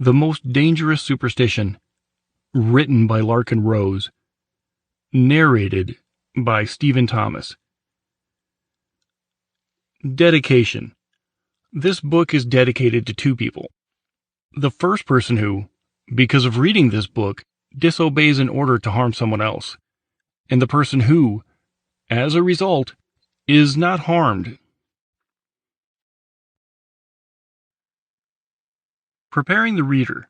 The Most Dangerous Superstition, written by Larken Rose, narrated by Stephen Thomas. Dedication. This book is dedicated to two people. The first person who, because of reading this book, disobeys an order to harm someone else, and the person who, as a result, is not harmed. Preparing the reader.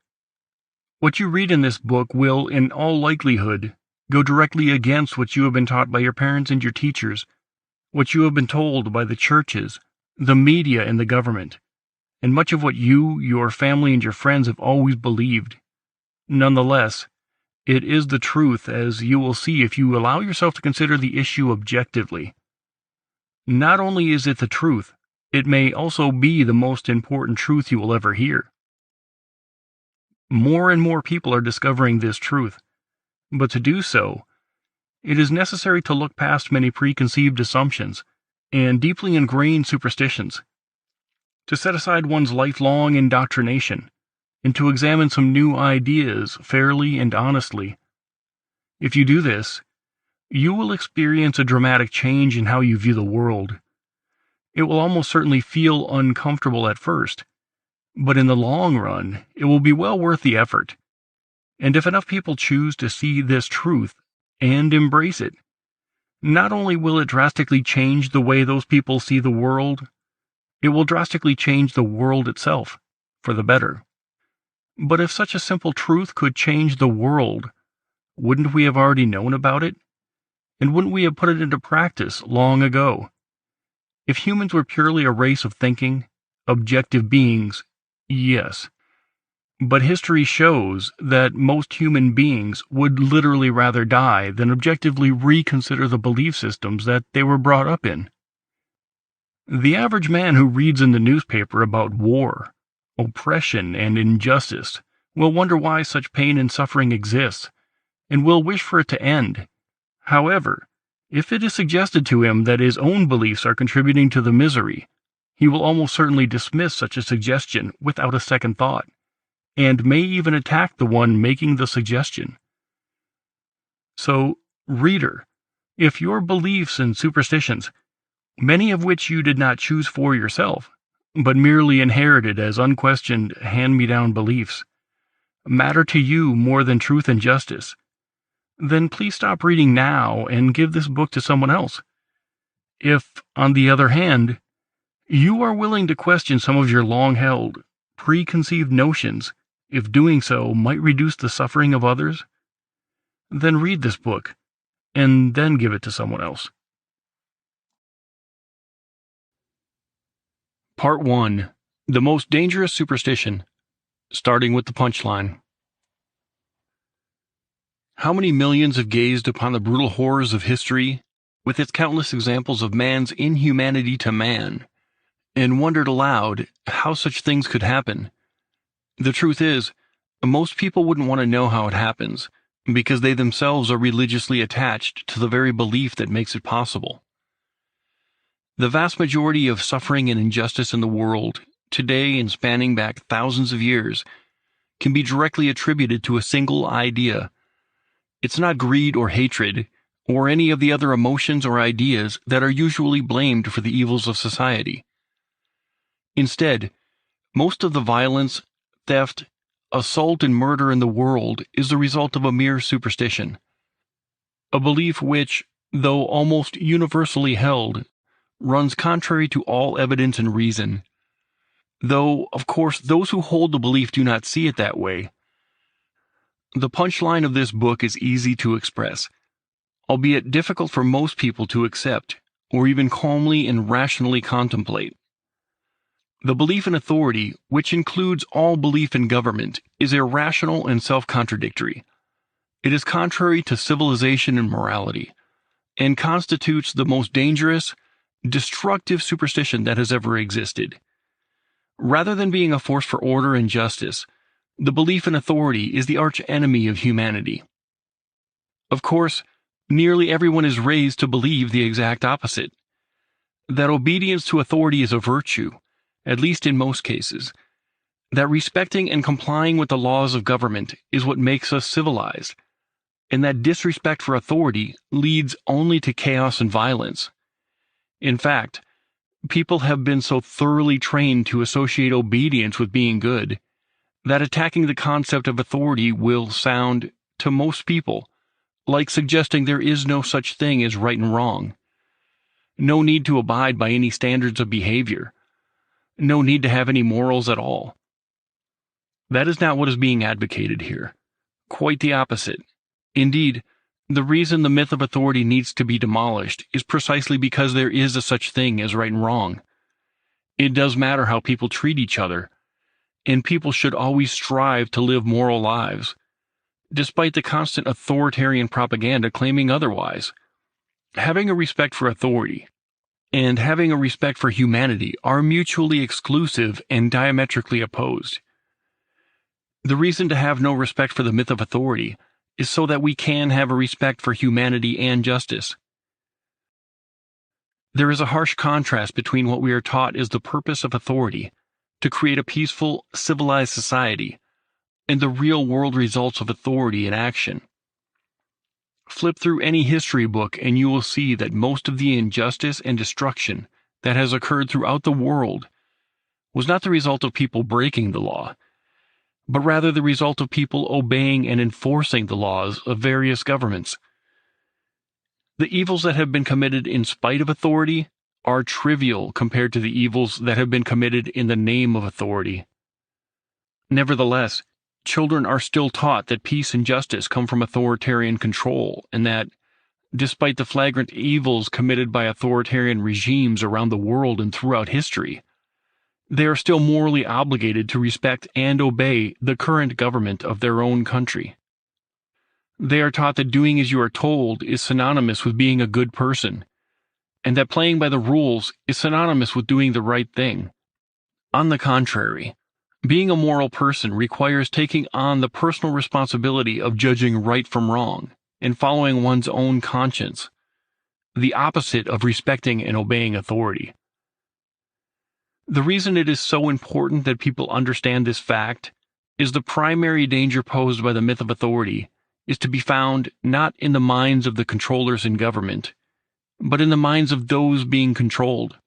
What you read in this book will, in all likelihood, go directly against what you have been taught by your parents and your teachers, what you have been told by the churches, the media, and the government, and much of what you, your family, and your friends have always believed. Nonetheless, it is the truth, as you will see if you allow yourself to consider the issue objectively. Not only is it the truth, it may also be the most important truth you will ever hear. More and more people are discovering this truth, but to do so, it is necessary to look past many preconceived assumptions and deeply ingrained superstitions, to set aside one's lifelong indoctrination, and to examine some new ideas fairly and honestly. If you do this, you will experience a dramatic change in how you view the world. It will almost certainly feel uncomfortable at first, but in the long run, it will be well worth the effort. And if enough people choose to see this truth and embrace it, not only will it drastically change the way those people see the world, it will drastically change the world itself for the better. But if such a simple truth could change the world, wouldn't we have already known about it? And wouldn't we have put it into practice long ago? If humans were purely a race of thinking, objective beings, yes. But history shows that most human beings would literally rather die than objectively reconsider the belief systems that they were brought up in. The average man who reads in the newspaper about war, oppression, and injustice will wonder why such pain and suffering exists, and will wish for it to end. However, if it is suggested to him that his own beliefs are contributing to the misery, he will almost certainly dismiss such a suggestion without a second thought, and may even attack the one making the suggestion. So, reader, if your beliefs and superstitions, many of which you did not choose for yourself, but merely inherited as unquestioned hand-me-down beliefs, matter to you more than truth and justice, then please stop reading now and give this book to someone else. If, on the other hand, you are willing to question some of your long-held, preconceived notions, if doing so might reduce the suffering of others, then read this book, and then give it to someone else. Part 1. The Most Dangerous Superstition, starting with the punchline. How many millions have gazed upon the brutal horrors of history, with its countless examples of man's inhumanity to man, and wondered aloud how such things could happen. The truth is, most people wouldn't want to know how it happens, because they themselves are religiously attached to the very belief that makes it possible. The vast majority of suffering and injustice in the world, today and spanning back thousands of years, can be directly attributed to a single idea. It's not greed or hatred, or any of the other emotions or ideas that are usually blamed for the evils of society. Instead, most of the violence, theft, assault, and murder in the world is the result of a mere superstition. A belief which, though almost universally held, runs contrary to all evidence and reason. Though, of course, those who hold the belief do not see it that way. The punchline of this book is easy to express, albeit difficult for most people to accept, or even calmly and rationally contemplate. The belief in authority, which includes all belief in government, is irrational and self-contradictory. It is contrary to civilization and morality, and constitutes the most dangerous, destructive superstition that has ever existed. Rather than being a force for order and justice, the belief in authority is the arch-enemy of humanity. Of course, nearly everyone is raised to believe the exact opposite, that obedience to authority is a virtue, at least in most cases, that respecting and complying with the laws of government is what makes us civilized, and that disrespect for authority leads only to chaos and violence. In fact, people have been so thoroughly trained to associate obedience with being good that attacking the concept of authority will sound, to most people, like suggesting there is no such thing as right and wrong. No need to abide by any standards of behavior. No need to have any morals at all. That is not what is being advocated here. Quite the opposite. Indeed, the reason the myth of authority needs to be demolished is precisely because there is a such thing as right and wrong. It does matter how people treat each other, and people should always strive to live moral lives, despite the constant authoritarian propaganda claiming otherwise. Having a respect for authority and having a respect for humanity are mutually exclusive and diametrically opposed. The reason to have no respect for the myth of authority is so that we can have a respect for humanity and justice. There is a harsh contrast between what we are taught is the purpose of authority, to create a peaceful, civilized society, and the real-world results of authority in action. Flip through any history book and you will see that most of the injustice and destruction that has occurred throughout the world was not the result of people breaking the law, but rather the result of people obeying and enforcing the laws of various governments. The evils that have been committed in spite of authority are trivial compared to the evils that have been committed in the name of authority. Nevertheless, children are still taught that peace and justice come from authoritarian control, and that, despite the flagrant evils committed by authoritarian regimes around the world and throughout history, they are still morally obligated to respect and obey the current government of their own country. They are taught that doing as you are told is synonymous with being a good person, and that playing by the rules is synonymous with doing the right thing. On the contrary, being a moral person requires taking on the personal responsibility of judging right from wrong and following one's own conscience, the opposite of respecting and obeying authority. The reason it is so important that people understand this fact is the primary danger posed by the myth of authority is to be found not in the minds of the controllers in government, but in the minds of those being controlled.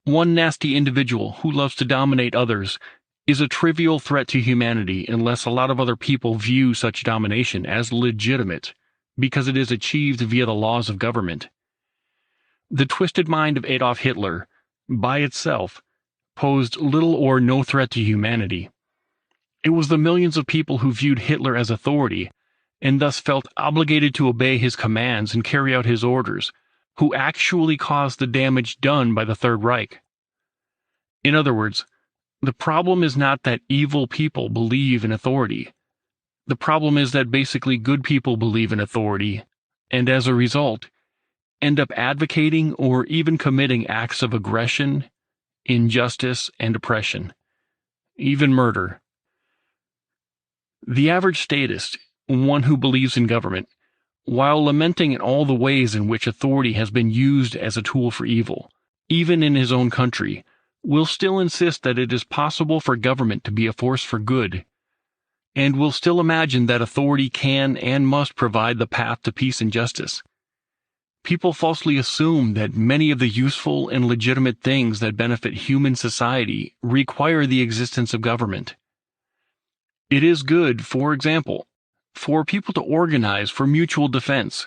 One nasty individual who loves to dominate others is a trivial threat to humanity unless a lot of other people view such domination as legitimate because it is achieved via the laws of government. The twisted mind of Adolf Hitler, by itself, posed little or no threat to humanity. It was the millions of people who viewed Hitler as authority and thus felt obligated to obey his commands and carry out his orders, who actually caused the damage done by the Third Reich. In other words, the problem is not that evil people believe in authority. The problem is that basically good people believe in authority, and as a result, end up advocating or even committing acts of aggression, injustice, and oppression, even murder. The average statist, one who believes in government, while lamenting in all the ways in which authority has been used as a tool for evil, even in his own country, will still insist that it is possible for government to be a force for good, and will still imagine that authority can and must provide the path to peace and justice. People falsely assume that many of the useful and legitimate things that benefit human society require the existence of government. It is good, for example, for people to organize for mutual defense,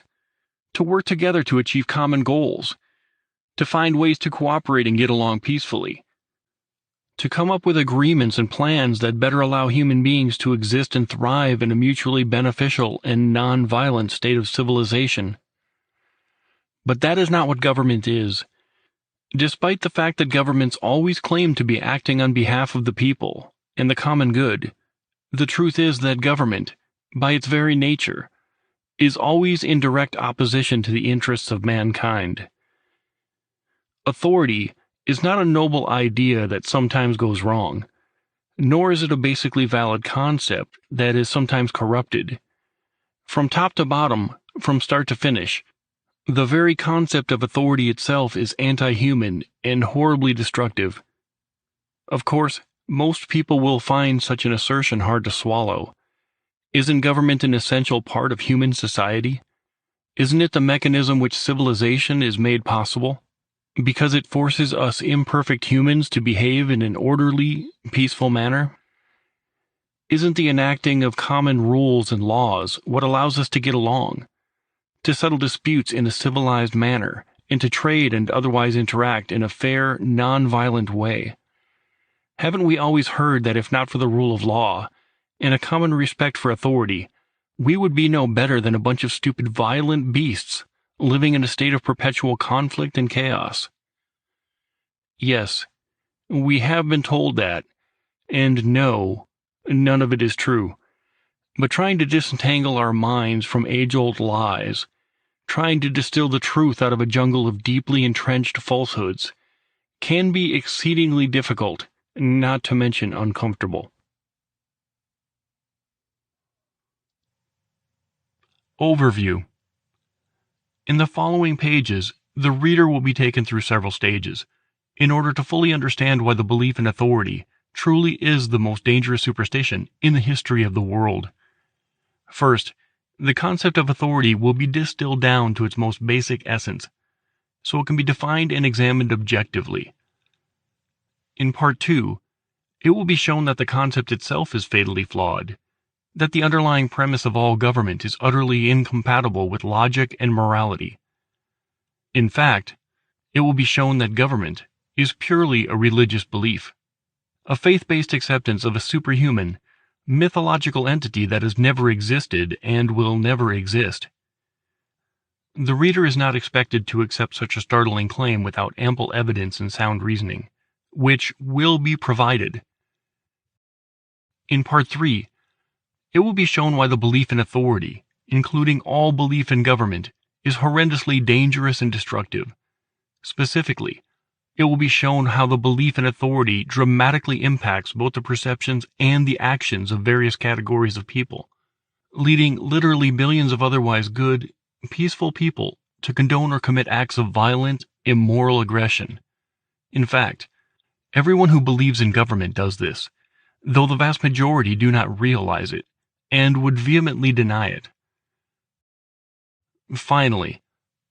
to work together to achieve common goals, to find ways to cooperate and get along peacefully, to come up with agreements and plans that better allow human beings to exist and thrive in a mutually beneficial and non-violent state of civilization. But that is not what government is. Despite the fact that governments always claim to be acting on behalf of the people and the common good, the truth is that government, by its very nature, is always in direct opposition to the interests of mankind. Authority is not a noble idea that sometimes goes wrong, nor is it a basically valid concept that is sometimes corrupted. From top to bottom, from start to finish, the very concept of authority itself is anti-human and horribly destructive. Of course, Most people will find such an assertion hard to swallow. Isn't government an essential part of human society? Isn't it the mechanism which civilization is made possible? Because it forces us imperfect humans to behave in an orderly, peaceful manner? Isn't the enacting of common rules and laws what allows us to get along, to settle disputes in a civilized manner, and to trade and otherwise interact in a fair, non-violent way? Haven't we always heard that if not for the rule of law, and a common respect for authority, we would be no better than a bunch of stupid violent beasts, living in a state of perpetual conflict and chaos? Yes, we have been told that, and no, none of it is true. But trying to disentangle our minds from age-old lies, trying to distill the truth out of a jungle of deeply entrenched falsehoods, can be exceedingly difficult, not to mention uncomfortable. Overview. In the following pages, the reader will be taken through several stages, in order to fully understand why the belief in authority truly is the most dangerous superstition in the history of the world. First, the concept of authority will be distilled down to its most basic essence, so it can be defined and examined objectively. In Part 2, it will be shown that the concept itself is fatally flawed, that the underlying premise of all government is utterly incompatible with logic and morality. In fact, it will be shown that government is purely a religious belief, a faith-based acceptance of a superhuman, mythological entity that has never existed and will never exist. The reader is not expected to accept such a startling claim without ample evidence and sound reasoning, which will be provided. In Part 3, it will be shown why the belief in authority, including all belief in government, is horrendously dangerous and destructive. Specifically, it will be shown how the belief in authority dramatically impacts both the perceptions and the actions of various categories of people, leading literally billions of otherwise good, peaceful people to condone or commit acts of violent, immoral aggression. In fact, everyone who believes in government does this, though the vast majority do not realize it, and would vehemently deny it. Finally,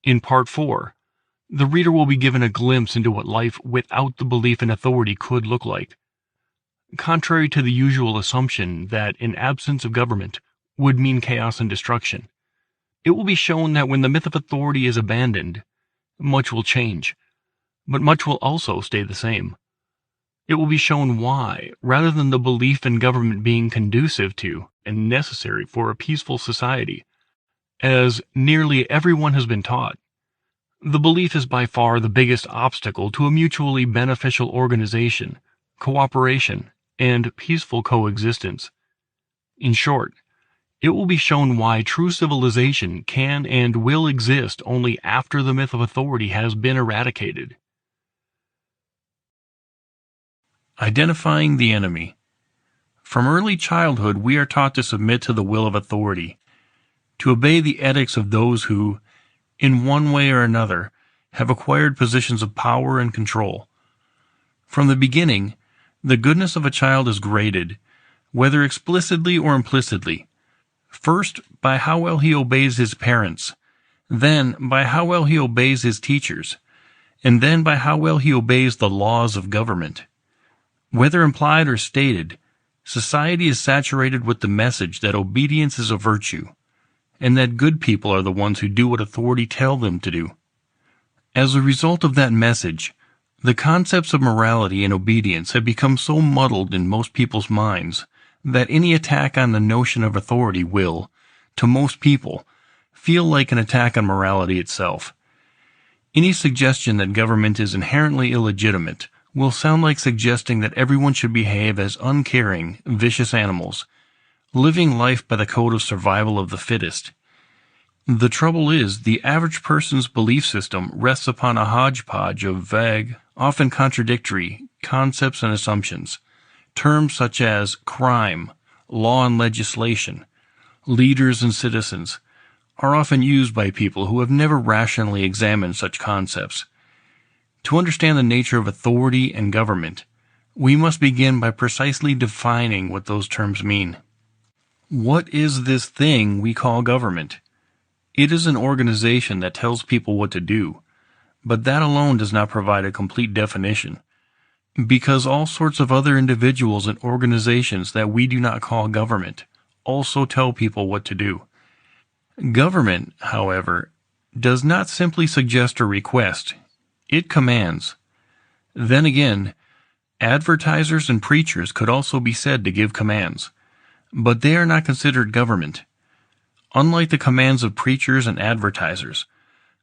in Part 4, the reader will be given a glimpse into what life without the belief in authority could look like. Contrary to the usual assumption that an absence of government would mean chaos and destruction, it will be shown that when the myth of authority is abandoned, much will change, but much will also stay the same. It will be shown why, rather than the belief in government being conducive to and necessary for a peaceful society, as nearly everyone has been taught, the belief is by far the biggest obstacle to a mutually beneficial organization, cooperation, and peaceful coexistence. In short, it will be shown why true civilization can and will exist only after the myth of authority has been eradicated. Identifying the enemy. From early childhood, we are taught to submit to the will of authority, to obey the edicts of those who, in one way or another, have acquired positions of power and control. From the beginning, the goodness of a child is graded, whether explicitly or implicitly, first by how well he obeys his parents, then by how well he obeys his teachers, and then by how well he obeys the laws of government. Whether implied or stated, society is saturated with the message that obedience is a virtue, and that good people are the ones who do what authority tell them to do. As a result of that message, the concepts of morality and obedience have become so muddled in most people's minds that any attack on the notion of authority will, to most people, feel like an attack on morality itself. Any suggestion that government is inherently illegitimate will sound like suggesting that everyone should behave as uncaring, vicious animals, living life by the code of survival of the fittest. The trouble is, the average person's belief system rests upon a hodgepodge of vague, often contradictory, concepts and assumptions. Terms such as crime, law and legislation, leaders and citizens, are often used by people who have never rationally examined such concepts. To understand the nature of authority and government, we must begin by precisely defining what those terms mean. What is this thing we call government? It is an organization that tells people what to do, but that alone does not provide a complete definition, because all sorts of other individuals and organizations that we do not call government also tell people what to do. Government, however, does not simply suggest or request, it commands. Then again, advertisers and preachers could also be said to give commands, but they are not considered government. Unlike the commands of preachers and advertisers,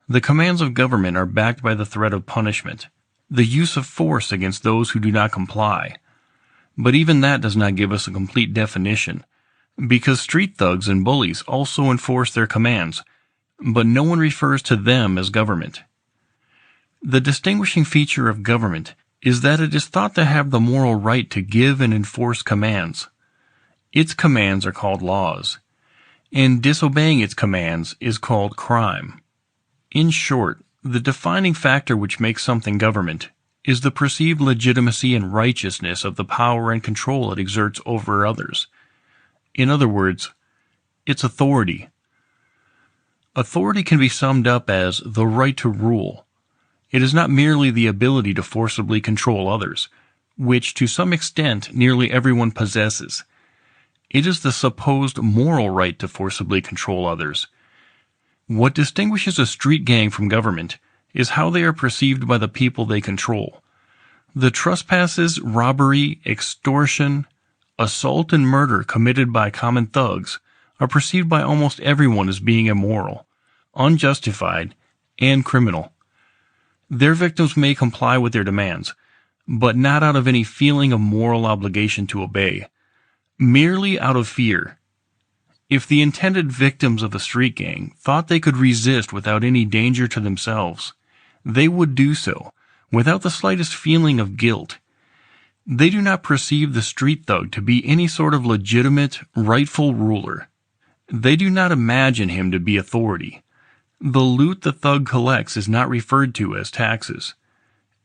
the commands of government are backed by the threat of punishment, the use of force against those who do not comply. But even that does not give us a complete definition, because street thugs and bullies also enforce their commands, but no one refers to them as government. The distinguishing feature of government is that it is thought to have the moral right to give and enforce commands. Its commands are called laws, and disobeying its commands is called crime. In short, the defining factor which makes something government is the perceived legitimacy and righteousness of the power and control it exerts over others. In other words, its authority. Authority can be summed up as the right to rule. It is not merely the ability to forcibly control others, which to some extent nearly everyone possesses. It is the supposed moral right to forcibly control others. What distinguishes a street gang from government is how they are perceived by the people they control. The trespasses, robbery, extortion, assault, and murder committed by common thugs are perceived by almost everyone as being immoral, unjustified, and criminal. Their victims may comply with their demands, but not out of any feeling of moral obligation to obey, merely out of fear. If the intended victims of a street gang thought they could resist without any danger to themselves, they would do so, without the slightest feeling of guilt. They do not perceive the street thug to be any sort of legitimate, rightful ruler. They do not imagine him to be authority. The loot the thug collects is not referred to as taxes,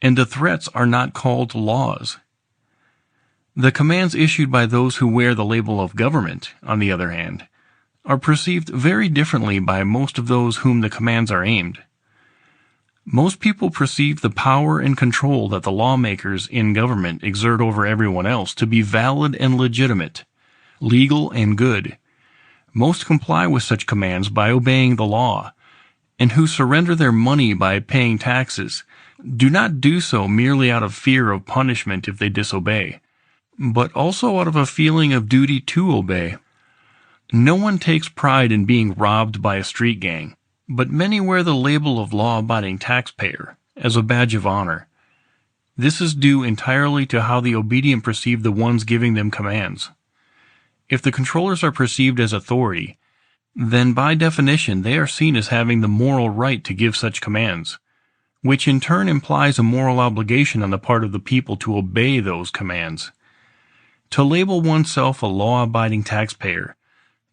and the threats are not called laws. The commands issued by those who wear the label of government, on the other hand, are perceived very differently by most of those whom the commands are aimed. Most people perceive the power and control that the lawmakers in government exert over everyone else to be valid and legitimate, legal and good. Most comply with such commands by obeying the law, and who surrender their money by paying taxes do not do so merely out of fear of punishment if they disobey, but also out of a feeling of duty to obey. No one takes pride in being robbed by a street gang, but many wear the label of law-abiding taxpayer as a badge of honor. This is due entirely to how the obedient perceive the ones giving them commands. If the controllers are perceived as authority, then by definition they are seen as having the moral right to give such commands, which in turn implies a moral obligation on the part of the people to obey those commands. To label oneself a law-abiding taxpayer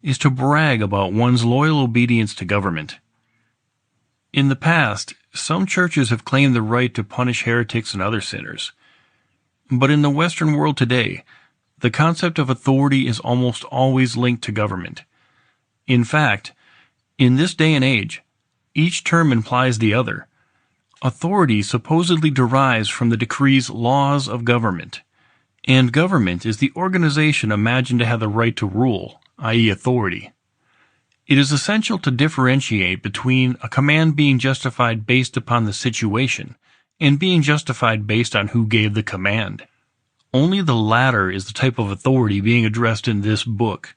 is to brag about one's loyal obedience to government. In the past, some churches have claimed the right to punish heretics and other sinners. But in the Western world today, the concept of authority is almost always linked to government. In fact, in this day and age, each term implies the other. Authority supposedly derives from the decree's laws of government, and government is the organization imagined to have the right to rule, i.e. authority. It is essential to differentiate between a command being justified based upon the situation and being justified based on who gave the command. Only the latter is the type of authority being addressed in this book,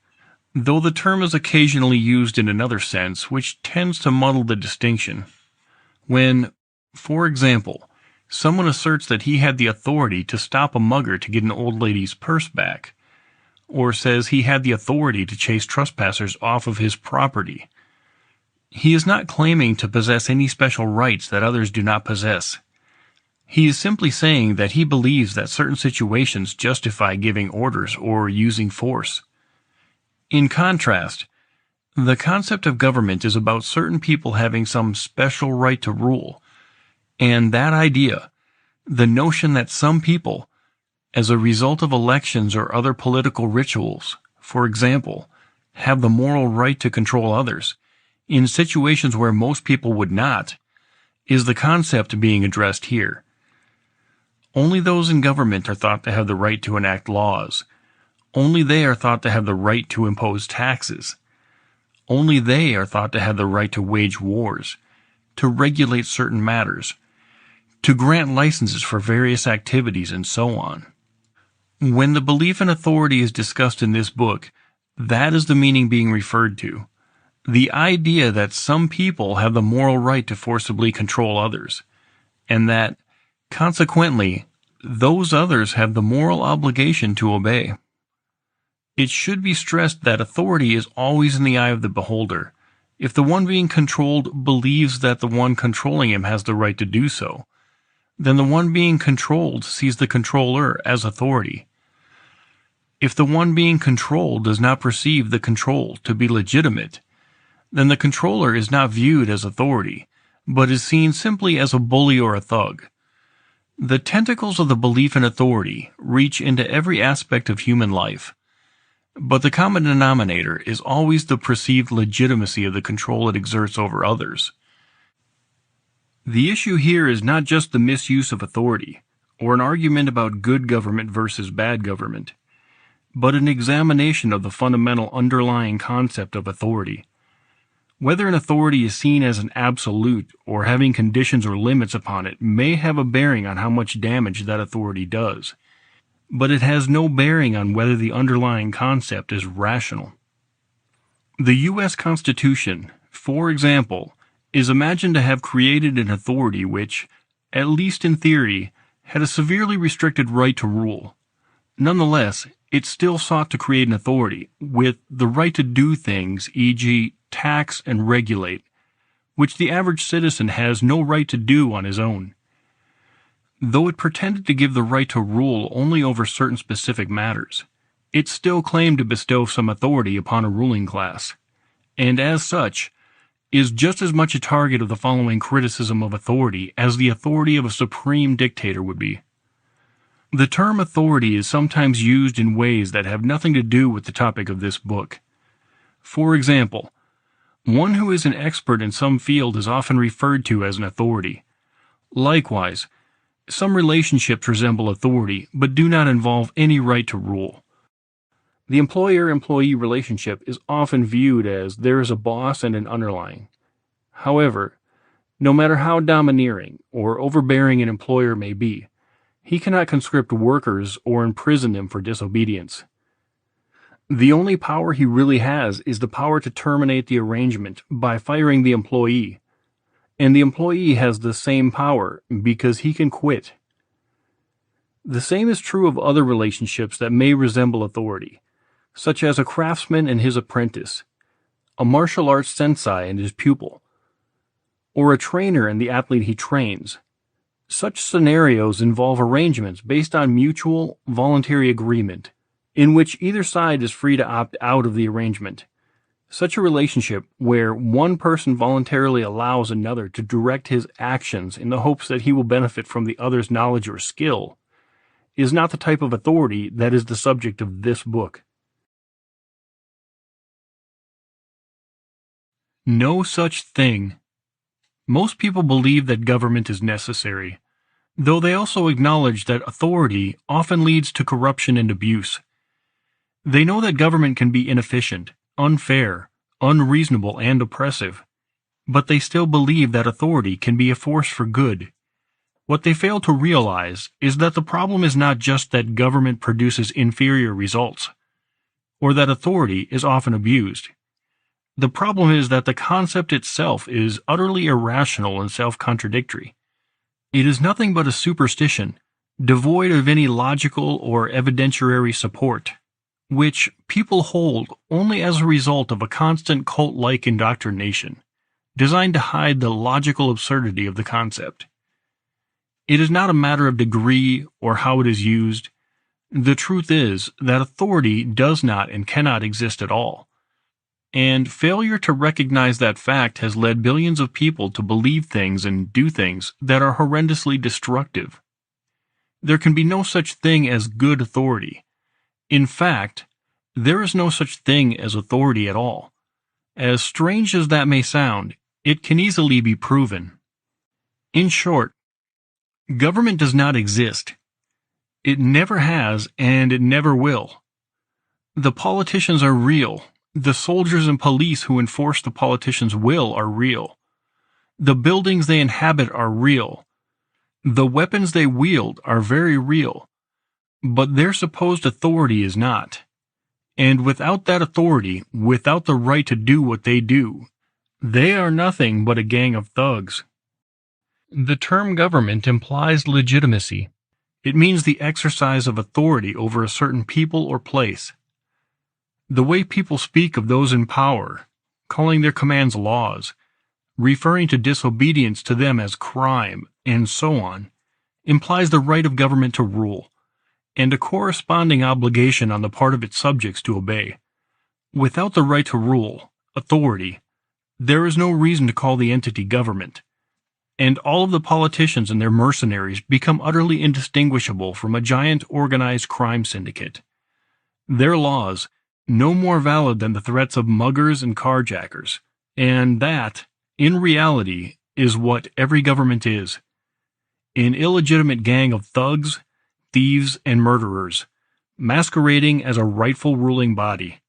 though the term is occasionally used in another sense which tends to muddle the distinction. When, for example, someone asserts that he had the authority to stop a mugger to get an old lady's purse back, or says he had the authority to chase trespassers off of his property, he is not claiming to possess any special rights that others do not possess. He is simply saying that he believes that certain situations justify giving orders or using force. In contrast, the concept of government is about certain people having some special right to rule, and that idea, the notion that some people, as a result of elections or other political rituals, for example, have the moral right to control others, in situations where most people would not, is the concept being addressed here. Only those in government are thought to have the right to enact laws. Only they are thought to have the right to impose taxes. Only they are thought to have the right to wage wars, to regulate certain matters, to grant licenses for various activities, and so on. When the belief in authority is discussed in this book, that is the meaning being referred to. The idea that some people have the moral right to forcibly control others, and that, consequently, those others have the moral obligation to obey. It should be stressed that authority is always in the eye of the beholder. If the one being controlled believes that the one controlling him has the right to do so, then the one being controlled sees the controller as authority. If the one being controlled does not perceive the control to be legitimate, then the controller is not viewed as authority, but is seen simply as a bully or a thug. The tentacles of the belief in authority reach into every aspect of human life, but the common denominator is always the perceived legitimacy of the control it exerts over others. The issue here is not just the misuse of authority, or an argument about good government versus bad government, but an examination of the fundamental underlying concept of authority. Whether an authority is seen as an absolute or having conditions or limits upon it may have a bearing on how much damage that authority does, but it has no bearing on whether the underlying concept is rational. The U.S. Constitution, for example, is imagined to have created an authority which, at least in theory, had a severely restricted right to rule. Nonetheless, it still sought to create an authority with the right to do things, e.g., tax and regulate, which the average citizen has no right to do on his own. Though it pretended to give the right to rule only over certain specific matters, it still claimed to bestow some authority upon a ruling class, and as such, is just as much a target of the following criticism of authority as the authority of a supreme dictator would be. The term authority is sometimes used in ways that have nothing to do with the topic of this book. For example, one who is an expert in some field is often referred to as an authority. Likewise, some relationships resemble authority but do not involve any right to rule. The employer-employee relationship is often viewed as there is a boss and an underlying. However, no matter how domineering or overbearing an employer may be, he cannot conscript workers or imprison them for disobedience. The only power he really has is the power to terminate the arrangement by firing the employee, and the employee has the same power because he can quit. The same is true of other relationships that may resemble authority, such as a craftsman and his apprentice, a martial arts sensei and his pupil, or a trainer and the athlete he trains. Such scenarios involve arrangements based on mutual, voluntary agreement, in which either side is free to opt out of the arrangement. Such a relationship, where one person voluntarily allows another to direct his actions in the hopes that he will benefit from the other's knowledge or skill, is not the type of authority that is the subject of this book. No such thing. Most people believe that government is necessary, though they also acknowledge that authority often leads to corruption and abuse. They know that government can be inefficient, unfair, unreasonable, and oppressive, but they still believe that authority can be a force for good. What they fail to realize is that the problem is not just that government produces inferior results, or that authority is often abused. The problem is that the concept itself is utterly irrational and self-contradictory. It is nothing but a superstition, devoid of any logical or evidentiary support, which people hold only as a result of a constant cult-like indoctrination, designed to hide the logical absurdity of the concept. It is not a matter of degree or how it is used. The truth is that authority does not and cannot exist at all, and failure to recognize that fact has led billions of people to believe things and do things that are horrendously destructive. there can be no such thing as good authority. In fact, there is no such thing as authority at all. As strange as that may sound, it can easily be proven. In short, government does not exist. It never has, and it never will. The politicians are real. The soldiers and police who enforce the politicians' will are real. The buildings they inhabit are real. The weapons they wield are very real. But their supposed authority is not. And without that authority, without the right to do what they do, they are nothing but a gang of thugs. The term government implies legitimacy. It means the exercise of authority over a certain people or place. The way people speak of those in power, calling their commands laws, referring to disobedience to them as crime, and so on, implies the right of government to rule, and a corresponding obligation on the part of its subjects to obey. Without the right to rule, authority, there is no reason to call the entity government, and all of the politicians and their mercenaries become utterly indistinguishable from a giant organized crime syndicate. Their laws, no more valid than the threats of muggers and carjackers, and that, in reality, is what every government is: an illegitimate gang of thugs, thieves, and murderers, masquerading as a rightful ruling body.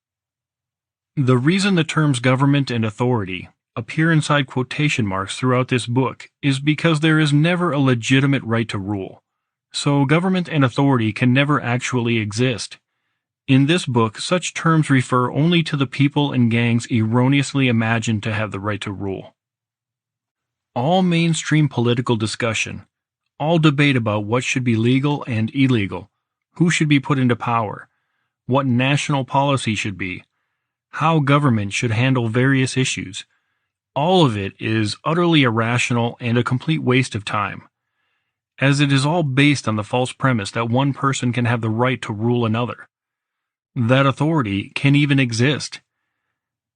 The reason the terms government and authority appear inside quotation marks throughout this book is because there is never a legitimate right to rule, so government and authority can never actually exist. In this book, such terms refer only to the people and gangs erroneously imagined to have the right to rule. All mainstream political discussion, all debate about what should be legal and illegal, who should be put into power, what national policy should be, how government should handle various issues, all of it is utterly irrational and a complete waste of time, as it is all based on the false premise that one person can have the right to rule another, that authority can even exist.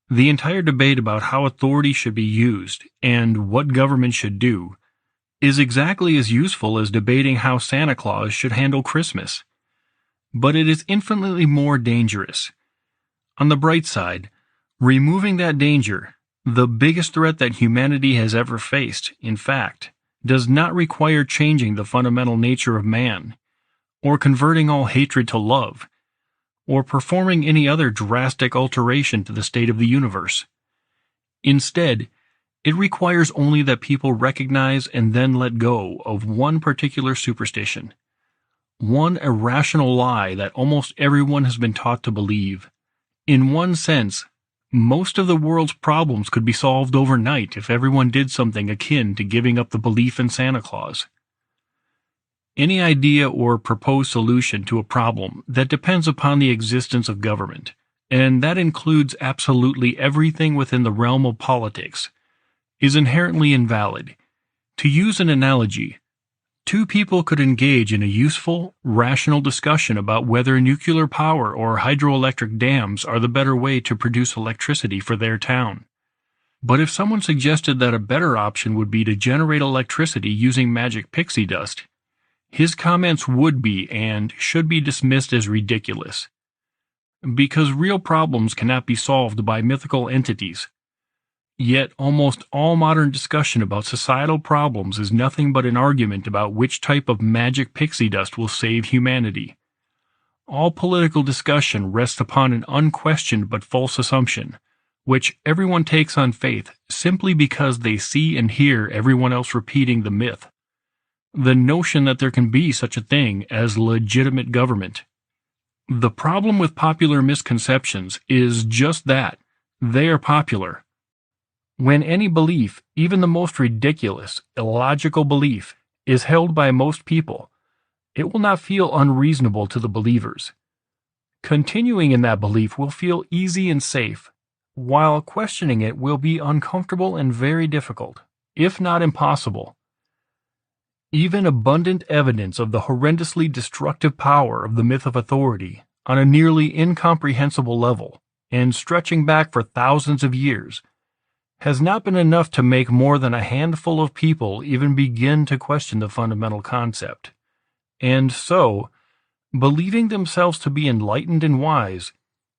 The entire debate about how authority should be used and what government should do is exactly as useful as debating how Santa Claus should handle Christmas. But it is infinitely more dangerous. On the bright side, removing that danger, the biggest threat that humanity has ever faced, in fact, does not require changing the fundamental nature of man, or converting all hatred to love, or performing any other drastic alteration to the state of the universe. Instead, it requires only that people recognize and then let go of one particular superstition, one irrational lie that almost everyone has been taught to believe. In one sense, most of the world's problems could be solved overnight if everyone did something akin to giving up the belief in Santa Claus. Any idea or proposed solution to a problem that depends upon the existence of government, and that includes absolutely everything within the realm of politics, is inherently invalid. To use an analogy, two people could engage in a useful, rational discussion about whether nuclear power or hydroelectric dams are the better way to produce electricity for their town. But if someone suggested that a better option would be to generate electricity using magic pixie dust, his comments would be and should be dismissed as ridiculous. Because real problems cannot be solved by mythical entities. Yet almost all modern discussion about societal problems is nothing but an argument about which type of magic pixie dust will save humanity. All political discussion rests upon an unquestioned but false assumption, which everyone takes on faith simply because they see and hear everyone else repeating the myth. The notion that there can be such a thing as legitimate government. The problem with popular misconceptions is just that, they are popular. When any belief, even the most ridiculous, illogical belief, is held by most people, it will not feel unreasonable to the believers. Continuing in that belief will feel easy and safe, while questioning it will be uncomfortable and very difficult, if not impossible. Even abundant evidence of the horrendously destructive power of the myth of authority, on a nearly incomprehensible level, and stretching back for thousands of years, has not been enough to make more than a handful of people even begin to question the fundamental concept. And so, believing themselves to be enlightened and wise,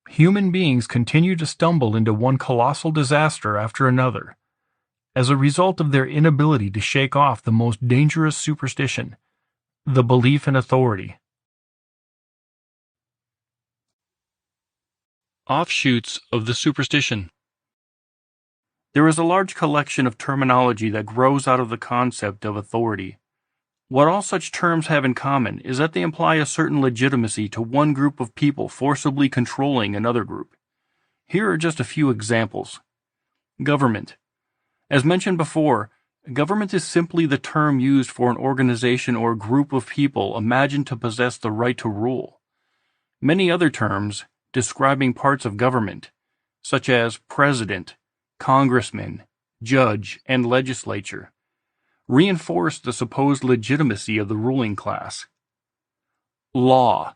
human beings continue to stumble into one colossal disaster after another, as a result of their inability to shake off the most dangerous superstition, the belief in authority. Offshoots of the superstition. There is a large collection of terminology that grows out of the concept of authority. What all such terms have in common is that they imply a certain legitimacy to one group of people forcibly controlling another group. Here are just a few examples. Government. As mentioned before, government is simply the term used for an organization or group of people imagined to possess the right to rule. Many other terms, describing parts of government, such as president, congressman, judge, and legislature, reinforce the supposed legitimacy of the ruling class. Law.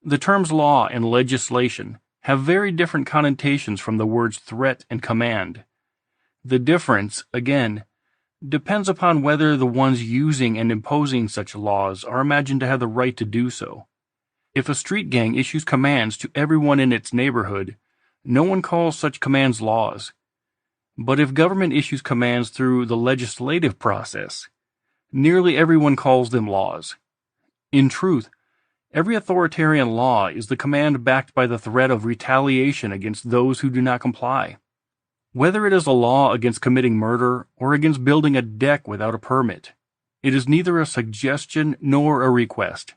The terms law and legislation have very different connotations from the words threat and command. The difference, again, depends upon whether the ones using and imposing such laws are imagined to have the right to do so. If a street gang issues commands to everyone in its neighborhood, no one calls such commands laws. But if government issues commands through the legislative process, nearly everyone calls them laws. In truth, every authoritarian law is the command backed by the threat of retaliation against those who do not comply. Whether it is a law against committing murder or against building a deck without a permit, it is neither a suggestion nor a request,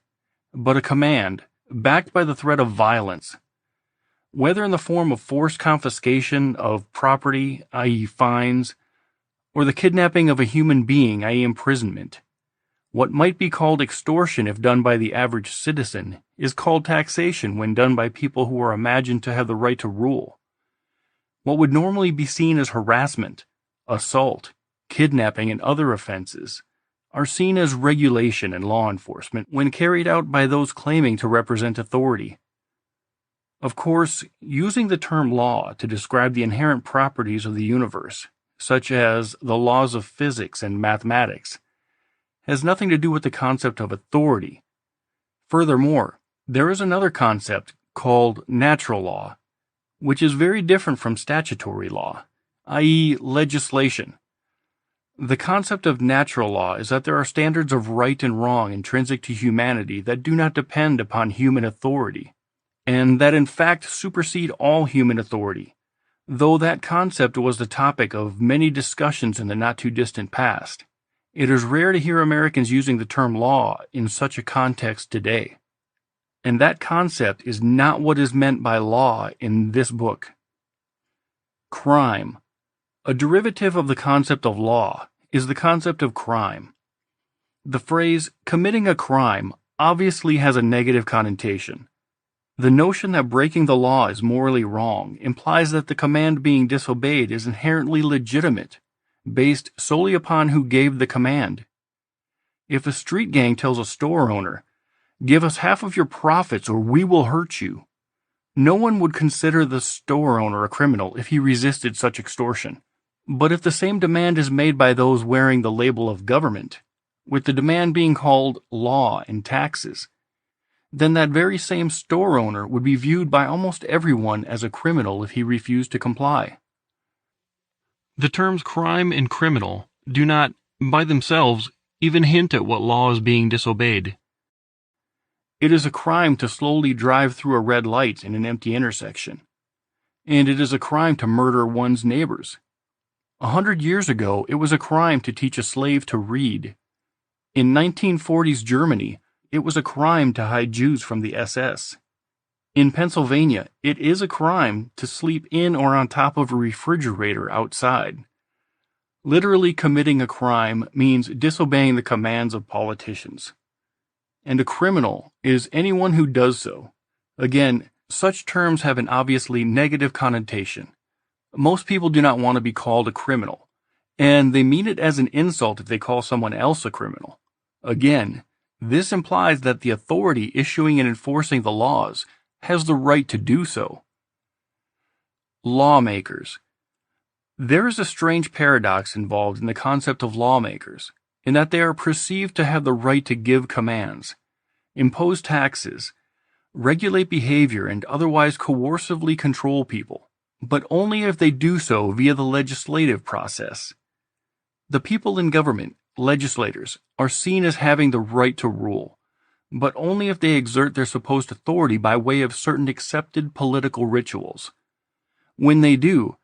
but a command backed by the threat of violence. Whether in the form of forced confiscation of property, i.e. fines, or the kidnapping of a human being, i.e. imprisonment. What might be called extortion if done by the average citizen is called taxation when done by people who are imagined to have the right to rule. What would normally be seen as harassment, assault, kidnapping, and other offenses are seen as regulation and law enforcement when carried out by those claiming to represent authority. Of course, using the term law to describe the inherent properties of the universe, such as the laws of physics and mathematics, has nothing to do with the concept of authority. Furthermore, there is another concept called natural law, which is very different from statutory law, i.e. legislation. The concept of natural law is that there are standards of right and wrong intrinsic to humanity that do not depend upon human authority, and that in fact supersede all human authority, though that concept was the topic of many discussions in the not-too-distant past. It is rare to hear Americans using the term law in such a context today. And that concept is not what is meant by law in this book. Crime. A derivative of the concept of law is the concept of crime. The phrase committing a crime obviously has a negative connotation. The notion that breaking the law is morally wrong implies that the command being disobeyed is inherently legitimate, based solely upon who gave the command. If a street gang tells a store owner, "Give us half of your profits or we will hurt you," no one would consider the store owner a criminal if he resisted such extortion. But if the same demand is made by those wearing the label of government, with the demand being called law and taxes, then that very same store owner would be viewed by almost everyone as a criminal if he refused to comply. The terms crime and criminal do not, by themselves, even hint at what law is being disobeyed. It is a crime to slowly drive through a red light in an empty intersection, and it is a crime to murder one's neighbors. 100 years ago, it was a crime to teach a slave to read. In 1940s Germany, it was a crime to hide Jews from the SS. In Pennsylvania, it is a crime to sleep in or on top of a refrigerator outside. Literally committing a crime means disobeying the commands of politicians. And a criminal is anyone who does so. Again, such terms have an obviously negative connotation. Most people do not want to be called a criminal, and they mean it as an insult if they call someone else a criminal. Again, this implies that the authority issuing and enforcing the laws has the right to do so. Lawmakers. There is a strange paradox involved in the concept of lawmakers, in that they are perceived to have the right to give commands, impose taxes, regulate behavior, and otherwise coercively control people, but only if they do so via the legislative process. The people in government, legislators, are seen as having the right to rule, but only if they exert their supposed authority by way of certain accepted political rituals. When they do,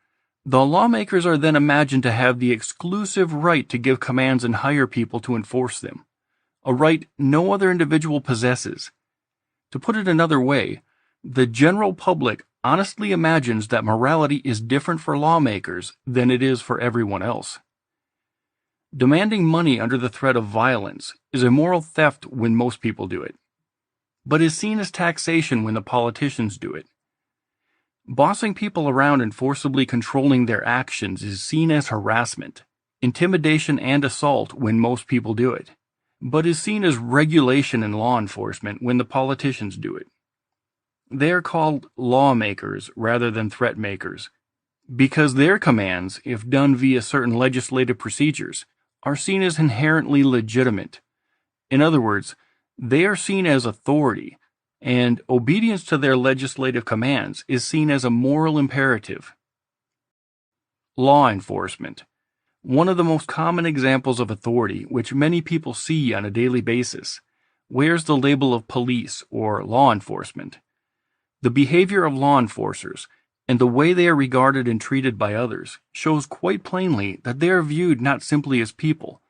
the lawmakers are then imagined to have the exclusive right to give commands and hire people to enforce them, a right no other individual possesses. To put it another way, the general public honestly imagines that morality is different for lawmakers than it is for everyone else. Demanding money under the threat of violence is a moral theft when most people do it, but is seen as taxation when the politicians do it. Bossing people around and forcibly controlling their actions is seen as harassment, intimidation, and assault when most people do it, but is seen as regulation and law enforcement when the politicians do it. They are called lawmakers rather than threat makers, because their commands, if done via certain legislative procedures, are seen as inherently legitimate. In other words, they are seen as authority, and obedience to their legislative commands is seen as a moral imperative. Law enforcement. One of the most common examples of authority, which many people see on a daily basis, wears the label of police or law enforcement. The behavior of law enforcers and the way they are regarded and treated by others shows quite plainly that they are viewed not simply as people,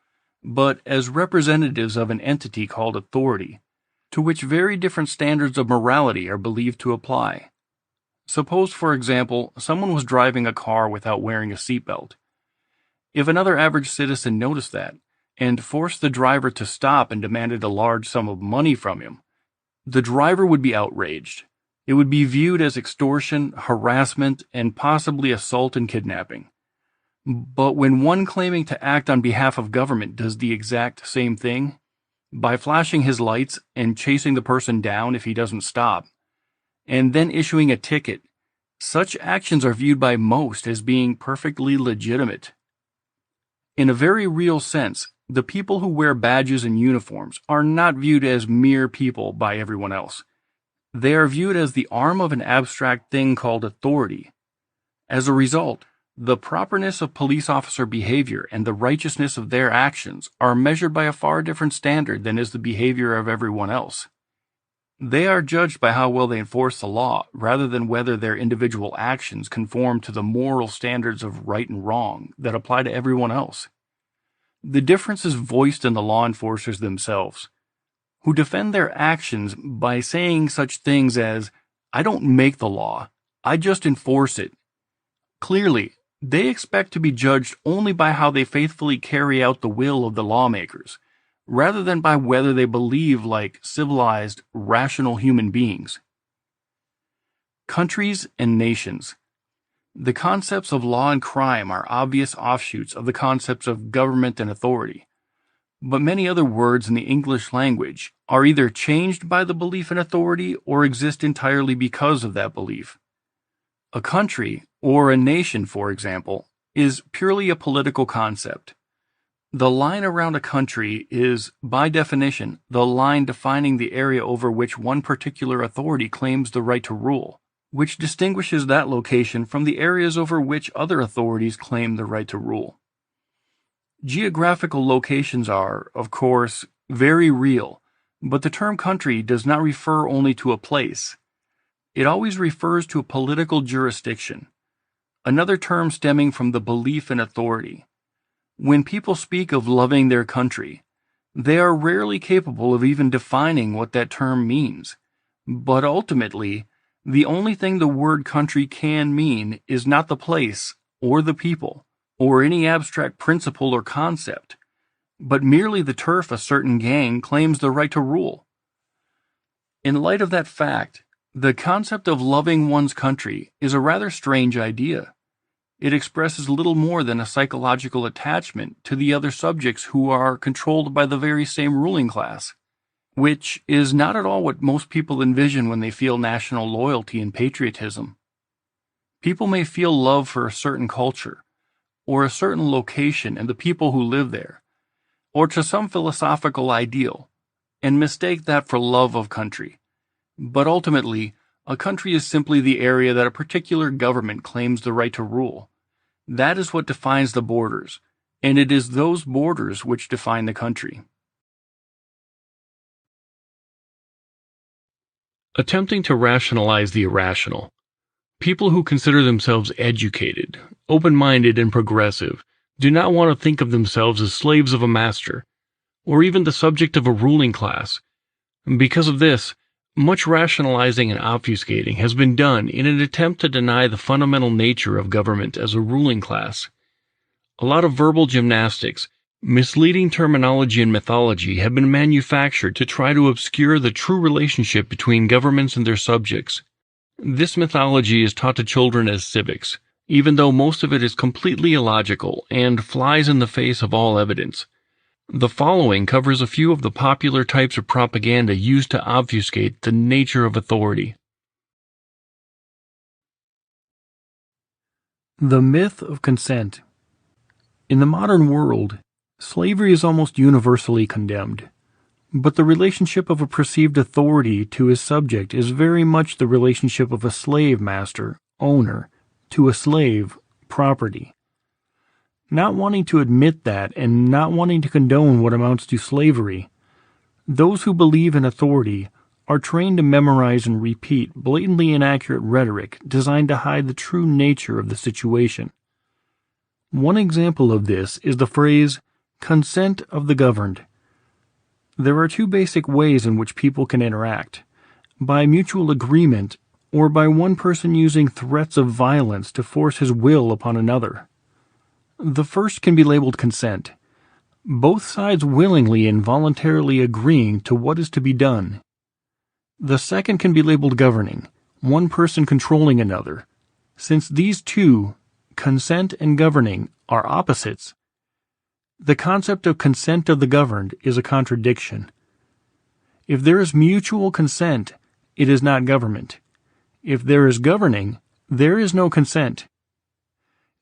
but as representatives of an entity called authority, to which very different standards of morality are believed to apply. Suppose, for example, someone was driving a car without wearing a seatbelt. If another average citizen noticed that, and forced the driver to stop and demanded a large sum of money from him, the driver would be outraged. It would be viewed as extortion, harassment, and possibly assault and kidnapping. But when one claiming to act on behalf of government does the exact same thing, by flashing his lights and chasing the person down if he doesn't stop, and then issuing a ticket, such actions are viewed by most as being perfectly legitimate. In a very real sense, the people who wear badges and uniforms are not viewed as mere people by everyone else. They are viewed as the arm of an abstract thing called authority. As a result, the properness of police officer behavior and the righteousness of their actions are measured by a far different standard than is the behavior of everyone else. They are judged by how well they enforce the law rather than whether their individual actions conform to the moral standards of right and wrong that apply to everyone else. The difference is voiced in the law enforcers themselves, who defend their actions by saying such things as, "I don't make the law, I just enforce it." Clearly, they expect to be judged only by how they faithfully carry out the will of the lawmakers, rather than by whether they believe like civilized, rational human beings. Countries and nations. The concepts of law and crime are obvious offshoots of the concepts of government and authority. But many other words in the English language are either changed by the belief in authority or exist entirely because of that belief. A country, or a nation, for example, is purely a political concept. The line around a country is, by definition, the line defining the area over which one particular authority claims the right to rule, which distinguishes that location from the areas over which other authorities claim the right to rule. Geographical locations are, of course, very real, but the term country does not refer only to a place. It always refers to a political jurisdiction, another term stemming from the belief in authority. When people speak of loving their country, they are rarely capable of even defining what that term means. But ultimately, the only thing the word country can mean is not the place, or the people, or any abstract principle or concept, but merely the turf a certain gang claims the right to rule. In light of that fact, the concept of loving one's country is a rather strange idea. It expresses little more than a psychological attachment to the other subjects who are controlled by the very same ruling class, which is not at all what most people envision when they feel national loyalty and patriotism. People may feel love for a certain culture, or a certain location and the people who live there, or to some philosophical ideal, and mistake that for love of country. But ultimately, a country is simply the area that a particular government claims the right to rule. That is what defines the borders, and it is those borders which define the country. Attempting to rationalize the irrational. People who consider themselves educated, open-minded, and progressive do not want to think of themselves as slaves of a master, or even the subject of a ruling class. Because of this, much rationalizing and obfuscating has been done in an attempt to deny the fundamental nature of government as a ruling class. A lot of verbal gymnastics, misleading terminology, and mythology have been manufactured to try to obscure the true relationship between governments and their subjects. This mythology is taught to children as civics, even though most of it is completely illogical and flies in the face of all evidence. The following covers a few of the popular types of propaganda used to obfuscate the nature of authority. The myth of consent. In the modern world, slavery is almost universally condemned. But the relationship of a perceived authority to his subject is very much the relationship of a slave master, owner, to a slave, property. Not wanting to admit that and not wanting to condone what amounts to slavery, those who believe in authority are trained to memorize and repeat blatantly inaccurate rhetoric designed to hide the true nature of the situation. One example of this is the phrase, consent of the governed. There are two basic ways in which people can interact: by mutual agreement or by one person using threats of violence to force his will upon another. The first can be labeled consent, both sides willingly and voluntarily agreeing to what is to be done. The second can be labeled governing, one person controlling another. Since these two, consent and governing, are opposites, the concept of consent of the governed is a contradiction. If there is mutual consent, it is not government. If there is governing, there is no consent.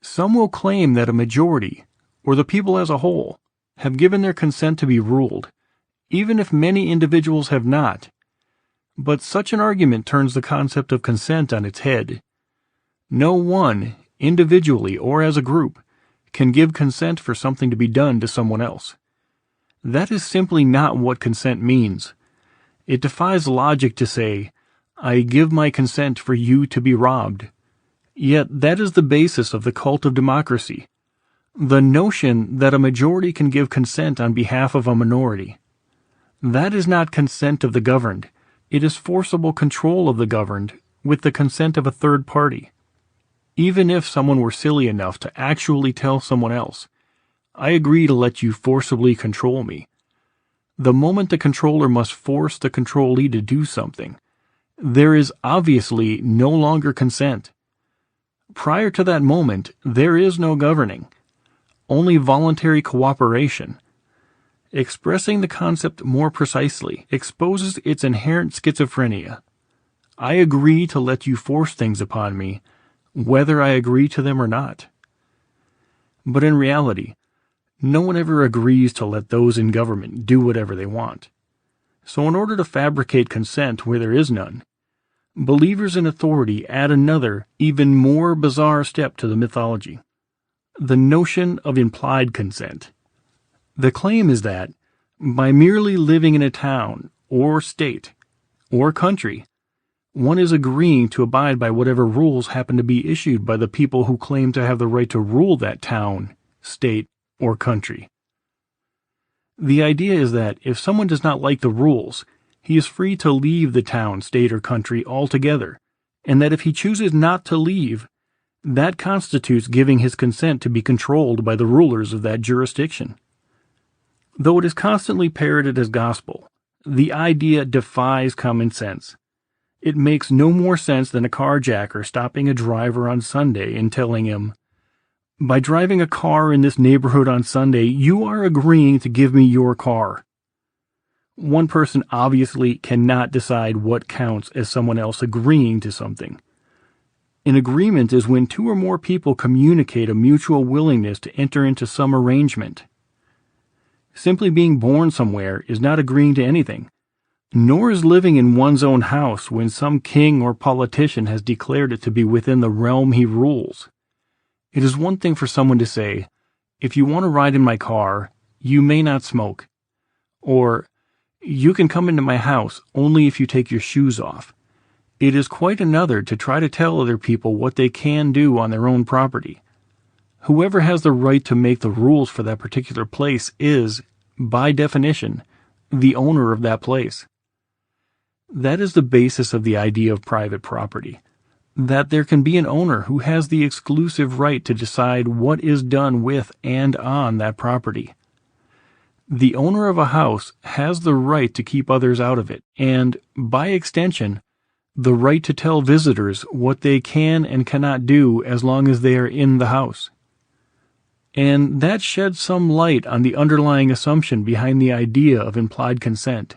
Some will claim that a majority, or the people as a whole, have given their consent to be ruled, even if many individuals have not. But such an argument turns the concept of consent on its head. No one, individually or as a group, can give consent for something to be done to someone else. That is simply not what consent means. It defies logic to say, I give my consent for you to be robbed. Yet that is the basis of the cult of democracy. The notion that a majority can give consent on behalf of a minority. That is not consent of the governed. It is forcible control of the governed with the consent of a third party. Even if someone were silly enough to actually tell someone else, I agree to let you forcibly control me. The moment the controller must force the controlee to do something, there is obviously no longer consent. Prior to that moment, there is no governing, only voluntary cooperation. Expressing the concept more precisely exposes its inherent schizophrenia. I agree to let you force things upon me, whether I agree to them or not. But in reality, no one ever agrees to let those in government do whatever they want. So in order to fabricate consent where there is none, believers in authority add another, even more bizarre step to the mythology: the notion of implied consent. The claim is that, by merely living in a town, or state, or country, one is agreeing to abide by whatever rules happen to be issued by the people who claim to have the right to rule that town, state, or country. The idea is that if someone does not like the rules, he is free to leave the town, state, or country altogether, and that if he chooses not to leave, that constitutes giving his consent to be controlled by the rulers of that jurisdiction. Though it is constantly parroted as gospel, the idea defies common sense. It makes no more sense than a carjacker stopping a driver on Sunday and telling him, by driving a car in this neighborhood on Sunday, you are agreeing to give me your car. One person obviously cannot decide what counts as someone else agreeing to something. An agreement is when two or more people communicate a mutual willingness to enter into some arrangement. Simply being born somewhere is not agreeing to anything, nor is living in one's own house when some king or politician has declared it to be within the realm he rules. It is one thing for someone to say, "If you want to ride in my car, you may not smoke," or "You can come into my house only if you take your shoes off." It is quite another to try to tell other people what they can do on their own property. Whoever has the right to make the rules for that particular place is, by definition, the owner of that place. That is the basis of the idea of private property, that there can be an owner who has the exclusive right to decide what is done with and on that property. The owner of a house has the right to keep others out of it, and, by extension, the right to tell visitors what they can and cannot do as long as they are in the house. And that sheds some light on the underlying assumption behind the idea of implied consent.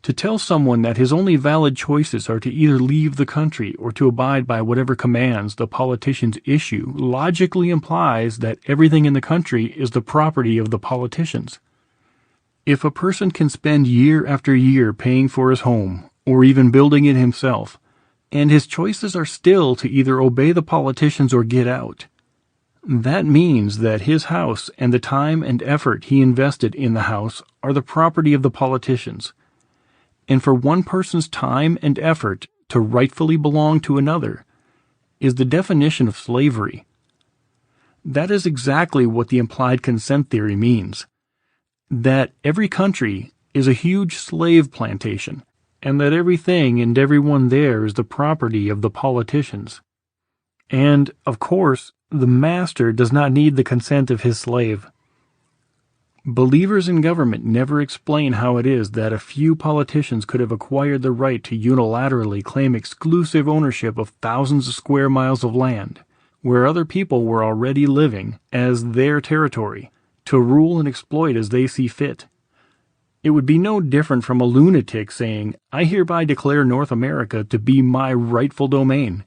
To tell someone that his only valid choices are to either leave the country or to abide by whatever commands the politicians issue logically implies that everything in the country is the property of the politicians. If a person can spend year after year paying for his home, or even building it himself, and his choices are still to either obey the politicians or get out, that means that his house and the time and effort he invested in the house are the property of the politicians. And for one person's time and effort to rightfully belong to another is the definition of slavery. That is exactly what the implied consent theory means, that every country is a huge slave plantation, and that everything and everyone there is the property of the politicians. And, of course, the master does not need the consent of his slave. Believers in government never explain how it is that a few politicians could have acquired the right to unilaterally claim exclusive ownership of thousands of square miles of land, where other people were already living, as their territory, to rule and exploit as they see fit. It would be no different from a lunatic saying, "I hereby declare North America to be my rightful domain.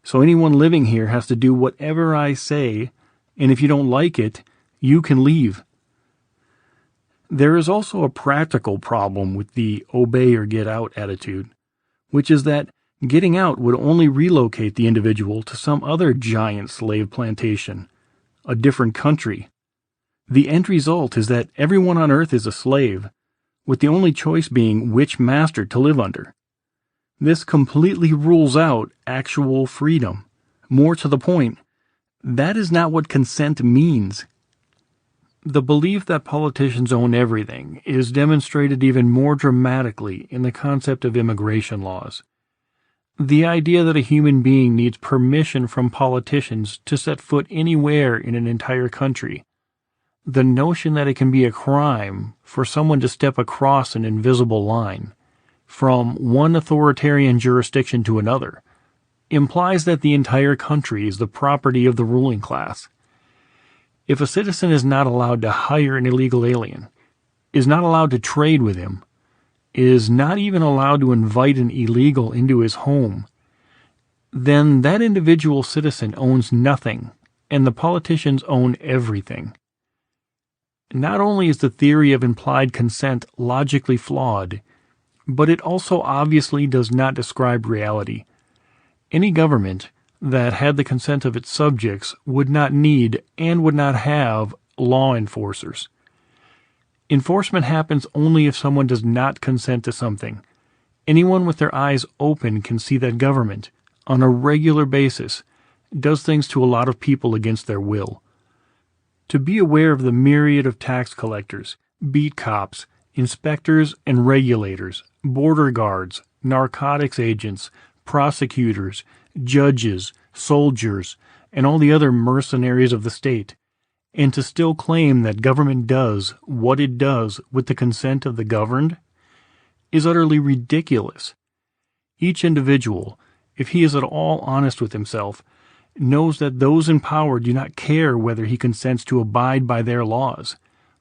So anyone living here has to do whatever I say, and if you don't like it, you can leave." There is also a practical problem with the obey or get out attitude, which is that getting out would only relocate the individual to some other giant slave plantation, a different country. The end result is that everyone on earth is a slave, with the only choice being which master to live under. This completely rules out actual freedom. More to the point, that is not what consent means. The belief that politicians own everything is demonstrated even more dramatically in the concept of immigration laws. The idea that a human being needs permission from politicians to set foot anywhere in an entire country. The notion that it can be a crime for someone to step across an invisible line from one authoritarian jurisdiction to another implies that the entire country is the property of the ruling class. If a citizen is not allowed to hire an illegal alien, is not allowed to trade with him, is not even allowed to invite an illegal into his home, then that individual citizen owns nothing, and the politicians own everything. Not only is the theory of implied consent logically flawed, but it also obviously does not describe reality. Any government that had the consent of its subjects would not need and would not have law enforcers. Enforcement happens only if someone does not consent to something. Anyone with their eyes open can see that government, on a regular basis, does things to a lot of people against their will. To be aware of the myriad of tax collectors, beat cops, inspectors and regulators, border guards, narcotics agents, prosecutors, judges, soldiers, and all the other mercenaries of the state, and to still claim that government does what it does with the consent of the governed, is utterly ridiculous. Each individual, if he is at all honest with himself, knows that those in power do not care whether he consents to abide by their laws.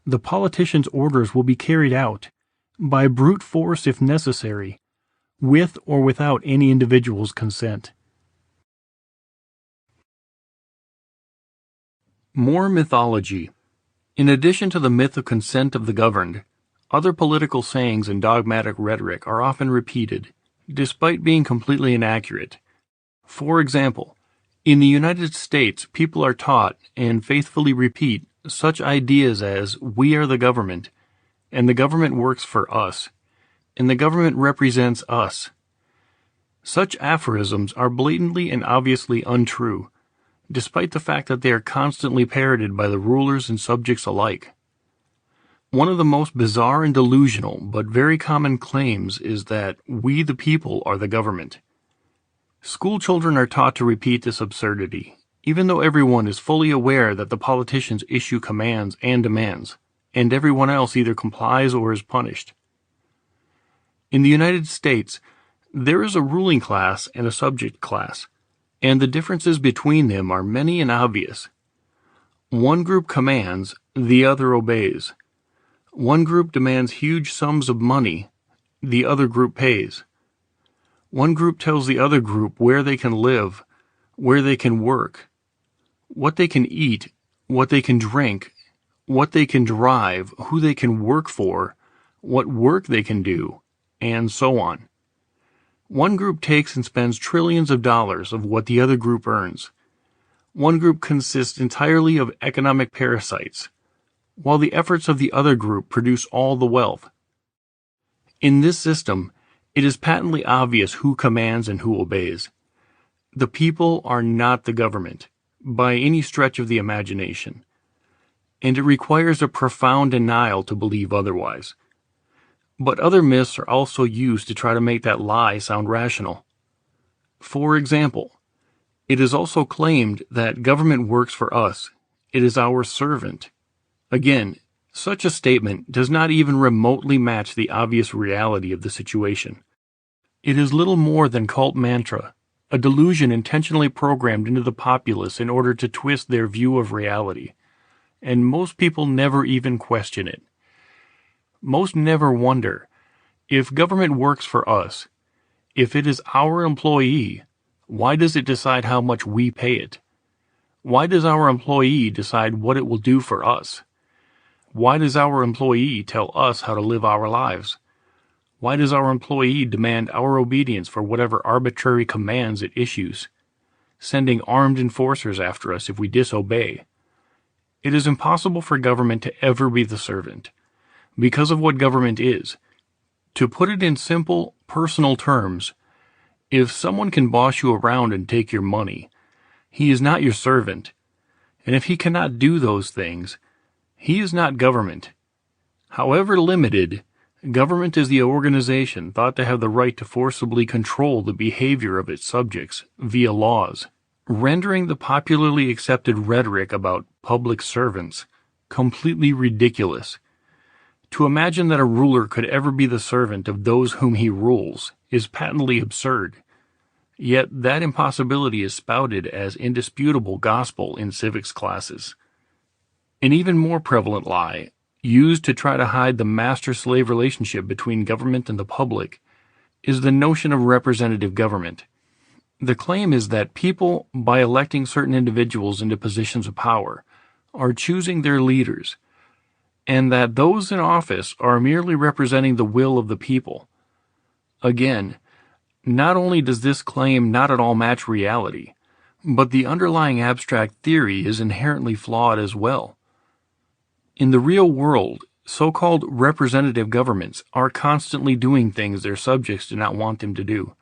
The politicians' orders will be carried out, by brute force if necessary, with or without any individual's consent. More mythology. In addition to the myth of consent of the governed, other political sayings and dogmatic rhetoric are often repeated, despite being completely inaccurate. For example, in the United States, people are taught and faithfully repeat such ideas as "we are the government," and "the government works for us," and "the government represents us." Such aphorisms are blatantly and obviously untrue, despite the fact that they are constantly parroted by the rulers and subjects alike. One of the most bizarre and delusional but very common claims is that we the people are the government. School children are taught to repeat this absurdity, even though everyone is fully aware that the politicians issue commands and demands, and everyone else either complies or is punished. In the United States, there is a ruling class and a subject class, and the differences between them are many and obvious. One group commands, the other obeys. One group demands huge sums of money, the other group pays. One group tells the other group where they can live, where they can work, what they can eat, what they can drink, what they can drive, who they can work for, what work they can do, and so on. One group takes and spends trillions of dollars of what the other group earns. One group consists entirely of economic parasites, while the efforts of the other group produce all the wealth. In this system, it is patently obvious who commands and who obeys. The people are not the government, by any stretch of the imagination, and it requires a profound denial to believe otherwise. But other myths are also used to try to make that lie sound rational. For example, it is also claimed that government works for us, it is our servant. Again, such a statement does not even remotely match the obvious reality of the situation. It is little more than cult mantra, a delusion intentionally programmed into the populace in order to twist their view of reality, and most people never even question it. Most never wonder, if government works for us, if it is our employee, why does it decide how much we pay it? Why does our employee decide what it will do for us? Why does our employee tell us how to live our lives? Why does our employee demand our obedience for whatever arbitrary commands it issues, sending armed enforcers after us if we disobey? It is impossible for government to ever be the servant, because of what government is. To put it in simple, personal terms, if someone can boss you around and take your money, he is not your servant, and if he cannot do those things, he is not government. However limited, government is the organization thought to have the right to forcibly control the behavior of its subjects via laws, rendering the popularly accepted rhetoric about public servants completely ridiculous. To imagine that a ruler could ever be the servant of those whom he rules is patently absurd. Yet that impossibility is spouted as indisputable gospel in civics classes. An even more prevalent lie, used to try to hide the master-slave relationship between government and the public, is the notion of representative government. The claim is that people, by electing certain individuals into positions of power, are choosing their leaders, and that those in office are merely representing the will of the people. Again, not only does this claim not at all match reality, but the underlying abstract theory is inherently flawed as well. In the real world, so-called representative governments are constantly doing things their subjects do not want them to do.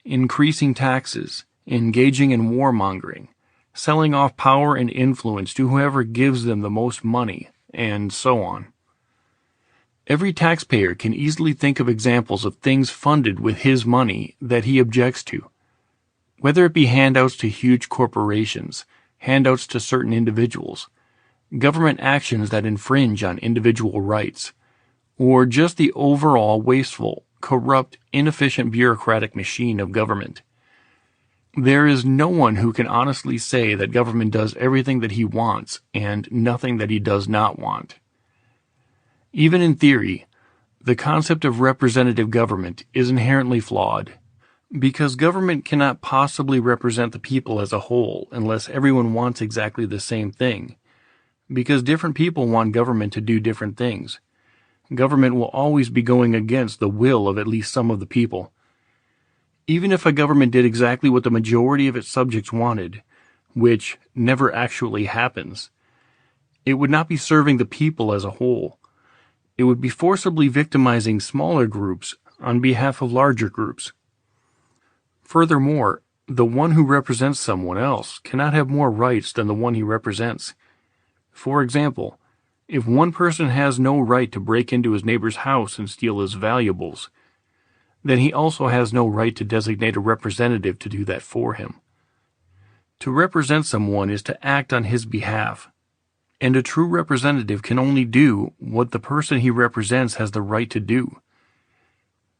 Increasing taxes, engaging in warmongering, selling off power and influence to whoever gives them the most money, and so on. Every taxpayer can easily think of examples of things funded with his money that he objects to, whether it be handouts to huge corporations, handouts to certain individuals, government actions that infringe on individual rights, or just the overall wasteful, corrupt, inefficient bureaucratic machine of government. There is no one who can honestly say that government does everything that he wants and nothing that he does not want. Even in theory, the concept of representative government is inherently flawed, because government cannot possibly represent the people as a whole unless everyone wants exactly the same thing, because different people want government to do different things. Government will always be going against the will of at least some of the people. Even if a government did exactly what the majority of its subjects wanted, which never actually happens, it would not be serving the people as a whole. It would be forcibly victimizing smaller groups on behalf of larger groups. Furthermore, the one who represents someone else cannot have more rights than the one he represents. For example, if one person has no right to break into his neighbor's house and steal his valuables, then he also has no right to designate a representative to do that for him. To represent someone is to act on his behalf, and a true representative can only do what the person he represents has the right to do.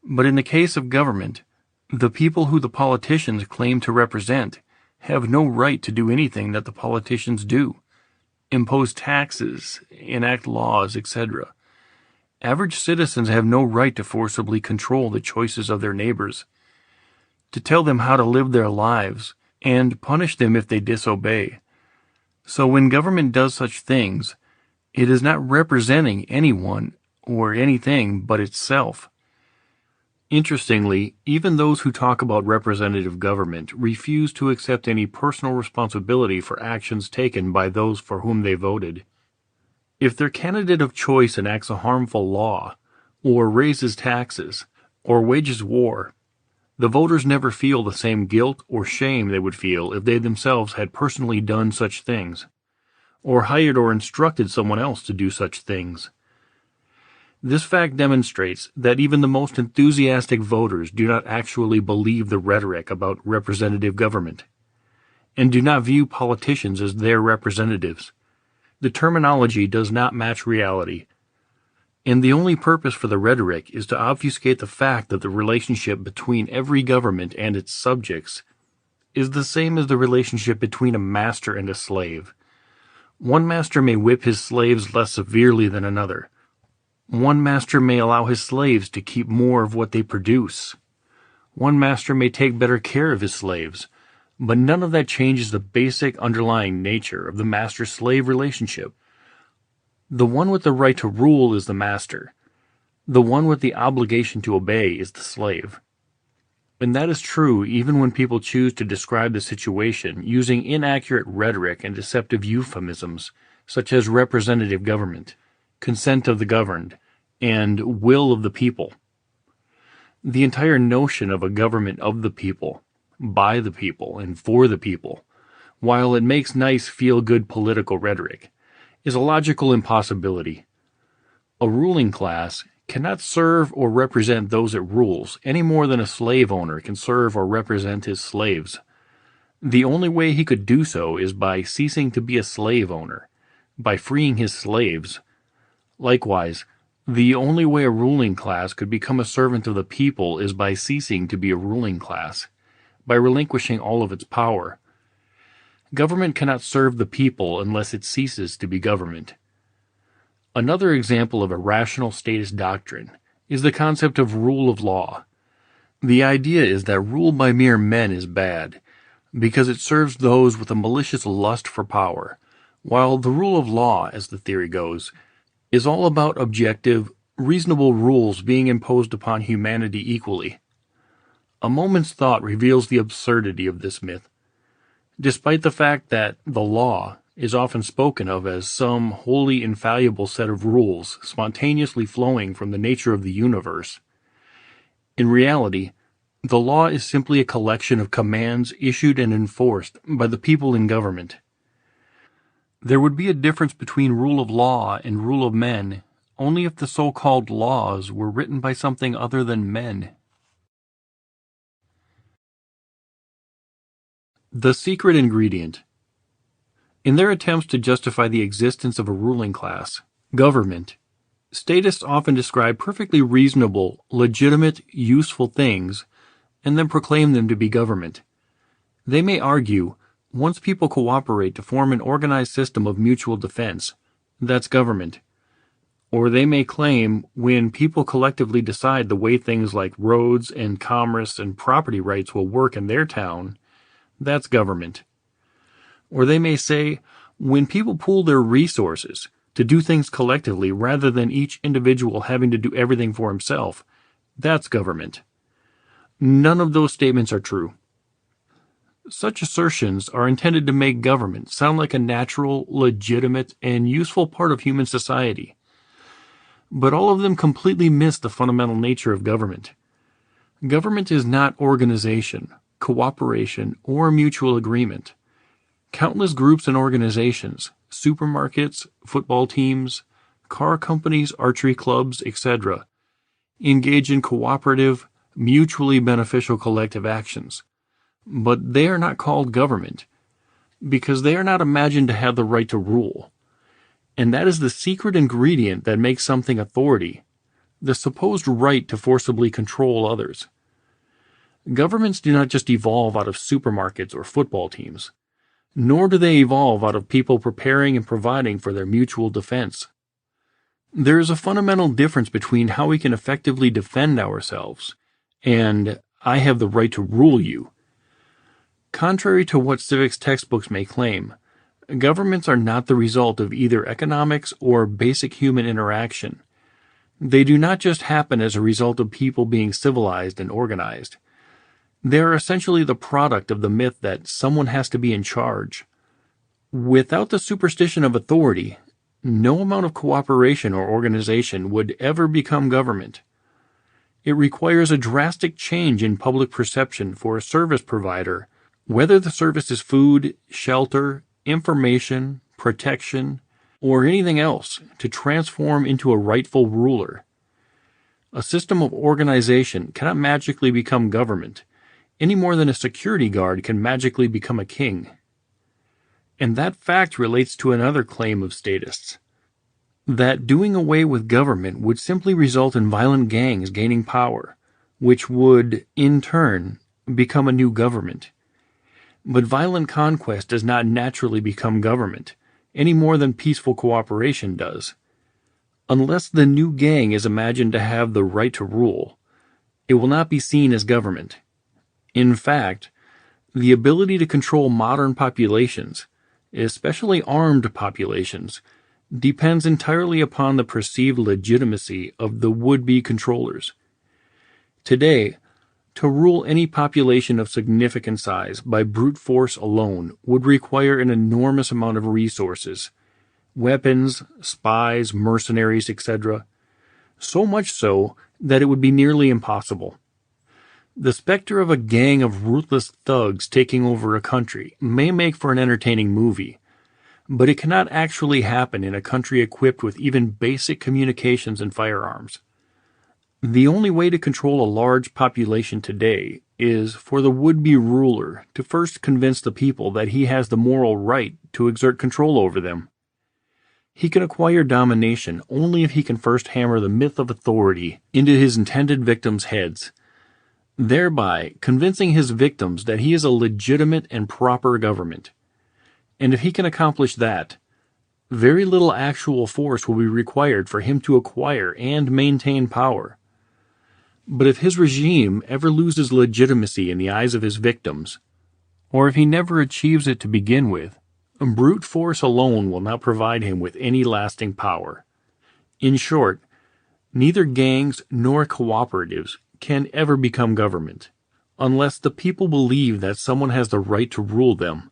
But in the case of government, the people who the politicians claim to represent have no right to do anything that the politicians do, impose taxes, enact laws, etc. Average citizens have no right to forcibly control the choices of their neighbors, to tell them how to live their lives, and punish them if they disobey. So when government does such things, it is not representing anyone or anything but itself. Interestingly, even those who talk about representative government refuse to accept any personal responsibility for actions taken by those for whom they voted. If their candidate of choice enacts a harmful law, or raises taxes, or wages war, the voters never feel the same guilt or shame they would feel if they themselves had personally done such things, or hired or instructed someone else to do such things. This fact demonstrates that even the most enthusiastic voters do not actually believe the rhetoric about representative government, and do not view politicians as their representatives. The terminology does not match reality, and the only purpose for the rhetoric is to obfuscate the fact that the relationship between every government and its subjects is the same as the relationship between a master and a slave. One master may whip his slaves less severely than another. One master may allow his slaves to keep more of what they produce. One master may take better care of his slaves, but none of that changes the basic underlying nature of the master-slave relationship. The one with the right to rule is the master. The one with the obligation to obey is the slave. And that is true even when people choose to describe the situation using inaccurate rhetoric and deceptive euphemisms, such as representative government, consent of the governed, and will of the people. The entire notion of a government of the people, by the people, and for the people, while it makes nice feel-good political rhetoric, is a logical impossibility. A ruling class cannot serve or represent those it rules any more than a slave owner can serve or represent his slaves. The only way he could do so is by ceasing to be a slave owner, by freeing his slaves. Likewise, the only way a ruling class could become a servant of the people is by ceasing to be a ruling class, by relinquishing all of its power. Government cannot serve the people unless it ceases to be government. Another example of a rational statist doctrine is the concept of rule of law. The idea is that rule by mere men is bad, because it serves those with a malicious lust for power, while the rule of law, as the theory goes, is all about objective, reasonable rules being imposed upon humanity equally. A moment's thought reveals the absurdity of this myth. Despite the fact that the law is often spoken of as some wholly infallible set of rules spontaneously flowing from the nature of the universe, in reality, the law is simply a collection of commands issued and enforced by the people in government. There would be a difference between rule of law and rule of men only if the so-called laws were written by something other than men. The secret ingredient. In their attempts to justify the existence of a ruling class, government, statists often describe perfectly reasonable, legitimate, useful things and then proclaim them to be government. They may argue, once people cooperate to form an organized system of mutual defense, that's government. Or they may claim, when people collectively decide the way things like roads and commerce and property rights will work in their town, that's government. Or they may say, When people pool their resources to do things collectively rather than each individual having to do everything for himself, that's government. None of those statements are true. Such assertions are intended to make government sound like a natural, legitimate, and useful part of human society. But all of them completely miss the fundamental nature of government. Government is not organization, cooperation, or mutual agreement. Countless groups and organizations, supermarkets, football teams, car companies, archery clubs, etc., engage in cooperative, mutually beneficial collective actions. But they are not called government, because they are not imagined to have the right to rule. And that is the secret ingredient that makes something authority, the supposed right to forcibly control others. Governments do not just evolve out of supermarkets or football teams, nor do they evolve out of people preparing and providing for their mutual defense. There is a fundamental difference between how we can effectively defend ourselves and "I have the right to rule you." Contrary to what civics textbooks may claim, governments are not the result of either economics or basic human interaction. They do not just happen as a result of people being civilized and organized. They are essentially the product of the myth that someone has to be in charge. Without the superstition of authority, no amount of cooperation or organization would ever become government. It requires a drastic change in public perception for a service provider, whether the service is food, shelter, information, protection, or anything else, to transform into a rightful ruler. A system of organization cannot magically become government, any more than a security guard can magically become a king. And that fact relates to another claim of statists, that doing away with government would simply result in violent gangs gaining power, which would, in turn, become a new government. But violent conquest does not naturally become government, any more than peaceful cooperation does. Unless the new gang is imagined to have the right to rule, it will not be seen as government. In fact, the ability to control modern populations, especially armed populations, depends entirely upon the perceived legitimacy of the would-be controllers. Today, to rule any population of significant size by brute force alone would require an enormous amount of resources, weapons, spies, mercenaries, etc., so much so that it would be nearly impossible. The specter of a gang of ruthless thugs taking over a country may make for an entertaining movie, but it cannot actually happen in a country equipped with even basic communications and firearms. The only way to control a large population today is for the would-be ruler to first convince the people that he has the moral right to exert control over them. He can acquire domination only if he can first hammer the myth of authority into his intended victims' heads, thereby convincing his victims that he is a legitimate and proper government. And if he can accomplish that, very little actual force will be required for him to acquire and maintain power. But if his regime ever loses legitimacy in the eyes of his victims, or if he never achieves it to begin with, brute force alone will not provide him with any lasting power. In short, neither gangs nor cooperatives can ever become government, unless the people believe that someone has the right to rule them.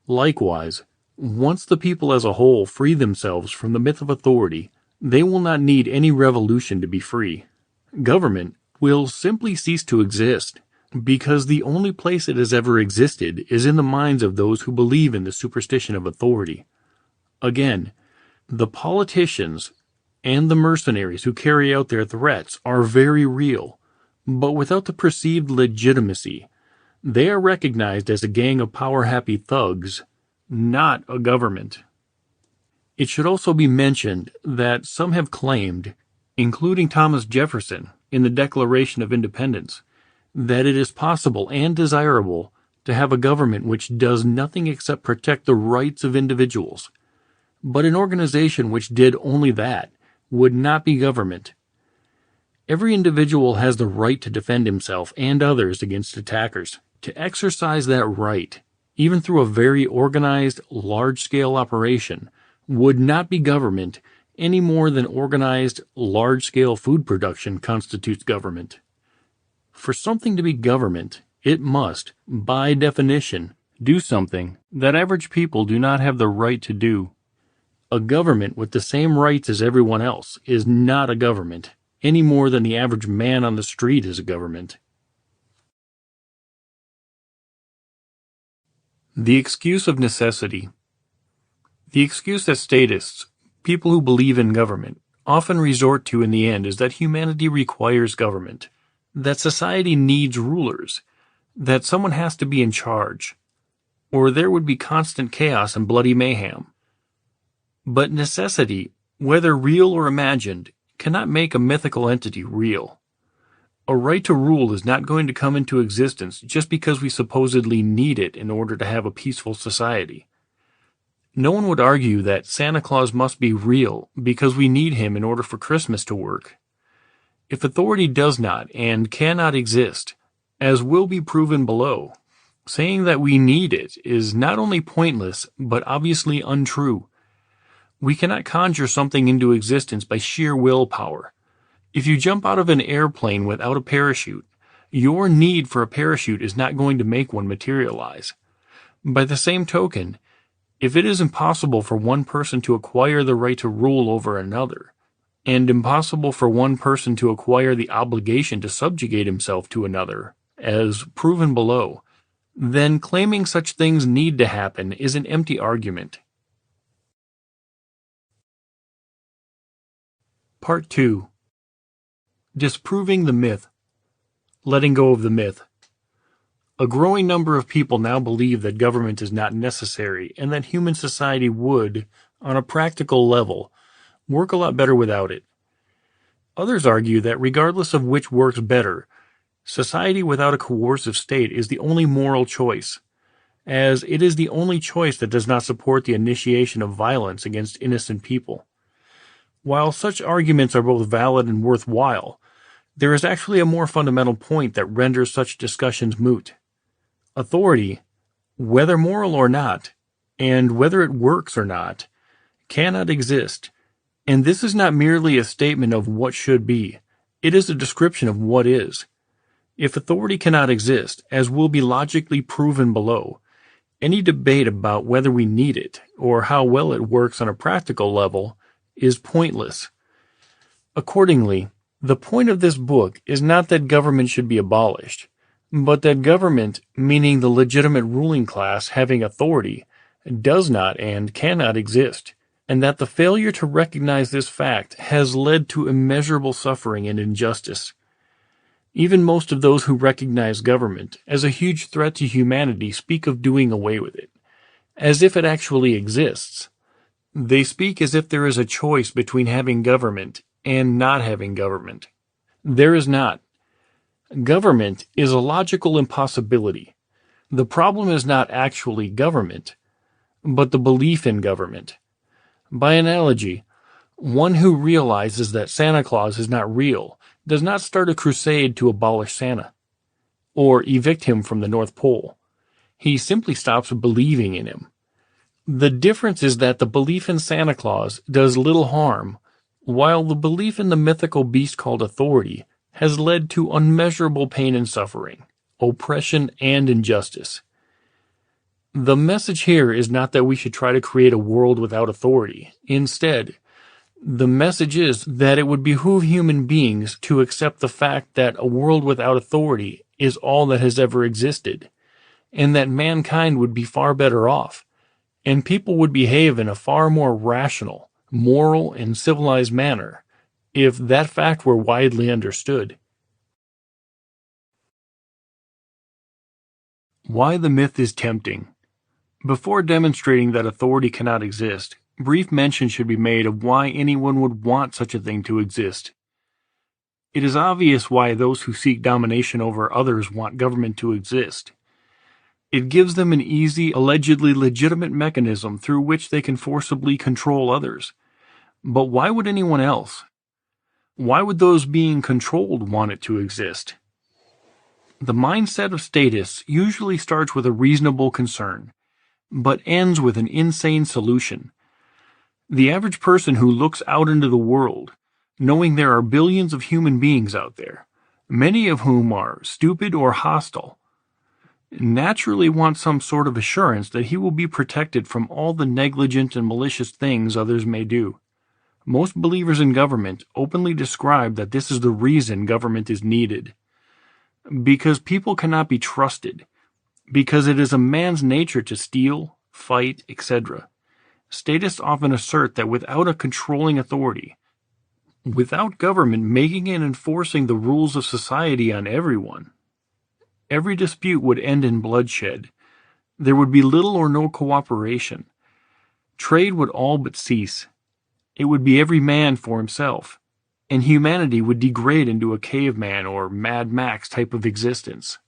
Likewise, once the people as a whole free themselves from the myth of authority, they will not need any revolution to be free. Government will simply cease to exist, because the only place it has ever existed is in the minds of those who believe in the superstition of authority. Again, the politicians and the mercenaries who carry out their threats are very real, but without the perceived legitimacy, they are recognized as a gang of power-happy thugs, not a government. It should also be mentioned that some have claimed, including Thomas Jefferson in the Declaration of Independence, that it is possible and desirable to have a government which does nothing except protect the rights of individuals. But an organization which did only that would not be government. Every individual has the right to defend himself and others against attackers. To exercise that right, even through a very organized, large-scale operation, would not be government any more than organized, large-scale food production constitutes government. For something to be government, it must, by definition, do something that average people do not have the right to do. A government with the same rights as everyone else is not a government, any more than the average man on the street is a government. The excuse of necessity. The excuse that statists, people who believe in government, often resort to in the end is that humanity requires government, that society needs rulers, that someone has to be in charge, or there would be constant chaos and bloody mayhem. But necessity, whether real or imagined, cannot make a mythical entity real. A right to rule is not going to come into existence just because we supposedly need it in order to have a peaceful society. No one would argue that Santa Claus must be real because we need him in order for Christmas to work. If authority does not and cannot exist, as will be proven below, saying that we need it is not only pointless but obviously untrue. We cannot conjure something into existence by sheer willpower. If you jump out of an airplane without a parachute, your need for a parachute is not going to make one materialize. By the same token, if it is impossible for one person to acquire the right to rule over another, and impossible for one person to acquire the obligation to subjugate himself to another, as proven below, then claiming such things need to happen is an empty argument. Part 2. Disproving the myth. Letting go of the myth. A growing number of people now believe that government is not necessary and that human society would, on a practical level, work a lot better without it. Others argue that regardless of which works better, society without a coercive state is the only moral choice, as it is the only choice that does not support the initiation of violence against innocent people. While such arguments are both valid and worthwhile, there is actually a more fundamental point that renders such discussions moot. Authority, whether moral or not, and whether it works or not, cannot exist, and this is not merely a statement of what should be, it is a description of what is. If authority cannot exist, as will be logically proven below, any debate about whether we need it, or how well it works on a practical level, is pointless. Accordingly, the point of this book is not that government should be abolished, but that government, meaning the legitimate ruling class having authority, does not and cannot exist, and that the failure to recognize this fact has led to immeasurable suffering and injustice. Even most of those who recognize government as a huge threat to humanity speak of doing away with it, as if it actually exists. They speak as if there is a choice between having government and not having government. There is not. Government is a logical impossibility. The problem is not actually government, but the belief in government. By analogy, one who realizes that Santa Claus is not real does not start a crusade to abolish Santa, or evict him from the North Pole. He simply stops believing in him. The difference is that the belief in Santa Claus does little harm, while the belief in the mythical beast called authority has led to unmeasurable pain and suffering, oppression and injustice. The message here is not that we should try to create a world without authority. Instead, the message is that it would behoove human beings to accept the fact that a world without authority is all that has ever existed, and that mankind would be far better off, and people would behave in a far more rational, moral, and civilized manner if that fact were widely understood. Why the myth is tempting. Before demonstrating that authority cannot exist, brief mention should be made of why anyone would want such a thing to exist. It is obvious why those who seek domination over others want government to exist. It gives them an easy, allegedly legitimate mechanism through which they can forcibly control others. But why would anyone else? Why would those being controlled want it to exist? The mindset of statists usually starts with a reasonable concern, but ends with an insane solution. The average person who looks out into the world, knowing there are billions of human beings out there, many of whom are stupid or hostile, naturally wants some sort of assurance that he will be protected from all the negligent and malicious things others may do. Most believers in government openly describe that this is the reason government is needed. Because people cannot be trusted. Because it is a man's nature to steal, fight, etc. Statists often assert that without a controlling authority, without government making and enforcing the rules of society on everyone, every dispute would end in bloodshed. There would be little or no cooperation. Trade would all but cease. It would be every man for himself, and humanity would degrade into a caveman or Mad Max type of existence.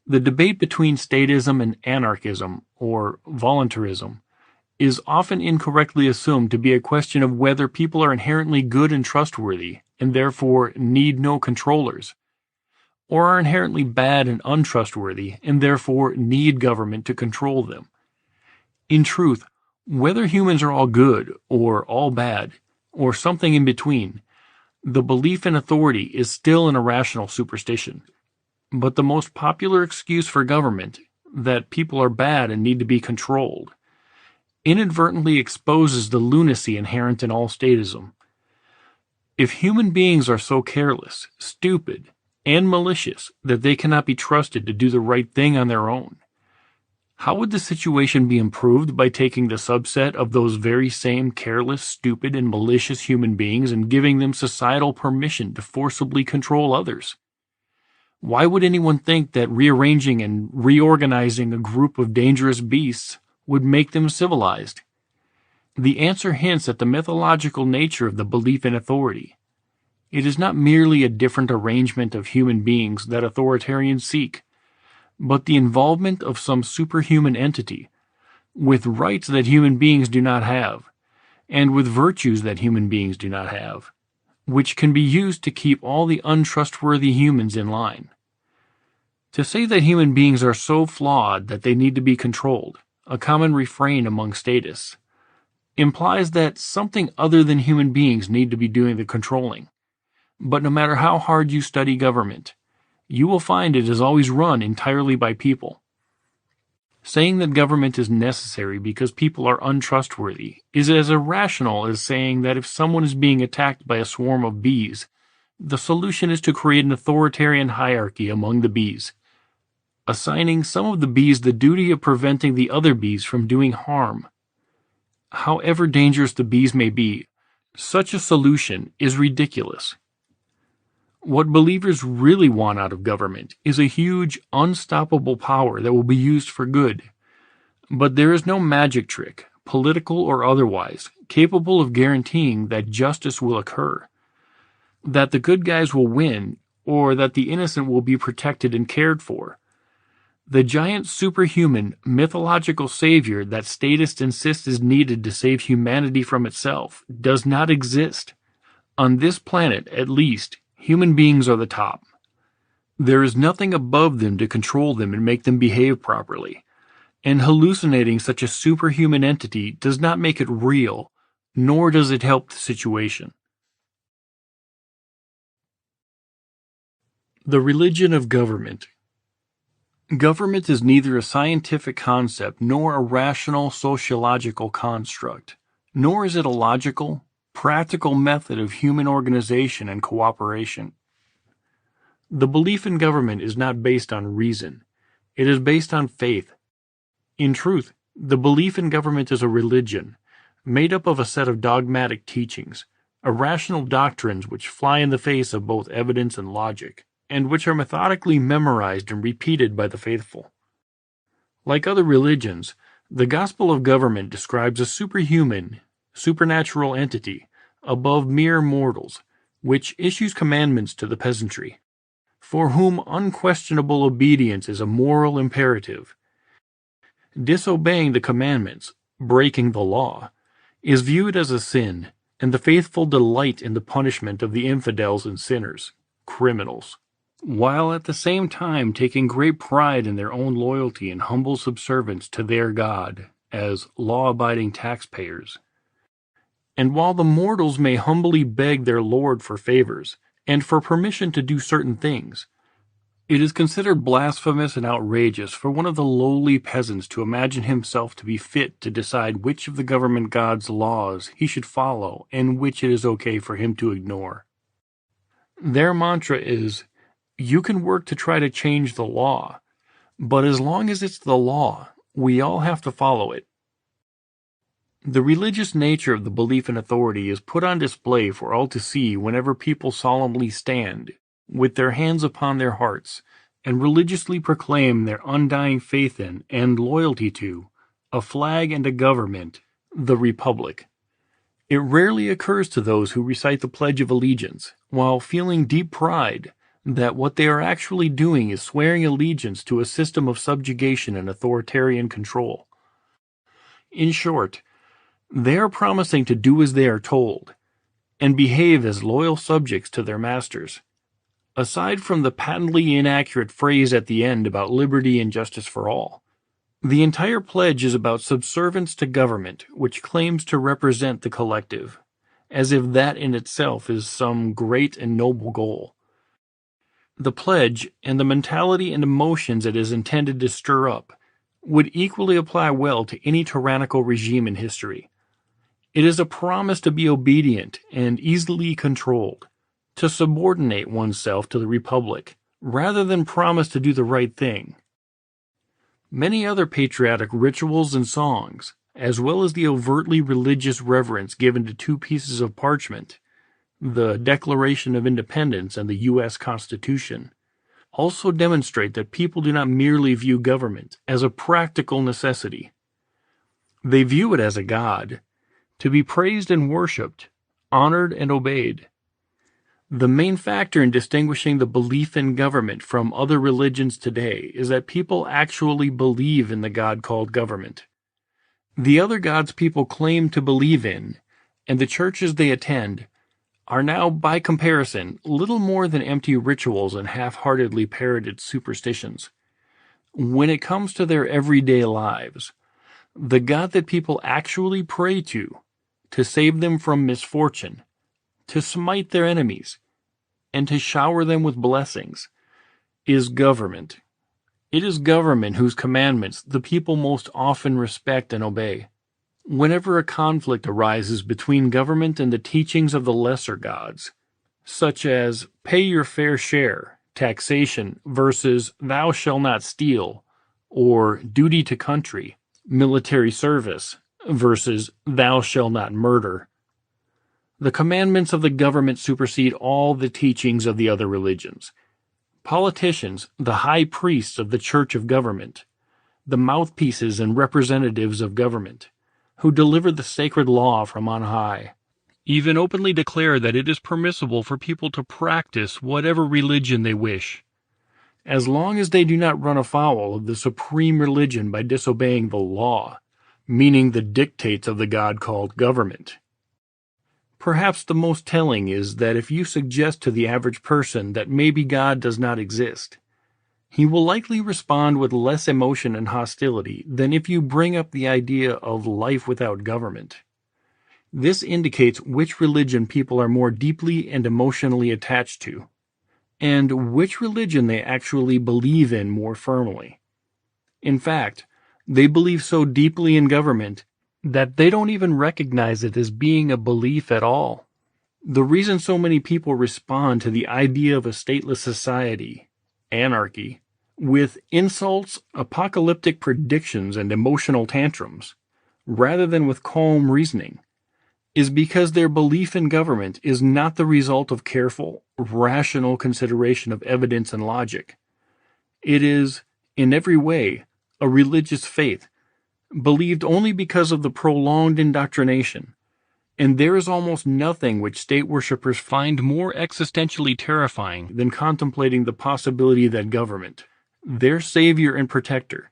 The debate between statism and anarchism, or voluntarism, is often incorrectly assumed to be a question of whether people are inherently good and trustworthy, and therefore need no controllers, or are inherently bad and untrustworthy, and therefore need government to control them. In truth, whether humans are all good, or all bad, or something in between, the belief in authority is still an irrational superstition. But the most popular excuse for government, that people are bad and need to be controlled, inadvertently exposes the lunacy inherent in all statism. If human beings are so careless, stupid, and malicious that they cannot be trusted to do the right thing on their own, how would the situation be improved by taking the subset of those very same careless, stupid, and malicious human beings and giving them societal permission to forcibly control others? Why would anyone think that rearranging and reorganizing a group of dangerous beasts would make them civilized? The answer hints at the mythological nature of the belief in authority. It is not merely a different arrangement of human beings that authoritarians seek, but the involvement of some superhuman entity, with rights that human beings do not have, and with virtues that human beings do not have, which can be used to keep all the untrustworthy humans in line. To say that human beings are so flawed that they need to be controlled, a common refrain among statists, implies that something other than human beings need to be doing the controlling. But no matter how hard you study government, you will find it is always run entirely by people. Saying that government is necessary because people are untrustworthy is as irrational as saying that if someone is being attacked by a swarm of bees, the solution is to create an authoritarian hierarchy among the bees, assigning some of the bees the duty of preventing the other bees from doing harm. However dangerous the bees may be, such a solution is ridiculous. What believers really want out of government is a huge, unstoppable power that will be used for good. But there is no magic trick, political or otherwise, capable of guaranteeing that justice will occur, that the good guys will win, or that the innocent will be protected and cared for. The giant superhuman, mythological savior that statists insist is needed to save humanity from itself does not exist. On this planet, at least, human beings are the top. There is nothing above them to control them and make them behave properly, and hallucinating such a superhuman entity does not make it real, nor does it help the situation. The religion of government. Government is neither a scientific concept nor a rational sociological construct, nor is it a logical, practical method of human organization and cooperation. The belief in government is not based on reason. It is based on faith. In truth, the belief in government is a religion, made up of a set of dogmatic teachings, irrational doctrines which fly in the face of both evidence and logic, and which are methodically memorized and repeated by the faithful. Like other religions, the gospel of government describes a superhuman, supernatural entity, above mere mortals, which issues commandments to the peasantry, for whom unquestionable obedience is a moral imperative. Disobeying the commandments, breaking the law, is viewed as a sin, and the faithful delight in the punishment of the infidels and sinners, criminals. while at the same time taking great pride in their own loyalty and humble subservience to their God as law-abiding taxpayers. And while the mortals may humbly beg their Lord for favors and for permission to do certain things, it is considered blasphemous and outrageous for one of the lowly peasants to imagine himself to be fit to decide which of the government god's laws he should follow and which it is okay for him to ignore. Their mantra is, you can work to try to change the law, but as long as it's the law, we all have to follow it. The religious nature of the belief in authority is put on display for all to see whenever people solemnly stand, with their hands upon their hearts, and religiously proclaim their undying faith in and loyalty to a flag and a government, the Republic. It rarely occurs to those who recite the Pledge of Allegiance, while feeling deep pride, that what they are actually doing is swearing allegiance to a system of subjugation and authoritarian control. In short, they are promising to do as they are told, and behave as loyal subjects to their masters. Aside from the patently inaccurate phrase at the end about liberty and justice for all, the entire pledge is about subservience to government, which claims to represent the collective, as if that in itself is some great and noble goal. The pledge, and the mentality and emotions it is intended to stir up, would equally apply well to any tyrannical regime in history. It is a promise to be obedient and easily controlled, to subordinate oneself to the Republic, rather than promise to do the right thing. Many other patriotic rituals and songs, as well as the overtly religious reverence given to two pieces of parchment, the Declaration of Independence and the U.S. Constitution, also demonstrate that people do not merely view government as a practical necessity. They view it as a god, to be praised and worshipped, honored and obeyed. The main factor in distinguishing the belief in government from other religions today is that people actually believe in the God called government. The other gods people claim to believe in, and the churches they attend, are now, by comparison, little more than empty rituals and half-heartedly parroted superstitions. When it comes to their everyday lives, the God that people actually pray to save them from misfortune, to smite their enemies, and to shower them with blessings, is government. It is government whose commandments the people most often respect and obey. Whenever a conflict arises between government and the teachings of the lesser gods, such as pay your fair share, taxation, versus thou shalt not steal, or duty to country, military service, versus thou shalt not murder, the commandments of the government supersede all the teachings of the other religions. Politicians, the high priests of the church of government, the mouthpieces and representatives of government, who deliver the sacred law from on high, even openly declare that it is permissible for people to practice whatever religion they wish, as long as they do not run afoul of the supreme religion by disobeying the law, meaning the dictates of the God called government. Perhaps the most telling is that if you suggest to the average person that maybe God does not exist, he will likely respond with less emotion and hostility than if you bring up the idea of life without government. This indicates which religion people are more deeply and emotionally attached to, and which religion they actually believe in more firmly. In fact, they believe so deeply in government that they don't even recognize it as being a belief at all. The reason so many people respond to the idea of a stateless society, anarchy, with insults, apocalyptic predictions, and emotional tantrums, rather than with calm reasoning, is because their belief in government is not the result of careful, rational consideration of evidence and logic. It is, in every way, a religious faith, believed only because of the prolonged indoctrination, and there is almost nothing which state worshippers find more existentially terrifying than contemplating the possibility that government, their savior and protector,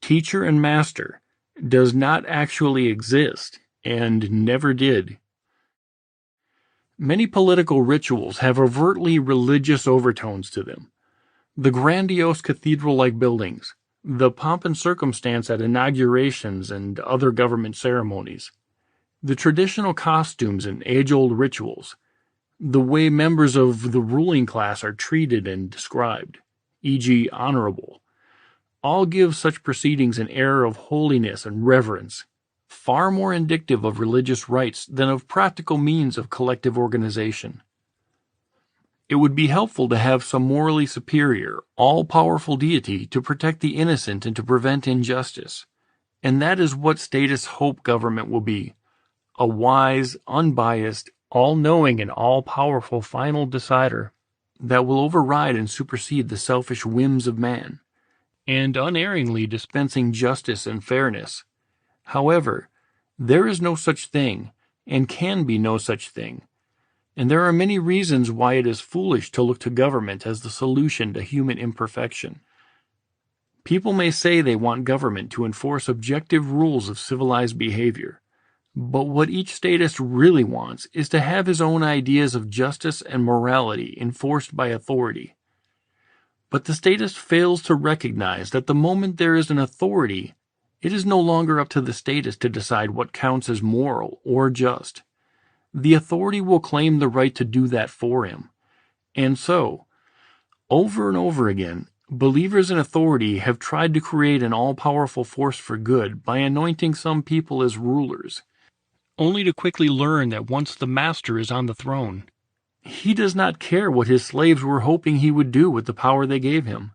teacher and master, does not actually exist, and never did. Many political rituals have overtly religious overtones to them, The grandiose cathedral-like buildings, the pomp and circumstance at inaugurations and other government ceremonies, the traditional costumes and age-old rituals, the way members of the ruling class are treated and described, e.g., honorable, all give such proceedings an air of holiness and reverence, far more indicative of religious rites than of practical means of collective organization. It would be helpful to have some morally superior, all-powerful deity to protect the innocent and to prevent injustice, and that is what statist hope government will be, a wise, unbiased, all-knowing and all-powerful final decider that will override and supersede the selfish whims of man, and unerringly dispensing justice and fairness. However, there is no such thing, and can be no such thing, and there are many reasons why it is foolish to look to government as the solution to human imperfection. People may say they want government to enforce objective rules of civilized behavior, but what each statist really wants is to have his own ideas of justice and morality enforced by authority. But the statist fails to recognize that the moment there is an authority, it is no longer up to the statist to decide what counts as moral or just. The authority will claim the right to do that for him. And so, over and over again, believers in authority have tried to create an all-powerful force for good by anointing some people as rulers, only to quickly learn that once the master is on the throne, he does not care what his slaves were hoping he would do with the power they gave him.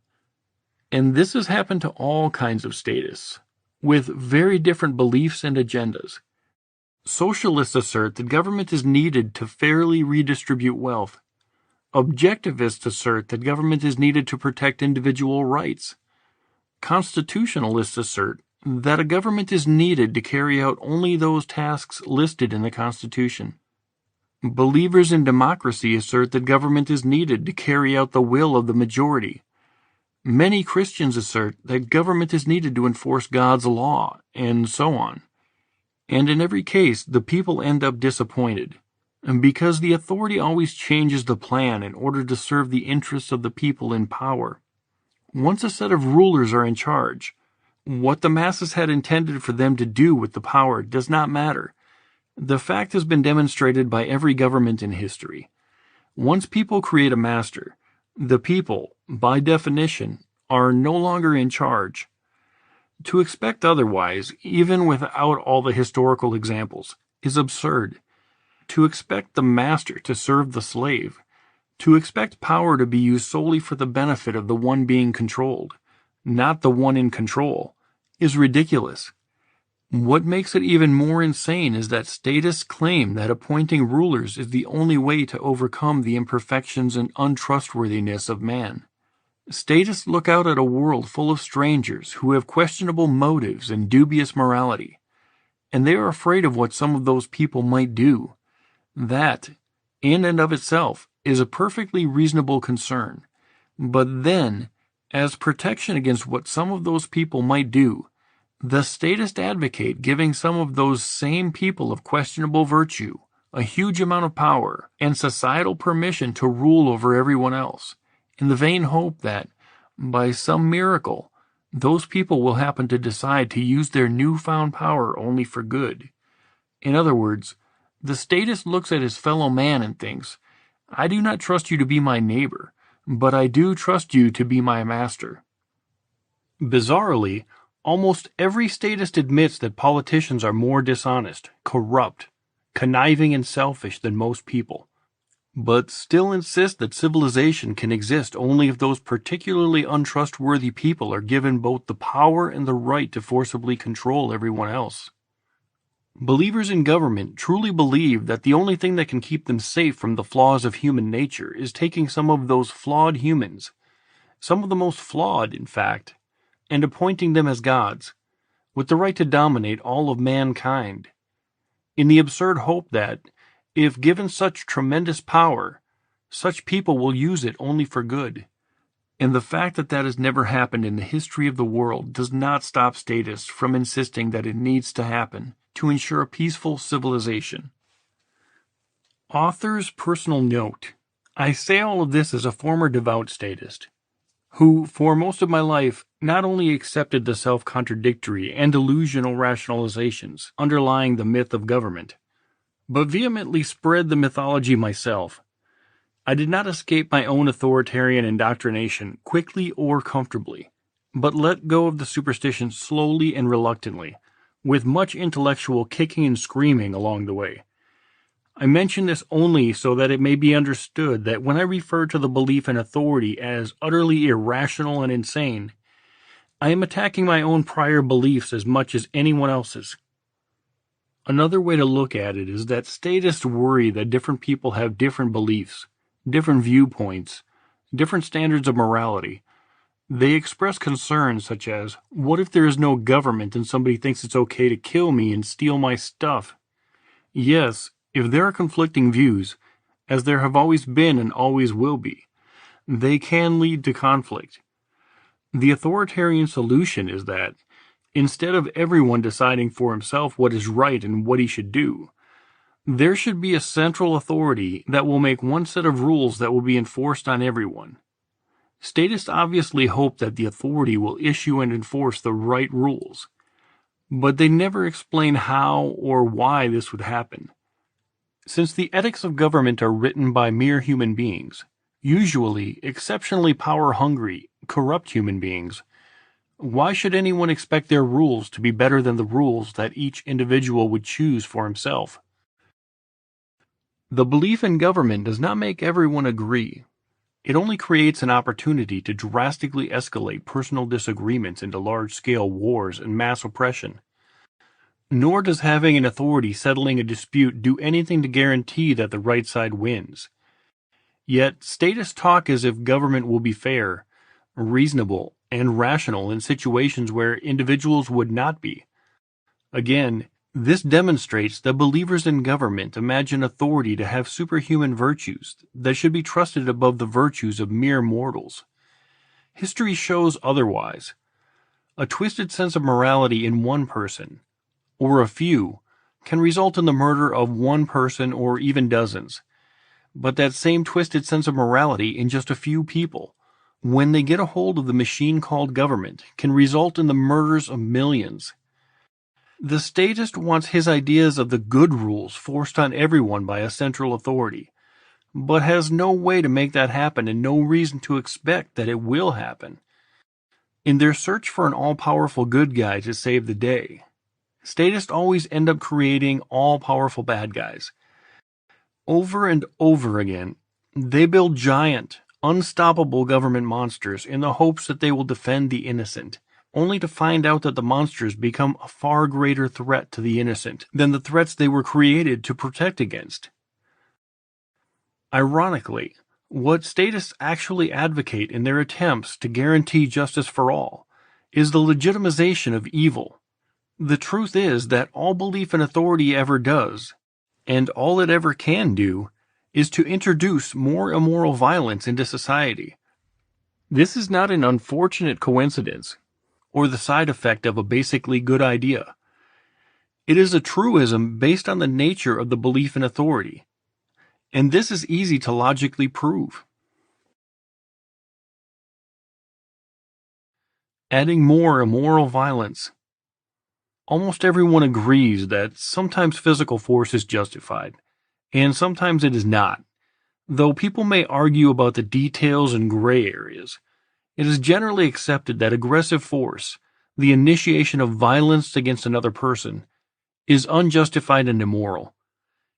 And this has happened to all kinds of statists, with very different beliefs and agendas. Socialists assert that government is needed to fairly redistribute wealth. Objectivists assert that government is needed to protect individual rights. Constitutionalists assert that a government is needed to carry out only those tasks listed in the Constitution. Believers in democracy assert that government is needed to carry out the will of the majority. Many Christians assert that government is needed to enforce God's law, and so on. And in every case, the people end up disappointed, because the authority always changes the plan in order to serve the interests of the people in power. Once a set of rulers are in charge, what the masses had intended for them to do with the power does not matter. The fact has been demonstrated by every government in history. Once people create a master, the people, by definition, are no longer in charge. To expect otherwise, even without all the historical examples, is absurd. To expect the master to serve the slave, to expect power to be used solely for the benefit of the one being controlled, not the one in control, is ridiculous. What makes it even more insane is that statists claim that appointing rulers is the only way to overcome the imperfections and untrustworthiness of man. Statists look out at a world full of strangers who have questionable motives and dubious morality, and they are afraid of what some of those people might do. That, in and of itself, is a perfectly reasonable concern. But then, as protection against what some of those people might do, the statists advocate giving some of those same people of questionable virtue a huge amount of power and societal permission to rule over everyone else, in the vain hope that, by some miracle, those people will happen to decide to use their newfound power only for good. In other words, the statist looks at his fellow man and thinks, I do not trust you to be my neighbor, but I do trust you to be my master. Bizarrely, almost every statist admits that politicians are more dishonest, corrupt, conniving, and selfish than most people, but still insist that civilization can exist only if those particularly untrustworthy people are given both the power and the right to forcibly control everyone else. Believers in government truly believe that the only thing that can keep them safe from the flaws of human nature is taking some of those flawed humans, some of the most flawed, in fact, and appointing them as gods, with the right to dominate all of mankind, in the absurd hope that, if given such tremendous power, such people will use it only for good. And the fact that that has never happened in the history of the world does not stop statists from insisting that it needs to happen to ensure a peaceful civilization. Author's personal note. I say all of this as a former devout statist. who, for most of my life, not only accepted the self-contradictory and delusional rationalizations underlying the myth of government, but vehemently spread the mythology myself. I did not escape my own authoritarian indoctrination quickly or comfortably, but let go of the superstition slowly and reluctantly, with much intellectual kicking and screaming along the way. I mention this only so that it may be understood that when I refer to the belief in authority as utterly irrational and insane, I am attacking my own prior beliefs as much as anyone else's. Another way to look at it is that statists worry that different people have different beliefs, different viewpoints, different standards of morality. They express concerns such as, what if there is no government and somebody thinks it's okay to kill me and steal my stuff? Yes, if there are conflicting views, as there have always been and always will be, they can lead to conflict. The authoritarian solution is that, instead of everyone deciding for himself what is right and what he should do, there should be a central authority that will make one set of rules that will be enforced on everyone. Statists obviously hope that the authority will issue and enforce the right rules, but they never explain how or why this would happen. Since the ethics of government are written by mere human beings, usually exceptionally power-hungry, corrupt human beings, why should anyone expect their rules to be better than the rules that each individual would choose for himself? The belief in government does not make everyone agree. It only creates an opportunity to drastically escalate personal disagreements into large-scale wars and mass oppression. Nor does having an authority settling a dispute do anything to guarantee that the right side wins. Yet, statists talk as if government will be fair, reasonable, and rational in situations where individuals would not be. Again, this demonstrates that believers in government imagine authority to have superhuman virtues that should be trusted above the virtues of mere mortals. History shows otherwise. A twisted sense of morality in one person, or a few, can result in the murder of one person or even dozens. But that same twisted sense of morality in just a few people, when they get a hold of the machine called government, can result in the murders of millions. The statist wants his ideas of the good rules forced on everyone by a central authority, but has no way to make that happen and no reason to expect that it will happen. In their search for an all-powerful good guy to save the day, statists always end up creating all-powerful bad guys. Over and over again, they build giant, unstoppable government monsters in the hopes that they will defend the innocent, only to find out that the monsters become a far greater threat to the innocent than the threats they were created to protect against. Ironically, what statists actually advocate in their attempts to guarantee justice for all is the legitimization of evil. The truth is that all belief in authority ever does, and all it ever can do, is to introduce more immoral violence into society. This is not an unfortunate coincidence, or the side effect of a basically good idea. It is a truism based on the nature of the belief in authority, and this is easy to logically prove. Adding more immoral violence. Almost everyone agrees that sometimes physical force is justified, and sometimes it is not. Though people may argue about the details and gray areas, it is generally accepted that aggressive force, the initiation of violence against another person, is unjustified and immoral.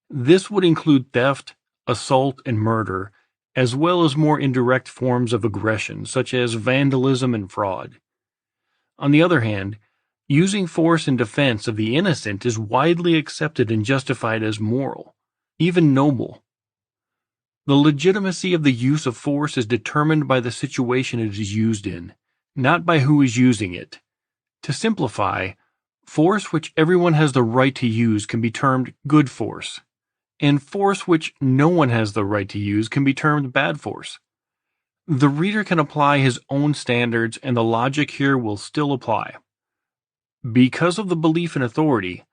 This would include theft, assault, and murder, as well as more indirect forms of aggression, such as vandalism and fraud. On the other hand, using force in defense of the innocent is widely accepted and justified as moral, even noble. The legitimacy of the use of force is determined by the situation it is used in, not by who is using it. To simplify, force which everyone has the right to use can be termed good force, and force which no one has the right to use can be termed bad force. The reader can apply his own standards, and the logic here will still apply. Because of the belief in authority,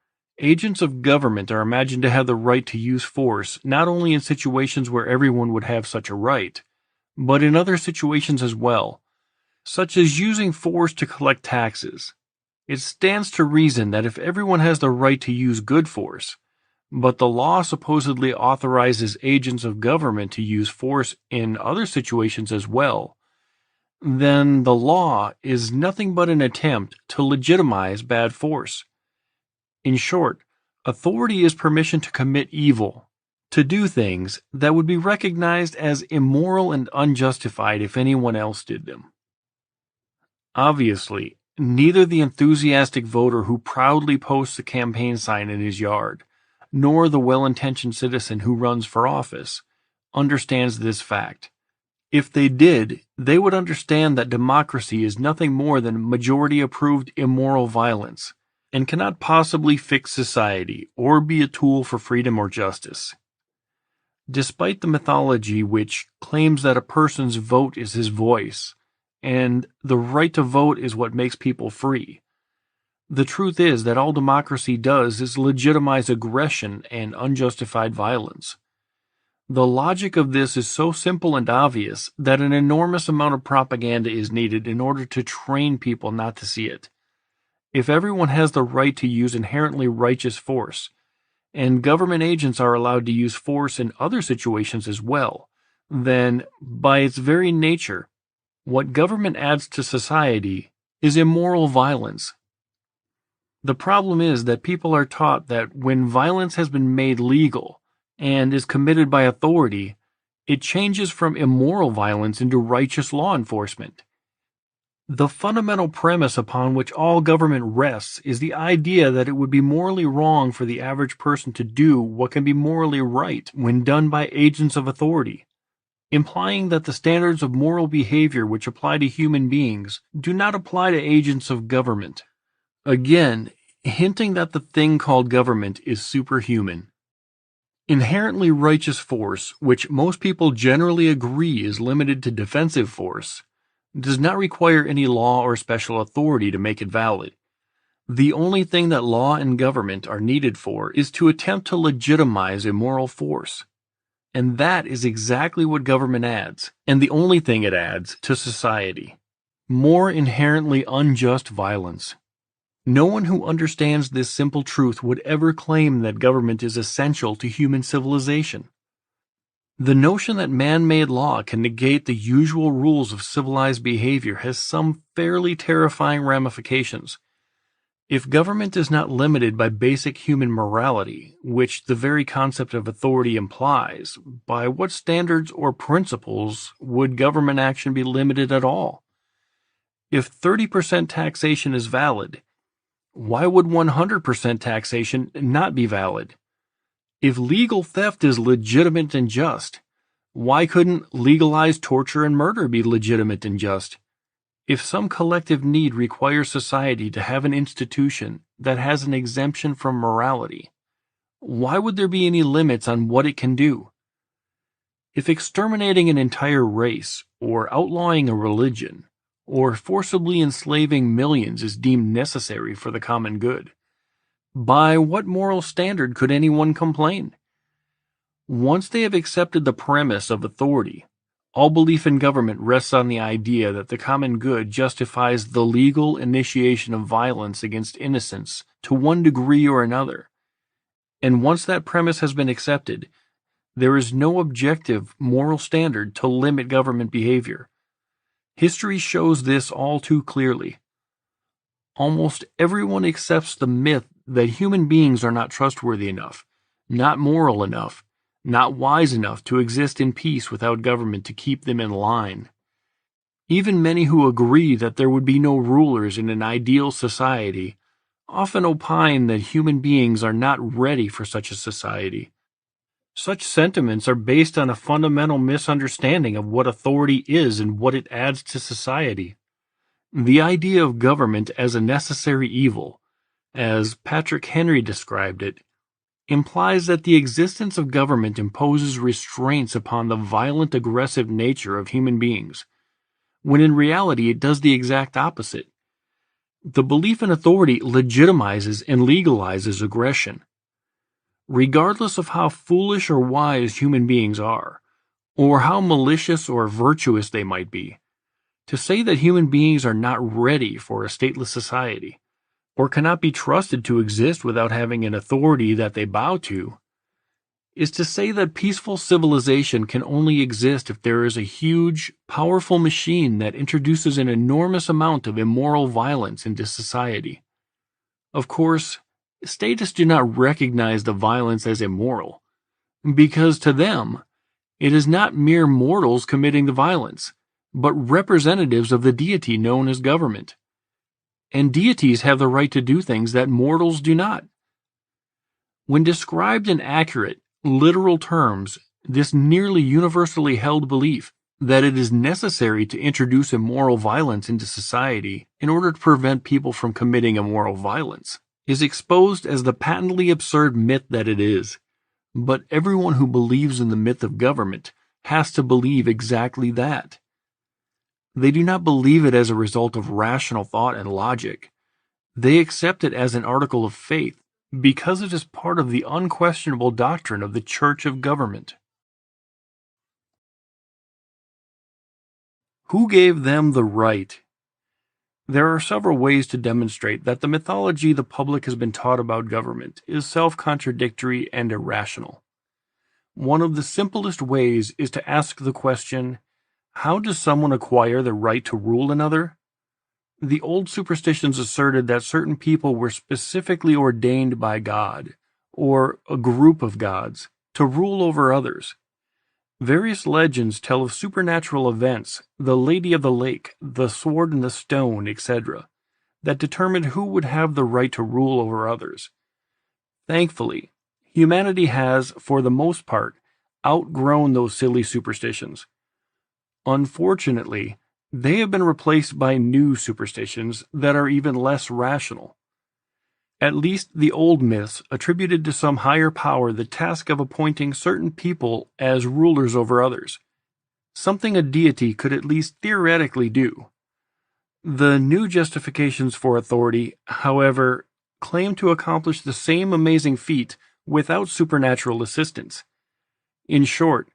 agents of government are imagined to have the right to use force not only in situations where everyone would have such a right, but in other situations as well, such as using force to collect taxes. It stands to reason that if everyone has the right to use good force, but the law supposedly authorizes agents of government to use force in other situations as well, then the law is nothing but an attempt to legitimize bad force. In short, authority is permission to commit evil, to do things that would be recognized as immoral and unjustified if anyone else did them. Obviously, neither the enthusiastic voter who proudly posts a campaign sign in his yard, nor the well-intentioned citizen who runs for office, understands this fact. If they did, they would understand that democracy is nothing more than majority-approved immoral violence, and cannot possibly fix society or be a tool for freedom or justice. Despite the mythology which claims that a person's vote is his voice, and the right to vote is what makes people free, the truth is that all democracy does is legitimize aggression and unjustified violence. The logic of this is so simple and obvious that an enormous amount of propaganda is needed in order to train people not to see it. If everyone has the right to use inherently righteous force, and government agents are allowed to use force in other situations as well, then, by its very nature, what government adds to society is immoral violence. The problem is that people are taught that when violence has been made legal and is committed by authority, it changes from immoral violence into righteous law enforcement. The fundamental premise upon which all government rests is the idea that it would be morally wrong for the average person to do what can be morally right when done by agents of authority, implying that the standards of moral behavior which apply to human beings do not apply to agents of government. Again, hinting that the thing called government is superhuman. Inherently righteous force, which most people generally agree is limited to defensive force, does not require any law or special authority to make it valid. The only thing that law and government are needed for is to attempt to legitimize immoral force. And that is exactly what government adds, and the only thing it adds, to society. More inherently unjust violence. No one who understands this simple truth would ever claim that government is essential to human civilization. The notion that man-made law can negate the usual rules of civilized behavior has some fairly terrifying ramifications. If government is not limited by basic human morality, which the very concept of authority implies, by what standards or principles would government action be limited at all? If 30% taxation is valid, why would 100% taxation not be valid? If legal theft is legitimate and just, why couldn't legalized torture and murder be legitimate and just? If some collective need requires society to have an institution that has an exemption from morality, why would there be any limits on what it can do? If exterminating an entire race, or outlawing a religion, or forcibly enslaving millions is deemed necessary for the common good, by what moral standard could anyone complain? Once they have accepted the premise of authority, all belief in government rests on the idea that the common good justifies the legal initiation of violence against innocents to one degree or another. And once that premise has been accepted, there is no objective moral standard to limit government behavior. History shows this all too clearly. Almost everyone accepts the myth that human beings are not trustworthy enough, not moral enough, not wise enough to exist in peace without government to keep them in line. Even many who agree that there would be no rulers in an ideal society often opine that human beings are not ready for such a society. Such sentiments are based on a fundamental misunderstanding of what authority is and what it adds to society. The idea of government as a necessary evil, as Patrick Henry described it, implies that the existence of government imposes restraints upon the violent, aggressive nature of human beings, when in reality it does the exact opposite. The belief in authority legitimizes and legalizes aggression. Regardless of how foolish or wise human beings are, or how malicious or virtuous they might be, To say that human beings are not ready for a stateless society, or cannot be trusted to exist without having an authority that they bow to, is to say that peaceful civilization can only exist if there is a huge, powerful machine that introduces an enormous amount of immoral violence into society. Of course, statists do not recognize the violence as immoral, because to them, it is not mere mortals committing the violence, but representatives of the deity known as government. And deities have the right to do things that mortals do not. When described in accurate, literal terms, this nearly universally held belief that it is necessary to introduce immoral violence into society in order to prevent people from committing immoral violence is exposed as the patently absurd myth that it is. But everyone who believes in the myth of government has to believe exactly that. They do not believe it as a result of rational thought and logic. They accept it as an article of faith because it is part of the unquestionable doctrine of the Church of Government. Who gave them the right? There are several ways to demonstrate that the mythology the public has been taught about government is self-contradictory and irrational. One of the simplest ways is to ask the question, how does someone acquire the right to rule another? The old superstitions asserted that certain people were specifically ordained by God, or a group of gods, to rule over others. Various legends tell of supernatural events, the Lady of the Lake, the Sword and the Stone, etc., that determined who would have the right to rule over others. Thankfully, humanity has, for the most part, outgrown those silly superstitions. Unfortunately, they have been replaced by new superstitions that are even less rational. At least the old myths attributed to some higher power the task of appointing certain people as rulers over others, something a deity could at least theoretically do. The new justifications for authority, however, claim to accomplish the same amazing feat without supernatural assistance. In short,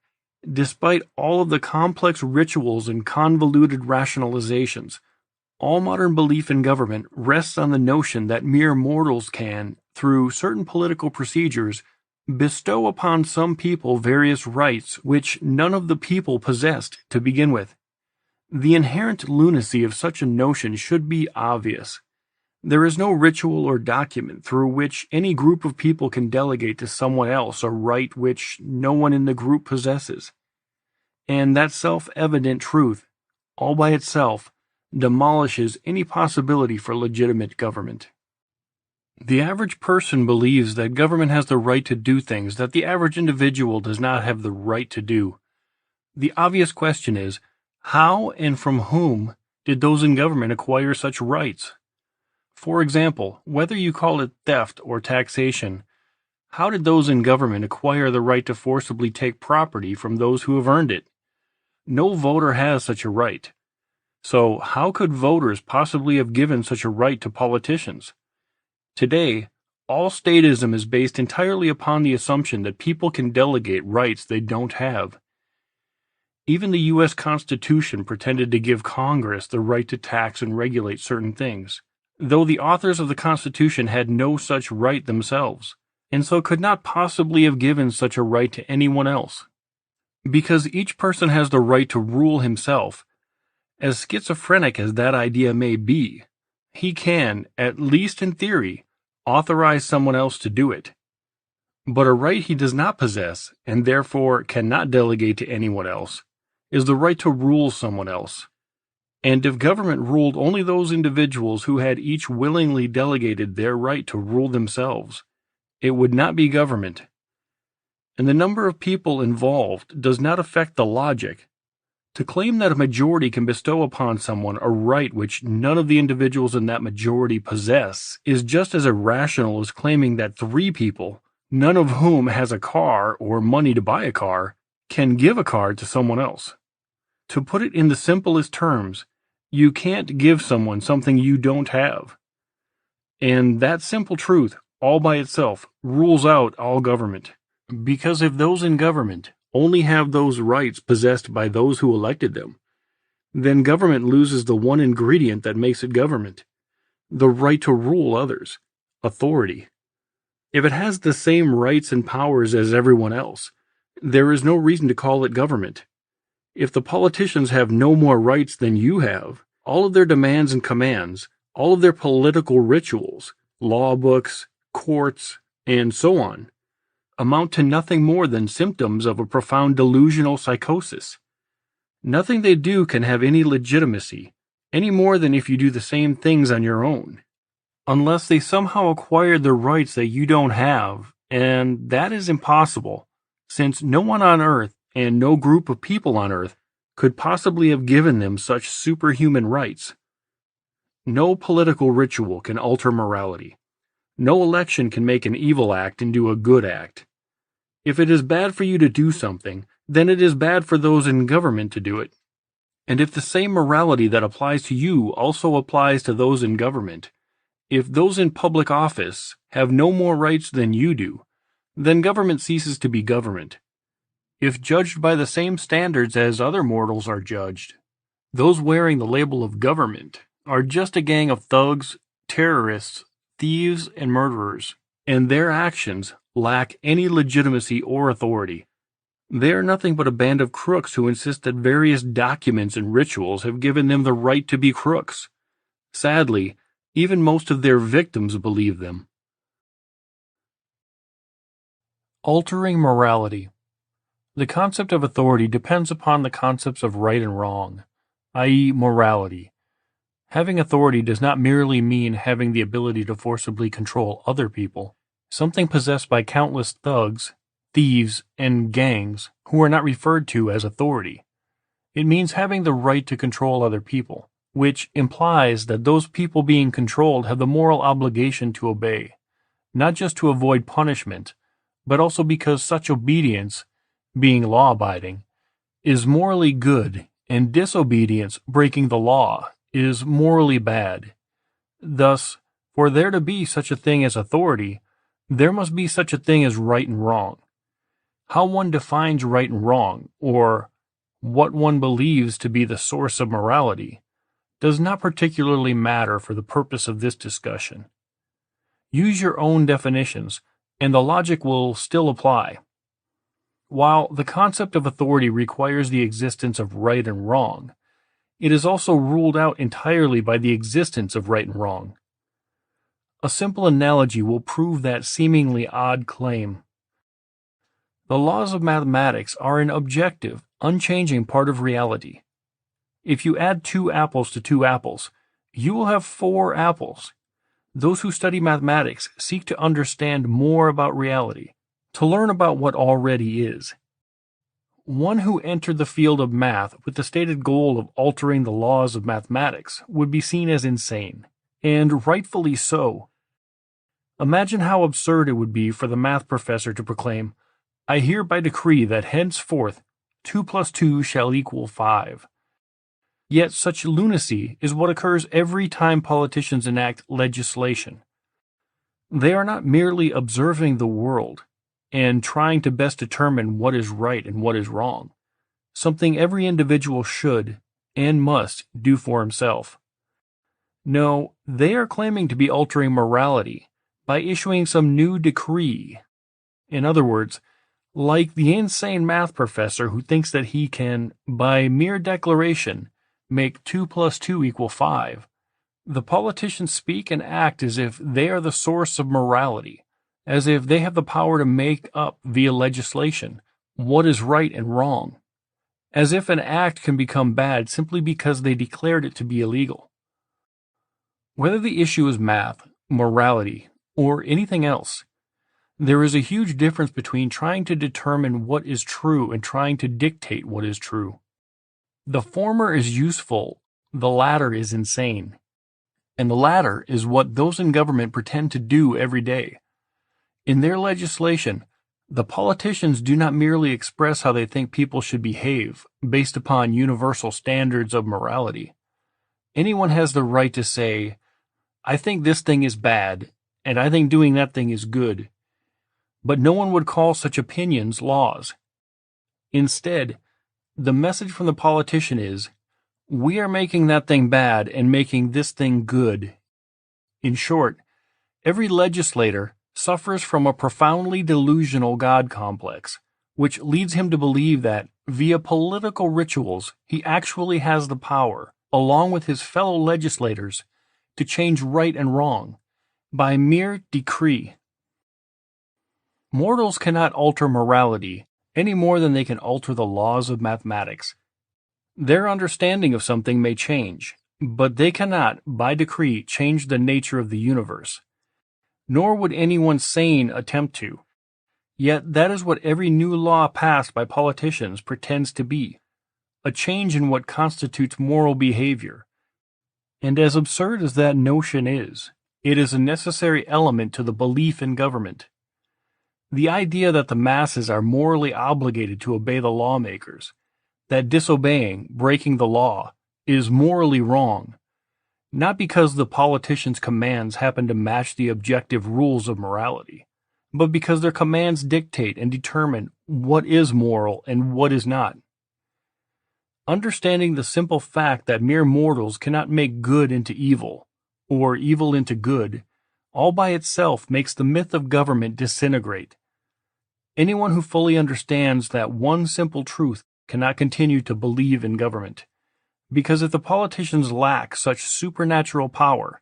despite all of the complex rituals and convoluted rationalizations, all modern belief in government rests on the notion that mere mortals can, through certain political procedures, bestow upon some people various rights which none of the people possessed to begin with. The inherent lunacy of such a notion should be obvious. There is no ritual or document through which any group of people can delegate to someone else a right which no one in the group possesses. And that self-evident truth, all by itself, demolishes any possibility for legitimate government. The average person believes that government has the right to do things that the average individual does not have the right to do. The obvious question is, how and from whom did those in government acquire such rights? For example, whether you call it theft or taxation, how did those in government acquire the right to forcibly take property from those who have earned it? No voter has such a right. So how could voters possibly have given such a right to politicians? Today, all statism is based entirely upon the assumption that people can delegate rights they don't have. Even the U.S. Constitution pretended to give Congress the right to tax and regulate certain things, though the authors of the Constitution had no such right themselves, and so could not possibly have given such a right to anyone else. Because each person has the right to rule himself, as schizophrenic as that idea may be, he can, at least in theory, authorize someone else to do it. But a right he does not possess, and therefore cannot delegate to anyone else, is the right to rule someone else. And if government ruled only those individuals who had each willingly delegated their right to rule themselves, it would not be government. And the number of people involved does not affect the logic. To claim that a majority can bestow upon someone a right which none of the individuals in that majority possess is just as irrational as claiming that 3 people, none of whom has a car or money to buy a car, can give a car to someone else. To put it in the simplest terms, you can't give someone something you don't have. And that simple truth, all by itself, rules out all government. Because if those in government only have those rights possessed by those who elected them, then government loses the one ingredient that makes it government: the right to rule others, authority. If it has the same rights and powers as everyone else, there is no reason to call it government. If the politicians have no more rights than you have, all of their demands and commands, all of their political rituals, law books, courts, and so on, amount to nothing more than symptoms of a profound delusional psychosis. Nothing they do can have any legitimacy, any more than if you do the same things on your own, unless they somehow acquired the rights that you don't have, and that is impossible, since no one on Earth and no group of people on Earth could possibly have given them such superhuman rights. No political ritual can alter morality. No election can make an evil act into a good act. If it is bad for you to do something, then it is bad for those in government to do it. And if the same morality that applies to you also applies to those in government, if those in public office have no more rights than you do, then government ceases to be government. If judged by the same standards as other mortals are judged, those wearing the label of government are just a gang of thugs, terrorists, thieves, and murderers, and their actions lack any legitimacy or authority. They are nothing but a band of crooks who insist that various documents and rituals have given them the right to be crooks. Sadly, even most of their victims believe them. Altering morality. The concept of authority depends upon the concepts of right and wrong, i.e., morality. Having authority does not merely mean having the ability to forcibly control other people, something possessed by countless thugs, thieves, and gangs who are not referred to as authority. It means having the right to control other people, which implies that those people being controlled have the moral obligation to obey, not just to avoid punishment, but also because such obedience, being law-abiding, is morally good, and disobedience, breaking the law, is morally bad. Thus, for there to be such a thing as authority, there must be such a thing as right and wrong. How one defines right and wrong, or what one believes to be the source of morality, does not particularly matter for the purpose of this discussion. Use your own definitions, and the logic will still apply. While the concept of authority requires the existence of right and wrong, it is also ruled out entirely by the existence of right and wrong. A simple analogy will prove that seemingly odd claim. The laws of mathematics are an objective, unchanging part of reality. If you add 2 apples to 2 apples, you will have 4 apples. Those who study mathematics seek to understand more about reality, to learn about what already is. One who entered the field of math with the stated goal of altering the laws of mathematics would be seen as insane, and rightfully so. Imagine how absurd it would be for the math professor to proclaim, "I hereby decree that henceforth 2 plus 2 shall equal 5. Yet such lunacy is what occurs every time politicians enact legislation. They are not merely observing the world and trying to best determine what is right and what is wrong, something every individual should and must do for himself. No, they are claiming to be altering morality by issuing some new decree. In other words, like the insane math professor who thinks that he can, by mere declaration, make 2 plus 2 equal 5, the politicians speak and act as if they are the source of morality, as if they have the power to make up, via legislation, what is right and wrong, as if an act can become bad simply because they declared it to be illegal. Whether the issue is math, morality, or anything else, there is a huge difference between trying to determine what is true and trying to dictate what is true. The former is useful, the latter is insane. And the latter is what those in government pretend to do every day. In their legislation, the politicians do not merely express how they think people should behave based upon universal standards of morality. Anyone has the right to say, "I think this thing is bad, and I think doing that thing is good." But no one would call such opinions laws. Instead, the message from the politician is, We are making that thing bad and making this thing good. In short, every legislator suffers from a profoundly delusional God complex, which leads him to believe that, via political rituals, he actually has the power, along with his fellow legislators, to change right and wrong, by mere decree. Mortals cannot alter morality any more than they can alter the laws of mathematics. Their understanding of something may change, but they cannot, by decree, change the nature of the universe. Nor would anyone sane attempt to. Yet that is what every new law passed by politicians pretends to be, a change in what constitutes moral behavior. And as absurd as that notion is, it is a necessary element to the belief in government. The idea that the masses are morally obligated to obey the lawmakers, that disobeying, breaking the law, is morally wrong, not because the politicians' commands happen to match the objective rules of morality, but because their commands dictate and determine what is moral and what is not. Understanding the simple fact that mere mortals cannot make good into evil, or evil into good, all by itself makes the myth of government disintegrate. Anyone who fully understands that one simple truth cannot continue to believe in government, because if the politicians lack such supernatural power,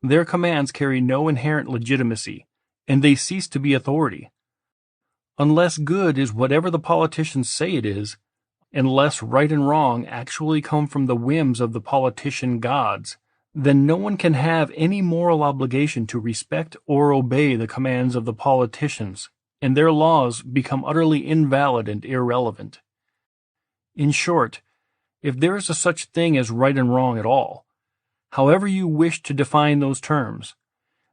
their commands carry no inherent legitimacy, and they cease to be authority. Unless good is whatever the politicians say it is, unless right and wrong actually come from the whims of the politician gods, then no one can have any moral obligation to respect or obey the commands of the politicians, and their laws become utterly invalid and irrelevant. In short, if there is a such thing as right and wrong at all, however you wish to define those terms,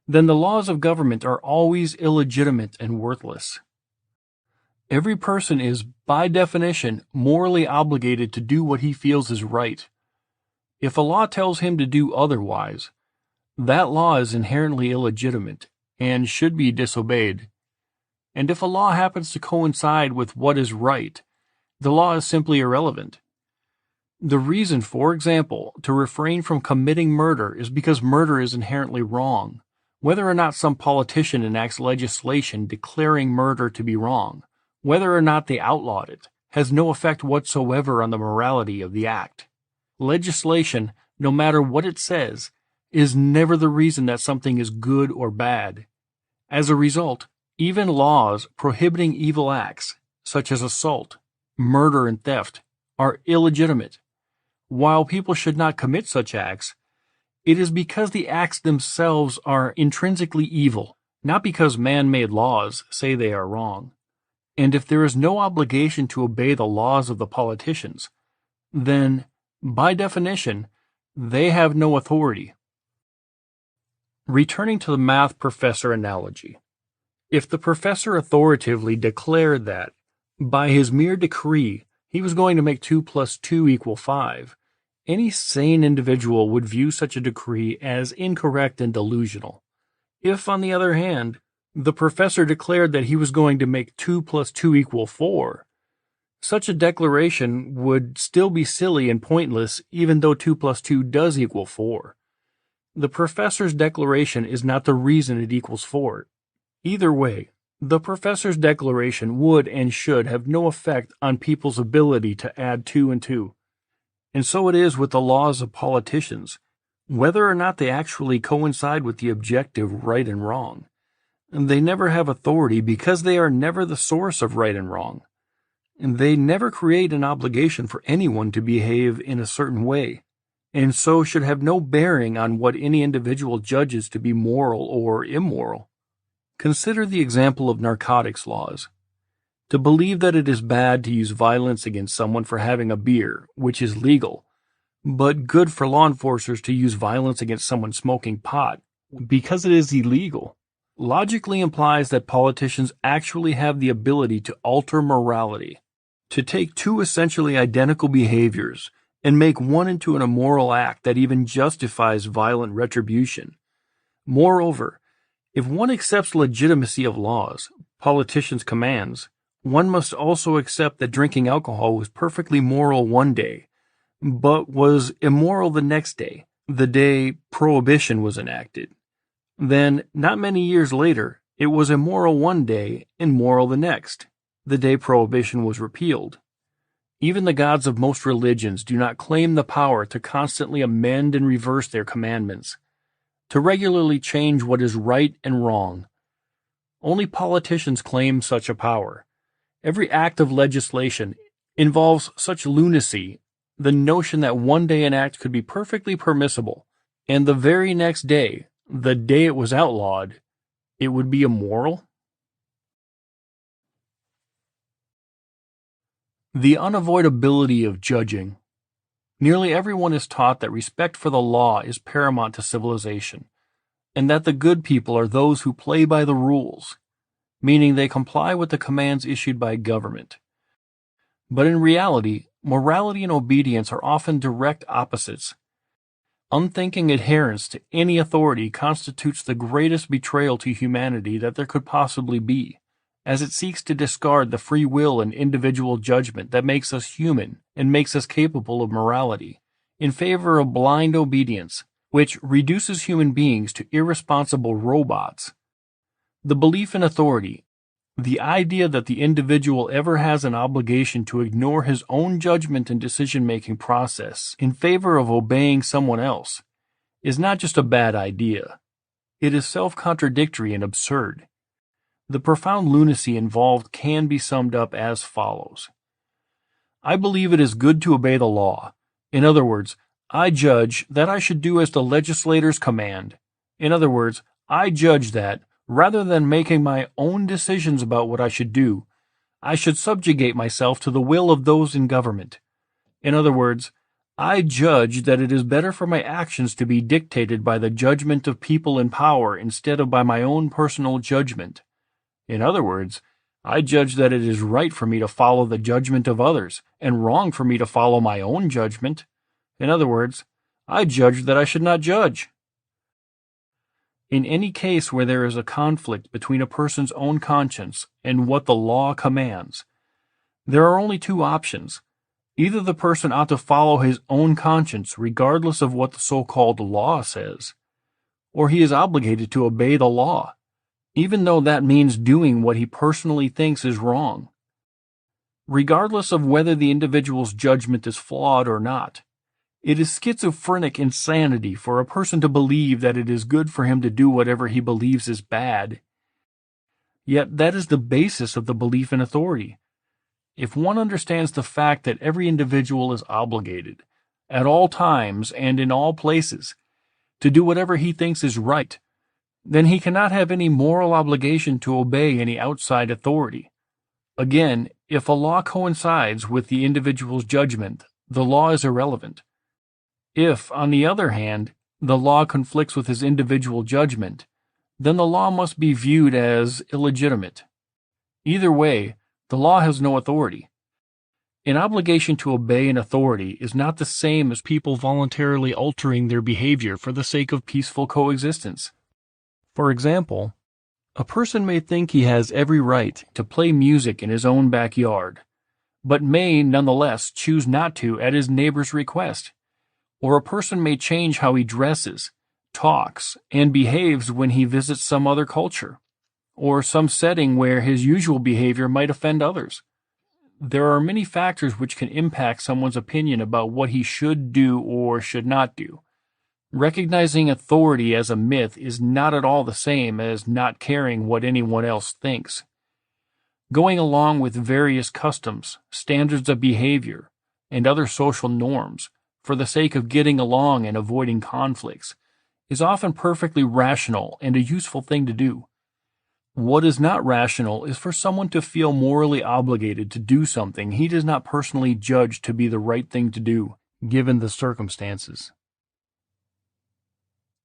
then the laws of government are always illegitimate and worthless. Every person is, by definition, morally obligated to do what he feels is right. If a law tells him to do otherwise, that law is inherently illegitimate and should be disobeyed. And if a law happens to coincide with what is right, the law is simply irrelevant. The reason, for example, to refrain from committing murder is because murder is inherently wrong. Whether or not some politician enacts legislation declaring murder to be wrong, whether or not they outlawed it, has no effect whatsoever on the morality of the act. Legislation, no matter what it says, is never the reason that something is good or bad. As a result, even laws prohibiting evil acts, such as assault, murder, and theft, are illegitimate. While people should not commit such acts, it is because the acts themselves are intrinsically evil, not because man-made laws say they are wrong. And if there is no obligation to obey the laws of the politicians, then, by definition, they have no authority. Returning to the math professor analogy, if the professor authoritatively declared that, by his mere decree, he was going to make 2 plus 2 equal 5, any sane individual would view such a decree as incorrect and delusional. If, on the other hand, the professor declared that he was going to make 2 plus 2 equal 4, such a declaration would still be silly and pointless even though 2 plus 2 does equal 4. The professor's declaration is not the reason it equals 4. Either way, the professor's declaration would and should have no effect on people's ability to add 2 and 2. And so it is with the laws of politicians, whether or not they actually coincide with the objective right and wrong. They never have authority because they are never the source of right and wrong. And they never create an obligation for anyone to behave in a certain way, and so should have no bearing on what any individual judges to be moral or immoral. Consider the example of narcotics laws. To believe that it is bad to use violence against someone for having a beer, which is legal, but good for law enforcers to use violence against someone smoking pot, because it is illegal, logically implies that politicians actually have the ability to alter morality, to take two essentially identical behaviors and make one into an immoral act that even justifies violent retribution. Moreover, if one accepts legitimacy of laws, politicians' commands, one must also accept that drinking alcohol was perfectly moral one day, but was immoral the next day, the day Prohibition was enacted. Then, not many years later, it was immoral one day and moral the next, the day Prohibition was repealed. Even the gods of most religions do not claim the power to constantly amend and reverse their commandments, to regularly change what is right and wrong. Only politicians claim such a power. Every act of legislation involves such lunacy, the notion that one day an act could be perfectly permissible, and the very next day, the day it was outlawed, it would be immoral? The unavoidability of judging. Nearly everyone is taught that respect for the law is paramount to civilization, and that the good people are those who play by the rules, meaning they comply with the commands issued by government. But in reality, morality and obedience are often direct opposites. Unthinking adherence to any authority constitutes the greatest betrayal to humanity that there could possibly be, as it seeks to discard the free will and individual judgment that makes us human and makes us capable of morality, in favor of blind obedience, which reduces human beings to irresponsible robots. The belief in authority, the idea that the individual ever has an obligation to ignore his own judgment and decision-making process in favor of obeying someone else, is not just a bad idea. It is self-contradictory and absurd. The profound lunacy involved can be summed up as follows. I believe it is good to obey the law. In other words, I judge that I should do as the legislators command. In other words, I judge that, rather than making my own decisions about what I should do, I should subjugate myself to the will of those in government. In other words, I judge that it is better for my actions to be dictated by the judgment of people in power instead of by my own personal judgment. In other words, I judge that it is right for me to follow the judgment of others, and wrong for me to follow my own judgment. In other words, I judge that I should not judge. In any case where there is a conflict between a person's own conscience and what the law commands, there are only two options. Either the person ought to follow his own conscience regardless of what the so-called law says, or he is obligated to obey the law, even though that means doing what he personally thinks is wrong. Regardless of whether the individual's judgment is flawed or not, it is schizophrenic insanity for a person to believe that it is good for him to do whatever he believes is bad. Yet that is the basis of the belief in authority. If one understands the fact that every individual is obligated, at all times and in all places, to do whatever he thinks is right, then he cannot have any moral obligation to obey any outside authority. Again, if a law coincides with the individual's judgment, the law is irrelevant. If, on the other hand, the law conflicts with his individual judgment, then the law must be viewed as illegitimate. Either way, the law has no authority. An obligation to obey an authority is not the same as people voluntarily altering their behavior for the sake of peaceful coexistence. For example, a person may think he has every right to play music in his own backyard, but may nonetheless choose not to at his neighbor's request. Or a person may change how he dresses, talks, and behaves when he visits some other culture, or some setting where his usual behavior might offend others. There are many factors which can impact someone's opinion about what he should do or should not do. Recognizing authority as a myth is not at all the same as not caring what anyone else thinks. Going along with various customs, standards of behavior, and other social norms for the sake of getting along and avoiding conflicts is often perfectly rational and a useful thing to do. What is not rational is for someone to feel morally obligated to do something he does not personally judge to be the right thing to do, given the circumstances.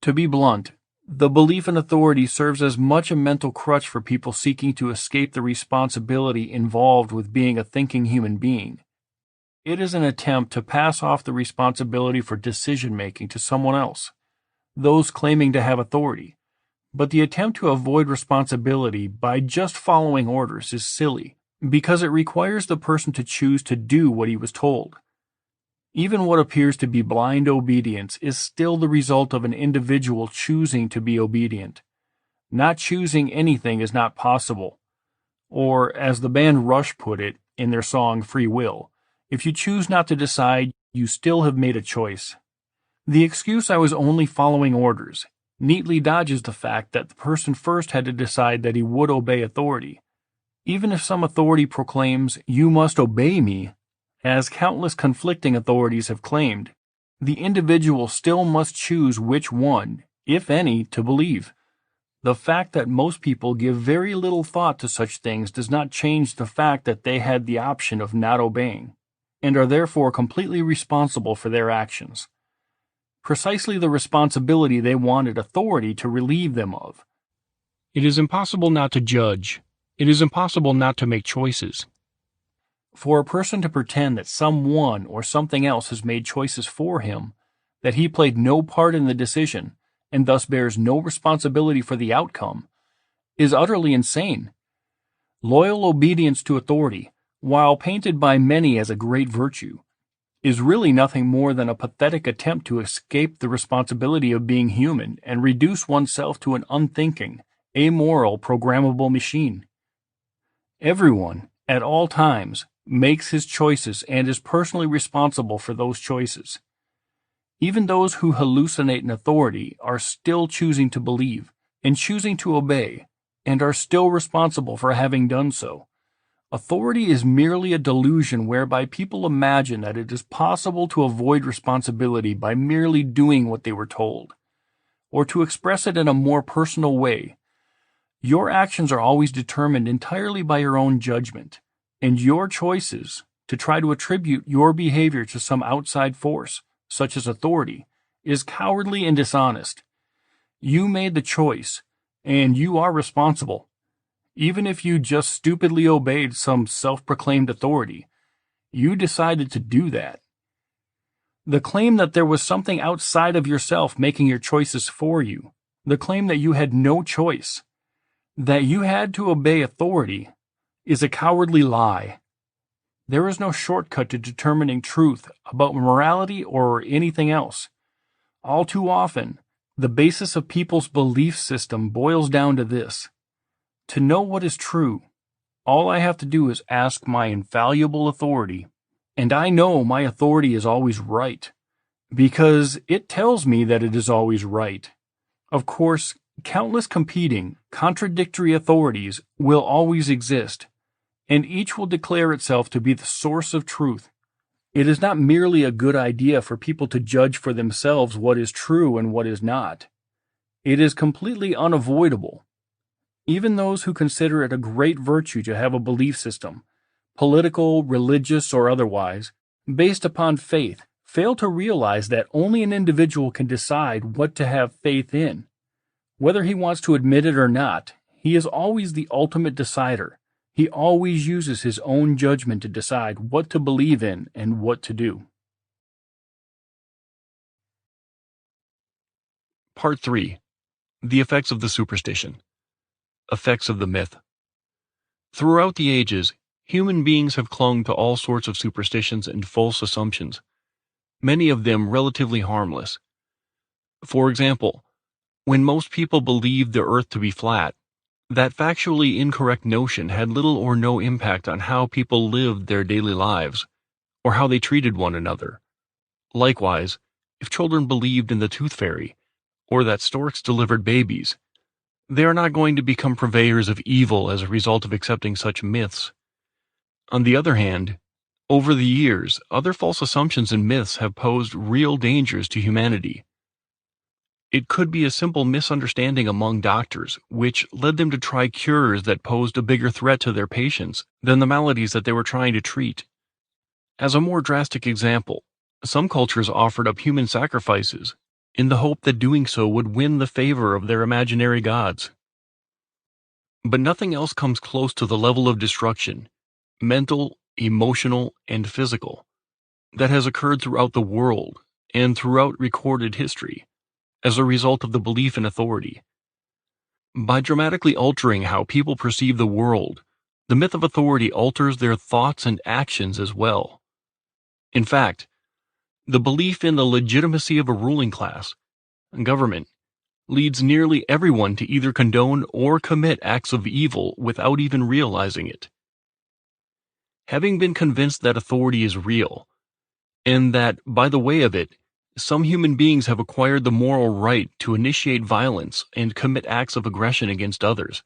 To be blunt, the belief in authority serves as much a mental crutch for people seeking to escape the responsibility involved with being a thinking human being. It is an attempt to pass off the responsibility for decision-making to someone else, those claiming to have authority. But the attempt to avoid responsibility by just following orders is silly, because it requires the person to choose to do what he was told. Even what appears to be blind obedience is still the result of an individual choosing to be obedient. Not choosing anything is not possible. Or, as the band Rush put it in their song Free Will, if you choose not to decide, you still have made a choice. The excuse "I was only following orders" neatly dodges the fact that the person first had to decide that he would obey authority. Even if some authority proclaims, "You must obey me," as countless conflicting authorities have claimed, the individual still must choose which one, if any, to believe. The fact that most people give very little thought to such things does not change the fact that they had the option of not obeying, and are therefore completely responsible for their actions. Precisely the responsibility they wanted authority to relieve them of. It is impossible not to judge. It is impossible not to make choices. For a person to pretend that someone or something else has made choices for him, that he played no part in the decision, and thus bears no responsibility for the outcome, is utterly insane. Loyal obedience to authority, while painted by many as a great virtue, is really nothing more than a pathetic attempt to escape the responsibility of being human and reduce oneself to an unthinking, amoral, programmable machine. Everyone, at all times, makes his choices and is personally responsible for those choices. Even those who hallucinate an authority are still choosing to believe and choosing to obey, and are still responsible for having done so. Authority is merely a delusion whereby people imagine that it is possible to avoid responsibility by merely doing what they were told. Or to express it in a more personal way, your actions are always determined entirely by your own judgment, and your choices to try to attribute your behavior to some outside force, such as authority, is cowardly and dishonest. You made the choice, and you are responsible. Even if you just stupidly obeyed some self-proclaimed authority, you decided to do that. The claim that there was something outside of yourself making your choices for you, the claim that you had no choice, that you had to obey authority, is a cowardly lie. There is no shortcut to determining truth about morality or anything else. All too often, the basis of people's belief system boils down to this: to know what is true, all I have to do is ask my infallible authority, and I know my authority is always right, because it tells me that it is always right. Of course, countless competing, contradictory authorities will always exist, and each will declare itself to be the source of truth. It is not merely a good idea for people to judge for themselves what is true and what is not. It is completely unavoidable. Even those who consider it a great virtue to have a belief system, political, religious, or otherwise, based upon faith, fail to realize that only an individual can decide what to have faith in. Whether he wants to admit it or not, he is always the ultimate decider. He always uses his own judgment to decide what to believe in and what to do. Part 3. The effects of the superstition. Effects of the myth. Throughout the ages, human beings have clung to all sorts of superstitions and false assumptions, many of them relatively harmless. For example, when most people believed the earth to be flat, that factually incorrect notion had little or no impact on how people lived their daily lives, or how they treated one another. Likewise, if children believed in the tooth fairy, or that storks delivered babies, they are not going to become purveyors of evil as a result of accepting such myths. On the other hand, over the years, other false assumptions and myths have posed real dangers to humanity. It could be a simple misunderstanding among doctors, which led them to try cures that posed a bigger threat to their patients than the maladies that they were trying to treat. As a more drastic example, some cultures offered up human sacrifices in the hope that doing so would win the favor of their imaginary gods. But nothing else comes close to the level of destruction, mental, emotional, and physical, that has occurred throughout the world and throughout recorded history as a result of the belief in authority. By dramatically altering how people perceive the world, the myth of authority alters their thoughts and actions as well. In fact, The belief in the legitimacy of a ruling class, government, leads nearly everyone to either condone or commit acts of evil without even realizing it. Having been convinced that authority is real, and that, by the way of it, some human beings have acquired the moral right to initiate violence and commit acts of aggression against others,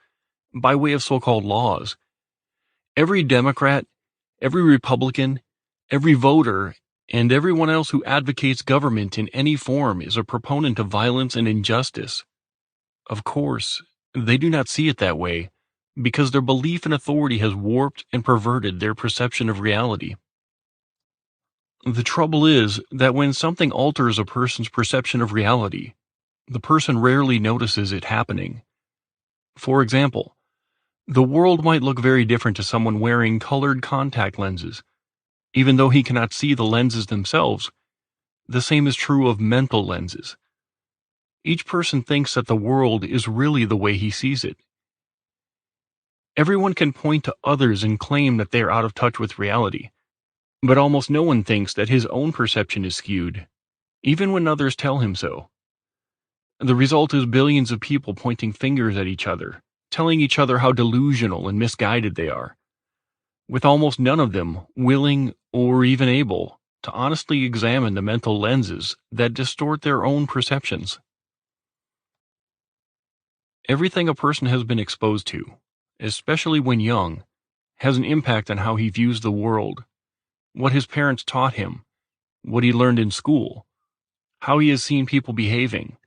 by way of so-called laws, every Democrat, every Republican, every voter, and everyone else who advocates government in any form is a proponent of violence and injustice. Of course, they do not see it that way, because their belief in authority has warped and perverted their perception of reality. The trouble is that when something alters a person's perception of reality, the person rarely notices it happening. For example, the world might look very different to someone wearing colored contact lenses. Even though he cannot see the lenses themselves, the same is true of mental lenses. Each person thinks that the world is really the way he sees it. Everyone can point to others and claim that they are out of touch with reality, but almost no one thinks that his own perception is skewed, even when others tell him so. The result is billions of people pointing fingers at each other, telling each other how delusional and misguided they are, with almost none of them willing or even able to honestly examine the mental lenses that distort their own perceptions. Everything a person has been exposed to, especially when young, has an impact on how he views the world, what his parents taught him, what he learned in school, how he has seen people behaving,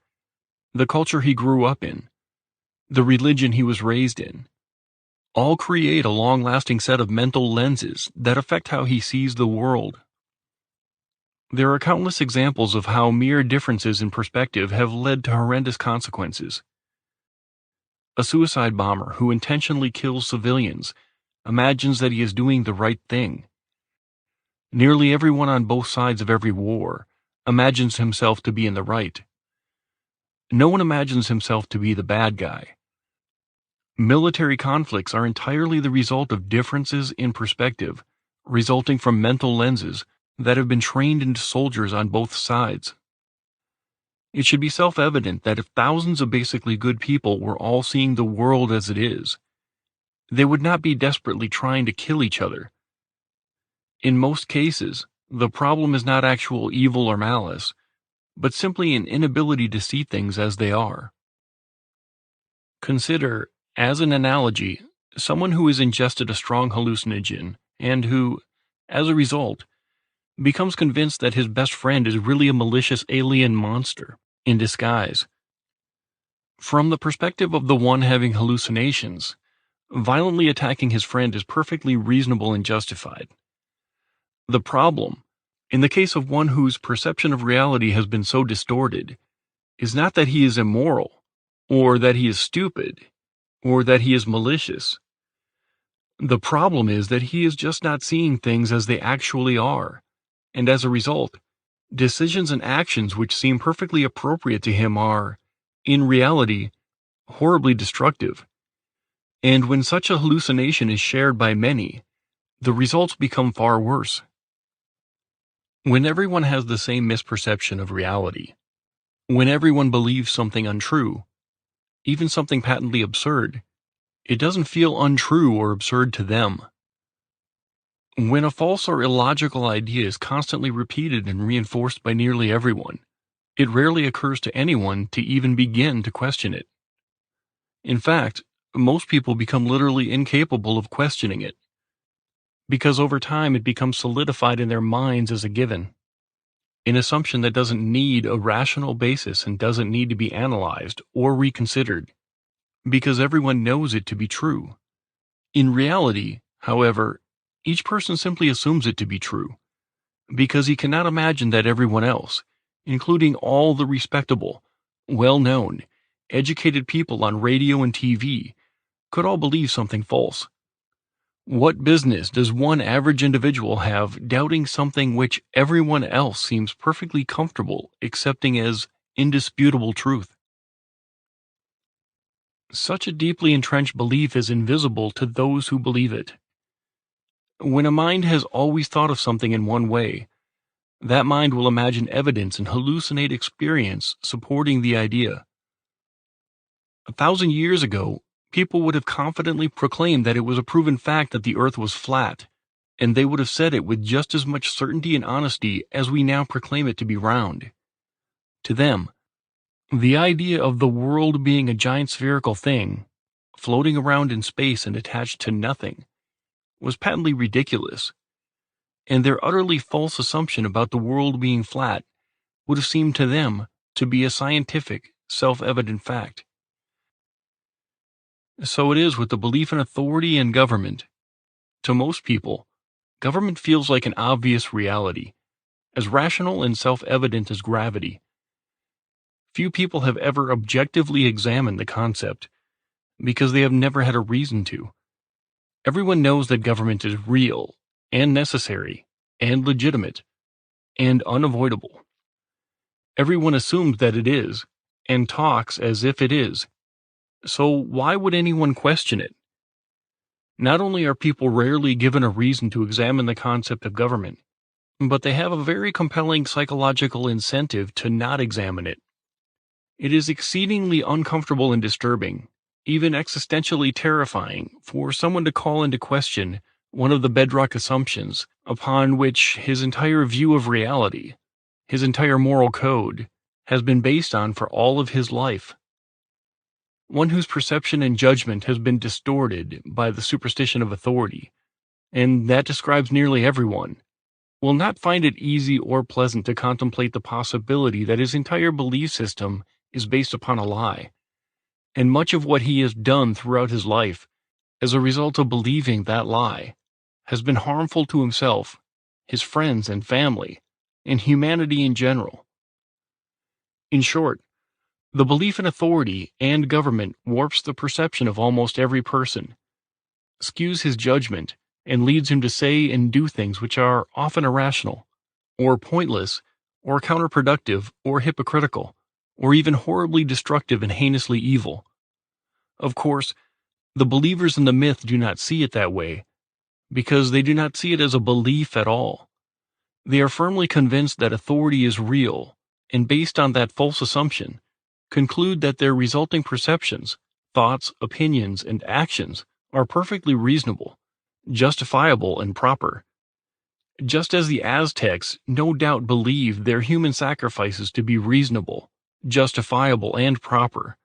the culture he grew up in, the religion he was raised in, all create a long-lasting set of mental lenses that affect how he sees the world. There are countless examples of how mere differences in perspective have led to horrendous consequences. A suicide bomber who intentionally kills civilians imagines that he is doing the right thing. Nearly everyone on both sides of every war imagines himself to be in the right. No one imagines himself to be the bad guy. Military conflicts are entirely the result of differences in perspective, resulting from mental lenses that have been trained into soldiers on both sides. It should be self-evident that if thousands of basically good people were all seeing the world as it is, they would not be desperately trying to kill each other. In most cases, the problem is not actual evil or malice, but simply an inability to see things as they are. Consider, as an analogy, someone who has ingested a strong hallucinogen and who, as a result, becomes convinced that his best friend is really a malicious alien monster in disguise. From the perspective of the one having hallucinations, violently attacking his friend is perfectly reasonable and justified. The problem, in the case of one whose perception of reality has been so distorted, is not that he is immoral, or that he is stupid, or that he is malicious. The problem is that he is just not seeing things as they actually are, and as a result, decisions and actions which seem perfectly appropriate to him are, in reality, horribly destructive. And when such a hallucination is shared by many, the results become far worse. When everyone has the same misperception of reality, when everyone believes something untrue, even something patently absurd, it doesn't feel untrue or absurd to them. When a false or illogical idea is constantly repeated and reinforced by nearly everyone, it rarely occurs to anyone to even begin to question it. In fact, most people become literally incapable of questioning it, because over time it becomes solidified in their minds as a given, an assumption that doesn't need a rational basis and doesn't need to be analyzed or reconsidered, because everyone knows it to be true. In reality, however, each person simply assumes it to be true, because he cannot imagine that everyone else, including all the respectable, well-known, educated people on radio and TV, could all believe something false. What business does one average individual have doubting something which everyone else seems perfectly comfortable accepting as indisputable truth? Such a deeply entrenched belief is invisible to those who believe it. When a mind has always thought of something in one way, That mind will imagine evidence and hallucinate experience supporting the idea. 1,000 years ago, people would have confidently proclaimed that it was a proven fact that the earth was flat, and they would have said it with just as much certainty and honesty as we now proclaim it to be round. To them, the idea of the world being a giant spherical thing, floating around in space and attached to nothing, was patently ridiculous, and their utterly false assumption about the world being flat would have seemed to them to be a scientific, self-evident fact. So it is with the belief in authority and government. To most people, government feels like an obvious reality, as rational and self-evident as gravity. Few people have ever objectively examined the concept, because they have never had a reason to. Everyone knows that government is real, and necessary, and legitimate, and unavoidable. Everyone assumes that it is, and talks as if it is. So why would anyone question it? Not only are people rarely given a reason to examine the concept of government, but they have a very compelling psychological incentive to not examine it. It is exceedingly uncomfortable and disturbing, even existentially terrifying, for someone to call into question one of the bedrock assumptions upon which his entire view of reality, his entire moral code, has been based on for all of his life. One whose perception and judgment has been distorted by the superstition of authority, and that describes nearly everyone, will not find it easy or pleasant to contemplate the possibility that his entire belief system is based upon a lie, and much of what he has done throughout his life, as a result of believing that lie, has been harmful to himself, his friends and family, and humanity in general. In short, the belief in authority and government warps the perception of almost every person, skews his judgment, and leads him to say and do things which are often irrational, or pointless, or counterproductive, or hypocritical, or even horribly destructive and heinously evil. Of course, the believers in the myth do not see it that way, because they do not see it as a belief at all. They are firmly convinced that authority is real, and based on that false assumption, conclude that their resulting perceptions, thoughts, opinions, and actions are perfectly reasonable, justifiable, and proper. Just as the Aztecs no doubt believed their human sacrifices to be reasonable, justifiable, and proper.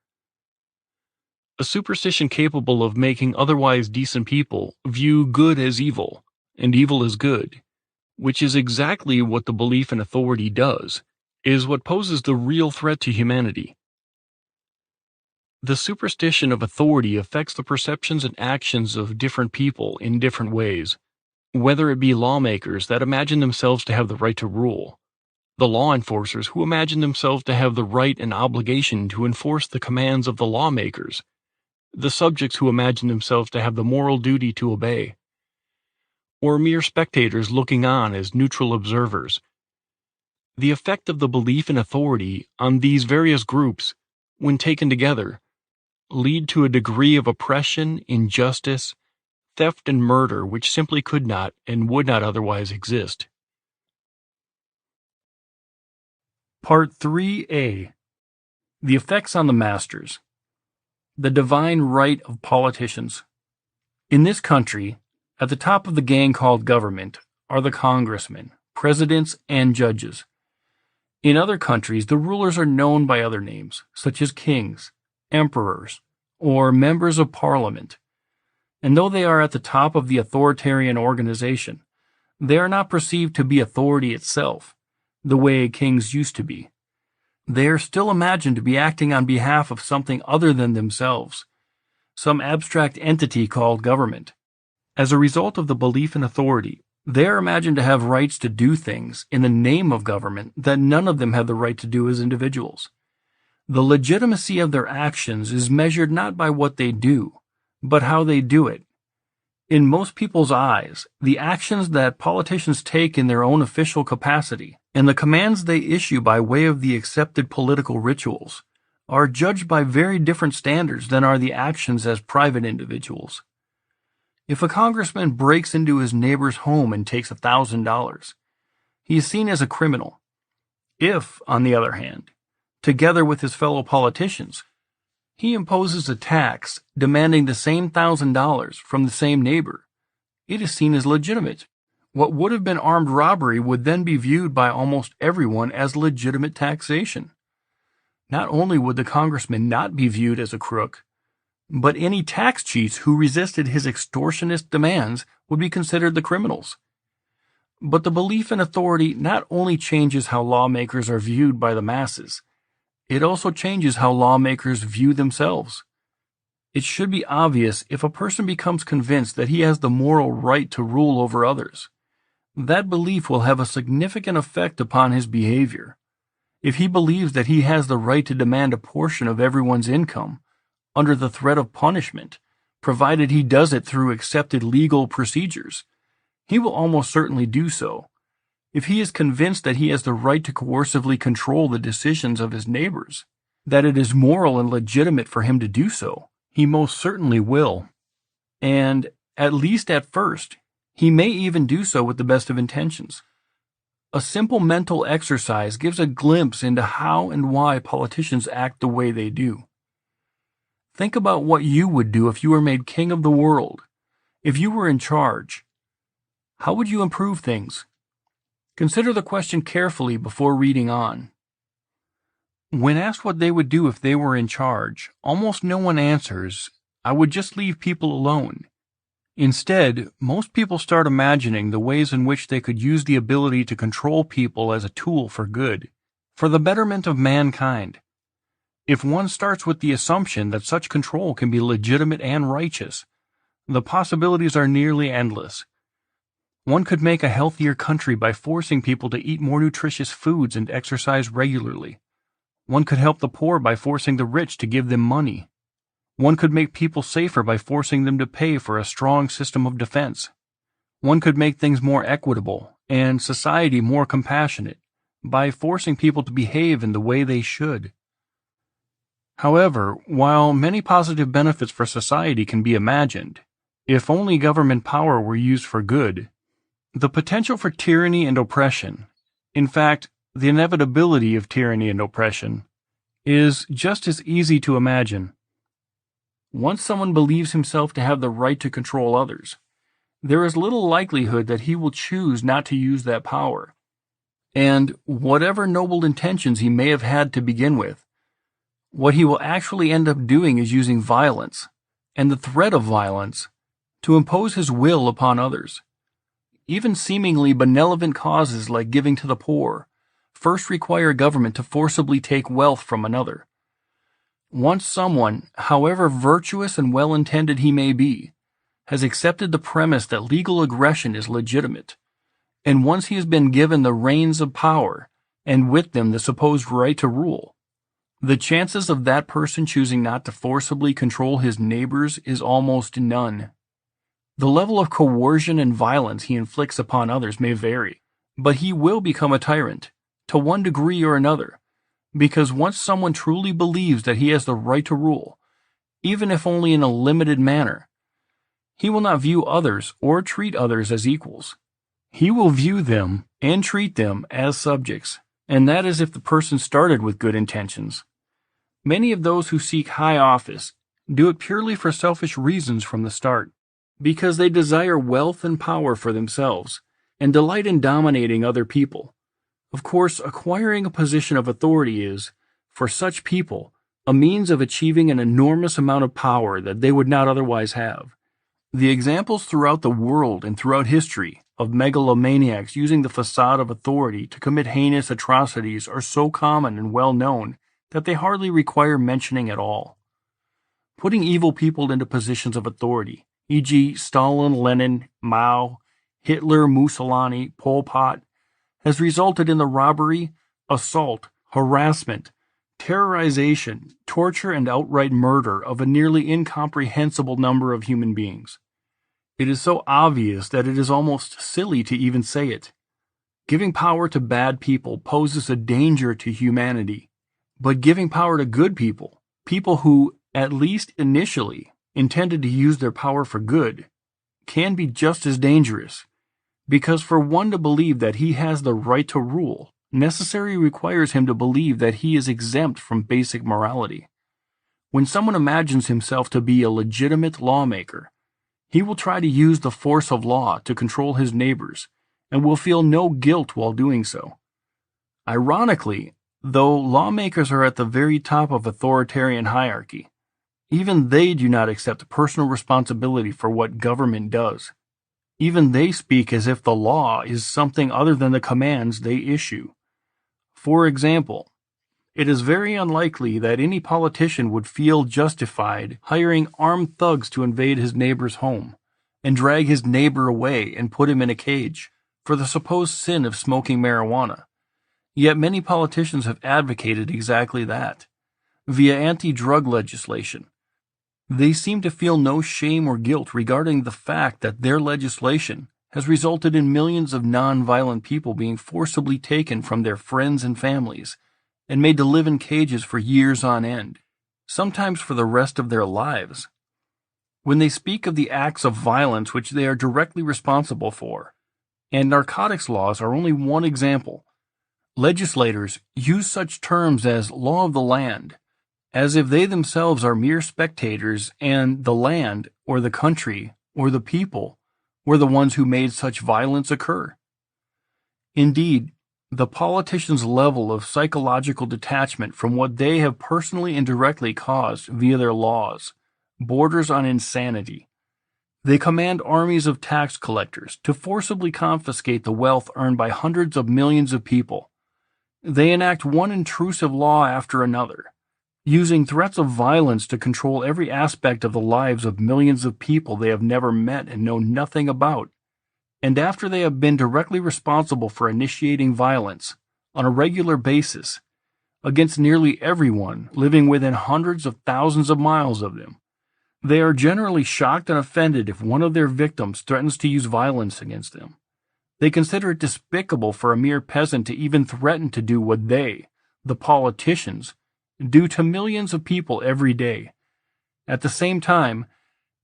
A superstition capable of making otherwise decent people view good as evil, and evil as good, which is exactly what the belief in authority does, is what poses the real threat to humanity. The superstition of authority affects the perceptions and actions of different people in different ways, whether it be lawmakers that imagine themselves to have the right to rule, the law enforcers who imagine themselves to have the right and obligation to enforce the commands of the lawmakers, the subjects who imagine themselves to have the moral duty to obey, or mere spectators looking on as neutral observers. The effect of the belief in authority on these various groups, when taken together, lead to a degree of oppression, injustice, theft, and murder which simply could not and would not otherwise exist. Part 3A. The Effects on the Masters. The Divine Right of Politicians. In this country, at the top of the gang called government are the congressmen, presidents, and judges. In other countries, the rulers are known by other names, such as kings, emperors, or members of parliament. And though they are at the top of the authoritarian organization, they are not perceived to be authority itself, the way kings used to be. They are still imagined to be acting on behalf of something other than themselves, some abstract entity called government. As a result of the belief in authority, they are imagined to have rights to do things in the name of government that none of them have the right to do as individuals. The legitimacy of their actions is measured not by what they do, but how they do it. In most people's eyes, the actions that politicians take in their own official capacity and the commands they issue by way of the accepted political rituals are judged by very different standards than are the actions as private individuals. If a congressman breaks into his neighbor's home and takes $1,000, he is seen as a criminal. If, on the other hand, together with his fellow politicians, he imposes a tax demanding the same $1,000 from the same neighbor, it is seen as legitimate. What would have been armed robbery would then be viewed by almost everyone as legitimate taxation. Not only would the congressman not be viewed as a crook, but any tax cheats who resisted his extortionist demands would be considered the criminals. But the belief in authority not only changes how lawmakers are viewed by the masses, it also changes how lawmakers view themselves. It should be obvious if a person becomes convinced that he has the moral right to rule over others. That belief will have a significant effect upon his behavior. If he believes that he has the right to demand a portion of everyone's income, under the threat of punishment, provided he does it through accepted legal procedures, he will almost certainly do so. If he is convinced that he has the right to coercively control the decisions of his neighbors, that it is moral and legitimate for him to do so, he most certainly will. And, at least at first, he may even do so with the best of intentions. A simple mental exercise gives a glimpse into how and why politicians act the way they do. Think about what you would do if you were made king of the world. If you were in charge, how would you improve things? Consider the question carefully before reading on. When asked what they would do if they were in charge, almost no one answers, "I would just leave people alone." Instead, most people start imagining the ways in which they could use the ability to control people as a tool for good, for the betterment of mankind. If one starts with the assumption that such control can be legitimate and righteous, the possibilities are nearly endless. One could make a healthier country by forcing people to eat more nutritious foods and exercise regularly. One could help the poor by forcing the rich to give them money. One could make people safer by forcing them to pay for a strong system of defense. One could make things more equitable and society more compassionate by forcing people to behave in the way they should. However, while many positive benefits for society can be imagined, if only government power were used for good, the potential for tyranny and oppression, in fact, the inevitability of tyranny and oppression, is just as easy to imagine. Once someone believes himself to have the right to control others, there is little likelihood that he will choose not to use that power. And whatever noble intentions he may have had to begin with, what he will actually end up doing is using violence, and the threat of violence, to impose his will upon others. Even seemingly benevolent causes like giving to the poor first require government to forcibly take wealth from another. Once someone, however virtuous and well-intended he may be, has accepted the premise that legal aggression is legitimate, and once he has been given the reins of power, and with them the supposed right to rule, the chances of that person choosing not to forcibly control his neighbors is almost none. The level of coercion and violence he inflicts upon others may vary, but he will become a tyrant, to one degree or another, because once someone truly believes that he has the right to rule, even if only in a limited manner, he will not view others or treat others as equals. He will view them and treat them as subjects, and that is if the person started with good intentions. Many of those who seek high office do it purely for selfish reasons from the start, because they desire wealth and power for themselves, and delight in dominating other people. Of course, acquiring a position of authority is, for such people, a means of achieving an enormous amount of power that they would not otherwise have. The examples throughout the world and throughout history of megalomaniacs using the facade of authority to commit heinous atrocities are so common and well known that they hardly require mentioning at all. Putting evil people into positions of authority, e.g. Stalin, Lenin, Mao, Hitler, Mussolini, Pol Pot, has resulted in the robbery, assault, harassment, terrorization, torture, and outright murder of a nearly incomprehensible number of human beings. It is so obvious that it is almost silly to even say it. Giving power to bad people poses a danger to humanity, but giving power to good people, people who, at least initially, intended to use their power for good, can be just as dangerous. Because for one to believe that he has the right to rule, necessarily requires him to believe that he is exempt from basic morality. When someone imagines himself to be a legitimate lawmaker, he will try to use the force of law to control his neighbors, and will feel no guilt while doing so. Ironically, though lawmakers are at the very top of authoritarian hierarchy, even they do not accept personal responsibility for what government does. Even they speak as if the law is something other than the commands they issue. For example, it is very unlikely that any politician would feel justified hiring armed thugs to invade his neighbor's home and drag his neighbor away and put him in a cage for the supposed sin of smoking marijuana. Yet many politicians have advocated exactly that, via anti-drug legislation. They seem to feel no shame or guilt regarding the fact that their legislation has resulted in millions of non-violent people being forcibly taken from their friends and families and made to live in cages for years on end, sometimes for the rest of their lives. When they speak of the acts of violence which they are directly responsible for, and narcotics laws are only one example, legislators use such terms as law of the land, as if they themselves are mere spectators and the land, or the country, or the people, were the ones who made such violence occur. Indeed, the politicians' level of psychological detachment from what they have personally and directly caused via their laws borders on insanity. They command armies of tax collectors to forcibly confiscate the wealth earned by hundreds of millions of people. They enact one intrusive law after another, using threats of violence to control every aspect of the lives of millions of people they have never met and know nothing about. And after they have been directly responsible for initiating violence on a regular basis against nearly everyone living within hundreds of thousands of miles of them, they are generally shocked and offended if one of their victims threatens to use violence against them. They consider it despicable for a mere peasant to even threaten to do what they, the politicians, do to millions of people every day. At the same time,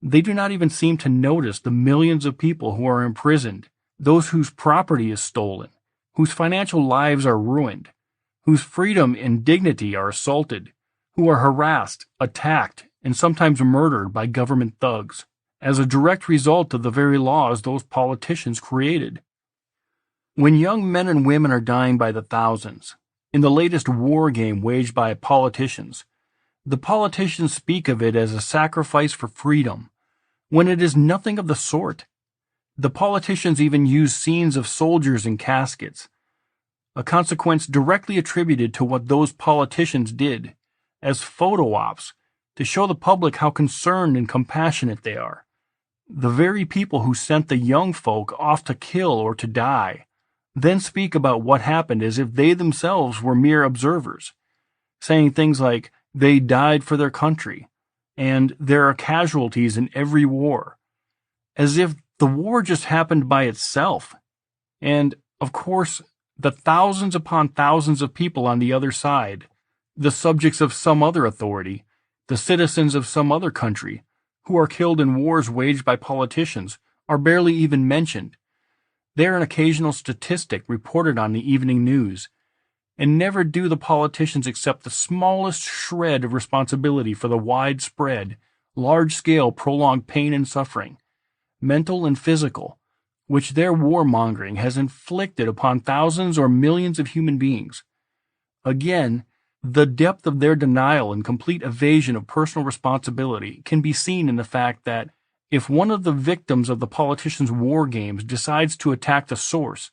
they do not even seem to notice the millions of people who are imprisoned, those whose property is stolen, whose financial lives are ruined, whose freedom and dignity are assaulted, who are harassed, attacked, and sometimes murdered by government thugs, as a direct result of the very laws those politicians created. When young men and women are dying by the thousands, in the latest war game waged by politicians, the politicians speak of it as a sacrifice for freedom, when it is nothing of the sort. The politicians even use scenes of soldiers in caskets, a consequence directly attributed to what those politicians did, as photo ops to show the public how concerned and compassionate they are. The very people who sent the young folk off to kill or to die then speak about what happened as if they themselves were mere observers, saying things like, they died for their country, and there are casualties in every war, as if the war just happened by itself. And, of course, the thousands upon thousands of people on the other side, the subjects of some other authority, the citizens of some other country, who are killed in wars waged by politicians, are barely even mentioned. They are an occasional statistic reported on the evening news, and never do the politicians accept the smallest shred of responsibility for the widespread, large-scale prolonged pain and suffering, mental and physical, which their warmongering has inflicted upon thousands or millions of human beings. Again, the depth of their denial and complete evasion of personal responsibility can be seen in the fact that if one of the victims of the politicians' war games decides to attack the source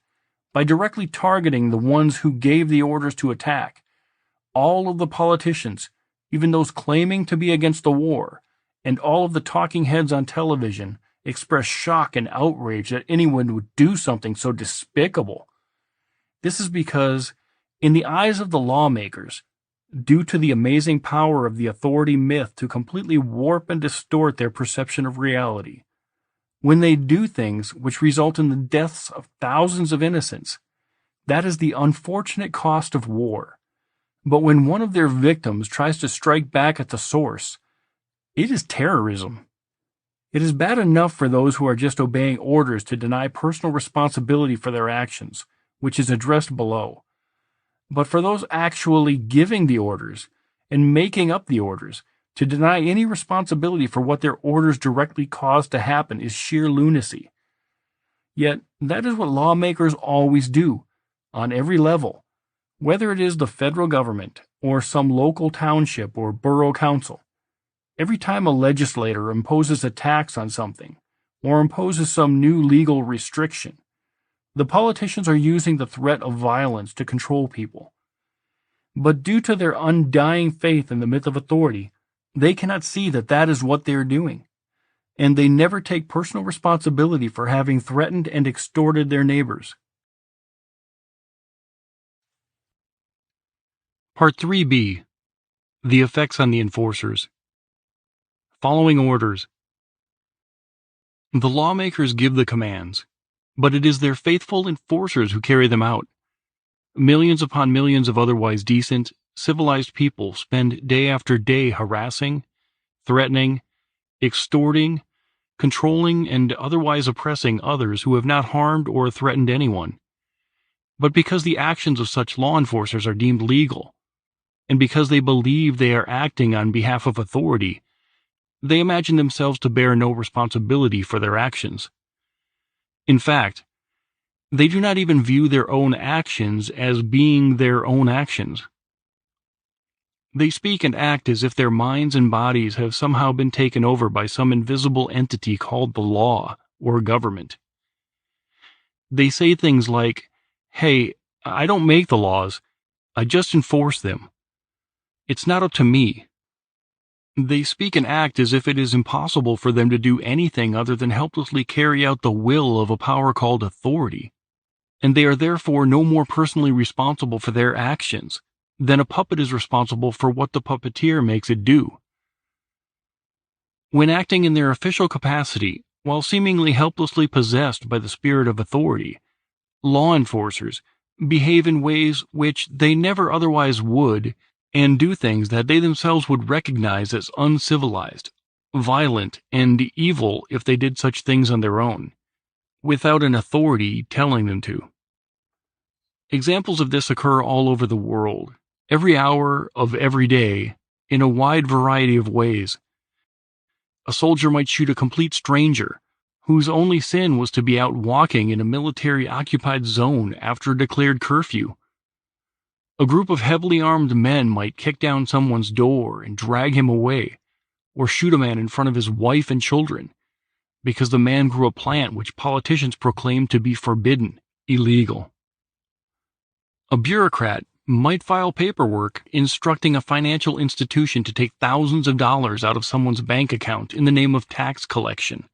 by directly targeting the ones who gave the orders to attack, all of the politicians, even those claiming to be against the war, and all of the talking heads on television express shock and outrage that anyone would do something so despicable. This is because, in the eyes of the lawmakers, due to the amazing power of the authority myth to completely warp and distort their perception of reality, when they do things which result in the deaths of thousands of innocents, that is the unfortunate cost of war. But when one of their victims tries to strike back at the source, it is terrorism. It is bad enough for those who are just obeying orders to deny personal responsibility for their actions, which is addressed below. But for those actually giving the orders and making up the orders, to deny any responsibility for what their orders directly cause to happen is sheer lunacy. Yet, that is what lawmakers always do, on every level, whether it is the federal government or some local township or borough council. Every time a legislator imposes a tax on something, or imposes some new legal restriction, the politicians are using the threat of violence to control people. But due to their undying faith in the myth of authority, they cannot see that that is what they are doing, and they never take personal responsibility for having threatened and extorted their neighbors. Part 3b. The effects on the enforcers. Following orders. The lawmakers give the commands, but it is their faithful enforcers who carry them out. Millions upon millions of otherwise decent, civilized people spend day after day harassing, threatening, extorting, controlling, and otherwise oppressing others who have not harmed or threatened anyone. But because the actions of such law enforcers are deemed legal, and because they believe they are acting on behalf of authority, they imagine themselves to bear no responsibility for their actions. In fact, they do not even view their own actions as being their own actions. They speak and act as if their minds and bodies have somehow been taken over by some invisible entity called the law or government. They say things like, "Hey, I don't make the laws, I just enforce them. It's not up to me." They speak and act as if it is impossible for them to do anything other than helplessly carry out the will of a power called authority, and they are therefore no more personally responsible for their actions than a puppet is responsible for what the puppeteer makes it do. When acting in their official capacity, while seemingly helplessly possessed by the spirit of authority, law enforcers behave in ways which they never otherwise would, and do things that they themselves would recognize as uncivilized, violent, and evil if they did such things on their own, without an authority telling them to. Examples of this occur all over the world, every hour of every day, in a wide variety of ways. A soldier might shoot a complete stranger, whose only sin was to be out walking in a military-occupied zone after a declared curfew. A group of heavily armed men might kick down someone's door and drag him away, or shoot a man in front of his wife and children, because the man grew a plant which politicians proclaimed to be forbidden, illegal. A bureaucrat might file paperwork instructing a financial institution to take thousands of dollars out of someone's bank account in the name of tax collection.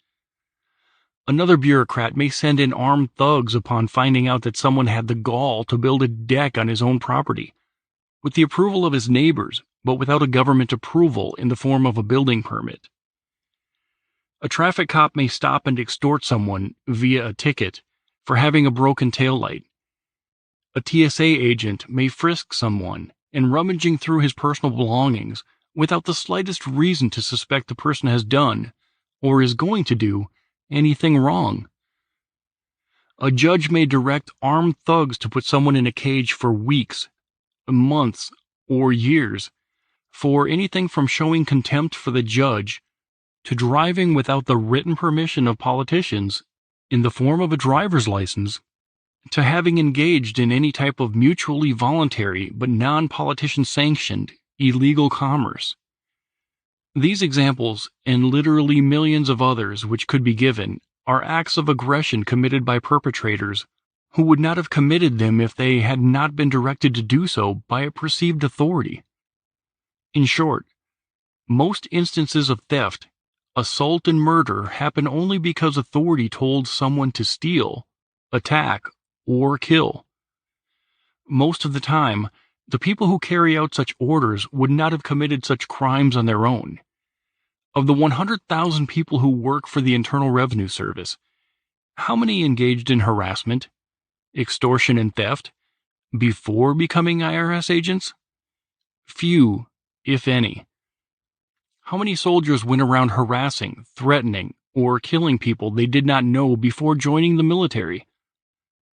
Another bureaucrat may send in armed thugs upon finding out that someone had the gall to build a deck on his own property, with the approval of his neighbors, but without a government approval in the form of a building permit. A traffic cop may stop and extort someone, via a ticket, for having a broken taillight. A TSA agent may frisk someone, and rummaging through his personal belongings, without the slightest reason to suspect the person has done, or is going to do, anything wrong. A judge may direct armed thugs to put someone in a cage for weeks, months, or years, for anything from showing contempt for the judge to driving without the written permission of politicians in the form of a driver's license, to having engaged in any type of mutually voluntary but non-politician sanctioned illegal commerce. These examples, and literally millions of others which could be given, are acts of aggression committed by perpetrators who would not have committed them if they had not been directed to do so by a perceived authority. In short, most instances of theft, assault, and murder happen only because authority told someone to steal, attack, or kill. Most of the time, the people who carry out such orders would not have committed such crimes on their own. Of the 100,000 people who work for the Internal Revenue Service, how many engaged in harassment, extortion, and theft before becoming IRS agents? Few, if any. How many soldiers went around harassing, threatening, or killing people they did not know before joining the military?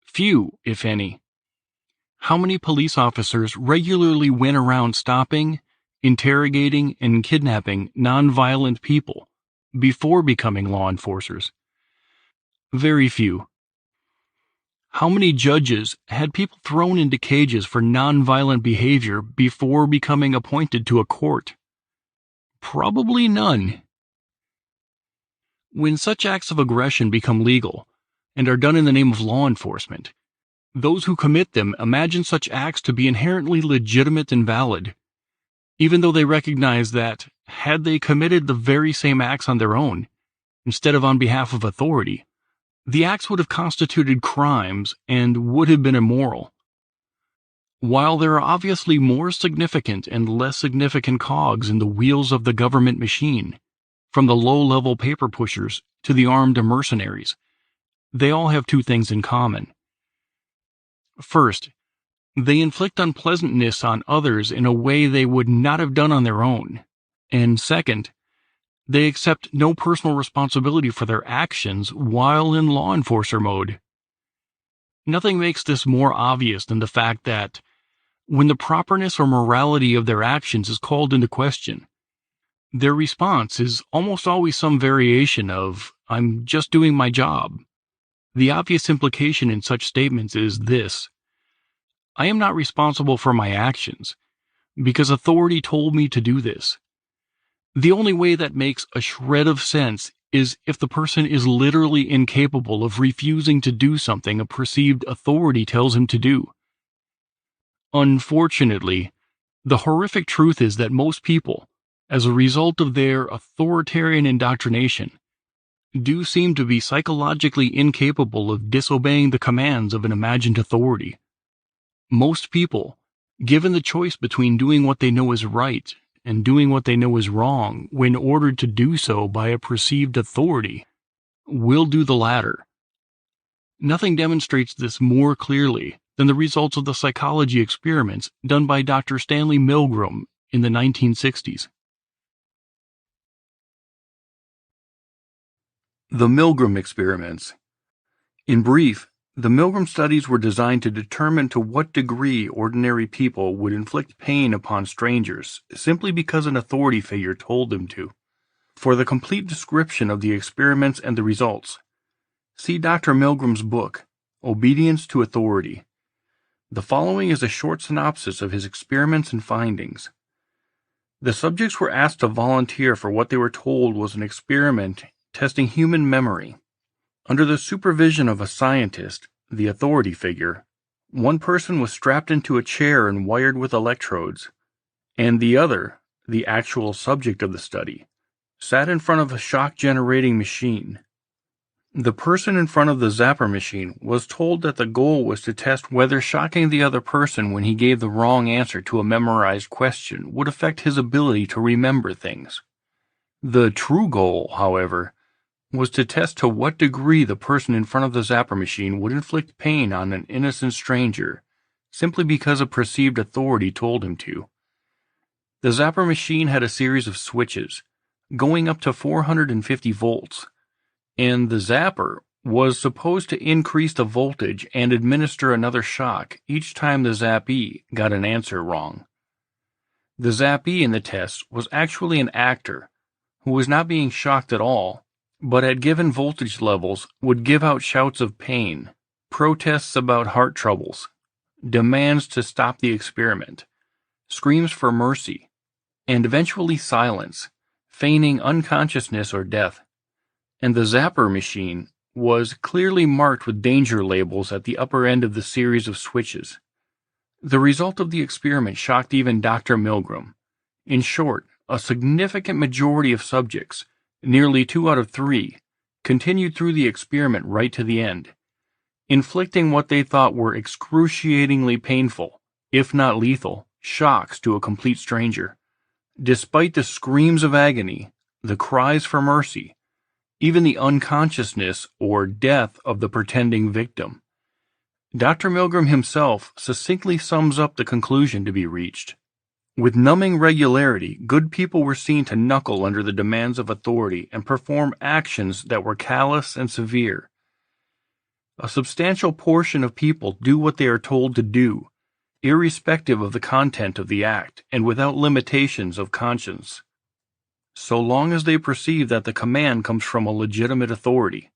Few, if any. How many police officers regularly went around stopping, interrogating, and kidnapping nonviolent people before becoming law enforcers? Very few. How many judges had people thrown into cages for nonviolent behavior before becoming appointed to a court? Probably none. When such acts of aggression become legal and are done in the name of law enforcement, those who commit them imagine such acts to be inherently legitimate and valid, even though they recognize that, had they committed the very same acts on their own, instead of on behalf of authority, the acts would have constituted crimes and would have been immoral. While there are obviously more significant and less significant cogs in the wheels of the government machine, from the low-level paper pushers to the armed mercenaries, they all have two things in common. First, they inflict unpleasantness on others in a way they would not have done on their own. And second, they accept no personal responsibility for their actions while in law enforcer mode. Nothing makes this more obvious than the fact that, when the properness or morality of their actions is called into question, their response is almost always some variation of, "I'm just doing my job." The obvious implication in such statements is this: I am not responsible for my actions, because authority told me to do this. The only way that makes a shred of sense is if the person is literally incapable of refusing to do something a perceived authority tells him to do. Unfortunately, the horrific truth is that most people, as a result of their authoritarian indoctrination, do seem to be psychologically incapable of disobeying the commands of an imagined authority. Most people, given the choice between doing what they know is right and doing what they know is wrong when ordered to do so by a perceived authority, will do the latter. Nothing demonstrates this more clearly than the results of the psychology experiments done by Dr. Stanley Milgram in the 1960s. The Milgram experiments. In brief, the Milgram studies were designed to determine to what degree ordinary people would inflict pain upon strangers simply because an authority figure told them to. For the complete description of the experiments and the results, see Dr. Milgram's book, Obedience to Authority. The following is a short synopsis of his experiments and findings. The subjects were asked to volunteer for what they were told was an experiment testing human memory. Under the supervision of a scientist, the authority figure, one person was strapped into a chair and wired with electrodes, and the other, the actual subject of the study, sat in front of a shock-generating machine. The person in front of the zapper machine was told that the goal was to test whether shocking the other person when he gave the wrong answer to a memorized question would affect his ability to remember things. The true goal, however, was to test to what degree the person in front of the zapper machine would inflict pain on an innocent stranger simply because a perceived authority told him to. The zapper machine had a series of switches, going up to 450 volts, and the zapper was supposed to increase the voltage and administer another shock each time the zappee got an answer wrong. The zappee in the test was actually an actor who was not being shocked at all, but at given voltage levels would give out shouts of pain, protests about heart troubles, demands to stop the experiment, screams for mercy, and eventually silence, feigning unconsciousness or death. And the zapper machine was clearly marked with danger labels at the upper end of the series of switches. The result of the experiment shocked even Dr. Milgram. In short, a significant majority of subjects, nearly 2 out of 3, continued through the experiment right to the end, inflicting what they thought were excruciatingly painful, if not lethal, shocks to a complete stranger. Despite the screams of agony, the cries for mercy, even the unconsciousness or death of the pretending victim. Dr. Milgram himself succinctly sums up the conclusion to be reached. With numbing regularity, good people were seen to knuckle under the demands of authority and perform actions that were callous and severe. A substantial portion of people do what they are told to do, irrespective of the content of the act and without limitations of conscience, so long as they perceive that the command comes from a legitimate authority.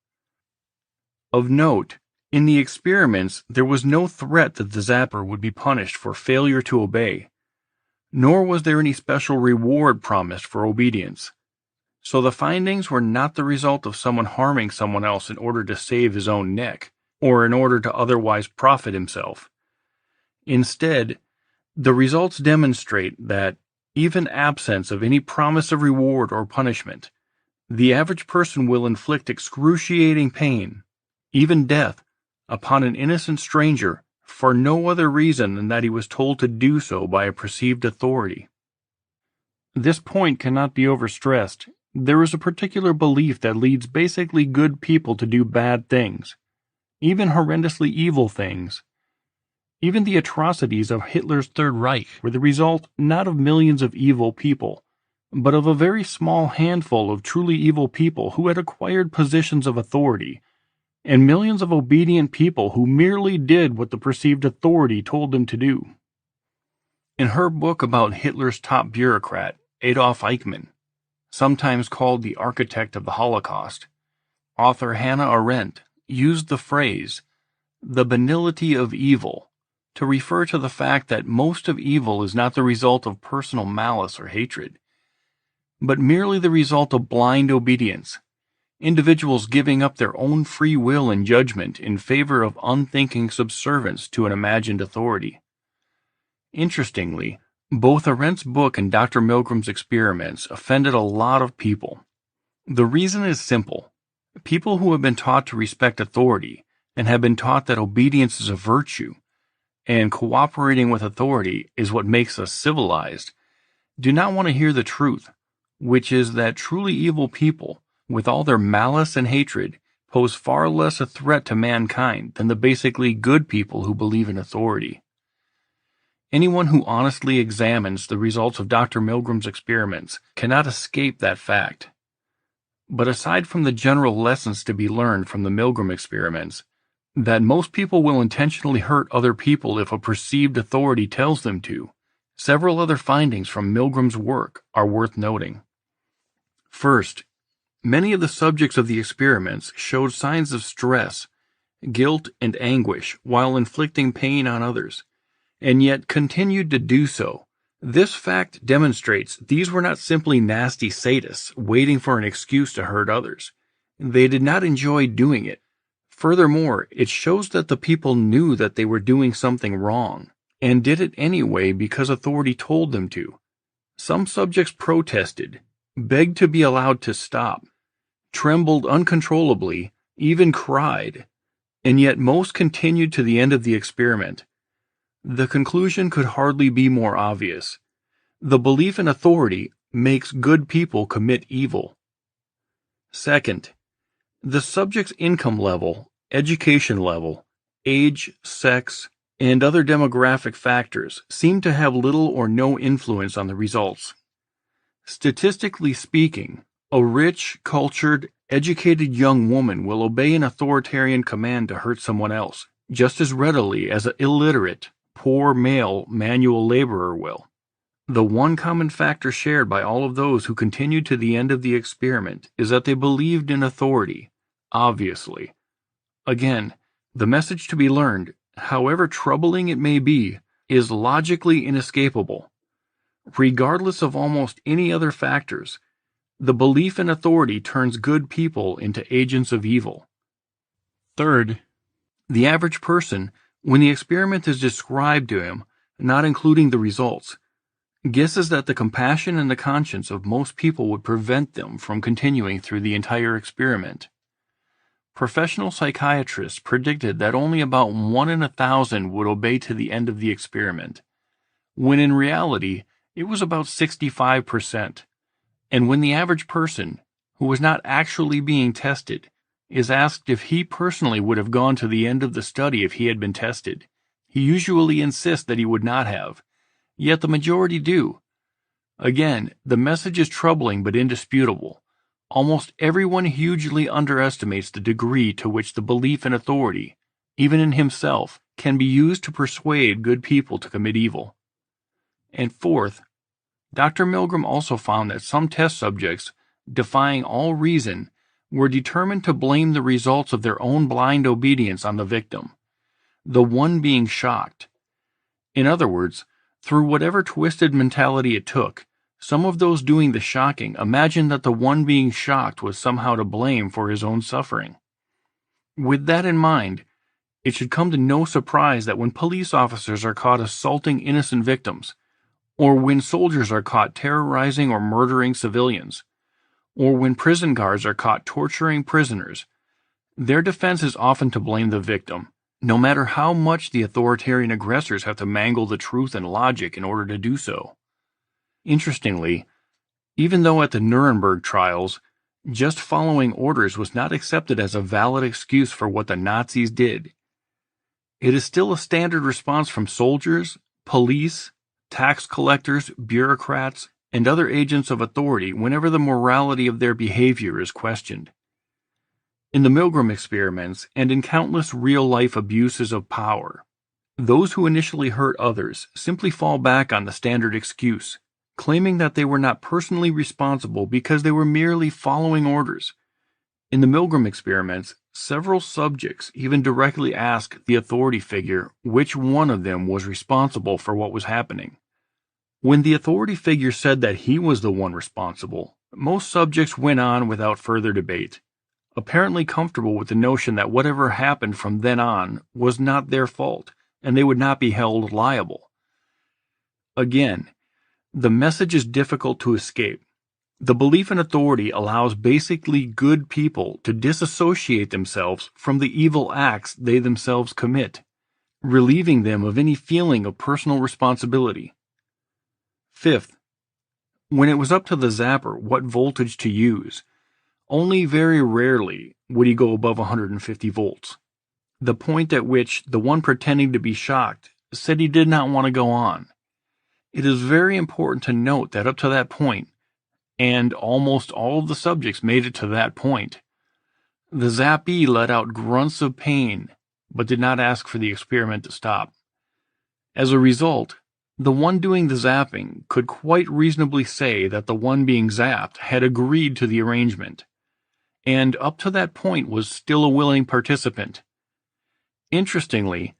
Of note, in the experiments, there was no threat that the zapper would be punished for failure to obey, nor was there any special reward promised for obedience. So the findings were not the result of someone harming someone else in order to save his own neck, or in order to otherwise profit himself. Instead, the results demonstrate that, even absence of any promise of reward or punishment, the average person will inflict excruciating pain, even death, upon an innocent stranger for no other reason than that he was told to do so by a perceived authority. This point cannot be overstressed. There is a particular belief that leads basically good people to do bad things, even horrendously evil things. Even the atrocities of Hitler's Third Reich were the result not of millions of evil people, but of a very small handful of truly evil people who had acquired positions of authority, and millions of obedient people who merely did what the perceived authority told them to do. In her book about Hitler's top bureaucrat, Adolf Eichmann, sometimes called the architect of the Holocaust, author Hannah Arendt used the phrase, the banality of evil, to refer to the fact that most of evil is not the result of personal malice or hatred, but merely the result of blind obedience, individuals giving up their own free will and judgment in favor of unthinking subservience to an imagined authority. Interestingly, both Arendt's book and Dr. Milgram's experiments offended a lot of people. The reason is simple. People who have been taught to respect authority and have been taught that obedience is a virtue, and cooperating with authority is what makes us civilized, do not want to hear the truth, which is that truly evil people, with all their malice and hatred, pose far less a threat to mankind than the basically good people who believe in authority. Anyone who honestly examines the results of Dr. Milgram's experiments cannot escape that fact. But aside from the general lessons to be learned from the Milgram experiments, that most people will intentionally hurt other people if a perceived authority tells them to, several other findings from Milgram's work are worth noting. First, many of the subjects of the experiments showed signs of stress, guilt, and anguish while inflicting pain on others, and yet continued to do so. This fact demonstrates these were not simply nasty sadists waiting for an excuse to hurt others. They did not enjoy doing it. Furthermore, it shows that the people knew that they were doing something wrong, and did it anyway because authority told them to. Some subjects protested, begged to be allowed to stop, trembled uncontrollably, even cried, and yet most continued to the end of the experiment. The conclusion could hardly be more obvious. The belief in authority makes good people commit evil. Second, the subject's income level, education level, age, sex, and other demographic factors seem to have little or no influence on the results. Statistically speaking, a rich, cultured, educated young woman will obey an authoritarian command to hurt someone else just as readily as an illiterate, poor male manual laborer will. The one common factor shared by all of those who continued to the end of the experiment is that they believed in authority, obviously. Again, the message to be learned, however troubling it may be, is logically inescapable. Regardless of almost any other factors, the belief in authority turns good people into agents of evil. Third, the average person, when the experiment is described to him, not including the results, guesses that the compassion and the conscience of most people would prevent them from continuing through the entire experiment. Professional psychiatrists predicted that only about 1 in 1,000 would obey to the end of the experiment, when in reality it was about 65%. And when the average person, who was not actually being tested, is asked if he personally would have gone to the end of the study if he had been tested, he usually insists that he would not have, yet the majority do. Again, the message is troubling but indisputable. Almost everyone hugely underestimates the degree to which the belief in authority, even in himself, can be used to persuade good people to commit evil. And fourth, Dr. Milgram also found that some test subjects, defying all reason, were determined to blame the results of their own blind obedience on the victim, the one being shocked. In other words, through whatever twisted mentality it took, some of those doing the shocking imagined that the one being shocked was somehow to blame for his own suffering. With that in mind, it should come to no surprise that when police officers are caught assaulting innocent victims, or when soldiers are caught terrorizing or murdering civilians, or when prison guards are caught torturing prisoners, their defense is often to blame the victim, no matter how much the authoritarian aggressors have to mangle the truth and logic in order to do so. Interestingly, even though at the Nuremberg trials, just following orders was not accepted as a valid excuse for what the Nazis did, it is still a standard response from soldiers, police, tax collectors, bureaucrats, and other agents of authority whenever the morality of their behavior is questioned. In the Milgram experiments and in countless real-life abuses of power, those who initially hurt others simply fall back on the standard excuse, claiming that they were not personally responsible because they were merely following orders. In the Milgram experiments, several subjects even directly asked the authority figure which one of them was responsible for what was happening. When the authority figure said that he was the one responsible, most subjects went on without further debate, apparently comfortable with the notion that whatever happened from then on was not their fault, and they would not be held liable. Again, the message is difficult to escape. The belief in authority allows basically good people to disassociate themselves from the evil acts they themselves commit, relieving them of any feeling of personal responsibility. Fifth, when it was up to the zapper what voltage to use, only very rarely would he go above 150 volts, the point at which the one pretending to be shocked said he did not want to go on. It is very important to note that up to that point, and almost all of the subjects made it to that point, the zappee let out grunts of pain, but did not ask for the experiment to stop. As a result, the one doing the zapping could quite reasonably say that the one being zapped had agreed to the arrangement, and up to that point was still a willing participant. Interestingly,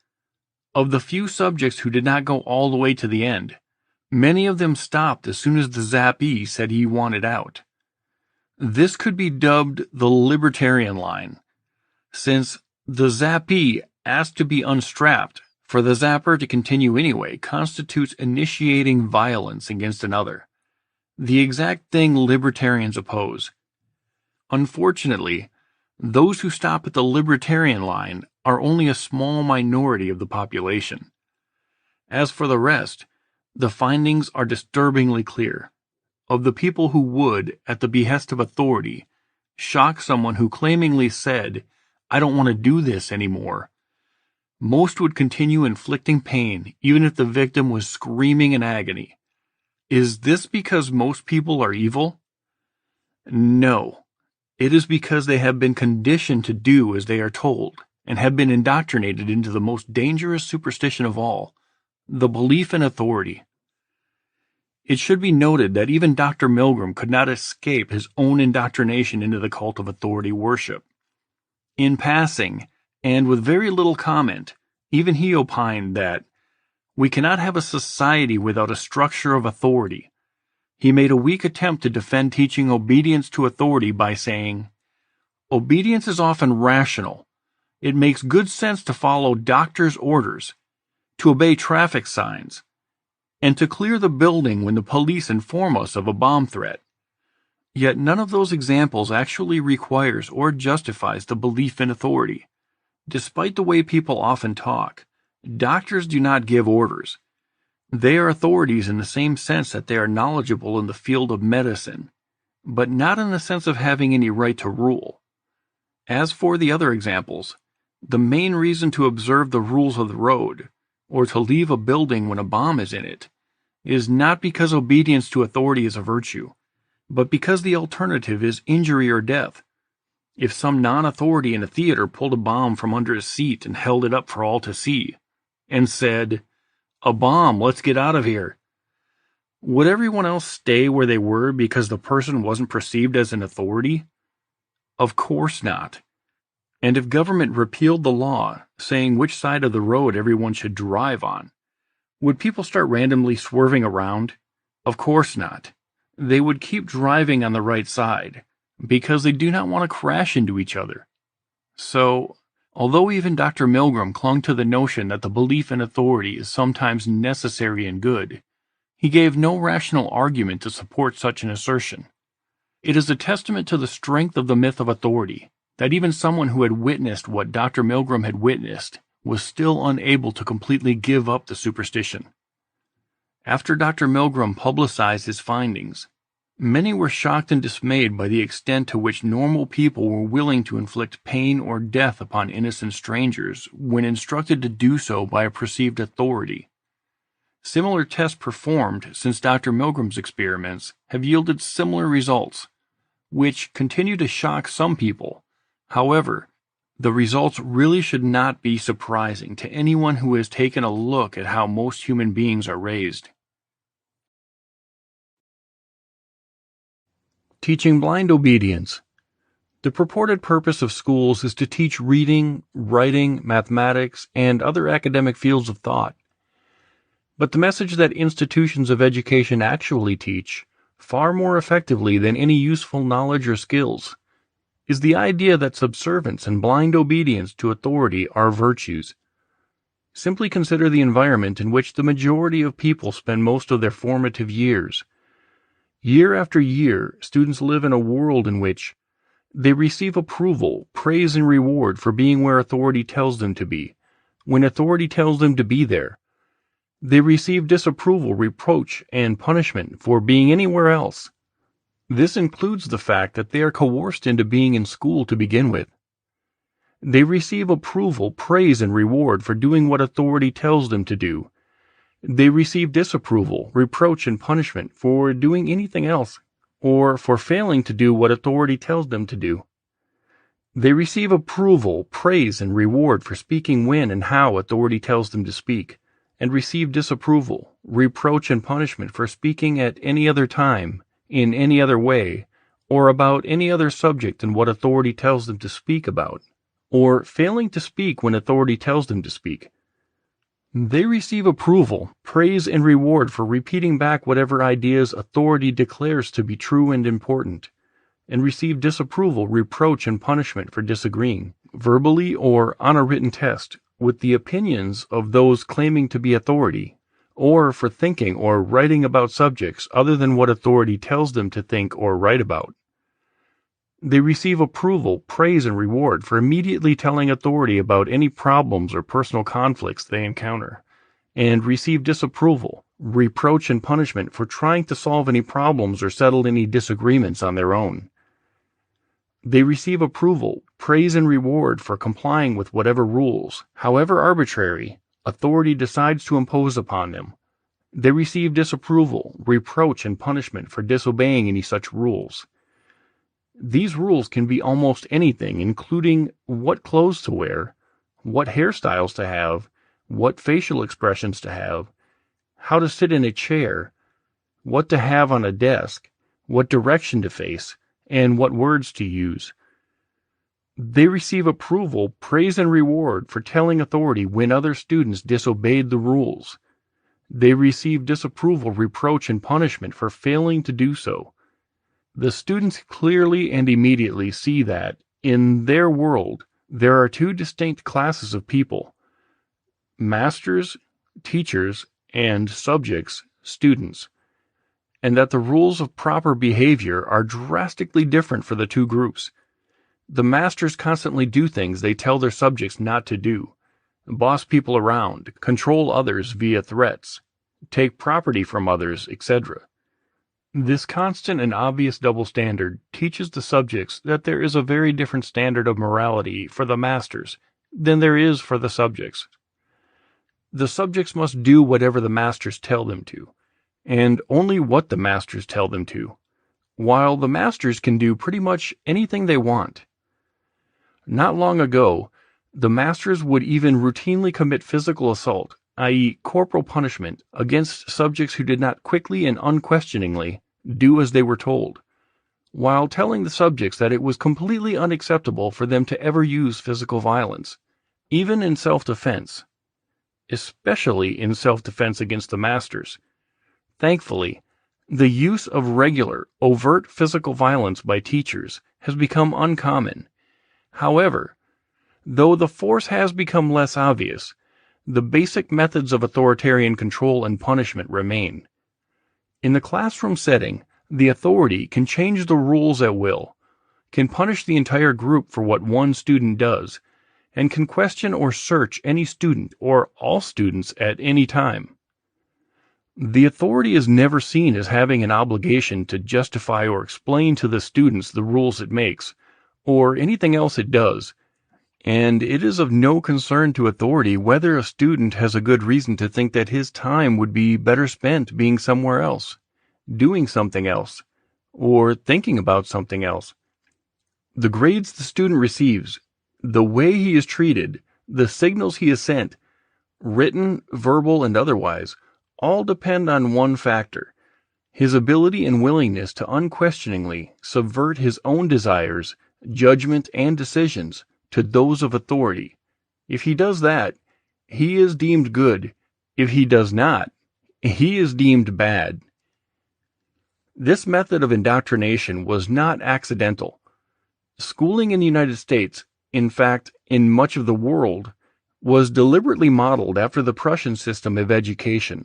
of the few subjects who did not go all the way to the end, many of them stopped as soon as the zappee said he wanted out. This could be dubbed the libertarian line, since the zappee asked to be unstrapped for the zapper to continue anyway constitutes initiating violence against another, the exact thing libertarians oppose. Unfortunately, those who stop at the libertarian line are only a small minority of the population. As for the rest, the findings are disturbingly clear. Of the people who would, at the behest of authority, shock someone who claimingly said, "I don't want to do this anymore," most would continue inflicting pain even if the victim was screaming in agony. Is this because most people are evil? No. It is because they have been conditioned to do as they are told, and have been indoctrinated into the most dangerous superstition of all, the belief in authority. It should be noted that even Dr. Milgram could not escape his own indoctrination into the cult of authority worship. In passing, and with very little comment, even he opined that we cannot have a society without a structure of authority. He made a weak attempt to defend teaching obedience to authority by saying, "Obedience is often rational. It makes good sense to follow doctors' orders, to obey traffic signs, and to clear the building when the police inform us of a bomb threat." Yet none of those examples actually requires or justifies the belief in authority. Despite the way people often talk, doctors do not give orders. They are authorities in the same sense that they are knowledgeable in the field of medicine, but not in the sense of having any right to rule. As for the other examples, the main reason to observe the rules of the road, or to leave a building when a bomb is in it, is not because obedience to authority is a virtue, but because the alternative is injury or death. If some non-authority in a theater pulled a bomb from under his seat and held it up for all to see, and said, "A bomb, let's get out of here," would everyone else stay where they were because the person wasn't perceived as an authority? Of course not. And if government repealed the law saying which side of the road everyone should drive on, would people start randomly swerving around? Of course not. They would keep driving on the right side, because they do not want to crash into each other. So, although even Dr. Milgram clung to the notion that the belief in authority is sometimes necessary and good, he gave no rational argument to support such an assertion. It is a testament to the strength of the myth of authority that even someone who had witnessed what Dr. Milgram had witnessed was still unable to completely give up the superstition. After Dr. Milgram publicized his findings, many were shocked and dismayed by the extent to which normal people were willing to inflict pain or death upon innocent strangers when instructed to do so by a perceived authority. Similar tests performed since Dr. Milgram's experiments have yielded similar results, which continue to shock some people. However, the results really should not be surprising to anyone who has taken a look at how most human beings are raised. Teaching blind obedience. The purported purpose of schools is to teach reading, writing, mathematics, and other academic fields of thought. But the message that institutions of education actually teach, far more effectively than any useful knowledge or skills, is the idea that subservience and blind obedience to authority are virtues. Simply consider the environment in which the majority of people spend most of their formative years. Year after year, students live in a world in which they receive approval, praise, and reward for being where authority tells them to be, when authority tells them to be there. They receive disapproval, reproach, and punishment for being anywhere else. This includes the fact that they are coerced into being in school to begin with. They receive approval, praise, and reward for doing what authority tells them to do. They receive disapproval, reproach, and punishment for doing anything else, or for failing to do what authority tells them to do. They receive approval, praise, and reward for speaking when and how authority tells them to speak, and receive disapproval, reproach, and punishment for speaking at any other time, in any other way, or about any other subject than what authority tells them to speak about, or failing to speak when authority tells them to speak. They receive approval, praise, and reward for repeating back whatever ideas authority declares to be true and important, and receive disapproval, reproach, and punishment for disagreeing, verbally or on a written test, with the opinions of those claiming to be authority, or for thinking or writing about subjects other than what authority tells them to think or write about. They receive approval, praise, and reward for immediately telling authority about any problems or personal conflicts they encounter, and receive disapproval, reproach, and punishment for trying to solve any problems or settle any disagreements on their own. They receive approval, praise, and reward for complying with whatever rules, however arbitrary, authority decides to impose upon them. They receive disapproval, reproach, and punishment for disobeying any such rules. These rules can be almost anything, including what clothes to wear, what hairstyles to have, what facial expressions to have, how to sit in a chair, what to have on a desk, what direction to face, and what words to use. They receive approval, praise, and reward for telling authority when other students disobeyed the rules. They receive disapproval, reproach, and punishment for failing to do so. The students clearly and immediately see that, in their world, there are two distinct classes of people: masters, teachers, and subjects, students, and that the rules of proper behavior are drastically different for the two groups. The masters constantly do things they tell their subjects not to do, boss people around, control others via threats, take property from others, etc. This constant and obvious double standard teaches the subjects that there is a very different standard of morality for the masters than there is for the subjects. The subjects must do whatever the masters tell them to, and only what the masters tell them to, while the masters can do pretty much anything they want. Not long ago, the masters would even routinely commit physical assault, i.e., corporal punishment, against subjects who did not quickly and unquestioningly do as they were told, while telling the subjects that it was completely unacceptable for them to ever use physical violence, even in self-defense, especially in self-defense against the masters. Thankfully, the use of regular, overt physical violence by teachers has become uncommon. However, though the force has become less obvious, the basic methods of authoritarian control and punishment remain. In the classroom setting, the authority can change the rules at will, can punish the entire group for what one student does, and can question or search any student or all students at any time. The authority is never seen as having an obligation to justify or explain to the students the rules it makes, or anything else it does, and it is of no concern to authority whether a student has a good reason to think that his time would be better spent being somewhere else, doing something else, or thinking about something else. The grades the student receives, the way he is treated, the signals he is sent, written, verbal, and otherwise, all depend on one factor: his ability and willingness to unquestioningly subvert his own desires, judgment, and decisions to those of authority. If he does that, he is deemed good. If he does not, he is deemed bad. This method of indoctrination was not accidental. Schooling in the United States, in fact, in much of the world, was deliberately modeled after the Prussian system of education,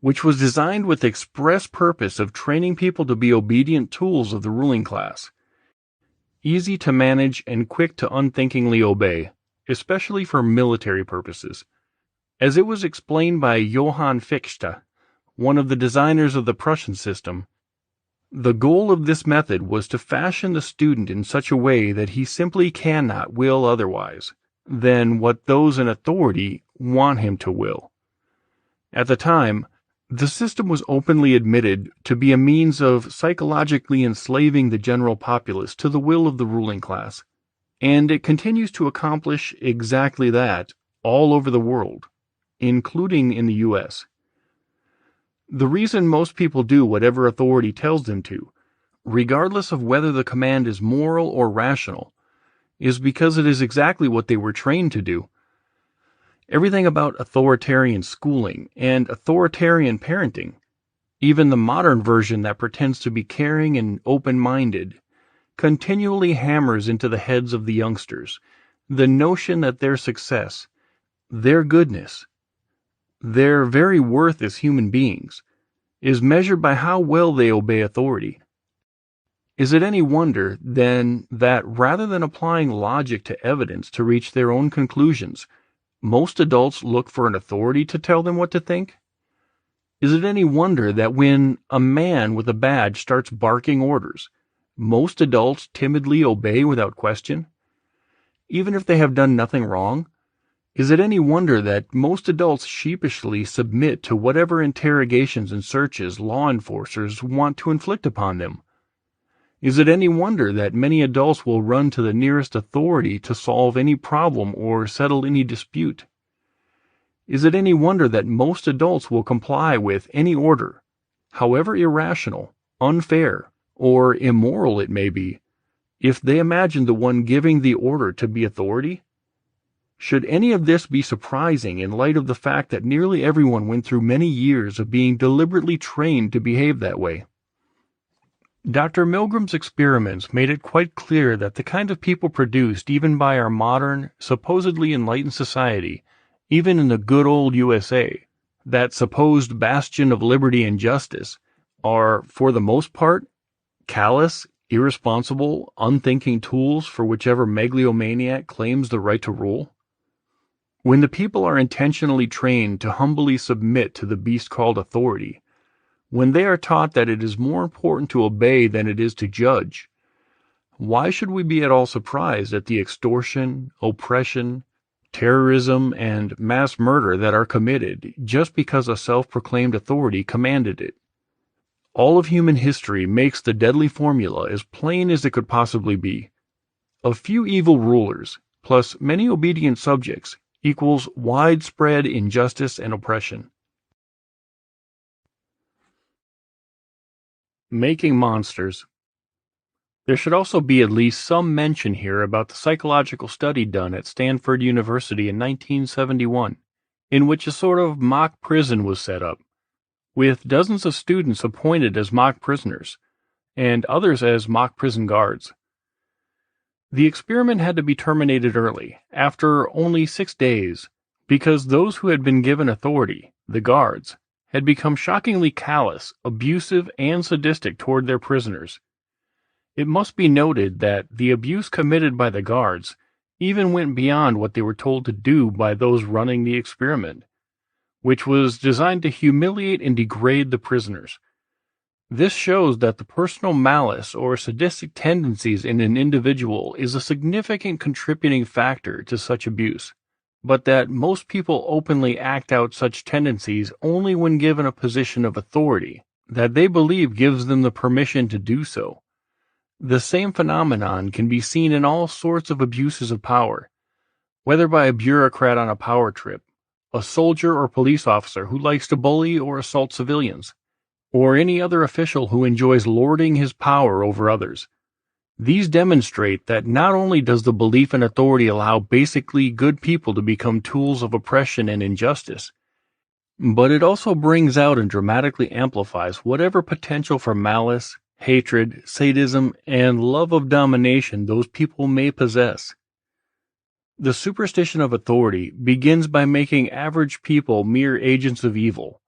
which was designed with the express purpose of training people to be obedient tools of the ruling class, easy to manage and quick to unthinkingly obey, especially for military purposes. As it was explained by Johann Fichte, one of the designers of the Prussian system, the goal of this method was to fashion the student in such a way that he simply cannot will otherwise than what those in authority want him to will. At the time, the system was openly admitted to be a means of psychologically enslaving the general populace to the will of the ruling class, and it continues to accomplish exactly that all over the world, including in the U.S. The reason most people do whatever authority tells them to, regardless of whether the command is moral or rational, is because it is exactly what they were trained to do. Everything about authoritarian schooling and authoritarian parenting, even the modern version that pretends to be caring and open-minded, continually hammers into the heads of the youngsters the notion that their success, their goodness, their very worth as human beings, is measured by how well they obey authority. Is it any wonder, then, that rather than applying logic to evidence to reach their own conclusions, most adults look for an authority to tell them what to think? Is it any wonder that when a man with a badge starts barking orders, most adults timidly obey without question, even if they have done nothing wrong? Is it any wonder that most adults sheepishly submit to whatever interrogations and searches law enforcers want to inflict upon them? Is it any wonder that many adults will run to the nearest authority to solve any problem or settle any dispute? Is it any wonder that most adults will comply with any order, however irrational, unfair, or immoral it may be, if they imagine the one giving the order to be authority? Should any of this be surprising in light of the fact that nearly everyone went through many years of being deliberately trained to behave that way? Dr. Milgram's experiments made it quite clear that the kind of people produced even by our modern, supposedly enlightened society, even in the good old USA, that supposed bastion of liberty and justice, are, for the most part, callous, irresponsible, unthinking tools for whichever megalomaniac claims the right to rule. When the people are intentionally trained to humbly submit to the beast called authority, when they are taught that it is more important to obey than it is to judge, why should we be at all surprised at the extortion, oppression, terrorism, and mass murder that are committed just because a self-proclaimed authority commanded it? All of human history makes the deadly formula as plain as it could possibly be. A few evil rulers, plus many obedient subjects, equals widespread injustice and oppression. Making monsters. There should also be at least some mention here about the psychological study done at Stanford University in 1971, in which a sort of mock prison was set up, with dozens of students appointed as mock prisoners, and others as mock prison guards. The experiment had to be terminated early, after only 6 days, because those who had been given authority, the guards, had become shockingly callous, abusive, and sadistic toward their prisoners. It must be noted that the abuse committed by the guards even went beyond what they were told to do by those running the experiment, which was designed to humiliate and degrade the prisoners. This shows that the personal malice or sadistic tendencies in an individual is a significant contributing factor to such abuse, but that most people openly act out such tendencies only when given a position of authority that they believe gives them the permission to do so. The same phenomenon can be seen in all sorts of abuses of power, whether by a bureaucrat on a power trip, a soldier or police officer who likes to bully or assault civilians, or any other official who enjoys lording his power over others. These demonstrate that not only does the belief in authority allow basically good people to become tools of oppression and injustice, but it also brings out and dramatically amplifies whatever potential for malice, hatred, sadism, and love of domination those people may possess. The superstition of authority begins by making average people mere agents of evil,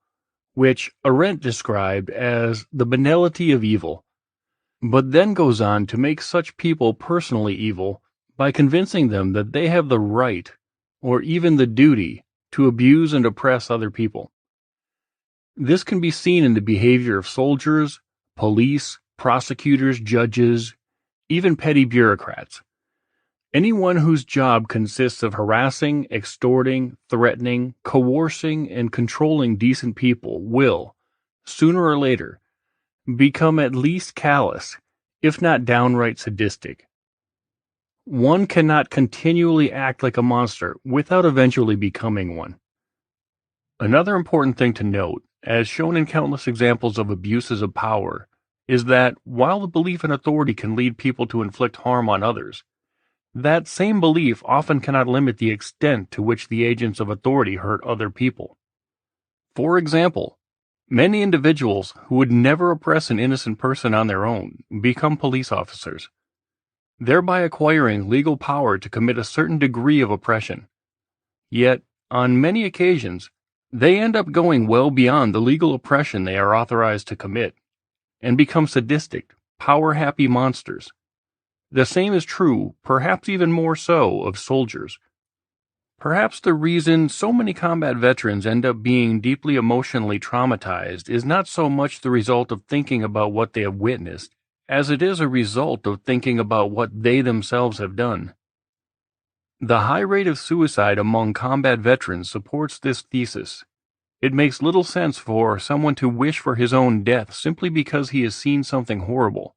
which Arendt described as the banality of evil, but then goes on to make such people personally evil by convincing them that they have the right, or even the duty, to abuse and oppress other people. This can be seen in the behavior of soldiers, police, prosecutors, judges, even petty bureaucrats. Anyone whose job consists of harassing, extorting, threatening, coercing, and controlling decent people will, sooner or later, become at least callous, if not downright sadistic. One cannot continually act like a monster without eventually becoming one. Another important thing to note, as shown in countless examples of abuses of power, is that while the belief in authority can lead people to inflict harm on others, that same belief often cannot limit the extent to which the agents of authority hurt other people. For example, many individuals who would never oppress an innocent person on their own become police officers, thereby acquiring legal power to commit a certain degree of oppression. Yet, on many occasions, they end up going well beyond the legal oppression they are authorized to commit, and become sadistic, power-happy monsters. The same is true, perhaps even more so, of soldiers. Perhaps the reason so many combat veterans end up being deeply emotionally traumatized is not so much the result of thinking about what they have witnessed, as it is a result of thinking about what they themselves have done. The high rate of suicide among combat veterans supports this thesis. It makes little sense for someone to wish for his own death simply because he has seen something horrible.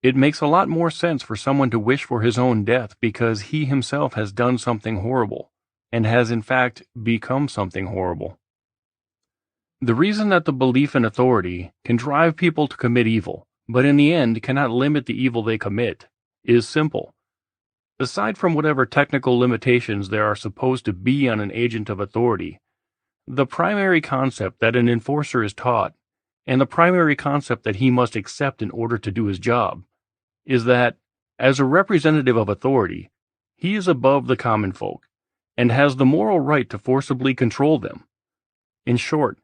It makes a lot more sense for someone to wish for his own death because he himself has done something horrible, and has in fact become something horrible. The reason that the belief in authority can drive people to commit evil, but in the end cannot limit the evil they commit, is simple. Aside from whatever technical limitations there are supposed to be on an agent of authority, the primary concept that an enforcer is taught, and the primary concept that he must accept in order to do his job, is that, as a representative of authority, he is above the common folk, and has the moral right to forcibly control them. In short,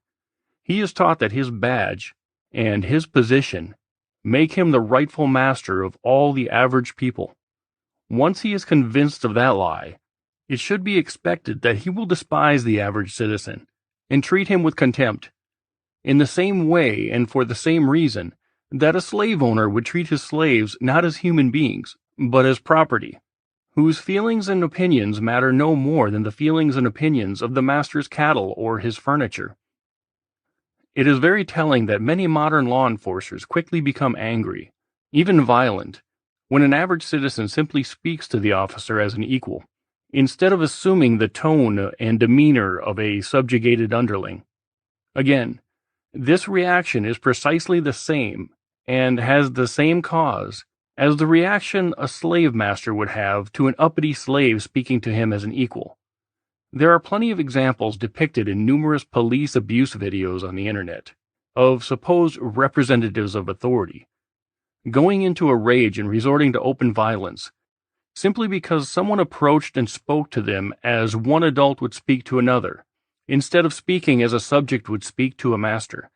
he is taught that his badge and his position make him the rightful master of all the average people. Once he is convinced of that lie, it should be expected that he will despise the average citizen and treat him with contempt, in the same way and for the same reason that a slave owner would treat his slaves not as human beings, but as property, whose feelings and opinions matter no more than the feelings and opinions of the master's cattle or his furniture. It is very telling that many modern law enforcers quickly become angry, even violent, when an average citizen simply speaks to the officer as an equal, instead of assuming the tone and demeanor of a subjugated underling. Again, this reaction is precisely the same and has the same cause as the reaction a slave master would have to an uppity slave speaking to him as an equal. There are plenty of examples depicted in numerous police abuse videos on the internet of supposed representatives of authority going into a rage and resorting to open violence simply because someone approached and spoke to them as one adult would speak to another, instead of speaking as a subject would speak to a master.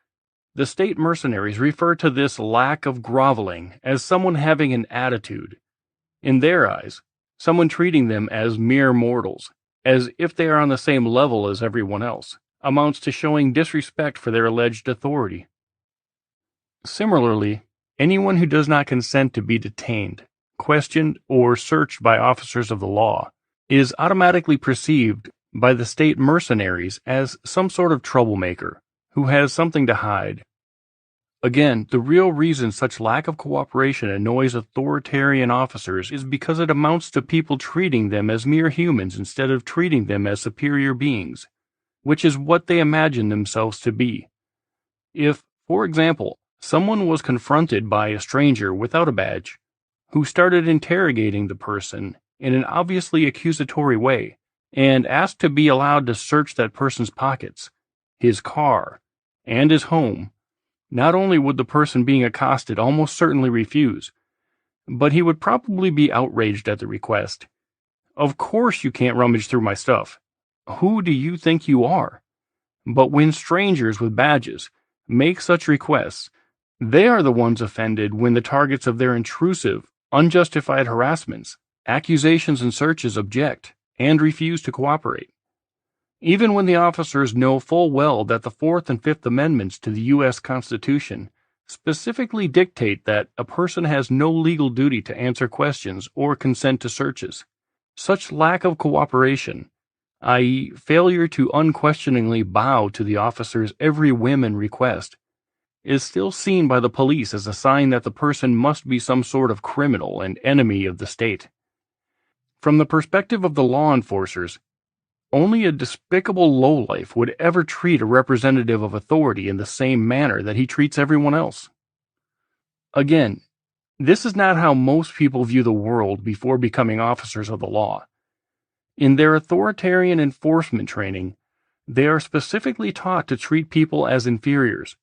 The state mercenaries refer to this lack of groveling as someone having an attitude. In their eyes, someone treating them as mere mortals, as if they are on the same level as everyone else, amounts to showing disrespect for their alleged authority. Similarly, anyone who does not consent to be detained, questioned, or searched by officers of the law is automatically perceived by the state mercenaries as some sort of troublemaker who has something to hide. Again, the real reason such lack of cooperation annoys authoritarian officers is because it amounts to people treating them as mere humans instead of treating them as superior beings, which is what they imagine themselves to be. If, for example, someone was confronted by a stranger without a badge, who started interrogating the person in an obviously accusatory way, and asked to be allowed to search that person's pockets, his car, and his home, not only would the person being accosted almost certainly refuse, but he would probably be outraged at the request. Of course you can't rummage through my stuff. Who do you think you are? But when strangers with badges make such requests, they are the ones offended when the targets of their intrusive, unjustified harassments, accusations, and searches object and refuse to cooperate. Even when the officers know full well that the Fourth and Fifth Amendments to the U.S. Constitution specifically dictate that a person has no legal duty to answer questions or consent to searches, such lack of cooperation, i.e., failure to unquestioningly bow to the officer's every whim and request, is still seen by the police as a sign that the person must be some sort of criminal and enemy of the state. From the perspective of the law enforcers, only a despicable lowlife would ever treat a representative of authority in the same manner that he treats everyone else. Again, this is not how most people view the world before becoming officers of the law. In their authoritarian enforcement training, they are specifically taught to treat people as inferiors,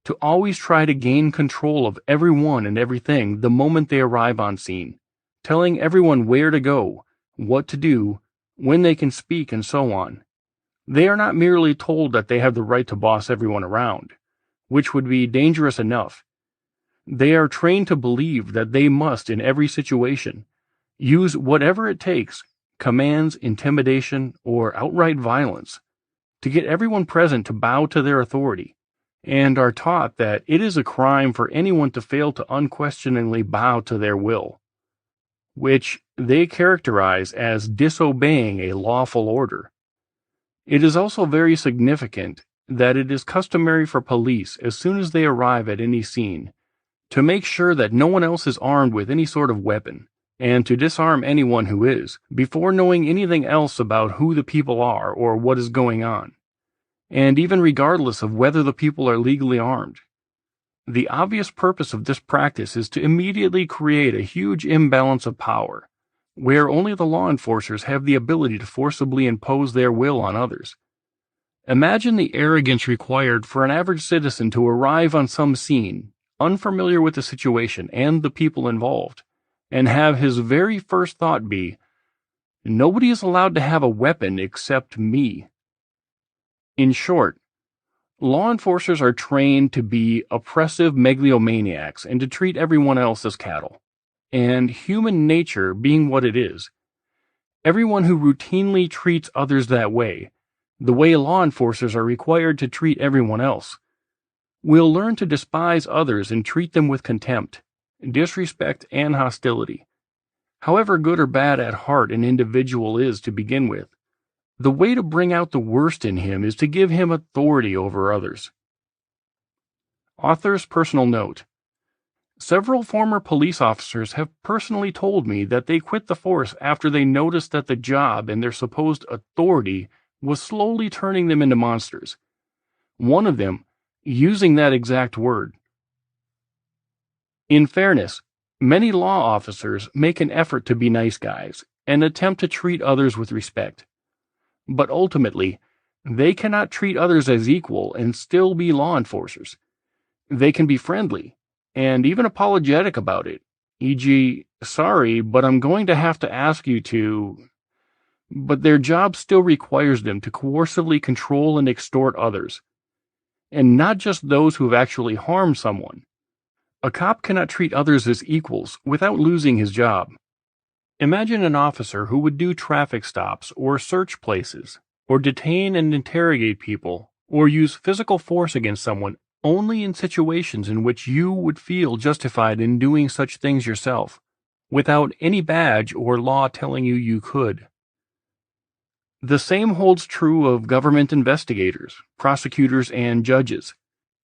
to always try to gain control of everyone and everything the moment they arrive on scene, telling everyone where to go, what to do, when they can speak, and so on. They are not merely told that they have the right to boss everyone around, which would be dangerous enough. They are trained to believe that they must, in every situation, use whatever it takes, commands, intimidation, or outright violence, to get everyone present to bow to their authority, and are taught that it is a crime for anyone to fail to unquestioningly bow to their will, which they characterize as disobeying a lawful order. It is also very significant that it is customary for police, as soon as they arrive at any scene, to make sure that no one else is armed with any sort of weapon, and to disarm anyone who is, before knowing anything else about who the people are or what is going on, and even regardless of whether the people are legally armed. The obvious purpose of this practice is to immediately create a huge imbalance of power, where only the law enforcers have the ability to forcibly impose their will on others. Imagine the arrogance required for an average citizen to arrive on some scene, unfamiliar with the situation and the people involved, and have his very first thought be, "Nobody is allowed to have a weapon except me." In short, law enforcers are trained to be oppressive megalomaniacs and to treat everyone else as cattle. And human nature being what it is, everyone who routinely treats others that way, the way law enforcers are required to treat everyone else, will learn to despise others and treat them with contempt, disrespect, and hostility. However good or bad at heart an individual is to begin with, the way to bring out the worst in him is to give him authority over others. Author's personal note. Several former police officers have personally told me that they quit the force after they noticed that the job and their supposed authority was slowly turning them into monsters. One of them using that exact word. In fairness, many law officers make an effort to be nice guys and attempt to treat others with respect. But ultimately, they cannot treat others as equal and still be law enforcers. They can be friendly and even apologetic about it, e.g., sorry, but I'm going to have to ask you to. But their job still requires them to coercively control and extort others, and not just those who have actually harmed someone. A cop cannot treat others as equals without losing his job. Imagine an officer who would do traffic stops or search places, or detain and interrogate people, or use physical force against someone only in situations in which you would feel justified in doing such things yourself, without any badge or law telling you you could. The same holds true of government investigators, prosecutors, and judges.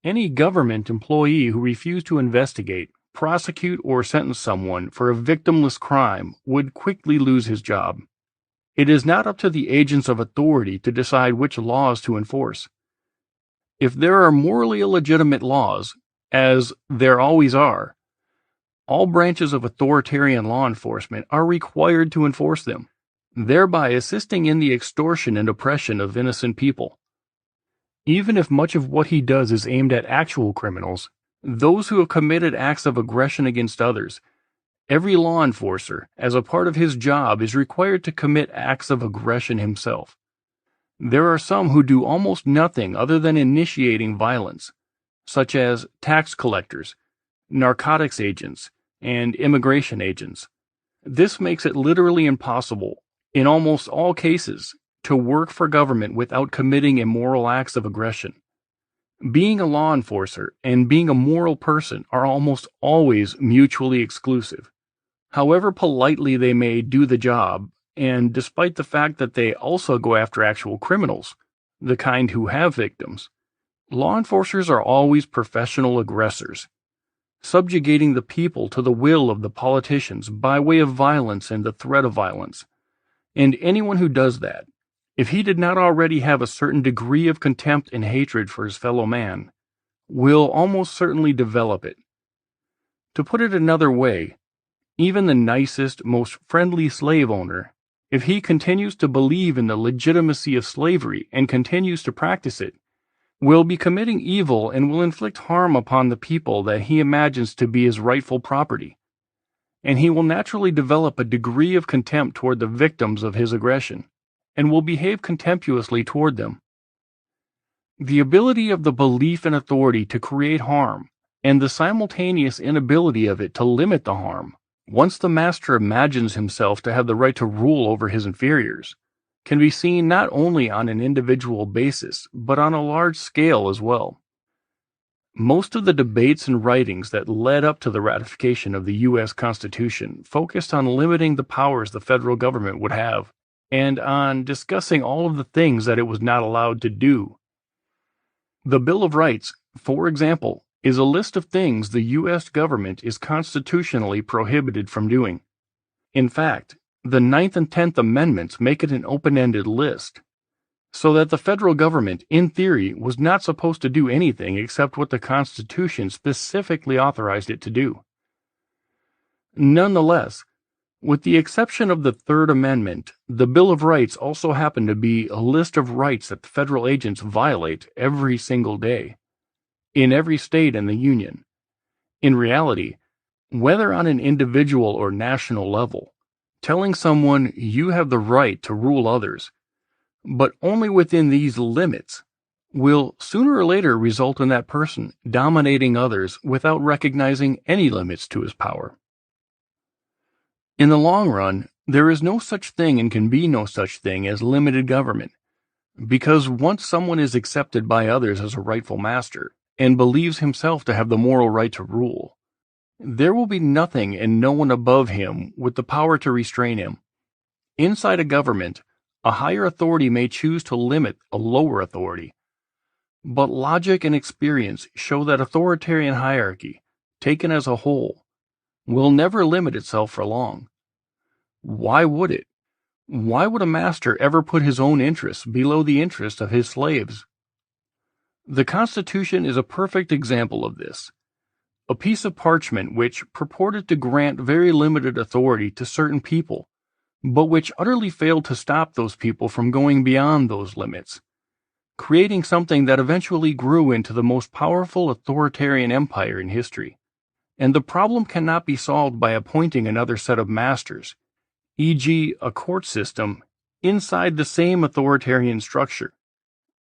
Any government employee who refused to investigate, prosecute, or sentence someone for a victimless crime would quickly lose his job. It is not up to the agents of authority to decide which laws to enforce. If there are morally illegitimate laws, as there always are, all branches of authoritarian law enforcement are required to enforce them, thereby assisting in the extortion and oppression of innocent people. Even if much of what he does is aimed at actual criminals, those who have committed acts of aggression against others, every law enforcer, as a part of his job, is required to commit acts of aggression himself. There are some who do almost nothing other than initiating violence, such as tax collectors, narcotics agents, and immigration agents. This makes it literally impossible, in almost all cases, to work for government without committing immoral acts of aggression. Being a law enforcer and being a moral person are almost always mutually exclusive. However politely they may do the job, and despite the fact that they also go after actual criminals, the kind who have victims, law enforcers are always professional aggressors, subjugating the people to the will of the politicians by way of violence and the threat of violence. And anyone who does that, if he did not already have a certain degree of contempt and hatred for his fellow man, will almost certainly develop it. To put it another way, even the nicest, most friendly slave owner, if he continues to believe in the legitimacy of slavery and continues to practice it, will be committing evil and will inflict harm upon the people that he imagines to be his rightful property. And he will naturally develop a degree of contempt toward the victims of his aggression, and will behave contemptuously toward them. The ability of the belief in authority to create harm, and the simultaneous inability of it to limit the harm, once the master imagines himself to have the right to rule over his inferiors, can be seen not only on an individual basis, but on a large scale as well. Most of the debates and writings that led up to the ratification of the U.S. Constitution focused on limiting the powers the federal government would have, and on discussing all of the things that it was not allowed to do. The Bill of Rights, for example, is a list of things the U.S. government is constitutionally prohibited from doing. In fact, the 9th and 10th Amendments make it an open-ended list, so that the federal government, in theory, was not supposed to do anything except what the Constitution specifically authorized it to do. Nonetheless, with the exception of the Third Amendment, the Bill of Rights also happened to be a list of rights that the federal agents violate every single day, in every state in the Union. In reality, whether on an individual or national level, telling someone you have the right to rule others, but only within these limits, will sooner or later result in that person dominating others without recognizing any limits to his power. In the long run, there is no such thing and can be no such thing as limited government, because once someone is accepted by others as a rightful master and believes himself to have the moral right to rule, there will be nothing and no one above him with the power to restrain him. Inside a government, a higher authority may choose to limit a lower authority, But logic and experience show that authoritarian hierarchy, taken as a whole, will never limit itself for long. Why would it? Why would a master ever put his own interests below the interests of his slaves? The Constitution is a perfect example of this. A piece of parchment which purported to grant very limited authority to certain people, but which utterly failed to stop those people from going beyond those limits, creating something that eventually grew into the most powerful authoritarian empire in history. And the problem cannot be solved by appointing another set of masters, e.g., a court system, inside the same authoritarian structure,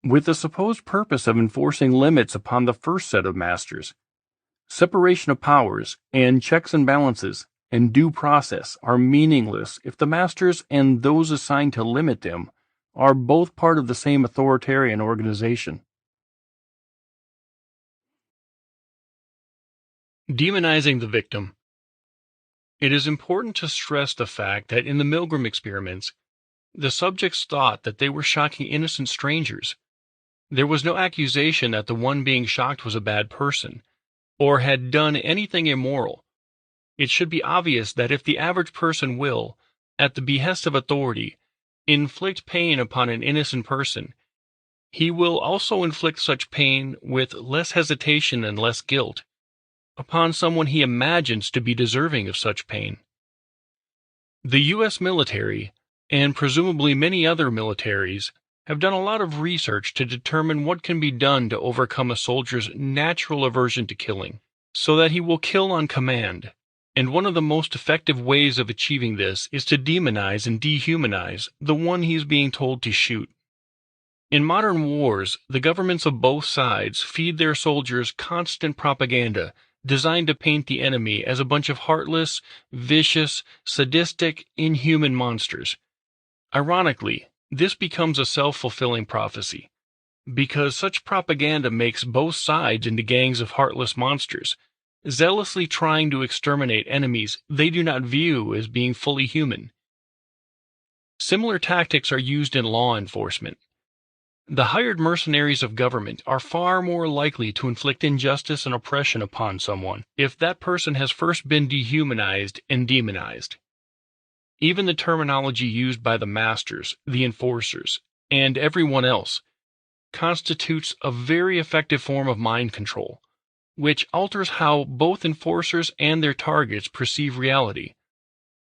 with the supposed purpose of enforcing limits upon the first set of masters. Separation of powers and checks and balances and due process are meaningless if the masters and those assigned to limit them are both part of the same authoritarian organization. Demonizing the victim. It is important to stress the fact that in the Milgram experiments, the subjects thought that they were shocking innocent strangers. There was no accusation that the one being shocked was a bad person, or had done anything immoral. It should be obvious that if the average person will, at the behest of authority, inflict pain upon an innocent person, he will also inflict such pain with less hesitation and less guilt upon someone he imagines to be deserving of such pain. The U.S. military, and presumably many other militaries, have done a lot of research to determine what can be done to overcome a soldier's natural aversion to killing, so that he will kill on command. And one of the most effective ways of achieving this is to demonize and dehumanize the one he is being told to shoot. In modern wars, the governments of both sides feed their soldiers constant propaganda designed to paint the enemy as a bunch of heartless, vicious, sadistic, inhuman monsters. Ironically, this becomes a self-fulfilling prophecy, because such propaganda makes both sides into gangs of heartless monsters, zealously trying to exterminate enemies they do not view as being fully human. Similar tactics are used in law enforcement. The hired mercenaries of government are far more likely to inflict injustice and oppression upon someone if that person has first been dehumanized and demonized. Even the terminology used by the masters, the enforcers, and everyone else constitutes a very effective form of mind control, which alters how both enforcers and their targets perceive reality,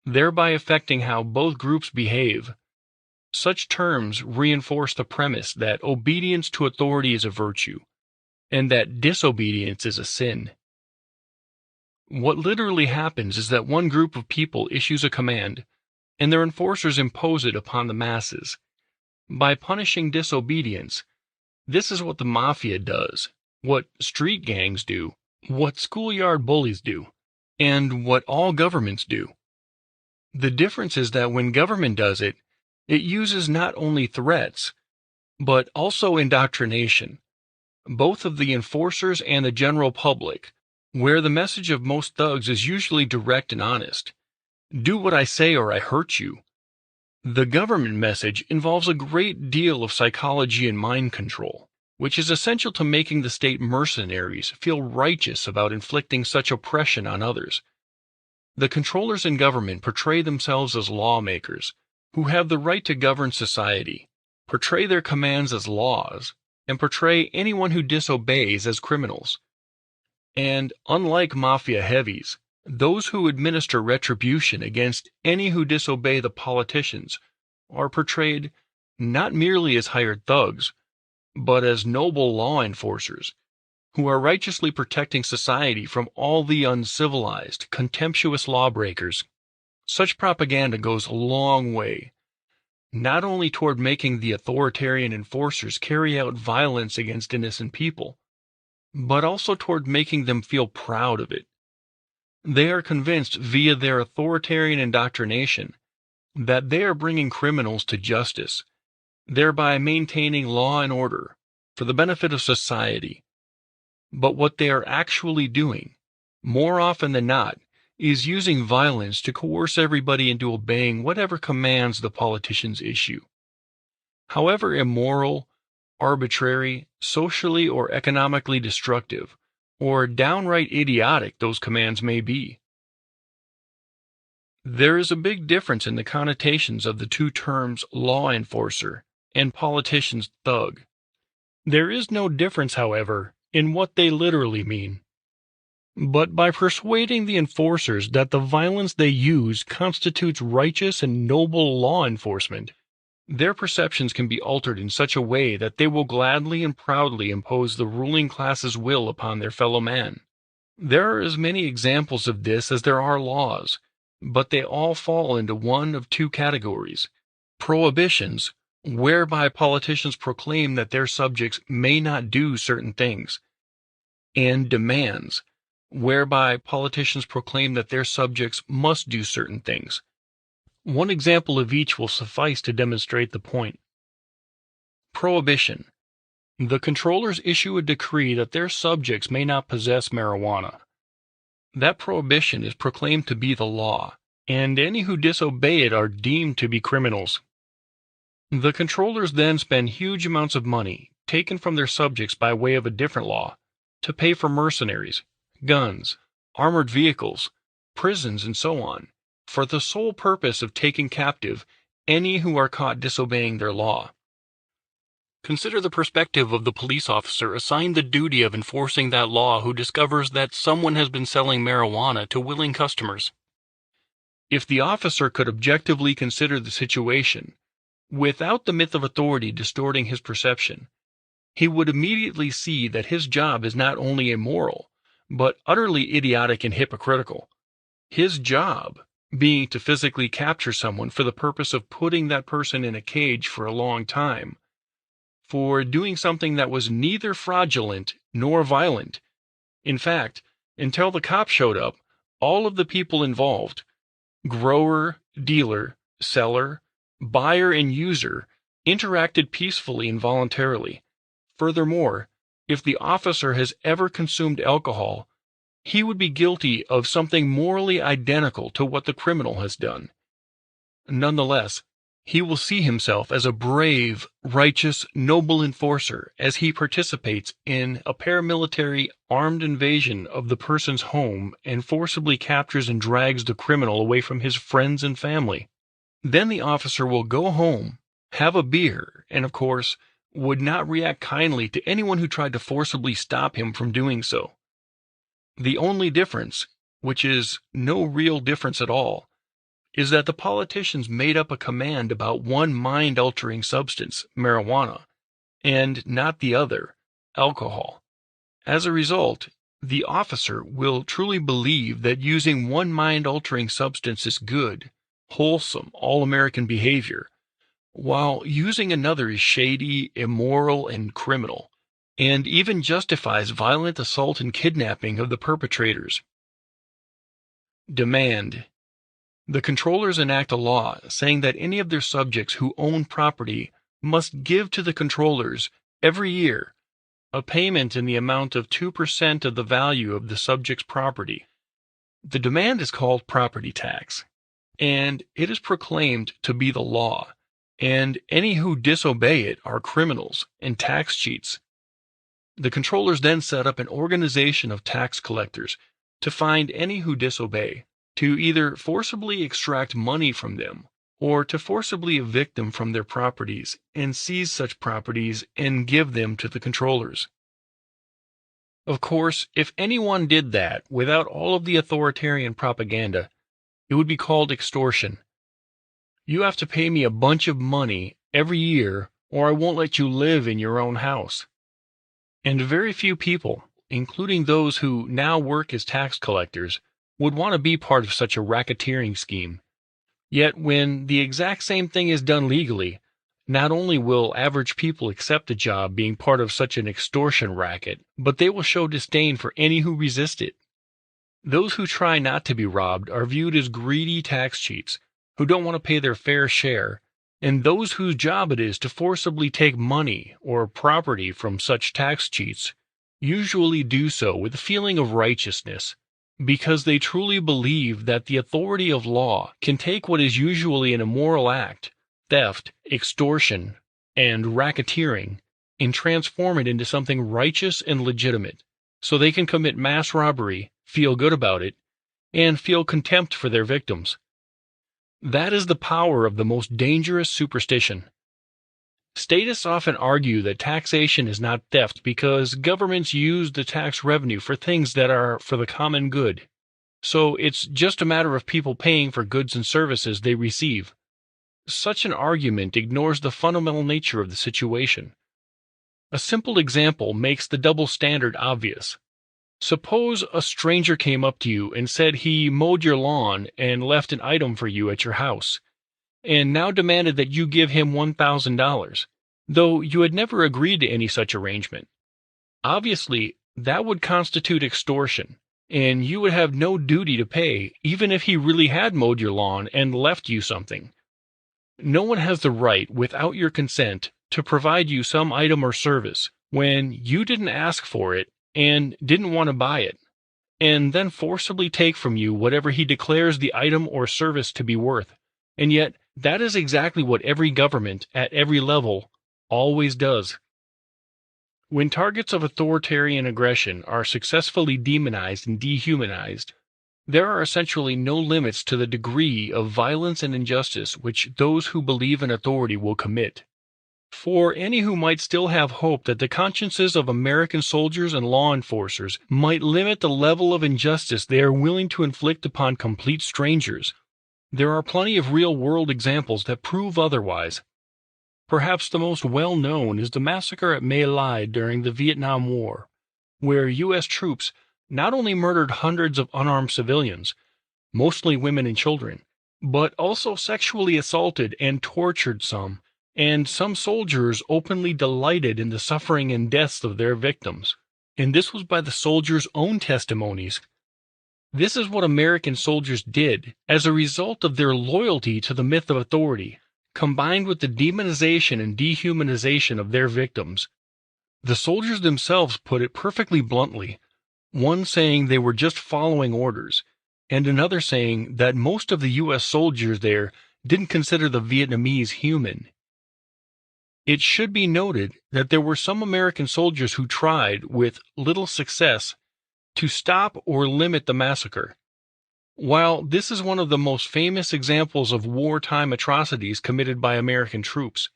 thereby affecting how both groups behave. Such terms reinforce the premise that obedience to authority is a virtue, and that disobedience is a sin. What literally happens is that one group of people issues a command, and their enforcers impose it upon the masses. By punishing disobedience, this is what the mafia does, what street gangs do, what schoolyard bullies do, and what all governments do. The difference is that when government does it, it uses not only threats, but also indoctrination, both of the enforcers and the general public, where the message of most thugs is usually direct and honest. Do what I say or I hurt you. The government message involves a great deal of psychology and mind control, which is essential to making the state mercenaries feel righteous about inflicting such oppression on others. The controllers in government portray themselves as lawmakers, who have the right to govern society, portray their commands as laws, and portray anyone who disobeys as criminals. And, unlike mafia heavies, those who administer retribution against any who disobey the politicians are portrayed not merely as hired thugs, but as noble law enforcers, who are righteously protecting society from all the uncivilized, contemptuous lawbreakers. Such propaganda goes a long way, not only toward making the authoritarian enforcers carry out violence against innocent people, but also toward making them feel proud of it. They are convinced via their authoritarian indoctrination that they are bringing criminals to justice, thereby maintaining law and order for the benefit of society. But what they are actually doing, more often than not, is using violence to coerce everybody into obeying whatever commands the politicians issue. However immoral arbitrary, socially or economically destructive, or downright idiotic those commands may be. There is a big difference in the connotations of the two terms law enforcer and politician's thug. There is no difference, however, in what they literally mean. But by persuading the enforcers that the violence they use constitutes righteous and noble law enforcement, their perceptions can be altered in such a way that they will gladly and proudly impose the ruling class's will upon their fellow man. There are as many examples of this as there are laws, but they all fall into one of two categories: prohibitions, whereby politicians proclaim that their subjects may not do certain things, and demands, whereby politicians proclaim that their subjects must do certain things. One example of each will suffice to demonstrate the point. Prohibition. The controllers issue a decree that their subjects may not possess marijuana. That prohibition is proclaimed to be the law, and any who disobey it are deemed to be criminals. The controllers then spend huge amounts of money, taken from their subjects by way of a different law, to pay for mercenaries, guns, armored vehicles, prisons, and so on, for the sole purpose of taking captive any who are caught disobeying their law. Consider the perspective of the police officer assigned the duty of enforcing that law who discovers that someone has been selling marijuana to willing customers. If the officer could objectively consider the situation, without the myth of authority distorting his perception, he would immediately see that his job is not only immoral, but utterly idiotic and hypocritical. His job being to physically capture someone for the purpose of putting that person in a cage for a long time, for doing something that was neither fraudulent nor violent. In fact, until the cops showed up, all of the people involved, grower, dealer, seller, buyer, and user, interacted peacefully and voluntarily. Furthermore, if the officer has ever consumed alcohol, he would be guilty of something morally identical to what the criminal has done. Nonetheless, he will see himself as a brave, righteous, noble enforcer as he participates in a paramilitary armed invasion of the person's home and forcibly captures and drags the criminal away from his friends and family. Then the officer will go home, have a beer, and of course, would not react kindly to anyone who tried to forcibly stop him from doing so. The only difference, which is no real difference at all, is that the politicians made up a command about one mind-altering substance, marijuana, and not the other, alcohol. As a result, the officer will truly believe that using one mind-altering substance is good, wholesome, all-American behavior, while using another is shady, immoral, and criminal, and even justifies violent assault and kidnapping of the perpetrators. Demand. The controllers enact a law saying that any of their subjects who own property must give to the controllers every year a payment in the amount of 2% of the value of the subject's property. The demand is called property tax, and it is proclaimed to be the law, and any who disobey it are criminals and tax cheats. The controllers then set up an organization of tax collectors to find any who disobey, to either forcibly extract money from them or to forcibly evict them from their properties and seize such properties and give them to the controllers. Of course, if anyone did that without all of the authoritarian propaganda, it would be called extortion. You have to pay me a bunch of money every year or I won't let you live in your own house. And very few people, including those who now work as tax collectors, would want to be part of such a racketeering scheme. Yet when the exact same thing is done legally, not only will average people accept a job being part of such an extortion racket, but they will show disdain for any who resist it. Those who try not to be robbed are viewed as greedy tax cheats who don't want to pay their fair share, and those whose job it is to forcibly take money or property from such tax cheats usually do so with a feeling of righteousness, because they truly believe that the authority of law can take what is usually an immoral act, theft, extortion, and racketeering, and transform it into something righteous and legitimate, so they can commit mass robbery, feel good about it, and feel contempt for their victims. That is the power of the most dangerous superstition. Statists often argue that taxation is not theft because governments use the tax revenue for things that are for the common good. So it's just a matter of people paying for goods and services they receive. Such an argument ignores the fundamental nature of the situation. A simple example makes the double standard obvious. Suppose a stranger came up to you and said he mowed your lawn and left an item for you at your house, and now demanded that you give him $1,000, though you had never agreed to any such arrangement. Obviously, that would constitute extortion, and you would have no duty to pay, even if he really had mowed your lawn and left you something. No one has the right, without your consent, to provide you some item or service when you didn't ask for it and didn't want to buy it, and then forcibly take from you whatever he declares the item or service to be worth. And yet, that is exactly what every government, at every level, always does. When targets of authoritarian aggression are successfully demonized and dehumanized, there are essentially no limits to the degree of violence and injustice which those who believe in authority will commit. For any who might still have hope that the consciences of American soldiers and law enforcers might limit the level of injustice they are willing to inflict upon complete strangers, there are plenty of real-world examples that prove otherwise. Perhaps the most well-known is the massacre at My Lai during the Vietnam War, where U.S. troops not only murdered hundreds of unarmed civilians, mostly women and children, but also sexually assaulted and tortured some, and some soldiers openly delighted in the suffering and deaths of their victims. And this was by the soldiers' own testimonies. This is what American soldiers did as a result of their loyalty to the myth of authority, combined with the demonization and dehumanization of their victims. The soldiers themselves put it perfectly bluntly, one saying they were just following orders, and another saying that most of the U.S. soldiers there didn't consider the Vietnamese human. It should be noted that there were some American soldiers who tried, with little success, to stop or limit the massacre. While this is one of the most famous examples of wartime atrocities committed by American troops,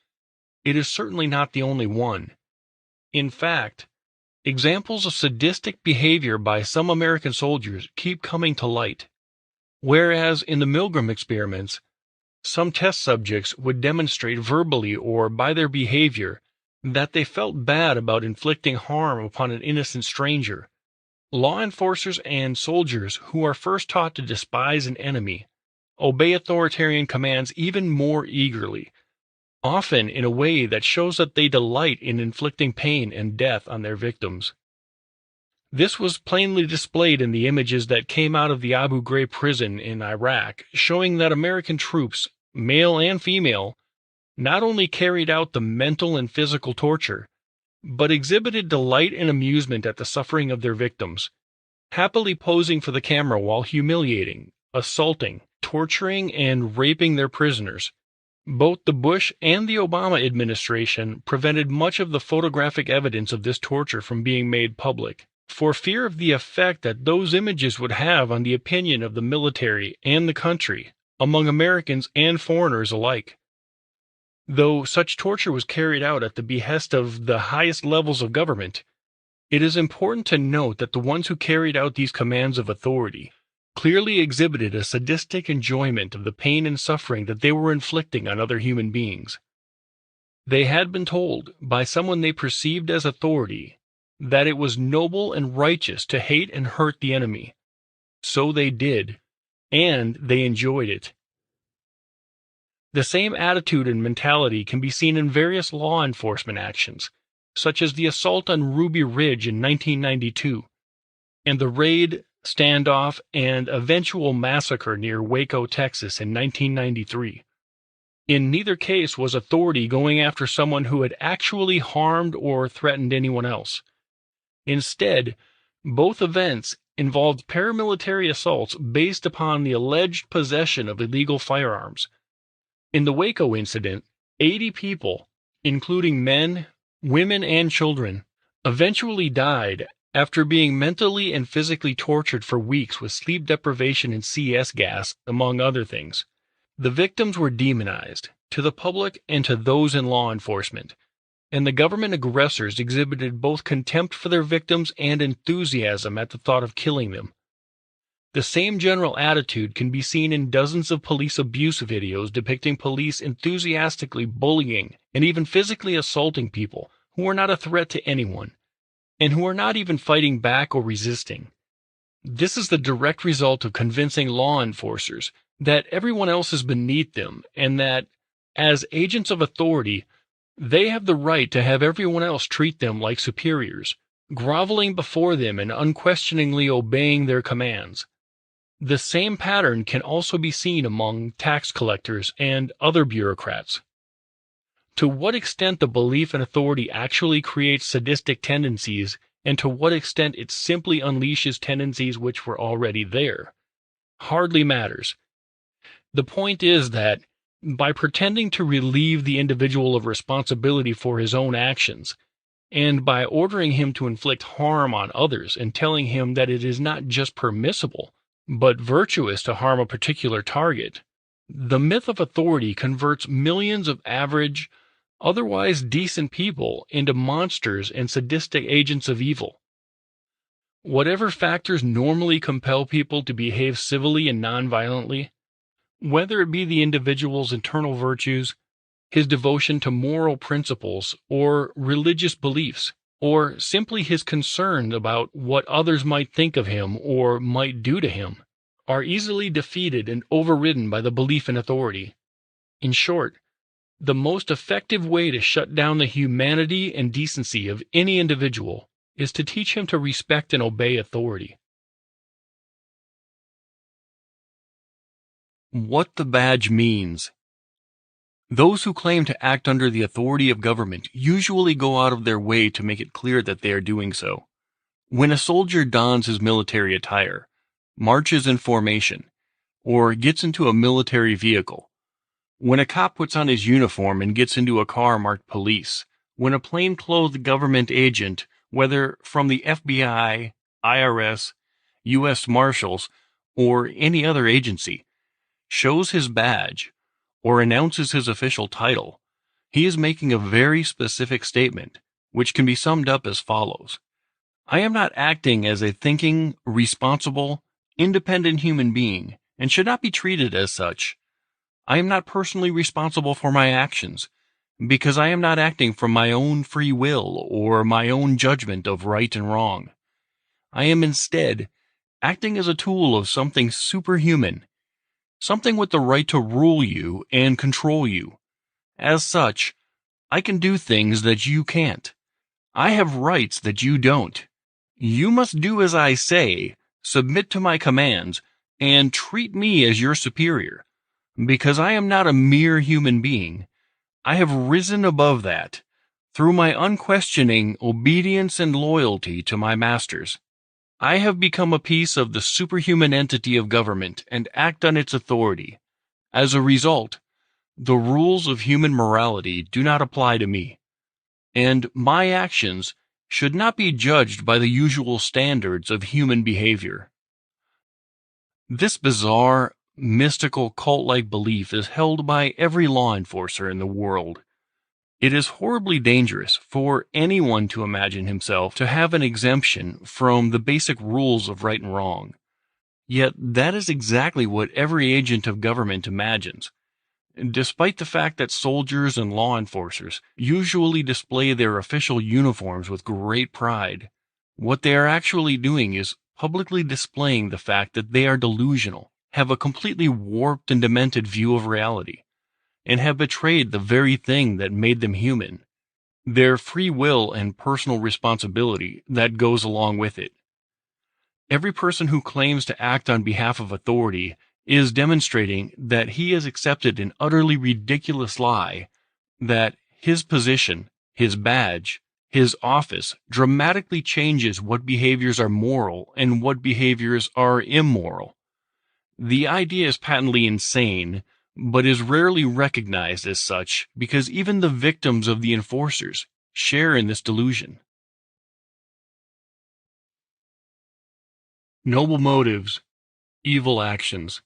it is certainly not the only one. In fact, examples of sadistic behavior by some American soldiers keep coming to light. Whereas in the Milgram experiments, some test subjects would demonstrate verbally or by their behavior that they felt bad about inflicting harm upon an innocent stranger, law enforcers and soldiers who are first taught to despise an enemy obey authoritarian commands even more eagerly, often in a way that shows that they delight in inflicting pain and death on their victims. This was plainly displayed in the images that came out of the Abu Ghraib prison in Iraq, showing that American troops, male and female, not only carried out the mental and physical torture, but exhibited delight and amusement at the suffering of their victims, happily posing for the camera while humiliating, assaulting, torturing, and raping their prisoners. Both the Bush and the Obama administration prevented much of the photographic evidence of this torture from being made public, for fear of the effect that those images would have on the opinion of the military and the country, among Americans and foreigners alike. Though such torture was carried out at the behest of the highest levels of government, it is important to note that the ones who carried out these commands of authority clearly exhibited a sadistic enjoyment of the pain and suffering that they were inflicting on other human beings. They had been told, by someone they perceived as authority, that it was noble and righteous to hate and hurt the enemy. So they did, and they enjoyed it. The same attitude and mentality can be seen in various law enforcement actions, such as the assault on Ruby Ridge in 1992, and the raid, standoff, and eventual massacre near Waco, Texas in 1993. In neither case was authority going after someone who had actually harmed or threatened anyone else. Instead, both events involved paramilitary assaults based upon the alleged possession of illegal firearms. In the Waco incident, 80 people, including men, women and children, eventually died after being mentally and physically tortured for weeks with sleep deprivation and CS gas, among other things. The victims were demonized, to the public and to those in law enforcement, and the government aggressors exhibited both contempt for their victims and enthusiasm at the thought of killing them. The same general attitude can be seen in dozens of police abuse videos depicting police enthusiastically bullying and even physically assaulting people who are not a threat to anyone, and who are not even fighting back or resisting. This is the direct result of convincing law enforcers that everyone else is beneath them, and that, as agents of authority, they have the right to have everyone else treat them like superiors, groveling before them and unquestioningly obeying their commands. The same pattern can also be seen among tax collectors and other bureaucrats. To what extent the belief in authority actually creates sadistic tendencies, and to what extent it simply unleashes tendencies which were already there, hardly matters. The point is that, by pretending to relieve the individual of responsibility for his own actions, and by ordering him to inflict harm on others and telling him that it is not just permissible, but virtuous to harm a particular target, the myth of authority converts millions of average, otherwise decent people into monsters and sadistic agents of evil. Whatever factors normally compel people to behave civilly and non-violently, whether it be the individual's internal virtues, his devotion to moral principles or religious beliefs, or simply his concern about what others might think of him or might do to him, are easily defeated and overridden by the belief in authority. In short, the most effective way to shut down the humanity and decency of any individual is to teach him to respect and obey authority. What the badge means. Those who claim to act under the authority of government usually go out of their way to make it clear that they are doing so. When a soldier dons his military attire, marches in formation, or gets into a military vehicle, when a cop puts on his uniform and gets into a car marked police, when a plainclothed government agent, whether from the FBI, IRS, U.S. Marshals, or any other agency, shows his badge, or announces his official title, he is making a very specific statement, which can be summed up as follows. I am not acting as a thinking, responsible, independent human being, and should not be treated as such. I am not personally responsible for my actions, because I am not acting from my own free will or my own judgment of right and wrong. I am instead acting as a tool of something superhuman, something with the right to rule you and control you. As such, I can do things that you can't. I have rights that you don't. You must do as I say, submit to my commands, and treat me as your superior, because I am not a mere human being. I have risen above that, through my unquestioning obedience and loyalty to my masters. I have become a piece of the superhuman entity of government and act on its authority. As a result, the rules of human morality do not apply to me, and my actions should not be judged by the usual standards of human behavior. This bizarre, mystical, cult-like belief is held by every law enforcer in the world. It is horribly dangerous for anyone to imagine himself to have an exemption from the basic rules of right and wrong. Yet that is exactly what every agent of government imagines. Despite the fact that soldiers and law enforcers usually display their official uniforms with great pride, what they are actually doing is publicly displaying the fact that they are delusional, have a completely warped and demented view of reality, and have betrayed the very thing that made them human, their free will and personal responsibility that goes along with it. Every person who claims to act on behalf of authority is demonstrating that he has accepted an utterly ridiculous lie, that his position, his badge, his office dramatically changes what behaviors are moral and what behaviors are immoral. The idea is patently insane, but is rarely recognized as such because even the victims of the enforcers, share in this delusion. Noble motives, evil actions.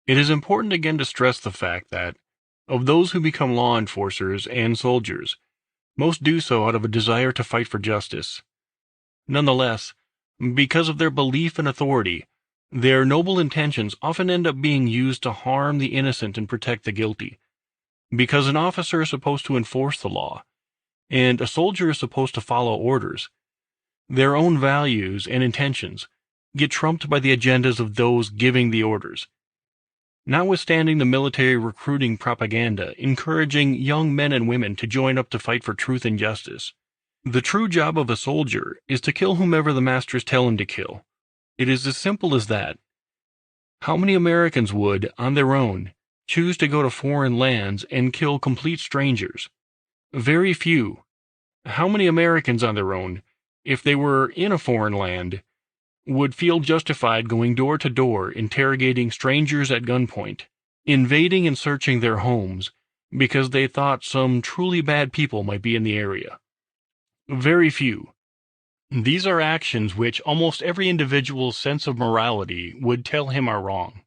It is important again to stress the fact that, of those who become law enforcers and soldiers, most do so out of a desire to fight for justice. Nonetheless, because of their belief in authority, their noble intentions often end up being used to harm the innocent and protect the guilty. Because an officer is supposed to enforce the law, and a soldier is supposed to follow orders, their own values and intentions get trumped by the agendas of those giving the orders. Notwithstanding the military recruiting propaganda encouraging young men and women to join up to fight for truth and justice, the true job of a soldier is to kill whomever the masters tell him to kill. It is as simple as that. How many Americans would, on their own, choose to go to foreign lands and kill complete strangers? Very few. How many Americans on their own, if they were in a foreign land, would feel justified going door to door interrogating strangers at gunpoint, invading and searching their homes, because they thought some truly bad people might be in the area? Very few. These are actions which almost every individual's sense of morality would tell him are wrong.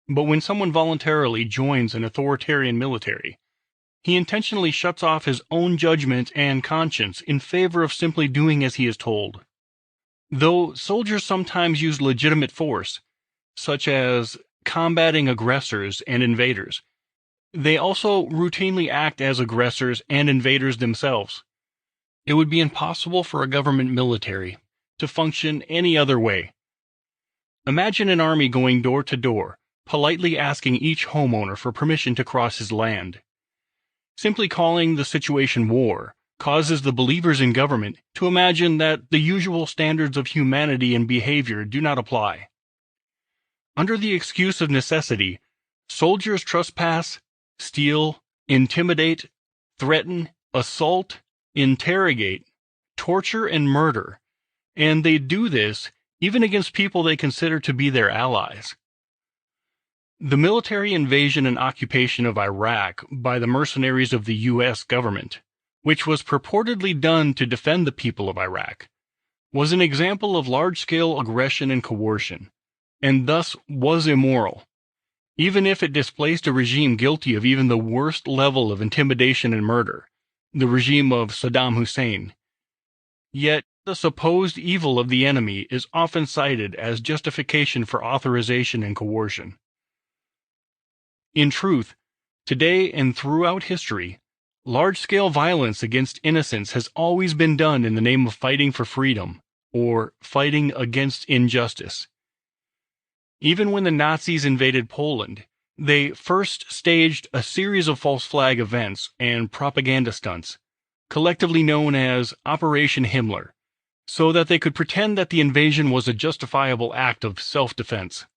But when someone voluntarily joins an authoritarian military, he intentionally shuts off his own judgment and conscience in favor of simply doing as he is told. Though soldiers sometimes use legitimate force, such as combating aggressors and invaders, they also routinely act as aggressors and invaders themselves. It would be impossible for a government military to function any other way. Imagine an army going door to door, politely asking each homeowner for permission to cross his land. Simply calling the situation war causes the believers in government to imagine that the usual standards of humanity and behavior do not apply. Under the excuse of necessity, soldiers trespass, steal, intimidate, threaten, assault, interrogate, torture, and murder, and they do this even against people they consider to be their allies. The military invasion and occupation of Iraq by the mercenaries of the U.S. government, which was purportedly done to defend the people of Iraq, was an example of large-scale aggression and coercion, and thus was immoral, even if it displaced a regime guilty of even the worst level of intimidation and murder, the regime of Saddam Hussein. Yet, the supposed evil of the enemy is often cited as justification for authorization and coercion. In truth, today and throughout history, large-scale violence against innocents has always been done in the name of fighting for freedom, or fighting against injustice. Even when the Nazis invaded Poland, they first staged a series of false flag events and propaganda stunts, collectively known as Operation Himmler, so that they could pretend that the invasion was a justifiable act of self-defense.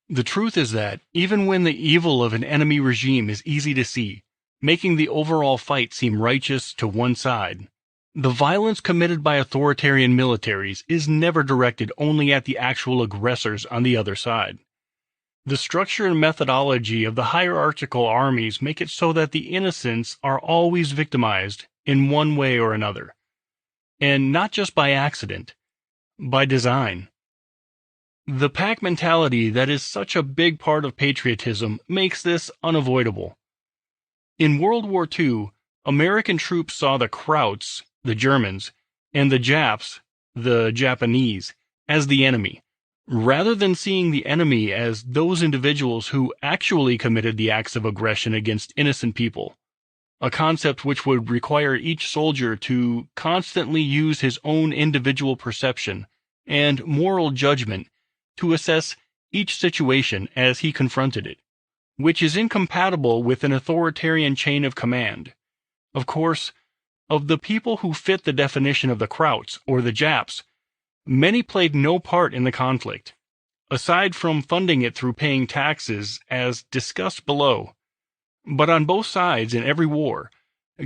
The truth is that, even when the evil of an enemy regime is easy to see, making the overall fight seem righteous to one side, the violence committed by authoritarian militaries is never directed only at the actual aggressors on the other side. The structure and methodology of the hierarchical armies make it so that the innocents are always victimized in one way or another. And not just by accident, by design. The pack mentality that is such a big part of patriotism makes this unavoidable. In World War II, American troops saw the Krauts, the Germans, and the Japs, the Japanese, as the enemy, rather than seeing the enemy as those individuals who actually committed the acts of aggression against innocent people, a concept which would require each soldier to constantly use his own individual perception and moral judgment to assess each situation as he confronted it, which is incompatible with an authoritarian chain of command. Of course, of the people who fit the definition of the Krauts or the Japs, many played no part in the conflict, aside from funding it through paying taxes, as discussed below. But on both sides in every war,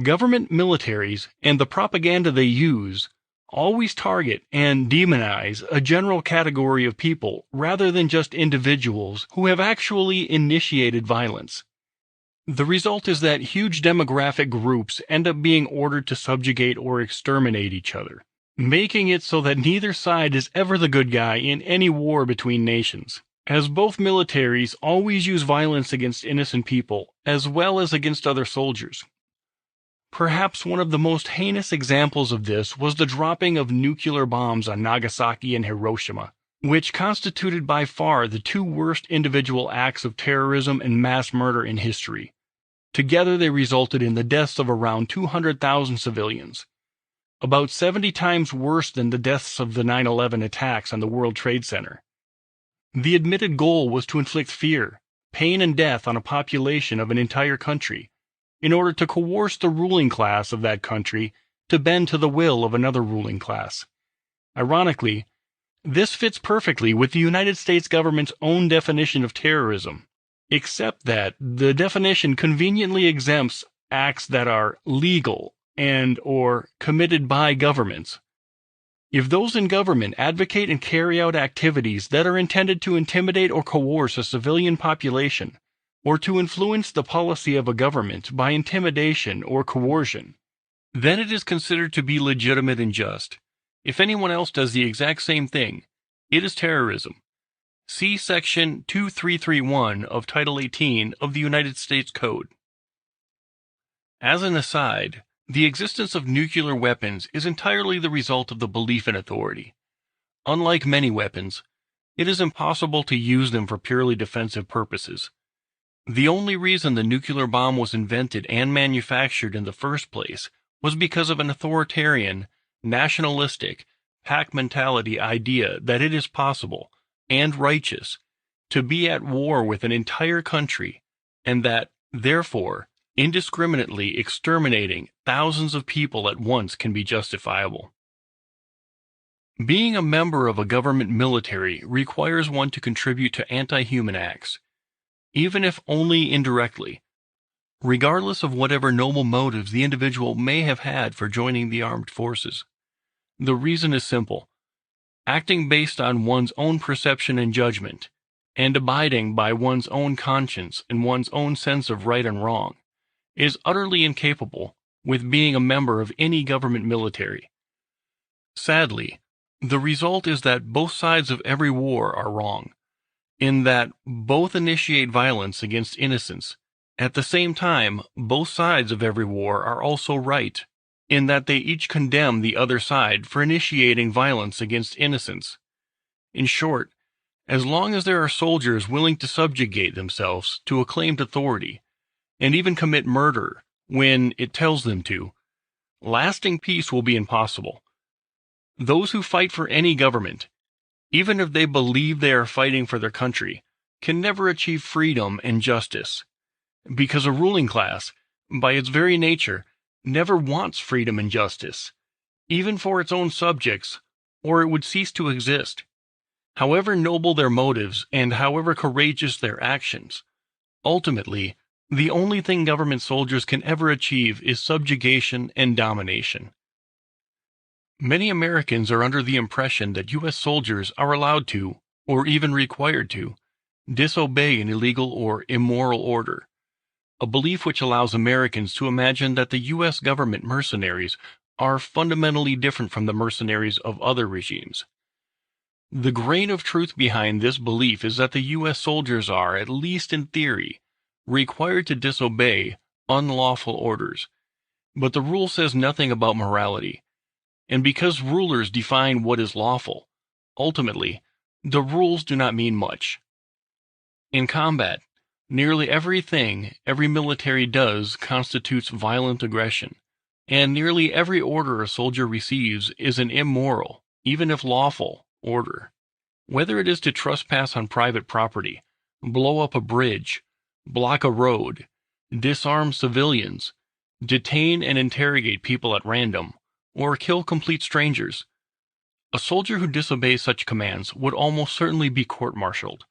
government militaries and the propaganda they use always target and demonize a general category of people rather than just individuals who have actually initiated violence. The result is that huge demographic groups end up being ordered to subjugate or exterminate each other, making it so that neither side is ever the good guy in any war between nations, as both militaries always use violence against innocent people as well as against other soldiers. Perhaps one of the most heinous examples of this was the dropping of nuclear bombs on Nagasaki and Hiroshima, which constituted by far the two worst individual acts of terrorism and mass murder in history. Together they resulted in the deaths of around 200,000 civilians, about 70 times worse than the deaths of the 9/11 attacks on the World Trade Center. The admitted goal was to inflict fear, pain, and death on a population of an entire country, in order to coerce the ruling class of that country to bend to the will of another ruling class. Ironically, this fits perfectly with the United States government's own definition of terrorism, except that the definition conveniently exempts acts that are legal and or committed by governments. If those in government advocate and carry out activities that are intended to intimidate or coerce a civilian population, or to influence the policy of a government by intimidation or coercion, then it is considered to be legitimate and just. If anyone else does the exact same thing, it is terrorism. See Section 2331 of Title 18 of the United States Code. As an aside, the existence of nuclear weapons is entirely the result of the belief in authority. Unlike many weapons, it is impossible to use them for purely defensive purposes. The only reason the nuclear bomb was invented and manufactured in the first place was because of an authoritarian, nationalistic, pack mentality idea that it is possible, and righteous, to be at war with an entire country, and that, therefore, indiscriminately exterminating thousands of people at once can be justifiable. Being a member of a government military requires one to contribute to anti-human acts, even if only indirectly, regardless of whatever noble motives the individual may have had for joining the armed forces. The reason is simple. Acting based on one's own perception and judgment, and abiding by one's own conscience and one's own sense of right and wrong, is utterly incapable with being a member of any government military. Sadly, the result is that both sides of every war are wrong, in that both initiate violence against innocents. At the same time, both sides of every war are also right, in that they each condemn the other side for initiating violence against innocents. In short, as long as there are soldiers willing to subjugate themselves to acclaimed authority, and even commit murder when it tells them to, lasting peace will be impossible. Those who fight for any government, even if they believe they are fighting for their country, can never achieve freedom and justice, because a ruling class, by its very nature, never wants freedom and justice, even for its own subjects, or it would cease to exist. However noble their motives and however courageous their actions, ultimately, the only thing government soldiers can ever achieve is subjugation and domination. Many Americans are under the impression that U.S. soldiers are allowed to, or even required to, disobey an illegal or immoral order, a belief which allows Americans to imagine that the U.S. government mercenaries are fundamentally different from the mercenaries of other regimes. The grain of truth behind this belief is that the U.S. soldiers are, at least in theory, required to disobey unlawful orders, but the rule says nothing about morality, and because rulers define what is lawful, ultimately, the rules do not mean much. In combat, nearly everything every military does constitutes violent aggression, and nearly every order a soldier receives is an immoral, even if lawful, order. Whether it is to trespass on private property, blow up a bridge, block a road, disarm civilians, detain and interrogate people at random, or kill complete strangers, a soldier who disobeys such commands would almost certainly be court-martialed.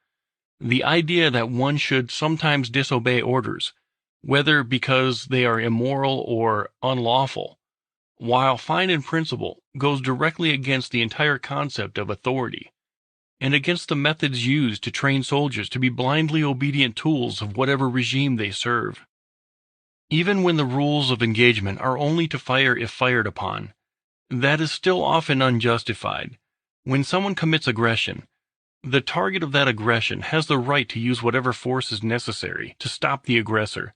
The idea that one should sometimes disobey orders, whether because they are immoral or unlawful, while fine in principle, goes directly against the entire concept of authority, and against the methods used to train soldiers to be blindly obedient tools of whatever regime they serve. Even when the rules of engagement are only to fire if fired upon, that is still often unjustified. When someone commits aggression, the target of that aggression has the right to use whatever force is necessary to stop the aggressor.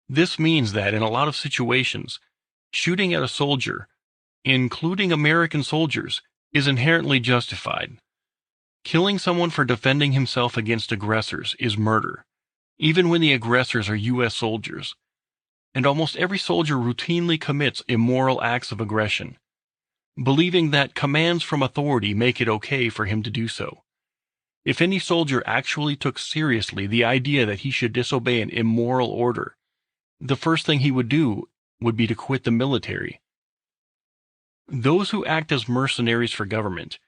This means that in a lot of situations, shooting at a soldier, including American soldiers, is inherently justified. Killing someone for defending himself against aggressors is murder, even when the aggressors are U.S. soldiers. And almost every soldier routinely commits immoral acts of aggression, believing that commands from authority make it okay for him to do so. If any soldier actually took seriously the idea that he should disobey an immoral order, the first thing he would do would be to quit the military. Those who act as mercenaries for government,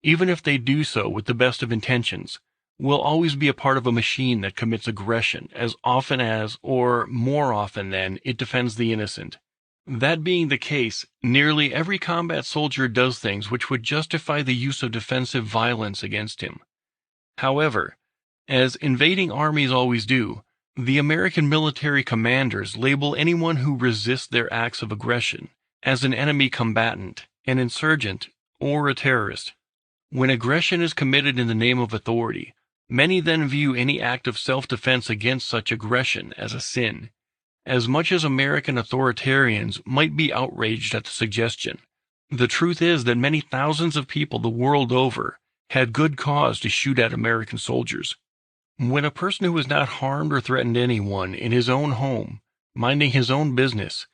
even if they do so with the best of intentions, will always be a part of a machine that commits aggression as often as, or more often than, it defends the innocent. That being the case, nearly every combat soldier does things which would justify the use of defensive violence against him. However, as invading armies always do, the American military commanders label anyone who resists their acts of aggression as an enemy combatant, an insurgent, or a terrorist. When aggression is committed in the name of authority, many then view any act of self-defense against such aggression as a sin. As much as American authoritarians might be outraged at the suggestion, the truth is that many thousands of people the world over had good cause to shoot at American soldiers. When a person who has not harmed or threatened anyone in his own home, minding his own business,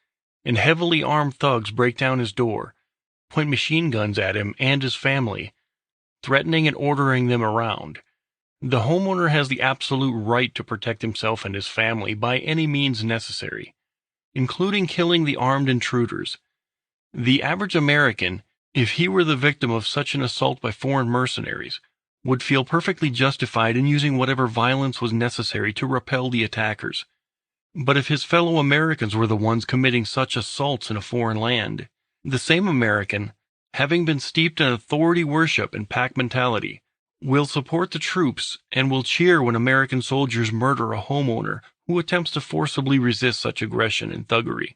and heavily armed thugs break down his door, point machine guns at him and his family, threatening and ordering them around, the homeowner has the absolute right to protect himself and his family by any means necessary, including killing the armed intruders. The average American, if he were the victim of such an assault by foreign mercenaries, would feel perfectly justified in using whatever violence was necessary to repel the attackers. But if his fellow Americans were the ones committing such assaults in a foreign land, the same American, having been steeped in authority worship and pack mentality, will support the troops and will cheer when American soldiers murder a homeowner who attempts to forcibly resist such aggression and thuggery.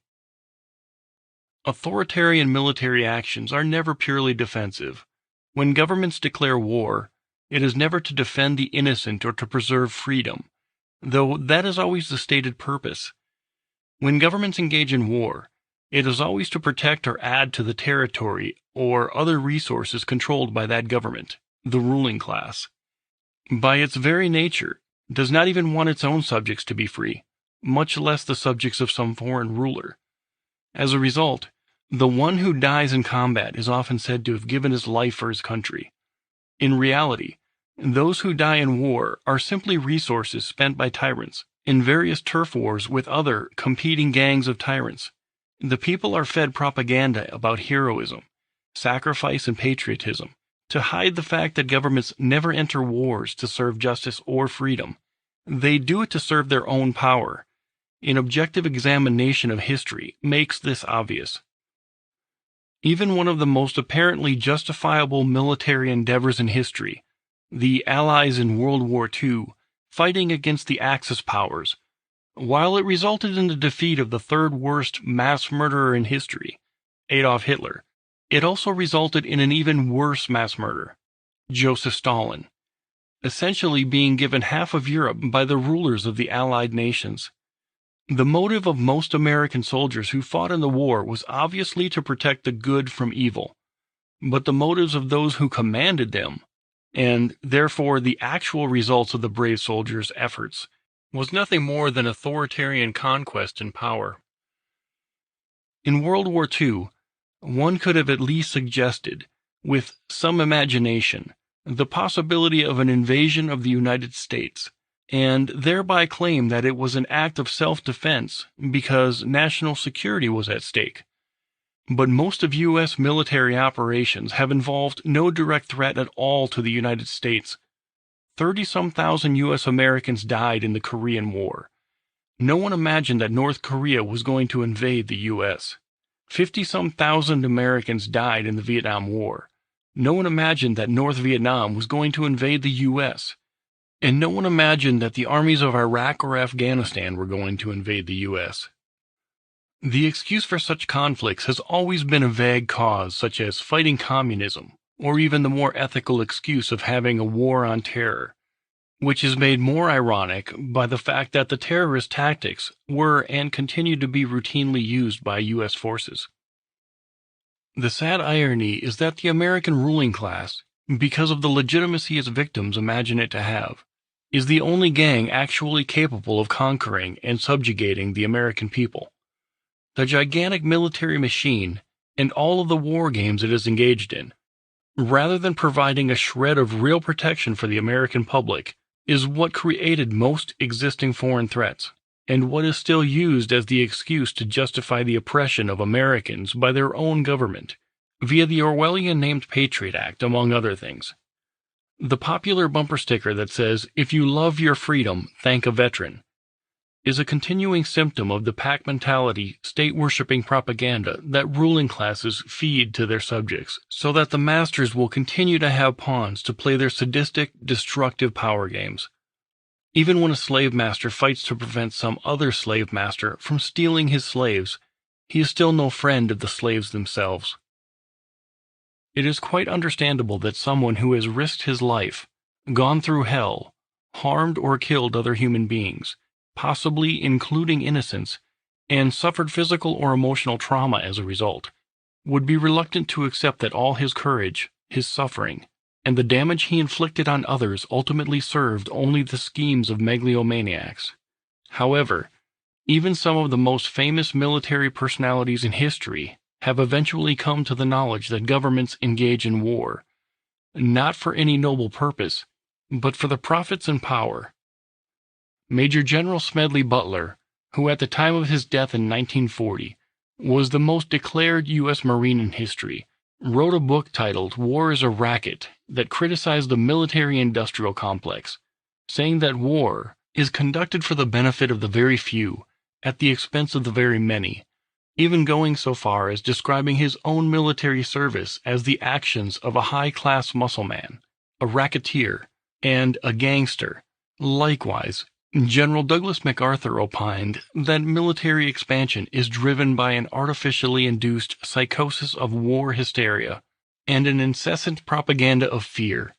Authoritarian military actions are never purely defensive. When governments declare war, it is never to defend the innocent or to preserve freedom, though that is always the stated purpose. When governments engage in war, it is always to protect or add to the territory or other resources controlled by that government, the ruling class. By its very nature, does not even want its own subjects to be free, much less the subjects of some foreign ruler. As a result, the one who dies in combat is often said to have given his life for his country. In reality, those who die in war are simply resources spent by tyrants in various turf wars with other competing gangs of tyrants. The people are fed propaganda about heroism, sacrifice, and patriotism to hide the fact that governments never enter wars to serve justice or freedom. They do it to serve their own power. An objective examination of history makes this obvious. Even one of the most apparently justifiable military endeavors in history, the Allies in World War II fighting against the Axis powers, while it resulted in the defeat of the third worst mass murderer in history, Adolf Hitler, it also resulted in an even worse mass murderer, Joseph Stalin, essentially being given half of Europe by the rulers of the Allied nations. The motive of most American soldiers who fought in the war was obviously to protect the good from evil, but the motives of those who commanded them, and therefore the actual results of the brave soldiers' efforts, was nothing more than authoritarian conquest and power. In World War II, one could have at least suggested, with some imagination, the possibility of an invasion of the United States, and thereby claim that it was an act of self-defense because national security was at stake. But most of U.S. military operations have involved no direct threat at all to the United States. 30-some thousand U.S. Americans died in the Korean War. No one imagined that North Korea was going to invade the U.S. 50-some thousand Americans died in the Vietnam War. No one imagined that North Vietnam was going to invade the U.S. and no one imagined that the armies of Iraq or Afghanistan were going to invade the U.S. The excuse for such conflicts has always been a vague cause, such as fighting communism, or even the more ethical excuse of having a war on terror, which is made more ironic by the fact that the terrorist tactics were and continue to be routinely used by U.S. forces. The sad irony is that the American ruling class, because of the legitimacy its victims imagine it to have, is the only gang actually capable of conquering and subjugating the American people. The gigantic military machine, and all of the war games it is engaged in, rather than providing a shred of real protection for the American public, is what created most existing foreign threats, and what is still used as the excuse to justify the oppression of Americans by their own government, via the Orwellian named Patriot Act, among other things. The popular bumper sticker that says, "If you love your freedom, thank a veteran," is a continuing symptom of the pack mentality, state-worshipping propaganda that ruling classes feed to their subjects, so that the masters will continue to have pawns to play their sadistic, destructive power games. Even when a slave master fights to prevent some other slave master from stealing his slaves, he is still no friend of the slaves themselves. It is quite understandable that someone who has risked his life, gone through hell, harmed or killed other human beings, possibly including innocents, and suffered physical or emotional trauma as a result, would be reluctant to accept that all his courage, his suffering, and the damage he inflicted on others ultimately served only the schemes of megalomaniacs. However, even some of the most famous military personalities in history have eventually come to the knowledge that governments engage in war, not for any noble purpose, but for the profits and power. Major General Smedley Butler, who at the time of his death in 1940 was the most declared U.S. Marine in history, wrote a book titled War is a Racket that criticized the military-industrial complex, saying that war is conducted for the benefit of the very few, at the expense of the very many, even going so far as describing his own military service as the actions of a high-class muscleman, a racketeer, and a gangster. Likewise, General Douglas MacArthur opined that military expansion is driven by an artificially induced psychosis of war hysteria and an incessant propaganda of fear.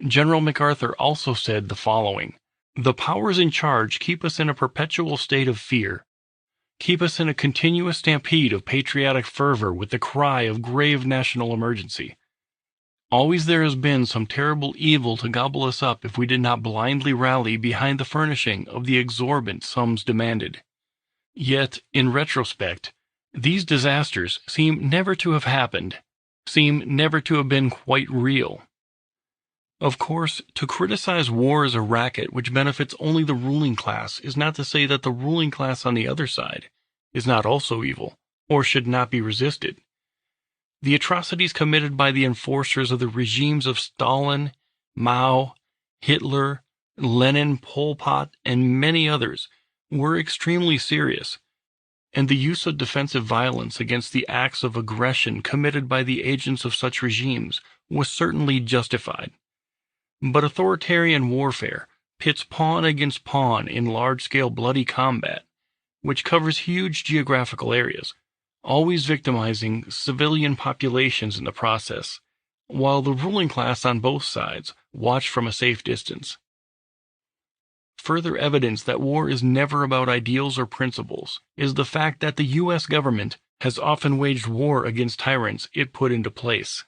General MacArthur also said the following: "The powers in charge keep us in a perpetual state of fear, keep us in a continuous stampede of patriotic fervor with the cry of grave national emergency. Always there has been some terrible evil to gobble us up if we did not blindly rally behind the furnishing of the exorbitant sums demanded. Yet, in retrospect, these disasters seem never to have happened, seem never to have been quite real." Of course, to criticize war as a racket which benefits only the ruling class is not to say that the ruling class on the other side is not also evil, or should not be resisted. The atrocities committed by the enforcers of the regimes of Stalin, Mao, Hitler, Lenin, Pol Pot, and many others were extremely serious, and the use of defensive violence against the acts of aggression committed by the agents of such regimes was certainly justified. But authoritarian warfare pits pawn against pawn in large-scale bloody combat, which covers huge geographical areas, always victimizing civilian populations in the process, while the ruling class on both sides watch from a safe distance. Further evidence that war is never about ideals or principles is the fact that the U.S. government has often waged war against tyrants it put into place,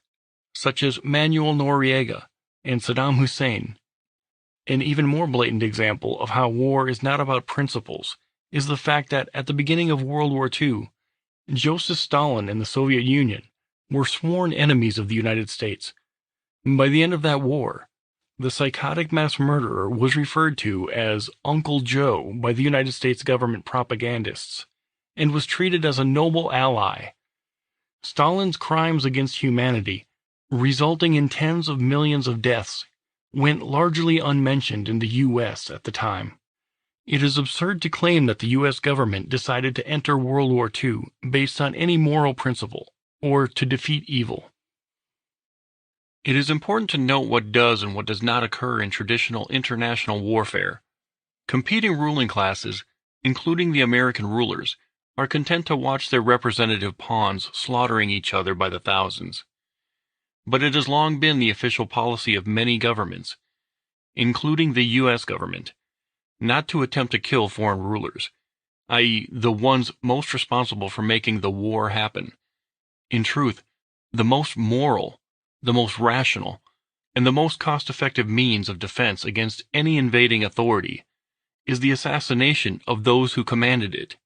such as Manuel Noriega and Saddam Hussein. An even more blatant example of how war is not about principles is the fact that at the beginning of World War II, Joseph Stalin and the Soviet Union were sworn enemies of the United States. By the end of that war, the psychotic mass murderer was referred to as Uncle Joe by the United States government propagandists, and was treated as a noble ally. Stalin's crimes against humanity, resulting in tens of millions of deaths, went largely unmentioned in the U.S. at the time. It is absurd to claim that the U.S. government decided to enter World War II based on any moral principle, or to defeat evil. It is important to note what does and what does not occur in traditional international warfare. Competing ruling classes, including the American rulers, are content to watch their representative pawns slaughtering each other by the thousands. But it has long been the official policy of many governments, including the U.S. government, not to attempt to kill foreign rulers, i.e., the ones most responsible for making the war happen. In truth, the most moral, the most rational, and the most cost-effective means of defense against any invading authority is the assassination of those who commanded it.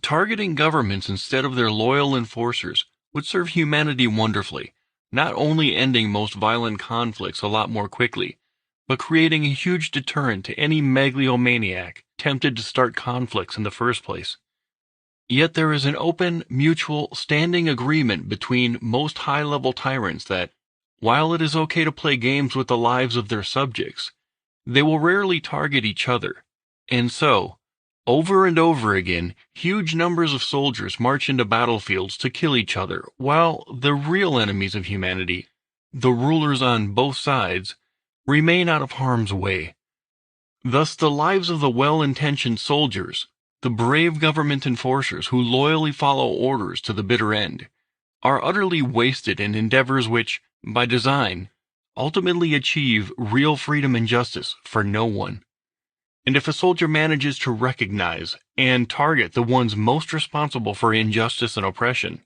Targeting governments instead of their loyal enforcers would serve humanity wonderfully, not only ending most violent conflicts a lot more quickly, but creating a huge deterrent to any megalomaniac tempted to start conflicts in the first place. Yet there is an open, mutual, standing agreement between most high-level tyrants that, while it is okay to play games with the lives of their subjects, they will rarely target each other, and so, over and over again, huge numbers of soldiers march into battlefields to kill each other, while the real enemies of humanity, the rulers on both sides, remain out of harm's way. Thus the lives of the well-intentioned soldiers, the brave government enforcers who loyally follow orders to the bitter end, are utterly wasted in endeavors which, by design, ultimately achieve real freedom and justice for no one. And if a soldier manages to recognize and target the ones most responsible for injustice and oppression,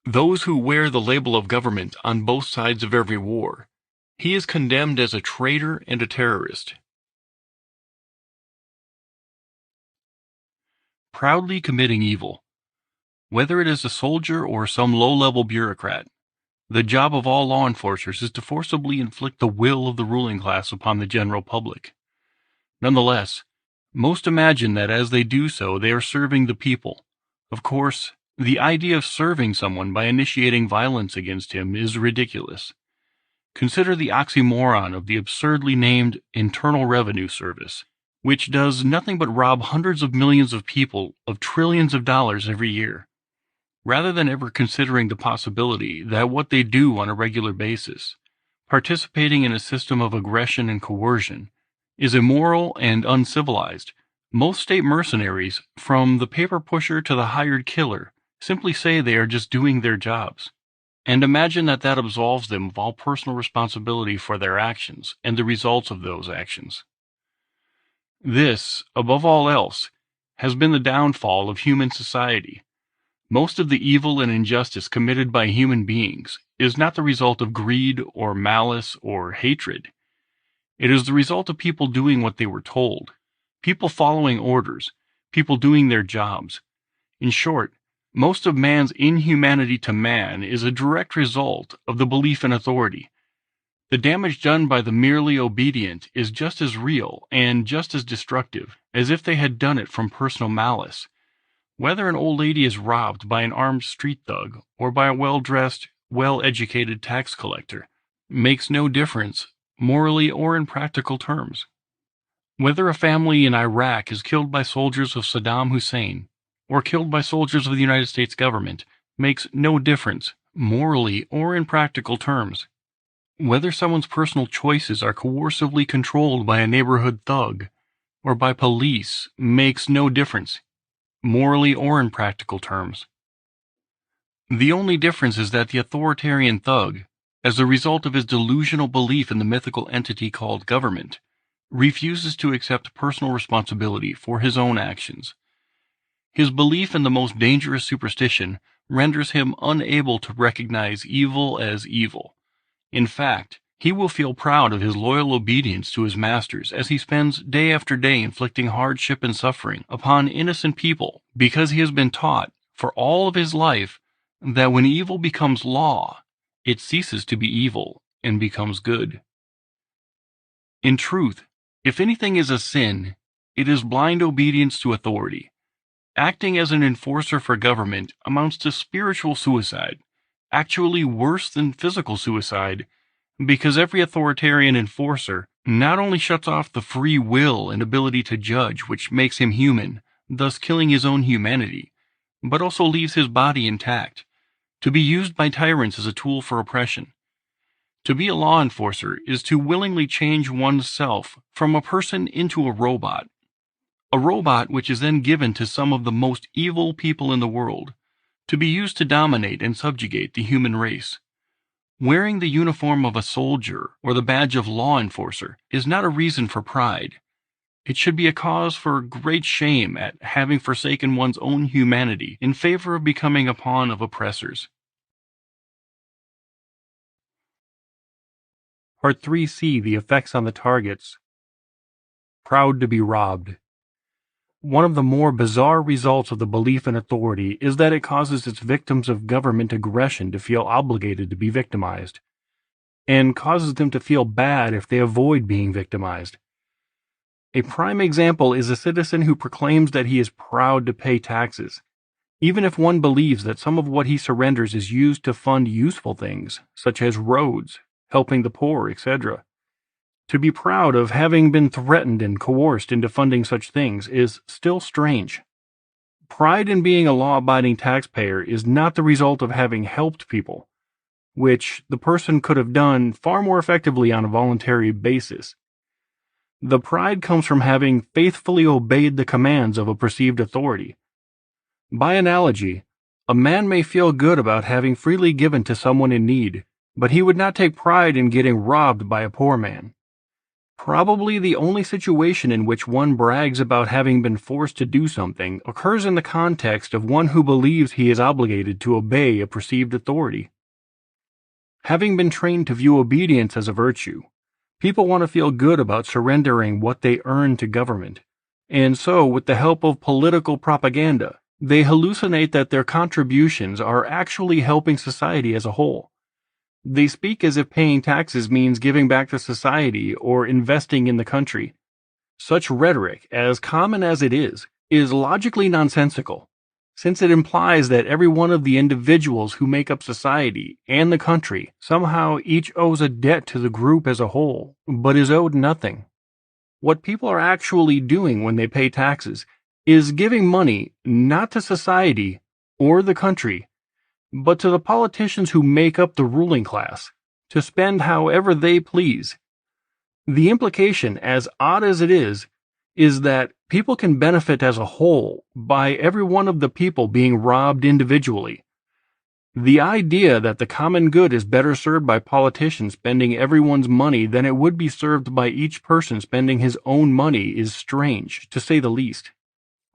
those who wear the label of government on both sides of every war, he is condemned as a traitor and a terrorist. Proudly committing evil. Whether it is a soldier or some low-level bureaucrat, the job of all law enforcers is to forcibly inflict the will of the ruling class upon the general public. Nonetheless, most imagine that as they do so, they are serving the people. Of course, the idea of serving someone by initiating violence against him is ridiculous. Consider the oxymoron of the absurdly named Internal Revenue Service, which does nothing but rob hundreds of millions of people of trillions of dollars every year, rather than ever considering the possibility that what they do on a regular basis, participating in a system of aggression and coercion, is immoral and uncivilized. Most state mercenaries, from the paper pusher to the hired killer, simply say they are just doing their jobs, and imagine that that absolves them of all personal responsibility for their actions and the results of those actions. This, above all else, has been the downfall of human society. Most of the evil and injustice committed by human beings is not the result of greed or malice or hatred. It is the result of people doing what they were told, people following orders, people doing their jobs. In short, most of man's inhumanity to man is a direct result of the belief in authority. The damage done by the merely obedient is just as real and just as destructive as if they had done it from personal malice. Whether an old lady is robbed by an armed street thug or by a well-dressed, well-educated tax collector makes no difference, morally or in practical terms. Whether a family in Iraq is killed by soldiers of Saddam Hussein or killed by soldiers of the United States government makes no difference, morally or in practical terms. Whether someone's personal choices are coercively controlled by a neighborhood thug or by police makes no difference, morally or in practical terms. The only difference is that the authoritarian thug, as a result of his delusional belief in the mythical entity called government, refuses to accept personal responsibility for his own actions. His belief in the most dangerous superstition renders him unable to recognize evil as evil. In fact, he will feel proud of his loyal obedience to his masters as he spends day after day inflicting hardship and suffering upon innocent people because he has been taught, for all of his life, that when evil becomes law, it ceases to be evil and becomes good. In truth, if anything is a sin, it is blind obedience to authority. Acting as an enforcer for government amounts to spiritual suicide, actually worse than physical suicide, because every authoritarian enforcer not only shuts off the free will and ability to judge which makes him human, thus killing his own humanity, but also leaves his body intact, to be used by tyrants as a tool for oppression. To be a law enforcer is to willingly change one's self from a person into a robot which is then given to some of the most evil people in the world, to be used to dominate and subjugate the human race. Wearing the uniform of a soldier or the badge of law enforcer is not a reason for pride. It should be a cause for great shame at having forsaken one's own humanity in favor of becoming a pawn of oppressors. Part 3C, the effects on the targets. Proud to be robbed. One of the more bizarre results of the belief in authority is that it causes its victims of government aggression to feel obligated to be victimized, and causes them to feel bad if they avoid being victimized. A prime example is a citizen who proclaims that he is proud to pay taxes, even if one believes that some of what he surrenders is used to fund useful things, such as roads, helping the poor, etc. To be proud of having been threatened and coerced into funding such things is still strange. Pride in being a law-abiding taxpayer is not the result of having helped people, which the person could have done far more effectively on a voluntary basis. The pride comes from having faithfully obeyed the commands of a perceived authority. By analogy, a man may feel good about having freely given to someone in need, but he would not take pride in getting robbed by a poor man. Probably the only situation in which one brags about having been forced to do something occurs in the context of one who believes he is obligated to obey a perceived authority. Having been trained to view obedience as a virtue, people want to feel good about surrendering what they earn to government, and so, with the help of political propaganda, they hallucinate that their contributions are actually helping society as a whole. They speak as if paying taxes means giving back to society or investing in the country. Such rhetoric, as common as it is logically nonsensical, since it implies that every one of the individuals who make up society and the country somehow each owes a debt to the group as a whole, but is owed nothing. What people are actually doing when they pay taxes is giving money not to society or the country, but to the politicians who make up the ruling class, to spend however they please. The implication, as odd as it is that people can benefit as a whole by every one of the people being robbed individually. The idea that the common good is better served by politicians spending everyone's money than it would be served by each person spending his own money is strange, to say the least.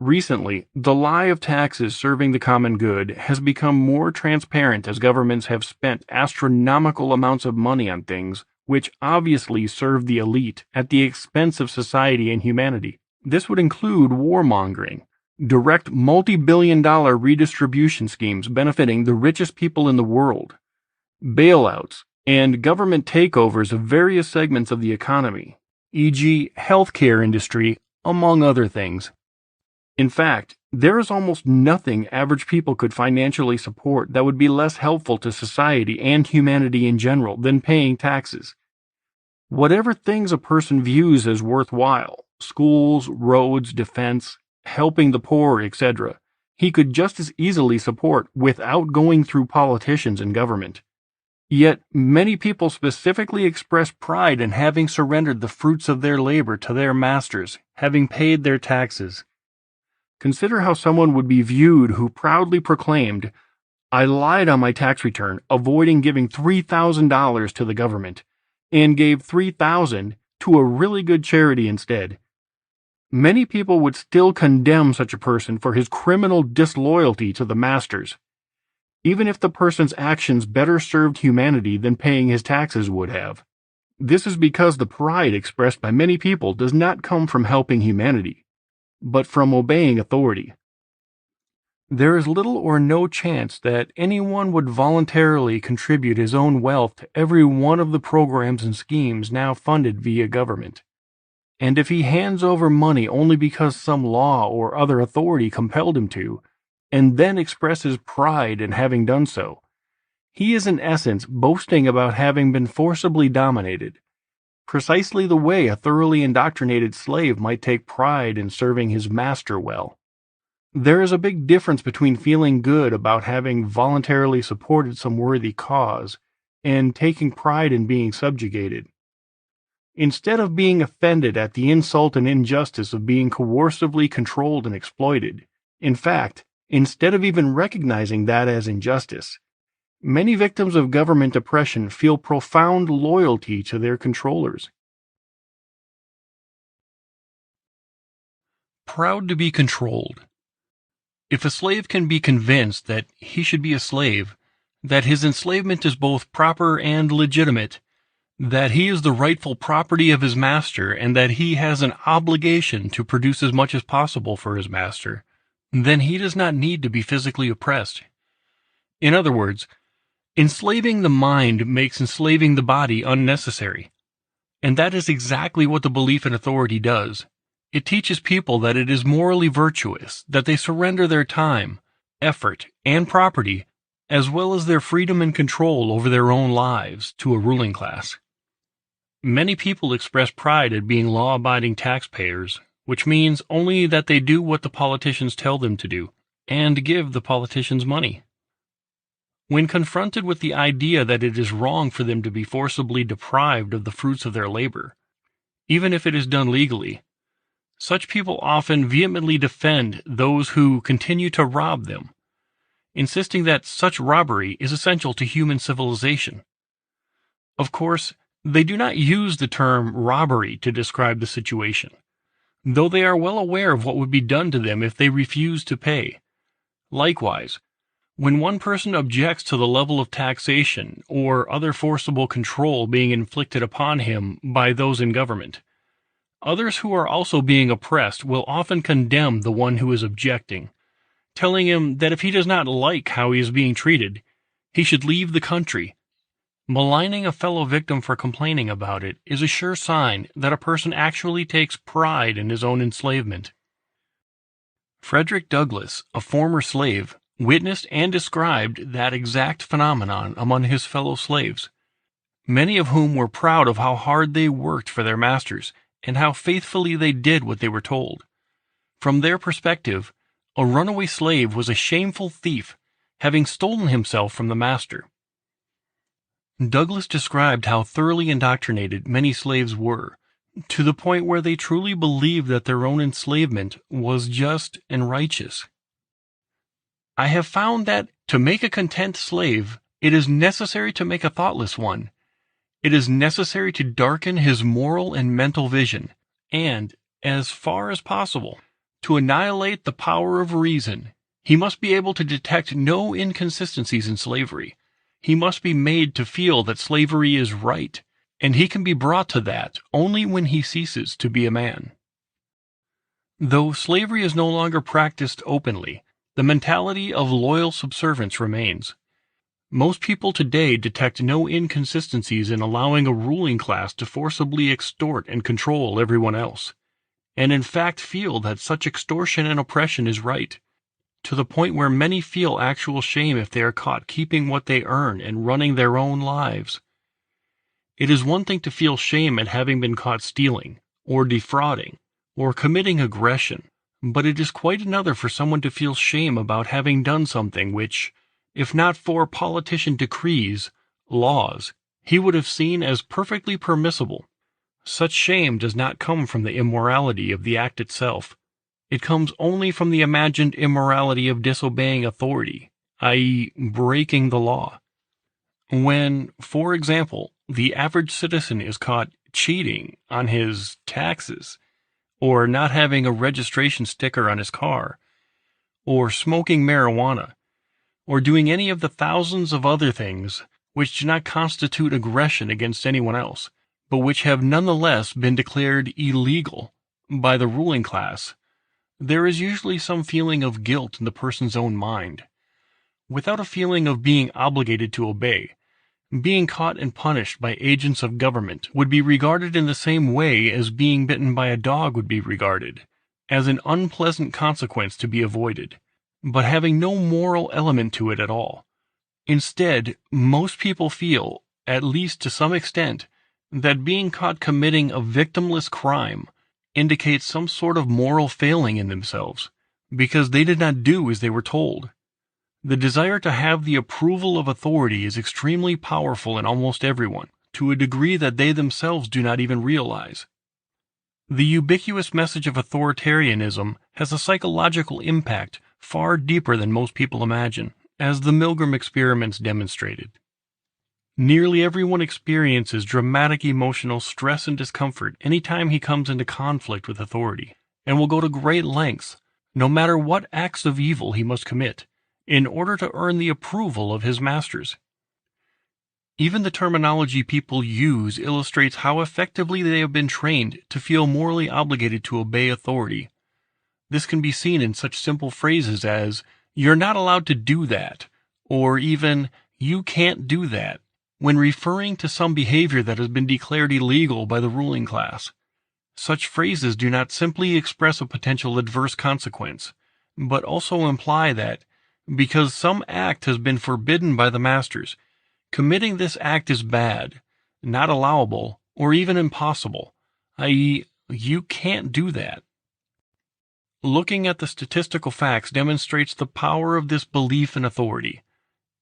Recently, the lie of taxes serving the common good has become more transparent as governments have spent astronomical amounts of money on things which obviously serve the elite at the expense of society and humanity. This would include warmongering, direct multi-billion-dollar redistribution schemes benefiting the richest people in the world, bailouts, and government takeovers of various segments of the economy, e.g., healthcare industry, among other things. In fact, there is almost nothing average people could financially support that would be less helpful to society and humanity in general than paying taxes. Whatever things a person views as worthwhile, schools, roads, defense, helping the poor, etc., he could just as easily support without going through politicians and government. Yet, many people specifically express pride in having surrendered the fruits of their labor to their masters, having paid their taxes. Consider how someone would be viewed who proudly proclaimed, "I lied on my tax return, avoiding giving $3,000 to the government, and gave $3,000 to a really good charity instead." Many people would still condemn such a person for his criminal disloyalty to the masters, even if the person's actions better served humanity than paying his taxes would have. This is because the pride expressed by many people does not come from helping humanity, but from obeying authority. There is little or no chance that anyone would voluntarily contribute his own wealth to every one of the programs and schemes now funded via government. And if he hands over money only because some law or other authority compelled him to, and then expresses pride in having done so, he is in essence boasting about having been forcibly dominated, precisely the way a thoroughly indoctrinated slave might take pride in serving his master well. There is a big difference between feeling good about having voluntarily supported some worthy cause and taking pride in being subjugated. Instead of being offended at the insult and injustice of being coercively controlled and exploited, in fact, instead of even recognizing that as injustice, many victims of government oppression feel profound loyalty to their controllers. Proud to be controlled. If a slave can be convinced that he should be a slave, that his enslavement is both proper and legitimate, that he is the rightful property of his master, and that he has an obligation to produce as much as possible for his master, then he does not need to be physically oppressed. In other words, enslaving the mind makes enslaving the body unnecessary. And that is exactly what the belief in authority does. It teaches people that it is morally virtuous that they surrender their time, effort, and property, as well as their freedom and control over their own lives, to a ruling class. Many people express pride at being law-abiding taxpayers, which means only that they do what the politicians tell them to do, and give the politicians money. When confronted with the idea that it is wrong for them to be forcibly deprived of the fruits of their labor, even if it is done legally, such people often vehemently defend those who continue to rob them, insisting that such robbery is essential to human civilization. Of course, they do not use the term robbery to describe the situation, though they are well aware of what would be done to them if they refused to pay. Likewise, when one person objects to the level of taxation or other forcible control being inflicted upon him by those in government, others who are also being oppressed will often condemn the one who is objecting, telling him that if he does not like how he is being treated, he should leave the country. Maligning a fellow victim for complaining about it is a sure sign that a person actually takes pride in his own enslavement. Frederick Douglass, a former slave, witnessed and described that exact phenomenon among his fellow slaves, many of whom were proud of how hard they worked for their masters and how faithfully they did what they were told. From their perspective, a runaway slave was a shameful thief, having stolen himself from the master. Douglass described how thoroughly indoctrinated many slaves were, to the point where they truly believed that their own enslavement was just and righteous. I have found that to make a content slave, it is necessary to make a thoughtless one. It is necessary to darken his moral and mental vision, and, as far as possible, to annihilate the power of reason. He must be able to detect no inconsistencies in slavery. He must be made to feel that slavery is right, and he can be brought to that only when he ceases to be a man. Though slavery is no longer practiced openly, the mentality of loyal subservience remains. Most people today detect no inconsistencies in allowing a ruling class to forcibly extort and control everyone else, and in fact feel that such extortion and oppression is right, to the point where many feel actual shame if they are caught keeping what they earn and running their own lives. It is one thing to feel shame at having been caught stealing, or defrauding, or committing aggression, but it is quite another for someone to feel shame about having done something which, if not for politician decrees, laws, he would have seen as perfectly permissible. Such shame does not come from the immorality of the act itself. It comes only from the imagined immorality of disobeying authority, i.e., breaking the law. When, for example, the average citizen is caught cheating on his taxes, or not having a registration sticker on his car, or smoking marijuana, or doing any of the thousands of other things which do not constitute aggression against anyone else, but which have nonetheless been declared illegal by the ruling class, there is usually some feeling of guilt in the person's own mind. Without a feeling of being obligated to obey, being caught and punished by agents of government would be regarded in the same way as being bitten by a dog would be regarded, as an unpleasant consequence to be avoided, but having no moral element to it at all. Instead, most people feel, at least to some extent, that being caught committing a victimless crime indicates some sort of moral failing in themselves, because they did not do as they were told. The desire to have the approval of authority is extremely powerful in almost everyone, to a degree that they themselves do not even realize. The ubiquitous message of authoritarianism has a psychological impact far deeper than most people imagine, as the Milgram experiments demonstrated. Nearly everyone experiences dramatic emotional stress and discomfort anytime he comes into conflict with authority, and will go to great lengths, no matter what acts of evil he must commit, in order to earn the approval of his masters. Even the terminology people use illustrates how effectively they have been trained to feel morally obligated to obey authority. This can be seen in such simple phrases as, "You're not allowed to do that," or even, "You can't do that," when referring to some behavior that has been declared illegal by the ruling class. Such phrases do not simply express a potential adverse consequence, but also imply that, because some act has been forbidden by the masters, committing this act is bad, not allowable, or even impossible, i.e., you can't do that. Looking at the statistical facts demonstrates the power of this belief in authority.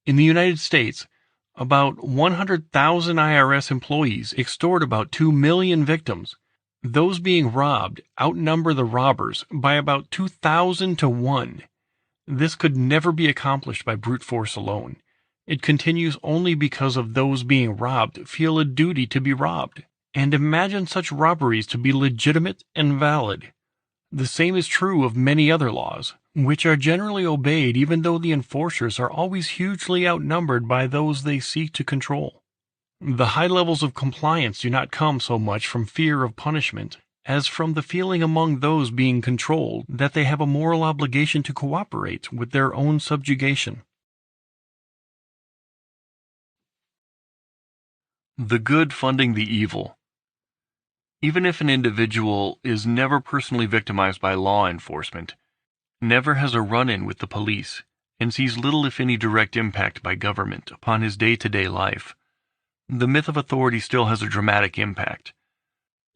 In the United States, about 100,000 IRS employees extort about 2 million victims. Those being robbed outnumber the robbers by about 2,000 to 1. This could never be accomplished by brute force alone. It continues only because of those being robbed feel a duty to be robbed, and imagine such robberies to be legitimate and valid. The same is true of many other laws, which are generally obeyed even though the enforcers are always hugely outnumbered by those they seek to control. The high levels of compliance do not come so much from fear of punishment as from the feeling among those being controlled that they have a moral obligation to cooperate with their own subjugation. The good funding the evil. Even if an individual is never personally victimized by law enforcement, never has a run-in with the police, and sees little if any direct impact by government upon his day-to-day life, the myth of authority still has a dramatic impact,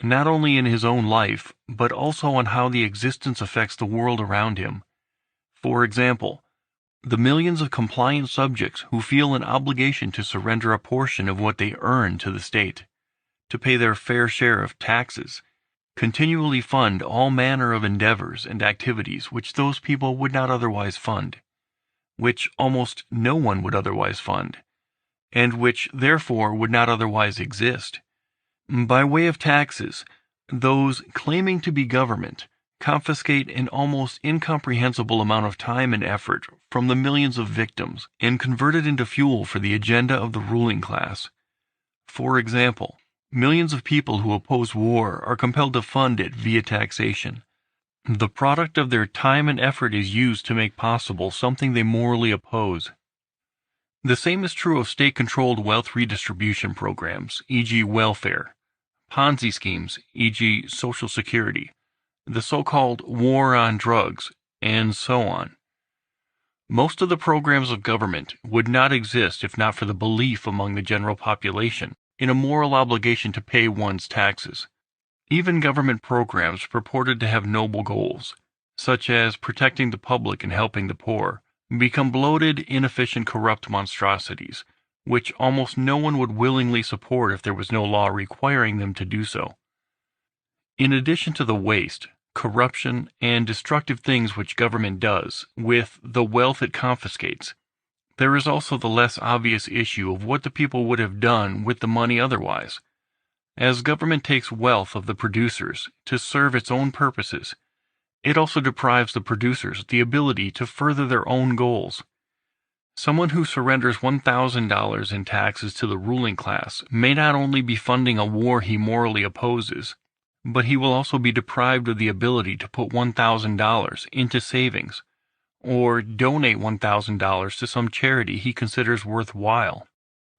not only in his own life, but also on how the existence affects the world around him. For example, the millions of compliant subjects who feel an obligation to surrender a portion of what they earn to the state, to pay their fair share of taxes, continually fund all manner of endeavors and activities which those people would not otherwise fund, which almost no one would otherwise fund, and which therefore would not otherwise exist. By way of taxes, those claiming to be government confiscate an almost incomprehensible amount of time and effort from the millions of victims and convert it into fuel for the agenda of the ruling class. For example, millions of people who oppose war are compelled to fund it via taxation. The product of their time and effort is used to make possible something they morally oppose. The same is true of state-controlled wealth redistribution programs, e.g. welfare, Ponzi schemes, e.g. Social Security, the so-called war on drugs, and so on. Most of the programs of government would not exist if not for the belief among the general population in a moral obligation to pay one's taxes. Even government programs purported to have noble goals, such as protecting the public and helping the poor, become bloated, inefficient, corrupt monstrosities, which almost no one would willingly support if there was no law requiring them to do so. In addition to the waste, corruption, and destructive things which government does with the wealth it confiscates, there is also the less obvious issue of what the people would have done with the money otherwise. As government takes wealth of the producers to serve its own purposes, it also deprives the producers the ability to further their own goals. Someone who surrenders $1,000 in taxes to the ruling class may not only be funding a war he morally opposes, but he will also be deprived of the ability to put $1,000 into savings, or donate $1,000 to some charity he considers worthwhile,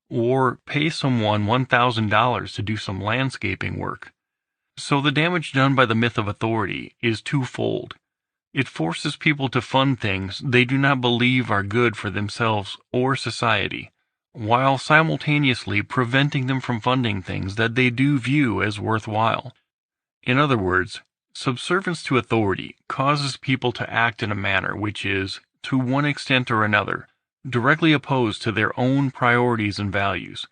or pay someone $1,000 to do some landscaping work. So the damage done by the myth of authority is twofold. It forces people to fund things they do not believe are good for themselves or society, while simultaneously preventing them from funding things that they do view as worthwhile. In other words, subservience to authority causes people to act in a manner which is, to one extent or another, directly opposed to their own priorities and values.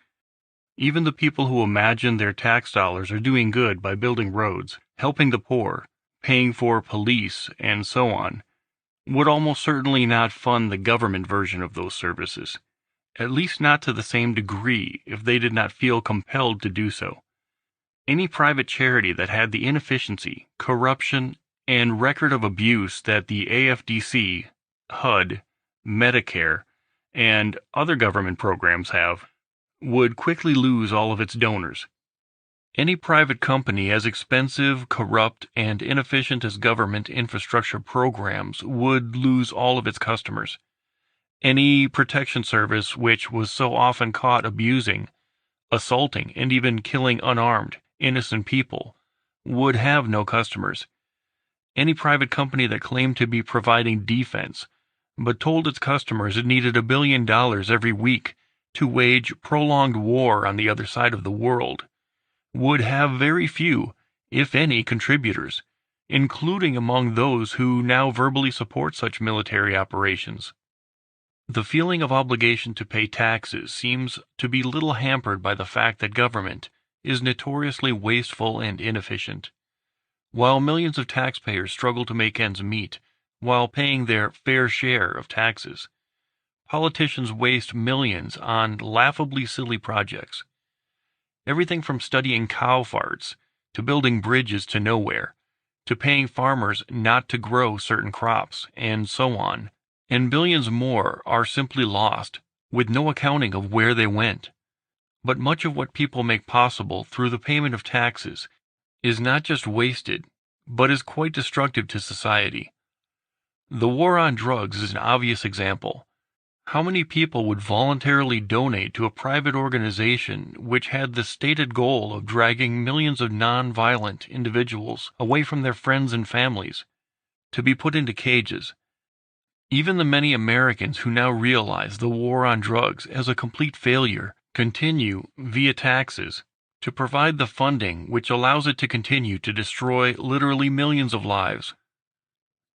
Even the people who imagine their tax dollars are doing good by building roads, helping the poor, paying for police, and so on, would almost certainly not fund the government version of those services, at least not to the same degree if they did not feel compelled to do so. Any private charity that had the inefficiency, corruption, and record of abuse that the AFDC, HUD, Medicare, and other government programs have, would quickly lose all of its donors. Any private company as expensive, corrupt, and inefficient as government infrastructure programs would lose all of its customers. Any protection service which was so often caught abusing, assaulting, and even killing unarmed, innocent people would have no customers. Any private company that claimed to be providing defense, but told its customers it needed $1 billion every week to wage prolonged war on the other side of the world, would have very few, if any, contributors, including among those who now verbally support such military operations. The feeling of obligation to pay taxes seems to be little hampered by the fact that government is notoriously wasteful and inefficient. While millions of taxpayers struggle to make ends meet while paying their fair share of taxes, politicians waste millions on laughably silly projects. Everything from studying cow farts, to building bridges to nowhere, to paying farmers not to grow certain crops, and so on, and billions more are simply lost, with no accounting of where they went. But much of what people make possible through the payment of taxes is not just wasted, but is quite destructive to society. The war on drugs is an obvious example. How many people would voluntarily donate to a private organization which had the stated goal of dragging millions of non-violent individuals away from their friends and families, to be put into cages? Even the many Americans who now realize the war on drugs as a complete failure continue, via taxes, to provide the funding which allows it to continue to destroy literally millions of lives.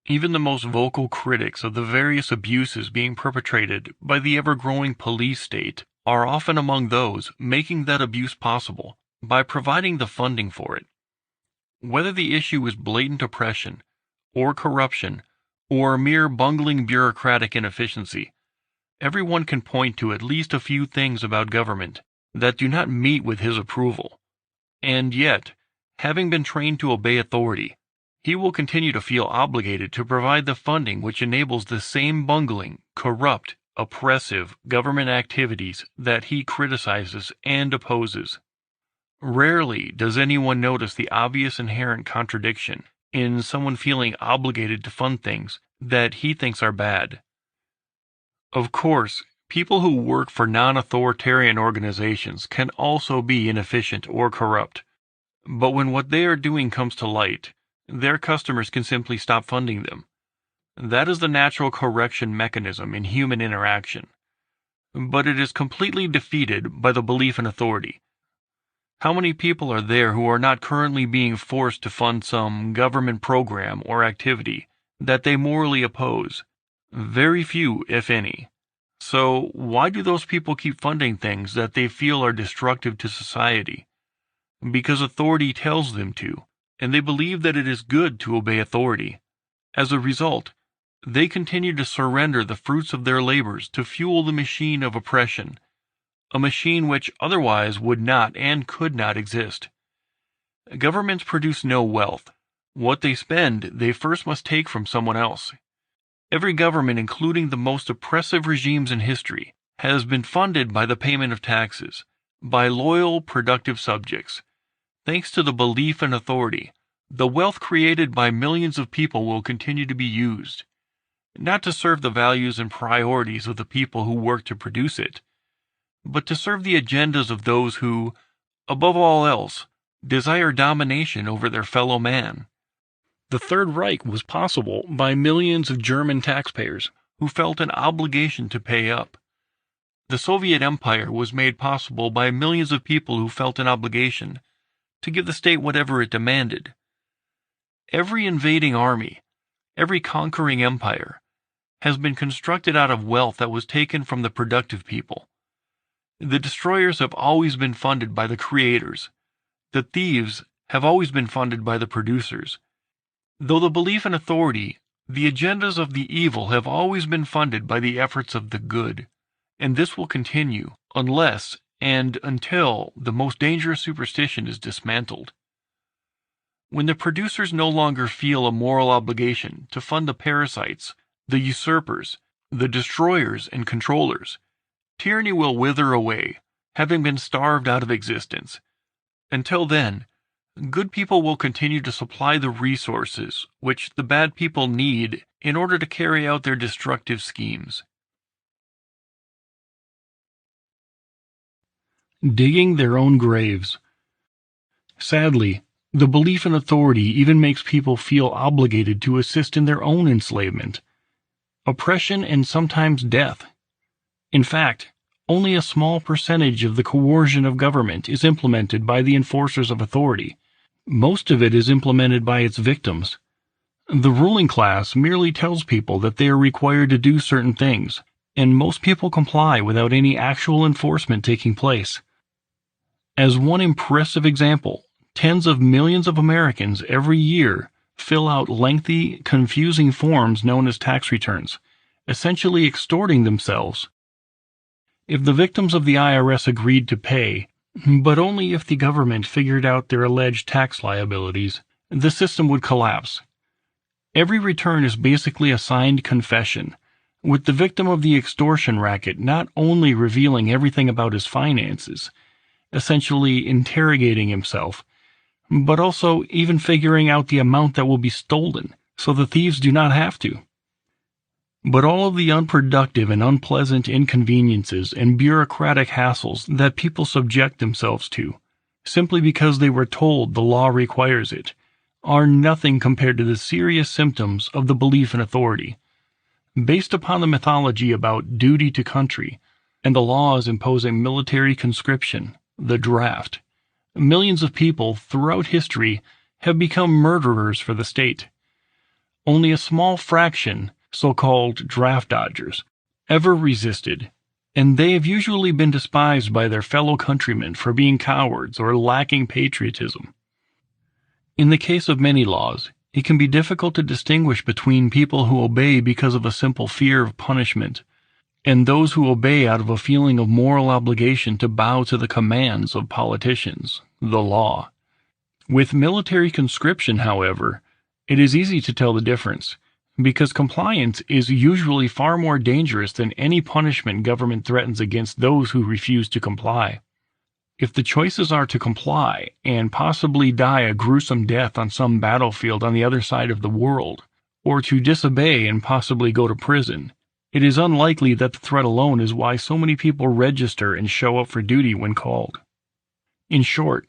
Even the most vocal critics of the various abuses being perpetrated by the ever-growing police state are often among those making that abuse possible by providing the funding for it. Whether the issue is blatant oppression, or corruption, or mere bungling bureaucratic inefficiency, everyone can point to at least a few things about government that do not meet with his approval. And yet, having been trained to obey authority, he will continue to feel obligated to provide the funding which enables the same bungling, corrupt, oppressive government activities that he criticizes and opposes. Rarely does anyone notice the obvious inherent contradiction in someone feeling obligated to fund things that he thinks are bad. Of course, people who work for non-authoritarian organizations can also be inefficient or corrupt, but when what they are doing comes to light, their customers can simply stop funding them. That is the natural correction mechanism in human interaction. But it is completely defeated by the belief in authority. How many people are there who are not currently being forced to fund some government program or activity that they morally oppose? Very few, if any. So why do those people keep funding things that they feel are destructive to society? Because authority tells them to, and they believe that it is good to obey authority. As a result, they continue to surrender the fruits of their labors to fuel the machine of oppression, a machine which otherwise would not and could not exist. Governments produce no wealth. What they spend, they first must take from someone else. Every government, including the most oppressive regimes in history, has been funded by the payment of taxes, by loyal, productive subjects. Thanks to the belief in authority, the wealth created by millions of people will continue to be used, not to serve the values and priorities of the people who work to produce it, but to serve the agendas of those who, above all else, desire domination over their fellow man. The Third Reich was possible by millions of German taxpayers who felt an obligation to pay up. The Soviet Empire was made possible by millions of people who felt an obligation to give the state whatever it demanded. Every invading army, every conquering empire, has been constructed out of wealth that was taken from the productive people. The destroyers have always been funded by the creators. The thieves have always been funded by the producers. Though the belief in authority, the agendas of the evil have always been funded by the efforts of the good, and this will continue unless and until the most dangerous superstition is dismantled. When the producers no longer feel a moral obligation to fund the parasites, the usurpers, the destroyers and controllers, tyranny will wither away, having been starved out of existence. Until then, good people will continue to supply the resources which the bad people need in order to carry out their destructive schemes. Digging their own graves. Sadly, the belief in authority even makes people feel obligated to assist in their own enslavement, oppression, and sometimes death. In fact, only a small percentage of the coercion of government is implemented by the enforcers of authority. Most of it is implemented by its victims. The ruling class merely tells people that they are required to do certain things, and most people comply without any actual enforcement taking place. As one impressive example, tens of millions of Americans every year fill out lengthy, confusing forms known as tax returns, essentially extorting themselves. If the victims of the IRS agreed to pay, but only if the government figured out their alleged tax liabilities, the system would collapse. Every return is basically a signed confession, with the victim of the extortion racket not only revealing everything about his finances, essentially interrogating himself, but also even figuring out the amount that will be stolen, so the thieves do not have to. But all of the unproductive and unpleasant inconveniences and bureaucratic hassles that people subject themselves to, simply because they were told the law requires it, are nothing compared to the serious symptoms of the belief in authority. Based upon the mythology about duty to country, and the laws imposing military conscription, the draft, millions of people throughout history have become murderers for the state. Only a small fraction, so-called draft dodgers, ever resisted, and they have usually been despised by their fellow countrymen for being cowards or lacking patriotism. In the case of many laws, it can be difficult to distinguish between people who obey because of a simple fear of punishment and those who obey out of a feeling of moral obligation to bow to the commands of politicians, the law. With military conscription, however, it is easy to tell the difference, because compliance is usually far more dangerous than any punishment government threatens against those who refuse to comply. If the choices are to comply and possibly die a gruesome death on some battlefield on the other side of the world, or to disobey and possibly go to prison, it is unlikely that the threat alone is why so many people register and show up for duty when called. In short,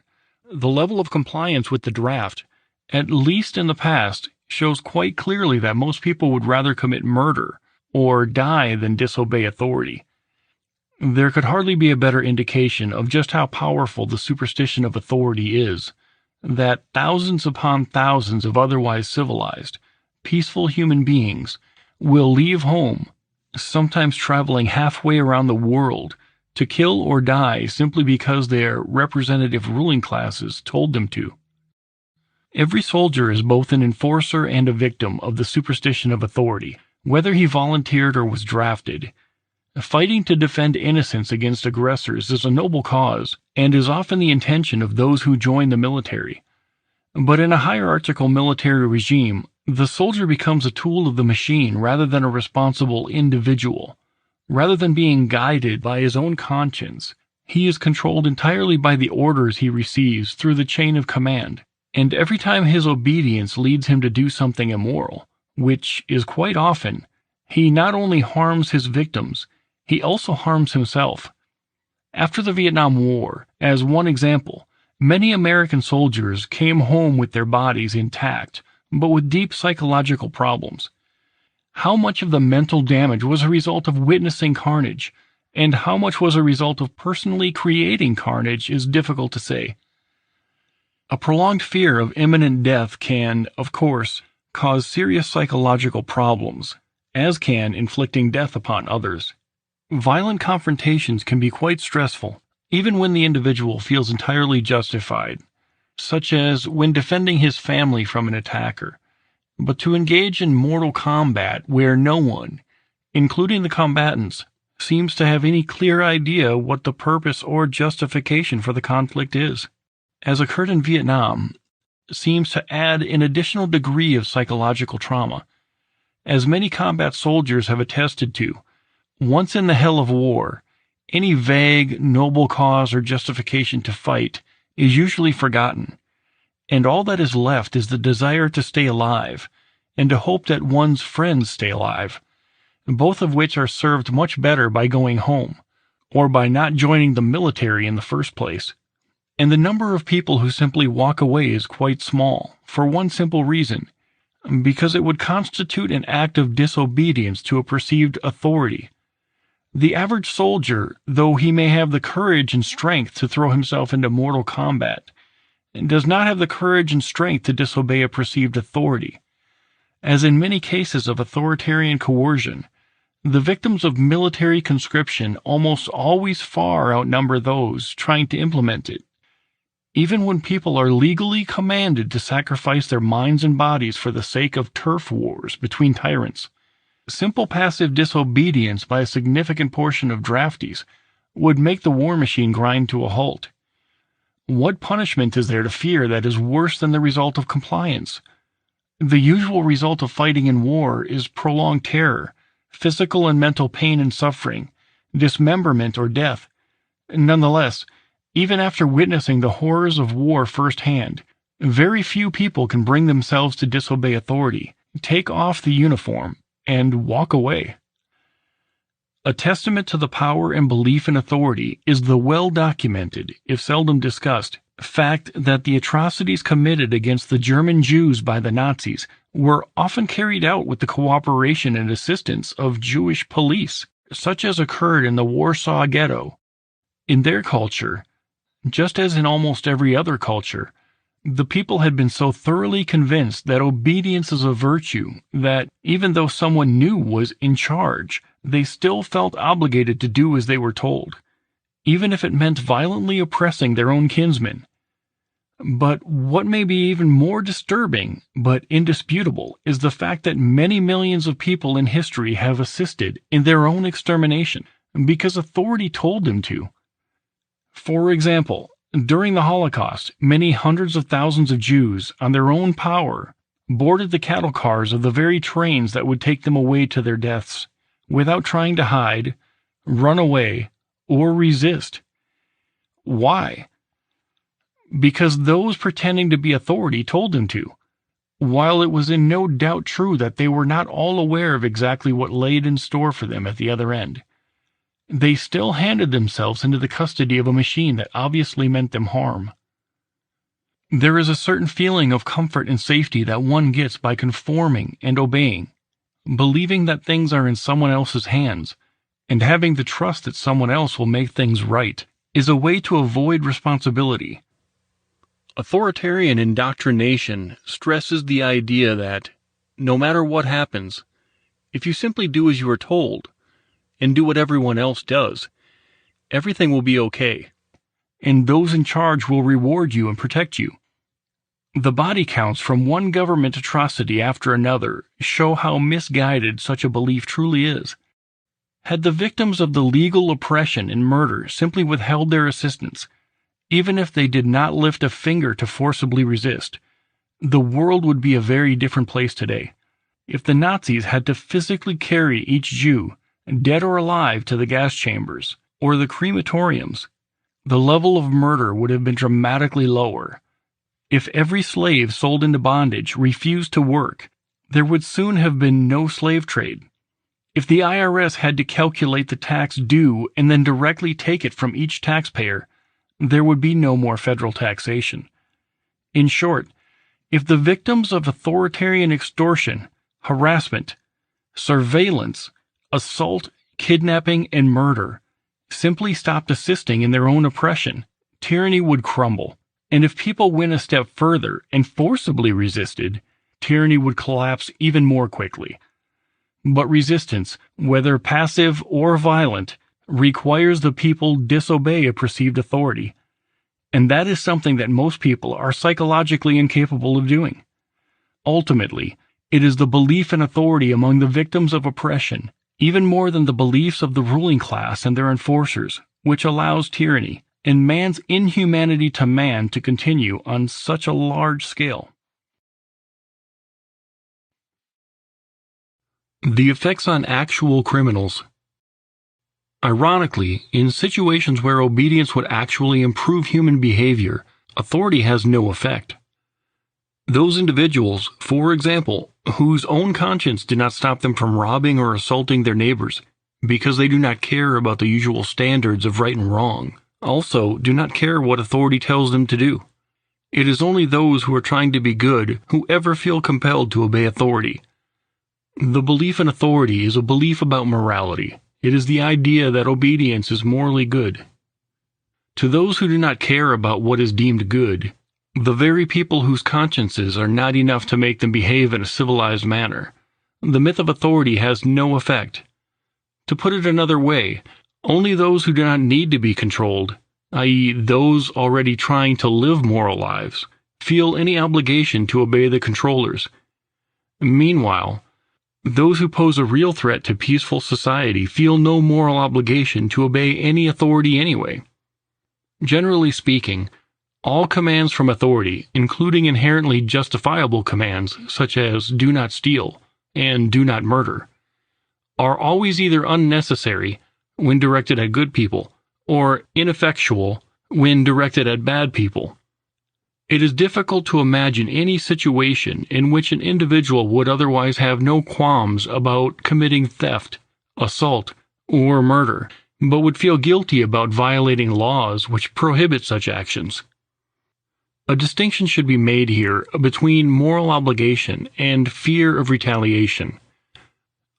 the level of compliance with the draft, at least in the past, shows quite clearly that most people would rather commit murder or die than disobey authority. There could hardly be a better indication of just how powerful the superstition of authority is, that thousands upon thousands of otherwise civilized, peaceful human beings will leave home, sometimes traveling halfway around the world, to kill or die simply because their representative ruling classes told them to. Every soldier is both an enforcer and a victim of the superstition of authority, whether he volunteered or was drafted. Fighting to defend innocence against aggressors is a noble cause, and is often the intention of those who join the military. But in a hierarchical military regime, the soldier becomes a tool of the machine rather than a responsible individual. Rather than being guided by his own conscience, he is controlled entirely by the orders he receives through the chain of command, and every time his obedience leads him to do something immoral, which is quite often, he not only harms his victims, he also harms himself. After the Vietnam War, as one example, many American soldiers came home with their bodies intact, but with deep psychological problems. How much of the mental damage was a result of witnessing carnage, and how much was a result of personally creating carnage is difficult to say. A prolonged fear of imminent death can, of course, cause serious psychological problems, as can inflicting death upon others. Violent confrontations can be quite stressful, even when the individual feels entirely justified, such as when defending his family from an attacker. But to engage in mortal combat where no one, including the combatants, seems to have any clear idea what the purpose or justification for the conflict is, as occurred in Vietnam, seems to add an additional degree of psychological trauma. As many combat soldiers have attested to, once in the hell of war, any vague, noble cause or justification to fight is usually forgotten, and all that is left is the desire to stay alive and to hope that one's friends stay alive, both of which are served much better by going home, or by not joining the military in the first place. And the number of people who simply walk away is quite small, for one simple reason, because it would constitute an act of disobedience to a perceived authority. The average soldier, though he may have the courage and strength to throw himself into mortal combat, does not have the courage and strength to disobey a perceived authority. As in many cases of authoritarian coercion, the victims of military conscription almost always far outnumber those trying to implement it. Even when people are legally commanded to sacrifice their minds and bodies for the sake of turf wars between tyrants, simple passive disobedience by a significant portion of draftees would make the war machine grind to a halt. What punishment is there to fear that is worse than the result of compliance? The usual result of fighting in war is prolonged terror, physical and mental pain and suffering, dismemberment or death. Nonetheless, even after witnessing the horrors of war firsthand, very few people can bring themselves to disobey authority, take off the uniform, and walk away. A testament to the power and belief in authority is the well-documented, if seldom discussed, fact that the atrocities committed against the German Jews by the Nazis were often carried out with the cooperation and assistance of Jewish police, such as occurred in the Warsaw Ghetto. In their culture, just as in almost every other culture, the people had been so thoroughly convinced that obedience is a virtue that, even though someone new was in charge, they still felt obligated to do as they were told, even if it meant violently oppressing their own kinsmen. But what may be even more disturbing, but indisputable, is the fact that many millions of people in history have assisted in their own extermination because authority told them to. For example, during the Holocaust, many hundreds of thousands of Jews, on their own power, boarded the cattle cars of the very trains that would take them away to their deaths, without trying to hide, run away, or resist. Why? Because those pretending to be authority told them to, while it was in no doubt true that they were not all aware of exactly what laid in store for them at the other end. They still handed themselves into the custody of a machine that obviously meant them harm. There is a certain feeling of comfort and safety that one gets by conforming and obeying, believing that things are in someone else's hands, and having the trust that someone else will make things right, is a way to avoid responsibility. Authoritarian indoctrination stresses the idea that, no matter what happens, if you simply do as you are told, and do what everyone else does, everything will be okay, and those in charge will reward you and protect you. The body counts from one government atrocity after another show how misguided such a belief truly is. Had the victims of the legal oppression and murder simply withheld their assistance, even if they did not lift a finger to forcibly resist, the world would be a very different place today. If the Nazis had to physically carry each Jew, dead or alive, to the gas chambers or the crematoriums, the level of murder would have been dramatically lower. If every slave sold into bondage refused to work, there would soon have been no slave trade. If the IRS had to calculate the tax due and then directly take it from each taxpayer, there would be no more federal taxation. In short, if the victims of authoritarian extortion, harassment, surveillance, assault, kidnapping, and murder simply stopped assisting in their own oppression, tyranny would crumble. And if people went a step further and forcibly resisted, tyranny would collapse even more quickly. But resistance, whether passive or violent, requires the people disobey a perceived authority. And that is something that most people are psychologically incapable of doing. Ultimately, it is the belief in authority among the victims of oppression, even more than the beliefs of the ruling class and their enforcers, which allows tyranny and man's inhumanity to man to continue on such a large scale. The effects on actual criminals. Ironically, in situations where obedience would actually improve human behavior, authority has no effect. Those individuals, for example, whose own conscience did not stop them from robbing or assaulting their neighbors, because they do not care about the usual standards of right and wrong, also do not care what authority tells them to do. It is only those who are trying to be good who ever feel compelled to obey authority. The belief in authority is a belief about morality. It is the idea that obedience is morally good. To those who do not care about what is deemed good, the very people whose consciences are not enough to make them behave in a civilized manner, the myth of authority has no effect. To put it another way, only those who do not need to be controlled, i.e., those already trying to live moral lives, feel any obligation to obey the controllers. Meanwhile, those who pose a real threat to peaceful society feel no moral obligation to obey any authority anyway. Generally speaking, all commands from authority, including inherently justifiable commands such as do not steal and do not murder, are always either unnecessary when directed at good people or ineffectual when directed at bad people. It is difficult to imagine any situation in which an individual would otherwise have no qualms about committing theft, assault, or murder, but would feel guilty about violating laws which prohibit such actions. A distinction should be made here between moral obligation and fear of retaliation.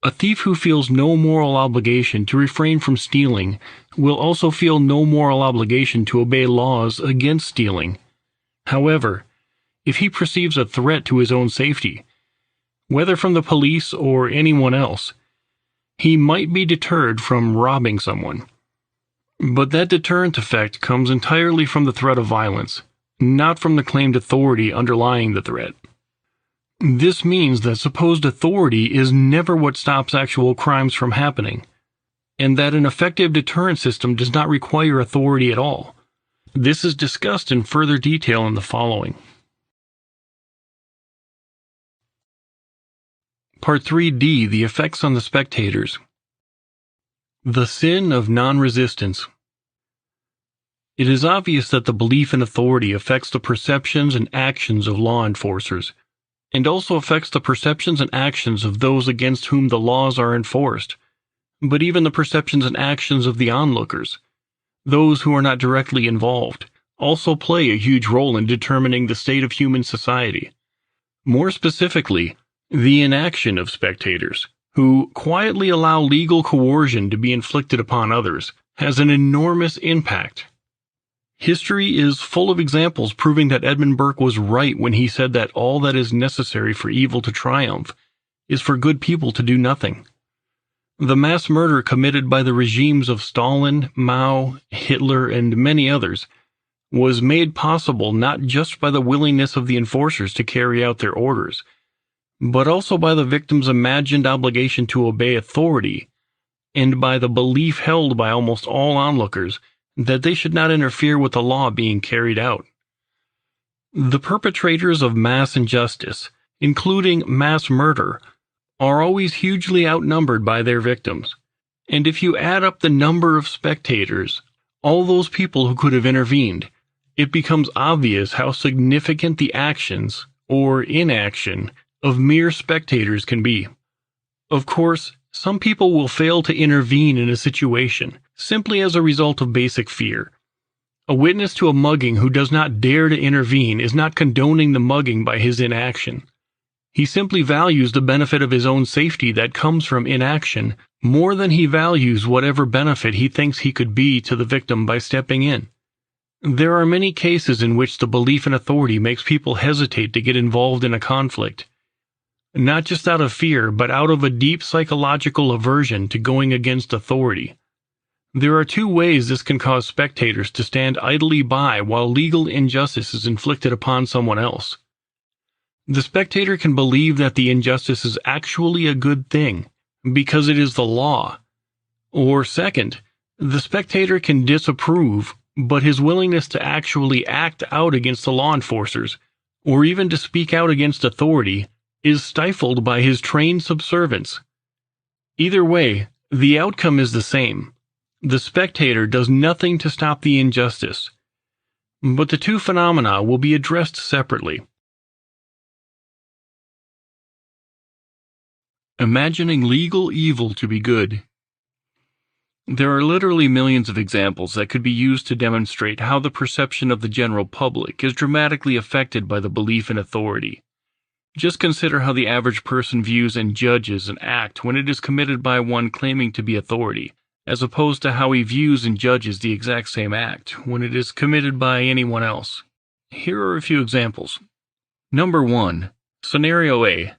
A thief who feels no moral obligation to refrain from stealing will also feel no moral obligation to obey laws against stealing. However, if he perceives a threat to his own safety, whether from the police or anyone else, he might be deterred from robbing someone. But that deterrent effect comes entirely from the threat of violence, not from the claimed authority underlying the threat. This means that supposed authority is never what stops actual crimes from happening, and that an effective deterrent system does not require authority at all. This is discussed in further detail in the following. Part 3D, the effects on the spectators. The sin of non-resistance. It is obvious that the belief in authority affects the perceptions and actions of law enforcers, and also affects the perceptions and actions of those against whom the laws are enforced, but even the perceptions and actions of the onlookers, those who are not directly involved, also play a huge role in determining the state of human society. More specifically, the inaction of spectators, who quietly allow legal coercion to be inflicted upon others, has an enormous impact. History is full of examples proving that Edmund Burke was right when he said that all that is necessary for evil to triumph is for good people to do nothing. The mass murder committed by the regimes of Stalin, Mao, Hitler, and many others was made possible not just by the willingness of the enforcers to carry out their orders, but also by the victims' imagined obligation to obey authority, and by the belief held by almost all onlookers that they should not interfere with the law being carried out. The perpetrators of mass injustice, including mass murder, are always hugely outnumbered by their victims, and if you add up the number of spectators, all those people who could have intervened, it becomes obvious how significant the actions, or inaction, of mere spectators can be. Of course, some people will fail to intervene in a situation simply as a result of basic fear. A witness to a mugging who does not dare to intervene is not condoning the mugging by his inaction. He simply values the benefit of his own safety that comes from inaction more than he values whatever benefit he thinks he could be to the victim by stepping in. There are many cases in which the belief in authority makes people hesitate to get involved in a conflict. not just out of fear, but out of a deep psychological aversion to going against authority. There are two ways this can cause spectators to stand idly by while legal injustice is inflicted upon someone else. The spectator can believe that the injustice is actually a good thing, because it is the law. Or second, the spectator can disapprove, but his willingness to actually act out against the law enforcers, or even to speak out against authority, is stifled by his trained subservience. Either way, the outcome is the same. The spectator does nothing to stop the injustice. But the two phenomena will be addressed separately. Imagining legal evil to be good. There are literally millions of examples that could be used to demonstrate how the perception of the general public is dramatically affected by the belief in authority. Just consider how the average person views and judges an act when it is committed by one claiming to be authority, as opposed to how he views and judges the exact same act when it is committed by anyone else. Here are a few examples. Number 1. Scenario A.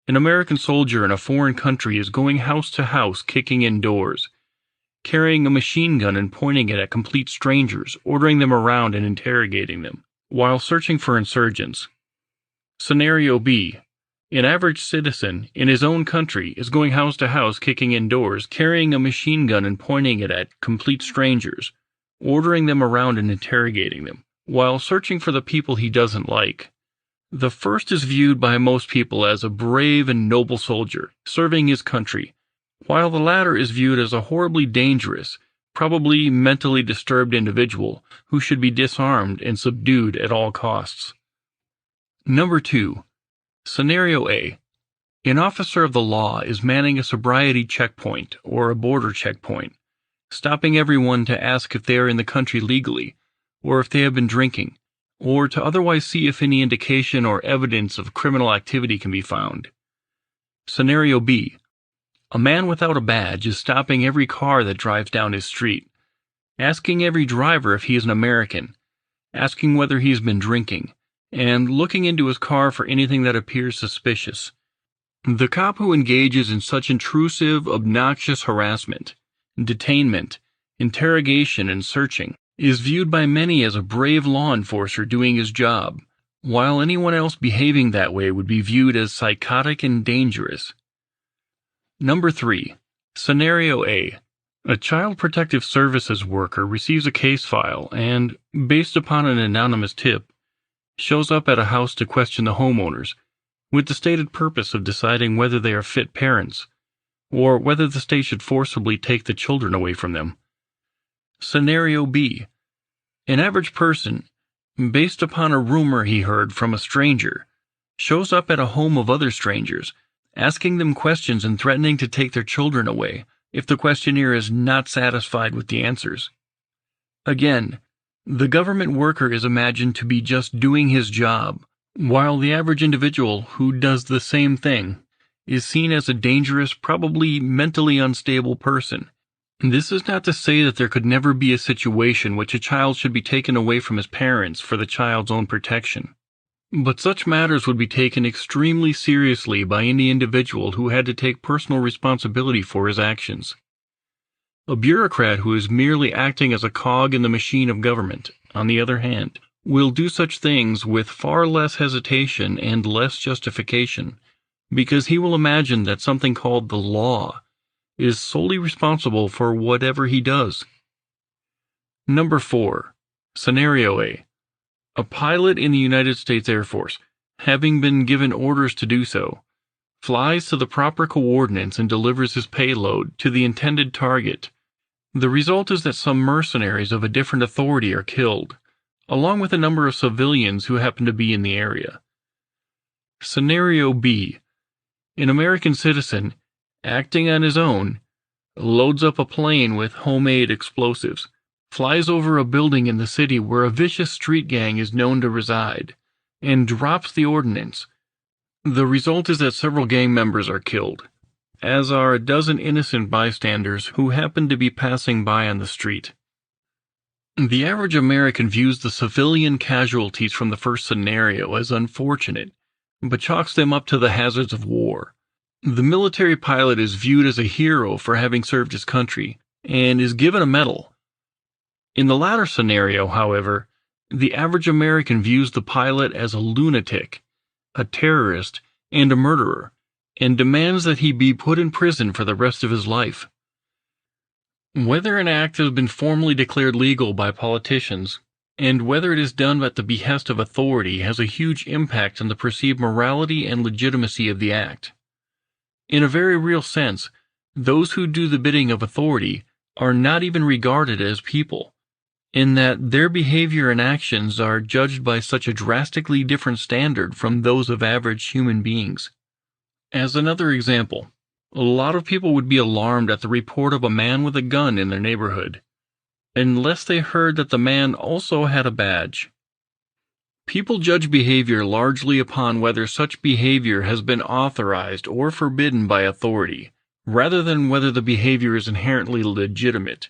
An American soldier in a foreign country is going house to house kicking in doors, carrying a machine gun and pointing it at complete strangers, ordering them around and interrogating them, while searching for insurgents. Scenario B. An average citizen in his own country is going house to house kicking in doors, carrying a machine gun and pointing it at complete strangers, ordering them around and interrogating them, while searching for the people he doesn't like. The first is viewed by most people as a brave and noble soldier, serving his country, while the latter is viewed as a horribly dangerous, probably mentally disturbed individual who should be disarmed and subdued at all costs. Number 2. Scenario A. An officer of the law is manning a sobriety checkpoint or a border checkpoint, stopping everyone to ask if they are in the country legally, or if they have been drinking, or to otherwise see if any indication or evidence of criminal activity can be found. Scenario B. A man without a badge is stopping every car that drives down his street, asking every driver if he is an American, asking whether he has been drinking, and looking into his car for anything that appears suspicious. The cop who engages in such intrusive, obnoxious harassment, detainment, interrogation, and searching is viewed by many as a brave law enforcer doing his job, while anyone else behaving that way would be viewed as psychotic and dangerous. Number 3. Scenario A. A Child Protective Services worker receives a case file and, based upon an anonymous tip, shows up at a house to question the homeowners, with the stated purpose of deciding whether they are fit parents, or whether the state should forcibly take the children away from them. Scenario B. An average person, based upon a rumor he heard from a stranger, shows up at a home of other strangers, asking them questions and threatening to take their children away if the questioner is not satisfied with the answers. Again, the government worker is imagined to be just doing his job, while the average individual who does the same thing is seen as a dangerous, probably mentally unstable person. This is not to say that there could never be a situation in which a child should be taken away from his parents for the child's own protection. But such matters would be taken extremely seriously by any individual who had to take personal responsibility for his actions. A bureaucrat who is merely acting as a cog in the machine of government, on the other hand, will do such things with far less hesitation and less justification, because he will imagine that something called the law is solely responsible for whatever he does. Number 4. Scenario A. A pilot in the United States Air Force, having been given orders to do so, flies to the proper coordinates and delivers his payload to the intended target. The result is that some mercenaries of a different authority are killed, along with a number of civilians who happen to be in the area. Scenario B. An American citizen, acting on his own, loads up a plane with homemade explosives, flies over a building in the city where a vicious street gang is known to reside, and drops the ordnance. The result is that several gang members are killed, as are a dozen innocent bystanders who happen to be passing by on the street. The average American views the civilian casualties from the first scenario as unfortunate, but chalks them up to the hazards of war. The military pilot is viewed as a hero for having served his country, and is given a medal. In the latter scenario, however, the average American views the pilot as a lunatic, a terrorist, and a murderer, and demands that he be put in prison for the rest of his life. Whether an act has been formally declared legal by politicians, and whether it is done at the behest of authority, has a huge impact on the perceived morality and legitimacy of the act. In a very real sense, those who do the bidding of authority are not even regarded as people, in that their behavior and actions are judged by such a drastically different standard from those of average human beings. As another example, a lot of people would be alarmed at the report of a man with a gun in their neighborhood, unless they heard that the man also had a badge. People judge behavior largely upon whether such behavior has been authorized or forbidden by authority, rather than whether the behavior is inherently legitimate.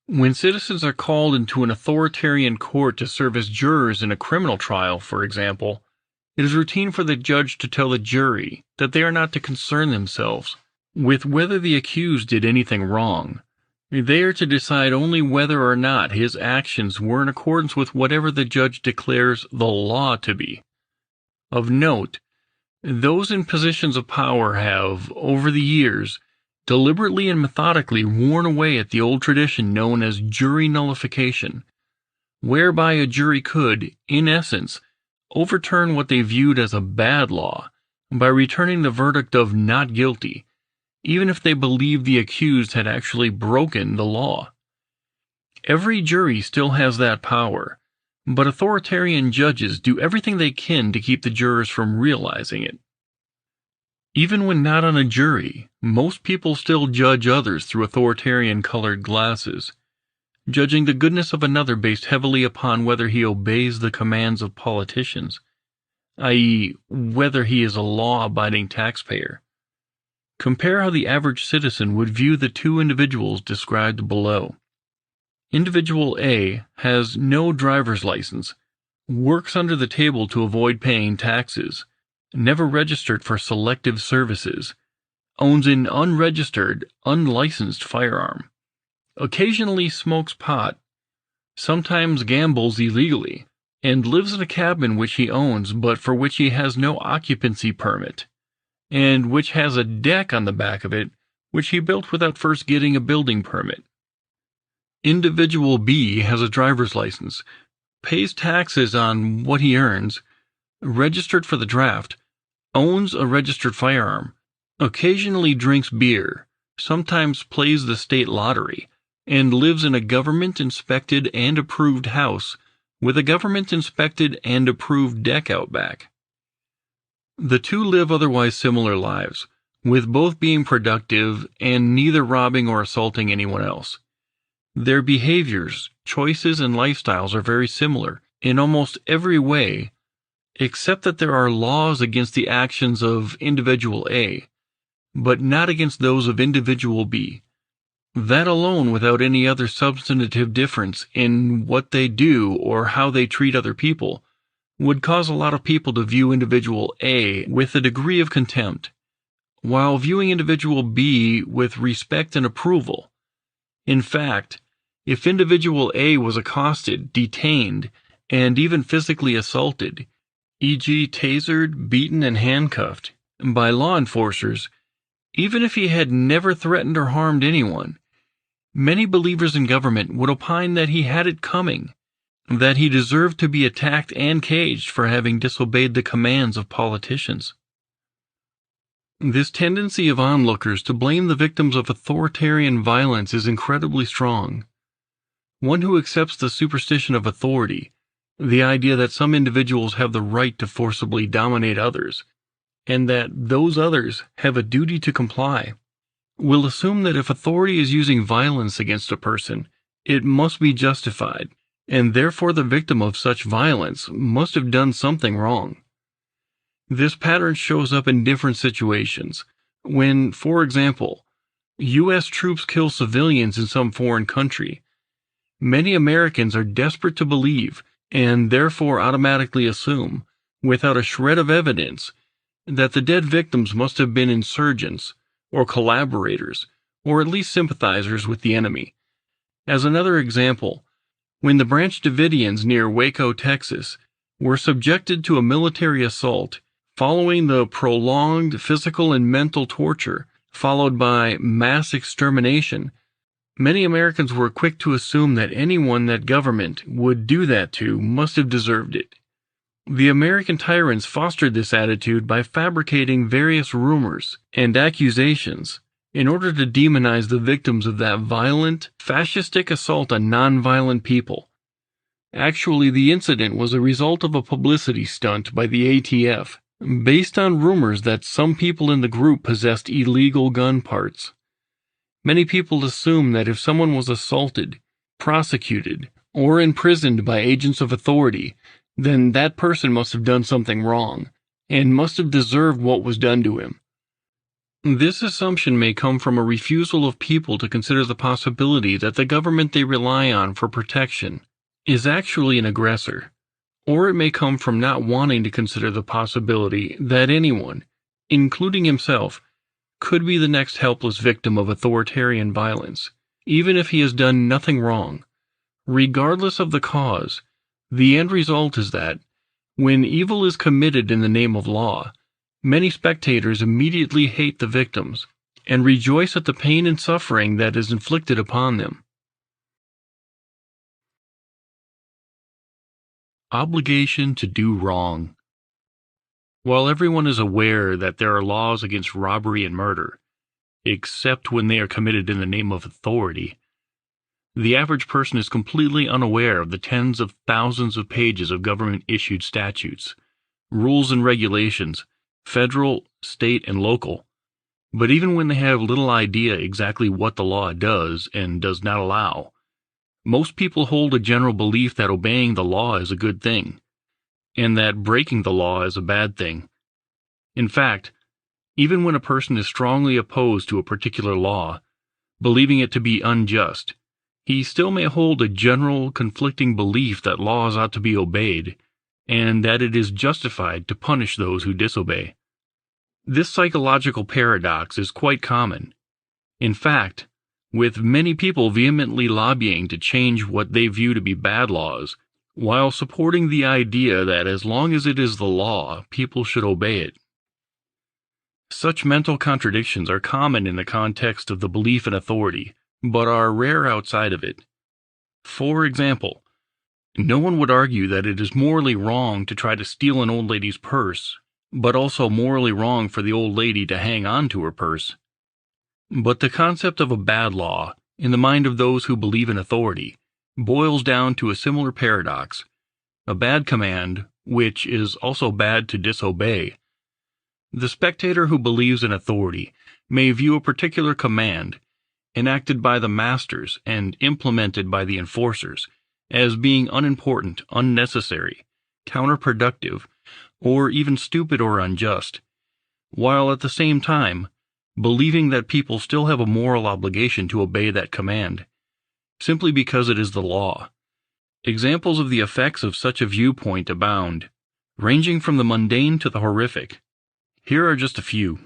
When citizens are called into an authoritarian court to serve as jurors in a criminal trial, for example, it is routine for the judge to tell the jury that they are not to concern themselves with whether the accused did anything wrong. They are to decide only whether or not his actions were in accordance with whatever the judge declares the law to be. Of note, those in positions of power have, over the years, deliberately and methodically worn away at the old tradition known as jury nullification, whereby a jury could, in essence, overturn what they viewed as a bad law by returning the verdict of not guilty, even if they believed the accused had actually broken the law. Every jury still has that power, but authoritarian judges do everything they can to keep the jurors from realizing it. Even when not on a jury, most people still judge others through authoritarian-colored glasses, judging the goodness of another based heavily upon whether he obeys the commands of politicians, i.e., whether he is a law-abiding taxpayer. Compare how the average citizen would view the two individuals described below. Individual A has no driver's license, works under the table to avoid paying taxes, never registered for selective services, owns an unregistered, unlicensed firearm, occasionally smokes pot, sometimes gambles illegally, and lives in a cabin which he owns but for which he has no occupancy permit, and which has a deck on the back of it which he built without first getting a building permit. Individual B has a driver's license, pays taxes on what he earns, registered for the draft, owns a registered firearm, occasionally drinks beer, sometimes plays the state lottery, and lives in a government-inspected and approved house with a government-inspected and approved deck out back. The two live otherwise similar lives, with both being productive and neither robbing or assaulting anyone else. Their behaviors, choices, and lifestyles are very similar in almost every way, except that there are laws against the actions of individual A, but not against those of individual B. That alone, without any other substantive difference in what they do or how they treat other people, would cause a lot of people to view individual A with a degree of contempt, while viewing individual B with respect and approval. In fact, if individual A was accosted, detained, and even physically assaulted, e.g. tasered, beaten, and handcuffed, by law enforcers, even if he had never threatened or harmed anyone, many believers in government would opine that he had it coming, that he deserved to be attacked and caged for having disobeyed the commands of politicians. This tendency of onlookers to blame the victims of authoritarian violence is incredibly strong. One who accepts the superstition of authority, the idea that some individuals have the right to forcibly dominate others, and that those others have a duty to comply, will assume that if authority is using violence against a person, it must be justified, and therefore the victim of such violence must have done something wrong. This pattern shows up in different situations. When, for example, U.S. troops kill civilians in some foreign country, many Americans are desperate to believe, and therefore automatically assume, without a shred of evidence, that the dead victims must have been insurgents, or collaborators, or at least sympathizers with the enemy. As another example, when the Branch Davidians near Waco, Texas, were subjected to a military assault following the prolonged physical and mental torture followed by mass extermination, many Americans were quick to assume that anyone that government would do that to must have deserved it. The American tyrants fostered this attitude by fabricating various rumors and accusations in order to demonize the victims of that violent, fascistic assault on nonviolent people. Actually, the incident was a result of a publicity stunt by the ATF, based on rumors that some people in the group possessed illegal gun parts. Many people assume that if someone was assaulted, prosecuted, or imprisoned by agents of authority, then that person must have done something wrong, and must have deserved what was done to him. This assumption may come from a refusal of people to consider the possibility that the government they rely on for protection is actually an aggressor, or it may come from not wanting to consider the possibility that anyone, including himself, could be the next helpless victim of authoritarian violence, even if he has done nothing wrong. Regardless of the cause, the end result is that, when evil is committed in the name of law, many spectators immediately hate the victims and rejoice at the pain and suffering that is inflicted upon them. Obligation to do wrong. While everyone is aware that there are laws against robbery and murder, except when they are committed in the name of authority, the average person is completely unaware of the tens of thousands of pages of government-issued statutes, rules and regulations, federal, state, and local. But even when they have little idea exactly what the law does and does not allow, most people hold a general belief that obeying the law is a good thing, and that breaking the law is a bad thing. In fact, even when a person is strongly opposed to a particular law, believing it to be unjust, he still may hold a general conflicting belief that laws ought to be obeyed, and that it is justified to punish those who disobey. This psychological paradox is quite common. In fact, with many people vehemently lobbying to change what they view to be bad laws, while supporting the idea that as long as it is the law, people should obey it. Such mental contradictions are common in the context of the belief in authority, but are rare outside of it. For example, no one would argue that it is morally wrong to try to steal an old lady's purse, but also morally wrong for the old lady to hang on to her purse. But the concept of a bad law, in the mind of those who believe in authority, boils down to a similar paradox: a bad command, which is also bad to disobey. The spectator who believes in authority may view a particular command, enacted by the masters and implemented by the enforcers, as being unimportant, unnecessary, counterproductive, or even stupid or unjust, while at the same time believing that people still have a moral obligation to obey that command, simply because it is the law. Examples of the effects of such a viewpoint abound, ranging from the mundane to the horrific. Here are just a few.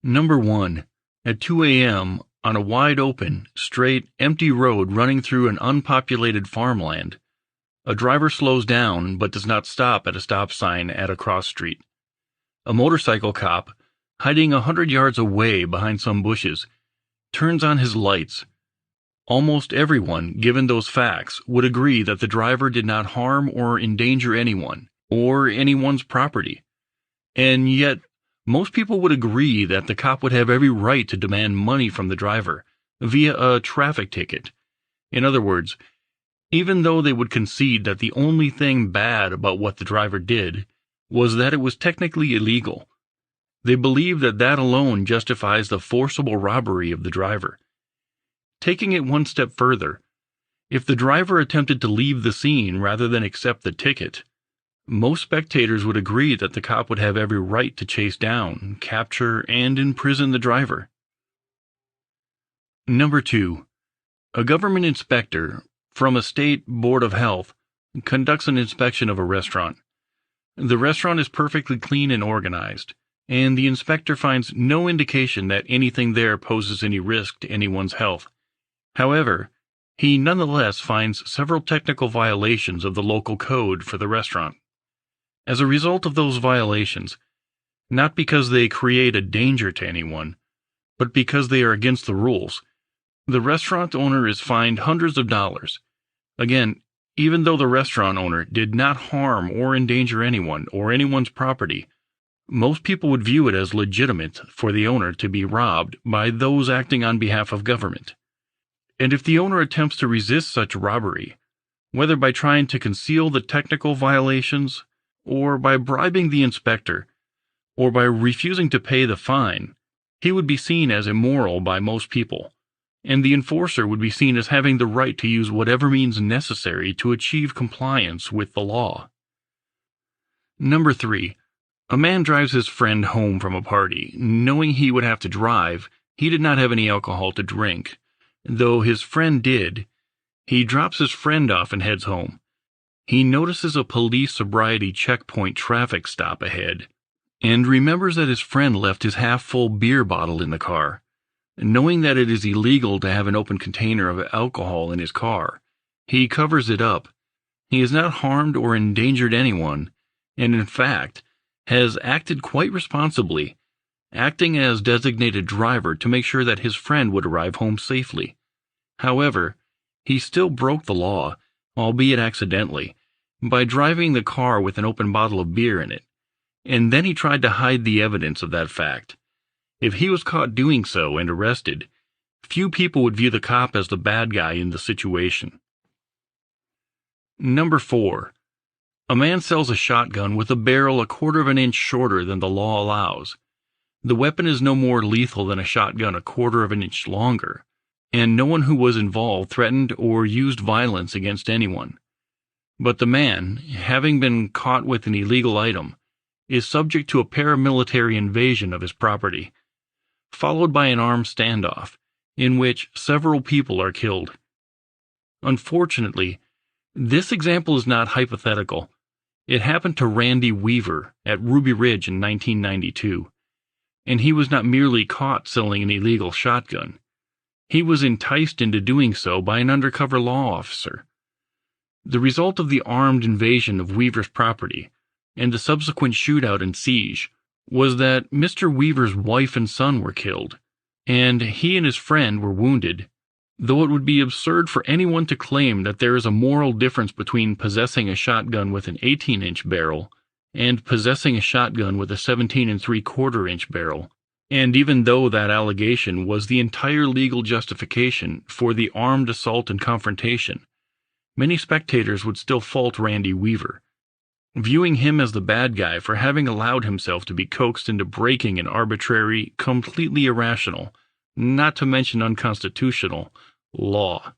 Number 1. At 2 a.m., on a wide-open, straight, empty road running through an unpopulated farmland, a driver slows down but does not stop at a stop sign at a cross street. A motorcycle cop, hiding 100 yards away behind some bushes, turns on his lights. Almost everyone, given those facts, would agree that the driver did not harm or endanger anyone, or anyone's property. And yet, most people would agree that the cop would have every right to demand money from the driver, via a traffic ticket. In other words, even though they would concede that the only thing bad about what the driver did was that it was technically illegal, they believe that that alone justifies the forcible robbery of the driver. Taking it one step further, if the driver attempted to leave the scene rather than accept the ticket, most spectators would agree that the cop would have every right to chase down, capture, and imprison the driver. Number 2. A government inspector from a state board of health conducts an inspection of a restaurant. The restaurant is perfectly clean and organized, and the inspector finds no indication that anything there poses any risk to anyone's health. However, he nonetheless finds several technical violations of the local code for the restaurant. As a result of those violations, not because they create a danger to anyone, but because they are against the rules, the restaurant owner is fined hundreds of dollars. Again, even though the restaurant owner did not harm or endanger anyone or anyone's property, most people would view it as legitimate for the owner to be robbed by those acting on behalf of government. And if the owner attempts to resist such robbery, whether by trying to conceal the technical violations, or by bribing the inspector, or by refusing to pay the fine, he would be seen as immoral by most people, and the enforcer would be seen as having the right to use whatever means necessary to achieve compliance with the law. Number 3. A man drives his friend home from a party. Knowing he would have to drive, he did not have any alcohol to drink. Though his friend did, he drops his friend off and heads home. He notices a police sobriety checkpoint traffic stop ahead, and remembers that his friend left his half-full beer bottle in the car. Knowing that it is illegal to have an open container of alcohol in his car, he covers it up. He has not harmed or endangered anyone, and in fact, has acted quite responsibly, acting as designated driver to make sure that his friend would arrive home safely. However, he still broke the law, albeit accidentally, by driving the car with an open bottle of beer in it, and then he tried to hide the evidence of that fact. If he was caught doing so and arrested, few people would view the cop as the bad guy in the situation. Number 4. A man sells a shotgun with a barrel a quarter of an inch shorter than the law allows. The weapon is no more lethal than a shotgun a quarter of an inch longer, and no one who was involved threatened or used violence against anyone. But the man, having been caught with an illegal item, is subject to a paramilitary invasion of his property, followed by an armed standoff, in which several people are killed. Unfortunately, this example is not hypothetical. It happened to Randy Weaver at Ruby Ridge in 1992, and he was not merely caught selling an illegal shotgun. He was enticed into doing so by an undercover law officer. The result of the armed invasion of Weaver's property and the subsequent shootout and siege was that Mr. Weaver's wife and son were killed, and he and his friend were wounded, though it would be absurd for anyone to claim that there is a moral difference between possessing a shotgun with an 18-inch barrel and possessing a shotgun with a 17 3/4-inch barrel. And even though that allegation was the entire legal justification for the armed assault and confrontation, many spectators would still fault Randy Weaver, viewing him as the bad guy for having allowed himself to be coaxed into breaking an arbitrary, completely irrational, not to mention unconstitutional, law.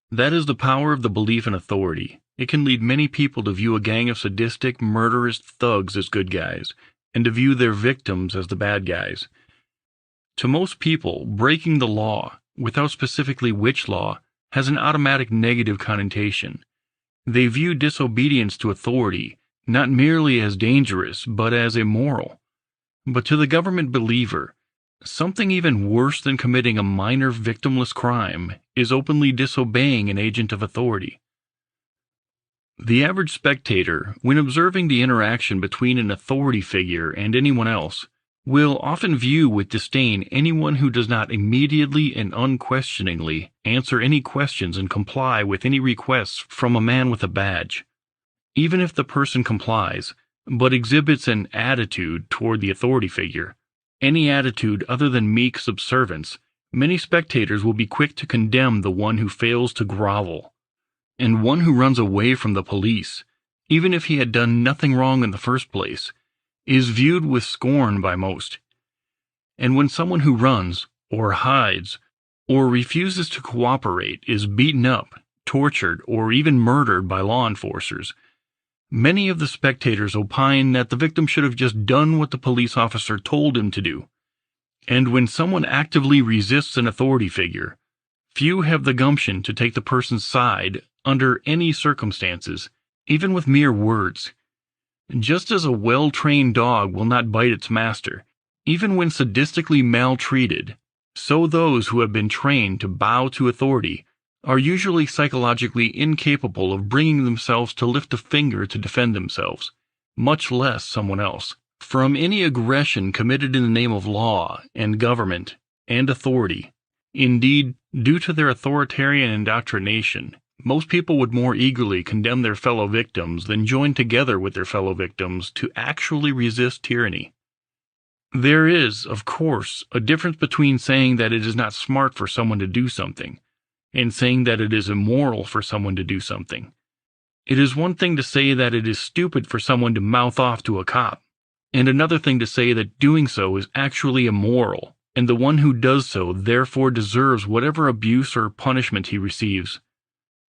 That is the power of the belief in authority. It can lead many people to view a gang of sadistic, murderous thugs as good guys, and to view their victims as the bad guys. To most people, breaking the law, without specifically which law, has an automatic negative connotation. They view disobedience to authority not merely as dangerous, but as immoral. But to the government believer, something even worse than committing a minor victimless crime is openly disobeying an agent of authority. The average spectator, when observing the interaction between an authority figure and anyone else, will often view with disdain anyone who does not immediately and unquestioningly answer any questions and comply with any requests from a man with a badge. Even if the person complies, but exhibits an attitude toward the authority figure, any attitude other than meek subservience, many spectators will be quick to condemn the one who fails to grovel. And one who runs away from the police, even if he had done nothing wrong in the first place, is viewed with scorn by most. And when someone who runs, or hides, or refuses to cooperate is beaten up, tortured, or even murdered by law enforcers, many of the spectators opine that the victim should have just done what the police officer told him to do. And when someone actively resists an authority figure, few have the gumption to take the person's side under any circumstances, even with mere words. Just as a well-trained dog will not bite its master, even when sadistically maltreated, so those who have been trained to bow to authority are usually psychologically incapable of bringing themselves to lift a finger to defend themselves, much less someone else, from any aggression committed in the name of law and government and authority. Indeed, due to their authoritarian indoctrination, most people would more eagerly condemn their fellow victims than join together with their fellow victims to actually resist tyranny. There is, of course, a difference between saying that it is not smart for someone to do something and saying that it is immoral for someone to do something. It is one thing to say that it is stupid for someone to mouth off to a cop, and another thing to say that doing so is actually immoral, and the one who does so therefore deserves whatever abuse or punishment he receives.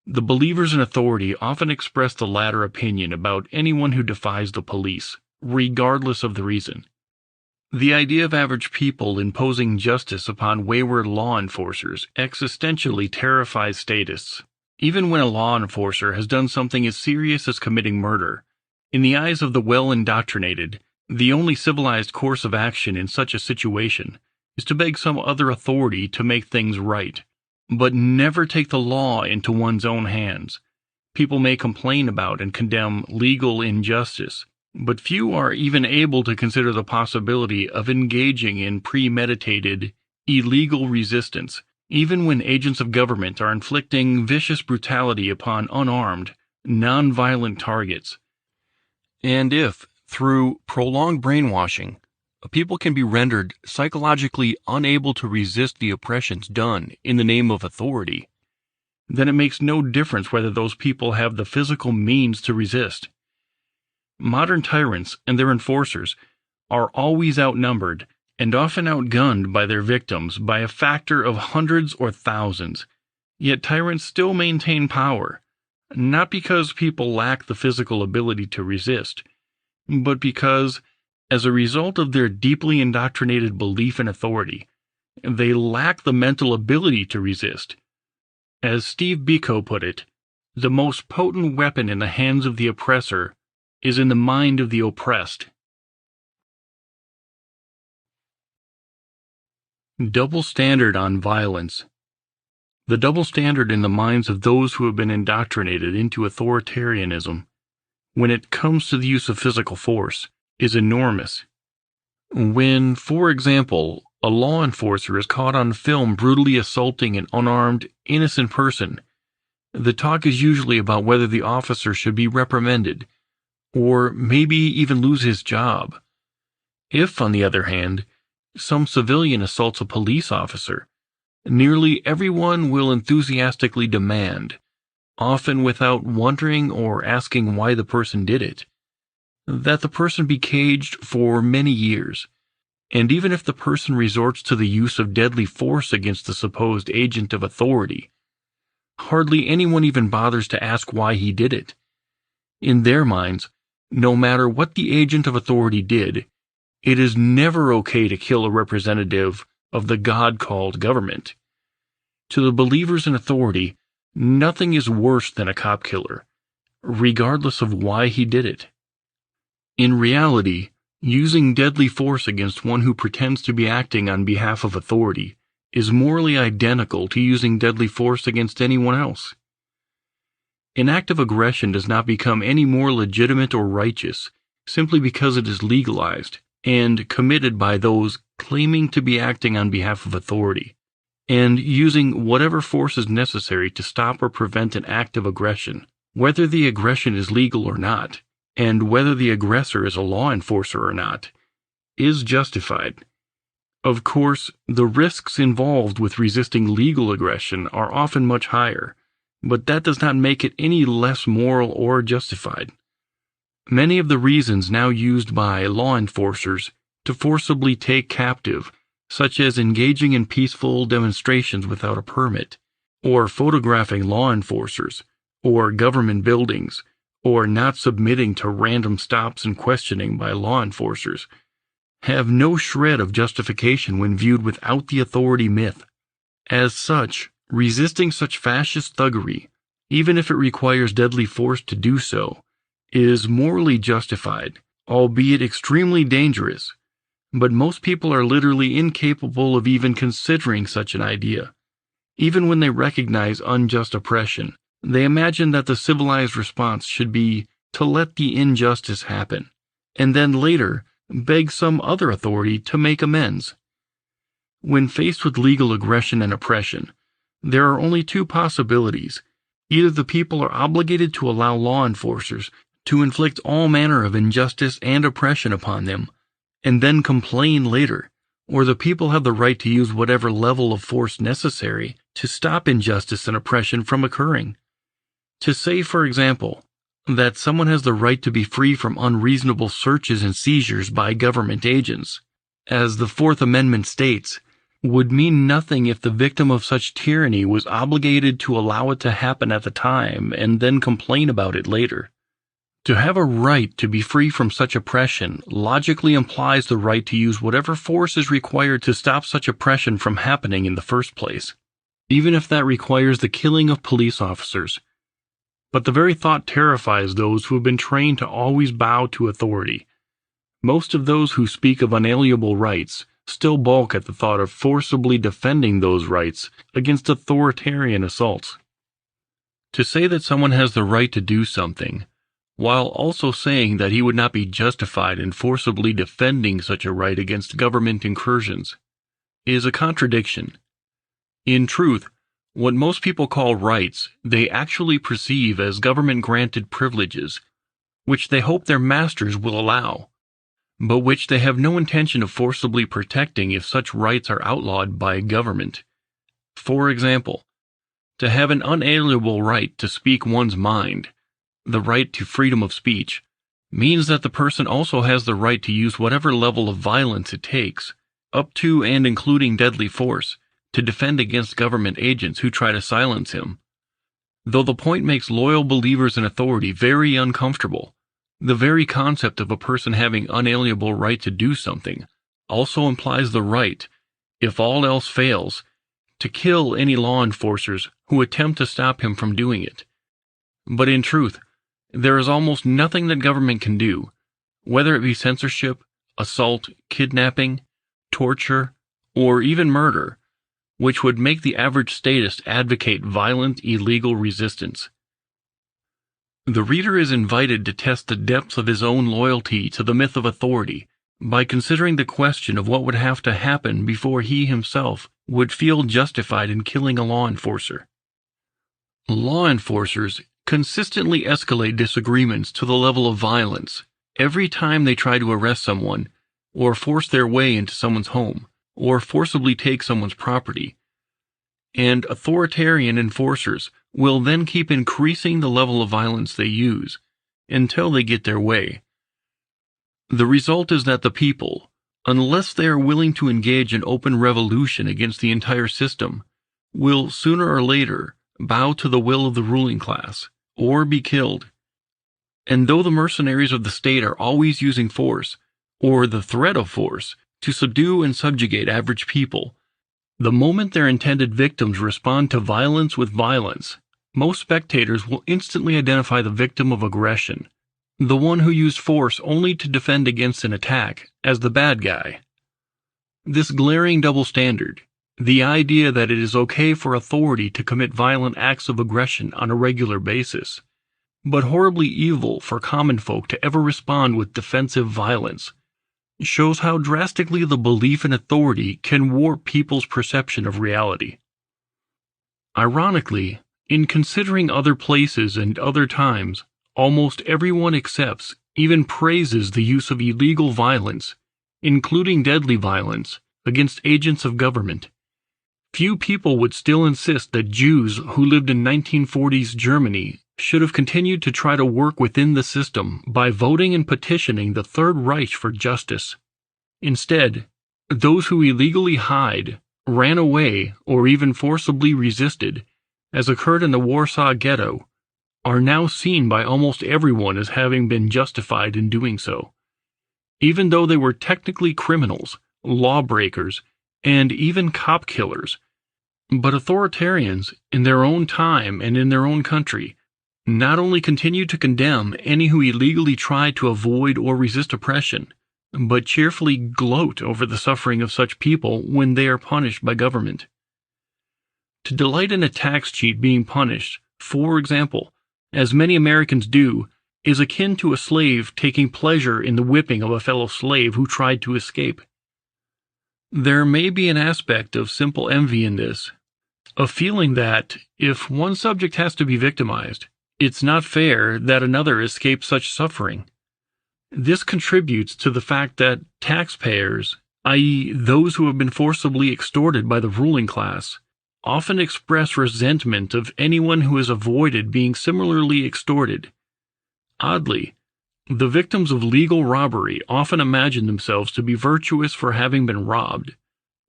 The believers in authority often express the latter opinion about anyone who defies the police, regardless of the reason. The idea of average people imposing justice upon wayward law enforcers existentially terrifies statists. Even when a law enforcer has done something as serious as committing murder, in the eyes of the well-indoctrinated, the only civilized course of action in such a situation is to beg some other authority to make things right, but never take the law into one's own hands. People may complain about and condemn legal injustice, but few are even able to consider the possibility of engaging in premeditated, illegal resistance, even when agents of government are inflicting vicious brutality upon unarmed, non-violent targets. And if, through prolonged brainwashing, people can be rendered psychologically unable to resist the oppressions done in the name of authority, then it makes no difference whether those people have the physical means to resist. Modern tyrants and their enforcers are always outnumbered and often outgunned by their victims by a factor of hundreds or thousands. Yet tyrants still maintain power, not because people lack the physical ability to resist, but because, as a result of their deeply indoctrinated belief in authority, they lack the mental ability to resist. As Steve Biko put it, the most potent weapon in the hands of the oppressor is in the mind of the oppressed. Double standard on violence. The double standard in the minds of those who have been indoctrinated into authoritarianism, when it comes to the use of physical force, is enormous. When, for example, a law enforcer is caught on film brutally assaulting an unarmed, innocent person, the talk is usually about whether the officer should be reprimanded, or maybe even lose his job. If, on the other hand, some civilian assaults a police officer, nearly everyone will enthusiastically demand, often without wondering or asking why the person did it, that the person be caged for many years. And even if the person resorts to the use of deadly force against the supposed agent of authority, hardly anyone even bothers to ask why he did it. In their minds, no matter what the agent of authority did, it is never okay to kill a representative of the God-called government. To the believers in authority, nothing is worse than a cop killer, regardless of why he did it. In reality, using deadly force against one who pretends to be acting on behalf of authority is morally identical to using deadly force against anyone else. An act of aggression does not become any more legitimate or righteous simply because it is legalized and committed by those claiming to be acting on behalf of authority, and using whatever force is necessary to stop or prevent an act of aggression, whether the aggression is legal or not, and whether the aggressor is a law enforcer or not, is justified. Of course, the risks involved with resisting legal aggression are often much higher, but that does not make it any less moral or justified. Many of the reasons now used by law enforcers to forcibly take captive, such as engaging in peaceful demonstrations without a permit, or photographing law enforcers, or government buildings, or not submitting to random stops and questioning by law enforcers, have no shred of justification when viewed without the authority myth. As such, resisting such fascist thuggery, even if it requires deadly force to do so, is morally justified, albeit extremely dangerous, but most people are literally incapable of even considering such an idea. Even when they recognize unjust oppression, they imagine that the civilized response should be to let the injustice happen, and then later beg some other authority to make amends. When faced with legal aggression and oppression, there are only two possibilities. Either the people are obligated to allow law enforcers to inflict all manner of injustice and oppression upon them, and then complain later, or the people have the right to use whatever level of force necessary to stop injustice and oppression from occurring. To say, for example, that someone has the right to be free from unreasonable searches and seizures by government agents, as the Fourth Amendment states, would mean nothing if the victim of such tyranny was obligated to allow it to happen at the time and then complain about it later. To have a right to be free from such oppression logically implies the right to use whatever force is required to stop such oppression from happening in the first place, even if that requires the killing of police officers. But the very thought terrifies those who have been trained to always bow to authority. Most of those who speak of unalienable rights still balk at the thought of forcibly defending those rights against authoritarian assaults. To say that someone has the right to do something, while also saying that he would not be justified in forcibly defending such a right against government incursions, is a contradiction. In truth, what most people call rights, they actually perceive as government-granted privileges, which they hope their masters will allow, but which they have no intention of forcibly protecting if such rights are outlawed by government. For example, to have an unalienable right to speak one's mind, the right to freedom of speech, means that the person also has the right to use whatever level of violence it takes, up to and including deadly force, to defend against government agents who try to silence him. Though the point makes loyal believers in authority very uncomfortable, the very concept of a person having unalienable right to do something also implies the right, if all else fails, to kill any law enforcers who attempt to stop him from doing it. But in truth, there is almost nothing that government can do, whether it be censorship, assault, kidnapping, torture, or even murder, which would make the average statist advocate violent, illegal resistance. The reader is invited to test the depths of his own loyalty to the myth of authority by considering the question of what would have to happen before he himself would feel justified in killing a law enforcer. Law enforcers consistently escalate disagreements to the level of violence every time they try to arrest someone, or force their way into someone's home, or forcibly take someone's property. And authoritarian enforcers will then keep increasing the level of violence they use until they get their way. The result is that the people, unless they are willing to engage in open revolution against the entire system, will sooner or later bow to the will of the ruling class, or be killed. And though the mercenaries of the state are always using force, or the threat of force, to subdue and subjugate average people, the moment their intended victims respond to violence with violence, most spectators will instantly identify the victim of aggression, the one who used force only to defend against an attack, as the bad guy. This glaring double standard, the idea that it is okay for authority to commit violent acts of aggression on a regular basis, but horribly evil for common folk to ever respond with defensive violence, shows how drastically the belief in authority can warp people's perception of reality. Ironically, in considering other places and other times, almost everyone accepts, even praises the use of illegal violence, including deadly violence, against agents of government. Few people would still insist that Jews who lived in 1940s Germany should have continued to try to work within the system by voting and petitioning the Third Reich for justice. Instead, those who illegally hid, ran away, or even forcibly resisted, as occurred in the Warsaw Ghetto, are now seen by almost everyone as having been justified in doing so, even though they were technically criminals, lawbreakers, and even cop killers. But authoritarians, in their own time and in their own country, not only continue to condemn any who illegally try to avoid or resist oppression, but cheerfully gloat over the suffering of such people when they are punished by government. To delight in a tax cheat being punished, for example, as many Americans do, is akin to a slave taking pleasure in the whipping of a fellow slave who tried to escape. There may be an aspect of simple envy in this, a feeling that, if one subject has to be victimized, it's not fair that another escape such suffering. This contributes to the fact that taxpayers, i.e., those who have been forcibly extorted by the ruling class, often express resentment of anyone who has avoided being similarly extorted. Oddly, the victims of legal robbery often imagine themselves to be virtuous for having been robbed,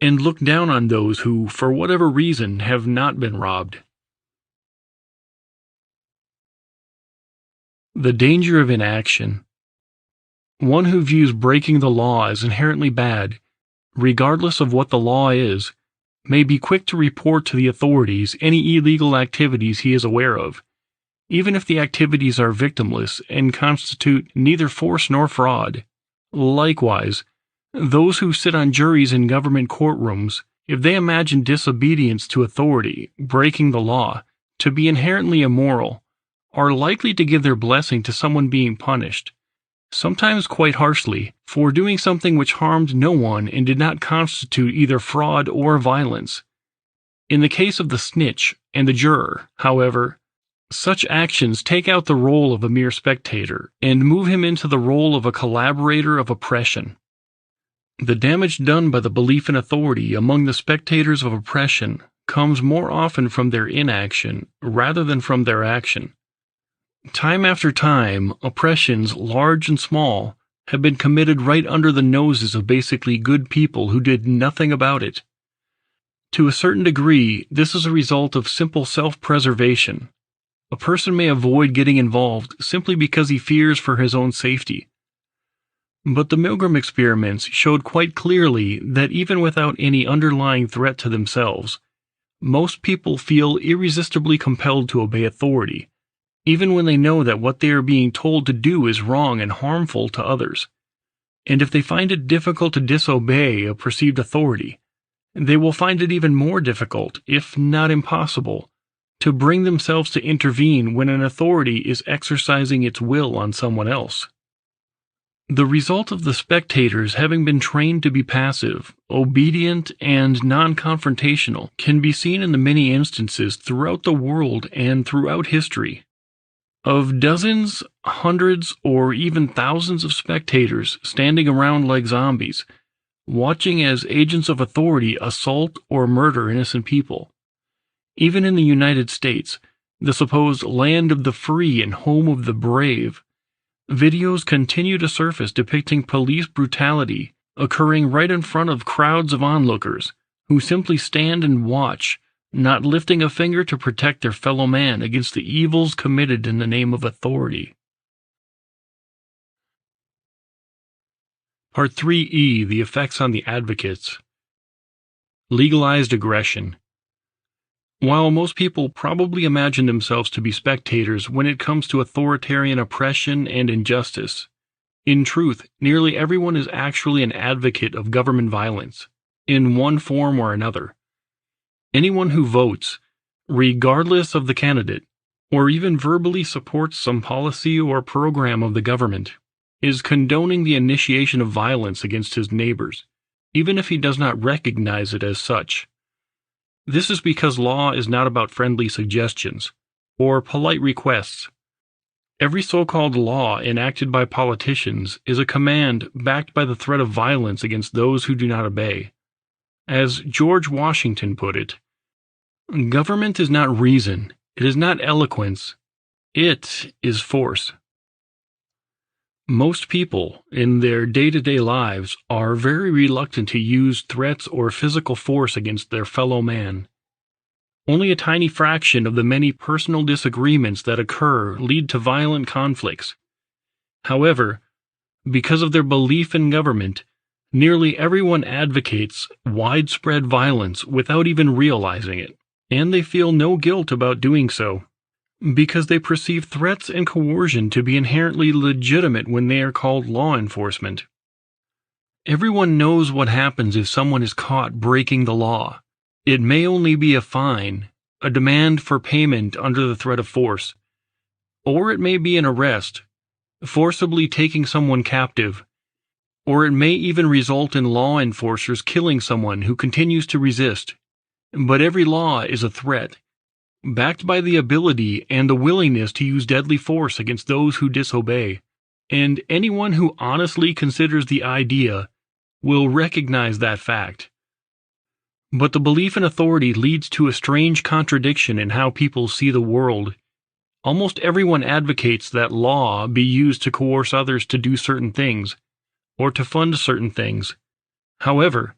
and look down on those who, for whatever reason, have not been robbed. The danger of inaction. One who views breaking the law as inherently bad, regardless of what the law is, may be quick to report to the authorities any illegal activities he is aware of, even if the activities are victimless and constitute neither force nor fraud. Likewise, those who sit on juries in government courtrooms, if they imagine disobedience to authority, breaking the law, to be inherently immoral, are likely to give their blessing to someone being punished, sometimes quite harshly, for doing something which harmed no one and did not constitute either fraud or violence. In the case of the snitch and the juror, however, such actions take out the role of a mere spectator and move him into the role of a collaborator of oppression. The damage done by the belief in authority among the spectators of oppression comes more often from their inaction rather than from their action. Time after time, oppressions, large and small, have been committed right under the noses of basically good people who did nothing about it. To a certain degree, this is a result of simple self-preservation. A person may avoid getting involved simply because he fears for his own safety. But the Milgram experiments showed quite clearly that even without any underlying threat to themselves, most people feel irresistibly compelled to obey authority, even when they know that what they are being told to do is wrong and harmful to others. And if they find it difficult to disobey a perceived authority, they will find it even more difficult, if not impossible, to bring themselves to intervene when an authority is exercising its will on someone else. The result of the spectators having been trained to be passive, obedient, and non-confrontational can be seen in the many instances throughout the world and throughout history. Of dozens, hundreds, or even thousands of spectators standing around like zombies, watching as agents of authority assault or murder innocent people. Even in the United States, the supposed land of the free and home of the brave, videos continue to surface depicting police brutality occurring right in front of crowds of onlookers who simply stand and watch, not lifting a finger to protect their fellow man against the evils committed in the name of authority. Part 3E, the effects on the advocates. Legalized aggression. While most people probably imagine themselves to be spectators when it comes to authoritarian oppression and injustice, in truth, nearly everyone is actually an advocate of government violence, in one form or another. Anyone who votes, regardless of the candidate, or even verbally supports some policy or program of the government, is condoning the initiation of violence against his neighbors, even if he does not recognize it as such. This is because law is not about friendly suggestions or polite requests. Every so-called law enacted by politicians is a command backed by the threat of violence against those who do not obey. As George Washington put it, government is not reason, it is not eloquence, it is force. Most people, in their day-to-day lives, are very reluctant to use threats or physical force against their fellow man. Only a tiny fraction of the many personal disagreements that occur lead to violent conflicts. However, because of their belief in government, nearly everyone advocates widespread violence without even realizing it, and they feel no guilt about doing so. because they perceive threats and coercion to be inherently legitimate when they are called law enforcement. Everyone knows what happens if someone is caught breaking the law. It may only be a fine, a demand for payment under the threat of force, or it may be an arrest, forcibly taking someone captive, or it may even result in law enforcers killing someone who continues to resist. But every law is a threat, backed by the ability and the willingness to use deadly force against those who disobey, and anyone who honestly considers the idea will recognize that fact. But the belief in authority leads to a strange contradiction in how people see the world. Almost everyone advocates that law be used to coerce others to do certain things, or to fund certain things. However,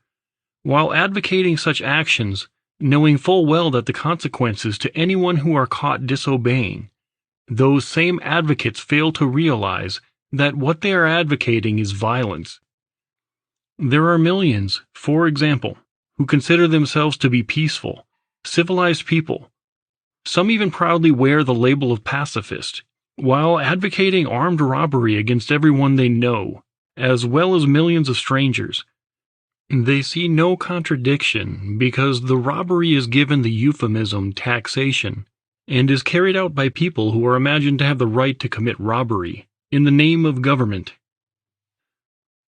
while advocating such actions, knowing full well that the consequences to anyone who are caught disobeying, those same advocates fail to realize that what they are advocating is violence. There are millions, for example, who consider themselves to be peaceful, civilized people. Some even proudly wear the label of pacifist, while advocating armed robbery against everyone they know, as well as millions of strangers. They see no contradiction because the robbery is given the euphemism taxation, and is carried out by people who are imagined to have the right to commit robbery in the name of government.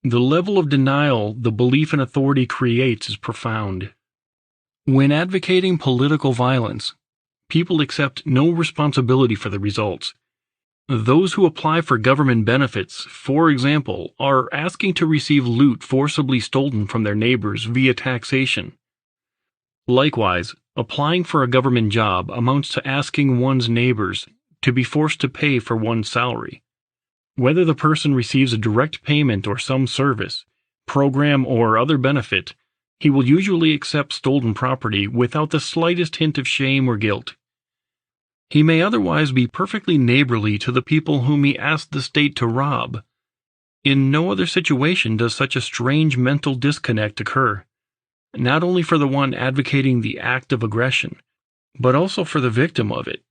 The level of denial the belief in authority creates is profound. When advocating political violence, people accept no responsibility for the results. Those who apply for government benefits, for example, are asking to receive loot forcibly stolen from their neighbors via taxation. Likewise, applying for a government job amounts to asking one's neighbors to be forced to pay for one's salary. Whether the person receives a direct payment or some service, program, or other benefit, he will usually accept stolen property without the slightest hint of shame or guilt. He may otherwise be perfectly neighborly to the people whom he asked the state to rob. In no other situation does such a strange mental disconnect occur, not only for the one advocating the act of aggression, but also for the victim of it.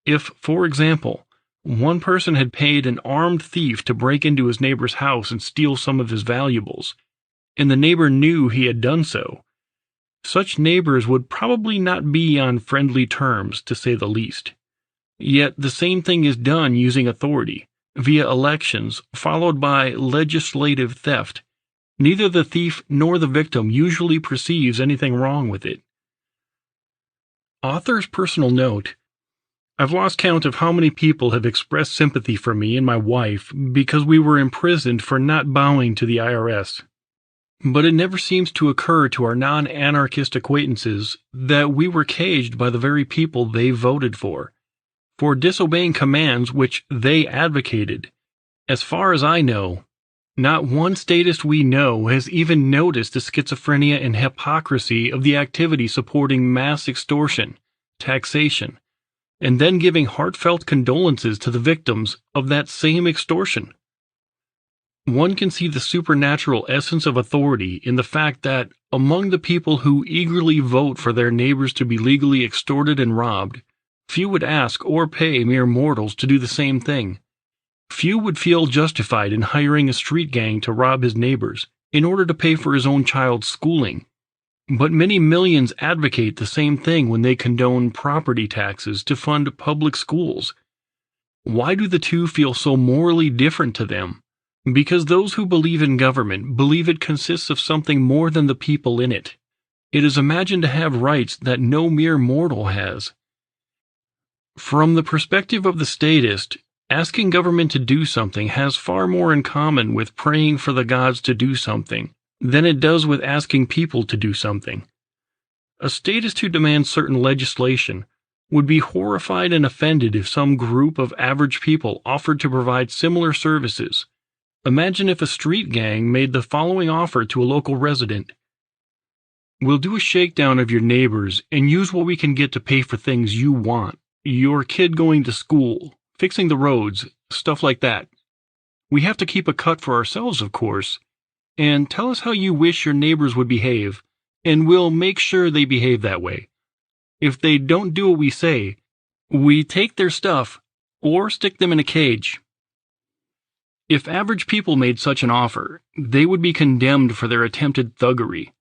If, for example, one person had paid an armed thief to break into his neighbor's house and steal some of his valuables, and the neighbor knew he had done so, such neighbors would probably not be on friendly terms, to say the least. Yet the same thing is done using authority, via elections, followed by legislative theft. Neither the thief nor the victim usually perceives anything wrong with it. Author's personal note: I've lost count of how many people have expressed sympathy for me and my wife because we were imprisoned for not bowing to the IRS. But it never seems to occur to our non-anarchist acquaintances that we were caged by the very people they voted for disobeying commands which they advocated. As far as I know, not one statist we know has even noticed the schizophrenia and hypocrisy of the activity supporting mass extortion, taxation, and then giving heartfelt condolences to the victims of that same extortion. One can see the supernatural essence of authority in the fact that, among the people who eagerly vote for their neighbors to be legally extorted and robbed, few would ask or pay mere mortals to do the same thing. Few would feel justified in hiring a street gang to rob his neighbors in order to pay for his own child's schooling. But many millions advocate the same thing when they condone property taxes to fund public schools. Why do the two feel so morally different to them? Because those who believe in government believe it consists of something more than the people in it. It is imagined to have rights that no mere mortal has. From the perspective of the statist, asking government to do something has far more in common with praying for the gods to do something than it does with asking people to do something. A statist who demands certain legislation would be horrified and offended if some group of average people offered to provide similar services. Imagine if a street gang made the following offer to a local resident: "We'll do a shakedown of your neighbors and use what we can get to pay for things you want. Your kid going to school, fixing the roads, stuff like that. We have to keep a cut for ourselves, of course. And tell us how you wish your neighbors would behave, and we'll make sure they behave that way. If they don't do what we say, We take their stuff or stick them in a cage. If average people made such an offer, they would be condemned for their attempted thuggery.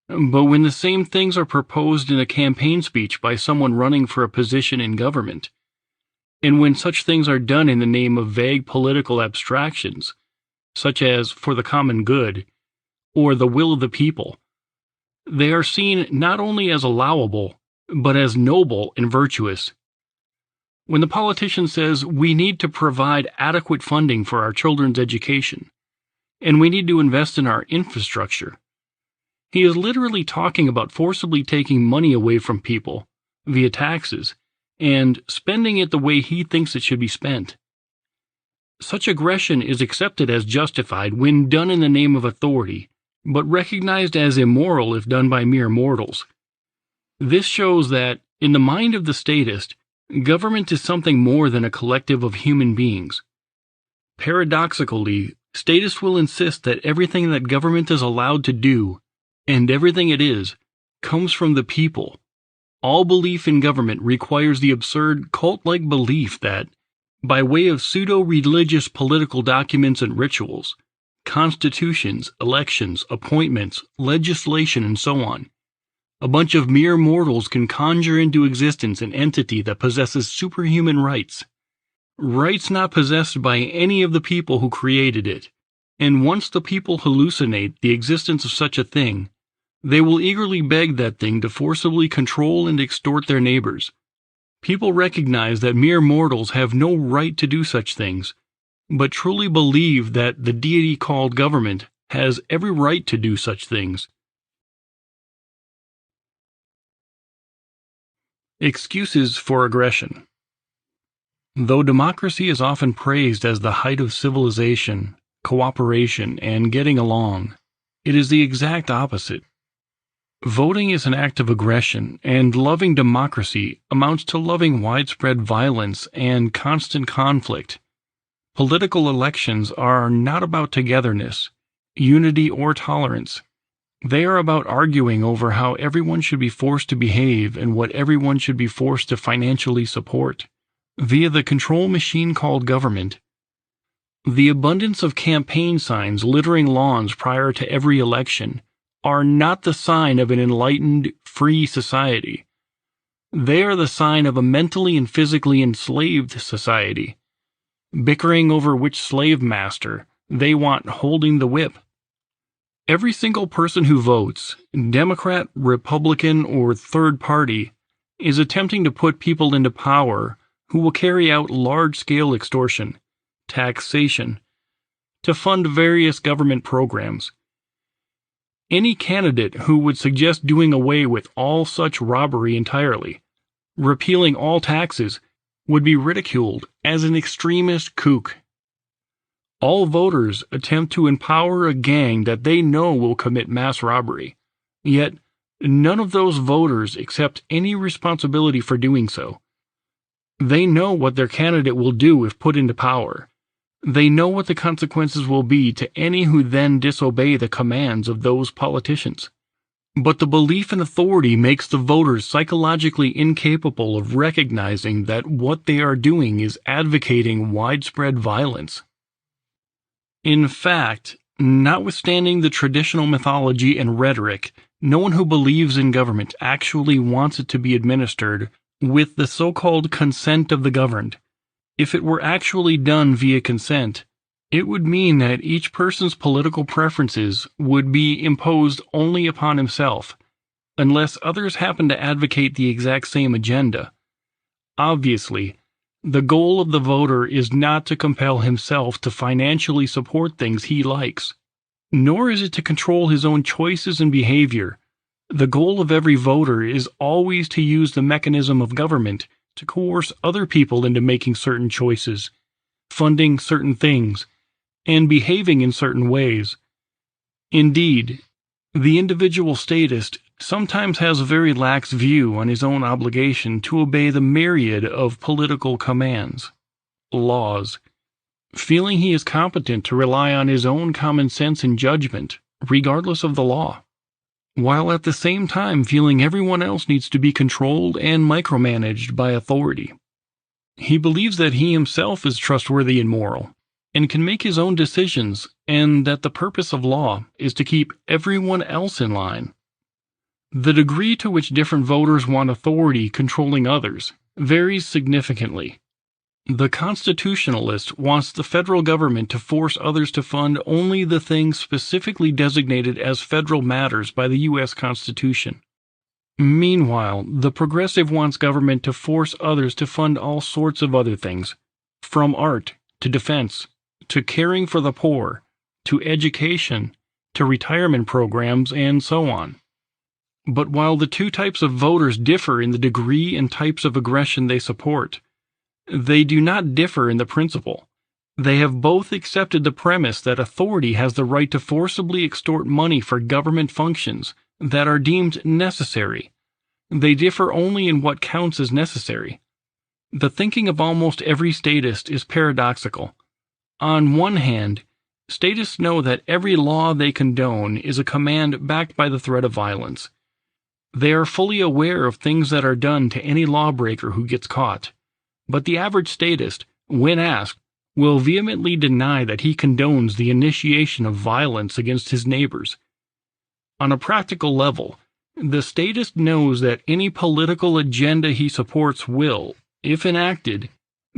But when the same things are proposed in a campaign speech by someone running for a position in government, and when such things are done in the name of vague political abstractions, such as for the common good, or the will of the people, they are seen not only as allowable, but as noble and virtuous. When the politician says we need to provide adequate funding for our children's education, and we need to invest in our infrastructure, he is literally talking about forcibly taking money away from people via taxes and spending it the way he thinks it should be spent. Such aggression is accepted as justified when done in the name of authority, but recognized as immoral if done by mere mortals. This shows that, in the mind of the statist, government is something more than a collective of human beings. Paradoxically, statists will insist that everything that government is allowed to do, and everything it is, comes from the people. All belief in government requires the absurd cult-like belief that, by way of pseudo-religious political documents and rituals, constitutions, elections, appointments, legislation, and so on, a bunch of mere mortals can conjure into existence an entity that possesses superhuman rights. Rights not possessed by any of the people who created it. And once the people hallucinate the existence of such a thing, they will eagerly beg that thing to forcibly control and extort their neighbors. People recognize that mere mortals have no right to do such things, but truly believe that the deity called government has every right to do such things. Excuses for aggression. Though democracy is often praised as the height of civilization, cooperation, and getting along, it is the exact opposite. Voting is an act of aggression, and loving democracy amounts to loving widespread violence and constant conflict. Political elections are not about togetherness, unity, or tolerance. They are about arguing over how everyone should be forced to behave and what everyone should be forced to financially support, via the control machine called government. The abundance of campaign signs littering lawns prior to every election are not the sign of an enlightened, free society. They are the sign of a mentally and physically enslaved society, bickering over which slave master they want holding the whip. Every single person who votes, Democrat, Republican, or third party, is attempting to put people into power who will carry out large-scale extortion, taxation, to fund various government programs. Any candidate who would suggest doing away with all such robbery entirely, repealing all taxes, would be ridiculed as an extremist kook. All voters attempt to empower a gang that they know will commit mass robbery, yet none of those voters accept any responsibility for doing so. They know what their candidate will do if put into power. They know what the consequences will be to any who then disobey the commands of those politicians. But the belief in authority makes the voters psychologically incapable of recognizing that what they are doing is advocating widespread violence. In fact, notwithstanding the traditional mythology and rhetoric, no one who believes in government actually wants it to be administered with the so-called consent of the governed. If it were actually done via consent, it would mean that each person's political preferences would be imposed only upon himself, unless others happen to advocate the exact same agenda. Obviously, the goal of the voter is not to compel himself to financially support things he likes, nor is it to control his own choices and behavior. The goal of every voter is always to use the mechanism of government to coerce other people into making certain choices, funding certain things, and behaving in certain ways. Indeed, the individual statist sometimes has a very lax view on his own obligation to obey the myriad of political commands, laws, feeling he is competent to rely on his own common sense and judgment, regardless of the law, while at the same time feeling everyone else needs to be controlled and micromanaged by authority. He believes that he himself is trustworthy and moral, and can make his own decisions, and that the purpose of law is to keep everyone else in line. The degree to which different voters want authority controlling others varies significantly. The constitutionalist wants the federal government to force others to fund only the things specifically designated as federal matters by the U.S. Constitution. Meanwhile, the progressive wants government to force others to fund all sorts of other things, from art to defense, to caring for the poor, to education, to retirement programs, and so on. But while the two types of voters differ in the degree and types of aggression they support, they do not differ in the principle. They have both accepted the premise that authority has the right to forcibly extort money for government functions that are deemed necessary. They differ only in what counts as necessary. The thinking of almost every statist is paradoxical. On one hand, statists know that every law they condone is a command backed by the threat of violence. They are fully aware of things that are done to any lawbreaker who gets caught. But the average statist, when asked, will vehemently deny that he condones the initiation of violence against his neighbors. On a practical level, the statist knows that any political agenda he supports will, if enacted,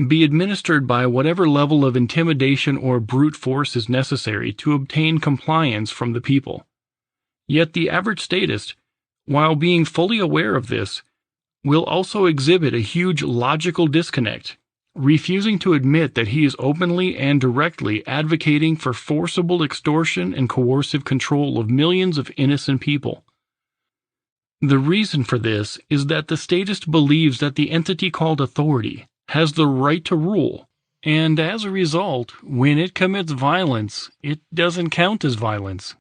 be administered by whatever level of intimidation or brute force is necessary to obtain compliance from the people. Yet the average statist, while being fully aware of this, will also exhibit a huge logical disconnect, refusing to admit that he is openly and directly advocating for forcible extortion and coercive control of millions of innocent people. The reason for this is that the statist believes that the entity called authority has the right to rule, and as a result, when it commits violence, it doesn't count as violence.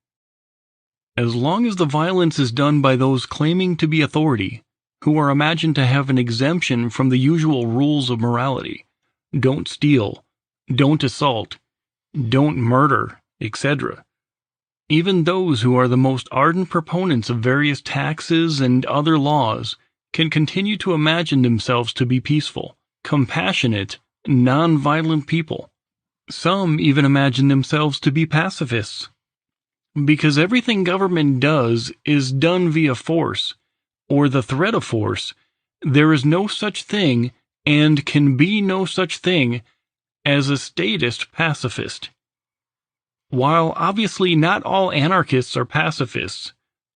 As long as the violence is done by those claiming to be authority, who are imagined to have an exemption from the usual rules of morality, don't steal, don't assault, don't murder, etc. Even those who are the most ardent proponents of various taxes and other laws can continue to imagine themselves to be peaceful, compassionate, non-violent people. Some even imagine themselves to be pacifists. Because everything government does is done via force, or the threat of force, there is no such thing, and can be no such thing, as a statist pacifist. While obviously not all anarchists are pacifists,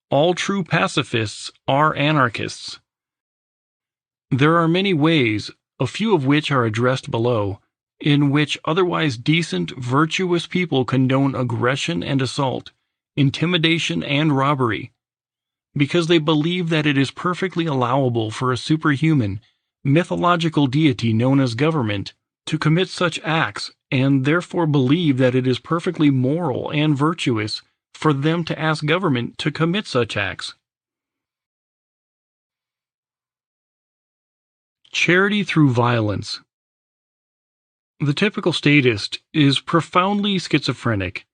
all true pacifists are anarchists. There are many ways, a few of which are addressed below, in which otherwise decent, virtuous people condone aggression and assault, intimidation and robbery, because they believe that it is perfectly allowable for a superhuman, mythological deity known as government to commit such acts, and therefore believe that it is perfectly moral and virtuous for them to ask government to commit such acts. Charity through violence. The typical statist is profoundly schizophrenic,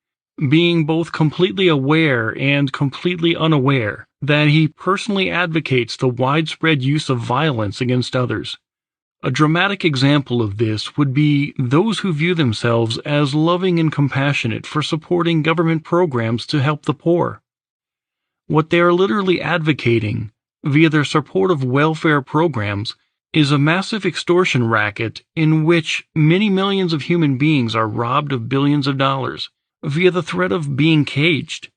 being both completely aware and completely unaware that he personally advocates the widespread use of violence against others. A dramatic example of this would be those who view themselves as loving and compassionate for supporting government programs to help the poor. What they are literally advocating, via their support of welfare programs, is a massive extortion racket in which many millions of human beings are robbed of billions of dollars, via the threat of being caged.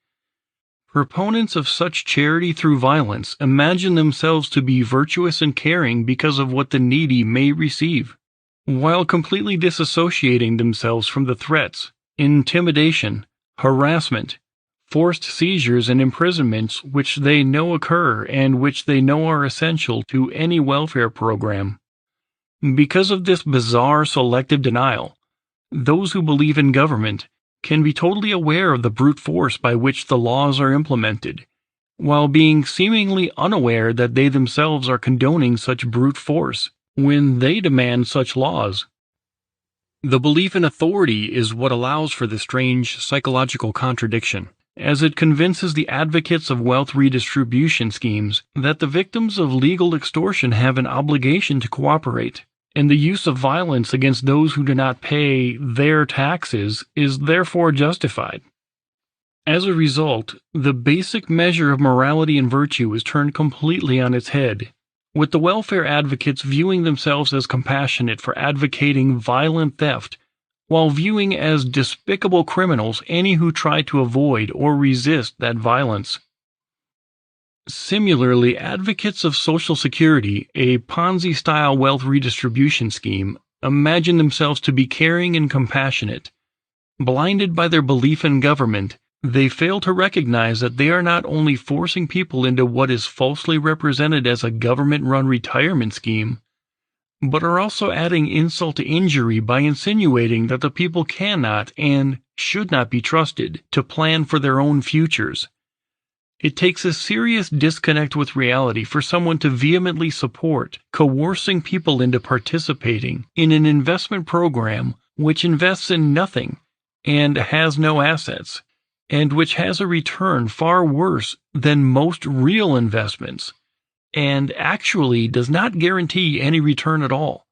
Proponents of such charity through violence imagine themselves to be virtuous and caring because of what the needy may receive, while completely disassociating themselves from the threats, intimidation, harassment, forced seizures and imprisonments which they know occur and which they know are essential to any welfare program. Because of this bizarre selective denial, those who believe in government can be totally aware of the brute force by which the laws are implemented, while being seemingly unaware that they themselves are condoning such brute force when they demand such laws. The belief in authority is what allows for this strange psychological contradiction, as it convinces the advocates of wealth redistribution schemes that the victims of legal extortion have an obligation to cooperate, and the use of violence against those who do not pay their taxes is therefore justified. As a result, the basic measure of morality and virtue is turned completely on its head, with the welfare advocates viewing themselves as compassionate for advocating violent theft, while viewing as despicable criminals any who try to avoid or resist that violence. Similarly, advocates of Social Security, a Ponzi-style wealth redistribution scheme, imagine themselves to be caring and compassionate. Blinded by their belief in government, they fail to recognize that they are not only forcing people into what is falsely represented as a government-run retirement scheme, but are also adding insult to injury by insinuating that the people cannot and should not be trusted to plan for their own futures. It takes a serious disconnect with reality for someone to vehemently support coercing people into participating in an investment program which invests in nothing and has no assets, and which has a return far worse than most real investments, and actually does not guarantee any return at all,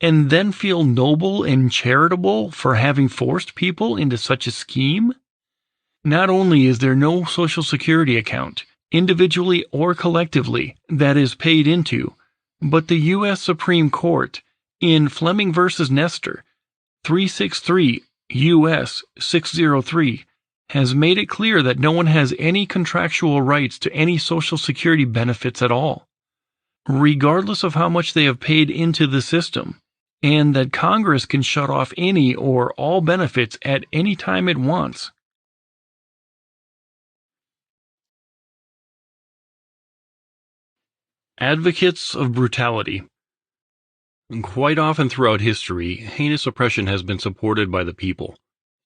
and then feel noble and charitable for having forced people into such a scheme? Not only is there no Social Security account, individually or collectively, that is paid into, but the U.S. Supreme Court, in Fleming v. Nestor, 363 U.S. 603, has made it clear that no one has any contractual rights to any Social Security benefits at all, regardless of how much they have paid into the system, and that Congress can shut off any or all benefits at any time it wants. Advocates of brutality. Quite often throughout history, heinous oppression has been supported by the people,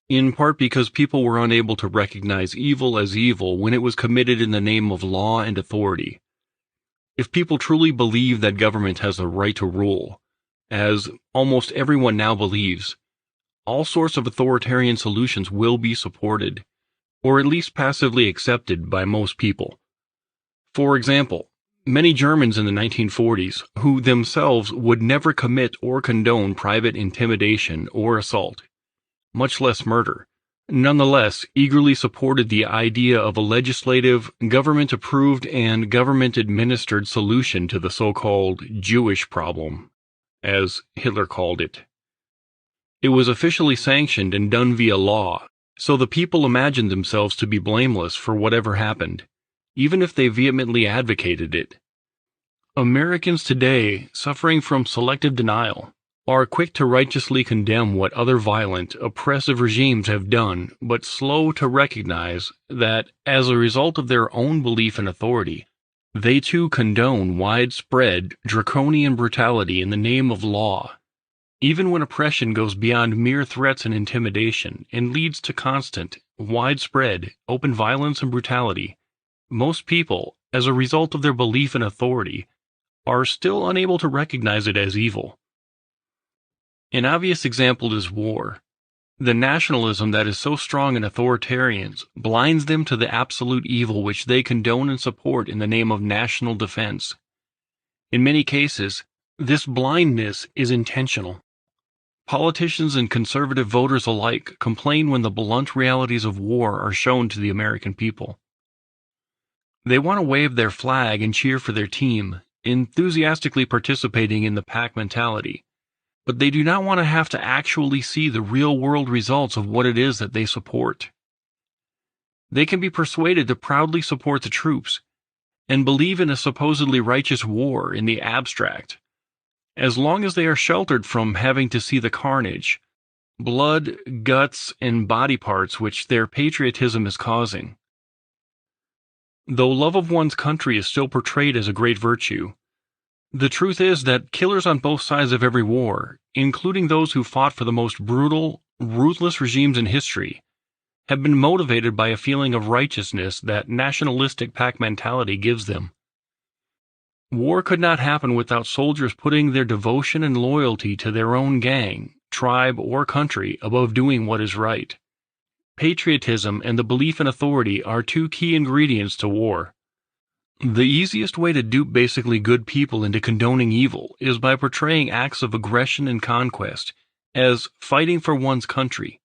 in part because people were unable to recognize evil as evil when it was committed in the name of law and authority. If people truly believe that government has the right to rule, as almost everyone now believes, all sorts of authoritarian solutions will be supported, or at least passively accepted by most people. For example, many Germans in the 1940s, who themselves would never commit or condone private intimidation or assault, much less murder, nonetheless eagerly supported the idea of a legislative, government-approved and government-administered solution to the so-called Jewish problem, as Hitler called it. It was officially sanctioned and done via law, so the people imagined themselves to be blameless for whatever happened, even if they vehemently advocated it. Americans today, suffering from selective denial, are quick to righteously condemn what other violent, oppressive regimes have done, but slow to recognize that, as a result of their own belief in authority, they too condone widespread, draconian brutality in the name of law. Even when oppression goes beyond mere threats and intimidation and leads to constant, widespread, open violence and brutality, most people, as a result of their belief in authority, are still unable to recognize it as evil. An obvious example is war. The nationalism that is so strong in authoritarians blinds them to the absolute evil which they condone and support in the name of national defense. In many cases, this blindness is intentional. Politicians and conservative voters alike complain when the blunt realities of war are shown to the American people. They want to wave their flag and cheer for their team, enthusiastically participating in the pack mentality, but they do not want to have to actually see the real-world results of what it is that they support. They can be persuaded to proudly support the troops and believe in a supposedly righteous war in the abstract, as long as they are sheltered from having to see the carnage, blood, guts, and body parts which their patriotism is causing. Though love of one's country is still portrayed as a great virtue, the truth is that killers on both sides of every war, including those who fought for the most brutal, ruthless regimes in history, have been motivated by a feeling of righteousness that nationalistic pack mentality gives them. War could not happen without soldiers putting their devotion and loyalty to their own gang, tribe, or country above doing what is right. Patriotism and the belief in authority are two key ingredients to war. The easiest way to dupe basically good people into condoning evil is by portraying acts of aggression and conquest as fighting for one's country.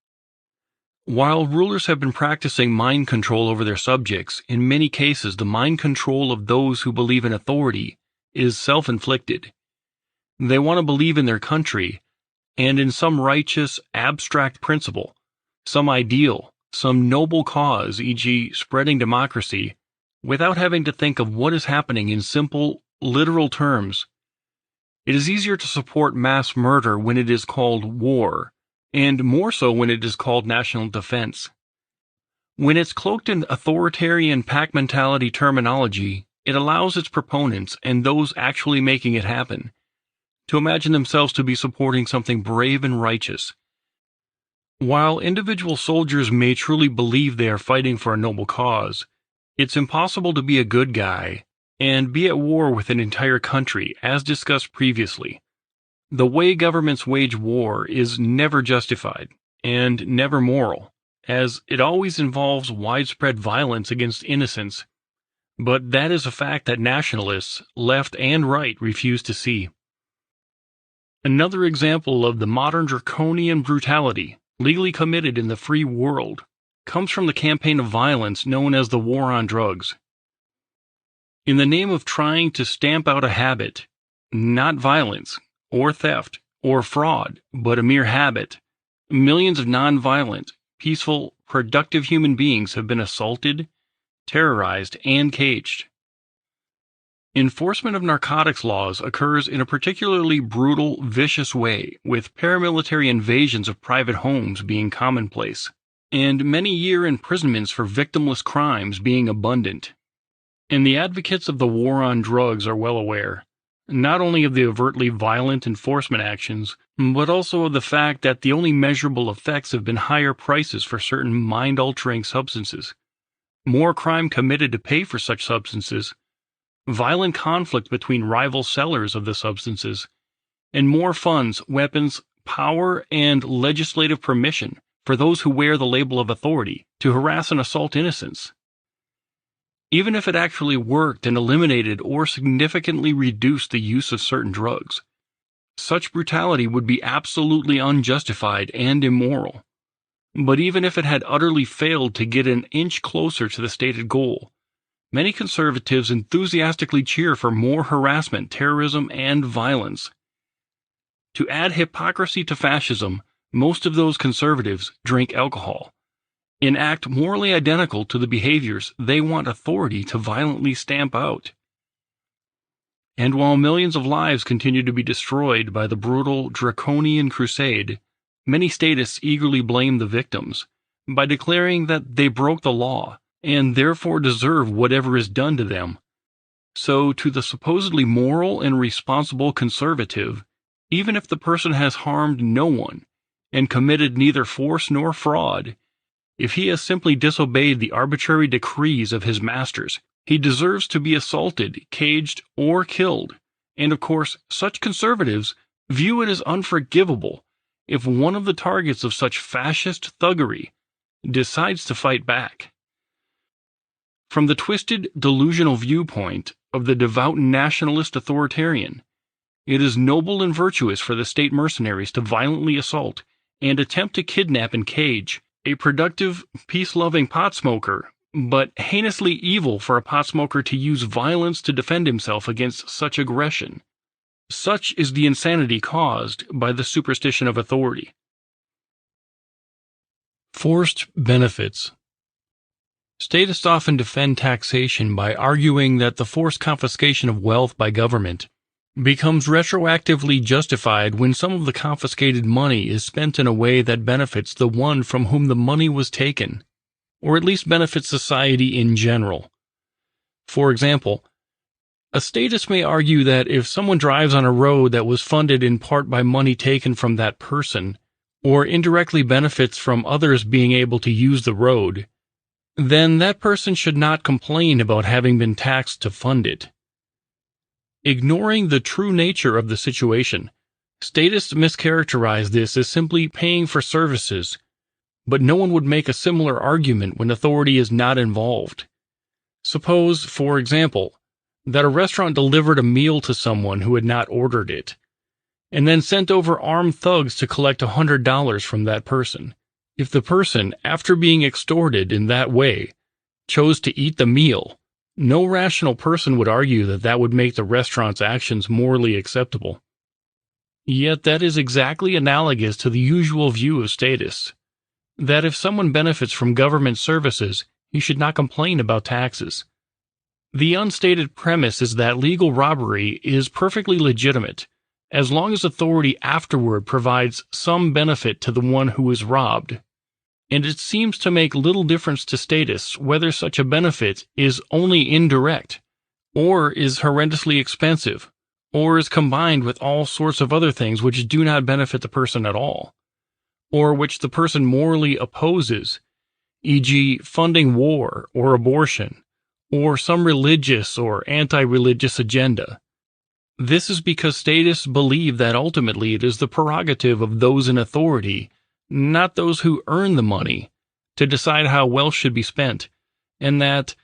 While rulers have been practicing mind control over their subjects, in many cases the mind control of those who believe in authority is self-inflicted. They want to believe in their country and in some righteous, abstract principle, some ideal, some noble cause, e.g., spreading democracy, without having to think of what is happening in simple, literal terms. It is easier to support mass murder when it is called war, and more so when it is called national defense. When it's cloaked in authoritarian pack mentality terminology, it allows its proponents and those actually making it happen to imagine themselves to be supporting something brave and righteous. While individual soldiers may truly believe they are fighting for a noble cause, it's impossible to be a good guy and be at war with an entire country, as discussed previously. The way governments wage war is never justified and never moral, as it always involves widespread violence against innocents. But that is a fact that nationalists, left and right, refuse to see. Another example of the modern draconian brutality legally committed in the free world comes from the campaign of violence known as the War on Drugs. In the name of trying to stamp out a habit, not violence, or theft, or fraud, but a mere habit, millions of non-violent, peaceful, productive human beings have been assaulted, terrorized, and caged. Enforcement of narcotics laws occurs in a particularly brutal, vicious way, with paramilitary invasions of private homes being commonplace, and many-year imprisonments for victimless crimes being abundant. And the advocates of the war on drugs are well aware, not only of the overtly violent enforcement actions, but also of the fact that the only measurable effects have been higher prices for certain mind-altering substances, more crime committed to pay for such substances, violent conflict between rival sellers of the substances, and more funds, weapons, power, and legislative permission for those who wear the label of authority to harass and assault innocents. Even if it actually worked and eliminated or significantly reduced the use of certain drugs, such brutality would be absolutely unjustified and immoral. But even if it had utterly failed to get an inch closer to the stated goal, many conservatives enthusiastically cheer for more harassment, terrorism, and violence. To add hypocrisy to fascism, most of those conservatives drink alcohol, and act morally identical to the behaviors they want authority to violently stamp out. And while millions of lives continue to be destroyed by the brutal, draconian crusade, many statists eagerly blame the victims by declaring that they broke the law and therefore deserve whatever is done to them. So, to the supposedly moral and responsible conservative, even if the person has harmed no one and committed neither force nor fraud, if he has simply disobeyed the arbitrary decrees of his masters, he deserves to be assaulted, caged, or killed. And of course, such conservatives view it as unforgivable if one of the targets of such fascist thuggery decides to fight back. From the twisted, delusional viewpoint of the devout nationalist authoritarian, it is noble and virtuous for the state mercenaries to violently assault and attempt to kidnap and cage a productive, peace-loving pot smoker, but heinously evil for a pot smoker to use violence to defend himself against such aggression. Such is the insanity caused by the superstition of authority. Forced benefits. Statists often defend taxation by arguing that the forced confiscation of wealth by government becomes retroactively justified when some of the confiscated money is spent in a way that benefits the one from whom the money was taken, or at least benefits society in general. For example, a statist may argue that if someone drives on a road that was funded in part by money taken from that person, or indirectly benefits from others being able to use the road, then that person should not complain about having been taxed to fund it. Ignoring the true nature of the situation, statists mischaracterize this as simply paying for services, but no one would make a similar argument when authority is not involved. Suppose, for example, that a restaurant delivered a meal to someone who had not ordered it, and then sent over armed thugs to collect $100 from that person. If the person, after being extorted in that way, chose to eat the meal, no rational person would argue that that would make the restaurant's actions morally acceptable. Yet that is exactly analogous to the usual view of statists, that if someone benefits from government services, he should not complain about taxes. The unstated premise is that legal robbery is perfectly legitimate, as long as authority afterward provides some benefit to the one who is robbed. And it seems to make little difference to statists whether such a benefit is only indirect, or is horrendously expensive, or is combined with all sorts of other things which do not benefit the person at all, or which the person morally opposes, e.g., funding war or abortion, or some religious or anti-religious agenda. This is because statists believe that ultimately it is the prerogative of those in authority, not those who earn the money, to decide how wealth should be spent, and that,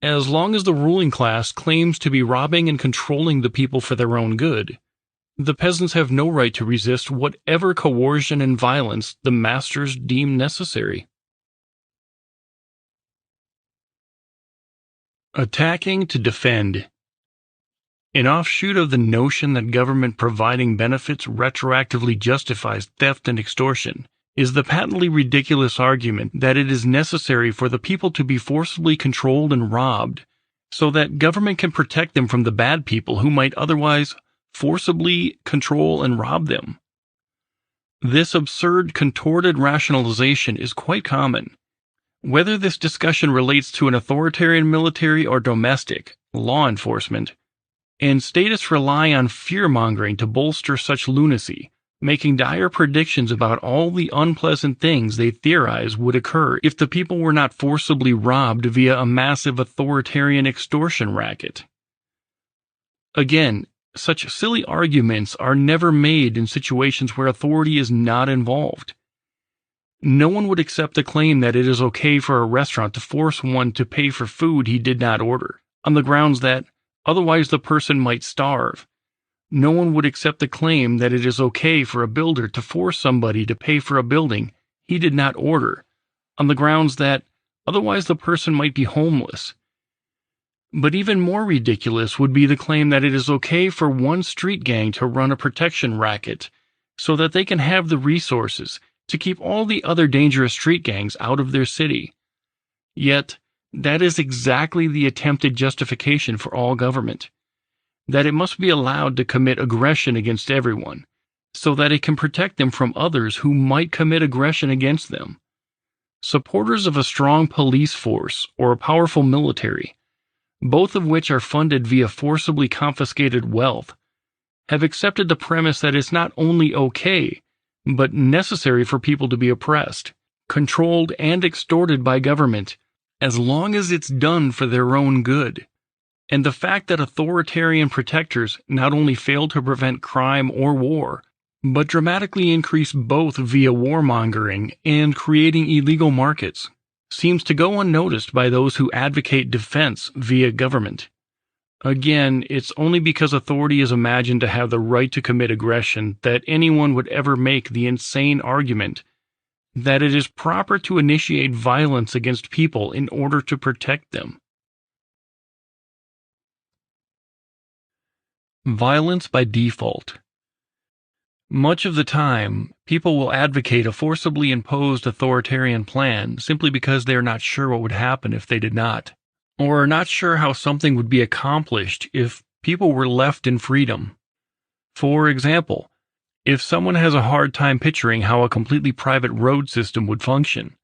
as long as the ruling class claims to be robbing and controlling the people for their own good, the peasants have no right to resist whatever coercion and violence the masters deem necessary. Attacking to defend. An offshoot of the notion that government providing benefits retroactively justifies theft and extortion is the patently ridiculous argument that it is necessary for the people to be forcibly controlled and robbed, so that government can protect them from the bad people who might otherwise forcibly control and rob them. This absurd, contorted rationalization is quite common. Whether this discussion relates to an authoritarian military or domestic law enforcement, and statists rely on fear-mongering to bolster such lunacy, making dire predictions about all the unpleasant things they theorize would occur if the people were not forcibly robbed via a massive authoritarian extortion racket. Again, such silly arguments are never made in situations where authority is not involved. No one would accept the claim that it is okay for a restaurant to force one to pay for food he did not order, on the grounds that otherwise the person might starve. No one would accept the claim that it is okay for a builder to force somebody to pay for a building he did not order, on the grounds that otherwise the person might be homeless. But even more ridiculous would be the claim that it is okay for one street gang to run a protection racket so that they can have the resources to keep all the other dangerous street gangs out of their city. Yet, that is exactly the attempted justification for all government, that it must be allowed to commit aggression against everyone, so that it can protect them from others who might commit aggression against them. Supporters of a strong police force or a powerful military, both of which are funded via forcibly confiscated wealth, have accepted the premise that it's not only okay, but necessary for people to be oppressed, controlled, and extorted by government, as long as it's done for their own good. And the fact that authoritarian protectors not only fail to prevent crime or war, but dramatically increase both via warmongering and creating illegal markets, seems to go unnoticed by those who advocate defense via government. Again, it's only because authority is imagined to have the right to commit aggression that anyone would ever make the insane argument that it is proper to initiate violence against people in order to protect them. Violence by default. Much of the time, people will advocate a forcibly imposed authoritarian plan simply because they are not sure what would happen if they did not, or are not sure how something would be accomplished if people were left in freedom. For example, if someone has a hard time picturing how a completely private road system would function,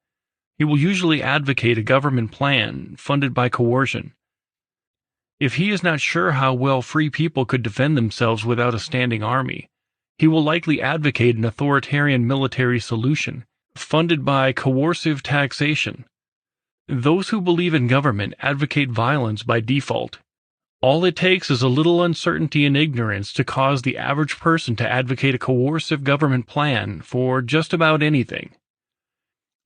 he will usually advocate a government plan funded by coercion. If he is not sure how well free people could defend themselves without a standing army, he will likely advocate an authoritarian military solution, funded by coercive taxation. Those who believe in government advocate violence by default. All it takes is a little uncertainty and ignorance to cause the average person to advocate a coercive government plan for just about anything.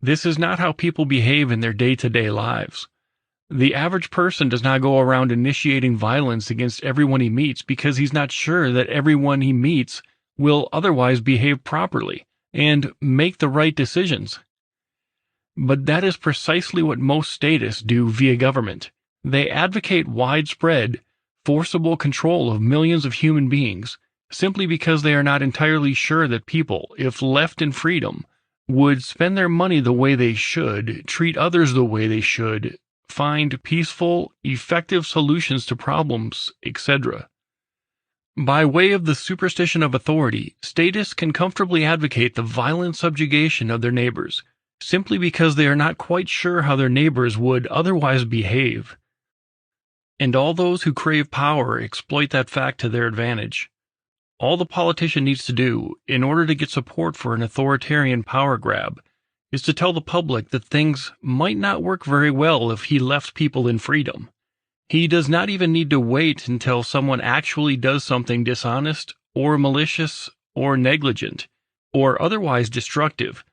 This is not how people behave in their day-to-day lives. The average person does not go around initiating violence against everyone he meets because he's not sure that everyone he meets will otherwise behave properly and make the right decisions. But that is precisely what most statists do via government. They advocate widespread, forcible control of millions of human beings simply because they are not entirely sure that people, if left in freedom, would spend their money the way they should, treat others the way they should, find peaceful, effective solutions to problems, etc. By way of the superstition of authority, statists can comfortably advocate the violent subjugation of their neighbors, simply because they are not quite sure how their neighbors would otherwise behave. And all those who crave power exploit that fact to their advantage. All the politician needs to do, in order to get support for an authoritarian power grab, is to tell the public that things might not work very well if he left people in freedom. He does not even need to wait until someone actually does something dishonest, or malicious, or negligent, or otherwise destructive.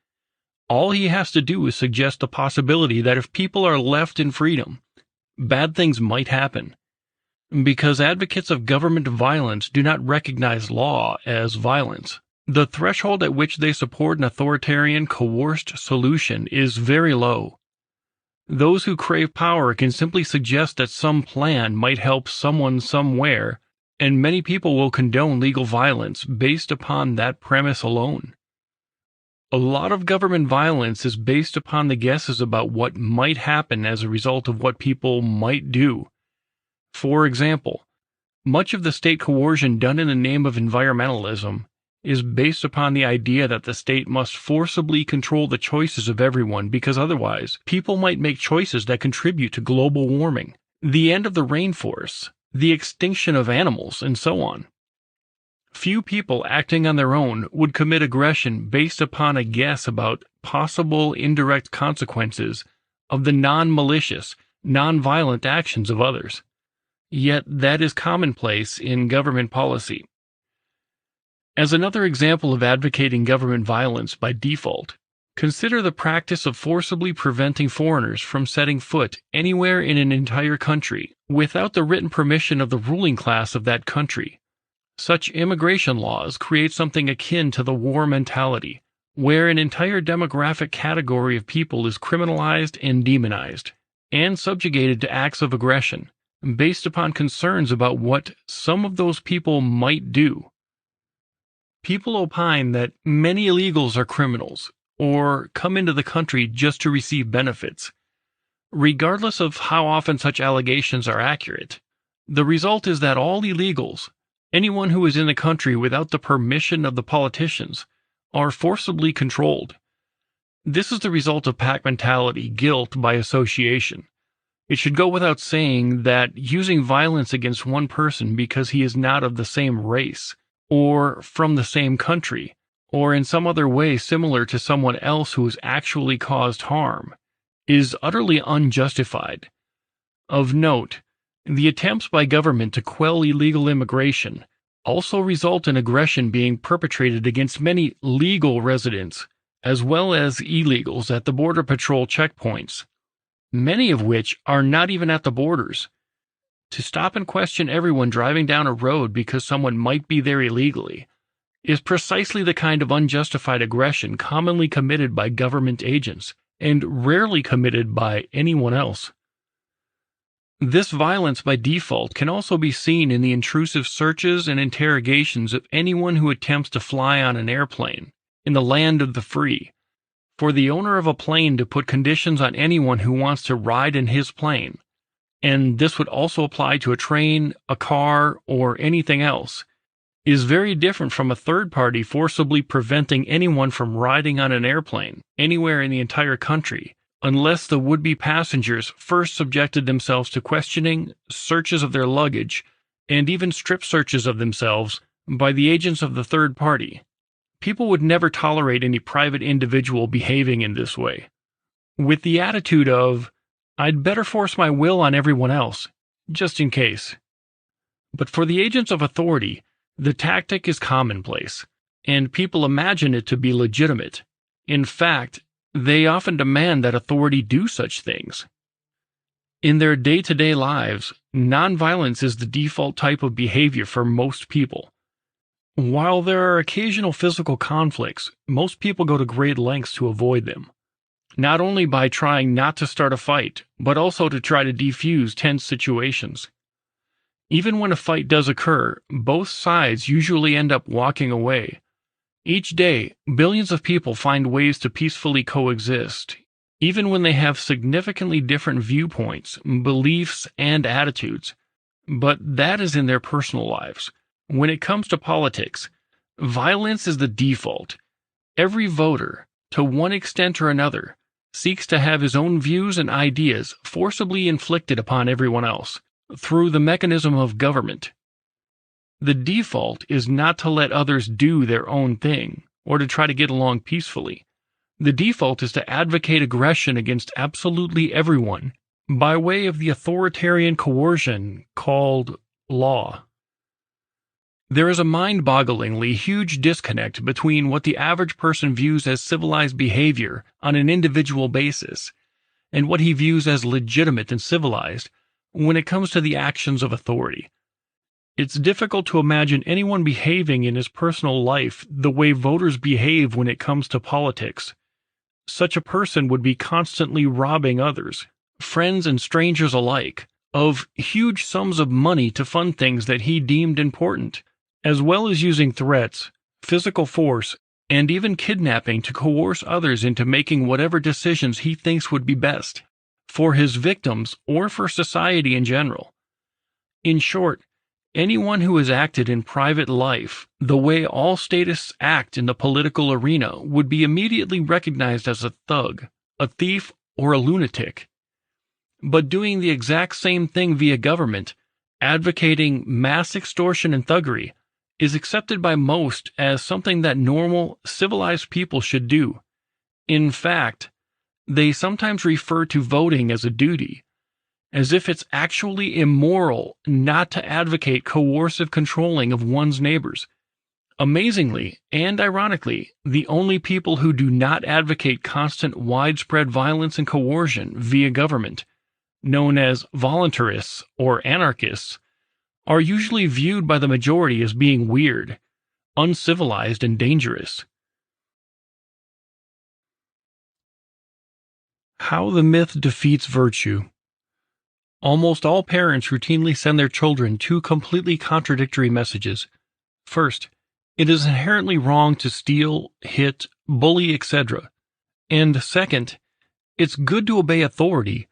All he has to do is suggest the possibility that if people are left in freedom, bad things might happen. Because advocates of government violence do not recognize law as violence, the threshold at which they support an authoritarian, coerced solution is very low. Those who crave power can simply suggest that some plan might help someone somewhere, and many people will condone legal violence based upon that premise alone. A lot of government violence is based upon the guesses about what might happen as a result of what people might do. For example, much of the state coercion done in the name of environmentalism is based upon the idea that the state must forcibly control the choices of everyone because otherwise people might make choices that contribute to global warming, the end of the rainforests, the extinction of animals, and so on. Few people acting on their own would commit aggression based upon a guess about possible indirect consequences of the non-malicious, non-violent actions of others. Yet that is commonplace in government policy. As another example of advocating government violence by default, consider the practice of forcibly preventing foreigners from setting foot anywhere in an entire country without the written permission of the ruling class of that country. Such immigration laws create something akin to the war mentality, where an entire demographic category of people is criminalized and demonized, and subjugated to acts of aggression, based upon concerns about what some of those people might do. People opine that many illegals are criminals, or come into the country just to receive benefits. Regardless of how often such allegations are accurate, the result is that all illegals, anyone who is in the country without the permission of the politicians, are forcibly controlled. This is the result of pack mentality, guilt by association. It should go without saying that using violence against one person because he is not of the same race, or from the same country, or in some other way similar to someone else who has actually caused harm, is utterly unjustified. Of note, the attempts by government to quell illegal immigration also result in aggression being perpetrated against many legal residents, as well as illegals at the Border Patrol checkpoints, many of which are not even at the borders. To stop and question everyone driving down a road because someone might be there illegally is precisely the kind of unjustified aggression commonly committed by government agents, and rarely committed by anyone else. This violence by default can also be seen in the intrusive searches and interrogations of anyone who attempts to fly on an airplane in the land of the free. For the owner of a plane to put conditions on anyone who wants to ride in his plane, and this would also apply to a train, a car, or anything else, is very different from a third party forcibly preventing anyone from riding on an airplane anywhere in the entire country, unless the would-be passengers first subjected themselves to questioning, searches of their luggage, and even strip searches of themselves by the agents of the third party. People would never tolerate any private individual behaving in this way, with the attitude of, I'd better force my will on everyone else, just in case. But for the agents of authority, the tactic is commonplace, and people imagine it to be legitimate. In fact, they often demand that authority do such things. In their day-to-day lives, nonviolence is the default type of behavior for most people. While there are occasional physical conflicts, most people go to great lengths to avoid them. Not only by trying not to start a fight, but also to try to defuse tense situations. Even when a fight does occur, both sides usually end up walking away. Each day, billions of people find ways to peacefully coexist, even when they have significantly different viewpoints, beliefs, and attitudes. But that is in their personal lives. When it comes to politics, violence is the default. Every voter, to one extent or another, seeks to have his own views and ideas forcibly inflicted upon everyone else, through the mechanism of government. The default is not to let others do their own thing, or to try to get along peacefully. The default is to advocate aggression against absolutely everyone, by way of the authoritarian coercion called law. There is a mind-bogglingly huge disconnect between what the average person views as civilized behavior on an individual basis, and what he views as legitimate and civilized when it comes to the actions of authority. It's difficult to imagine anyone behaving in his personal life the way voters behave when it comes to politics. Such a person would be constantly robbing others, friends and strangers alike, of huge sums of money to fund things that he deemed important, as well as using threats, physical force, and even kidnapping to coerce others into making whatever decisions he thinks would be best, for his victims or for society in general. In short, anyone who has acted in private life the way all statists act in the political arena would be immediately recognized as a thug, a thief, or a lunatic. But doing the exact same thing via government, advocating mass extortion and thuggery, is accepted by most as something that normal, civilized people should do. In fact, they sometimes refer to voting as a duty, as if it's actually immoral not to advocate coercive controlling of one's neighbors. Amazingly and ironically, the only people who do not advocate constant widespread violence and coercion via government, known as voluntarists or anarchists, are usually viewed by the majority as being weird, uncivilized, and dangerous. How the myth defeats virtue. Almost all parents routinely send their children two completely contradictory messages. First, it is inherently wrong to steal, hit, bully, etc. And second, it's good to obey authority.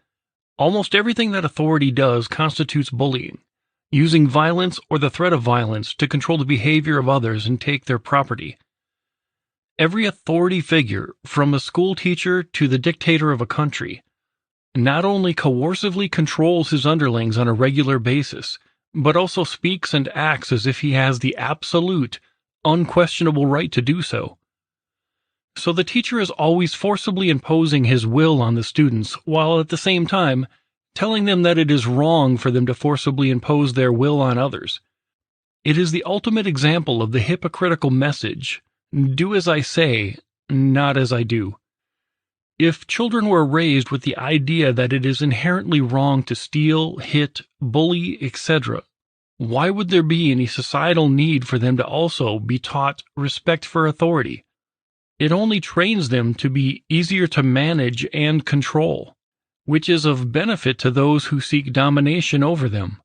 Almost everything that authority does constitutes bullying, using violence or the threat of violence to control the behavior of others and take their property. Every authority figure, from a school teacher to the dictator of a country, not only coercively controls his underlings on a regular basis, but also speaks and acts as if he has the absolute, unquestionable right to do so. So the teacher is always forcibly imposing his will on the students, while at the same time telling them that it is wrong for them to forcibly impose their will on others. It is the ultimate example of the hypocritical message, do as I say, not as I do. If children were raised with the idea that it is inherently wrong to steal, hit, bully, etc., why would there be any societal need for them to also be taught respect for authority? It only trains them to be easier to manage and control, which is of benefit to those who seek domination over them,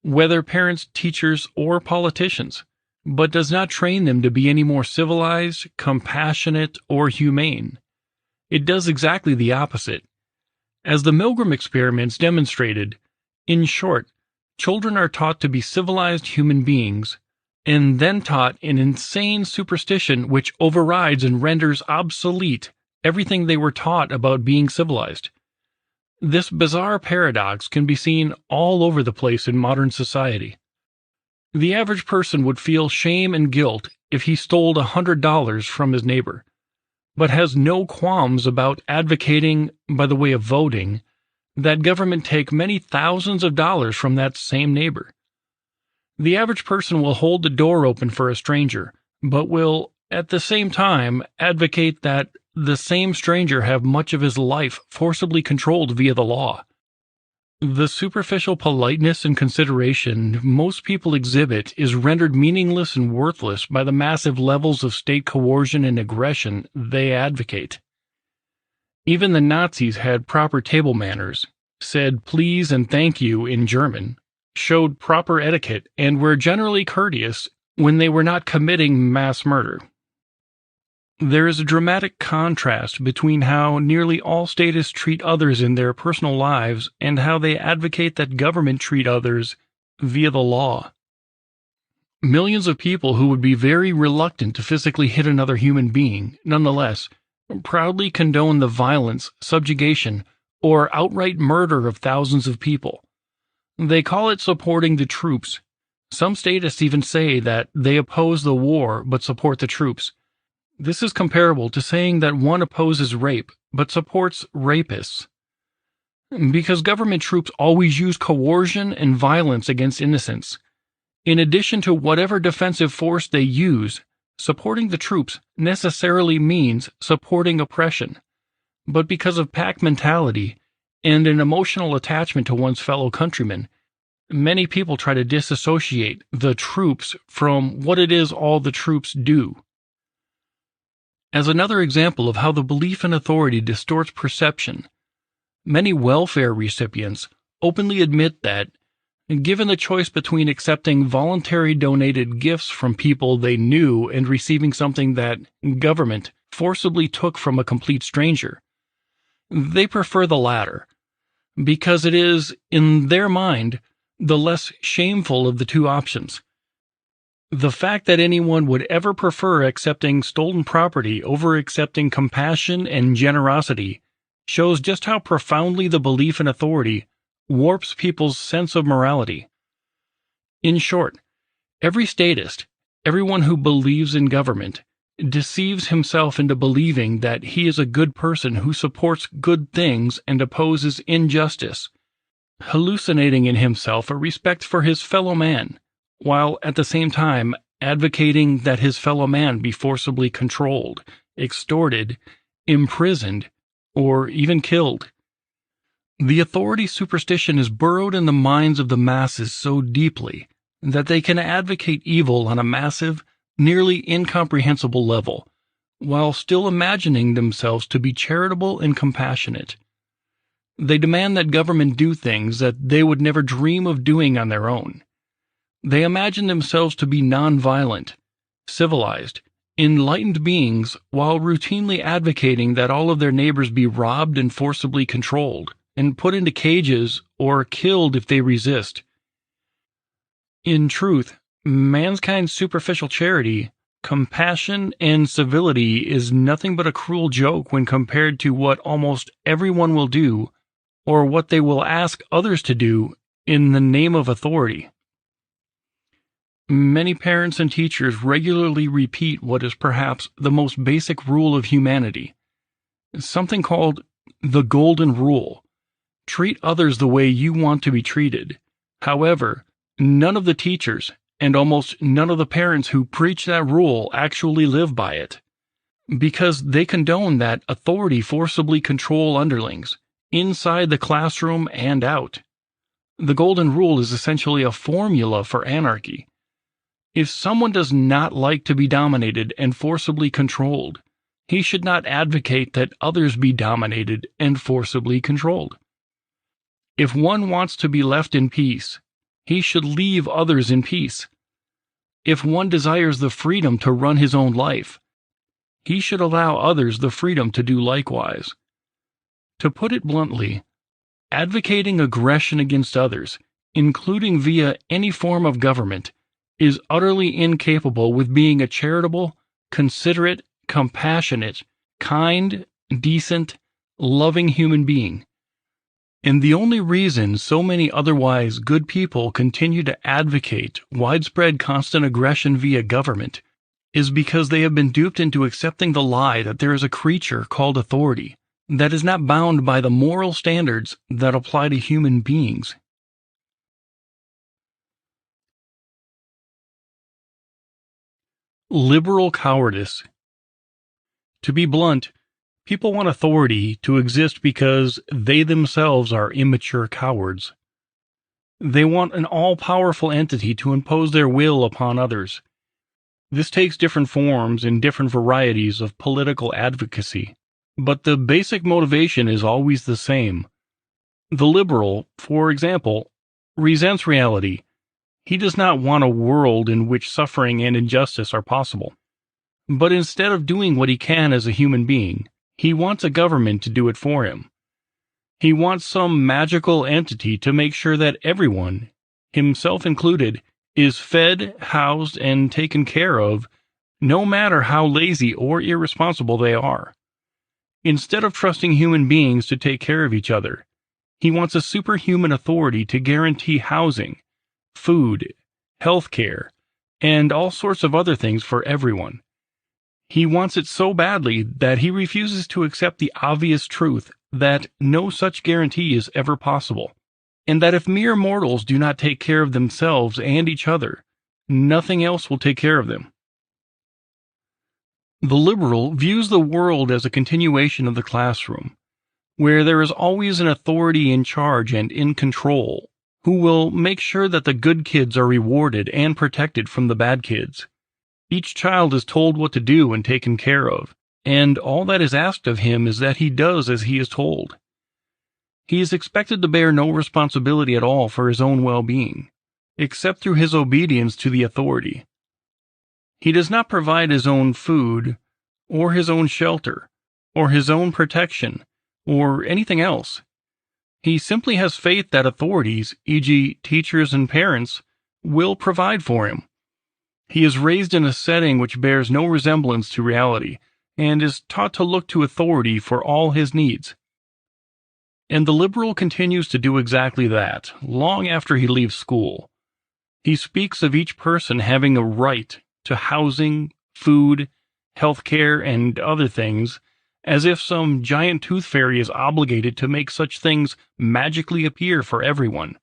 whether parents, teachers, or politicians, but does not train them to be any more civilized, compassionate, or humane. It does exactly the opposite. As the Milgram experiments demonstrated, in short, children are taught to be civilized human beings, and then taught an insane superstition which overrides and renders obsolete everything they were taught about being civilized. This bizarre paradox can be seen all over the place in modern society. The average person would feel shame and guilt if he stole $100 from his neighbor, but has no qualms about advocating, by the way of voting, that government take many thousands of dollars from that same neighbor. The average person will hold the door open for a stranger, but will, at the same time, advocate that the same stranger have much of his life forcibly controlled via the law. The superficial politeness and consideration most people exhibit is rendered meaningless and worthless by the massive levels of state coercion and aggression they advocate. Even the Nazis had proper table manners, said please and thank you in German, showed proper etiquette, and were generally courteous when they were not committing mass murder. There is a dramatic contrast between how nearly all statists treat others in their personal lives and how they advocate that government treat others via the law. Millions of people who would be very reluctant to physically hit another human being, nonetheless, proudly condone the violence, subjugation, or outright murder of thousands of people. They call it supporting the troops. Some statists even say that they oppose the war but support the troops. This is comparable to saying that one opposes rape but supports rapists. Because government troops always use coercion and violence against innocents. In addition to whatever defensive force they use, supporting the troops necessarily means supporting oppression. But because of pack mentality and an emotional attachment to one's fellow countrymen, many people try to disassociate the troops from what it is all the troops do. As another example of how the belief in authority distorts perception, many welfare recipients openly admit that, given the choice between accepting voluntary donated gifts from people they knew and receiving something that government forcibly took from a complete stranger, they prefer the latter, because it is, in their mind, the less shameful of the two options. The fact that anyone would ever prefer accepting stolen property over accepting compassion and generosity shows just how profoundly the belief in authority warps people's sense of morality. In short, every statist, everyone who believes in government, deceives himself into believing that he is a good person who supports good things and opposes injustice, hallucinating in himself a respect for his fellow man, while at the same time advocating that his fellow man be forcibly controlled, extorted, imprisoned, or even killed. The authority superstition is burrowed in the minds of the masses so deeply that they can advocate evil on a massive, nearly incomprehensible level, while still imagining themselves to be charitable and compassionate. They demand that government do things that they would never dream of doing on their own. They imagine themselves to be non-violent, civilized, enlightened beings while routinely advocating that all of their neighbors be robbed and forcibly controlled, and put into cages or killed if they resist. In truth, mankind's superficial charity, compassion, and civility is nothing but a cruel joke when compared to what almost everyone will do, or what they will ask others to do in the name of authority. Many parents and teachers regularly repeat what is perhaps the most basic rule of humanity, something called the Golden Rule. Treat others the way you want to be treated. However, none of the teachers and almost none of the parents who preach that rule actually live by it, because they condone that authority forcibly control underlings, inside the classroom and out. The Golden Rule is essentially a formula for anarchy. If someone does not like to be dominated and forcibly controlled, he should not advocate that others be dominated and forcibly controlled. If one wants to be left in peace, he should leave others in peace. If one desires the freedom to run his own life, he should allow others the freedom to do likewise. To put it bluntly, advocating aggression against others, including via any form of government, is utterly incapable with being a charitable, considerate, compassionate, kind, decent, loving human being. And the only reason so many otherwise good people continue to advocate widespread constant aggression via government is because they have been duped into accepting the lie that there is a creature called authority that is not bound by the moral standards that apply to human beings. Liberal cowardice. To be blunt, People want authority to exist because they themselves are immature cowards. They want an all-powerful entity to impose their will upon others. This takes different forms in different varieties of political advocacy, but the basic motivation is always the same. The liberal, for example, resents reality. He does not want a world in which suffering and injustice are possible. But instead of doing what he can as a human being, he wants a government to do it for him. He wants some magical entity to make sure that everyone, himself included, is fed, housed, and taken care of, no matter how lazy or irresponsible they are. Instead of trusting human beings to take care of each other, he wants a superhuman authority to guarantee housing, food, health care, and all sorts of other things for everyone. He wants it so badly that he refuses to accept the obvious truth that no such guarantee is ever possible, and that if mere mortals do not take care of themselves and each other, nothing else will take care of them. The liberal views the world as a continuation of the classroom, where there is always an authority in charge and in control, who will make sure that the good kids are rewarded and protected from the bad kids. Each child is told what to do and taken care of, and all that is asked of him is that he does as he is told. He is expected to bear no responsibility at all for his own well-being, except through his obedience to the authority. He does not provide his own food, or his own shelter, or his own protection, or anything else. He simply has faith that authorities, e.g., teachers and parents, will provide for him. He is raised in a setting which bears no resemblance to reality, and is taught to look to authority for all his needs. And the liberal continues to do exactly that, long after he leaves school. He speaks of each person having a right to housing, food, health care, and other things, as if some giant tooth fairy is obligated to make such things magically appear for everyone.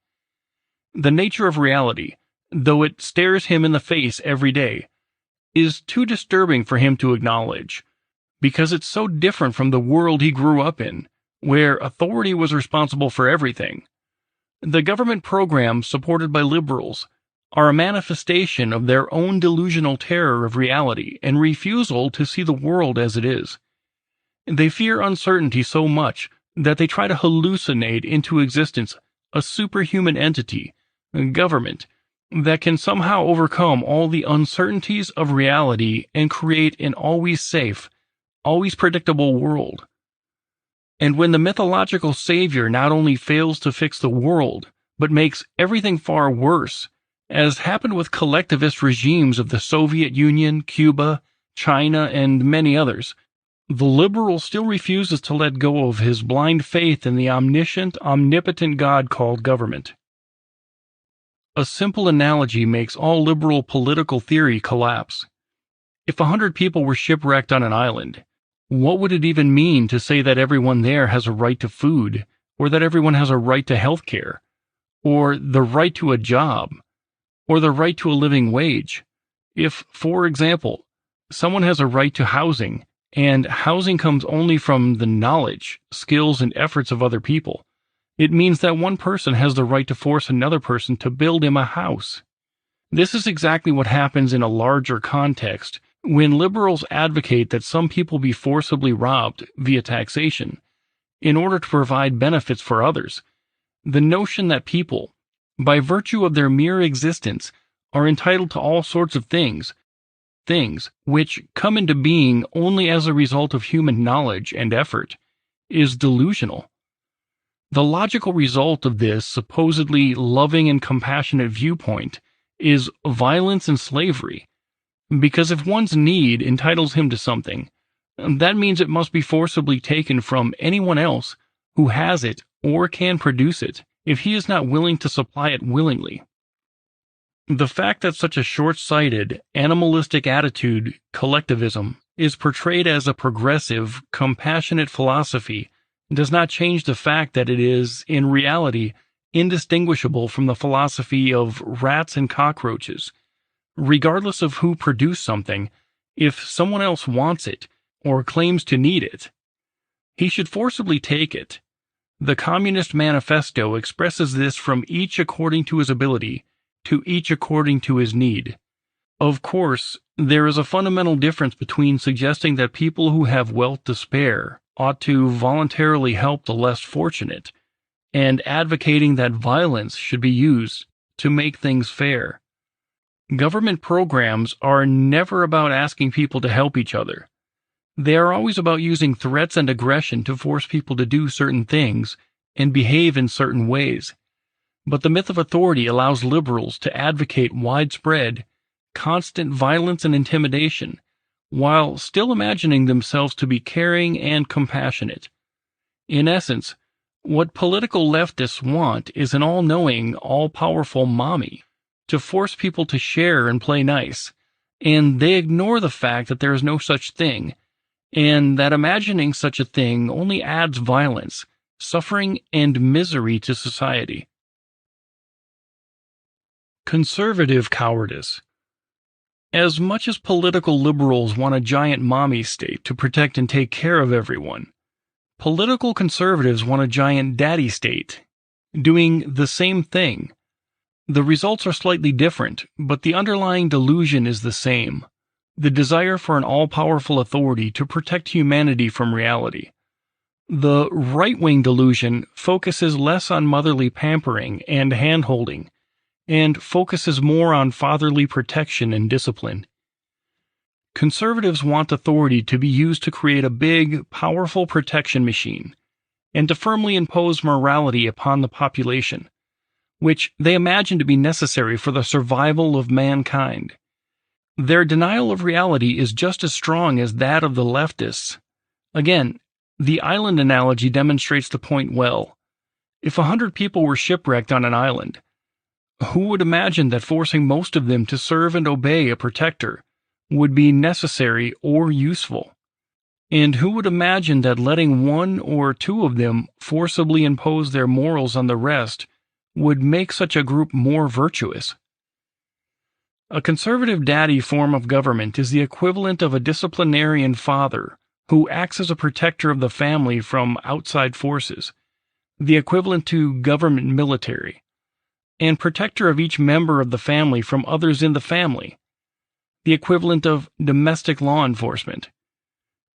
The nature of reality, though it stares him in the face every day, is too disturbing for him to acknowledge, because it's so different from the world he grew up in, where authority was responsible for everything. The government programs supported by liberals are a manifestation of their own delusional terror of reality and refusal to see the world as it is. They fear uncertainty so much that they try to hallucinate into existence a superhuman entity, a government, that can somehow overcome all the uncertainties of reality and create an always safe, always predictable world. And when the mythological savior not only fails to fix the world, but makes everything far worse, as happened with collectivist regimes of the Soviet Union, Cuba, China, and many others, the liberal still refuses to let go of his blind faith in the omniscient, omnipotent God called government. A simple analogy makes all liberal political theory collapse. If 100 people were shipwrecked on an island, what would it even mean to say that everyone there has a right to food, or that everyone has a right to health care, or the right to a job, or the right to a living wage? If, for example, someone has a right to housing, and housing comes only from the knowledge, skills, and efforts of other people, it means that one person has the right to force another person to build him a house. This is exactly what happens in a larger context when liberals advocate that some people be forcibly robbed via taxation in order to provide benefits for others. The notion that people, by virtue of their mere existence, are entitled to all sorts of things which come into being only as a result of human knowledge and effort, is delusional. The logical result of this supposedly loving and compassionate viewpoint is violence and slavery, because if one's need entitles him to something, that means it must be forcibly taken from anyone else who has it or can produce it, if he is not willing to supply it willingly. The fact that such a short-sighted, animalistic attitude, collectivism, is portrayed as a progressive, compassionate philosophy does not change the fact that it is, in reality, indistinguishable from the philosophy of rats and cockroaches. Regardless of who produced something, if someone else wants it or claims to need it, he should forcibly take it. The Communist Manifesto expresses this from each according to his ability, to each according to his need. Of course, there is a fundamental difference between suggesting that people who have wealth to spare ought to voluntarily help the less fortunate, and advocating that violence should be used to make things fair. Government programs are never about asking people to help each other. They are always about using threats and aggression to force people to do certain things and behave in certain ways. But the myth of authority allows liberals to advocate widespread, constant violence and intimidation, while still imagining themselves to be caring and compassionate. In essence, what political leftists want is an all-knowing, all-powerful mommy to force people to share and play nice, and they ignore the fact that there is no such thing, and that imagining such a thing only adds violence, suffering, and misery to society. Conservative cowardice. As much as political liberals want a giant mommy state to protect and take care of everyone, political conservatives want a giant daddy state, doing the same thing. The results are slightly different, but the underlying delusion is the same: the desire for an all-powerful authority to protect humanity from reality. The right-wing delusion focuses less on motherly pampering and hand-holding, and focuses more on fatherly protection and discipline. Conservatives want authority to be used to create a big, powerful protection machine, and to firmly impose morality upon the population, which they imagine to be necessary for the survival of mankind. Their denial of reality is just as strong as that of the leftists. Again, the island analogy demonstrates the point well. If 100 people were shipwrecked on an island, who would imagine that forcing most of them to serve and obey a protector would be necessary or useful? And who would imagine that letting one or two of them forcibly impose their morals on the rest would make such a group more virtuous? A conservative daddy form of government is the equivalent of a disciplinarian father who acts as a protector of the family from outside forces, the equivalent to government military, and protector of each member of the family from others in the family, the equivalent of domestic law enforcement,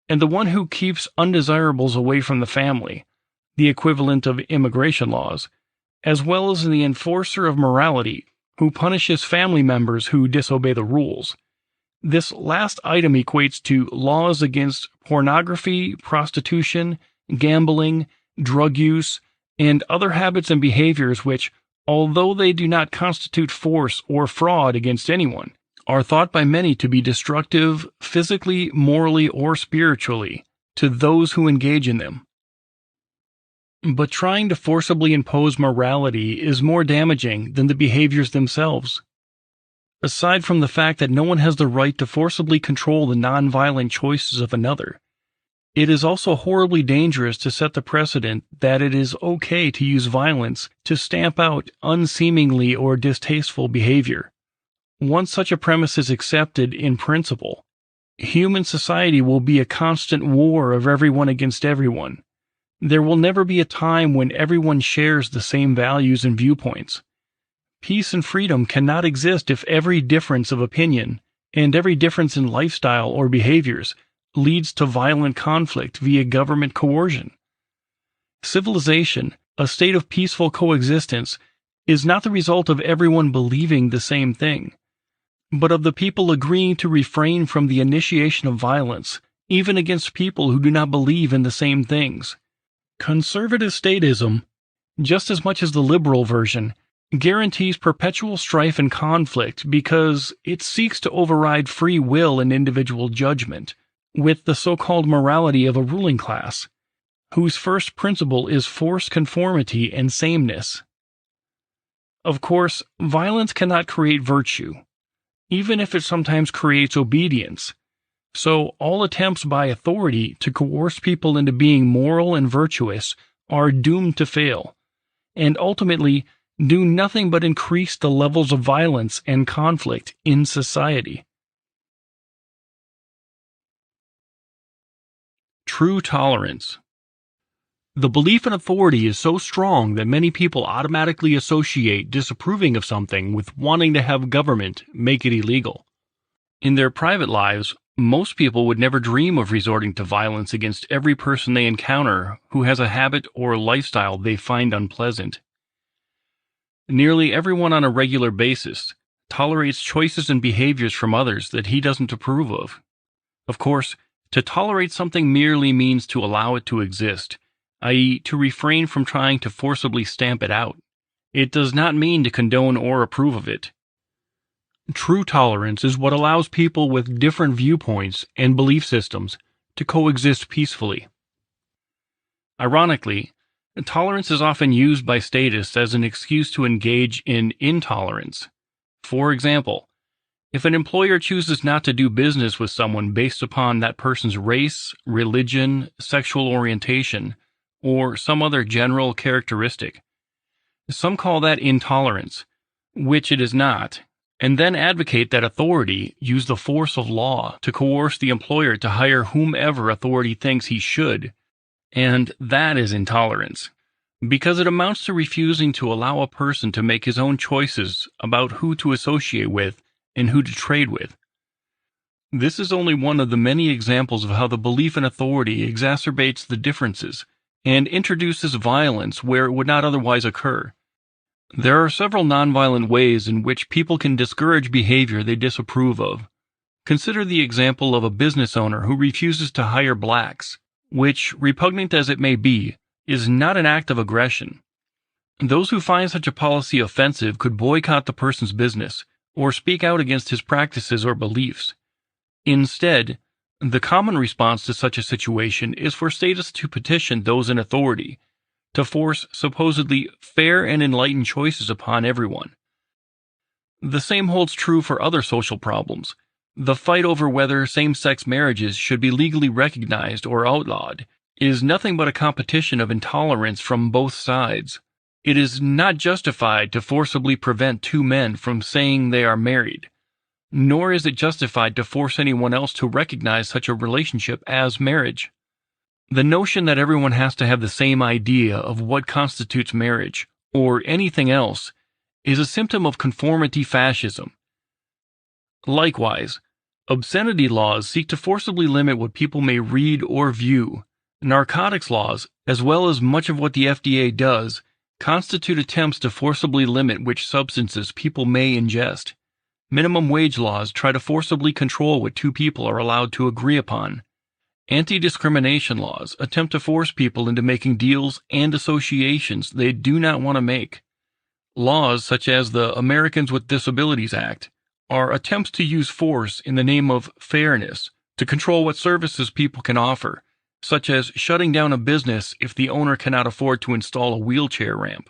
and the one who keeps undesirables away from the family, the equivalent of immigration laws, as well as the enforcer of morality who punishes family members who disobey the rules. This last item equates to laws against pornography, prostitution, gambling, drug use, and other habits and behaviors which, although they do not constitute force or fraud against anyone, are thought by many to be destructive physically, morally, or spiritually to those who engage in them. But trying to forcibly impose morality is more damaging than the behaviors themselves. Aside from the fact that no one has the right to forcibly control the nonviolent choices of another, it is also horribly dangerous to set the precedent that it is okay to use violence to stamp out unseemingly or distasteful behavior. Once such a premise is accepted in principle, human society will be a constant war of everyone against everyone. There will never be a time when everyone shares the same values and viewpoints. Peace and freedom cannot exist if every difference of opinion and every difference in lifestyle or behaviors leads to violent conflict via government coercion. Civilization, a state of peaceful coexistence, is not the result of everyone believing the same thing, but of the people agreeing to refrain from the initiation of violence, even against people who do not believe in the same things. Conservative statism, just as much as the liberal version, guarantees perpetual strife and conflict because it seeks to override free will and individual judgment with the so-called morality of a ruling class, whose first principle is forced conformity and sameness. Of course, violence cannot create virtue, even if it sometimes creates obedience. So all attempts by authority to coerce people into being moral and virtuous are doomed to fail, and ultimately do nothing but increase the levels of violence and conflict in society. True tolerance. The belief in authority is so strong that many people automatically associate disapproving of something with wanting to have government make it illegal. In their private lives, most people would never dream of resorting to violence against every person they encounter who has a habit or lifestyle they find unpleasant. Nearly everyone on a regular basis tolerates choices and behaviors from others that he doesn't approve of. Of course, to tolerate something merely means to allow it to exist, i.e., to refrain from trying to forcibly stamp it out. It does not mean to condone or approve of it. True tolerance is what allows people with different viewpoints and belief systems to coexist peacefully. Ironically, tolerance is often used by statists as an excuse to engage in intolerance. For example, if an employer chooses not to do business with someone based upon that person's race, religion, sexual orientation, or some other general characteristic, some call that intolerance, which it is not, and then advocate that authority use the force of law to coerce the employer to hire whomever authority thinks he should, and that is intolerance, because it amounts to refusing to allow a person to make his own choices about who to associate with and who to trade with. This is only one of the many examples of how the belief in authority exacerbates the differences and introduces violence where it would not otherwise occur. There are several nonviolent ways in which people can discourage behavior they disapprove of. Consider the example of a business owner who refuses to hire blacks, which, repugnant as it may be, is not an act of aggression. Those who find such a policy offensive could boycott the person's business or speak out against his practices or beliefs. Instead, the common response to such a situation is for statists to petition those in authority to force supposedly fair and enlightened choices upon everyone. The same holds true for other social problems. The fight over whether same-sex marriages should be legally recognized or outlawed is nothing but a competition of intolerance from both sides. It is not justified to forcibly prevent two men from saying they are married, nor is it justified to force anyone else to recognize such a relationship as marriage. The notion that everyone has to have the same idea of what constitutes marriage, or anything else, is a symptom of conformity fascism. Likewise, obscenity laws seek to forcibly limit what people may read or view. Narcotics laws, as well as much of what the FDA does, constitute attempts to forcibly limit which substances people may ingest. Minimum wage laws try to forcibly control what two people are allowed to agree upon. Anti-discrimination laws attempt to force people into making deals and associations they do not want to make. Laws such as the Americans with Disabilities Act are attempts to use force in the name of fairness to control what services people can offer, such as shutting down a business if the owner cannot afford to install a wheelchair ramp.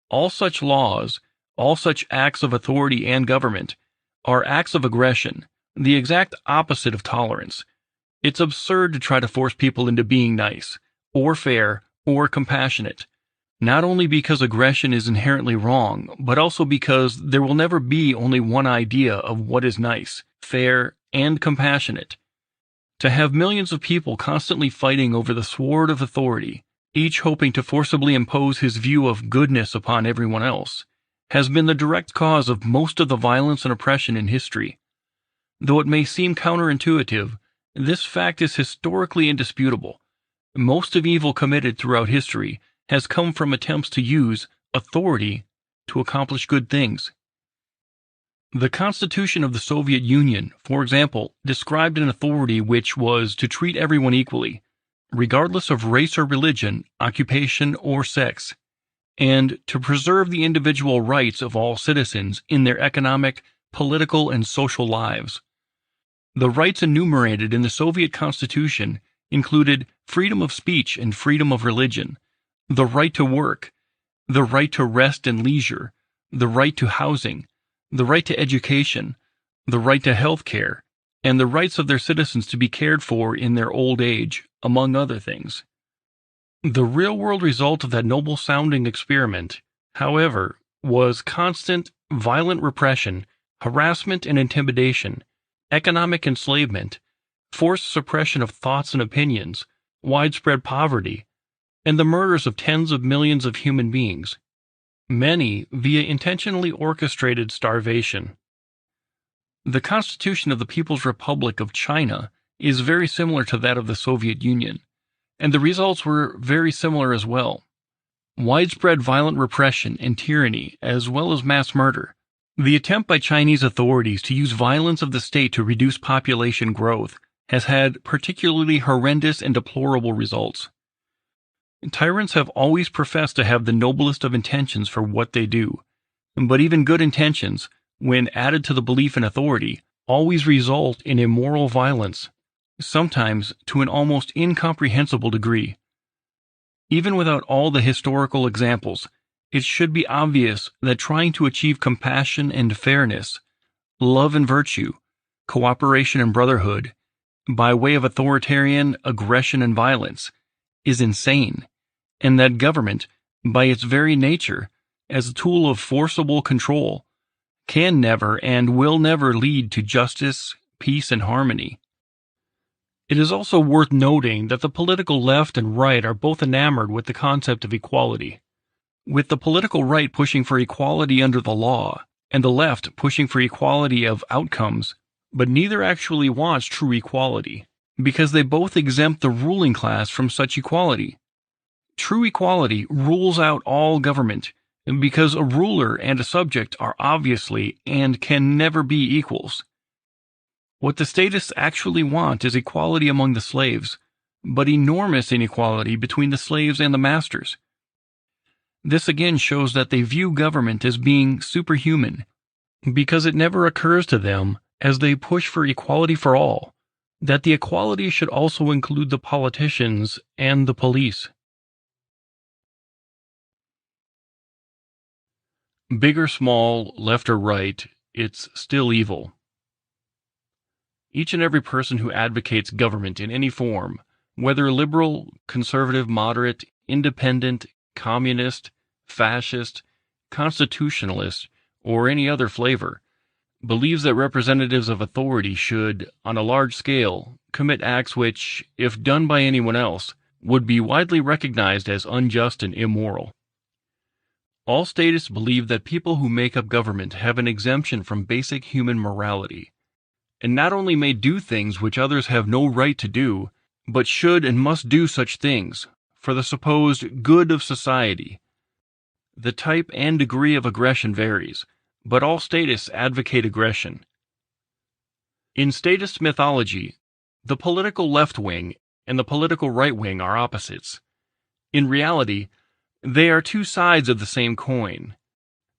All such laws, all such acts of authority and government, are acts of aggression, the exact opposite of tolerance. It's absurd to try to force people into being nice, or fair, or compassionate, not only because aggression is inherently wrong, but also because there will never be only one idea of what is nice, fair, and compassionate. To have millions of people constantly fighting over the sword of authority, each hoping to forcibly impose his view of goodness upon everyone else, has been the direct cause of most of the violence and oppression in history. Though it may seem counterintuitive, this fact is historically indisputable. Most of evil committed throughout history has come from attempts to use authority to accomplish good things. The Constitution of the Soviet Union, for example, described an authority which was to treat everyone equally, regardless of race or religion, occupation or sex, and to preserve the individual rights of all citizens in their economic, political, and social lives. The rights enumerated in the Soviet Constitution included freedom of speech and freedom of religion, the right to work, the right to rest and leisure, the right to housing, the right to education, the right to health care, and the rights of their citizens to be cared for in their old age, among other things. The real-world result of that noble-sounding experiment, however, was constant, violent repression, harassment and intimidation, economic enslavement, forced suppression of thoughts and opinions, widespread poverty, and the murders of tens of millions of human beings, many via intentionally orchestrated starvation. The Constitution of the People's Republic of China is very similar to that of the Soviet Union, and the results were very similar as well. Widespread violent repression and tyranny, as well as mass murder. The attempt by Chinese authorities to use violence of the state to reduce population growth has had particularly horrendous and deplorable results. Tyrants have always professed to have the noblest of intentions for what they do, but even good intentions, when added to the belief in authority, always result in immoral violence, sometimes to an almost incomprehensible degree. Even without all the historical examples, it should be obvious that trying to achieve compassion and fairness, love and virtue, cooperation and brotherhood, by way of authoritarian aggression and violence, is insane, and that government, by its very nature, as a tool of forcible control, can never and will never lead to justice, peace, and harmony. It is also worth noting that the political left and right are both enamored with the concept of equality, with the political right pushing for equality under the law, and the left pushing for equality of outcomes, but neither actually wants true equality, because they both exempt the ruling class from such equality. True equality rules out all government, because a ruler and a subject are obviously and can never be equals. What the statists actually want is equality among the slaves, but enormous inequality between the slaves and the masters. This again shows that they view government as being superhuman, because it never occurs to them, as they push for equality for all, that the equality should also include the politicians and the police. Big or small, left or right, it's still evil. Each and every person who advocates government in any form, whether liberal, conservative, moderate, independent, communist, fascist, constitutionalist, or any other flavor, believes that representatives of authority should, on a large scale, commit acts which, if done by anyone else, would be widely recognized as unjust and immoral. All statists believe that people who make up government have an exemption from basic human morality, and not only may do things which others have no right to do, but should and must do such things for the supposed good of society. The type and degree of aggression varies, but all statists advocate aggression. In statist mythology, the political left wing and the political right wing are opposites. In reality, they are two sides of the same coin.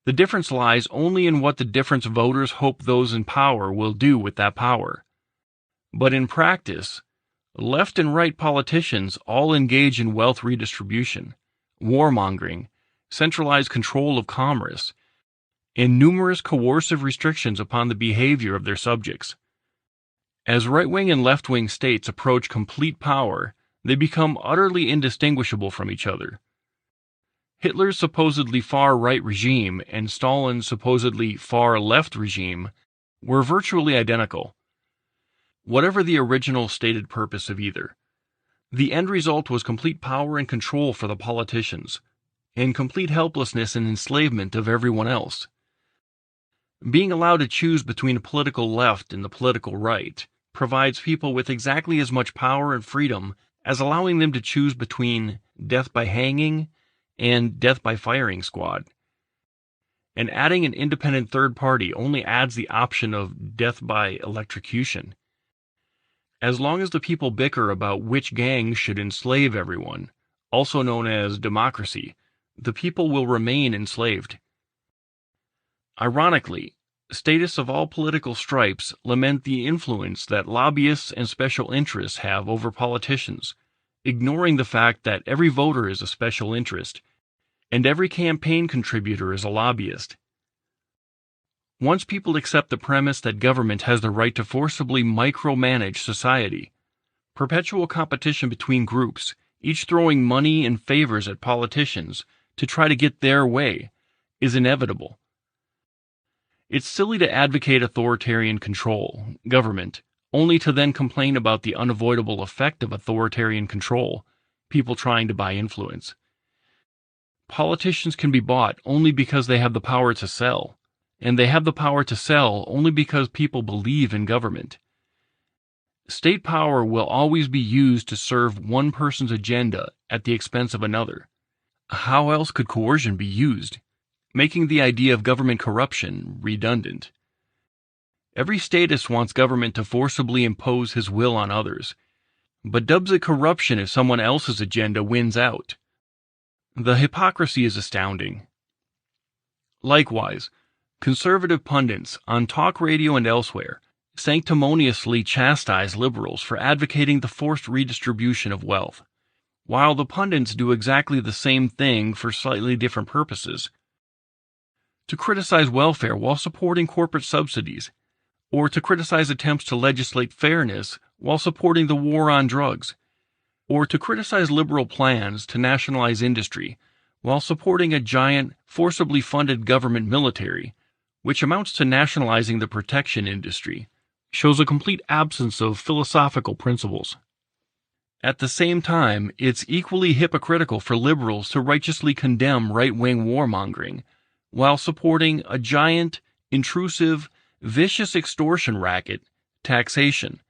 The difference lies only in what the different voters hope those in power will do with that power. But in practice, left and right politicians all engage in wealth redistribution, warmongering, centralized control of commerce, and numerous coercive restrictions upon the behavior of their subjects. As right-wing and left-wing states approach complete power, they become utterly indistinguishable from each other. Hitler's supposedly far-right regime and Stalin's supposedly far-left regime were virtually identical. Whatever the original stated purpose of either, the end result was complete power and control for the politicians, and complete helplessness and enslavement of everyone else. Being allowed to choose between the political left and the political right provides people with exactly as much power and freedom as allowing them to choose between death by hanging and death by firing squad. And adding an independent third party only adds the option of death by electrocution. As long as the people bicker about which gang should enslave everyone, also known as democracy, the people will remain enslaved. Ironically, statists of all political stripes lament the influence that lobbyists and special interests have over politicians, ignoring the fact that every voter is a special interest, and every campaign contributor is a lobbyist. Once people accept the premise that government has the right to forcibly micromanage society, perpetual competition between groups, each throwing money and favors at politicians to try to get their way, is inevitable. It's silly to advocate authoritarian control, government, only to then complain about the unavoidable effect of authoritarian control, people trying to buy influence. Politicians can be bought only because they have the power to sell, and they have the power to sell only because people believe in government. State power will always be used to serve one person's agenda at the expense of another. How else could coercion be used, making the idea of government corruption redundant? Every statist wants government to forcibly impose his will on others, but dubs it corruption if someone else's agenda wins out. The hypocrisy is astounding. Likewise, conservative pundits on talk radio and elsewhere sanctimoniously chastise liberals for advocating the forced redistribution of wealth, while the pundits do exactly the same thing for slightly different purposes. To criticize welfare while supporting corporate subsidies, or to criticize attempts to legislate fairness while supporting the war on drugs, or to criticize liberal plans to nationalize industry while supporting a giant, forcibly funded government military, which amounts to nationalizing the protection industry, shows a complete absence of philosophical principles. At the same time, it's equally hypocritical for liberals to righteously condemn right-wing warmongering while supporting a giant, intrusive, vicious extortion racket, taxation,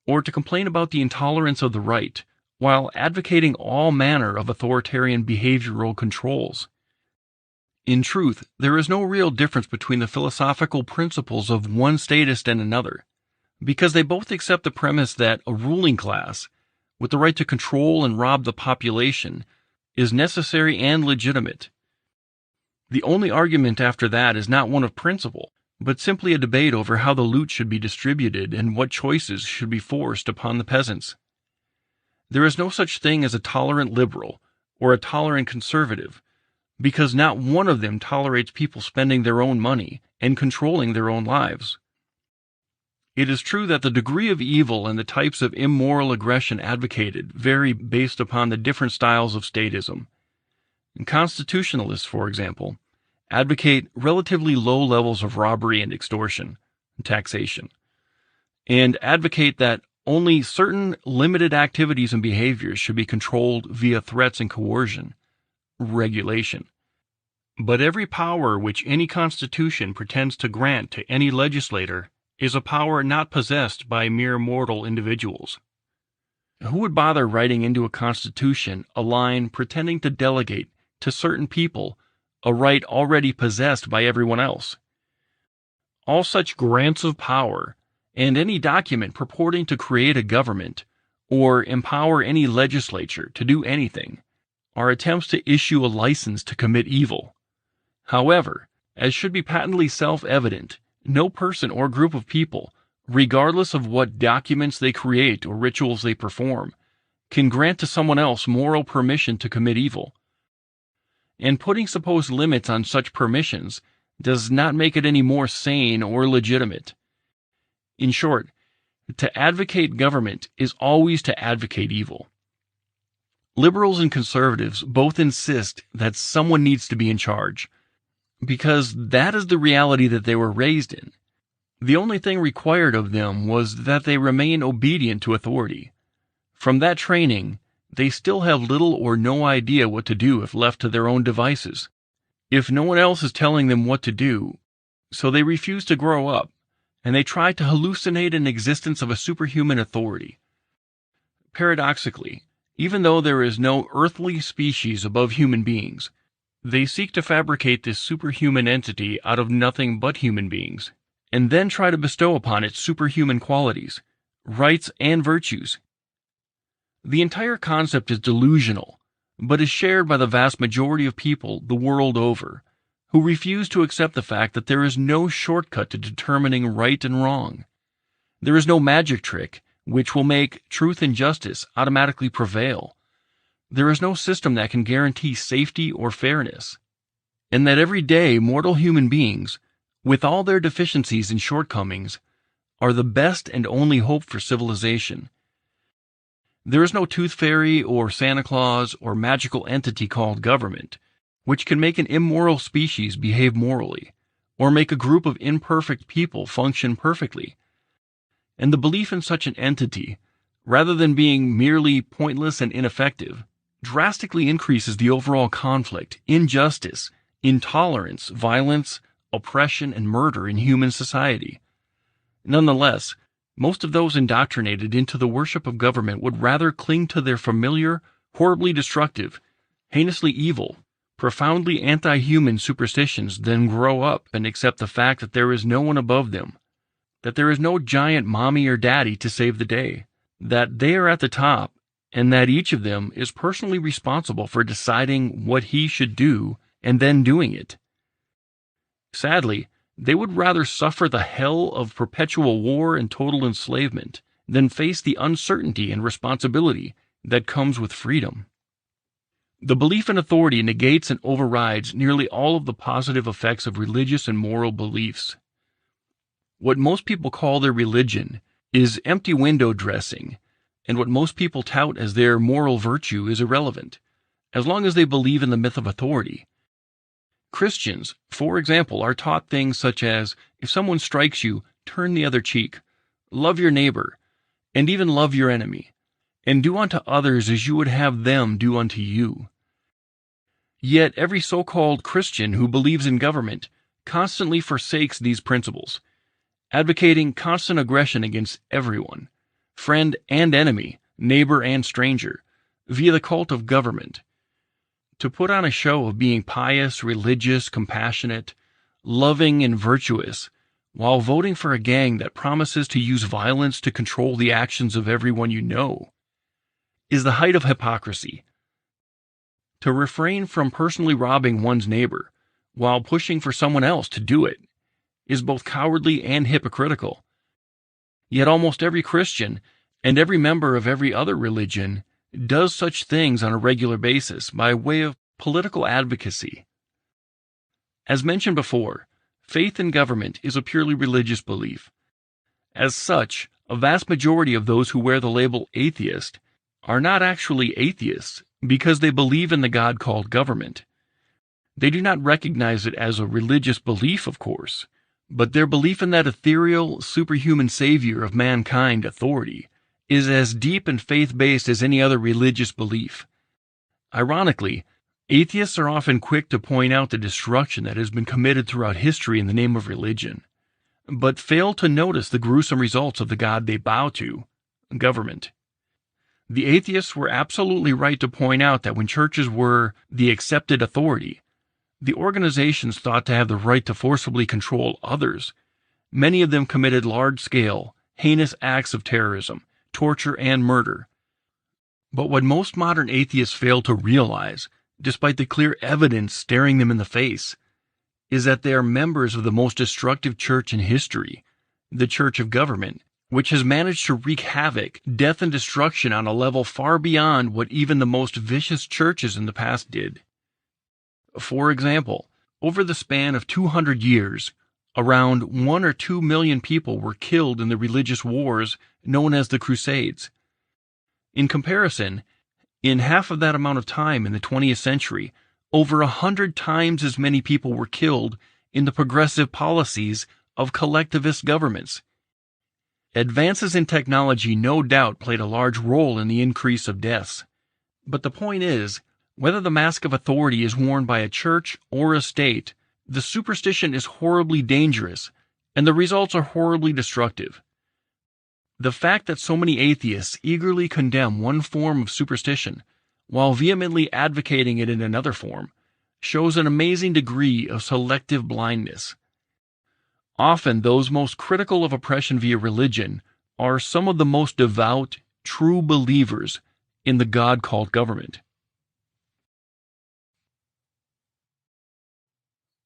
or to complain about the intolerance of the right while advocating all manner of authoritarian behavioral controls. In truth, there is no real difference between the philosophical principles of one statist and another, because they both accept the premise that a ruling class, with the right to control and rob the population, is necessary and legitimate. The only argument after that is not one of principle, but simply a debate over how the loot should be distributed and what choices should be forced upon the peasants. There is no such thing as a tolerant liberal or a tolerant conservative, because not one of them tolerates people spending their own money and controlling their own lives. It is true that the degree of evil and the types of immoral aggression advocated vary based upon the different styles of statism. Constitutionalists, for example, advocate relatively low levels of robbery and extortion, taxation, and advocate that only certain limited activities and behaviors should be controlled via threats and coercion, regulation. But every power which any constitution pretends to grant to any legislator is a power not possessed by mere mortal individuals. Who would bother writing into a constitution a line pretending to delegate to certain people a right already possessed by everyone else? All such grants of power, and any document purporting to create a government or empower any legislature to do anything, are attempts to issue a license to commit evil. However, as should be patently self-evident, no person or group of people, regardless of what documents they create or rituals they perform, can grant to someone else moral permission to commit evil. And putting supposed limits on such permissions does not make it any more sane or legitimate. In short, to advocate government is always to advocate evil. Liberals and conservatives both insist that someone needs to be in charge, because that is the reality that they were raised in. The only thing required of them was that they remain obedient to authority. From that training, they still have little or no idea what to do if left to their own devices, if no one else is telling them what to do, so they refuse to grow up, and they try to hallucinate an existence of a superhuman authority. Paradoxically, even though there is no earthly species above human beings, they seek to fabricate this superhuman entity out of nothing but human beings, and then try to bestow upon it superhuman qualities, rights, and virtues. The entire concept is delusional, but is shared by the vast majority of people the world over, who refuse to accept the fact that there is no shortcut to determining right and wrong. There is no magic trick which will make truth and justice automatically prevail. There is no system that can guarantee safety or fairness, and that every day mortal human beings, with all their deficiencies and shortcomings, are the best and only hope for civilization. There is no tooth fairy or Santa Claus or magical entity called government, which can make an immoral species behave morally, or make a group of imperfect people function perfectly. And the belief in such an entity, rather than being merely pointless and ineffective, drastically increases the overall conflict, injustice, intolerance, violence, oppression, and murder in human society. Nonetheless, most of those indoctrinated into the worship of government would rather cling to their familiar, horribly destructive, heinously evil, profoundly anti-human superstitions than grow up and accept the fact that there is no one above them, that there is no giant mommy or daddy to save the day, that they are at the top, and that each of them is personally responsible for deciding what he should do and then doing it. Sadly, they would rather suffer the hell of perpetual war and total enslavement than face the uncertainty and responsibility that comes with freedom. The belief in authority negates and overrides nearly all of the positive effects of religious and moral beliefs. What most people call their religion is empty window dressing, and what most people tout as their moral virtue is irrelevant, as long as they believe in the myth of authority. Christians, for example, are taught things such as, if someone strikes you, turn the other cheek, love your neighbor, and even love your enemy, and do unto others as you would have them do unto you. Yet every so-called Christian who believes in government constantly forsakes these principles, advocating constant aggression against everyone, friend and enemy, neighbor and stranger, via the cult of government, to put on a show of being pious, religious, compassionate, loving, and virtuous, while voting for a gang that promises to use violence to control the actions of everyone you know, is the height of hypocrisy. To refrain from personally robbing one's neighbor, while pushing for someone else to do it, is both cowardly and hypocritical. Yet almost every Christian, and every member of every other religion, does such things on a regular basis by way of political advocacy. As mentioned before, faith in government is a purely religious belief. As such, a vast majority of those who wear the label atheist are not actually atheists because they believe in the God called government. They do not recognize it as a religious belief, of course, but their belief in that ethereal, superhuman savior of mankind, authority, is as deep and faith-based as any other religious belief. Ironically, atheists are often quick to point out the destruction that has been committed throughout history in the name of religion, but fail to notice the gruesome results of the God they bow to, government. The atheists were absolutely right to point out that when churches were the accepted authority, the organizations thought to have the right to forcibly control others. Many of them committed large-scale, heinous acts of terrorism, torture, and murder. But what most modern atheists fail to realize, despite the clear evidence staring them in the face, is that they are members of the most destructive church in history, the Church of Government, which has managed to wreak havoc, death, and destruction on a level far beyond what even the most vicious churches in the past did. For example, over the span of 200 years, around 1 or 2 million people were killed in the religious wars known as the Crusades. In comparison, in half of that amount of time in the 20th century, over 100 times as many people were killed in the progressive policies of collectivist governments. Advances in technology no doubt played a large role in the increase of deaths. But the point is, whether the mask of authority is worn by a church or a state, the superstition is horribly dangerous, and the results are horribly destructive. The fact that so many atheists eagerly condemn one form of superstition, while vehemently advocating it in another form, shows an amazing degree of selective blindness. Often those most critical of oppression via religion are some of the most devout, true believers in the God called government.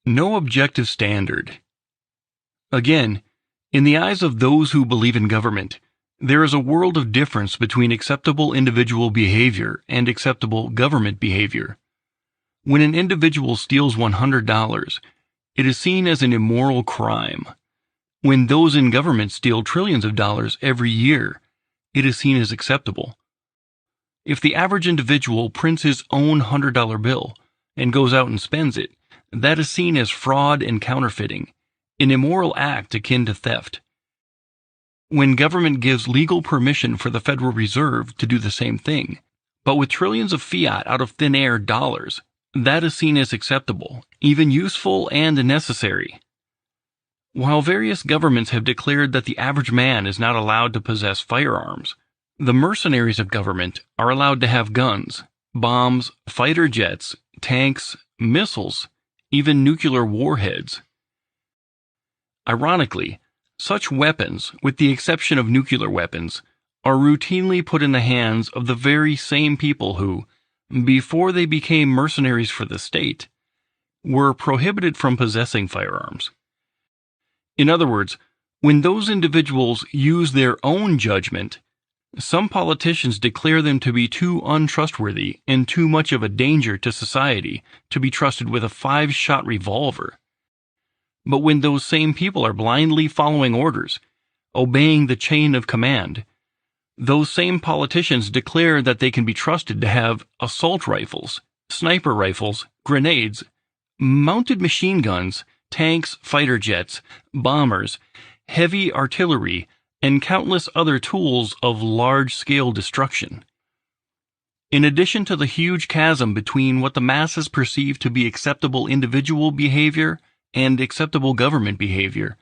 No objective standard. Again, in the eyes of those who believe in government, there is a world of difference between acceptable individual behavior and acceptable government behavior. When an individual steals $100, it is seen as an immoral crime. When those in government steal trillions of dollars every year, it is seen as acceptable. If the average individual prints his own $100 bill and goes out and spends it, that is seen as fraud and counterfeiting, an immoral act akin to theft. When government gives legal permission for the Federal Reserve to do the same thing, But with trillions of fiat out of thin air dollars, that is seen as acceptable, even useful and necessary. While various governments have declared that the average man is not allowed to possess firearms, the mercenaries of government are allowed to have guns, bombs, fighter jets, tanks, missiles, even nuclear warheads. Ironically, such weapons, with the exception of nuclear weapons, are routinely put in the hands of the very same people who, before they became mercenaries for the state, were prohibited from possessing firearms. In other words, when those individuals use their own judgment, some politicians declare them to be too untrustworthy and too much of a danger to society to be trusted with a 5-shot revolver. But when those same people are blindly following orders, obeying the chain of command, those same politicians declare that they can be trusted to have assault rifles, sniper rifles, grenades, mounted machine guns, tanks, fighter jets, bombers, heavy artillery, and countless other tools of large-scale destruction. In addition to the huge chasm between what the masses perceive to be acceptable individual behavior and acceptable government behavior,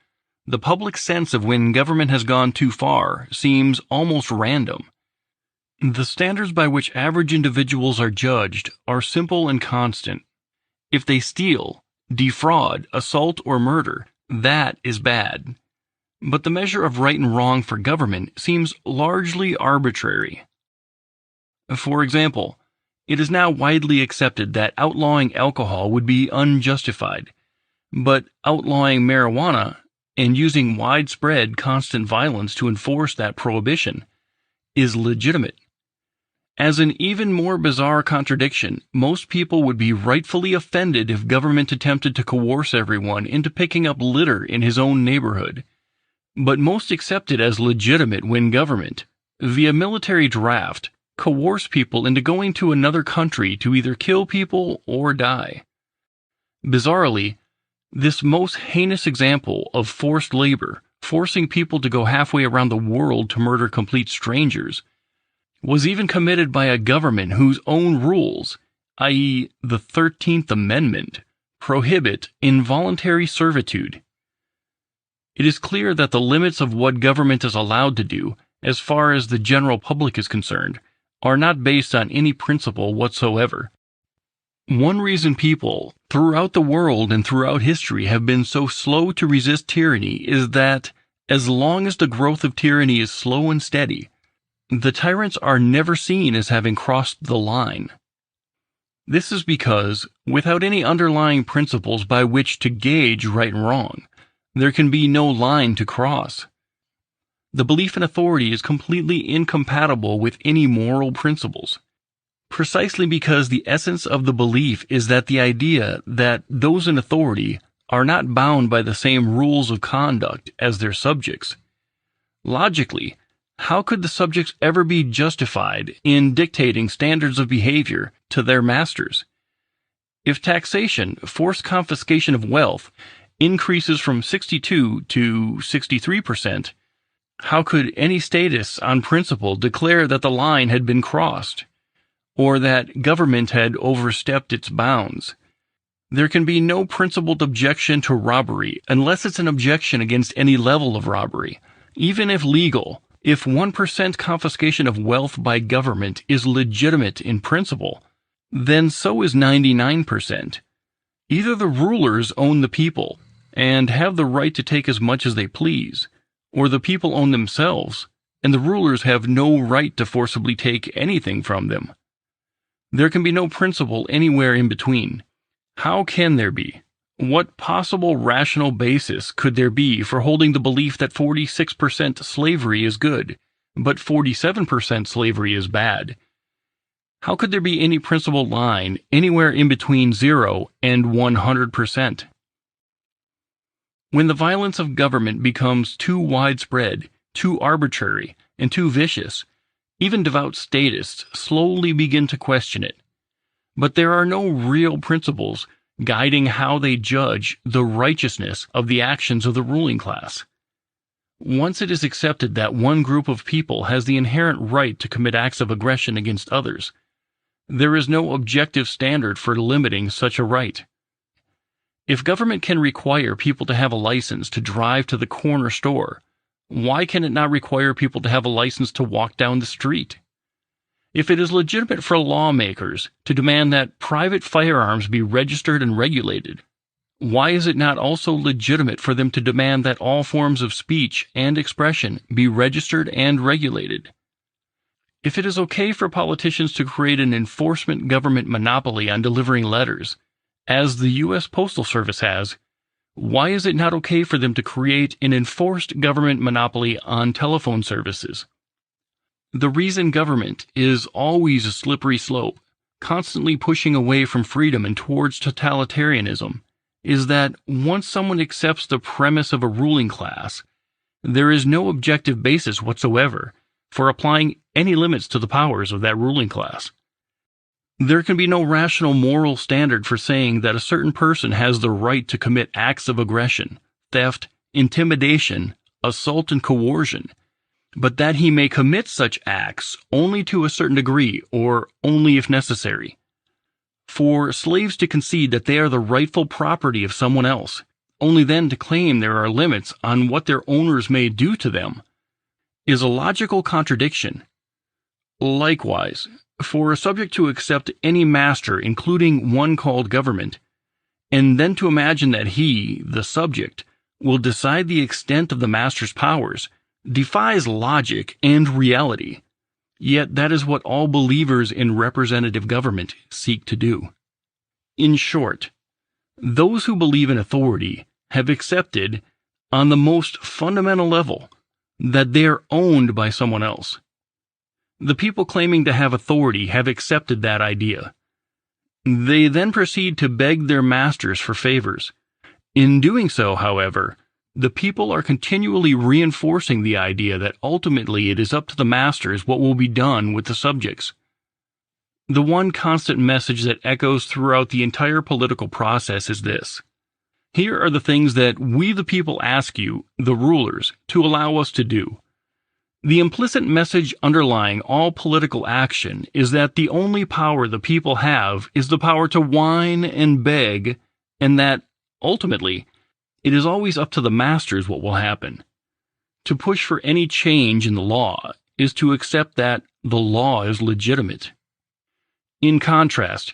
the public sense of when government has gone too far seems almost random. The standards by which average individuals are judged are simple and constant. If they steal, defraud, assault, or murder, that is bad. But the measure of right and wrong for government seems largely arbitrary. For example, it is now widely accepted that outlawing alcohol would be unjustified, but outlawing marijuana and using widespread constant violence to enforce that prohibition is legitimate. As an even more bizarre contradiction, most people would be rightfully offended if government attempted to coerce everyone into picking up litter in his own neighborhood, but most accepted as legitimate when government, via military draft, coerce people into going to another country to either kill people or die. Bizarrely, this most heinous example of forced labor, forcing people to go halfway around the world to murder complete strangers, was even committed by a government whose own rules, i.e., the 13th Amendment, prohibit involuntary servitude. It is clear that the limits of what government is allowed to do, as far as the general public is concerned, are not based on any principle whatsoever. One reason people, throughout the world and throughout history, have been so slow to resist tyranny is that, as long as the growth of tyranny is slow and steady, the tyrants are never seen as having crossed the line. This is because, without any underlying principles by which to gauge right and wrong, there can be no line to cross. The belief in authority is completely incompatible with any moral principles, precisely because the essence of the belief is that the idea that those in authority are not bound by the same rules of conduct as their subjects. Logically, how could the subjects ever be justified in dictating standards of behavior to their masters? If taxation, forced confiscation of wealth, increases from 62 to 63%, how could any statists on principle declare that the line had been crossed, or that government had overstepped its bounds? There can be no principled objection to robbery unless it's an objection against any level of robbery, even if legal. If 1% confiscation of wealth by government is legitimate in principle, then so is 99%. Either the rulers own the people and have the right to take as much as they please, or the people own themselves, and the rulers have no right to forcibly take anything from them. There can be no principle anywhere in between. How can there be? What possible rational basis could there be for holding the belief that 46% slavery is good, but 47% slavery is bad? How could there be any principled line anywhere in between 0 and 100%? When the violence of government becomes too widespread, too arbitrary, and too vicious, even devout statists slowly begin to question it. But there are no real principles guiding how they judge the righteousness of the actions of the ruling class. Once it is accepted that one group of people has the inherent right to commit acts of aggression against others, there is no objective standard for limiting such a right. If government can require people to have a license to drive to the corner store, why can it not require people to have a license to walk down the street? If it is legitimate for lawmakers to demand that private firearms be registered and regulated, why is it not also legitimate for them to demand that all forms of speech and expression be registered and regulated? If it is okay for politicians to create an enforcement government monopoly on delivering letters, as the U.S. Postal Service has, why is it not okay for them to create an enforced government monopoly on telephone services? The reason government is always a slippery slope, constantly pushing away from freedom and towards totalitarianism, is that once someone accepts the premise of a ruling class, there is no objective basis whatsoever for applying any limits to the powers of that ruling class. There can be no rational moral standard for saying that a certain person has the right to commit acts of aggression, theft, intimidation, assault, and coercion, but that he may commit such acts only to a certain degree or only if necessary. For slaves to concede that they are the rightful property of someone else, only then to claim there are limits on what their owners may do to them, is a logical contradiction. Likewise, for a subject to accept any master, including one called government, and then to imagine that he, the subject, will decide the extent of the master's powers, defies logic and reality. Yet that is what all believers in representative government seek to do. In short, those who believe in authority have accepted, on the most fundamental level, that they are owned by someone else. The people claiming to have authority have accepted that idea. They then proceed to beg their masters for favors. In doing so, however, the people are continually reinforcing the idea that ultimately it is up to the masters what will be done with the subjects. The one constant message that echoes throughout the entire political process is this: here are the things that we the people ask you, the rulers, to allow us to do. The implicit message underlying all political action is that the only power the people have is the power to whine and beg, and that, ultimately, it is always up to the masters what will happen. To push for any change in the law is to accept that the law is legitimate. In contrast,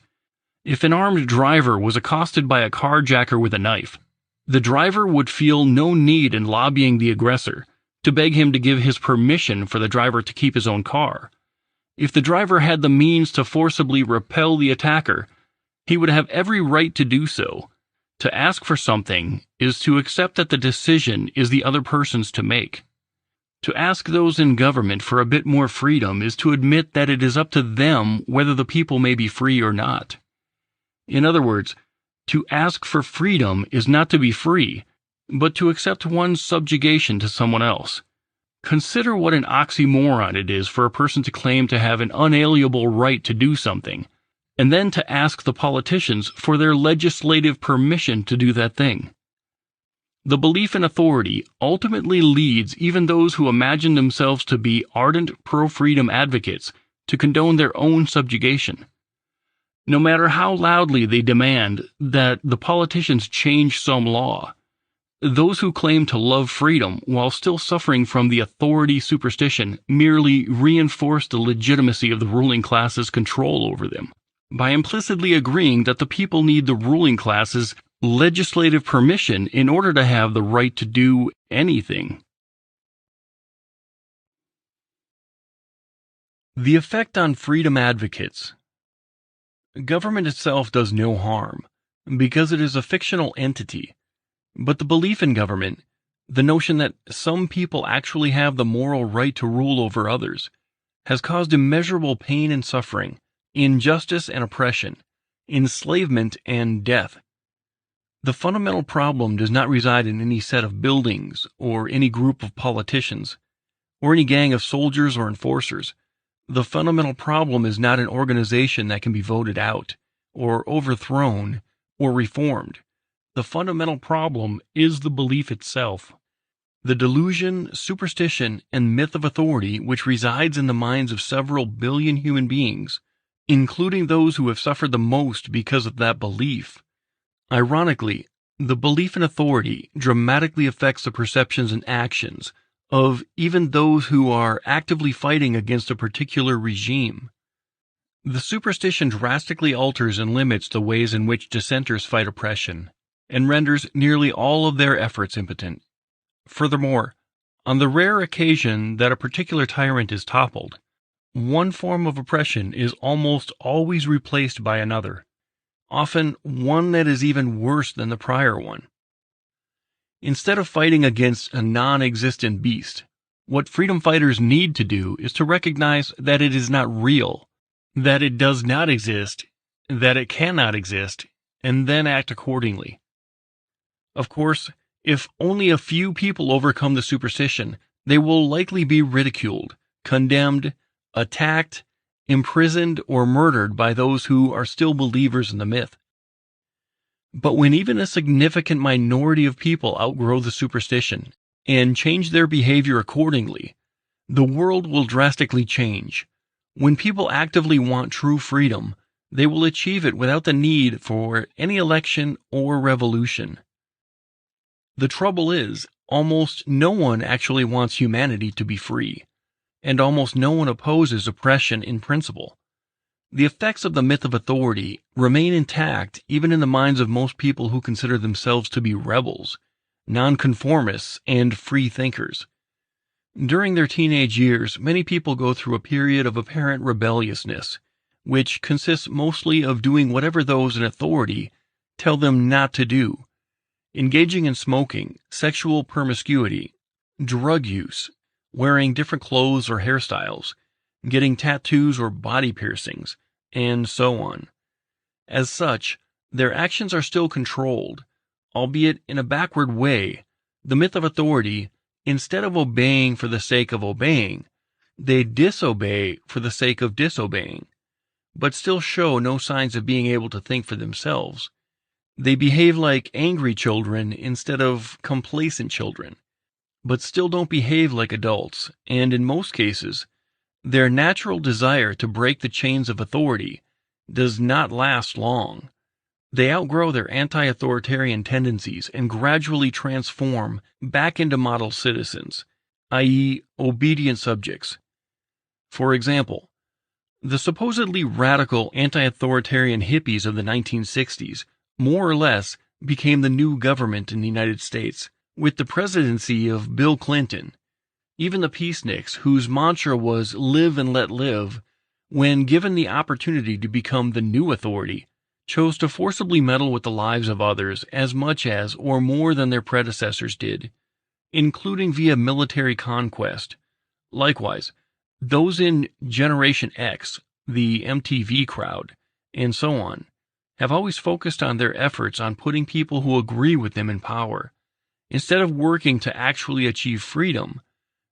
if an armed driver was accosted by a carjacker with a knife, the driver would feel no need in lobbying the aggressor to beg him to give his permission for the driver to keep his own car. If the driver had the means to forcibly repel the attacker, he would have every right to do so. To ask for something is to accept that the decision is the other person's to make. To ask those in government for a bit more freedom is to admit that it is up to them whether the people may be free or not. In other words, to ask for freedom is not to be free, but to accept one's subjugation to someone else. Consider what an oxymoron it is for a person to claim to have an unalienable right to do something, and then to ask the politicians for their legislative permission to do that thing. The belief in authority ultimately leads even those who imagine themselves to be ardent pro-freedom advocates to condone their own subjugation. No matter how loudly they demand that the politicians change some law, those who claim to love freedom while still suffering from the authority superstition merely reinforce the legitimacy of the ruling class's control over them by implicitly agreeing that the people need the ruling class's legislative permission in order to have the right to do anything. The effect on freedom advocates. Government itself does no harm, because it is a fictional entity. But the belief in government, the notion that some people actually have the moral right to rule over others, has caused immeasurable pain and suffering, injustice and oppression, enslavement and death. The fundamental problem does not reside in any set of buildings, or any group of politicians, or any gang of soldiers or enforcers. The fundamental problem is not an organization that can be voted out, or overthrown, or reformed. The fundamental problem is the belief itself. The delusion, superstition, and myth of authority which resides in the minds of several billion human beings including those who have suffered the most because of that belief. Ironically, the belief in authority dramatically affects the perceptions and actions of even those who are actively fighting against a particular regime. The superstition drastically alters and limits the ways in which dissenters fight oppression, and renders nearly all of their efforts impotent. Furthermore, on the rare occasion that a particular tyrant is toppled, one form of oppression is almost always replaced by another, often one that is even worse than the prior one. Instead of fighting against a non-existent beast, what freedom fighters need to do is to recognize that it is not real, that it does not exist, that it cannot exist, and then act accordingly. Of course, if only a few people overcome the superstition, they will likely be ridiculed, condemned, attacked, imprisoned, or murdered by those who are still believers in the myth. But when even a significant minority of people outgrow the superstition and change their behavior accordingly, the world will drastically change. When people actively want true freedom, they will achieve it without the need for any election or revolution. The trouble is, almost no one actually wants humanity to be free, and almost no one opposes oppression in principle. The effects of the myth of authority remain intact even in the minds of most people who consider themselves to be rebels, nonconformists, and free thinkers. During their teenage years, many people go through a period of apparent rebelliousness, which consists mostly of doing whatever those in authority tell them not to do, engaging in smoking, sexual promiscuity, drug use, wearing different clothes or hairstyles, getting tattoos or body piercings, and so on. As such, their actions are still controlled, albeit in a backward way. The myth of authority, instead of obeying for the sake of obeying, they disobey for the sake of disobeying, but still show no signs of being able to think for themselves. They behave like angry children instead of complacent children, but still don't behave like adults, and in most cases, their natural desire to break the chains of authority does not last long. They outgrow their anti-authoritarian tendencies and gradually transform back into model citizens, i.e., obedient subjects. For example, the supposedly radical anti-authoritarian hippies of the 1960s more or less became the new government in the United States, with the presidency of Bill Clinton. Even the peaceniks, whose mantra was live and let live, when given the opportunity to become the new authority, chose to forcibly meddle with the lives of others as much as or more than their predecessors did, including via military conquest. Likewise, those in Generation X, the MTV crowd, and so on, have always focused on their efforts on putting people who agree with them in power. Instead of working to actually achieve freedom,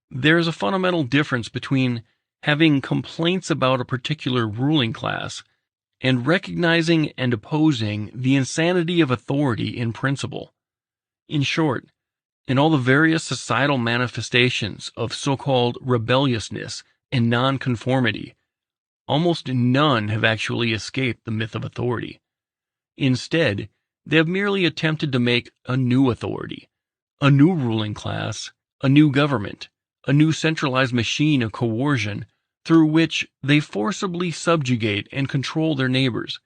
there is a fundamental difference between having complaints about a particular ruling class and recognizing and opposing the insanity of authority in principle. In short, in all the various societal manifestations of so-called rebelliousness and nonconformity, almost none have actually escaped the myth of authority. Instead, they have merely attempted to make a new authority, a new ruling class, a new government, a new centralized machine of coercion through which they forcibly subjugate and control their neighbors.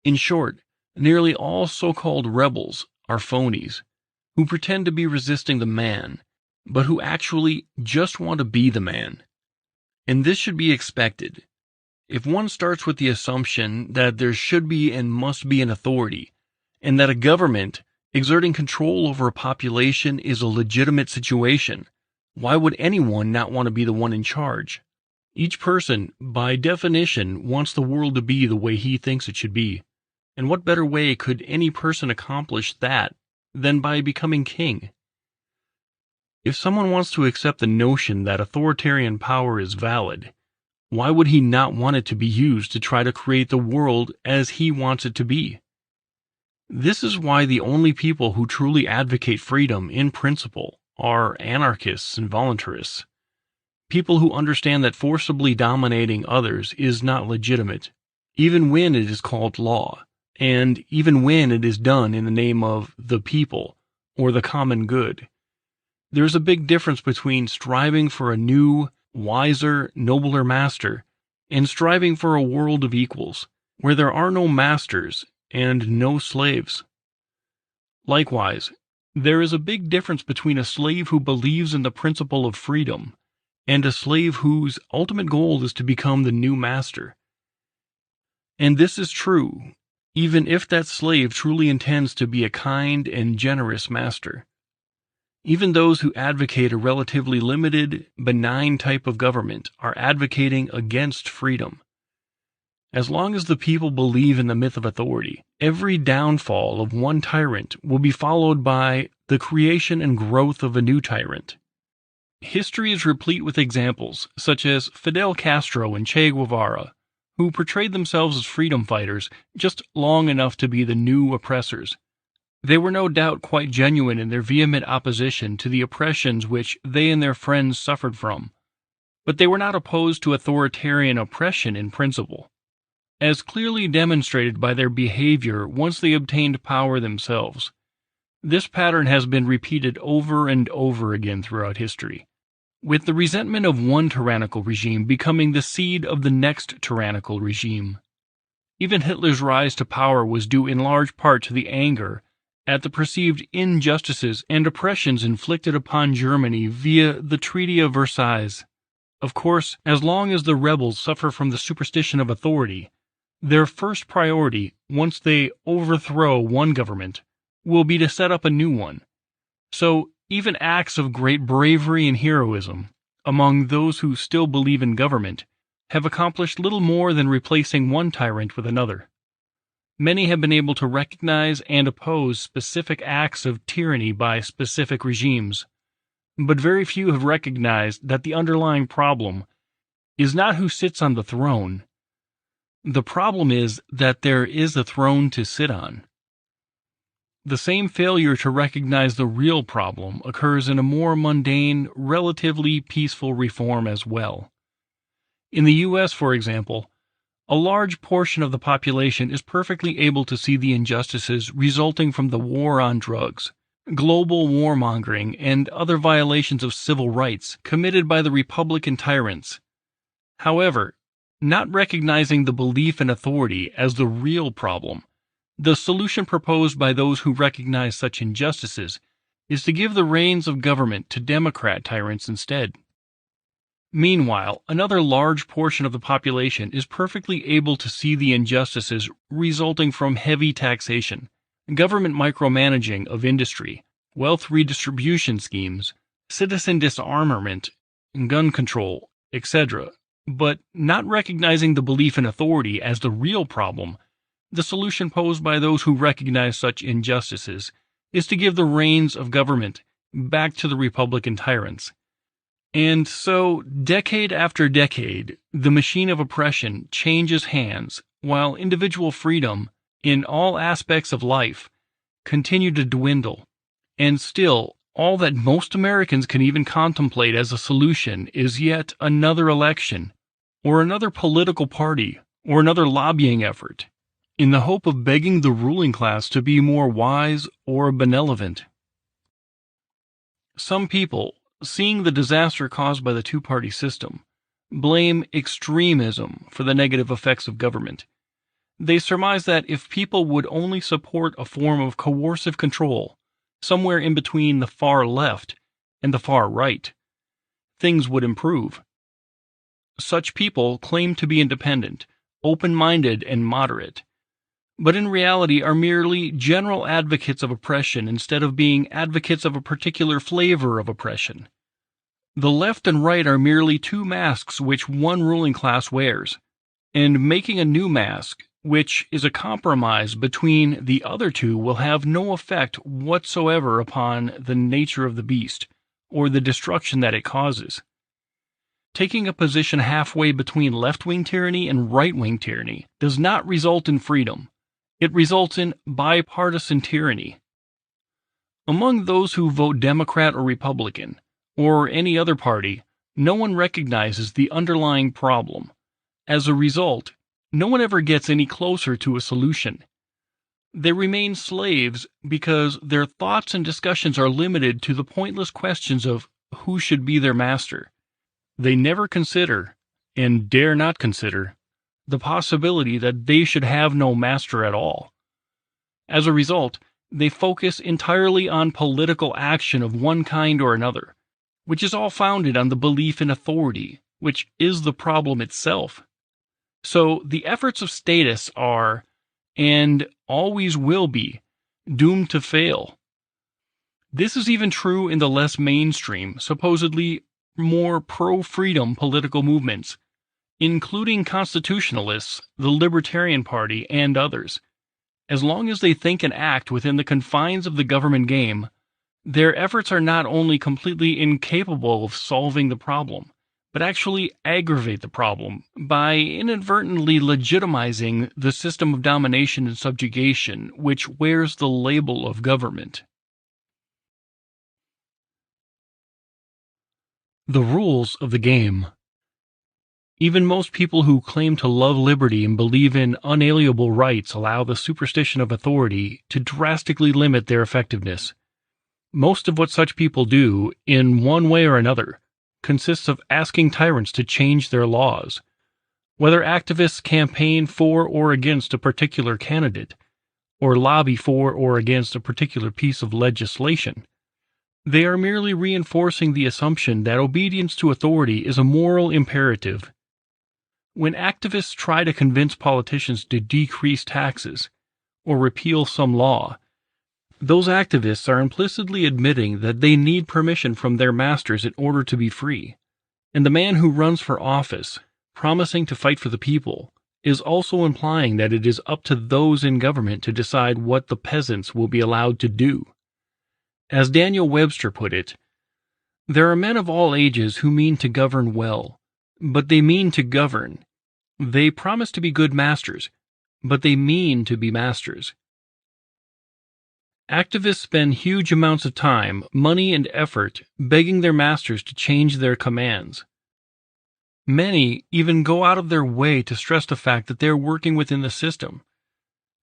In short, nearly all so-called rebels are phonies, who pretend to be resisting the man, but who actually just want to be the man. And this should be expected. If one starts with the assumption that there should be and must be an authority, and that a government exerting control over a population is a legitimate situation, why would anyone not want to be the one in charge? Each person, by definition, wants the world to be the way he thinks it should be. And what better way could any person accomplish that than by becoming king? If someone wants to accept the notion that authoritarian power is valid, why would he not want it to be used to try to create the world as he wants it to be? This is why the only people who truly advocate freedom in principle are anarchists and voluntarists. People who understand that forcibly dominating others is not legitimate even when it is called law, and even when it is done in the name of the people or the common good. There's a big difference between striving for a new, wiser, nobler master and striving for a world of equals, where there are no masters and no slaves. Likewise, there is a big difference between a slave who believes in the principle of freedom and a slave whose ultimate goal is to become the new master. And this is true, even if that slave truly intends to be a kind and generous master. Even those who advocate a relatively limited, benign type of government are advocating against freedom. As long as the people believe in the myth of authority, every downfall of one tyrant will be followed by the creation and growth of a new tyrant. History is replete with examples, such as Fidel Castro and Che Guevara, who portrayed themselves as freedom fighters just long enough to be the new oppressors. They were no doubt quite genuine in their vehement opposition to the oppressions which they and their friends suffered from, but they were not opposed to authoritarian oppression in principle, as clearly demonstrated by their behavior once they obtained power themselves. This pattern has been repeated over and over again throughout history, with the resentment of one tyrannical regime becoming the seed of the next tyrannical regime. Even Hitler's rise to power was due in large part to the anger at the perceived injustices and oppressions inflicted upon Germany via the Treaty of Versailles. Of course, as long as the rebels suffer from the superstition of authority, their first priority, once they overthrow one government, will be to set up a new one. So, even acts of great bravery and heroism among those who still believe in government have accomplished little more than replacing one tyrant with another. Many have been able to recognize and oppose specific acts of tyranny by specific regimes, but very few have recognized that the underlying problem is not who sits on the throne. The problem is that there is a throne to sit on. The same failure to recognize the real problem occurs in a more mundane, relatively peaceful reform as well. In the U.S., for example, a large portion of the population is perfectly able to see the injustices resulting from the war on drugs, global warmongering, and other violations of civil rights committed by the Republican tyrants. However, not recognizing the belief in authority as the real problem, the solution proposed by those who recognize such injustices is to give the reins of government to Democrat tyrants instead. Meanwhile, another large portion of the population is perfectly able to see the injustices resulting from heavy taxation, government micromanaging of industry, wealth redistribution schemes, citizen disarmament, gun control, etc., but not recognizing the belief in authority as the real problem. The solution posed by those who recognize such injustices is to give the reins of government back to the Republican tyrants. And so, decade after decade, the machine of oppression changes hands, while individual freedom, in all aspects of life, continue to dwindle. And still, all that most Americans can even contemplate as a solution is yet another election, or another political party, or another lobbying effort, in the hope of begging the ruling class to be more wise or benevolent. Some people, seeing the disaster caused by the two-party system, blame extremism for the negative effects of government. They surmise that if people would only support a form of coercive control, somewhere in between the far left and the far right, things would improve. Such people claim to be independent, open-minded, and moderate, but in reality are merely general advocates of oppression instead of being advocates of a particular flavor of oppression. The left and right are merely two masks which one ruling class wears, and making a new mask, which is a compromise between the other two, will have no effect whatsoever upon the nature of the beast, or the destruction that it causes. Taking a position halfway between left-wing tyranny and right-wing tyranny does not result in freedom. It results in bipartisan tyranny. Among those who vote Democrat or Republican, or any other party, no one recognizes the underlying problem. As a result, no one ever gets any closer to a solution. They remain slaves because their thoughts and discussions are limited to the pointless questions of who should be their master. They never consider, and dare not consider, the possibility that they should have no master at all. As a result, they focus entirely on political action of one kind or another, which is all founded on the belief in authority, which is the problem itself. So the efforts of statists are, and always will be, doomed to fail. This is even true in the less mainstream, supposedly more pro-freedom political movements, including constitutionalists, the Libertarian Party, and others. As long as they think and act within the confines of the government game, their efforts are not only completely incapable of solving the problem, but actually aggravate the problem by inadvertently legitimizing the system of domination and subjugation which wears the label of government. The rules of the game. Even most people who claim to love liberty and believe in unalienable rights allow the superstition of authority to drastically limit their effectiveness. Most of what such people do, in one way or another, consists of asking tyrants to change their laws. Whether activists campaign for or against a particular candidate, or lobby for or against a particular piece of legislation, they are merely reinforcing the assumption that obedience to authority is a moral imperative. When activists try to convince politicians to decrease taxes or repeal some law, those activists are implicitly admitting that they need permission from their masters in order to be free. And the man who runs for office, promising to fight for the people, is also implying that it is up to those in government to decide what the peasants will be allowed to do. As Daniel Webster put it, there are men of all ages who mean to govern well, but they mean to govern. They promise to be good masters, but they mean to be masters. Activists spend huge amounts of time, money, and effort begging their masters to change their commands. Many even go out of their way to stress the fact that they are working within the system,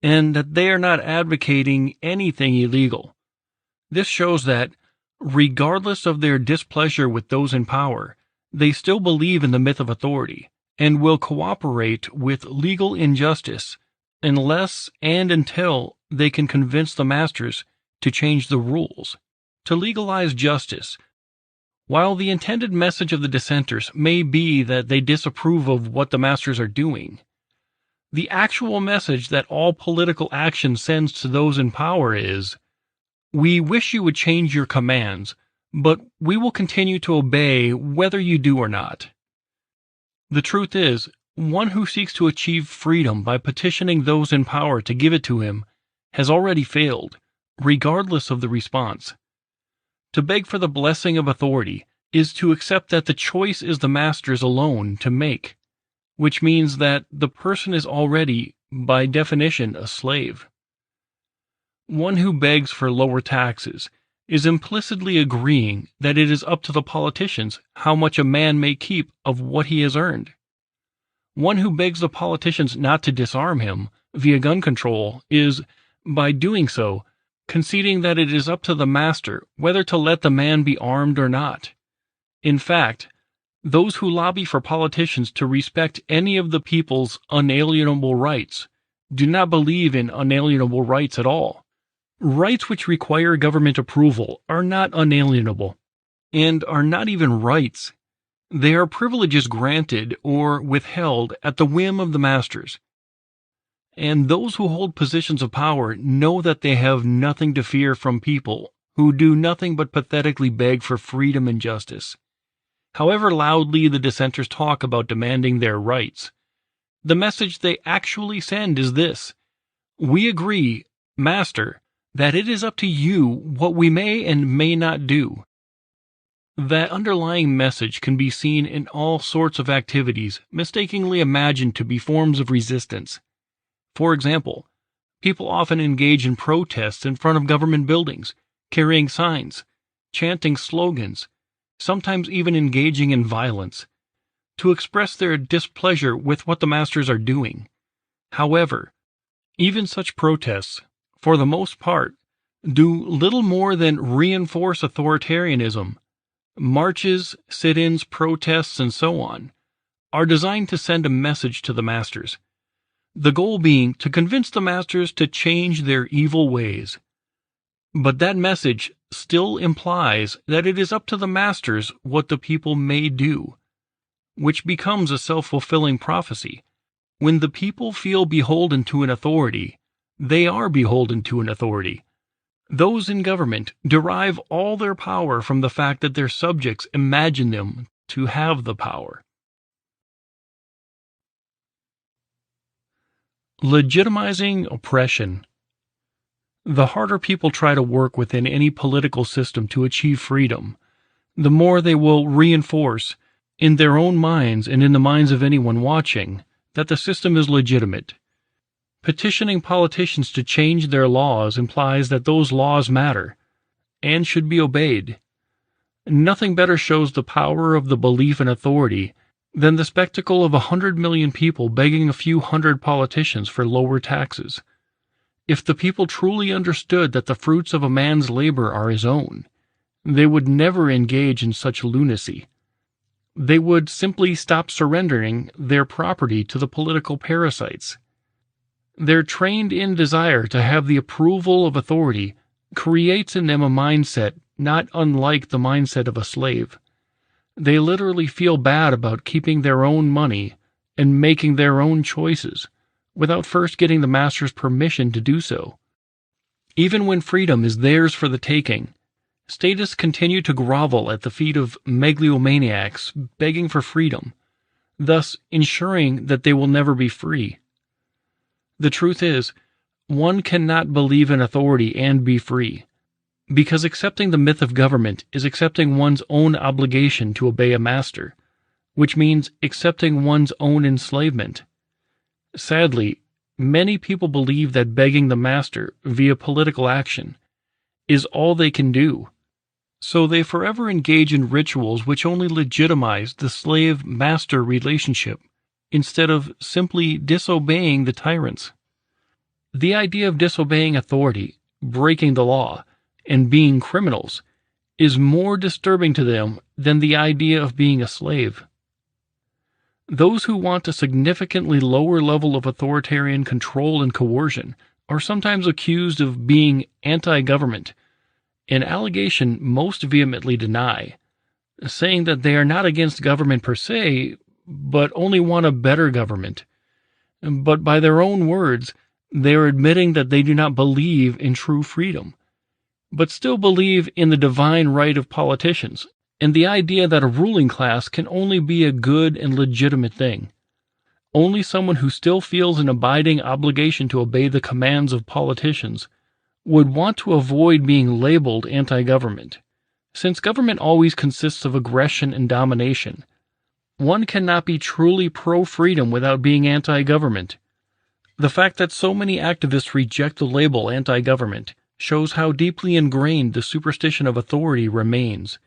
and that they are not advocating anything illegal. This shows that, regardless of their displeasure with those in power, they still believe in the myth of authority, and will cooperate with legal injustice unless and until they can convince the masters to change the rules, to legalize justice. While the intended message of the dissenters may be that they disapprove of what the masters are doing, the actual message that all political action sends to those in power is, "We wish you would change your commands, but we will continue to obey whether you do or not." The truth is, one who seeks to achieve freedom by petitioning those in power to give it to him has already failed, regardless of the response. To beg for the blessing of authority is to accept that the choice is the master's alone to make, which means that the person is already, by definition, a slave. One who begs for lower taxes is implicitly agreeing that it is up to the politicians how much a man may keep of what he has earned. One who begs the politicians not to disarm him via gun control is, by doing so, conceding that it is up to the master whether to let the man be armed or not. In fact, those who lobby for politicians to respect any of the people's unalienable rights do not believe in unalienable rights at all. Rights which require government approval are not unalienable, and are not even rights. They are privileges granted or withheld at the whim of the masters. And those who hold positions of power know that they have nothing to fear from people who do nothing but pathetically beg for freedom and justice. However loudly the dissenters talk about demanding their rights, the message they actually send is this: "We agree, Master, that it is up to you what we may and may not do." That underlying message can be seen in all sorts of activities mistakenly imagined to be forms of resistance. For example, people often engage in protests in front of government buildings, carrying signs, chanting slogans, sometimes even engaging in violence. to express their displeasure with what the masters are doing. However, even such protests, for the most part, do little more than reinforce authoritarianism. Marches, sit-ins, protests, and so on are designed to send a message to the masters, the goal being to convince the masters to change their evil ways. But that message still implies that it is up to the masters what the people may do, which becomes a self-fulfilling prophecy. When the people feel beholden to an authority, they are beholden to an authority. Those in government derive all their power from the fact that their subjects imagine them to have the power. Legitimizing oppression. The harder people try to work within any political system to achieve freedom, the more they will reinforce, in their own minds and in the minds of anyone watching, that the system is legitimate. Petitioning politicians to change their laws implies that those laws matter and should be obeyed. Nothing better shows the power of the belief in authority than the spectacle of 100 million people begging a few hundred politicians for lower taxes. If the people truly understood that the fruits of a man's labor are his own, they would never engage in such lunacy. They would simply stop surrendering their property to the political parasites. Their trained-in desire to have the approval of authority creates in them a mindset not unlike the mindset of a slave. They literally feel bad about keeping their own money and making their own choices, without first getting the master's permission to do so. Even when freedom is theirs for the taking, statists continue to grovel at the feet of megalomaniacs begging for freedom, thus ensuring that they will never be free. The truth is, one cannot believe in authority and be free, because accepting the myth of government is accepting one's own obligation to obey a master, which means accepting one's own enslavement. Sadly, many people believe that begging the master via political action is all they can do, so they forever engage in rituals which only legitimize the slave-master relationship instead of simply disobeying the tyrants. The idea of disobeying authority, breaking the law, and being criminals is more disturbing to them than the idea of being a slave. Those who want a significantly lower level of authoritarian control and coercion are sometimes accused of being anti-government, an allegation most vehemently deny, saying that they are not against government per se, but only want a better government. But by their own words, they are admitting that they do not believe in true freedom, but still believe in the divine right of politicians and the idea that a ruling class can only be a good and legitimate thing. Only someone who still feels an abiding obligation to obey the commands of politicians would want to avoid being labeled anti-government, since government always consists of aggression and domination. One cannot be truly pro-freedom without being anti-government. The fact that so many activists reject the label anti-government shows how deeply ingrained the superstition of authority remains,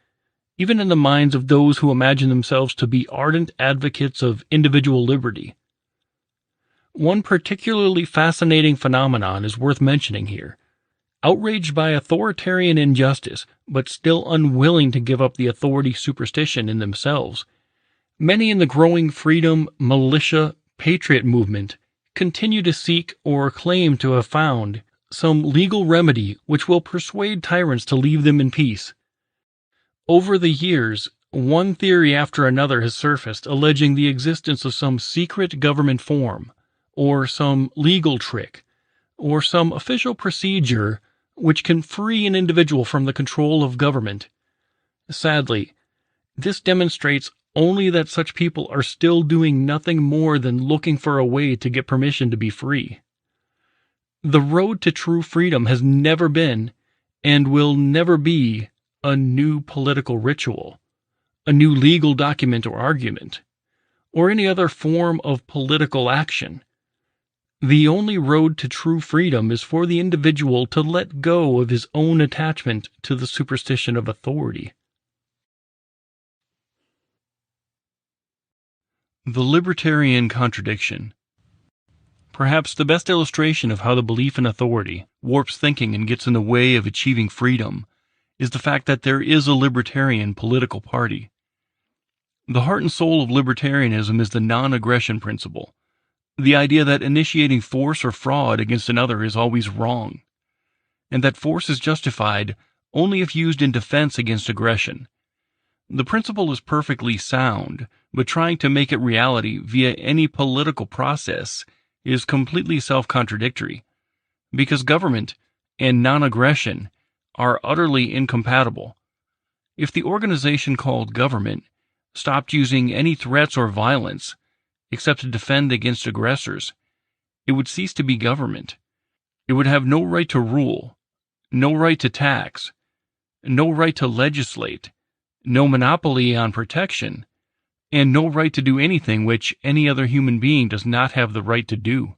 even in the minds of those who imagine themselves to be ardent advocates of individual liberty. One particularly fascinating phenomenon is worth mentioning here. Outraged by authoritarian injustice, but still unwilling to give up the authority superstition in themselves, many in the growing freedom, militia, patriot movement continue to seek or claim to have found some legal remedy which will persuade tyrants to leave them in peace. Over the years, one theory after another has surfaced alleging the existence of some secret government form, or some legal trick, or some official procedure which can free an individual from the control of government. Sadly, this demonstrates only that such people are still doing nothing more than looking for a way to get permission to be free. The road to true freedom has never been, and will never be, a new political ritual, a new legal document or argument, or any other form of political action. The only road to true freedom is for the individual to let go of his own attachment to the superstition of authority. The libertarian contradiction. Perhaps the best illustration of how the belief in authority warps thinking and gets in the way of achieving freedom is the fact that there is a libertarian political party. The heart and soul of libertarianism is the non-aggression principle, the idea that initiating force or fraud against another is always wrong, and that force is justified only if used in defense against aggression. The principle is perfectly sound, but trying to make it reality via any political process is completely self-contradictory, because government and non-aggression are utterly incompatible. If the organization called government stopped using any threats or violence except to defend against aggressors, it would cease to be government. It would have no right to rule, no right to tax, no right to legislate, no monopoly on protection, and no right to do anything which any other human being does not have the right to do.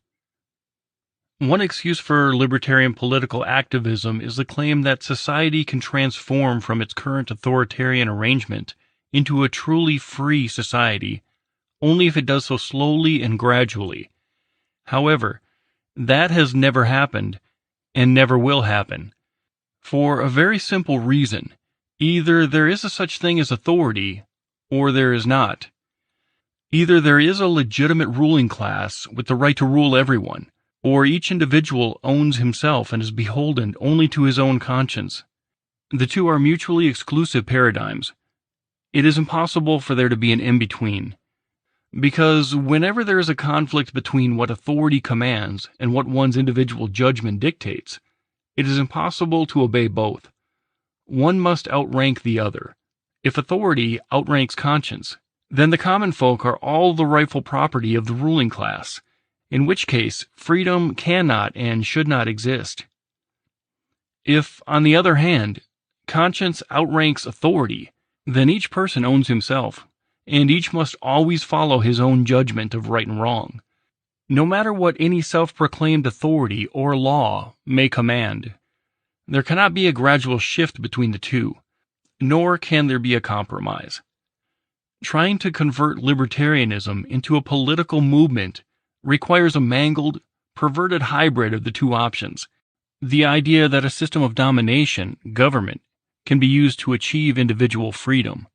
One excuse for libertarian political activism is the claim that society can transform from its current authoritarian arrangement into a truly free society only if it does so slowly and gradually. However, that has never happened and never will happen, for a very simple reason. Either there is a such thing as authority, or there is not. Either there is a legitimate ruling class with the right to rule everyone, or each individual owns himself and is beholden only to his own conscience. The two are mutually exclusive paradigms. It is impossible for there to be an in-between, because whenever there is a conflict between what authority commands and what one's individual judgment dictates, it is impossible to obey both. One must outrank the other. If authority outranks conscience, then the common folk are all the rightful property of the ruling class, in which case freedom cannot and should not exist. If, on the other hand, conscience outranks authority, then each person owns himself, and each must always follow his own judgment of right and wrong, no matter what any self-proclaimed authority or law may command. There cannot be a gradual shift between the two, nor can there be a compromise. Trying to convert libertarianism into a political movement requires a mangled, perverted hybrid of the two options. The idea that a system of domination, government, can be used to achieve individual freedom.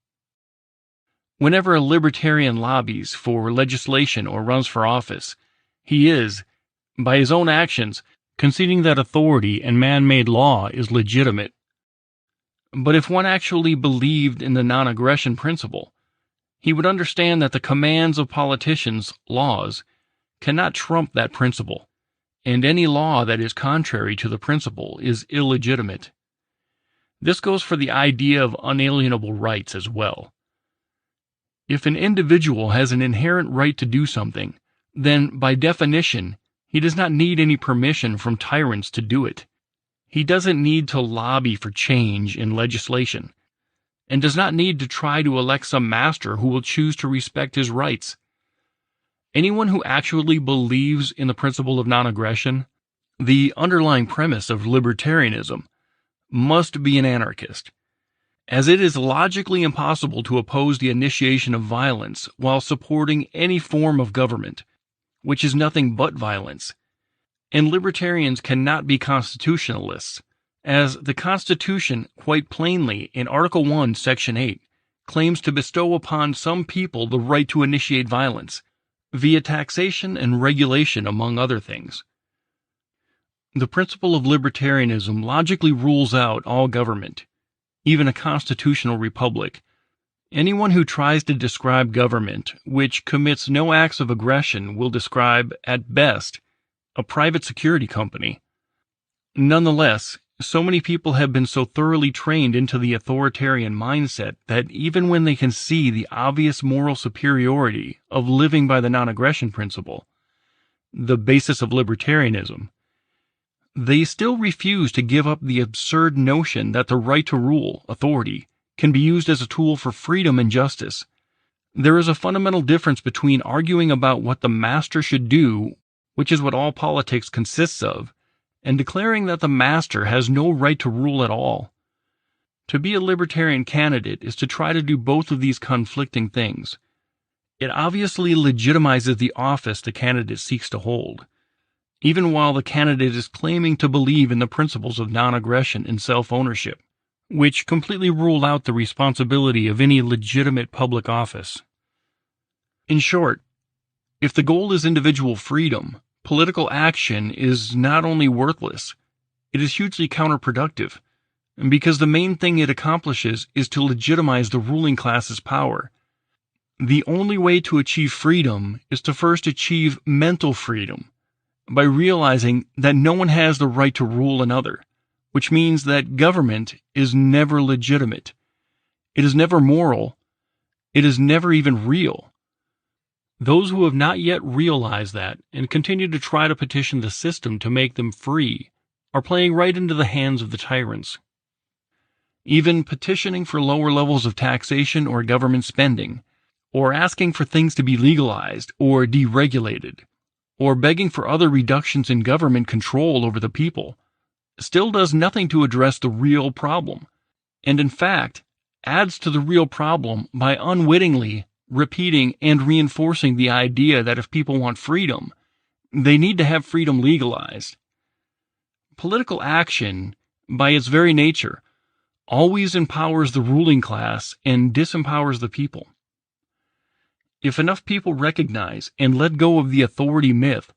Whenever a libertarian lobbies for legislation or runs for office, he is, by his own actions, conceding that authority and man-made law is legitimate. But if one actually believed in the non-aggression principle, he would understand that the commands of politicians' laws cannot trump that principle, and any law that is contrary to the principle is illegitimate. This goes for the idea of unalienable rights as well. If an individual has an inherent right to do something, then, by definition, he does not need any permission from tyrants to do it. He doesn't need to lobby for change in legislation, and does not need to try to elect some master who will choose to respect his rights. Anyone who actually believes in the principle of non-aggression, the underlying premise of libertarianism, must be an anarchist, as it is logically impossible to oppose the initiation of violence while supporting any form of government, which is nothing but violence. And libertarians cannot be constitutionalists, as the Constitution, quite plainly in Article 1, Section 8, claims to bestow upon some people the right to initiate violence, via taxation and regulation, among other things. The principle of libertarianism logically rules out all government, even a constitutional republic. Anyone who tries to describe government which commits no acts of aggression will describe, at best, a private security company. Nonetheless, so many people have been so thoroughly trained into the authoritarian mindset that even when they can see the obvious moral superiority of living by the non-aggression principle, the basis of libertarianism, they still refuse to give up the absurd notion that the right to rule, authority, can be used as a tool for freedom and justice. There is a fundamental difference between arguing about what the master should do, which is what all politics consists of, and declaring that the master has no right to rule at all. To be a libertarian candidate is to try to do both of these conflicting things. It obviously legitimizes the office the candidate seeks to hold, even while the candidate is claiming to believe in the principles of non-aggression and self-ownership, which completely rule out the responsibility of any legitimate public office. In short, if the goal is individual freedom, political action is not only worthless, it is hugely counterproductive, because the main thing it accomplishes is to legitimize the ruling class's power. The only way to achieve freedom is to first achieve mental freedom, by realizing that no one has the right to rule another, which means that government is never legitimate. It is never moral. It is never even real. Those who have not yet realized that and continue to try to petition the system to make them free are playing right into the hands of the tyrants. Even petitioning for lower levels of taxation or government spending, or asking for things to be legalized or deregulated, or begging for other reductions in government control over the people, still does nothing to address the real problem, and in fact adds to the real problem by unwittingly repeating and reinforcing the idea that if people want freedom, they need to have freedom legalized. Political action, by its very nature, always empowers the ruling class and disempowers the people. If enough people recognize and let go of the authority myth,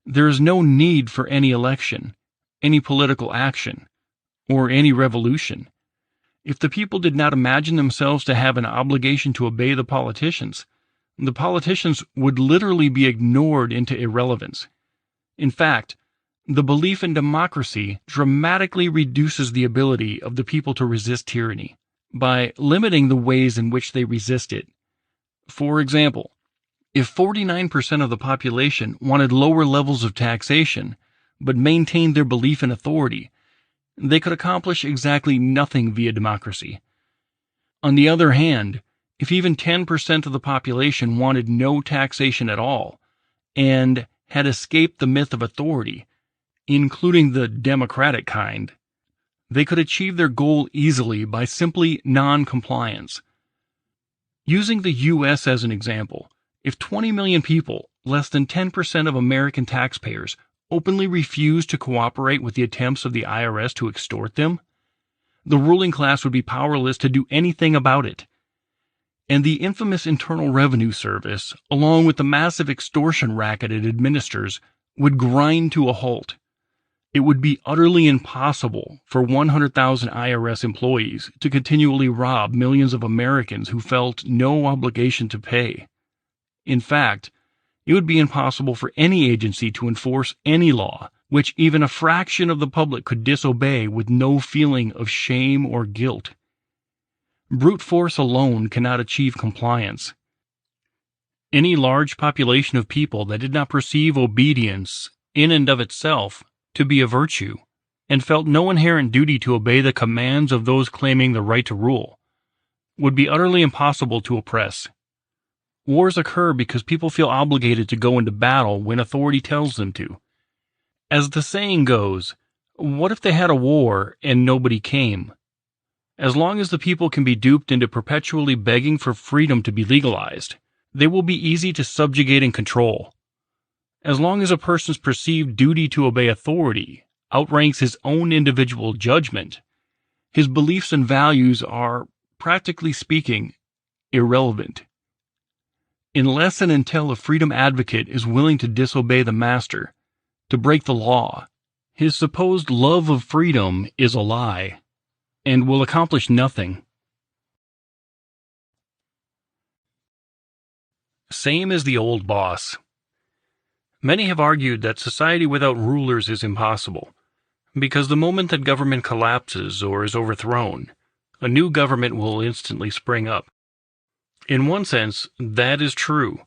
there is no need for any election, any political action, or any revolution. If the people did not imagine themselves to have an obligation to obey the politicians would literally be ignored into irrelevance. In fact, the belief in democracy dramatically reduces the ability of the people to resist tyranny by limiting the ways in which they resist it. For example, if 49% of the population wanted lower levels of taxation, but maintained their belief in authority, they could accomplish exactly nothing via democracy. On the other hand, if even 10% of the population wanted no taxation at all, and had escaped the myth of authority, including the democratic kind, they could achieve their goal easily by simply non-compliance. Using the U.S. as an example, if 20 million people, less than 10% of American taxpayers, openly refuse to cooperate with the attempts of the IRS to extort them, the ruling class would be powerless to do anything about it. And the infamous Internal Revenue Service, along with the massive extortion racket it administers, would grind to a halt. It would be utterly impossible for 100,000 IRS employees to continually rob millions of Americans who felt no obligation to pay. In fact, it would be impossible for any agency to enforce any law which even a fraction of the public could disobey with no feeling of shame or guilt. Brute force alone cannot achieve compliance. Any large population of people that did not perceive obedience in and of itself to be a virtue, and felt no inherent duty to obey the commands of those claiming the right to rule, would be utterly impossible to oppress. Wars occur because people feel obligated to go into battle when authority tells them to. As the saying goes, what if they had a war and nobody came? As long as the people can be duped into perpetually begging for freedom to be legalized, they will be easy to subjugate and control. As long as a person's perceived duty to obey authority outranks his own individual judgment, his beliefs and values are, practically speaking, irrelevant. Unless and until a freedom advocate is willing to disobey the master, to break the law, his supposed love of freedom is a lie, and will accomplish nothing. Same as the old boss. Many have argued that society without rulers is impossible, because the moment that government collapses or is overthrown, a new government will instantly spring up. In one sense, that is true.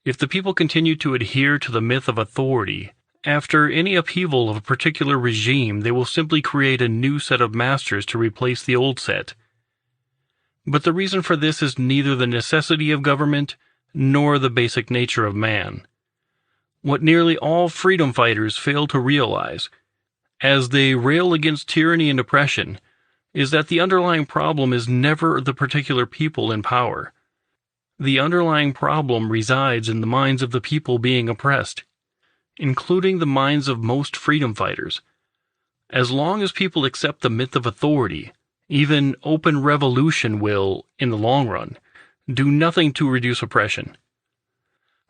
If the people continue to adhere to the myth of authority, after any upheaval of a particular regime, they will simply create a new set of masters to replace the old set. But the reason for this is neither the necessity of government nor the basic nature of man. What nearly all freedom fighters fail to realize, as they rail against tyranny and oppression, is that the underlying problem is never the particular people in power. the underlying problem resides in the minds of the people being oppressed, including the minds of most freedom fighters. As long as people accept the myth of authority, even open revolution will, in the long run, do nothing to reduce oppression.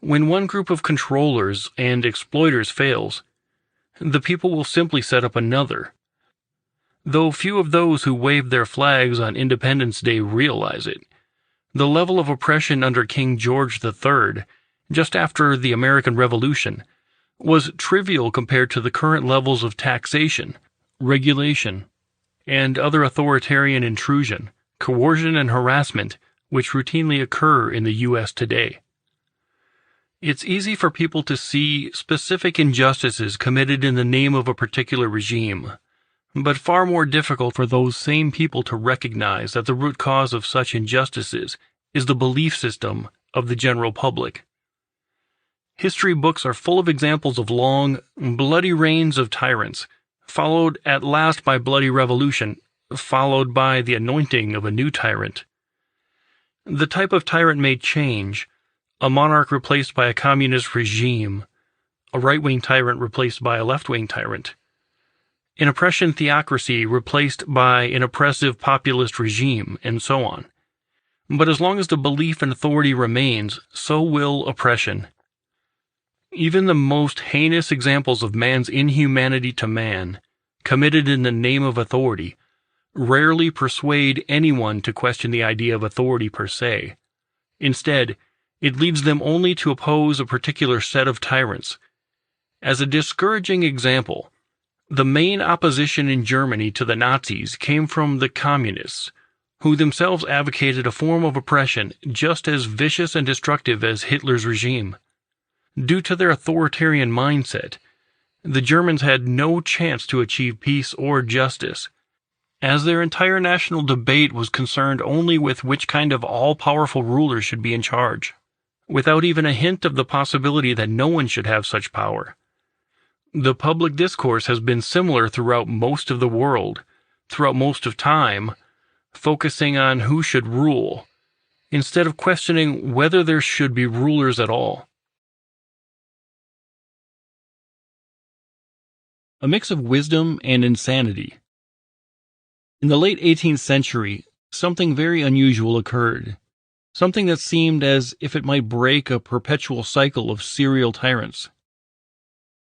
When one group of controllers and exploiters fails, the people will simply set up another. Though few of those who wave their flags on Independence Day realize it, the level of oppression under King George III, just after the American Revolution, was trivial compared to the current levels of taxation, regulation, and other authoritarian intrusion, coercion, and harassment which routinely occur in the U.S. today. It's easy for people to see specific injustices committed in the name of a particular regime, but far more difficult for those same people to recognize that the root cause of such injustices is the belief system of the general public. History books are full of examples of long, bloody reigns of tyrants, followed at last by bloody revolution, followed by the anointing of a new tyrant. The type of tyrant may change: a monarch replaced by a communist regime, a right-wing tyrant replaced by a left-wing tyrant, an oppression theocracy replaced by an oppressive populist regime, and so on. But as long as the belief in authority remains, so will oppression. Even the most heinous examples of man's inhumanity to man, committed in the name of authority, rarely persuade anyone to question the idea of authority per se. Instead, it leads them only to oppose a particular set of tyrants. As a discouraging example, the main opposition in Germany to the Nazis came from the communists, who themselves advocated a form of oppression just as vicious and destructive as Hitler's regime. Due to their authoritarian mindset, the Germans had no chance to achieve peace or justice, as their entire national debate was concerned only with which kind of all-powerful ruler should be in charge, without even a hint of the possibility that no one should have such power. The public discourse has been similar throughout most of the world, throughout most of time, focusing on who should rule, instead of questioning whether there should be rulers at all. A mix of wisdom and insanity. In the late 18th century, something very unusual occurred, something that seemed as if it might break a perpetual cycle of serial tyrants.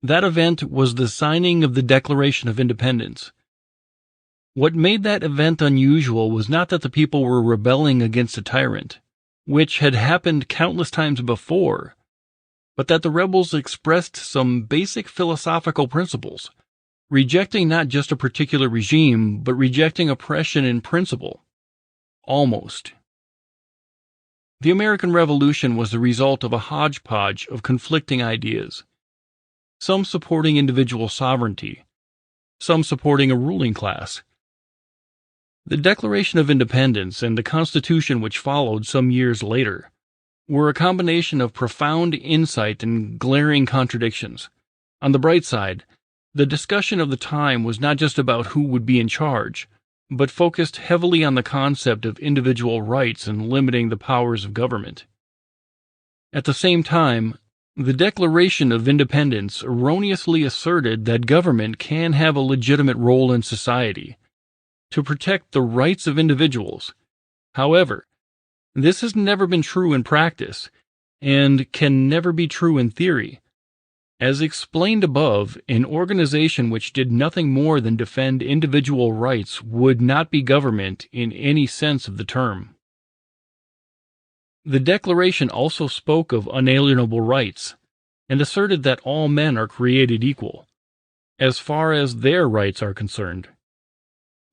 That event was the signing of the Declaration of Independence. What made that event unusual was not that the people were rebelling against a tyrant, which had happened countless times before, but that the rebels expressed some basic philosophical principles, rejecting not just a particular regime, but rejecting oppression in principle. Almost. The American Revolution was the result of a hodgepodge of conflicting ideas, some supporting individual sovereignty, some supporting a ruling class. The Declaration of Independence and the Constitution which followed some years later were a combination of profound insight and glaring contradictions. On the bright side, the discussion of the time was not just about who would be in charge, but focused heavily on the concept of individual rights and limiting the powers of government. At the same time, the Declaration of Independence erroneously asserted that government can have a legitimate role in society, to protect the rights of individuals. However, this has never been true in practice, and can never be true in theory. As explained above, an organization which did nothing more than defend individual rights would not be government in any sense of the term. The Declaration also spoke of unalienable rights, and asserted that all men are created equal, as far as their rights are concerned.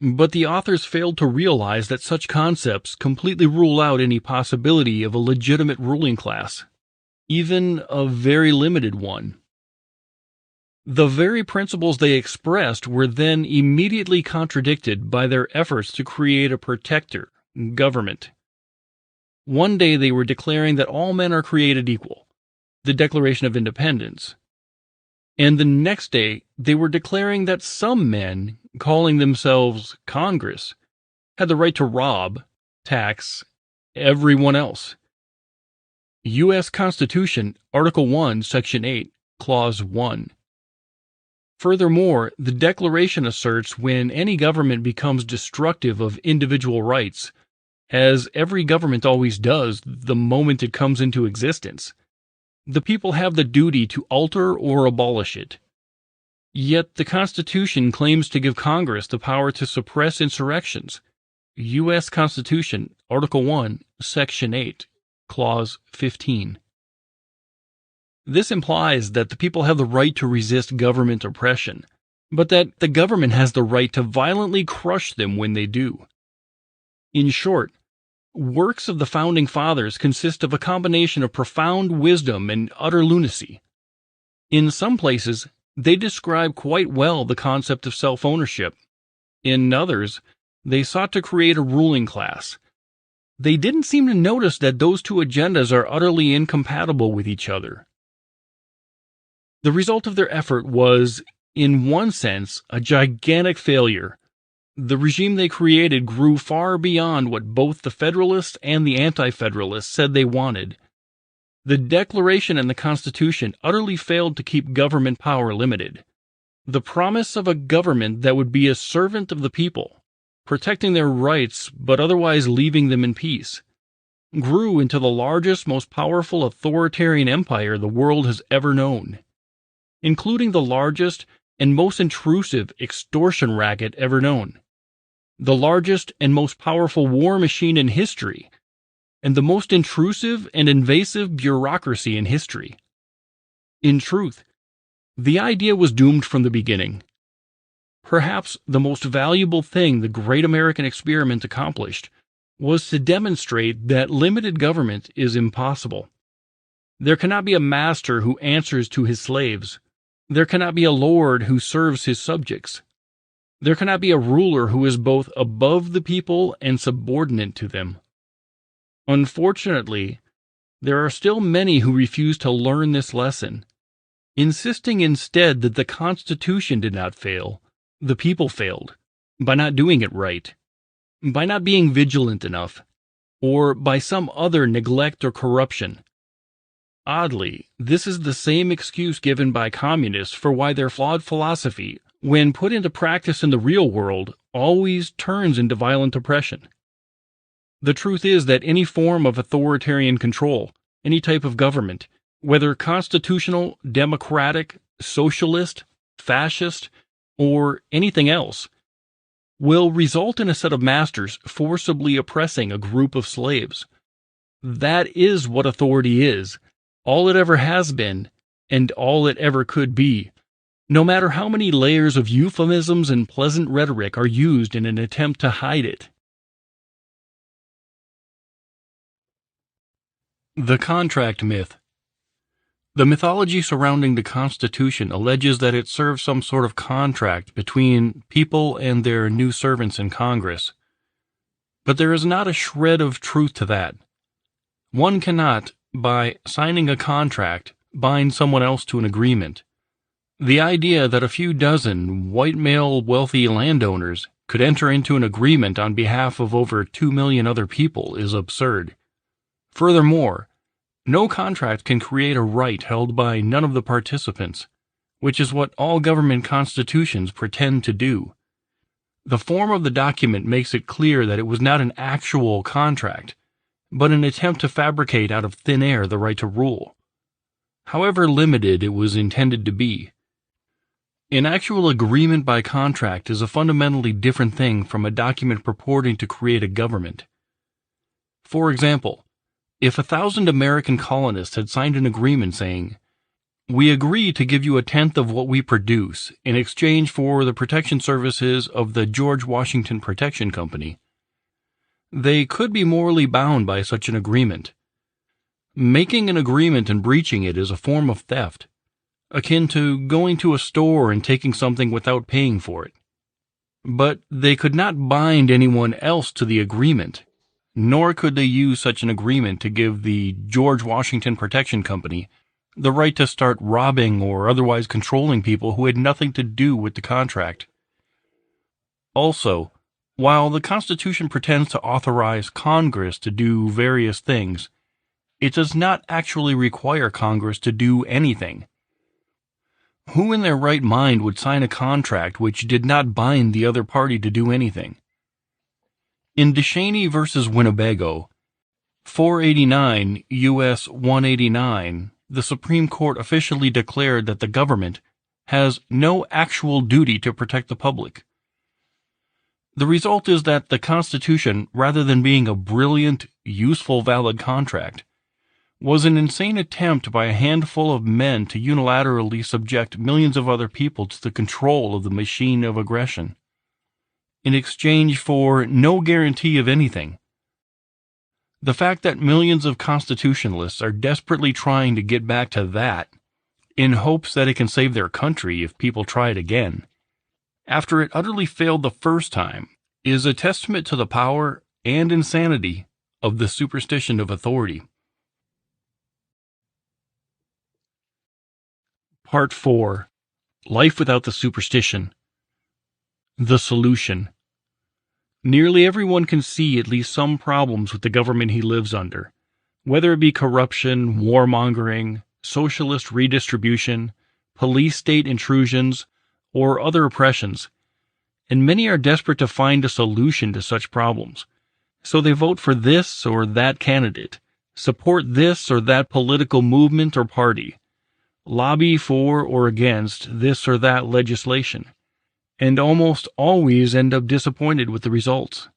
But the authors failed to realize that such concepts completely rule out any possibility of a legitimate ruling class, even a very limited one. The very principles they expressed were then immediately contradicted by their efforts to create a protector, government. One day they were declaring that all men are created equal, the Declaration of Independence, and the next day they were declaring that some men, calling themselves Congress, had the right to rob, tax, everyone else. U.S. Constitution, Article 1, Section 8, Clause 1. Furthermore, the Declaration asserts when any government becomes destructive of individual rights, as every government always does the moment it comes into existence, the people have the duty to alter or abolish it. Yet the Constitution claims to give Congress the power to suppress insurrections. U.S. Constitution, Article 1, Section 8, Clause 15. This implies that the people have the right to resist government oppression, but that the government has the right to violently crush them when they do. In short, works of the Founding Fathers consist of a combination of profound wisdom and utter lunacy. In some places, they describe quite well the concept of self-ownership. In others, they sought to create a ruling class. They didn't seem to notice that those two agendas are utterly incompatible with each other. The result of their effort was, in one sense, a gigantic failure. The regime they created grew far beyond what both the Federalists and the Anti-Federalists said they wanted. The Declaration and the Constitution utterly failed to keep government power limited. The promise of a government that would be a servant of the people, protecting their rights but otherwise leaving them in peace, grew into the largest, most powerful authoritarian empire the world has ever known, including the largest and most intrusive extortion racket ever known, the largest and most powerful war machine in history, and the most intrusive and invasive bureaucracy in history. In truth, the idea was doomed from the beginning. Perhaps the most valuable thing the great American experiment accomplished was to demonstrate that limited government is impossible. There cannot be a master who answers to his slaves. There cannot be a lord who serves his subjects. There cannot be a ruler who is both above the people and subordinate to them. Unfortunately, there are still many who refuse to learn this lesson, insisting instead that the Constitution did not fail, the people failed, by not doing it right, by not being vigilant enough, or by some other neglect or corruption. Oddly, this is the same excuse given by communists for why their flawed philosophy, when put into practice in the real world, always turns into violent oppression. The truth is that any form of authoritarian control, any type of government, whether constitutional, democratic, socialist, fascist, or anything else, will result in a set of masters forcibly oppressing a group of slaves. That is what authority is, all it ever has been, and all it ever could be, no matter how many layers of euphemisms and pleasant rhetoric are used in an attempt to hide it. The contract myth. The mythology surrounding the Constitution alleges that it serves some sort of contract between people and their new servants in Congress. But there is not a shred of truth to that. One cannot, by signing a contract, bind someone else to an agreement. The idea that a few dozen white male wealthy landowners could enter into an agreement on behalf of over 2 million other people is absurd. Furthermore, no contract can create a right held by none of the participants, which is what all government constitutions pretend to do. The form of the document makes it clear that it was not an actual contract, but an attempt to fabricate out of thin air the right to rule, however limited it was intended to be. An actual agreement by contract is a fundamentally different thing from a document purporting to create a government. For example, if 1,000 American colonists had signed an agreement saying, "We agree to give you a tenth of what we produce in exchange for the protection services of the George Washington Protection Company," they could be morally bound by such an agreement. Making an agreement and breaching it is a form of theft, akin to going to a store and taking something without paying for it. But they could not bind anyone else to the agreement, nor could they use such an agreement to give the George Washington Protection Company the right to start robbing or otherwise controlling people who had nothing to do with the contract. Also, while the Constitution pretends to authorize Congress to do various things, it does not actually require Congress to do anything. Who in their right mind would sign a contract which did not bind the other party to do anything? In DeShaney v. Winnebago, 489 U.S. 189, the Supreme Court officially declared that the government has no actual duty to protect the public. The result is that the Constitution, rather than being a brilliant, useful, valid contract, was an insane attempt by a handful of men to unilaterally subject millions of other people to the control of the machine of aggression, in exchange for no guarantee of anything. The fact that millions of constitutionalists are desperately trying to get back to that, in hopes that it can save their country if people try it again, after it utterly failed the first time, is a testament to the power and insanity of the superstition of authority. Part 4. Life Without the Superstition. The Solution. Nearly everyone can see at least some problems with the government he lives under, whether it be corruption, warmongering, socialist redistribution, police-state intrusions, or other oppressions, and many are desperate to find a solution to such problems. So they vote for this or that candidate, support this or that political movement or party, lobby for or against this or that legislation, and almost always end up disappointed with the results.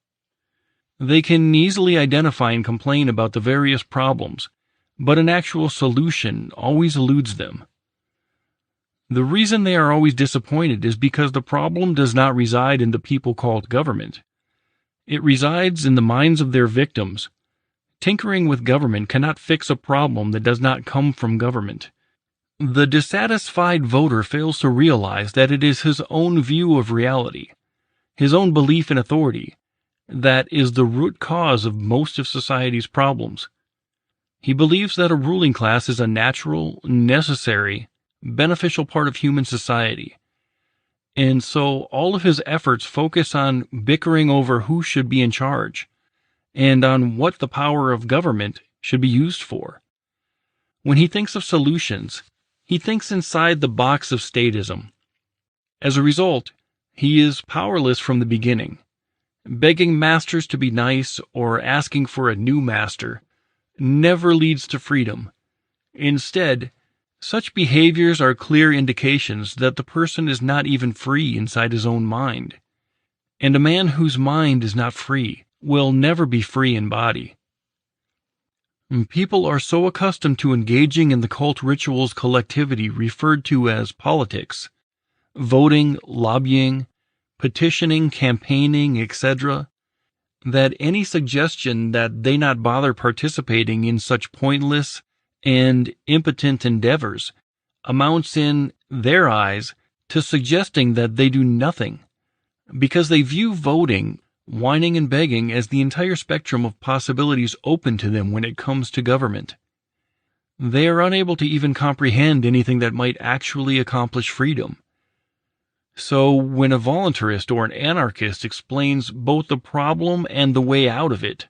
They can easily identify and complain about the various problems, but an actual solution always eludes them. The reason they are always disappointed is because the problem does not reside in the people called government. It resides in the minds of their victims. Tinkering with government cannot fix a problem that does not come from government. The dissatisfied voter fails to realize that it is his own view of reality, his own belief in authority, that is the root cause of most of society's problems. He believes that a ruling class is a natural, necessary, beneficial part of human society, and so all of his efforts focus on bickering over who should be in charge, and on what the power of government should be used for. When he thinks of solutions, he thinks inside the box of statism. As a result, he is powerless from the beginning. Begging masters to be nice or asking for a new master never leads to freedom. Instead, such behaviors are clear indications that the person is not even free inside his own mind. And a man whose mind is not free will never be free in body. People are so accustomed to engaging in the cult rituals collectivity referred to as politics, voting, lobbying, petitioning, campaigning, etc., that any suggestion that they not bother participating in such pointless and impotent endeavors amounts in their eyes to suggesting that they do nothing, because they view voting, whining and begging as the entire spectrum of possibilities open to them when it comes to government. They are unable to even comprehend anything that might actually accomplish freedom. So when a voluntarist or an anarchist explains both the problem and the way out of it,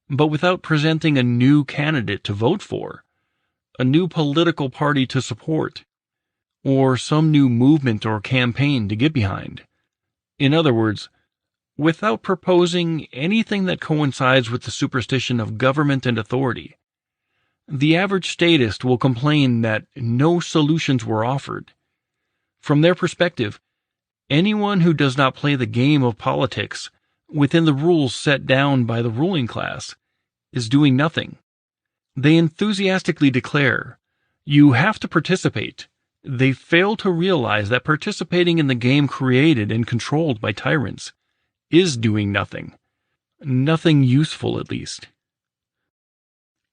but without presenting a new candidate to vote for, a new political party to support, or some new movement or campaign to get behind, in other words, without proposing anything that coincides with the superstition of government and authority, the average statist will complain that no solutions were offered. From their perspective, anyone who does not play the game of politics within the rules set down by the ruling class is doing nothing. They enthusiastically declare, "You have to participate." They fail to realize that participating in the game created and controlled by tyrants is doing nothing. Nothing useful, at least.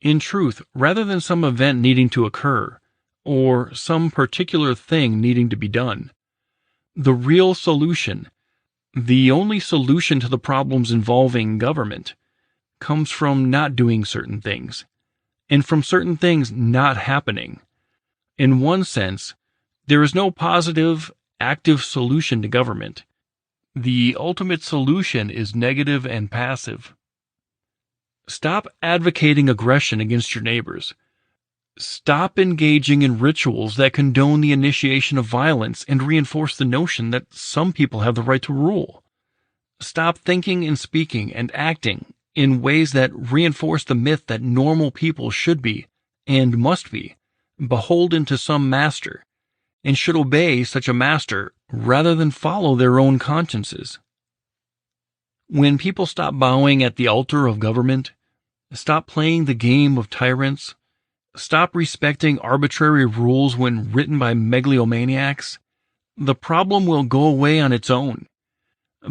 In truth, rather than some event needing to occur, or some particular thing needing to be done, the real solution, the only solution to the problems involving government, comes from not doing certain things, and from certain things not happening. In one sense, there is no positive, active solution to government. The ultimate solution is negative and passive. Stop advocating aggression against your neighbors. Stop engaging in rituals that condone the initiation of violence and reinforce the notion that some people have the right to rule. Stop thinking and speaking and acting in ways that reinforce the myth that normal people should be, and must be, beholden to some master, and should obey such a master rather than follow their own consciences. When people stop bowing at the altar of government, stop playing the game of tyrants, stop respecting arbitrary rules when written by megalomaniacs, the problem will go away on its own.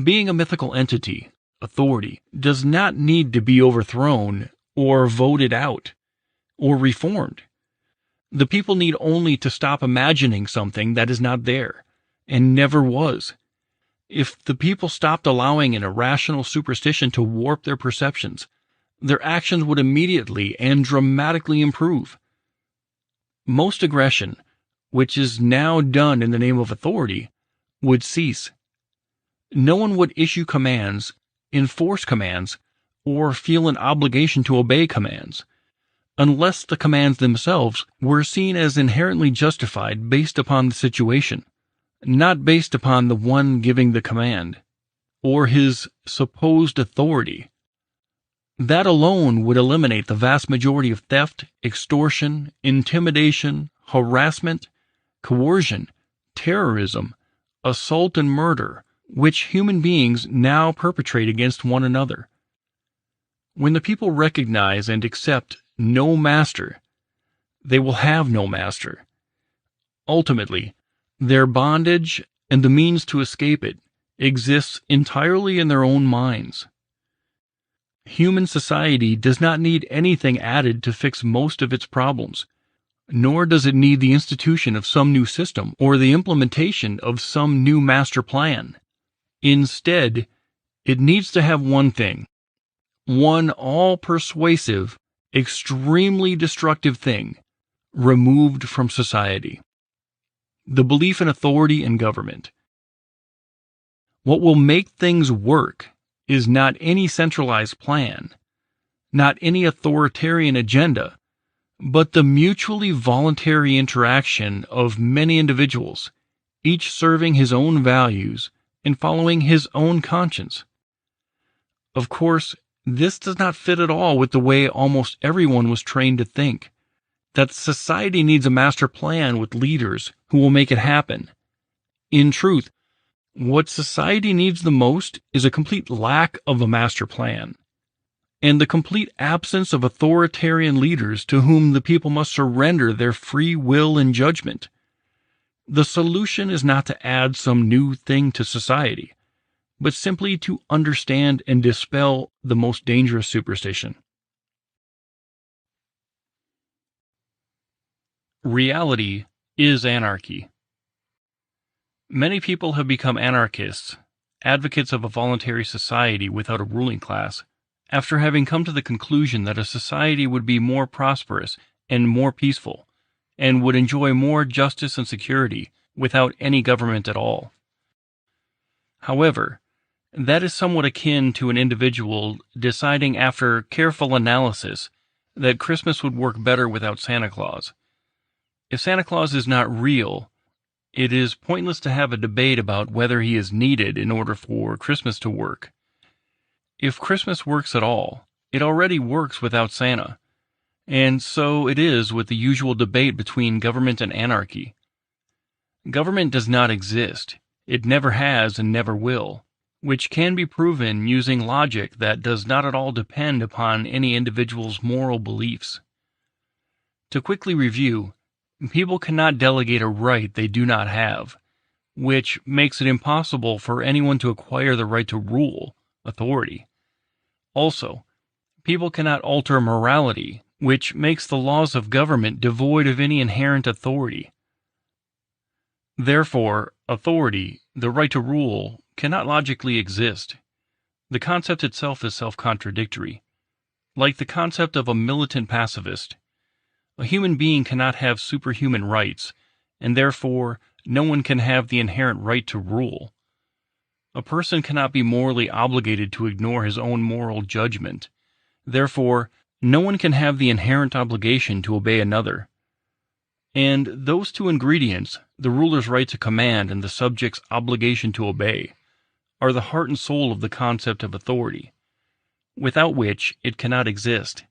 Being a mythical entity, authority, does not need to be overthrown or voted out or reformed. The people need only to stop imagining something that is not there and never was. If the people stopped allowing an irrational superstition to warp their perceptions, their actions would immediately and dramatically improve. Most aggression, which is now done in the name of authority, would cease. No one would issue commands, enforce commands, or feel an obligation to obey commands, unless the commands themselves were seen as inherently justified based upon the situation, not based upon the one giving the command, or his supposed authority. That alone would eliminate the vast majority of theft, extortion, intimidation, harassment, coercion, terrorism, assault, and murder, which human beings now perpetrate against one another. When the people recognize and accept no master, they will have no master. Ultimately, their bondage and the means to escape it exists entirely in their own minds. Human society does not need anything added to fix most of its problems, nor does it need the institution of some new system or the implementation of some new master plan. Instead, it needs to have one thing, one all-persuasive, extremely destructive thing removed from society: the belief in authority and government. What will make things work is not any centralized plan, not any authoritarian agenda, but the mutually voluntary interaction of many individuals, each serving his own values and following his own conscience. Of course, this does not fit at all with the way almost everyone was trained to think, that society needs a master plan with leaders who will make it happen. In truth, what society needs the most is a complete lack of a master plan, and the complete absence of authoritarian leaders to whom the people must surrender their free will and judgment. The solution is not to add some new thing to society, but simply to understand and dispel the most dangerous superstition. Reality is anarchy. Many people have become anarchists, advocates of a voluntary society without a ruling class, after having come to the conclusion that a society would be more prosperous and more peaceful, and would enjoy more justice and security without any government at all. However, that is somewhat akin to an individual deciding after careful analysis that Christmas would work better without Santa Claus. If Santa Claus is not real, it is pointless to have a debate about whether he is needed in order for Christmas to work. If Christmas works at all, it already works without Santa, and so it is with the usual debate between government and anarchy. Government does not exist. It never has and never will, which can be proven using logic that does not at all depend upon any individual's moral beliefs. To quickly review, people cannot delegate a right they do not have, which makes it impossible for anyone to acquire the right to rule, authority. Also, people cannot alter morality, which makes the laws of government devoid of any inherent authority. Therefore, authority, the right to rule, cannot logically exist. The concept itself is self-contradictory. Like the concept of a militant pacifist, a human being cannot have superhuman rights, and therefore no one can have the inherent right to rule. A person cannot be morally obligated to ignore his own moral judgment, Therefore, no one can have the inherent obligation to obey another. And those two ingredients, the ruler's right to command and the subject's obligation to obey, are the heart and soul of the concept of authority, without which it cannot exist.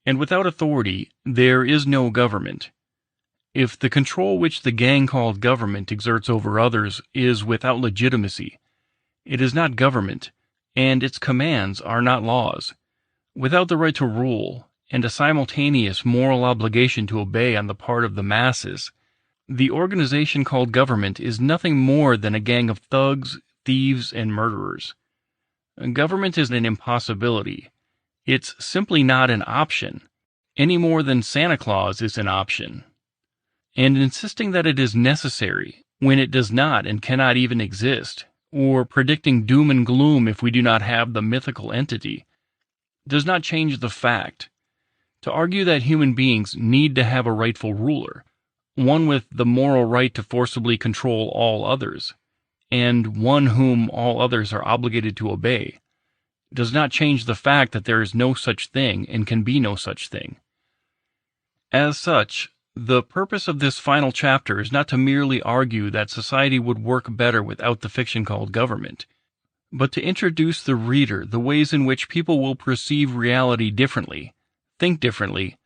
And without authority, there is no government. If the control which the gang called government exerts over others is without legitimacy, it is not government, and its commands are not laws. Without the right to rule, and a simultaneous moral obligation to obey on the part of the masses, the organization called government is nothing more than a gang of thugs, thieves, and murderers. Government is an impossibility. It's simply not an option, any more than Santa Claus is an option. And insisting that it is necessary, when it does not and cannot even exist, or predicting doom and gloom if we do not have the mythical entity, does not change the fact. To argue that human beings need to have a rightful ruler, one with the moral right to forcibly control all others, and one whom all others are obligated to obey, does not change the fact that there is no such thing and can be no such thing. As such, the purpose of this final chapter is not to merely argue that society would work better without the fiction called government, but to introduce the reader the ways in which people will perceive reality differently, think differently,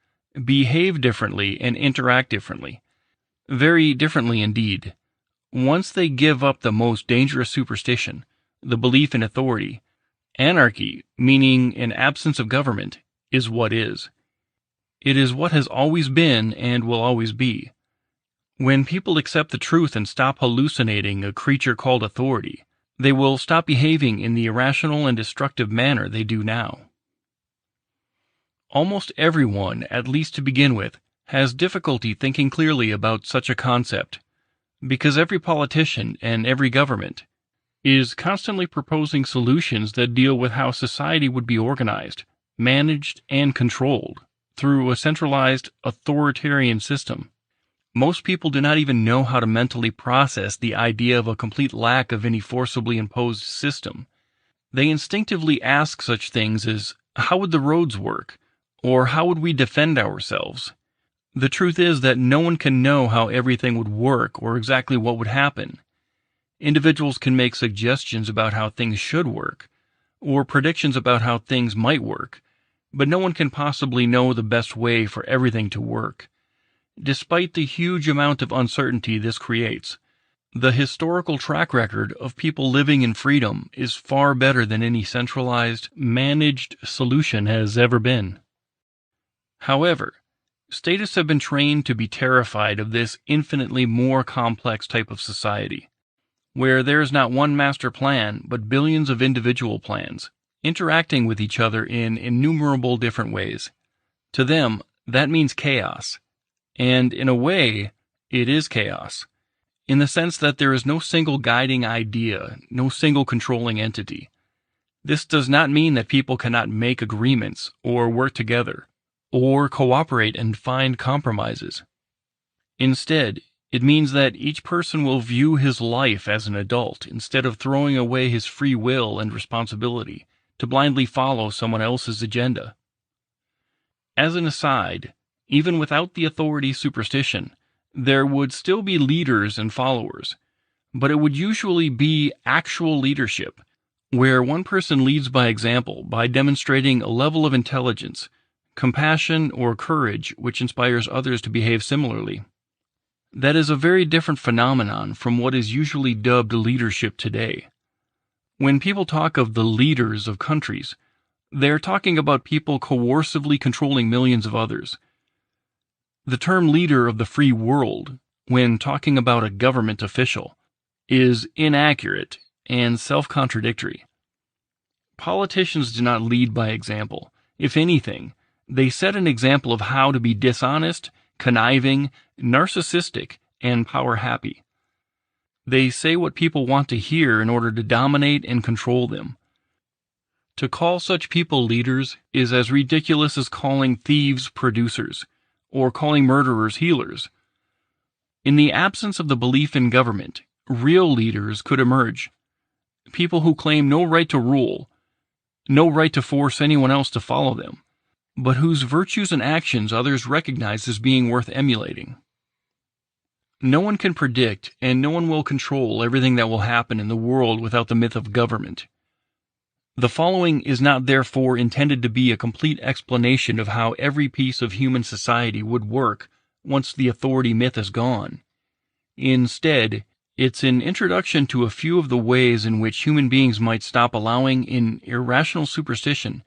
behave differently, and interact differently. Very differently indeed. Once they give up the most dangerous superstition, the belief in authority, anarchy, meaning an absence of government, is what is. It is what has always been and will always be. When people accept the truth and stop hallucinating a creature called authority, they will stop behaving in the irrational and destructive manner they do now. Almost everyone, at least to begin with, has difficulty thinking clearly about such a concept, because every politician and every government is constantly proposing solutions that deal with how society would be organized, managed, and controlled through a centralized, authoritarian system. Most people do not even know how to mentally process the idea of a complete lack of any forcibly imposed system. They instinctively ask such things as, how would the roads work? Or how would we defend ourselves? The truth is that no one can know how everything would work or exactly what would happen. Individuals can make suggestions about how things should work, or predictions about how things might work, but no one can possibly know the best way for everything to work. Despite the huge amount of uncertainty this creates, the historical track record of people living in freedom is far better than any centralized, managed solution has ever been. However, statists have been trained to be terrified of this infinitely more complex type of society, where there is not one master plan but billions of individual plans, interacting with each other in innumerable different ways. To them, that means chaos. And in a way, it is chaos, in the sense that there is no single guiding idea, no single controlling entity. This does not mean that people cannot make agreements, or work together, or cooperate and find compromises. Instead, it means that each person will view his life as an adult instead of throwing away his free will and responsibility to blindly follow someone else's agenda. As an aside, even without the authority superstition, there would still be leaders and followers, but it would usually be actual leadership, where one person leads by example by demonstrating a level of intelligence, compassion, or courage which inspires others to behave similarly. That is a very different phenomenon from what is usually dubbed leadership today. When people talk of the leaders of countries, they are talking about people coercively controlling millions of others. The term leader of the free world, when talking about a government official, is inaccurate and self-contradictory. Politicians do not lead by example. If anything, they set an example of how to be dishonest, conniving, narcissistic, and power-happy. They say what people want to hear in order to dominate and control them. To call such people leaders is as ridiculous as calling thieves producers, or calling murderers healers. In the absence of the belief in government, real leaders could emerge. People who claim no right to rule, no right to force anyone else to follow them, but whose virtues and actions others recognize as being worth emulating. No one can predict, and no one will control everything that will happen in the world without the myth of government. The following is not therefore intended to be a complete explanation of how every piece of human society would work once the authority myth is gone. Instead, it's an introduction to a few of the ways in which human beings might stop allowing an irrational superstition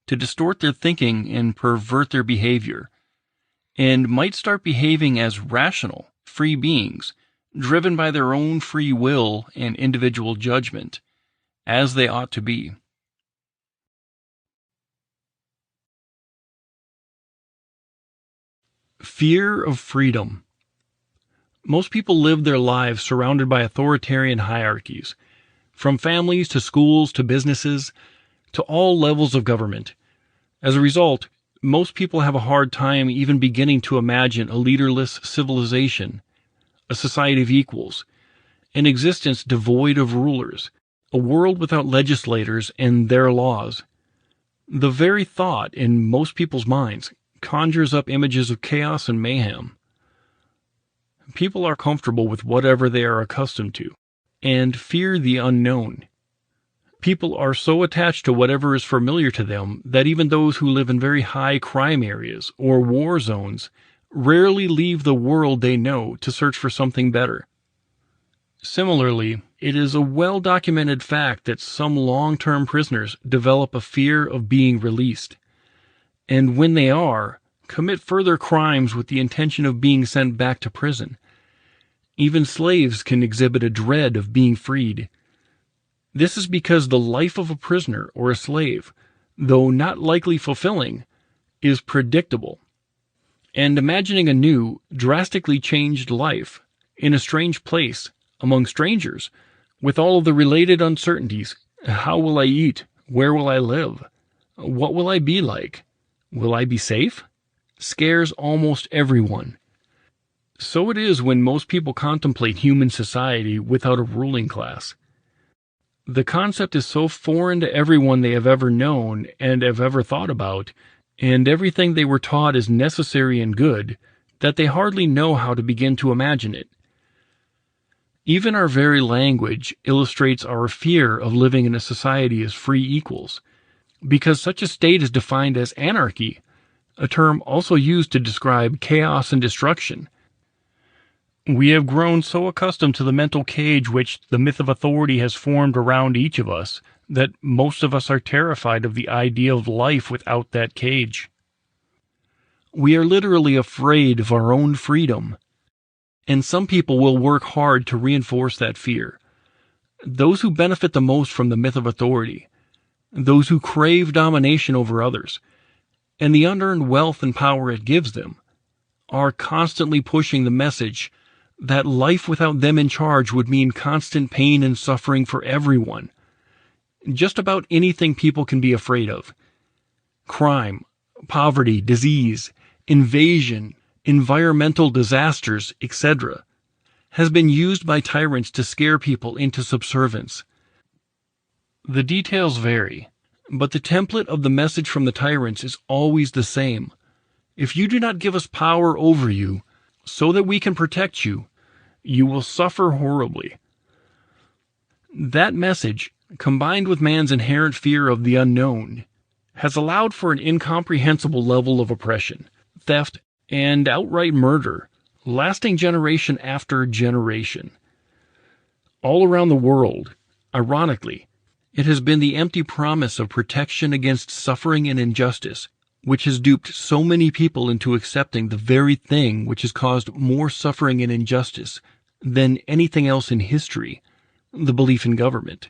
to distort their thinking and pervert their behavior, and might start behaving as rational, free beings, driven by their own free will and individual judgment, as they ought to be. Fear of freedom. Most people live their lives surrounded by authoritarian hierarchies, from families to schools to businesses to all levels of government. As a result, most people have a hard time even beginning to imagine a leaderless civilization, a society of equals, an existence devoid of rulers, a world without legislators and their laws. The very thought in most people's minds conjures up images of chaos and mayhem. People are comfortable with whatever they are accustomed to, and fear the unknown. People are so attached to whatever is familiar to them that even those who live in very high crime areas or war zones rarely leave the world they know to search for something better. Similarly, it is a well-documented fact that some long-term prisoners develop a fear of being released, and when they are, commit further crimes with the intention of being sent back to prison. Even slaves can exhibit a dread of being freed. This is because the life of a prisoner or a slave, though not likely fulfilling, is predictable. And imagining a new, drastically changed life, in a strange place, among strangers, with all of the related uncertainties, how will I eat? Where will I live? What will I be like? Will I be safe? Scares almost everyone. So it is when most people contemplate human society without a ruling class. The concept is so foreign to everyone they have ever known and have ever thought about, and everything they were taught is necessary and good, that they hardly know how to begin to imagine it. Even our very language illustrates our fear of living in a society as free equals, because such a state is defined as anarchy, a term also used to describe chaos and destruction. We have grown so accustomed to the mental cage which the myth of authority has formed around each of us that most of us are terrified of the idea of life without that cage. We are literally afraid of our own freedom, and some people will work hard to reinforce that fear. Those who benefit the most from the myth of authority, those who crave domination over others, and the unearned wealth and power it gives them, are constantly pushing the message that life without them in charge would mean constant pain and suffering for everyone. Just about anything people can be afraid of. Crime, poverty, disease, invasion, environmental disasters, etc., has been used by tyrants to scare people into subservience. The details vary, but the template of the message from the tyrants is always the same. If you do not give us power over you, so that we can protect you, you will suffer horribly. That message, combined with man's inherent fear of the unknown, has allowed for an incomprehensible level of oppression, theft, and outright murder, lasting generation after generation. All around the world, ironically, it has been the empty promise of protection against suffering and injustice which has duped so many people into accepting the very thing which has caused more suffering and injustice than anything else in history, the belief in government.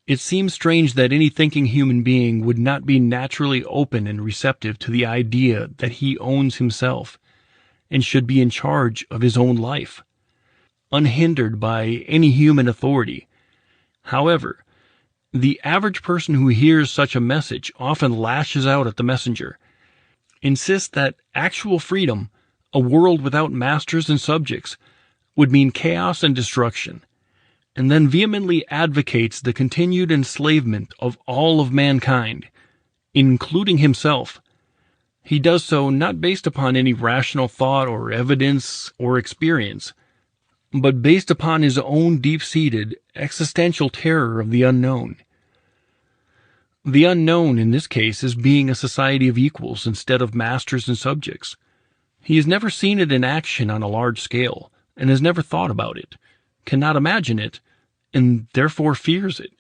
It seems strange that any thinking human being would not be naturally open and receptive to the idea that he owns himself and should be in charge of his own life, unhindered by any human authority. However, the average person who hears such a message often lashes out at the messenger, insists that actual freedom, a world without masters and subjects, would mean chaos and destruction, and then vehemently advocates the continued enslavement of all of mankind, including himself. He does so not based upon any rational thought or evidence or experience, but based upon his own deep-seated existential terror of the unknown. The unknown in this case is being a society of equals instead of masters and subjects. He has never seen it in action on a large scale, and has never thought about it, cannot imagine it, and therefore fears it.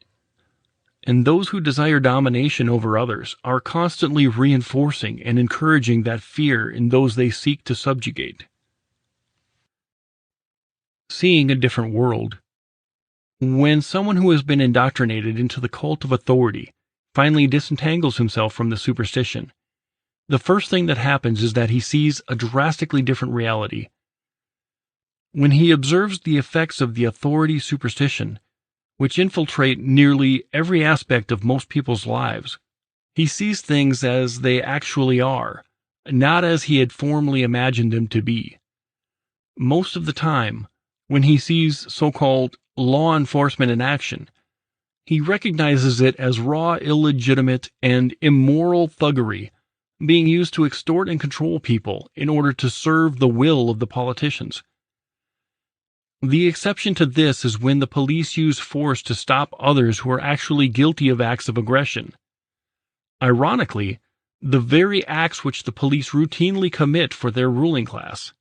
And those who desire domination over others are constantly reinforcing and encouraging that fear in those they seek to subjugate. Seeing a different world. When someone who has been indoctrinated into the cult of authority finally disentangles himself from the superstition, the first thing that happens is that he sees a drastically different reality. When he observes the effects of the authority superstition, which infiltrate nearly every aspect of most people's lives, he sees things as they actually are, not as he had formerly imagined them to be. Most of the time, when he sees so-called law enforcement in action, he recognizes it as raw, illegitimate, and immoral thuggery being used to extort and control people in order to serve the will of the politicians. The exception to this is when the police use force to stop others who are actually guilty of acts of aggression. Ironically, the very acts which the police routinely commit for their ruling class.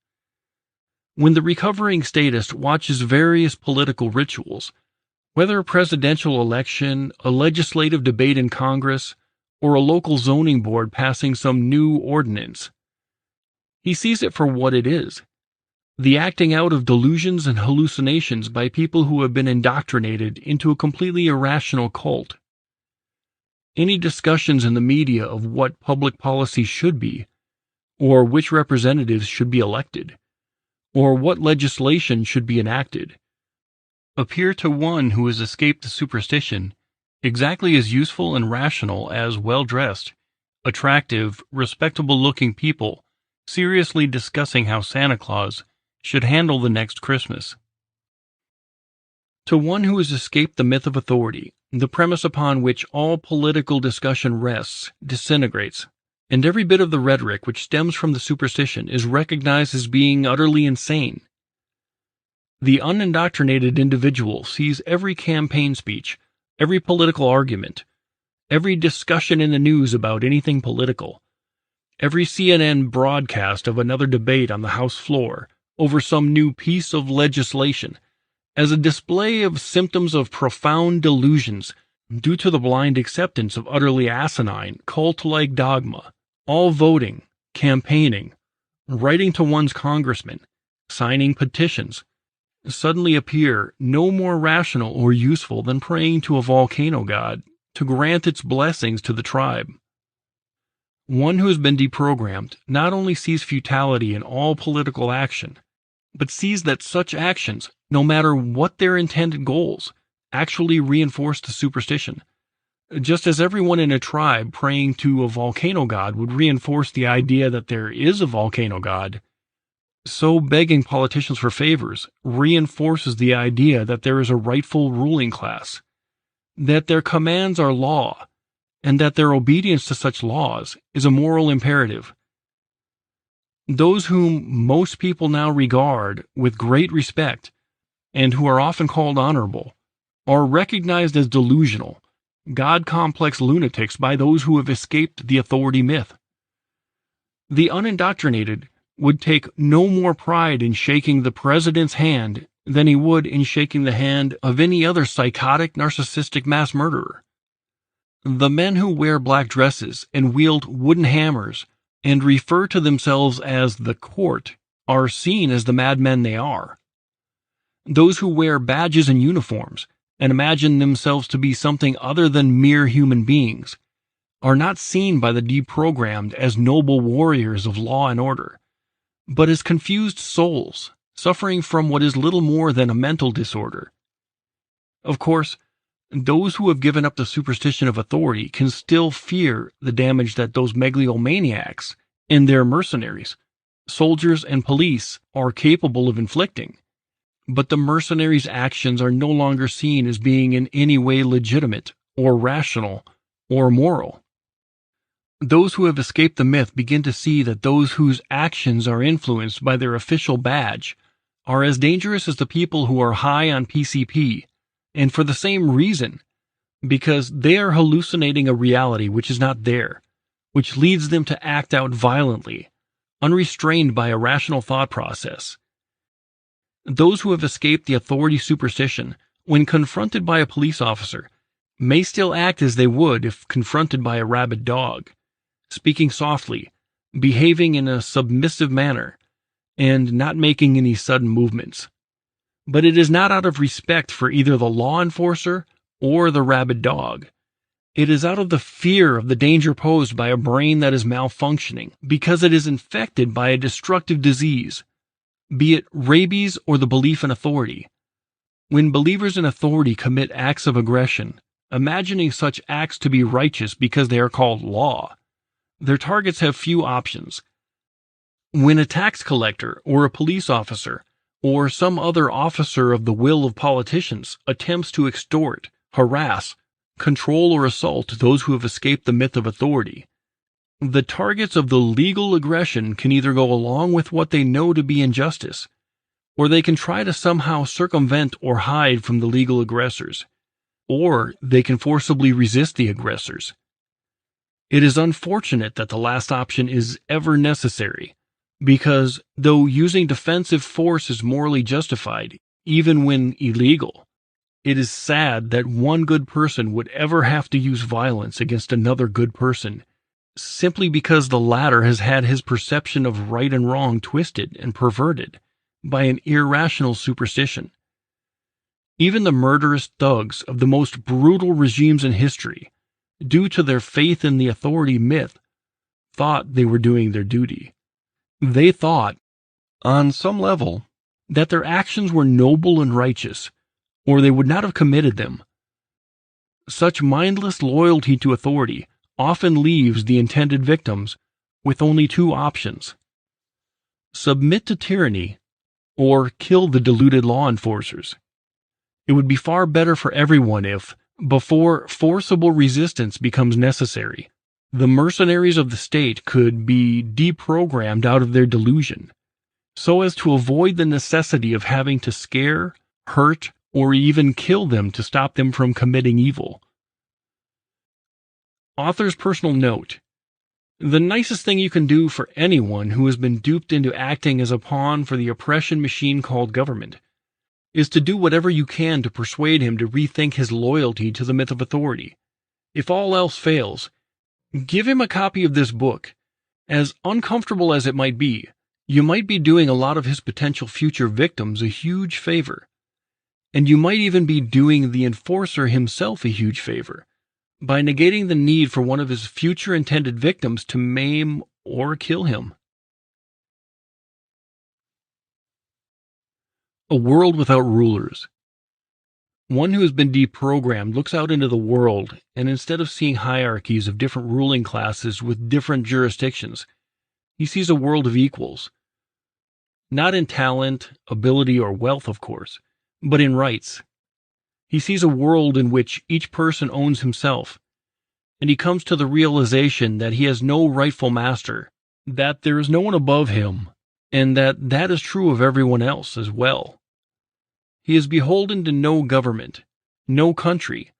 When the recovering statist watches various political rituals, whether a presidential election, a legislative debate in Congress, or a local zoning board passing some new ordinance, he sees it for what it is: the acting out of delusions and hallucinations by people who have been indoctrinated into a completely irrational cult. Any discussions in the media of what public policy should be, or which representatives should be elected, or what legislation should be enacted, appear to one who has escaped the superstition exactly as useful and rational as well-dressed, attractive, respectable-looking people seriously discussing how Santa Claus should handle the next Christmas. To one who has escaped the myth of authority, the premise upon which all political discussion rests disintegrates, and every bit of the rhetoric which stems from the superstition is recognized as being utterly insane. The unindoctrinated individual sees every campaign speech, every political argument, every discussion in the news about anything political, every CNN broadcast of another debate on the House floor over some new piece of legislation as a display of symptoms of profound delusions due to the blind acceptance of utterly asinine, cult-like dogma. All voting, campaigning, writing to one's congressman, signing petitions, suddenly appear no more rational or useful than praying to a volcano god to grant its blessings to the tribe. One who has been deprogrammed not only sees futility in all political action, but sees that such actions, no matter what their intended goals, actually reinforce the superstition. Just as everyone in a tribe praying to a volcano god would reinforce the idea that there is a volcano god, so begging politicians for favors reinforces the idea that there is a rightful ruling class, that their commands are law, and that their obedience to such laws is a moral imperative. Those whom most people now regard with great respect, and who are often called honorable, are recognized as delusional, God-complex lunatics by those who have escaped the authority myth. The unindoctrinated would take no more pride in shaking the president's hand than he would in shaking the hand of any other psychotic, narcissistic mass murderer. The men who wear black dresses and wield wooden hammers and refer to themselves as the court are seen as the madmen they are. Those who wear badges and uniforms and imagine themselves to be something other than mere human beings are not seen by the deprogrammed as noble warriors of law and order, but as confused souls suffering from what is little more than a mental disorder. Of course, those who have given up the superstition of authority can still fear the damage that those megalomaniacs and their mercenaries, soldiers and police, are capable of inflicting, but the mercenaries' actions are no longer seen as being in any way legitimate, or rational, or moral. Those who have escaped the myth begin to see that those whose actions are influenced by their official badge are as dangerous as the people who are high on PCP, and for the same reason, because they are hallucinating a reality which is not there, which leads them to act out violently, unrestrained by a rational thought process. Those who have escaped the authority superstition, when confronted by a police officer, may still act as they would if confronted by a rabid dog, speaking softly, behaving in a submissive manner, and not making any sudden movements. But it is not out of respect for either the law enforcer or the rabid dog. It is out of the fear of the danger posed by a brain that is malfunctioning because it is infected by a destructive disease, be it rabies or the belief in authority. When believers in authority commit acts of aggression, imagining such acts to be righteous because they are called law, their targets have few options. When a tax collector or a police officer or some other officer of the will of politicians attempts to extort, harass, control, or assault those who have escaped the myth of authority, the targets of the legal aggression can either go along with what they know to be injustice, or they can try to somehow circumvent or hide from the legal aggressors, or they can forcibly resist the aggressors. It is unfortunate that the last option is ever necessary, because though using defensive force is morally justified, even when illegal, it is sad that one good person would ever have to use violence against another good person, simply because the latter has had his perception of right and wrong twisted and perverted by an irrational superstition. Even the murderous thugs of the most brutal regimes in history, due to their faith in the authority myth, thought they were doing their duty. They thought, on some level, that their actions were noble and righteous, or they would not have committed them. Such mindless loyalty to authority often leaves the intended victims with only two options: submit to tyranny or kill the deluded law enforcers. It would be far better for everyone if, before forcible resistance becomes necessary, the mercenaries of the state could be deprogrammed out of their delusion, so as to avoid the necessity of having to scare, hurt, or even kill them to stop them from committing evil. Author's personal note: the nicest thing you can do for anyone who has been duped into acting as a pawn for the oppression machine called government is to do whatever you can to persuade him to rethink his loyalty to the myth of authority. If all else fails, give him a copy of this book. As uncomfortable as it might be, you might be doing a lot of his potential future victims a huge favor. And you might even be doing the enforcer himself a huge favor by negating the need for one of his future intended victims to maim or kill him. A world without rulers. One who has been deprogrammed looks out into the world, and instead of seeing hierarchies of different ruling classes with different jurisdictions, he sees a world of equals. Not in talent, ability, or wealth, of course, but in rights. He sees a world in which each person owns himself, and he comes to the realization that he has no rightful master, that there is no one above him, and that is true of everyone else as well. He is beholden to no government, no country,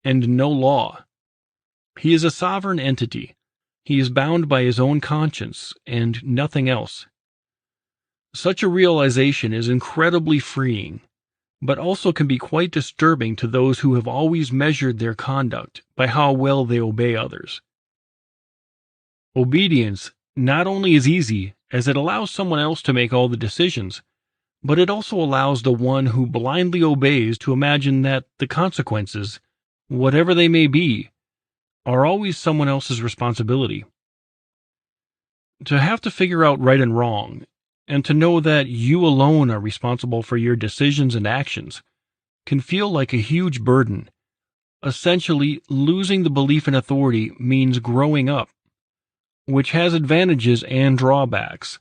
and no law. He is a sovereign entity. He is bound by his own conscience and nothing else. Such a realization is incredibly freeing, but also can be quite disturbing to those who have always measured their conduct by how well they obey others. Obedience not only is easy, as it allows someone else to make all the decisions, but it also allows the one who blindly obeys to imagine that the consequences, whatever they may be, are always someone else's responsibility. To have to figure out right and wrong, and to know that you alone are responsible for your decisions and actions, can feel like a huge burden. Essentially, losing the belief in authority means growing up, which has advantages and drawbacks.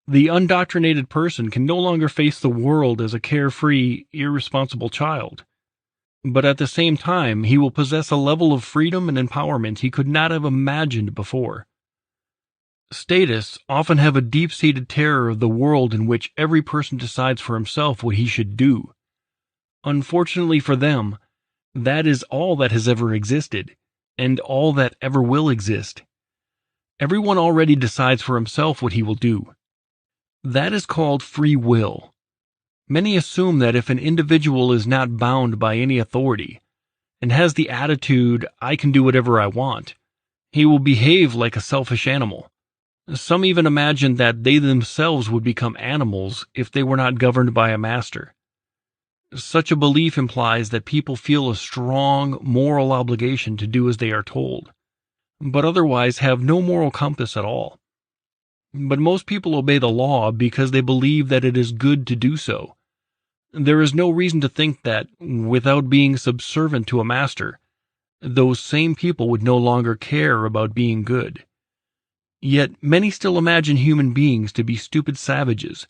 The undoctrinated person can no longer face the world as a carefree, irresponsible child. But at the same time, he will possess a level of freedom and empowerment he could not have imagined before. Statists often have a deep-seated terror of the world in which every person decides for himself what he should do. Unfortunately for them, that is all that has ever existed, and all that ever will exist. Everyone already decides for himself what he will do. That is called free will. Many assume that if an individual is not bound by any authority, and has the attitude, "I can do whatever I want," he will behave like a selfish animal. Some even imagine that they themselves would become animals if they were not governed by a master. Such a belief implies that people feel a strong moral obligation to do as they are told, but otherwise have no moral compass at all. But most people obey the law because they believe that it is good to do so. There is no reason to think that, without being subservient to a master, those same people would no longer care about being good. Yet many still imagine human beings to be stupid savages,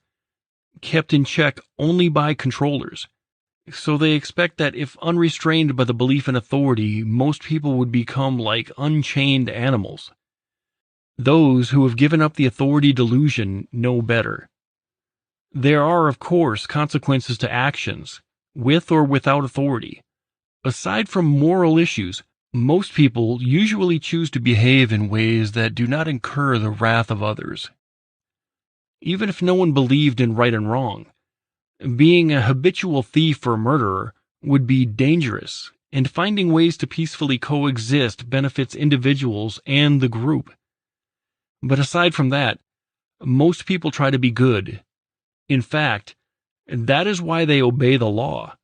kept in check only by controllers. So they expect that if unrestrained by the belief in authority, most people would become like unchained animals. Those who have given up the authority delusion know better. There are, of course, consequences to actions, with or without authority. Aside from moral issues, most people usually choose to behave in ways that do not incur the wrath of others. Even if no one believed in right and wrong, being a habitual thief or murderer would be dangerous, and finding ways to peacefully coexist benefits individuals and the group. But aside from that, most people try to be good. In fact, that is why they obey the law,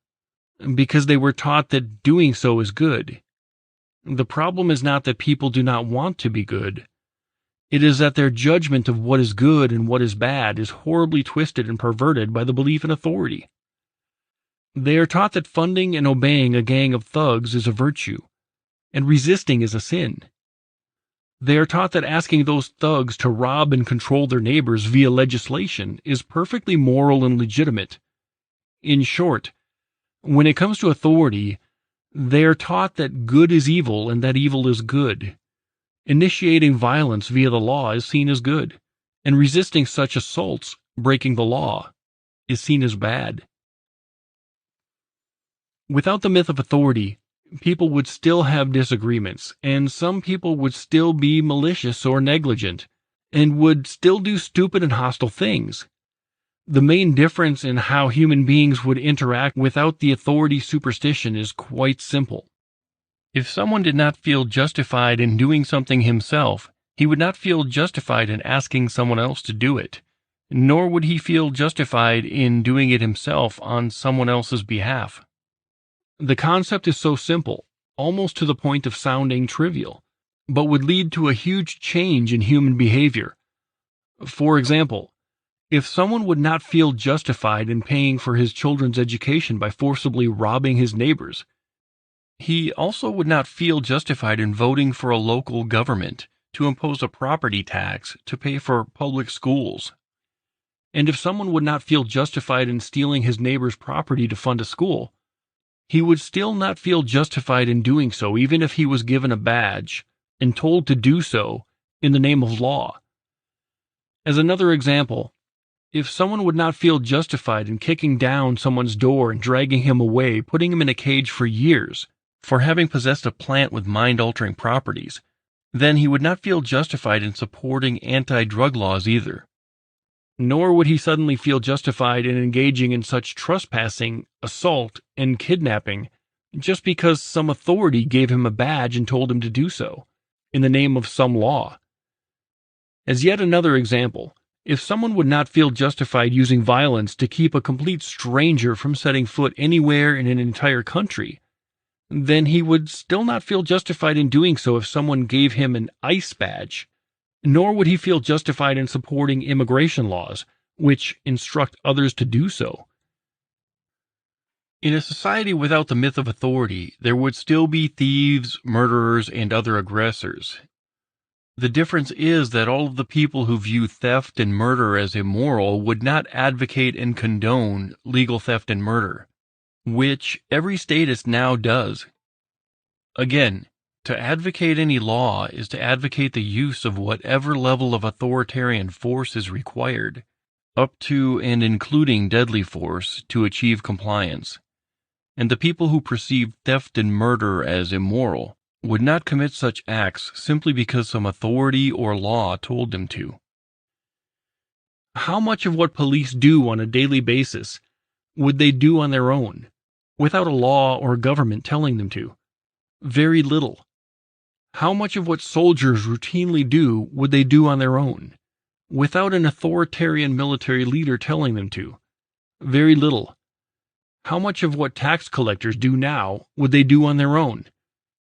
because they were taught that doing so is good. The problem is not that people do not want to be good. It is that their judgment of what is good and what is bad is horribly twisted and perverted by the belief in authority. They are taught that funding and obeying a gang of thugs is a virtue, and resisting is a sin. They are taught that asking those thugs to rob and control their neighbors via legislation is perfectly moral and legitimate. In short, when it comes to authority, they are taught that good is evil and that evil is good. Initiating violence via the law is seen as good, and resisting such assaults, breaking the law, is seen as bad. Without the myth of authority, people would still have disagreements, and some people would still be malicious or negligent, and would still do stupid and hostile things. The main difference in how human beings would interact without the authority superstition is quite simple. If someone did not feel justified in doing something himself, he would not feel justified in asking someone else to do it, nor would he feel justified in doing it himself on someone else's behalf. The concept is so simple, almost to the point of sounding trivial, but would lead to a huge change in human behavior. For example, if someone would not feel justified in paying for his children's education by forcibly robbing his neighbors, he also would not feel justified in voting for a local government to impose a property tax to pay for public schools. And if someone would not feel justified in stealing his neighbor's property to fund a school, he would still not feel justified in doing so even if he was given a badge and told to do so in the name of law. As another example, if someone would not feel justified in kicking down someone's door and dragging him away, putting him in a cage for years, for having possessed a plant with mind-altering properties, then he would not feel justified in supporting anti-drug laws either. Nor would he suddenly feel justified in engaging in such trespassing, assault, and kidnapping just because some authority gave him a badge and told him to do so, in the name of some law. As yet another example, if someone would not feel justified using violence to keep a complete stranger from setting foot anywhere in an entire country, then he would still not feel justified in doing so if someone gave him an ICE badge, nor would he feel justified in supporting immigration laws, which instruct others to do so. In a society without the myth of authority, there would still be thieves, murderers, and other aggressors. The difference is that all of the people who view theft and murder as immoral would not advocate and condone legal theft and murder, which every statist now does. Again, to advocate any law is to advocate the use of whatever level of authoritarian force is required, up to and including deadly force, to achieve compliance. And the people who perceive theft and murder as immoral would not commit such acts simply because some authority or law told them to. How much of what police do on a daily basis would they do on their own, without a law or government telling them to? Very little. How much of what soldiers routinely do would they do on their own, without an authoritarian military leader telling them to? Very little. How much of what tax collectors do now would they do on their own,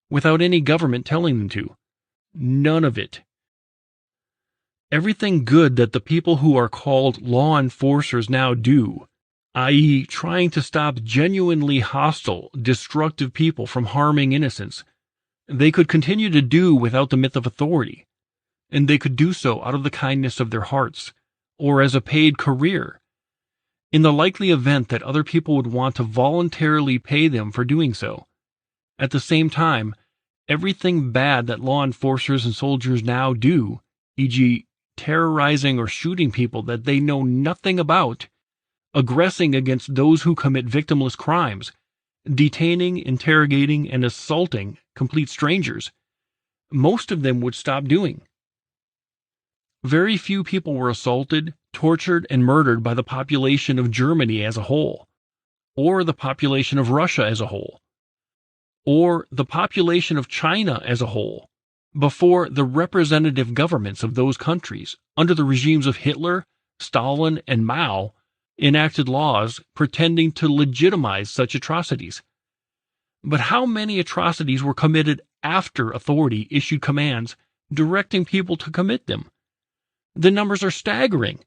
without any government telling them to? None of it. Everything good that the people who are called law enforcers now do, i.e., trying to stop genuinely hostile, destructive people from harming innocents, they could continue to do without the myth of authority, and they could do so out of the kindness of their hearts, or as a paid career, in the likely event that other people would want to voluntarily pay them for doing so. At the same time, everything bad that law enforcers and soldiers now do, e.g., terrorizing or shooting people that they know nothing about, aggressing against those who commit victimless crimes, detaining, interrogating, and assaulting complete strangers, most of them would stop doing. Very few people were assaulted, tortured, and murdered by the population of Germany as a whole, or the population of Russia as a whole, or the population of China as a whole, before the representative governments of those countries, under the regimes of Hitler, Stalin, and Mao, enacted laws pretending to legitimize such atrocities. But how many atrocities were committed after authority issued commands directing people to commit them? The numbers are staggering.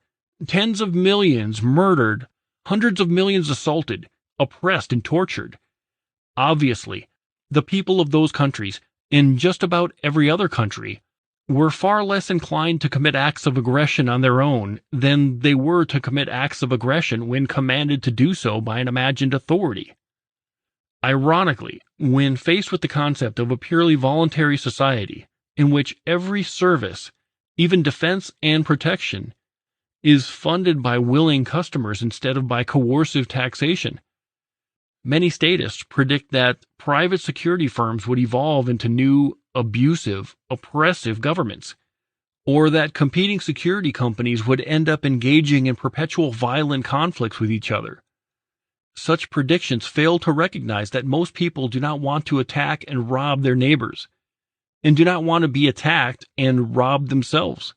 Tens of millions murdered, hundreds of millions assaulted, oppressed, and tortured. Obviously, the people of those countries, in just about every other country, were far less inclined to commit acts of aggression on their own than they were to commit acts of aggression when commanded to do so by an imagined authority. Ironically, when faced with the concept of a purely voluntary society in which every service, even defense and protection, is funded by willing customers instead of by coercive taxation, many statists predict that private security firms would evolve into new, abusive, oppressive governments, or that competing security companies would end up engaging in perpetual violent conflicts with each other. Such predictions fail to recognize that most people do not want to attack and rob their neighbors, and do not want to be attacked and robbed themselves.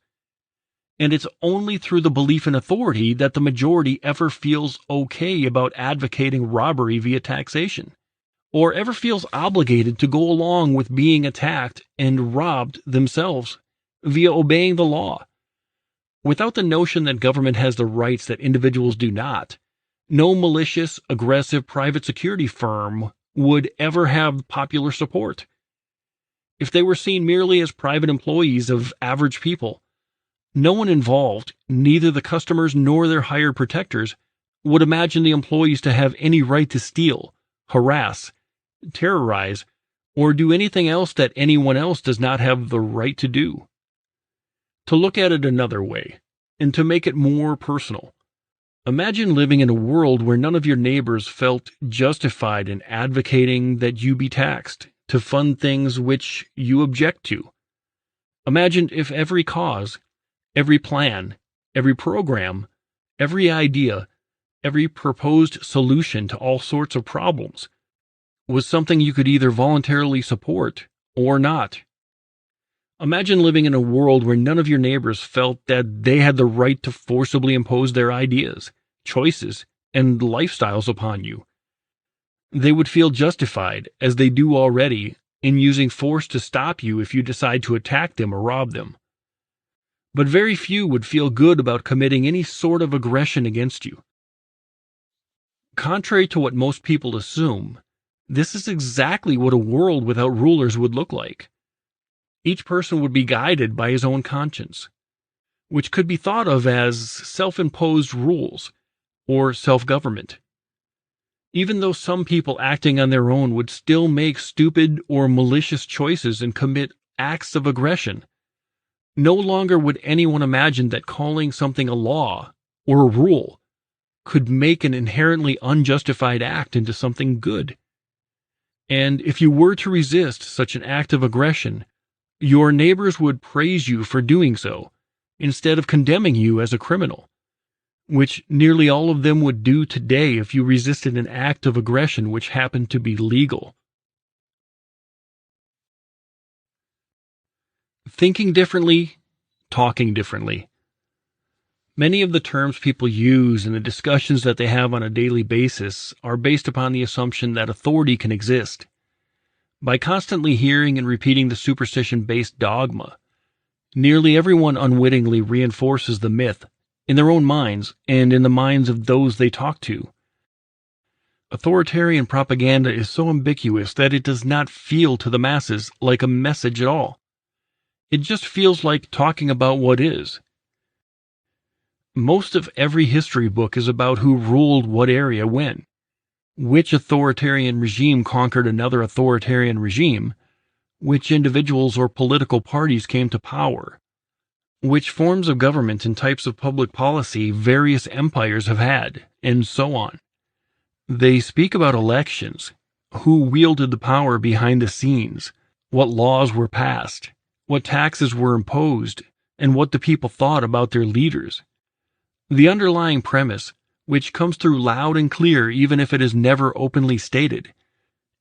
And it's only through the belief in authority that the majority ever feels okay about advocating robbery via taxation, or ever feels obligated to go along with being attacked and robbed themselves via obeying the law. Without the notion that government has the rights that individuals do not, no malicious, aggressive private security firm would ever have popular support. If they were seen merely as private employees of average people, no one involved, neither the customers nor their hired protectors, would imagine the employees to have any right to steal, harass, terrorize, or do anything else that anyone else does not have the right to do. To look at it another way, and to make it more personal, imagine living in a world where none of your neighbors felt justified in advocating that you be taxed to fund things which you object to. Imagine if every cause, every plan, every program, every idea, every proposed solution to all sorts of problems was something you could either voluntarily support or not. Imagine living in a world where none of your neighbors felt that they had the right to forcibly impose their ideas, choices, and lifestyles upon you. They would feel justified, as they do already, in using force to stop you if you decide to attack them or rob them. But very few would feel good about committing any sort of aggression against you. Contrary to what most people assume, this is exactly what a world without rulers would look like. Each person would be guided by his own conscience, which could be thought of as self-imposed rules or self-government. Even though some people acting on their own would still make stupid or malicious choices and commit acts of aggression, no longer would anyone imagine that calling something a law or a rule could make an inherently unjustified act into something good. And if you were to resist such an act of aggression, your neighbors would praise you for doing so, instead of condemning you as a criminal, which nearly all of them would do today if you resisted an act of aggression which happened to be legal. Thinking differently, talking differently. Many of the terms people use and the discussions that they have on a daily basis are based upon the assumption that authority can exist. By constantly hearing and repeating the superstition-based dogma, nearly everyone unwittingly reinforces the myth in their own minds and in the minds of those they talk to. Authoritarian propaganda is so ambiguous that it does not feel to the masses like a message at all. It just feels like talking about what is. Most of every history book is about who ruled what area when, which authoritarian regime conquered another authoritarian regime, which individuals or political parties came to power, which forms of government and types of public policy various empires have had, and so on. They speak about elections, who wielded the power behind the scenes, what laws were passed, what taxes were imposed, and what the people thought about their leaders. The underlying premise, which comes through loud and clear even if it is never openly stated,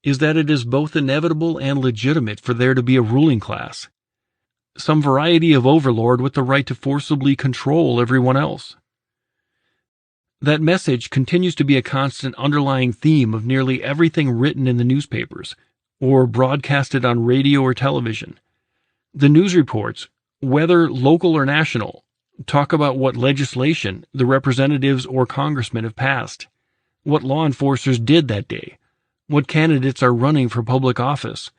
is that it is both inevitable and legitimate for there to be a ruling class, some variety of overlord with the right to forcibly control everyone else. That message continues to be a constant underlying theme of nearly everything written in the newspapers, or broadcasted on radio or television. The news reports, whether local or national, talk about what legislation the representatives or congressmen have passed, what law enforcers did that day, what candidates are running for public office,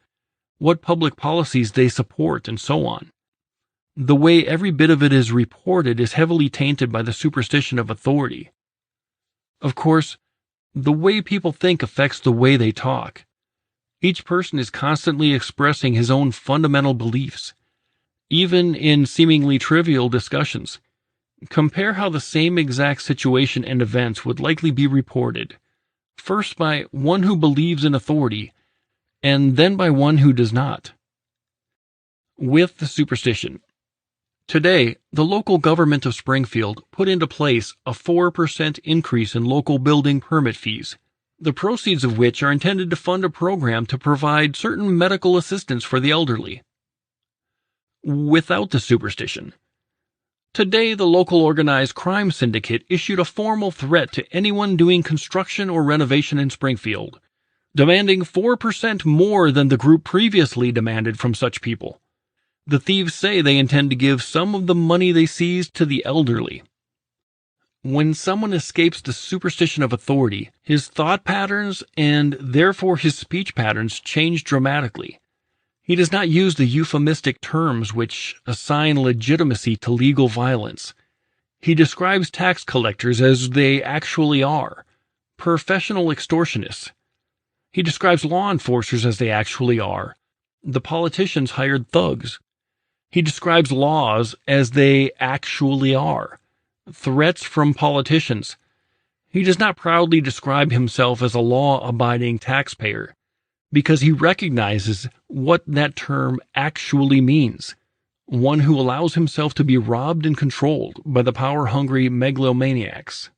what public policies they support, and so on. The way every bit of it is reported is heavily tainted by the superstition of authority. Of course, the way people think affects the way they talk. Each person is constantly expressing his own fundamental beliefs, even in seemingly trivial discussions. Compare how the same exact situation and events would likely be reported, first by one who believes in authority, and then by one who does not. With the superstition. Today, the local government of Springfield put into place a 4% increase in local building permit fees, the proceeds of which are intended to fund a program to provide certain medical assistance for the elderly. Without the superstition. Today, the local organized crime syndicate issued a formal threat to anyone doing construction or renovation in Springfield, demanding 4% more than the group previously demanded from such people. The thieves say they intend to give some of the money they seized to the elderly. When someone escapes the superstition of authority, his thought patterns and therefore his speech patterns change dramatically. He does not use the euphemistic terms which assign legitimacy to legal violence. He describes tax collectors as they actually are, professional extortionists. He describes law enforcers as they actually are, the politicians' hired thugs. He describes laws as they actually are, threats from politicians. He does not proudly describe himself as a law-abiding taxpayer, because he recognizes what that term actually means, one who allows himself to be robbed and controlled by the power-hungry megalomaniacs.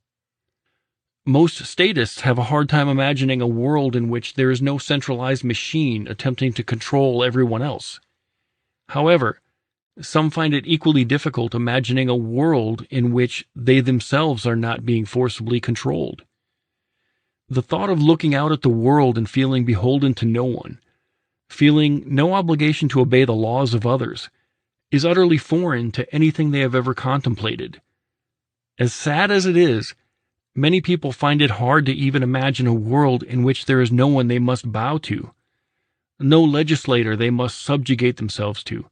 Most statists have a hard time imagining a world in which there is no centralized machine attempting to control everyone else. However, some find it equally difficult imagining a world in which they themselves are not being forcibly controlled. The thought of looking out at the world and feeling beholden to no one, feeling no obligation to obey the laws of others, is utterly foreign to anything they have ever contemplated. As sad as it is, many people find it hard to even imagine a world in which there is no one they must bow to, no legislator they must subjugate themselves to,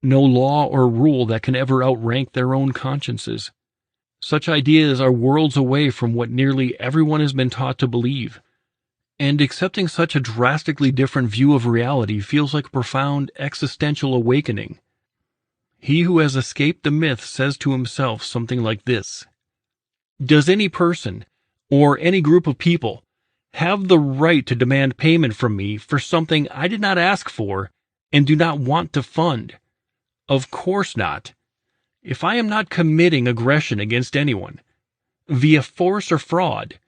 no law or rule that can ever outrank their own consciences. Such ideas are worlds away from what nearly everyone has been taught to believe, and accepting such a drastically different view of reality feels like a profound existential awakening. He who has escaped the myth says to himself something like this: does any person, or any group of people, have the right to demand payment from me for something I did not ask for and do not want to fund? Of course not. If I am not committing aggression against anyone, via force or fraud,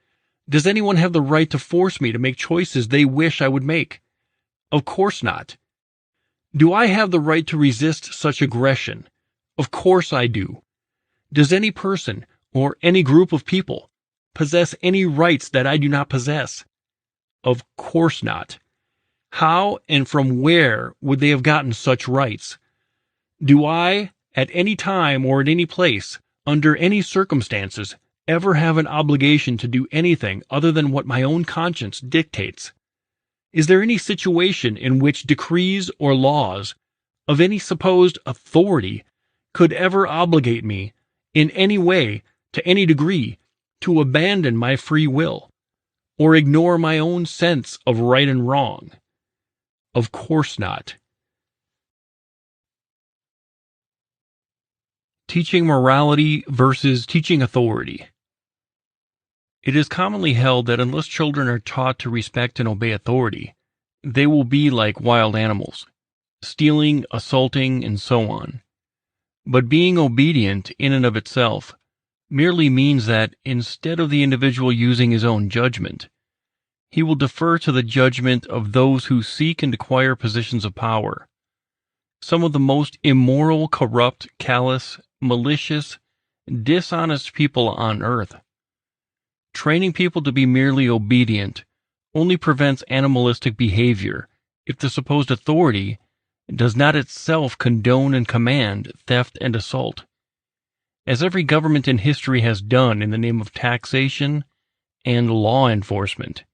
does anyone have the right to force me to make choices they wish I would make? Of course not. Do I have the right to resist such aggression? Of course I do. Does any person, or any group of people, possess any rights that I do not possess? Of course not. How and from where would they have gotten such rights? Do I, at any time or at any place, under any circumstances, ever have an obligation to do anything other than what my own conscience dictates? Is there any situation in which decrees or laws of any supposed authority could ever obligate me, in any way, to any degree, to abandon my free will, or ignore my own sense of right and wrong? Of course not. Teaching morality versus teaching authority. It is commonly held that unless children are taught to respect and obey authority, they will be like wild animals, stealing, assaulting, and so on. But being obedient in and of itself merely means that instead of the individual using his own judgment, he will defer to the judgment of those who seek and acquire positions of power. Some of the most immoral, corrupt, callous, malicious, dishonest people on earth. Training people to be merely obedient only prevents animalistic behavior if the supposed authority does not itself condone and command theft and assault, as every government in history has done in the name of taxation and law enforcement.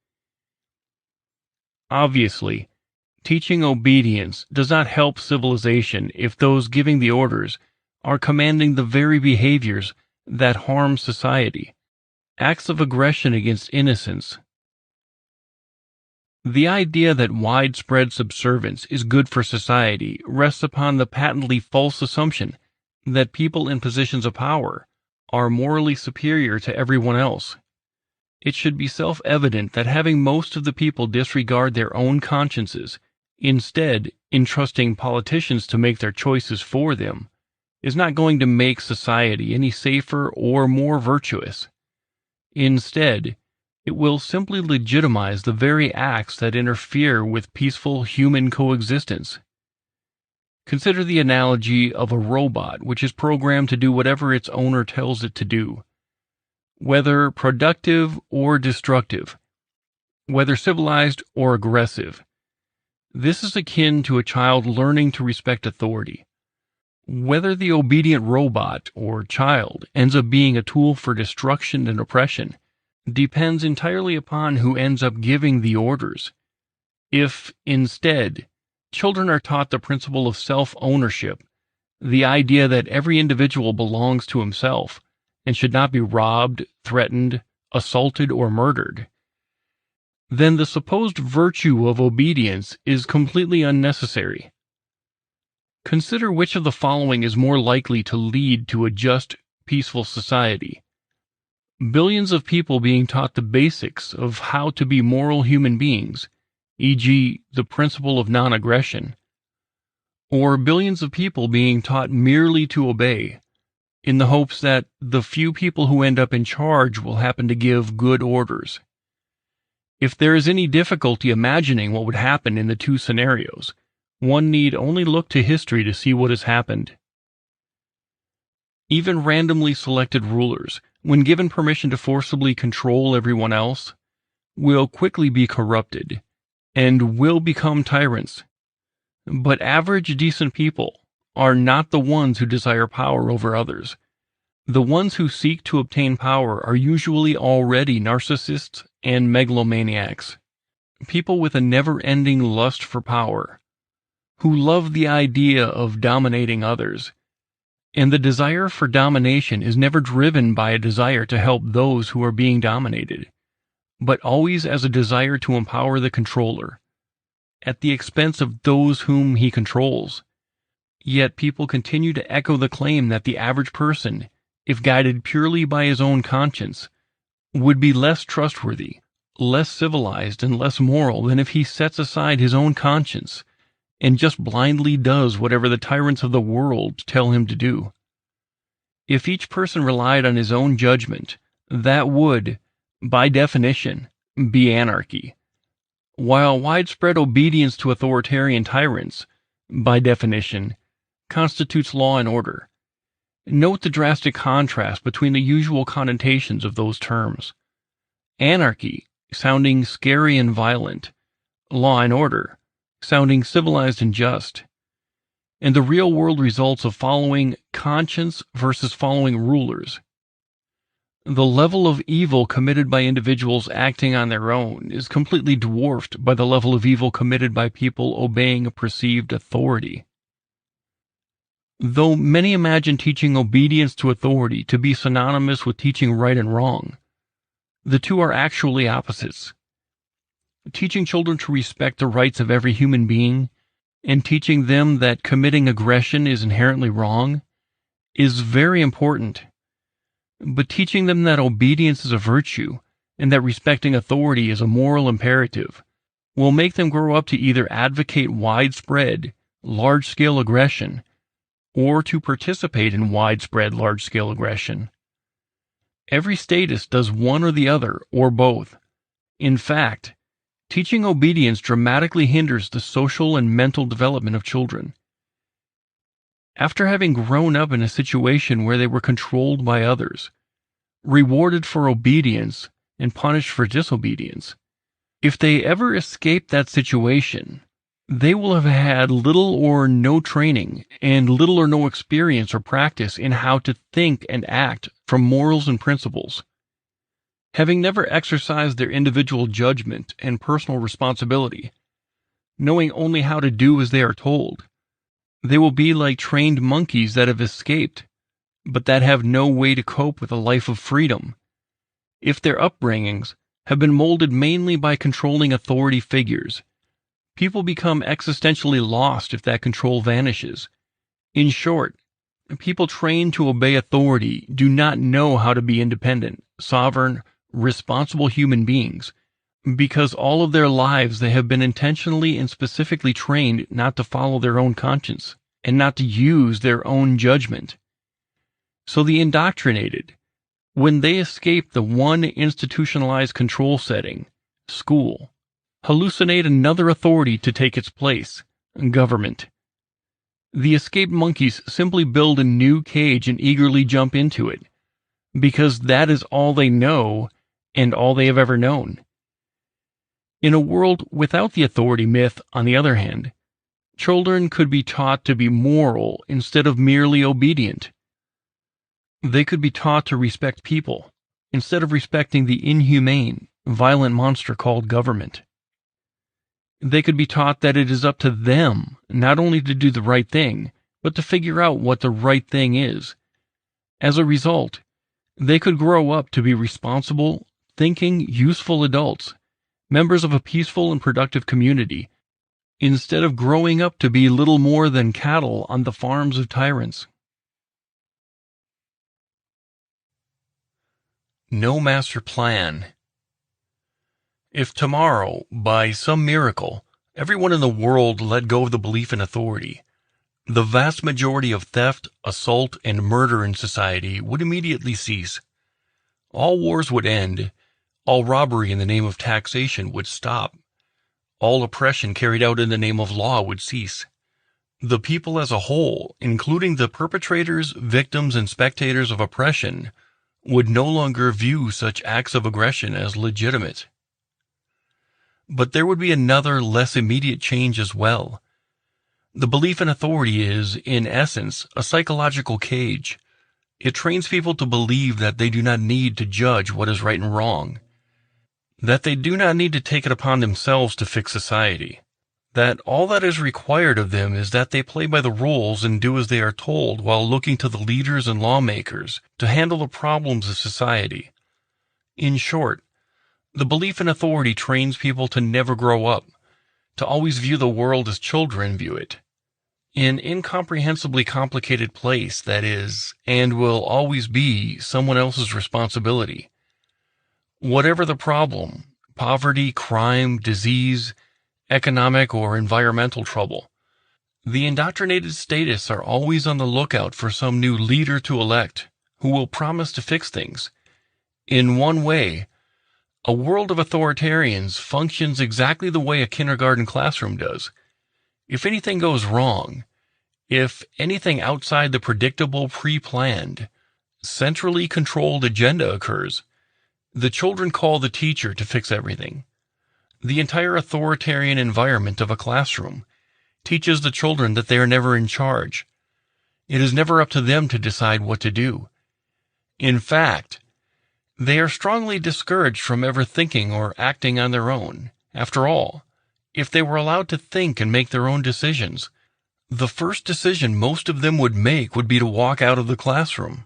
Obviously, teaching obedience does not help civilization if those giving the orders are commanding the very behaviors that harm society, acts of aggression against innocence. The idea that widespread subservience is good for society rests upon the patently false assumption that people in positions of power are morally superior to everyone else. It should be self-evident that having most of the people disregard their own consciences, instead entrusting politicians to make their choices for them, is not going to make society any safer or more virtuous. Instead, it will simply legitimize the very acts that interfere with peaceful human coexistence. Consider the analogy of a robot which is programmed to do whatever its owner tells it to do, whether productive or destructive, whether civilized or aggressive. This is akin to a child learning to respect authority. Whether the obedient robot or child ends up being a tool for destruction and oppression depends entirely upon who ends up giving the orders. If, instead, children are taught the principle of self-ownership, the idea that every individual belongs to himself and should not be robbed, threatened, assaulted, or murdered, then the supposed virtue of obedience is completely unnecessary. Consider which of the following is more likely to lead to a just, peaceful society. Billions of people being taught the basics of how to be moral human beings, e.g., the principle of non-aggression, or billions of people being taught merely to obey, in the hopes that the few people who end up in charge will happen to give good orders. If there is any difficulty imagining what would happen in the two scenarios, one need only look to history to see what has happened. Even randomly selected rulers, when given permission to forcibly control everyone else, will quickly be corrupted and will become tyrants. But average decent people are not the ones who desire power over others. The ones who seek to obtain power are usually already narcissists and megalomaniacs, people with a never-ending lust for power, who love the idea of dominating others. And the desire for domination is never driven by a desire to help those who are being dominated, but always as a desire to empower the controller, at the expense of those whom he controls. Yet people continue to echo the claim that the average person, if guided purely by his own conscience, would be less trustworthy, less civilized, and less moral than if he sets aside his own conscience and just blindly does whatever the tyrants of the world tell him to do. If each person relied on his own judgment, that would, by definition, be anarchy, while widespread obedience to authoritarian tyrants, by definition, constitutes law and order. Note the drastic contrast between the usual connotations of those terms. Anarchy, sounding scary and violent, law and order, sounding civilized and just, and the real-world results of following conscience versus following rulers. The level of evil committed by individuals acting on their own is completely dwarfed by the level of evil committed by people obeying a perceived authority. Though many imagine teaching obedience to authority to be synonymous with teaching right and wrong, the two are actually opposites. Teaching children to respect the rights of every human being and teaching them that committing aggression is inherently wrong is very important. But teaching them that obedience is a virtue and that respecting authority is a moral imperative will make them grow up to either advocate widespread, large-scale aggression or to participate in widespread, large-scale aggression. Every statist does one or the other, or both. In fact, teaching obedience dramatically hinders the social and mental development of children. After having grown up in a situation where they were controlled by others, rewarded for obedience and punished for disobedience, if they ever escape that situation, they will have had little or no training and little or no experience or practice in how to think and act from morals and principles. Having never exercised their individual judgment and personal responsibility, knowing only how to do as they are told, they will be like trained monkeys that have escaped, but that have no way to cope with a life of freedom. If their upbringings have been molded mainly by controlling authority figures, people become existentially lost if that control vanishes. In short, people trained to obey authority do not know how to be independent, sovereign, responsible human beings, because all of their lives they have been intentionally and specifically trained not to follow their own conscience and not to use their own judgment. So the indoctrinated, when they escape the one institutionalized control setting, school, hallucinate another authority to take its place, government. The escaped monkeys simply build a new cage and eagerly jump into it, because that is all they know and all they have ever known. In a world without the authority myth, on the other hand, children could be taught to be moral instead of merely obedient. They could be taught to respect people instead of respecting the inhumane, violent monster called government. They could be taught that it is up to them not only to do the right thing, but to figure out what the right thing is. As a result, they could grow up to be responsible, thinking, useful adults, members of a peaceful and productive community, instead of growing up to be little more than cattle on the farms of tyrants. No master plan. If tomorrow, by some miracle, everyone in the world let go of the belief in authority, the vast majority of theft, assault, and murder in society would immediately cease. All wars would end, all robbery in the name of taxation would stop, all oppression carried out in the name of law would cease. The people as a whole, including the perpetrators, victims, and spectators of oppression, would no longer view such acts of aggression as legitimate. But there would be another, less immediate change as well. The belief in authority is, in essence, a psychological cage. It trains people to believe that they do not need to judge what is right and wrong, that they do not need to take it upon themselves to fix society, that all that is required of them is that they play by the rules and do as they are told while looking to the leaders and lawmakers to handle the problems of society. In short, the belief in authority trains people to never grow up, to always view the world as children view it. An incomprehensibly complicated place that is, and will always be, someone else's responsibility. Whatever the problem, poverty, crime, disease, economic or environmental trouble, the indoctrinated statists are always on the lookout for some new leader to elect who will promise to fix things. In one way, a world of authoritarians functions exactly the way a kindergarten classroom does. If anything goes wrong, if anything outside the predictable, pre-planned, centrally controlled agenda occurs, the children call the teacher to fix everything. The entire authoritarian environment of a classroom teaches the children that they are never in charge. It is never up to them to decide what to do. In fact, they are strongly discouraged from ever thinking or acting on their own. After all, if they were allowed to think and make their own decisions, the first decision most of them would make would be to walk out of the classroom.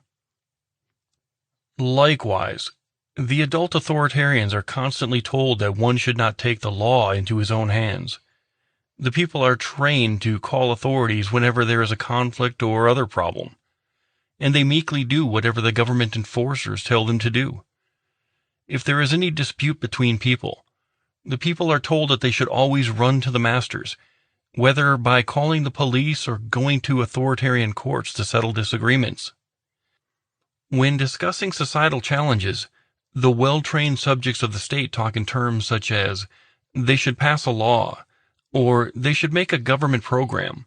Likewise, the adult authoritarians are constantly told that one should not take the law into his own hands. The people are trained to call authorities whenever there is a conflict or other problem, and they meekly do whatever the government enforcers tell them to do. If there is any dispute between people, the people are told that they should always run to the masters, whether by calling the police or going to authoritarian courts to settle disagreements. When discussing societal challenges, the well-trained subjects of the state talk in terms such as, they should pass a law, or they should make a government program.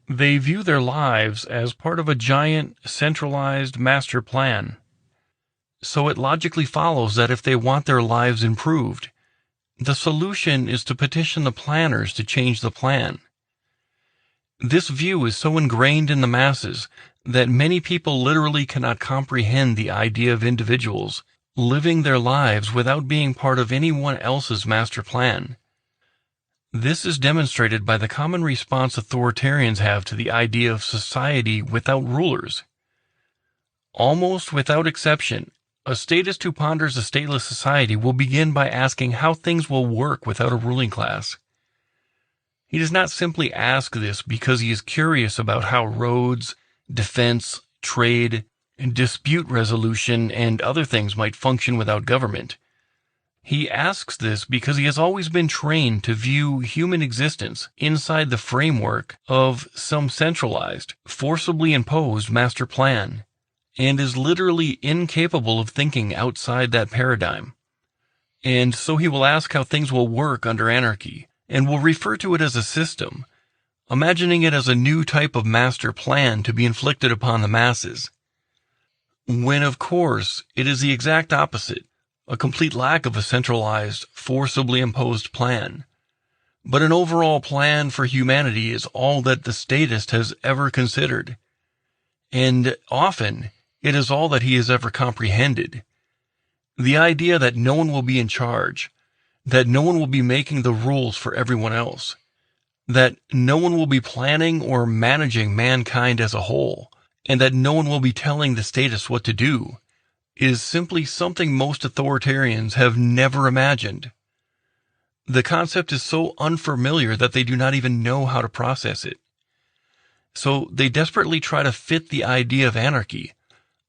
They view their lives as part of a giant, centralized master plan. So it logically follows that if they want their lives improved, the solution is to petition the planners to change the plan. This view is so ingrained in the masses that many people literally cannot comprehend the idea of individuals living their lives without being part of anyone else's master plan. This is demonstrated by the common response authoritarians have to the idea of society without rulers. Almost without exception, a statist who ponders a stateless society will begin by asking how things will work without a ruling class. He does not simply ask this because he is curious about how roads, defense, trade, and dispute resolution and other things might function without government. He asks this because he has always been trained to view human existence inside the framework of some centralized, forcibly imposed master plan, and is literally incapable of thinking outside that paradigm. And so he will ask how things will work under anarchy, and will refer to it as a system, imagining it as a new type of master plan to be inflicted upon the masses. When, of course, it is the exact opposite, a complete lack of a centralized, forcibly imposed plan. But an overall plan for humanity is all that the statist has ever considered. And often, it is all that he has ever comprehended. The idea that no one will be in charge, that no one will be making the rules for everyone else, that no one will be planning or managing mankind as a whole, and that no one will be telling the statists what to do, is simply something most authoritarians have never imagined. The concept is so unfamiliar that they do not even know how to process it. So they desperately try to fit the idea of anarchy,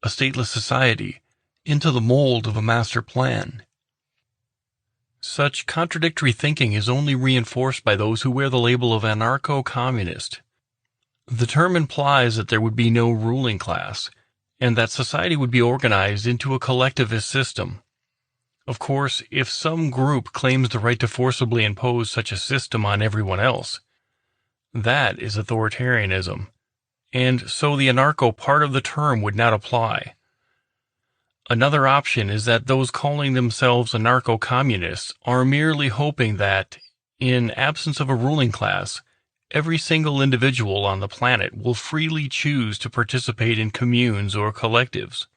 a stateless society, into the mold of a master plan. Such contradictory thinking is only reinforced by those who wear the label of anarcho-communist. The term implies that there would be no ruling class, and that society would be organized into a collectivist system. Of course, if some group claims the right to forcibly impose such a system on everyone else, that is authoritarianism, and so the anarcho part of the term would not apply. Another option is that those calling themselves anarcho-communists are merely hoping that, in absence of a ruling class, every single individual on the planet will freely choose to participate in communes or collectives,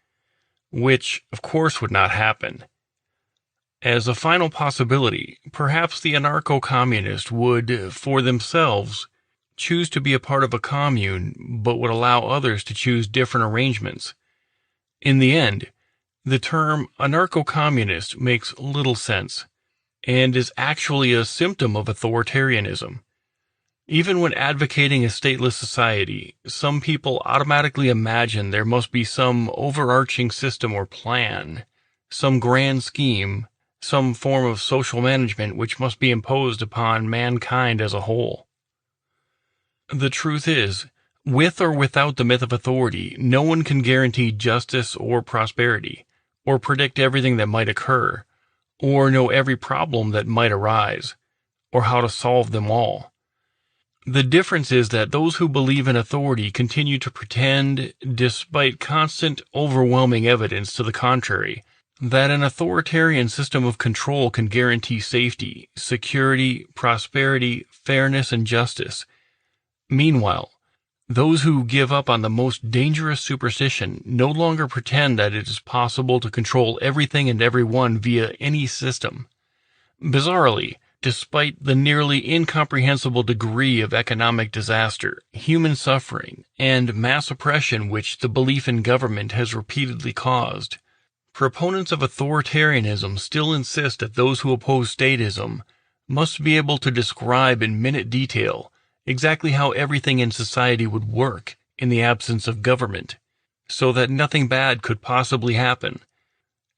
which, of course, would not happen. As a final possibility, perhaps the anarcho-communist would, for themselves, choose to be a part of a commune, but would allow others to choose different arrangements. In the end, the term anarcho-communist makes little sense, and is actually a symptom of authoritarianism. Even when advocating a stateless society, some people automatically imagine there must be some overarching system or plan, some grand scheme, some form of social management which must be imposed upon mankind as a whole. The truth is, with or without the myth of authority, no one can guarantee justice or prosperity, or predict everything that might occur, or know every problem that might arise, or how to solve them all. The difference is that those who believe in authority continue to pretend, despite constant, overwhelming evidence to the contrary, that an authoritarian system of control can guarantee safety, security, prosperity, fairness, and justice. Meanwhile, those who give up on the most dangerous superstition no longer pretend that it is possible to control everything and everyone via any system. Bizarrely, despite the nearly incomprehensible degree of economic disaster, human suffering, and mass oppression which the belief in government has repeatedly caused, proponents of authoritarianism still insist that those who oppose statism must be able to describe in minute detail exactly how everything in society would work in the absence of government, so that nothing bad could possibly happen.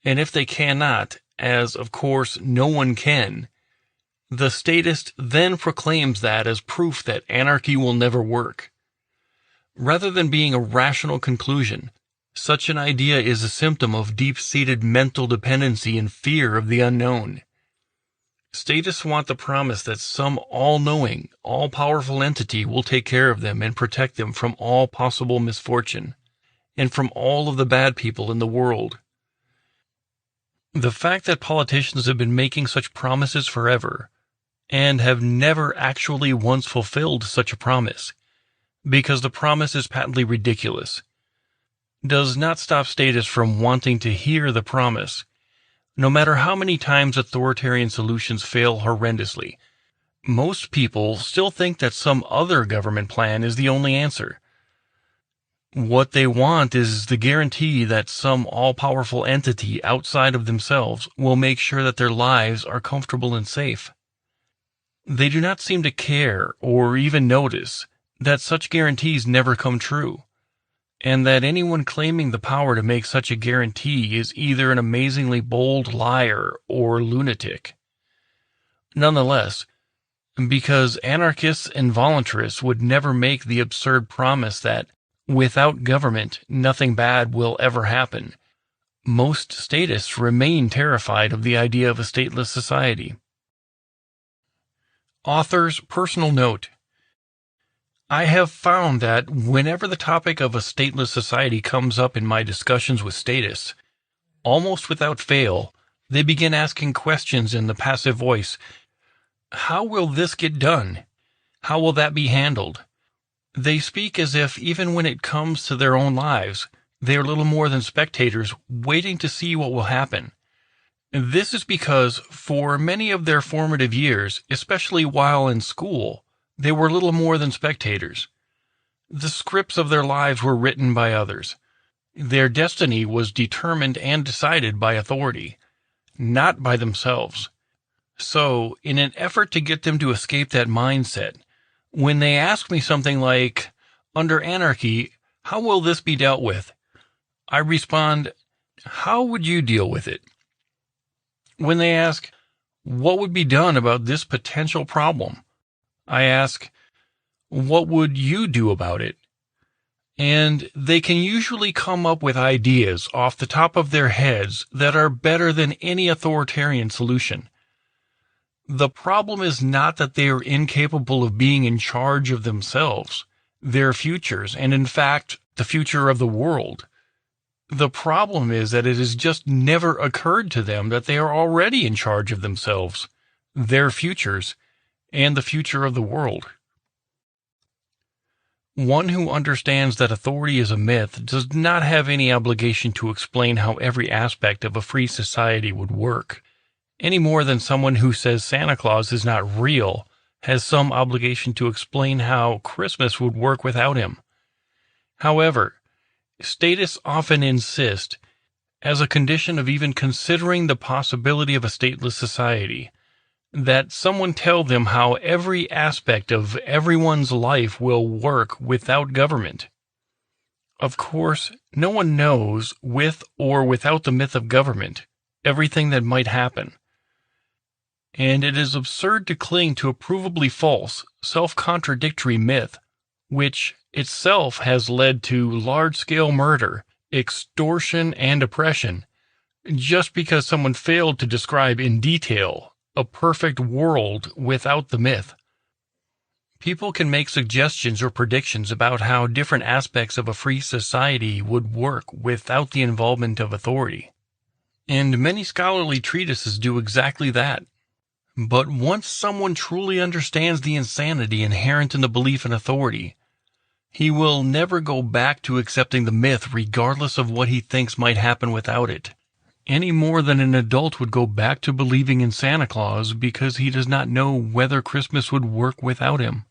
And if they cannot, as of course no one can, the statist then proclaims that as proof that anarchy will never work. Rather than being a rational conclusion, such an idea is a symptom of deep-seated mental dependency and fear of the unknown. Statists want the promise that some all-knowing, all-powerful entity will take care of them and protect them from all possible misfortune, and from all of the bad people in the world. The fact that politicians have been making such promises forever, and have never actually once fulfilled such a promise, because the promise is patently ridiculous, does not stop statists from wanting to hear the promise, no matter how many times authoritarian solutions fail horrendously. Most people still think that some other government plan is the only answer. What they want is the guarantee that some all-powerful entity outside of themselves will make sure that their lives are comfortable and safe. They do not seem to care or even notice that such guarantees never come true, and that anyone claiming the power to make such a guarantee is either an amazingly bold liar or lunatic. Nonetheless, because anarchists and voluntarists would never make the absurd promise that without government nothing bad will ever happen, most statists remain terrified of the idea of a stateless society. Author's personal note. I have found that whenever the topic of a stateless society comes up in my discussions with statists, almost without fail, they begin asking questions in the passive voice. How will this get done? How will that be handled? They speak as if, even when it comes to their own lives, they are little more than spectators waiting to see what will happen. This is because, for many of their formative years, especially while in school, they were little more than spectators. The scripts of their lives were written by others. Their destiny was determined and decided by authority, not by themselves. So, in an effort to get them to escape that mindset, when they ask me something like, "Under anarchy, how will this be dealt with?" I respond, "How would you deal with it?" When they ask, "What would be done about this potential problem?" I ask, "What would you do about it?" And they can usually come up with ideas off the top of their heads that are better than any authoritarian solution. The problem is not that they are incapable of being in charge of themselves, their futures, and in fact, the future of the world. The problem is that it has just never occurred to them that they are already in charge of themselves, their futures, and the future of the world. One who understands that authority is a myth does not have any obligation to explain how every aspect of a free society would work. any more than someone who says Santa Claus is not real has some obligation to explain how Christmas would work without him. However, statists often insist, as a condition of even considering the possibility of a stateless society, that someone tell them how every aspect of everyone's life will work without government. Of course, no one knows, with or without the myth of government, everything that might happen. And it is absurd to cling to a provably false, self-contradictory myth, which itself has led to large-scale murder, extortion, and oppression, just because someone failed to describe in detail a perfect world without the myth. People can make suggestions or predictions about how different aspects of a free society would work without the involvement of authority. And many scholarly treatises do exactly that. But once someone truly understands the insanity inherent in the belief in authority, he will never go back to accepting the myth regardless of what he thinks might happen without it, any more than an adult would go back to believing in Santa Claus because he does not know whether Christmas would work without him.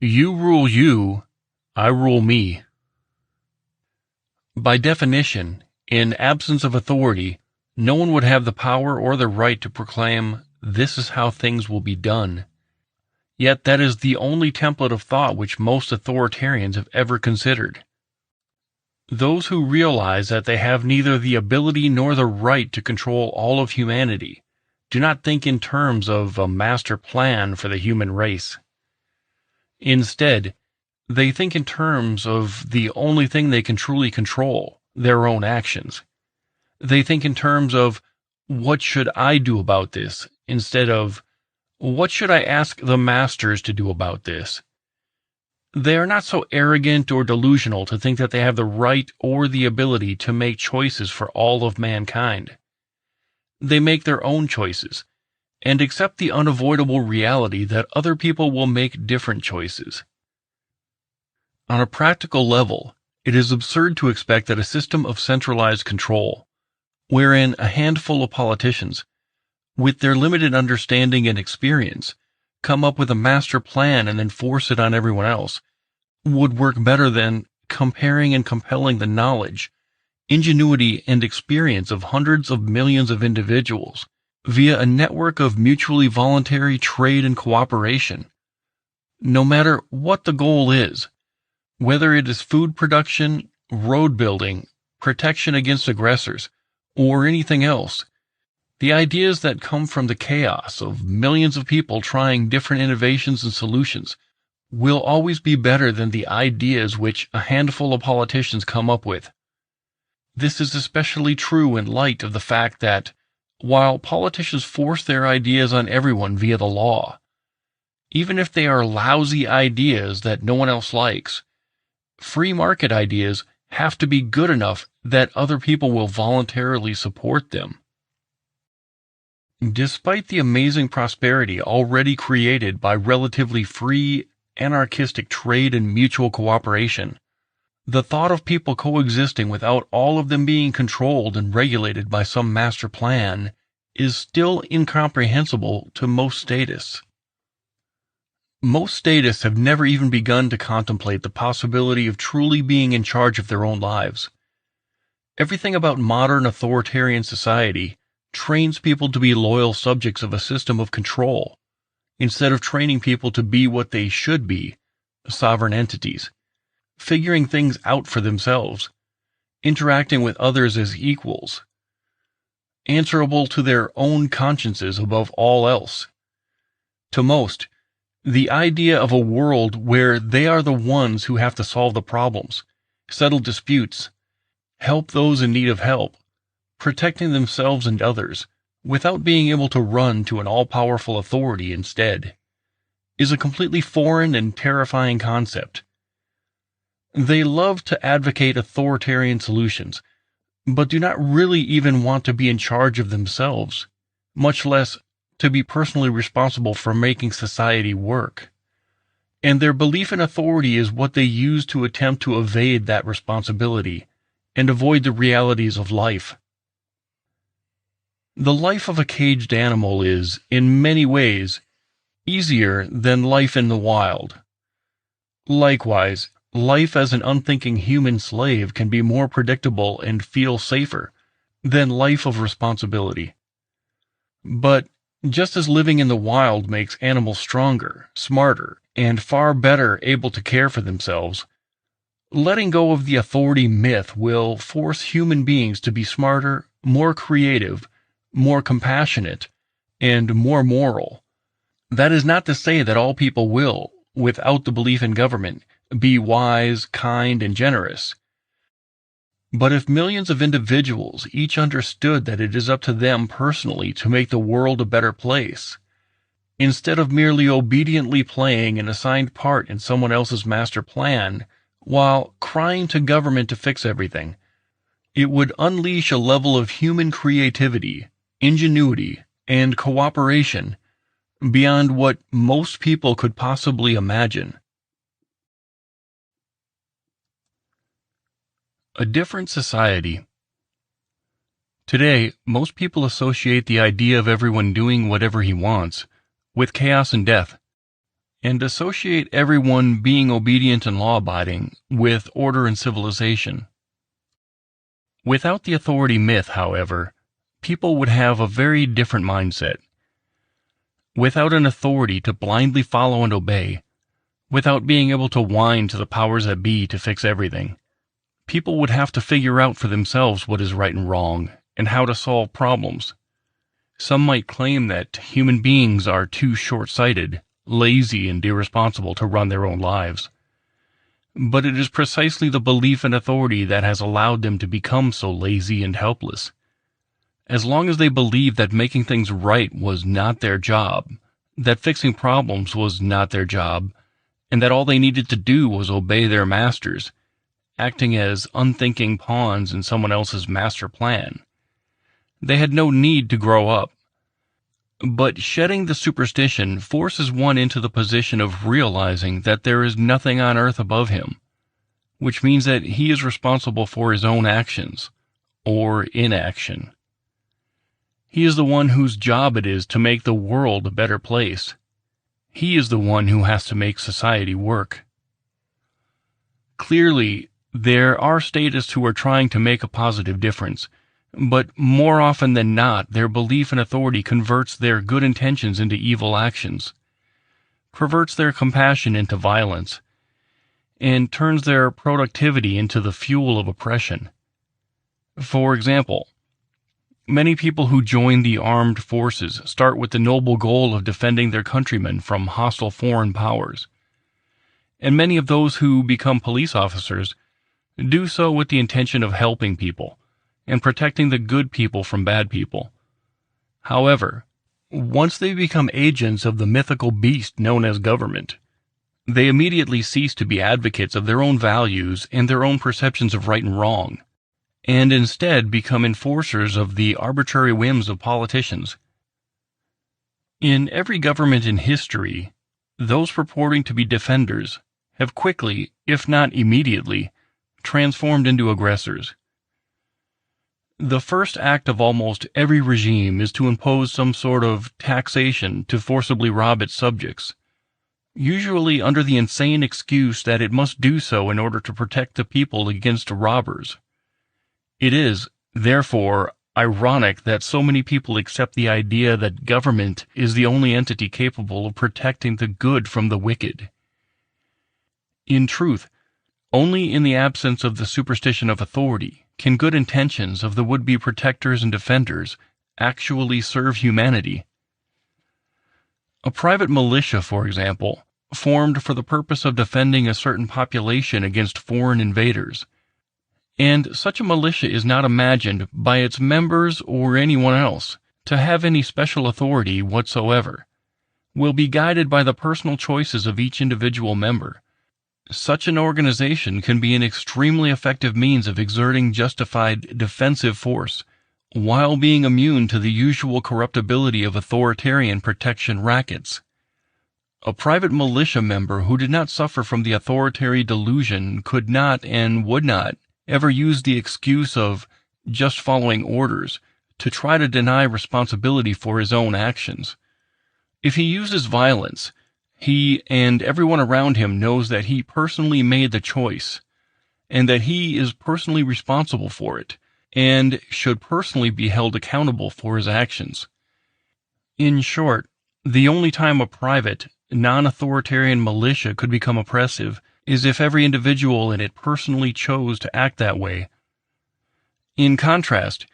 You rule you, I rule me. By definition, in absence of authority, no one would have the power or the right to proclaim, "This is how things will be done." Yet that is the only template of thought which most authoritarians have ever considered. Those who realize that they have neither the ability nor the right to control all of humanity do not think in terms of a master plan for the human race. Instead, they think in terms of the only thing they can truly control, their own actions. They think in terms of, what should I do about this, instead of, what should I ask the masters to do about this? They are not so arrogant or delusional to think that they have the right or the ability to make choices for all of mankind. They make their own choices, and accept the unavoidable reality that other people will make different choices. On a practical level, it is absurd to expect that a system of centralized control, wherein a handful of politicians, with their limited understanding and experience, come up with a master plan and then force it on everyone else, would work better than comparing and compelling the knowledge, ingenuity, and experience of hundreds of millions of individuals via a network of mutually voluntary trade and cooperation. No matter what the goal is, whether it is food production, road building, protection against aggressors, or anything else, the ideas that come from the chaos of millions of people trying different innovations and solutions will always be better than the ideas which a handful of politicians come up with. This is especially true in light of the fact that, while politicians force their ideas on everyone via the law, even if they are lousy ideas that no one else likes, free market ideas have to be good enough that other people will voluntarily support them. Despite the amazing prosperity already created by relatively free, anarchistic trade and mutual cooperation, the thought of people coexisting without all of them being controlled and regulated by some master plan is still incomprehensible to most statists. Most statists have never even begun to contemplate the possibility of truly being in charge of their own lives. Everything about modern authoritarian society trains people to be loyal subjects of a system of control, instead of training people to be what they should be, sovereign entities, figuring things out for themselves, interacting with others as equals, answerable to their own consciences above all else. To most, the idea of a world where they are the ones who have to solve the problems, settle disputes, help those in need of help, protecting themselves and others, without being able to run to an all-powerful authority instead, is a completely foreign and terrifying concept. They love to advocate authoritarian solutions, but do not really even want to be in charge of themselves, much less to be personally responsible for making society work. And their belief in authority is what they use to attempt to evade that responsibility, and avoid the realities of life. The life of a caged animal is, in many ways, easier than life in the wild. Likewise, life as an unthinking human slave can be more predictable and feel safer than life of responsibility. But just as living in the wild makes animals stronger, smarter, and far better able to care for themselves, letting go of the authority myth will force human beings to be smarter, more creative, more compassionate, and more moral. That is not to say that all people will, without the belief in government, be wise, kind, and generous. But if millions of individuals each understood that it is up to them personally to make the world a better place, instead of merely obediently playing an assigned part in someone else's master plan, while crying to government to fix everything, it would unleash a level of human creativity, ingenuity, and cooperation beyond what most people could possibly imagine. A different society. Today, most people associate the idea of everyone doing whatever he wants with chaos and death, and associate everyone being obedient and law-abiding with order and civilization. Without the authority myth, however, people would have a very different mindset. Without an authority to blindly follow and obey, without being able to whine to the powers that be to fix everything, people would have to figure out for themselves what is right and wrong, and how to solve problems. Some might claim that human beings are too short-sighted, lazy, and irresponsible to run their own lives. But it is precisely the belief in authority that has allowed them to become so lazy and helpless. As long as they believed that making things right was not their job, that fixing problems was not their job, and that all they needed to do was obey their masters, acting as unthinking pawns in someone else's master plan, they had no need to grow up. But shedding the superstition forces one into the position of realizing that there is nothing on earth above him, which means that he is responsible for his own actions, or inaction. He is the one whose job it is to make the world a better place. He is the one who has to make society work. Clearly, there are statists who are trying to make a positive difference, but more often than not, their belief in authority converts their good intentions into evil actions, perverts their compassion into violence, and turns their productivity into the fuel of oppression. For example, many people who join the armed forces start with the noble goal of defending their countrymen from hostile foreign powers, and many of those who become police officers do so with the intention of helping people and protecting the good people from bad people. However, once they become agents of the mythical beast known as government, they immediately cease to be advocates of their own values and their own perceptions of right and wrong, and instead become enforcers of the arbitrary whims of politicians. In every government in history, those purporting to be defenders have quickly, if not immediately, transformed into aggressors. The first act of almost every regime is to impose some sort of taxation to forcibly rob its subjects, usually under the insane excuse that it must do so in order to protect the people against robbers. It is, therefore, ironic that so many people accept the idea that government is the only entity capable of protecting the good from the wicked. In truth, only in the absence of the superstition of authority can good intentions of the would-be protectors and defenders actually serve humanity. A private militia, for example, formed for the purpose of defending a certain population against foreign invaders, and such a militia is not imagined by its members or anyone else to have any special authority whatsoever, will be guided by the personal choices of each individual member. Such an organization can be an extremely effective means of exerting justified defensive force, while being immune to the usual corruptibility of authoritarian protection rackets. A private militia member who did not suffer from the authoritarian delusion could not and would not ever use the excuse of just following orders to try to deny responsibility for his own actions. If he uses violence, he and everyone around him knows that he personally made the choice, and that he is personally responsible for it, and should personally be held accountable for his actions. In short, the only time a private, non-authoritarian militia could become oppressive is if every individual in it personally chose to act that way. In contrast,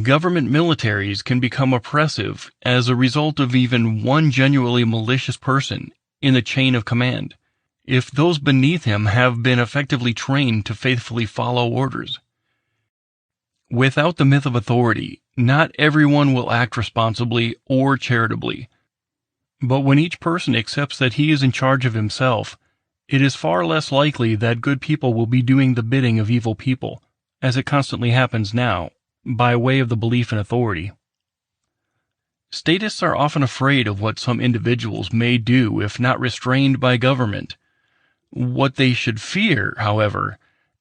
government militaries can become oppressive as a result of even one genuinely malicious person in the chain of command, if those beneath him have been effectively trained to faithfully follow orders. Without the myth of authority, not everyone will act responsibly or charitably. But when each person accepts that he is in charge of himself, it is far less likely that good people will be doing the bidding of evil people, as it constantly happens now, by way of the belief in authority. Statists are often afraid of what some individuals may do if not restrained by government. What they should fear, however,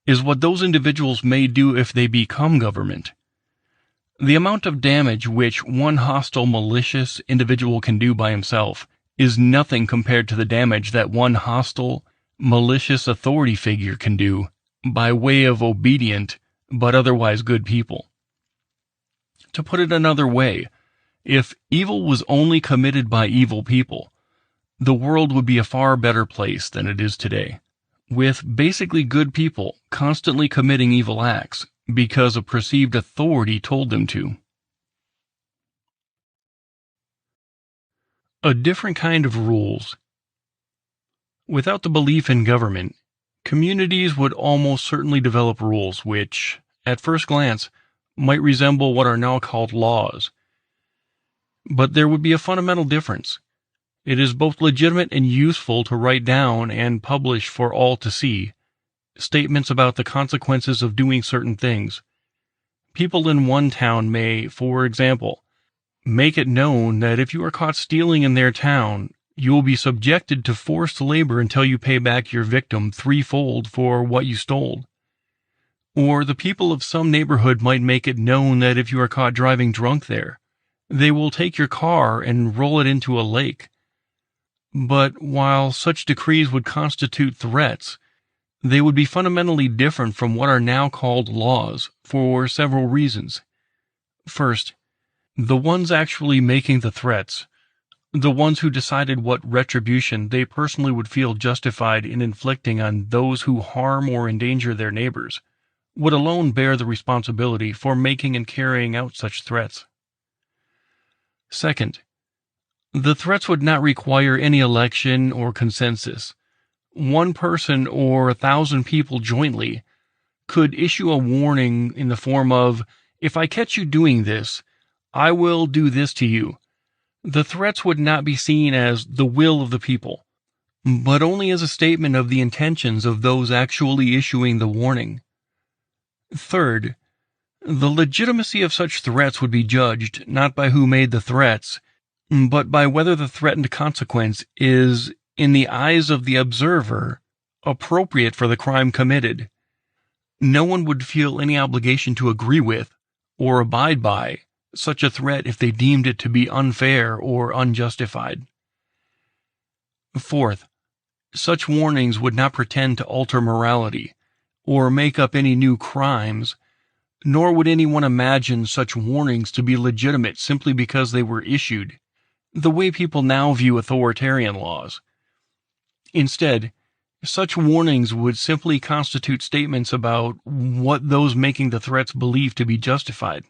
is what those individuals may do if they become government. The amount of damage which one hostile, malicious individual can do by himself is nothing compared to the damage that one hostile, malicious authority figure can do by way of obedient but otherwise good people. To put it another way, if evil was only committed by evil people, the world would be a far better place than it is today, with basically good people constantly committing evil acts because a perceived authority told them to. A different kind of rules. Without the belief in government, communities would almost certainly develop rules which, at first glance, might resemble what are now called laws. But there would be a fundamental difference. It is both legitimate and useful to write down and publish for all to see statements about the consequences of doing certain things. People in one town may, for example, make it known that if you are caught stealing in their town, you will be subjected to forced labor until you pay back your victim threefold for what you stole. Or the people of some neighborhood might make it known that if you are caught driving drunk there, they will take your car and roll it into a lake. But while such decrees would constitute threats, they would be fundamentally different from what are now called laws for several reasons. First, the ones actually making the threats, the ones who decided what retribution they personally would feel justified in inflicting on those who harm or endanger their neighbors, would alone bear the responsibility for making and carrying out such threats. Second, the threats would not require any election or consensus. One person or 1,000 people jointly could issue a warning in the form of, "If I catch you doing this, I will do this to you." The threats would not be seen as the will of the people, but only as a statement of the intentions of those actually issuing the warning. Third, the legitimacy of such threats would be judged not by who made the threats, but by whether the threatened consequence is, in the eyes of the observer, appropriate for the crime committed. No one would feel any obligation to agree with, or abide by, such a threat if they deemed it to be unfair or unjustified. Fourth, such warnings would not pretend to alter morality, or make up any new crimes, nor would anyone imagine such warnings to be legitimate simply because they were issued, the way people now view authoritarian laws. Instead, such warnings would simply constitute statements about what those making the threats believe to be justified.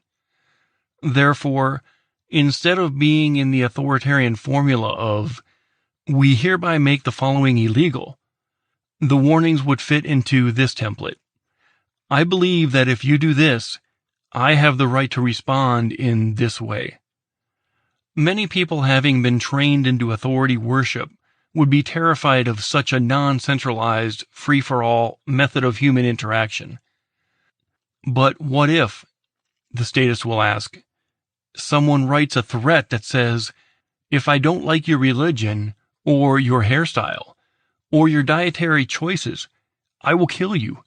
Therefore, instead of being in the authoritarian formula of, "We hereby make the following illegal," the warnings would fit into this template. "I believe that if you do this, I have the right to respond in this way." Many people, having been trained into authority worship, would be terrified of such a non-centralized, free-for-all method of human interaction. But what if, the statist will ask, someone writes a threat that says, "If I don't like your religion, or your hairstyle, or your dietary choices, I will kill you"?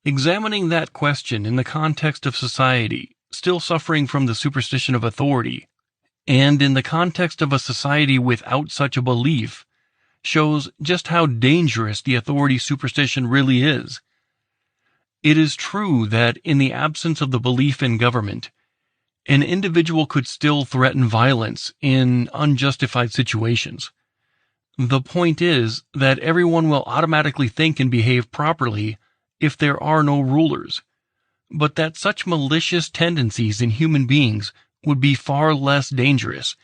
Examining that question in the context of society still suffering from the superstition of authority, and in the context of a society without such a belief, shows just how dangerous the authority superstition really is. It is true that in the absence of the belief in government, an individual could still threaten violence in unjustified situations. The point is that everyone will automatically think and behave properly if there are no rulers, but that such malicious tendencies in human beings would be far less dangerous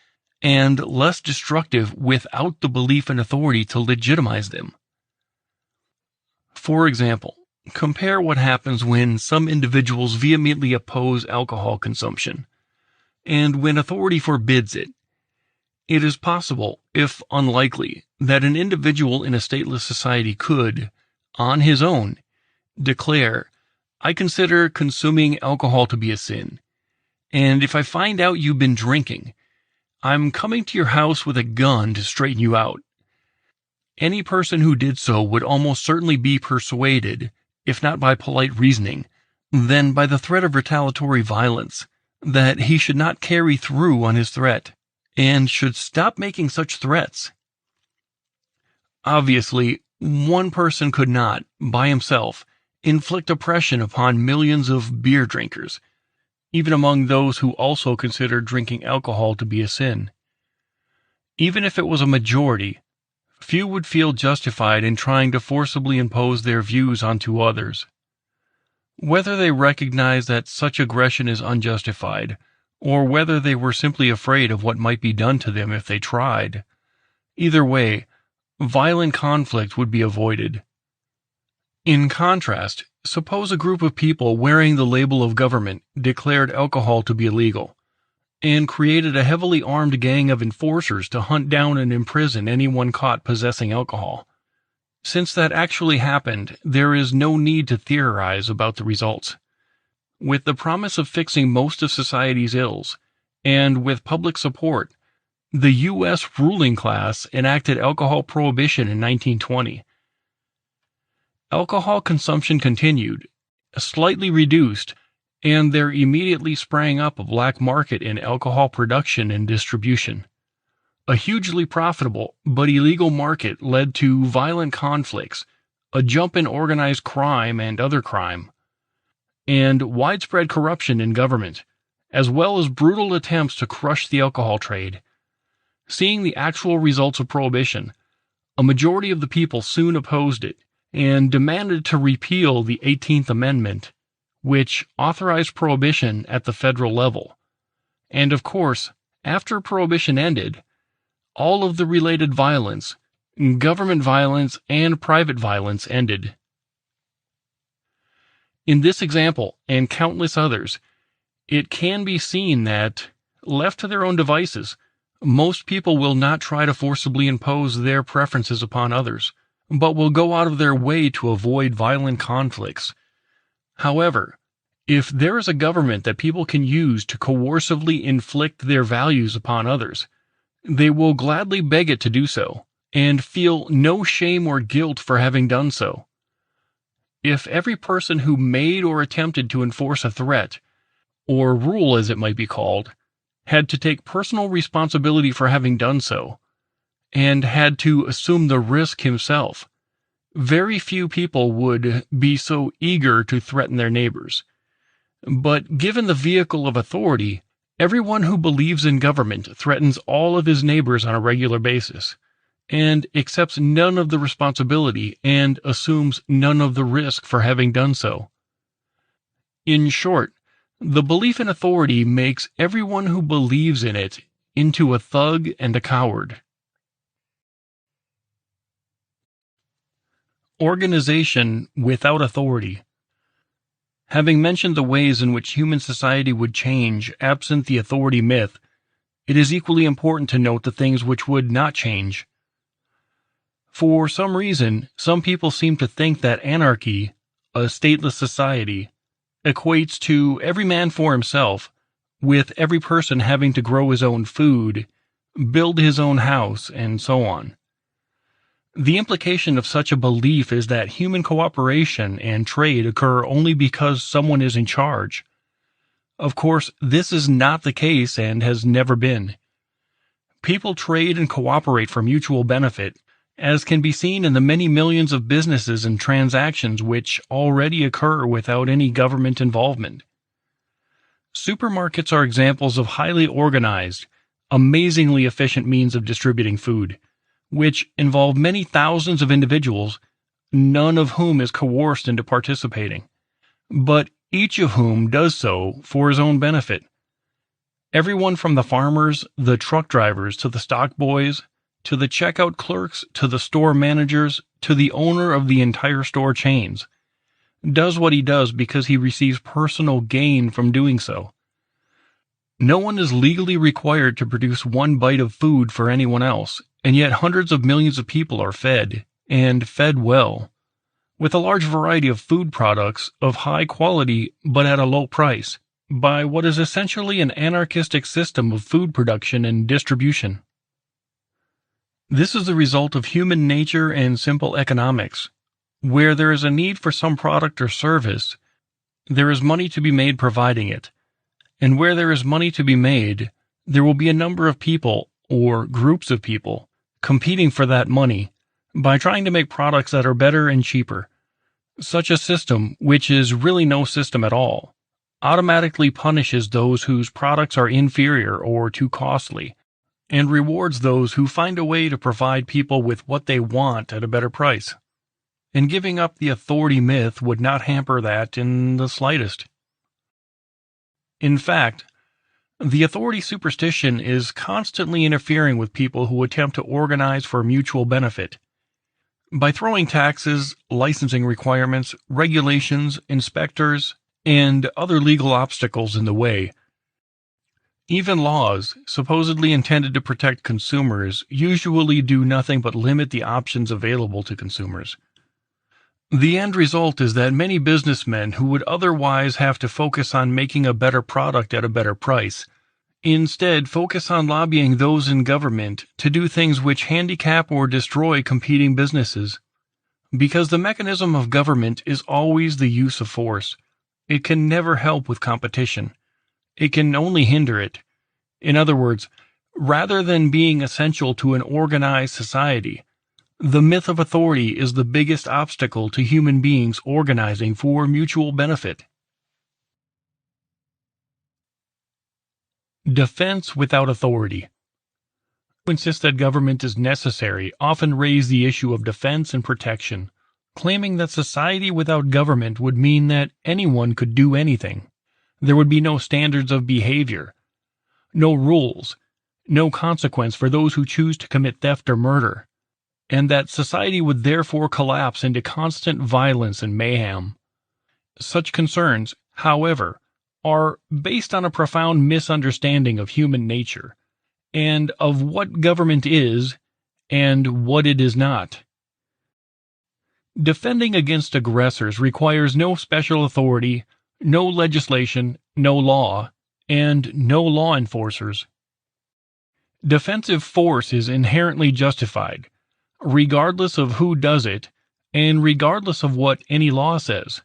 and less destructive without the belief in authority to legitimize them. For example, compare what happens when some individuals vehemently oppose alcohol consumption, and when authority forbids it. It is possible, if unlikely, that an individual in a stateless society could, on his own, declare, "I consider consuming alcohol to be a sin, and if I find out you've been drinking, I'm coming to your house with a gun to straighten you out." Any person who did so would almost certainly be persuaded, if not by polite reasoning, then by the threat of retaliatory violence, that he should not carry through on his threat, and should stop making such threats. Obviously, one person could not, by himself, inflict oppression upon millions of beer drinkers, even among those who also consider drinking alcohol to be a sin. Even if it was a majority, few would feel justified in trying to forcibly impose their views onto others. Whether they recognize that such aggression is unjustified, or whether they were simply afraid of what might be done to them if they tried, either way, violent conflict would be avoided. In contrast, suppose a group of people wearing the label of government declared alcohol to be illegal, and created a heavily armed gang of enforcers to hunt down and imprison anyone caught possessing alcohol. Since that actually happened, there is no need to theorize about the results. With the promise of fixing most of society's ills, and with public support, the U.S. ruling class enacted alcohol prohibition in 1920. Alcohol consumption continued, slightly reduced, and there immediately sprang up a black market in alcohol production and distribution. A hugely profitable but illegal market led to violent conflicts, a jump in organized crime and other crime, and widespread corruption in government, as well as brutal attempts to crush the alcohol trade. Seeing the actual results of prohibition, a majority of the people soon opposed it and demanded to repeal the 18th Amendment, which authorized prohibition at the federal level. And of course, after prohibition ended, all of the related violence, government violence and private violence, ended. In this example, and countless others, it can be seen that, left to their own devices, most people will not try to forcibly impose their preferences upon others, but will go out of their way to avoid violent conflicts. However, if there is a government that people can use to coercively inflict their values upon others, they will gladly beg it to do so, and feel no shame or guilt for having done so. If every person who made or attempted to enforce a threat, or rule as it might be called, had to take personal responsibility for having done so, and had to assume the risk himself, very few people would be so eager to threaten their neighbors. But given the vehicle of authority, everyone who believes in government threatens all of his neighbors on a regular basis, and accepts none of the responsibility and assumes none of the risk for having done so. In short, the belief in authority makes everyone who believes in it into a thug and a coward. Organization without authority. Having mentioned the ways in which human society would change absent the authority myth, it is equally important to note the things which would not change. For some reason, some people seem to think that anarchy, a stateless society, equates to every man for himself, with every person having to grow his own food, build his own house, and so on. The implication of such a belief is that human cooperation and trade occur only because someone is in charge. Of course, this is not the case and has never been. People trade and cooperate for mutual benefit, as can be seen in the many millions of businesses and transactions which already occur without any government involvement. Supermarkets are examples of highly organized, amazingly efficient means of distributing food, which involve many thousands of individuals, none of whom is coerced into participating, but each of whom does so for his own benefit. Everyone from the farmers, the truck drivers, to the stock boys, to the checkout clerks, to the store managers, to the owner of the entire store chains, does what he does because he receives personal gain from doing so. No one is legally required to produce one bite of food for anyone else, and yet hundreds of millions of people are fed, and fed well, with a large variety of food products of high quality but at a low price, by what is essentially an anarchistic system of food production and distribution. This is the result of human nature and simple economics. Where there is a need for some product or service, there is money to be made providing it. And where there is money to be made, there will be a number of people, or groups of people, competing for that money by trying to make products that are better and cheaper. Such a system, which is really no system at all, automatically punishes those whose products are inferior or too costly, and rewards those who find a way to provide people with what they want at a better price. And giving up the authority myth would not hamper that in the slightest. In fact, the authority superstition is constantly interfering with people who attempt to organize for mutual benefit. By throwing taxes, licensing requirements, regulations, inspectors, and other legal obstacles in the way. Even laws, supposedly intended to protect consumers, usually do nothing but limit the options available to consumers. The end result is that many businessmen who would otherwise have to focus on making a better product at a better price, instead focus on lobbying those in government to do things which handicap or destroy competing businesses. Because the mechanism of government is always the use of force. It can never help with competition. It can only hinder it. In other words, rather than being essential to an organized society, the myth of authority is the biggest obstacle to human beings organizing for mutual benefit. Defense without authority. Who insist that government is necessary often raise the issue of defense and protection, claiming that society without government would mean that anyone could do anything. There would be no standards of behavior, no rules, no consequence for those who choose to commit theft or murder, and that society would therefore collapse into constant violence and mayhem. Such concerns, however, are based on a profound misunderstanding of human nature, and of what government is and what it is not. Defending against aggressors requires no special authority, no legislation, no law, and no law enforcers. Defensive force is inherently justified, regardless of who does it, and regardless of what any law says.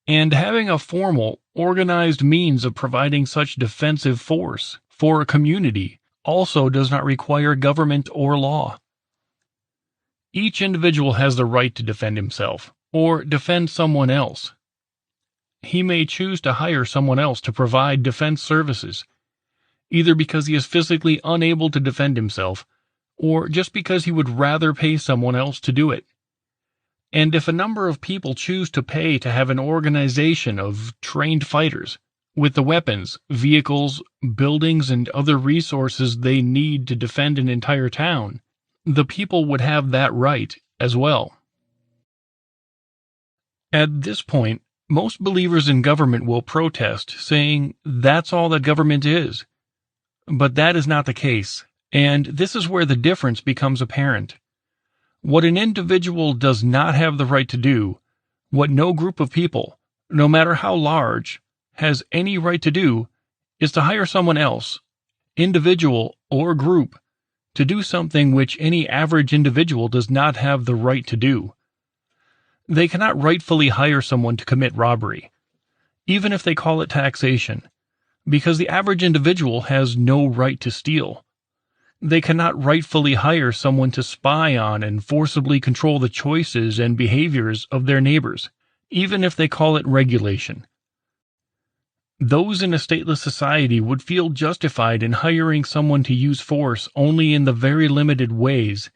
And having a formal, organized means of providing such defensive force for a community also does not require government or law. Each individual has the right to defend himself, or defend someone else. He may choose to hire someone else to provide defense services, either because he is physically unable to defend himself, or just because he would rather pay someone else to do it. And if a number of people choose to pay to have an organization of trained fighters, with the weapons, vehicles, buildings, and other resources they need to defend an entire town, the people would have that right as well. At this point, most believers in government will protest, saying that's all that government is. But that is not the case, and this is where the difference becomes apparent. What an individual does not have the right to do, what no group of people, no matter how large, has any right to do, is to hire someone else, individual or group, to do something which any average individual does not have the right to do. They cannot rightfully hire someone to commit robbery, even if they call it taxation, because the average individual has no right to steal. They cannot rightfully hire someone to spy on and forcibly control the choices and behaviors of their neighbors, even if they call it regulation. Those in a stateless society would feel justified in hiring someone to use force only in the very limited ways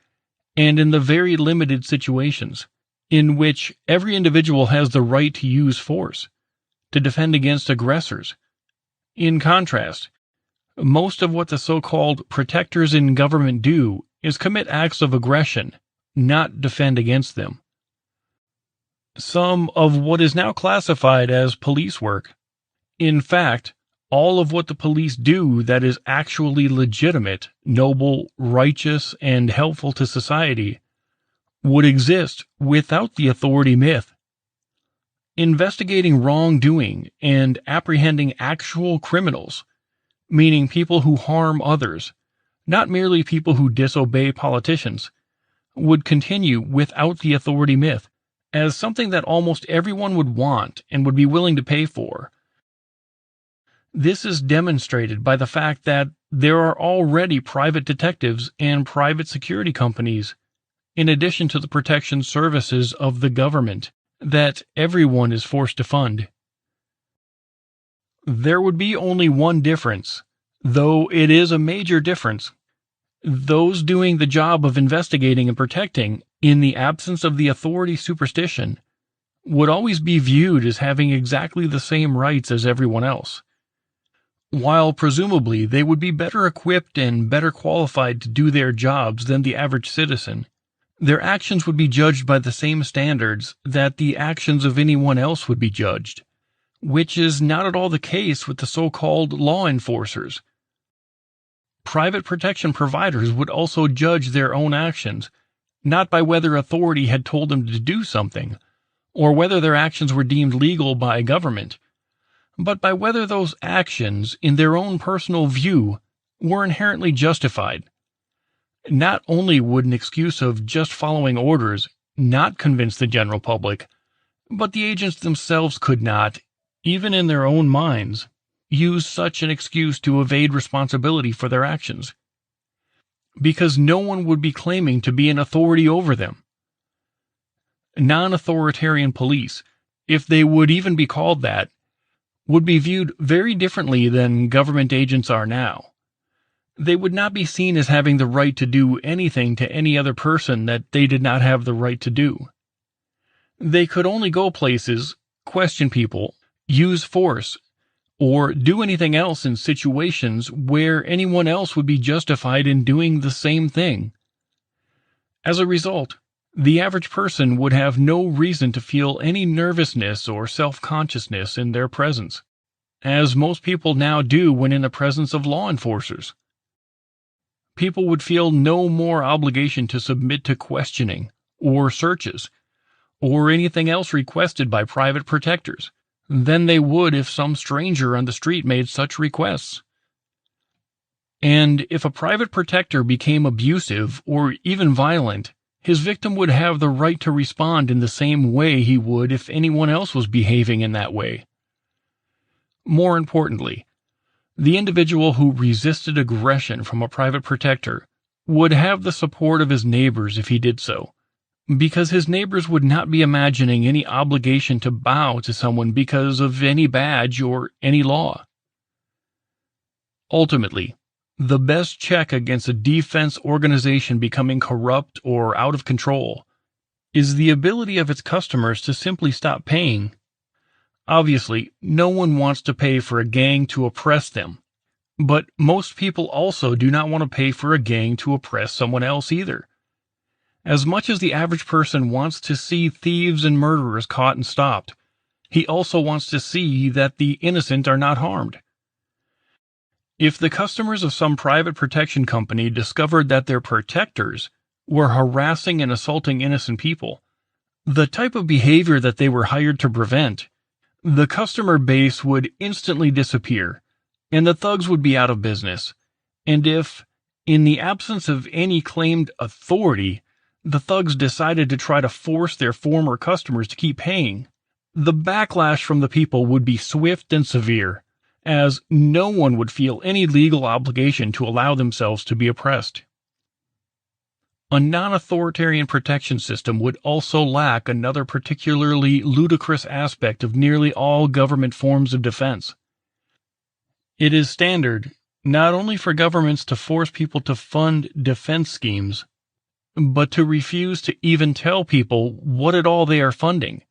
and in the very limited situations in which every individual has the right to use force to defend against aggressors. In contrast, most of what the so-called protectors in government do is commit acts of aggression, not defend against them. Some of what is now classified as police work, in fact, all of what the police do that is actually legitimate, noble, righteous, and helpful to society, would exist without the authority myth. Investigating wrongdoing and apprehending actual criminals, meaning people who harm others, not merely people who disobey politicians, would continue without the authority myth as something that almost everyone would want and would be willing to pay for. This is demonstrated by the fact that there are already private detectives and private security companies, in addition to the protection services of the government, that everyone is forced to fund. There would be only one difference, though it is a major difference. Those doing the job of investigating and protecting, in the absence of the authority superstition, would always be viewed as having exactly the same rights as everyone else. While presumably they would be better equipped and better qualified to do their jobs than the average citizen, their actions would be judged by the same standards that the actions of anyone else would be judged, which is not at all the case with the so-called law enforcers. Private protection providers would also judge their own actions, not by whether authority had told them to do something, or whether their actions were deemed legal by government, but by whether those actions, in their own personal view, were inherently justified. Not only would an excuse of just following orders not convince the general public, but the agents themselves could not, even in their own minds, use such an excuse to evade responsibility for their actions, because no one would be claiming to be an authority over them. Non-authoritarian police, if they would even be called that, would be viewed very differently than government agents are now. They would not be seen as having the right to do anything to any other person that they did not have the right to do. They could only go places, question people, use force, or do anything else in situations where anyone else would be justified in doing the same thing. As a result, the average person would have no reason to feel any nervousness or self-consciousness in their presence, as most people now do when in the presence of law enforcers. People would feel no more obligation to submit to questioning, or searches, or anything else requested by private protectors, than they would if some stranger on the street made such requests. And if a private protector became abusive or even violent, his victim would have the right to respond in the same way he would if anyone else was behaving in that way. More importantly, the individual who resisted aggression from a private protector would have the support of his neighbors if he did so, because his neighbors would not be imagining any obligation to bow to someone because of any badge or any law. Ultimately, the best check against a defense organization becoming corrupt or out of control is the ability of its customers to simply stop paying. Obviously, no one wants to pay for a gang to oppress them, but most people also do not want to pay for a gang to oppress someone else either. As much as the average person wants to see thieves and murderers caught and stopped, he also wants to see that the innocent are not harmed. If the customers of some private protection company discovered that their protectors were harassing and assaulting innocent people, the type of behavior that they were hired to prevent, the customer base would instantly disappear, and the thugs would be out of business. And if, In the absence of any claimed authority, the thugs decided to try to force their former customers to keep paying. The backlash from the people would be swift and severe, as no one would feel any legal obligation to allow themselves to be oppressed. A non-authoritarian protection system would also lack another particularly ludicrous aspect of nearly all government forms of defense. It is standard not only for governments to force people to fund defense schemes, but to refuse to even tell people what at all they are funding.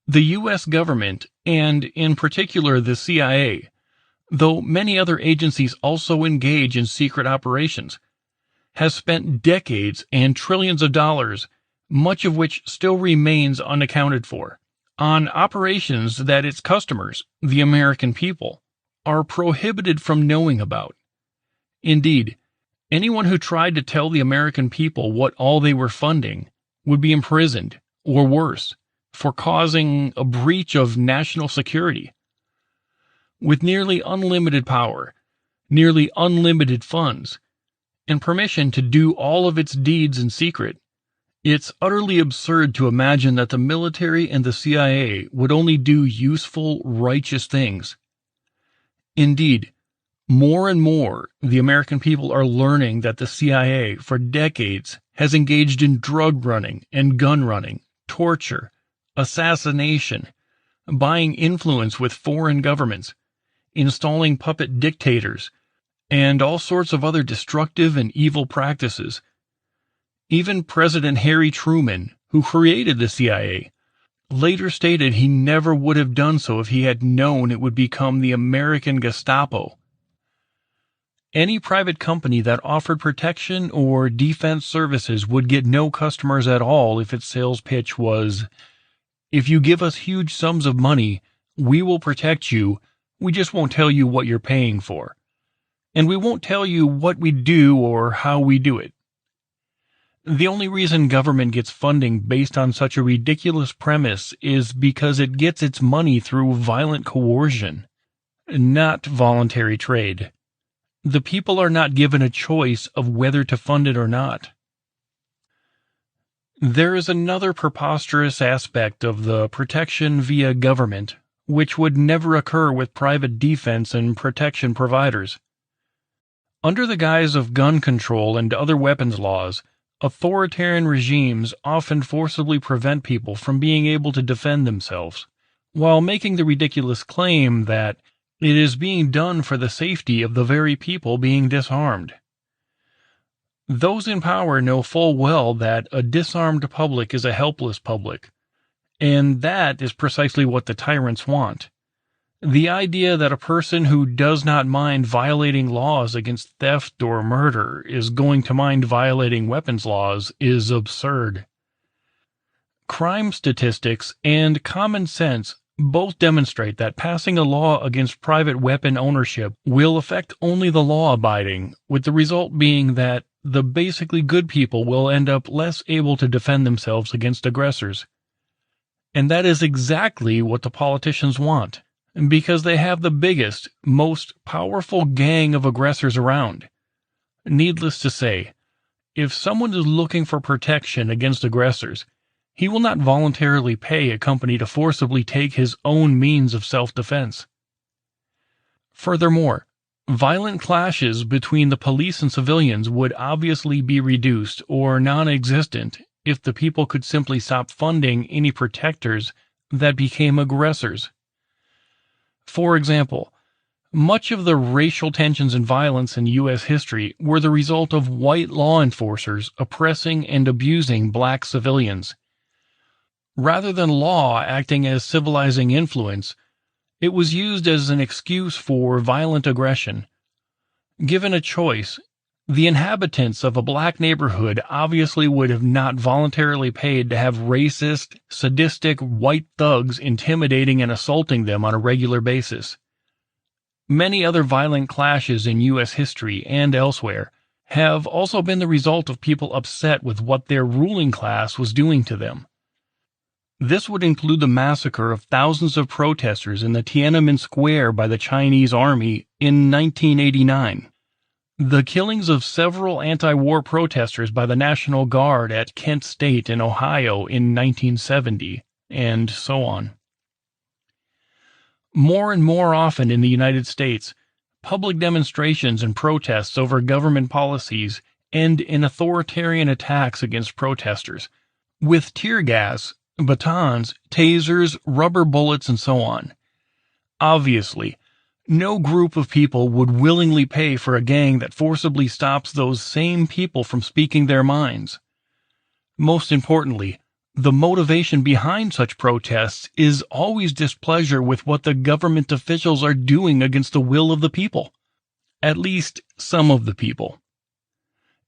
The U.S. government, and in particular the CIA, though many other agencies also engage in secret operations, has spent decades and trillions of dollars, much of which still remains unaccounted for, on operations that its customers, the American people, are prohibited from knowing about. Indeed, anyone who tried to tell the American people what all they were funding would be imprisoned, or worse, for causing a breach of national security. With nearly unlimited power, nearly unlimited funds, and permission to do all of its deeds in secret, it's utterly absurd to imagine that the military and the CIA would only do useful, righteous things. Indeed, more and more, the American people are learning that the CIA, for decades, has engaged in drug running and gun running, torture, assassination, buying influence with foreign governments, installing puppet dictators, and all sorts of other destructive and evil practices. Even President Harry Truman, who created the CIA, later stated he never would have done so if he had known it would become the American Gestapo. Any private company that offered protection or defense services would get no customers at all if its sales pitch was, "If you give us huge sums of money, we will protect you, we just won't tell you what you're paying for. And we won't tell you what we do or how we do it." The only reason government gets funding based on such a ridiculous premise is because it gets its money through violent coercion, not voluntary trade. The people are not given a choice of whether to fund it or not. There is another preposterous aspect of the protection via government, which would never occur with private defense and protection providers. Under the guise of gun control and other weapons laws, authoritarian regimes often forcibly prevent people from being able to defend themselves, while making the ridiculous claim that it is being done for the safety of the very people being disarmed. Those in power know full well that a disarmed public is a helpless public, and that is precisely what the tyrants want. The idea that a person who does not mind violating laws against theft or murder is going to mind violating weapons laws is absurd. Crime statistics and common sense both demonstrate that passing a law against private weapon ownership will affect only the law-abiding, with the result being that the basically good people will end up less able to defend themselves against aggressors. And that is exactly what the politicians want, because they have the biggest, most powerful gang of aggressors around. Needless to say, if someone is looking for protection against aggressors, he will not voluntarily pay a company to forcibly take his own means of self-defense. Furthermore, violent clashes between the police and civilians would obviously be reduced or non-existent if the people could simply stop funding any protectors that became aggressors. For example, much of the racial tensions and violence in U.S. history were the result of white law enforcers oppressing and abusing black civilians. Rather than law acting as civilizing influence, it was used as an excuse for violent aggression. Given a choice, the inhabitants of a black neighborhood obviously would have not voluntarily paid to have racist, sadistic white thugs intimidating and assaulting them on a regular basis. Many other violent clashes in U.S. history and elsewhere have also been the result of people upset with what their ruling class was doing to them. This would include the massacre of thousands of protesters in the Tiananmen Square by the Chinese army in 1989. The killings of several anti-war protesters by the National Guard at Kent State in Ohio in 1970, and so on. More and more often in the United States, public demonstrations and protests over government policies end in authoritarian attacks against protesters, with tear gas, batons, tasers, rubber bullets, and so on. Obviously, no group of people would willingly pay for a gang that forcibly stops those same people from speaking their minds. Most importantly, the motivation behind such protests is always displeasure with what the government officials are doing against the will of the people. At least some of the people.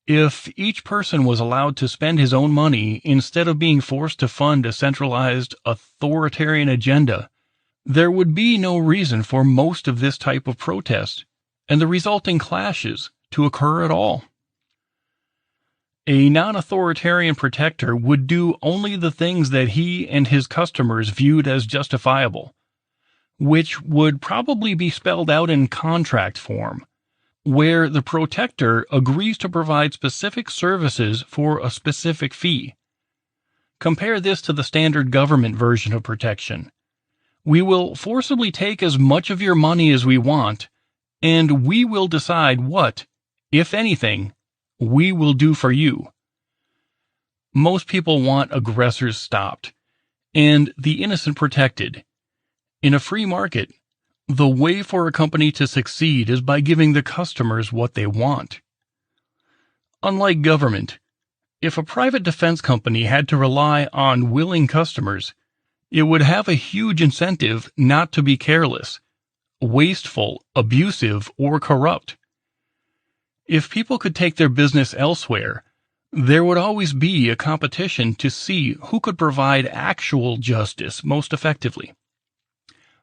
If each person was allowed to spend his own money instead of being forced to fund a centralized, authoritarian agenda, there would be no reason for most of this type of protest, and the resulting clashes, to occur at all. A non-authoritarian protector would do only the things that he and his customers viewed as justifiable, which would probably be spelled out in contract form, where the protector agrees to provide specific services for a specific fee. Compare this to the standard government version of protection. We will forcibly take as much of your money as we want, and we will decide what, if anything, we will do for you. Most people want aggressors stopped, and the innocent protected. In a free market, the way for a company to succeed is by giving the customers what they want. Unlike government, if a private defense company had to rely on willing customers, it would have a huge incentive not to be careless, wasteful, abusive, or corrupt. If people could take their business elsewhere, there would always be a competition to see who could provide actual justice most effectively.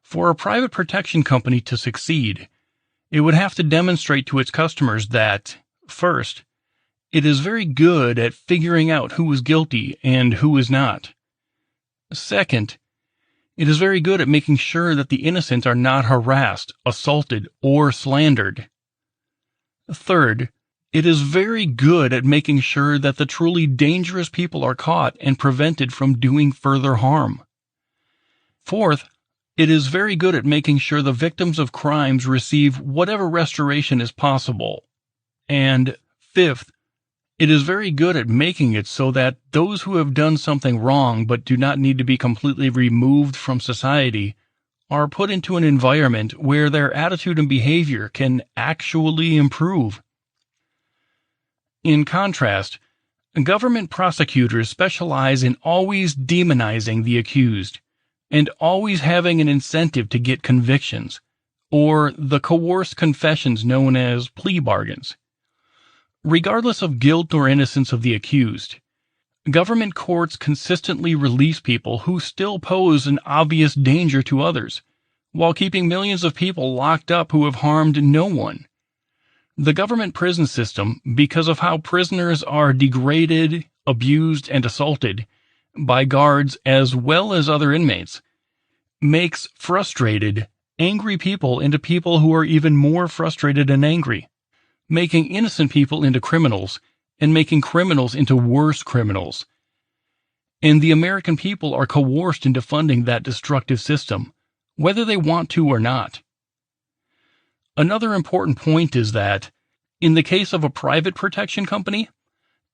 For a private protection company to succeed, it would have to demonstrate to its customers that, first, it is very good at figuring out who is guilty and who is not. Second, it is very good at making sure that the innocent are not harassed, assaulted, or slandered. Third, it is very good at making sure that the truly dangerous people are caught and prevented from doing further harm. Fourth, it is very good at making sure the victims of crimes receive whatever restoration is possible. And fifth, it is very good at making it so that those who have done something wrong but do not need to be completely removed from society are put into an environment where their attitude and behavior can actually improve. In contrast, government prosecutors specialize in always demonizing the accused and always having an incentive to get convictions, or the coerced confessions known as plea bargains. Regardless of guilt or innocence of the accused, government courts consistently release people who still pose an obvious danger to others, while keeping millions of people locked up who have harmed no one. The government prison system, because of how prisoners are degraded, abused, and assaulted by guards as well as other inmates, makes frustrated, angry people into people who are even more frustrated and angry, making innocent people into criminals, and making criminals into worse criminals. And the American people are coerced into funding that destructive system, whether they want to or not. Another important point is that, in the case of a private protection company,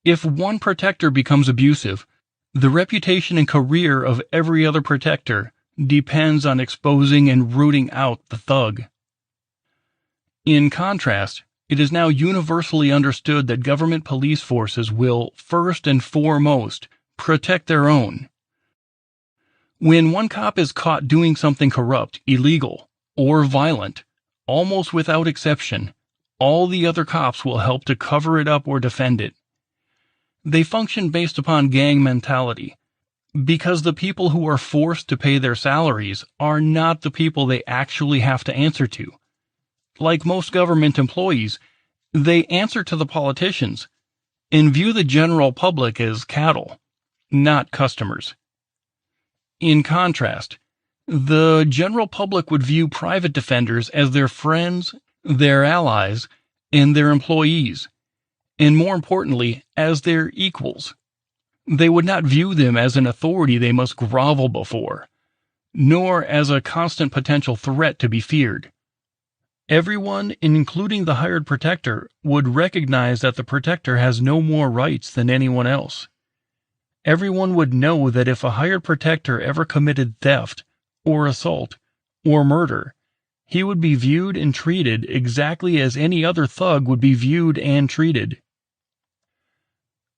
if one protector becomes abusive, the reputation and career of every other protector depends on exposing and rooting out the thug. In contrast, it is now universally understood that government police forces will, first and foremost, protect their own. When one cop is caught doing something corrupt, illegal, or violent, almost without exception, all the other cops will help to cover it up or defend it. They function based upon gang mentality, because the people who are forced to pay their salaries are not the people they actually have to answer to. Like most government employees, they answer to the politicians and view the general public as cattle, not customers. In contrast, the general public would view private defenders as their friends, their allies, and their employees, and more importantly, as their equals. They would not view them as an authority they must grovel before, nor as a constant potential threat to be feared. Everyone, including the hired protector, would recognize that the protector has no more rights than anyone else. Everyone would know that if a hired protector ever committed theft, or assault, or murder, he would be viewed and treated exactly as any other thug would be viewed and treated.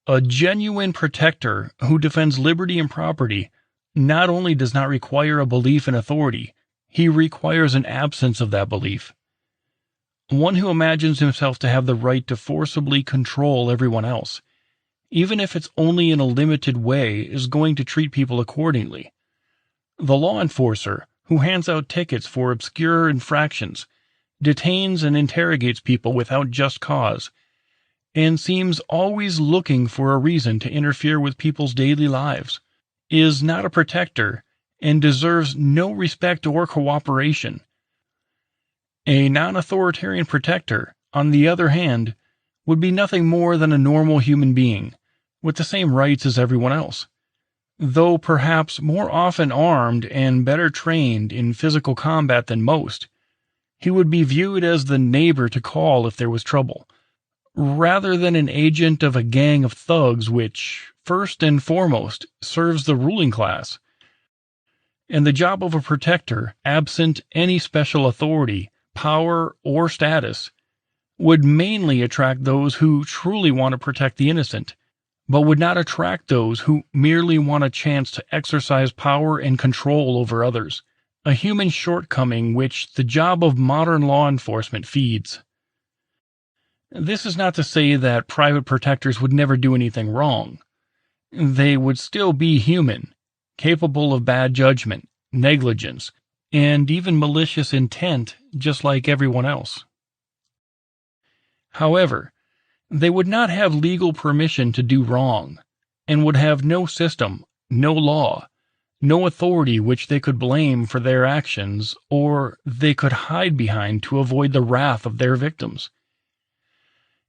A genuine protector who defends liberty and property not only does not require a belief in authority, he requires an absence of that belief. One who imagines himself to have the right to forcibly control everyone else, even if it's only in a limited way, is going to treat people accordingly. The law enforcer, who hands out tickets for obscure infractions, detains and interrogates people without just cause, and seems always looking for a reason to interfere with people's daily lives, is not a protector and deserves no respect or cooperation. A non-authoritarian protector, on the other hand, would be nothing more than a normal human being, with the same rights as everyone else, though perhaps more often armed and better trained in physical combat than most. He would be viewed as the neighbor to call if there was trouble, rather than an agent of a gang of thugs which, first and foremost, serves the ruling class. And the job of a protector, absent any special authority, power, or status, would mainly attract those who truly want to protect the innocent, but would not attract those who merely want a chance to exercise power and control over others, a human shortcoming which the job of modern law enforcement feeds. This is not to say that private protectors would never do anything wrong. They would still be human, capable of bad judgment, negligence, and even malicious intent, just like everyone else. However, they would not have legal permission to do wrong, and would have no system, no law, no authority which they could blame for their actions, or they could hide behind to avoid the wrath of their victims.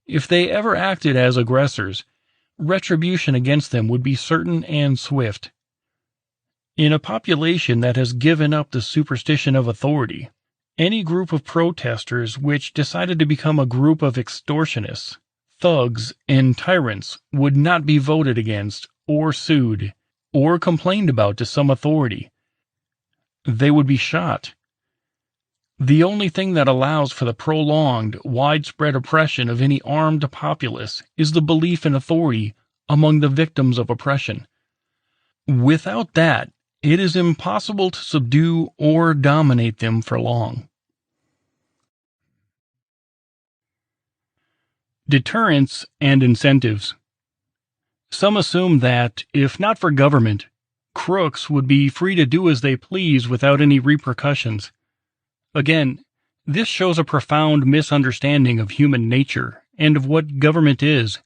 If they ever acted as aggressors, retribution against them would be certain and swift. In a population that has given up the superstition of authority, any group of protesters which decided to become a group of extortionists, thugs, and tyrants would not be voted against, or sued, or complained about to some authority. They would be shot. The only thing that allows for the prolonged, widespread oppression of any armed populace is the belief in authority among the victims of oppression. Without that, it is impossible to subdue or dominate them for long. Deterrence and incentives. Some assume that, if not for government, crooks would be free to do as they please without any repercussions. Again, this shows a profound misunderstanding of human nature and of what government is.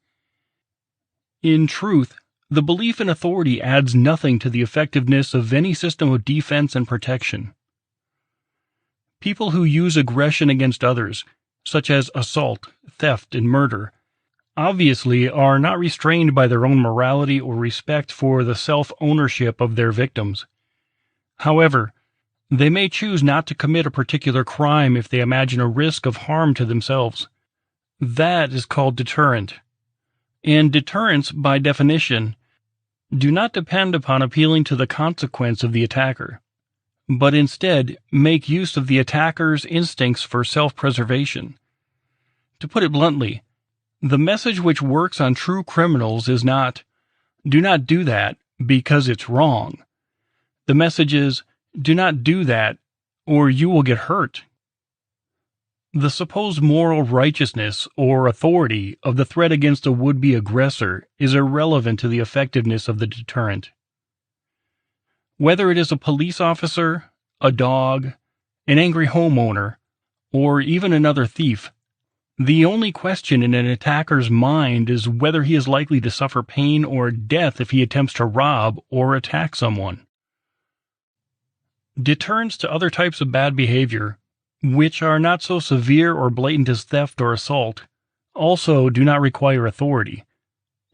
In truth, the belief in authority adds nothing to the effectiveness of any system of defense and protection. People who use aggression against others, such as assault, theft, and murder, obviously are not restrained by their own morality or respect for the self-ownership of their victims. However, they may choose not to commit a particular crime if they imagine a risk of harm to themselves. That is called deterrent. And deterrents, by definition, do not depend upon appealing to the consequence of the attacker, but instead make use of the attacker's instincts for self-preservation. To put it bluntly, the message which works on true criminals is not, "Do not do that because it's wrong." The message is, "Do not do that or you will get hurt." The supposed moral righteousness or authority of the threat against a would-be aggressor is irrelevant to the effectiveness of the deterrent. Whether it is a police officer, a dog, an angry homeowner, or even another thief, the only question in an attacker's mind is whether he is likely to suffer pain or death if he attempts to rob or attack someone. Deterrents to other types of bad behavior, which are not so severe or blatant as theft or assault, also do not require authority.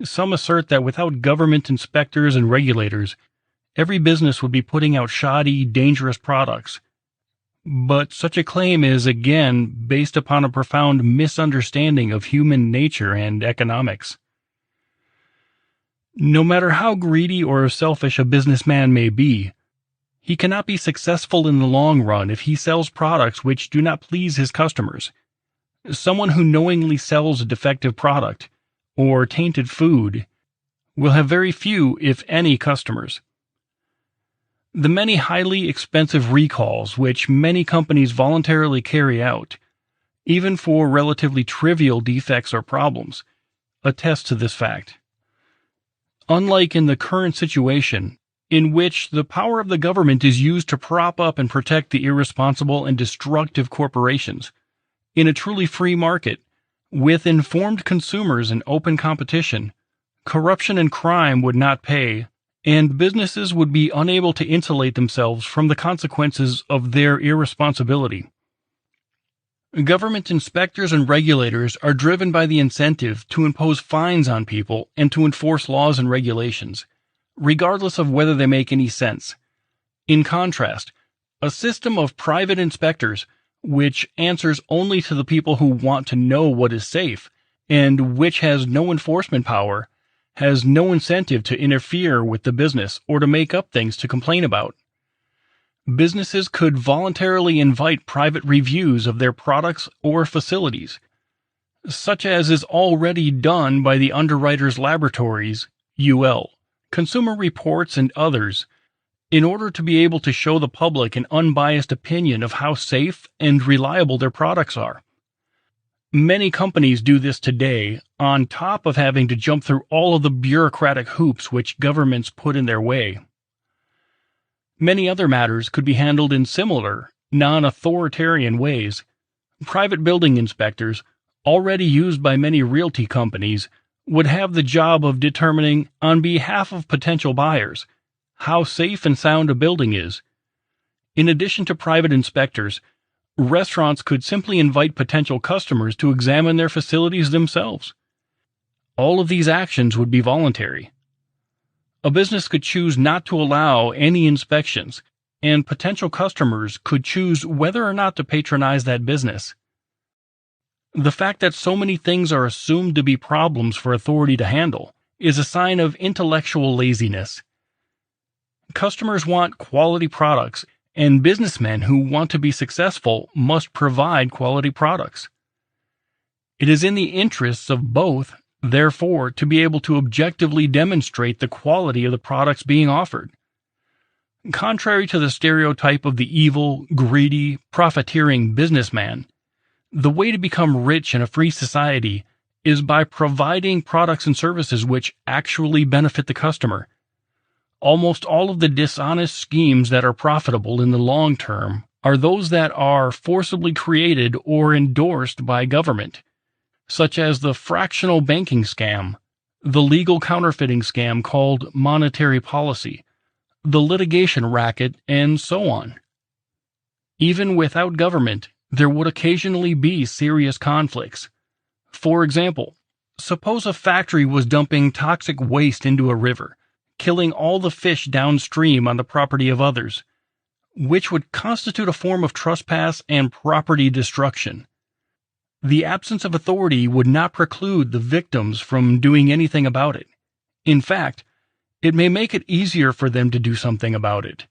Some assert that without government inspectors and regulators, every business would be putting out shoddy, dangerous products. But such a claim is, again, based upon a profound misunderstanding of human nature and economics. No matter how greedy or selfish a businessman may be, he cannot be successful in the long run if he sells products which do not please his customers. Someone who knowingly sells a defective product or tainted food will have very few, if any, customers. The many highly expensive recalls which many companies voluntarily carry out, even for relatively trivial defects or problems, attest to this fact. Unlike in the current situation, in which the power of the government is used to prop up and protect the irresponsible and destructive corporations, in a truly free market, with informed consumers and open competition, corruption and crime would not pay, and businesses would be unable to insulate themselves from the consequences of their irresponsibility. Government inspectors and regulators are driven by the incentive to impose fines on people and to enforce laws and regulations, regardless of whether they make any sense. In contrast, a system of private inspectors, which answers only to the people who want to know what is safe, and which has no enforcement power, has no incentive to interfere with the business or to make up things to complain about. Businesses could voluntarily invite private reviews of their products or facilities, such as is already done by the Underwriters Laboratories, UL, Consumer Reports, and others, in order to be able to show the public an unbiased opinion of how safe and reliable their products are. Many companies do this today, on top of having to jump through all of the bureaucratic hoops which governments put in their way. Many other matters could be handled in similar, non-authoritarian ways. Private building inspectors, already used by many realty companies, would have the job of determining, on behalf of potential buyers, how safe and sound a building is. In addition to private inspectors, restaurants could simply invite potential customers to examine their facilities themselves. All of these actions would be voluntary. A business could choose not to allow any inspections, and potential customers could choose whether or not to patronize that business. The fact that so many things are assumed to be problems for authority to handle is a sign of intellectual laziness. Customers want quality products, and businessmen who want to be successful must provide quality products. It is in the interests of both, therefore, to be able to objectively demonstrate the quality of the products being offered. Contrary to the stereotype of the evil, greedy, profiteering businessman, the way to become rich in a free society is by providing products and services which actually benefit the customer. Almost all of the dishonest schemes that are profitable in the long term are those that are forcibly created or endorsed by government, such as the fractional banking scam, the legal counterfeiting scam called monetary policy, the litigation racket, and so on. Even without government, there would occasionally be serious conflicts. For example, suppose a factory was dumping toxic waste into a river, killing all the fish downstream on the property of others, which would constitute a form of trespass and property destruction. The absence of authority would not preclude the victims from doing anything about it. In fact, it may make it easier for them to do something about it.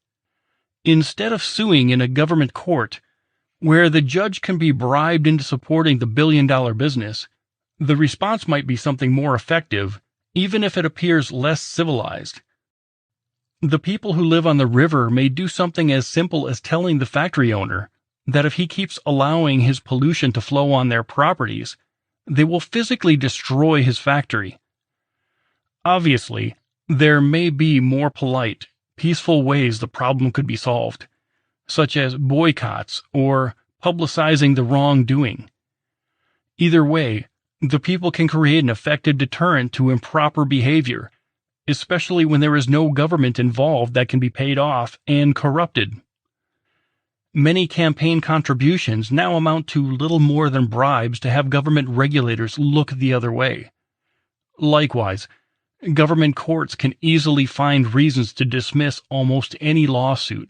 Instead of suing in a government court, where the judge can be bribed into supporting the billion-dollar business, the response might be something more effective, even if it appears less civilized. The people who live on the river may do something as simple as telling the factory owner that if he keeps allowing his pollution to flow on their properties, they will physically destroy his factory. Obviously, there may be more polite, peaceful ways the problem could be solved, such as boycotts or publicizing the wrongdoing. Either way, the people can create an effective deterrent to improper behavior, especially when there is no government involved that can be paid off and corrupted. Many campaign contributions now amount to little more than bribes to have government regulators look the other way. Likewise, government courts can easily find reasons to dismiss almost any lawsuit,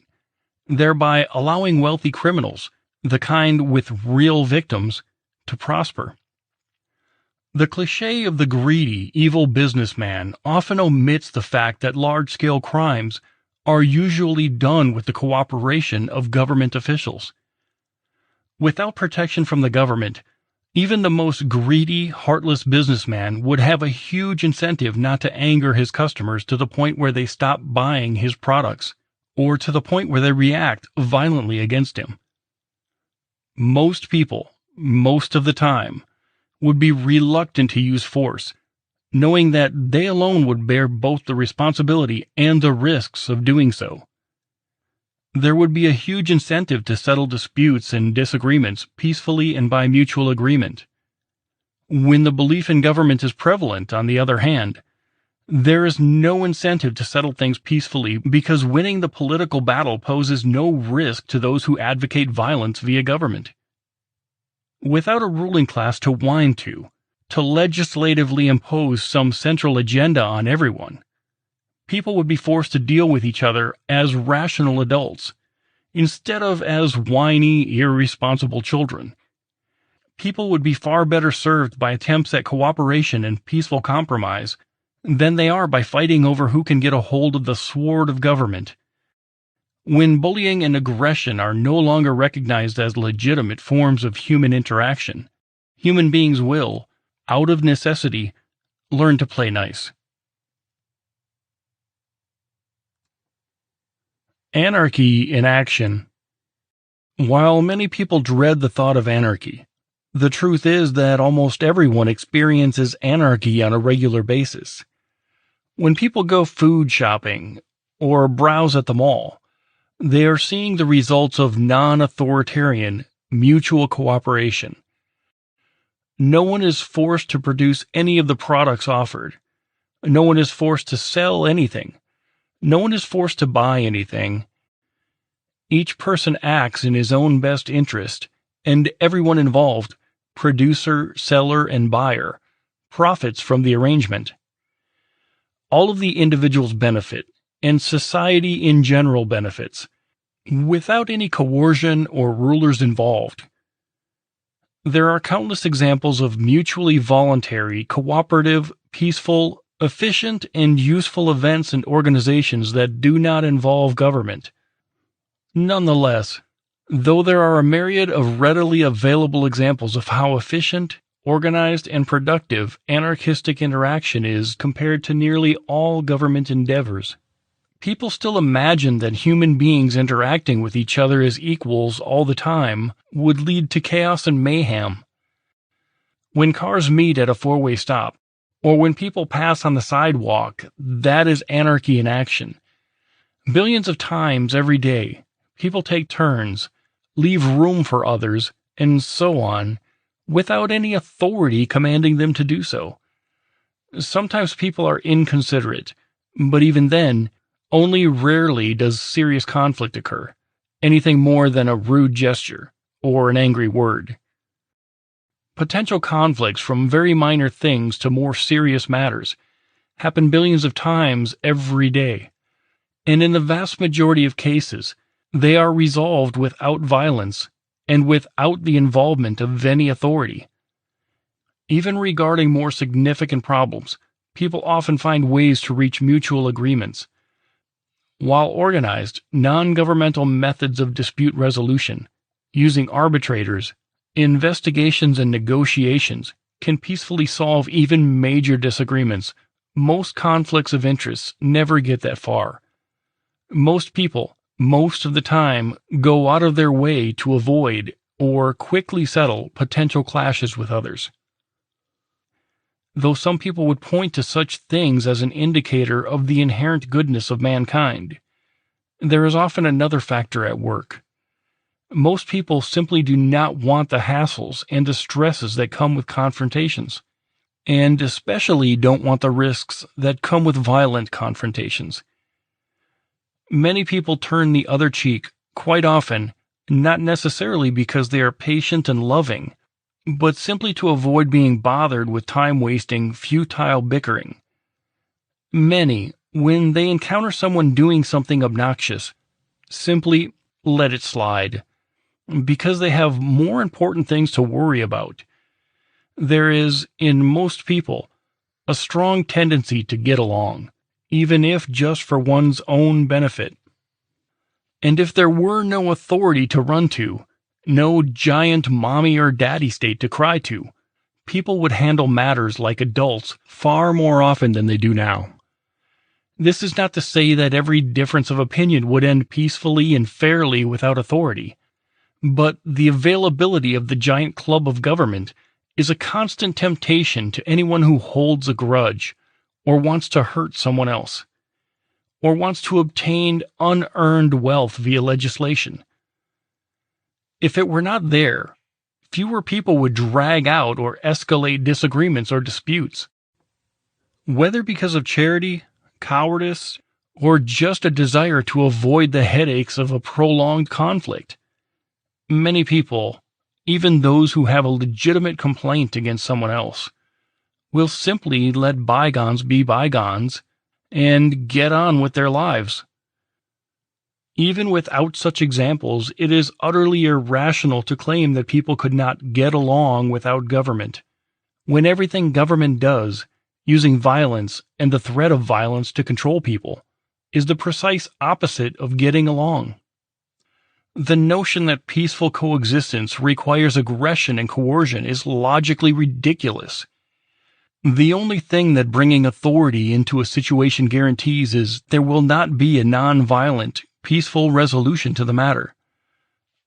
thereby allowing wealthy criminals, the kind with real victims, to prosper. The cliché of the greedy, evil businessman often omits the fact that large-scale crimes are usually done with the cooperation of government officials. Without protection from the government, even the most greedy, heartless businessman would have a huge incentive not to anger his customers to the point where they stop buying his products, or to the point where they react violently against him. Most people, most of the time, would be reluctant to use force, knowing that they alone would bear both the responsibility and the risks of doing so. There would be a huge incentive to settle disputes and disagreements peacefully and by mutual agreement. When the belief in government is prevalent, on the other hand, there is no incentive to settle things peacefully because winning the political battle poses no risk to those who advocate violence via government. Without a ruling class to whine to legislatively impose some central agenda on everyone, people would be forced to deal with each other as rational adults, instead of as whiny, irresponsible children. People would be far better served by attempts at cooperation and peaceful compromise than they are by fighting over who can get a hold of the sword of government. When bullying and aggression are no longer recognized as legitimate forms of human interaction, human beings will, out of necessity, learn to play nice. Anarchy in action. While many people dread the thought of anarchy, the truth is that almost everyone experiences anarchy on a regular basis. When people go food shopping or browse at the mall, they are seeing the results of non-authoritarian, mutual cooperation. No one is forced to produce any of the products offered. No one is forced to sell anything. No one is forced to buy anything. Each person acts in his own best interest, and everyone involved, producer, seller, and buyer, profits from the arrangement. All of the individuals benefit, and society in general benefits, without any coercion or rulers involved. There are countless examples of mutually voluntary, cooperative, peaceful, efficient, and useful events and organizations that do not involve government. Nonetheless, though there are a myriad of readily available examples of how efficient, organized, and productive anarchistic interaction is compared to nearly all government endeavors, people still imagine that human beings interacting with each other as equals all the time would lead to chaos and mayhem. When cars meet at a four-way stop, or when people pass on the sidewalk, that is anarchy in action. Billions of times every day, people take turns, leave room for others, and so on, without any authority commanding them to do so. Sometimes people are inconsiderate, but even then, only rarely does serious conflict occur, anything more than a rude gesture or an angry word. Potential conflicts from very minor things to more serious matters happen billions of times every day, and in the vast majority of cases, they are resolved without violence and without the involvement of any authority. Even regarding more significant problems, people often find ways to reach mutual agreements. While organized, non-governmental methods of dispute resolution, using arbitrators, investigations, and negotiations, can peacefully solve even major disagreements, most conflicts of interest never get that far. Most people, most of the time, go out of their way to avoid or quickly settle potential clashes with others. Though some people would point to such things as an indicator of the inherent goodness of mankind, there is often another factor at work. Most people simply do not want the hassles and the stresses that come with confrontations, and especially don't want the risks that come with violent confrontations. Many people turn the other cheek, quite often, not necessarily because they are patient and loving, but simply to avoid being bothered with time-wasting, futile bickering. Many, when they encounter someone doing something obnoxious, simply let it slide, because they have more important things to worry about. There is, in most people, a strong tendency to get along, even if just for one's own benefit. And if there were no authority to run to, no giant mommy or daddy state to cry to, people would handle matters like adults far more often than they do now. This is not to say that every difference of opinion would end peacefully and fairly without authority, but the availability of the giant club of government is a constant temptation to anyone who holds a grudge, or wants to hurt someone else, or wants to obtain unearned wealth via legislation. If it were not there, fewer people would drag out or escalate disagreements or disputes. Whether because of charity, cowardice, or just a desire to avoid the headaches of a prolonged conflict, many people, even those who have a legitimate complaint against someone else, will simply let bygones be bygones and get on with their lives. Even without such examples, it is utterly irrational to claim that people could not get along without government, when everything government does, using violence and the threat of violence to control people, is the precise opposite of getting along. The notion that peaceful coexistence requires aggression and coercion is logically ridiculous. The only thing that bringing authority into a situation guarantees is there will not be a non-violent, peaceful resolution to the matter.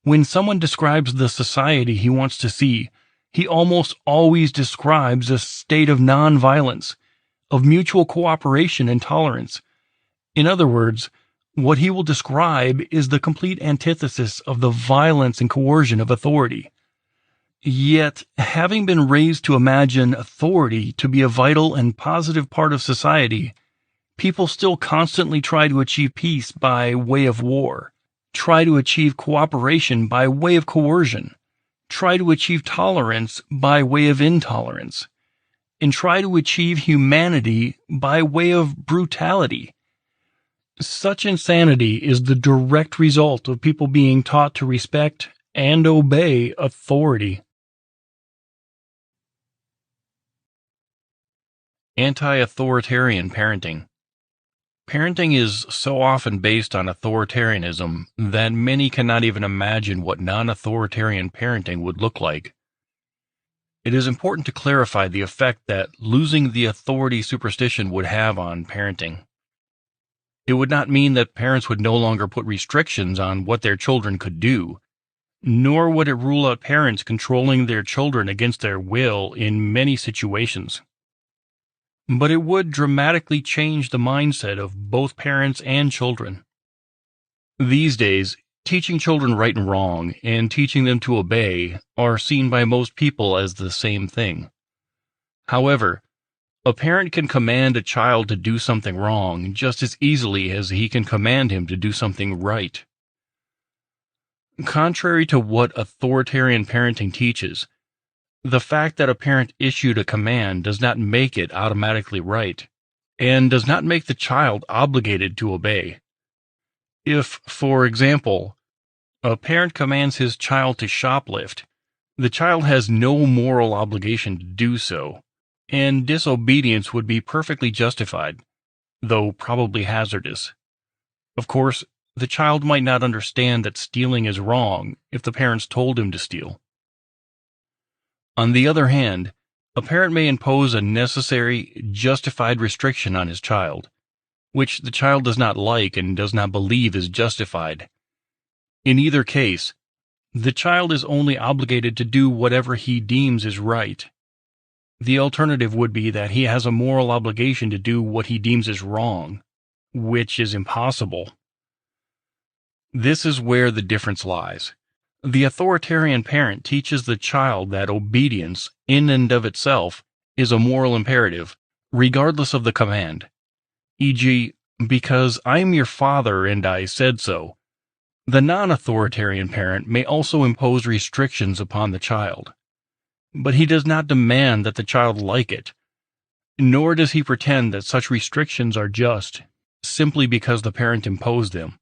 When someone describes the society he wants to see, he almost always describes a state of non-violence, of mutual cooperation and tolerance. In other words, what he will describe is the complete antithesis of the violence and coercion of authority. Yet, having been raised to imagine authority to be a vital and positive part of society, people still constantly try to achieve peace by way of war, try to achieve cooperation by way of coercion, try to achieve tolerance by way of intolerance, and try to achieve humanity by way of brutality. Such insanity is the direct result of people being taught to respect and obey authority. Anti-authoritarian parenting. Parenting is so often based on authoritarianism that many cannot even imagine what non-authoritarian parenting would look like. It is important to clarify the effect that losing the authority superstition would have on parenting. It would not mean that parents would no longer put restrictions on what their children could do, nor would it rule out parents controlling their children against their will in many situations. But it would dramatically change the mindset of both parents and children. These days, teaching children right and wrong and teaching them to obey are seen by most people as the same thing. However, a parent can command a child to do something wrong just as easily as he can command him to do something right. Contrary to what authoritarian parenting teaches, the fact that a parent issued a command does not make it automatically right, and does not make the child obligated to obey. If, for example, a parent commands his child to shoplift, the child has no moral obligation to do so, and disobedience would be perfectly justified, though probably hazardous. Of course, the child might not understand that stealing is wrong if the parents told him to steal. On the other hand, a parent may impose a necessary, justified restriction on his child, which the child does not like and does not believe is justified. In either case, the child is only obligated to do whatever he deems is right. The alternative would be that he has a moral obligation to do what he deems is wrong, which is impossible. This is where the difference lies. The authoritarian parent teaches the child that obedience, in and of itself, is a moral imperative, regardless of the command. E.g., because I'm your father and I said so, The non-authoritarian parent may also impose restrictions upon the child, but he does not demand that the child like it, nor does he pretend that such restrictions are just, simply because the parent imposed them.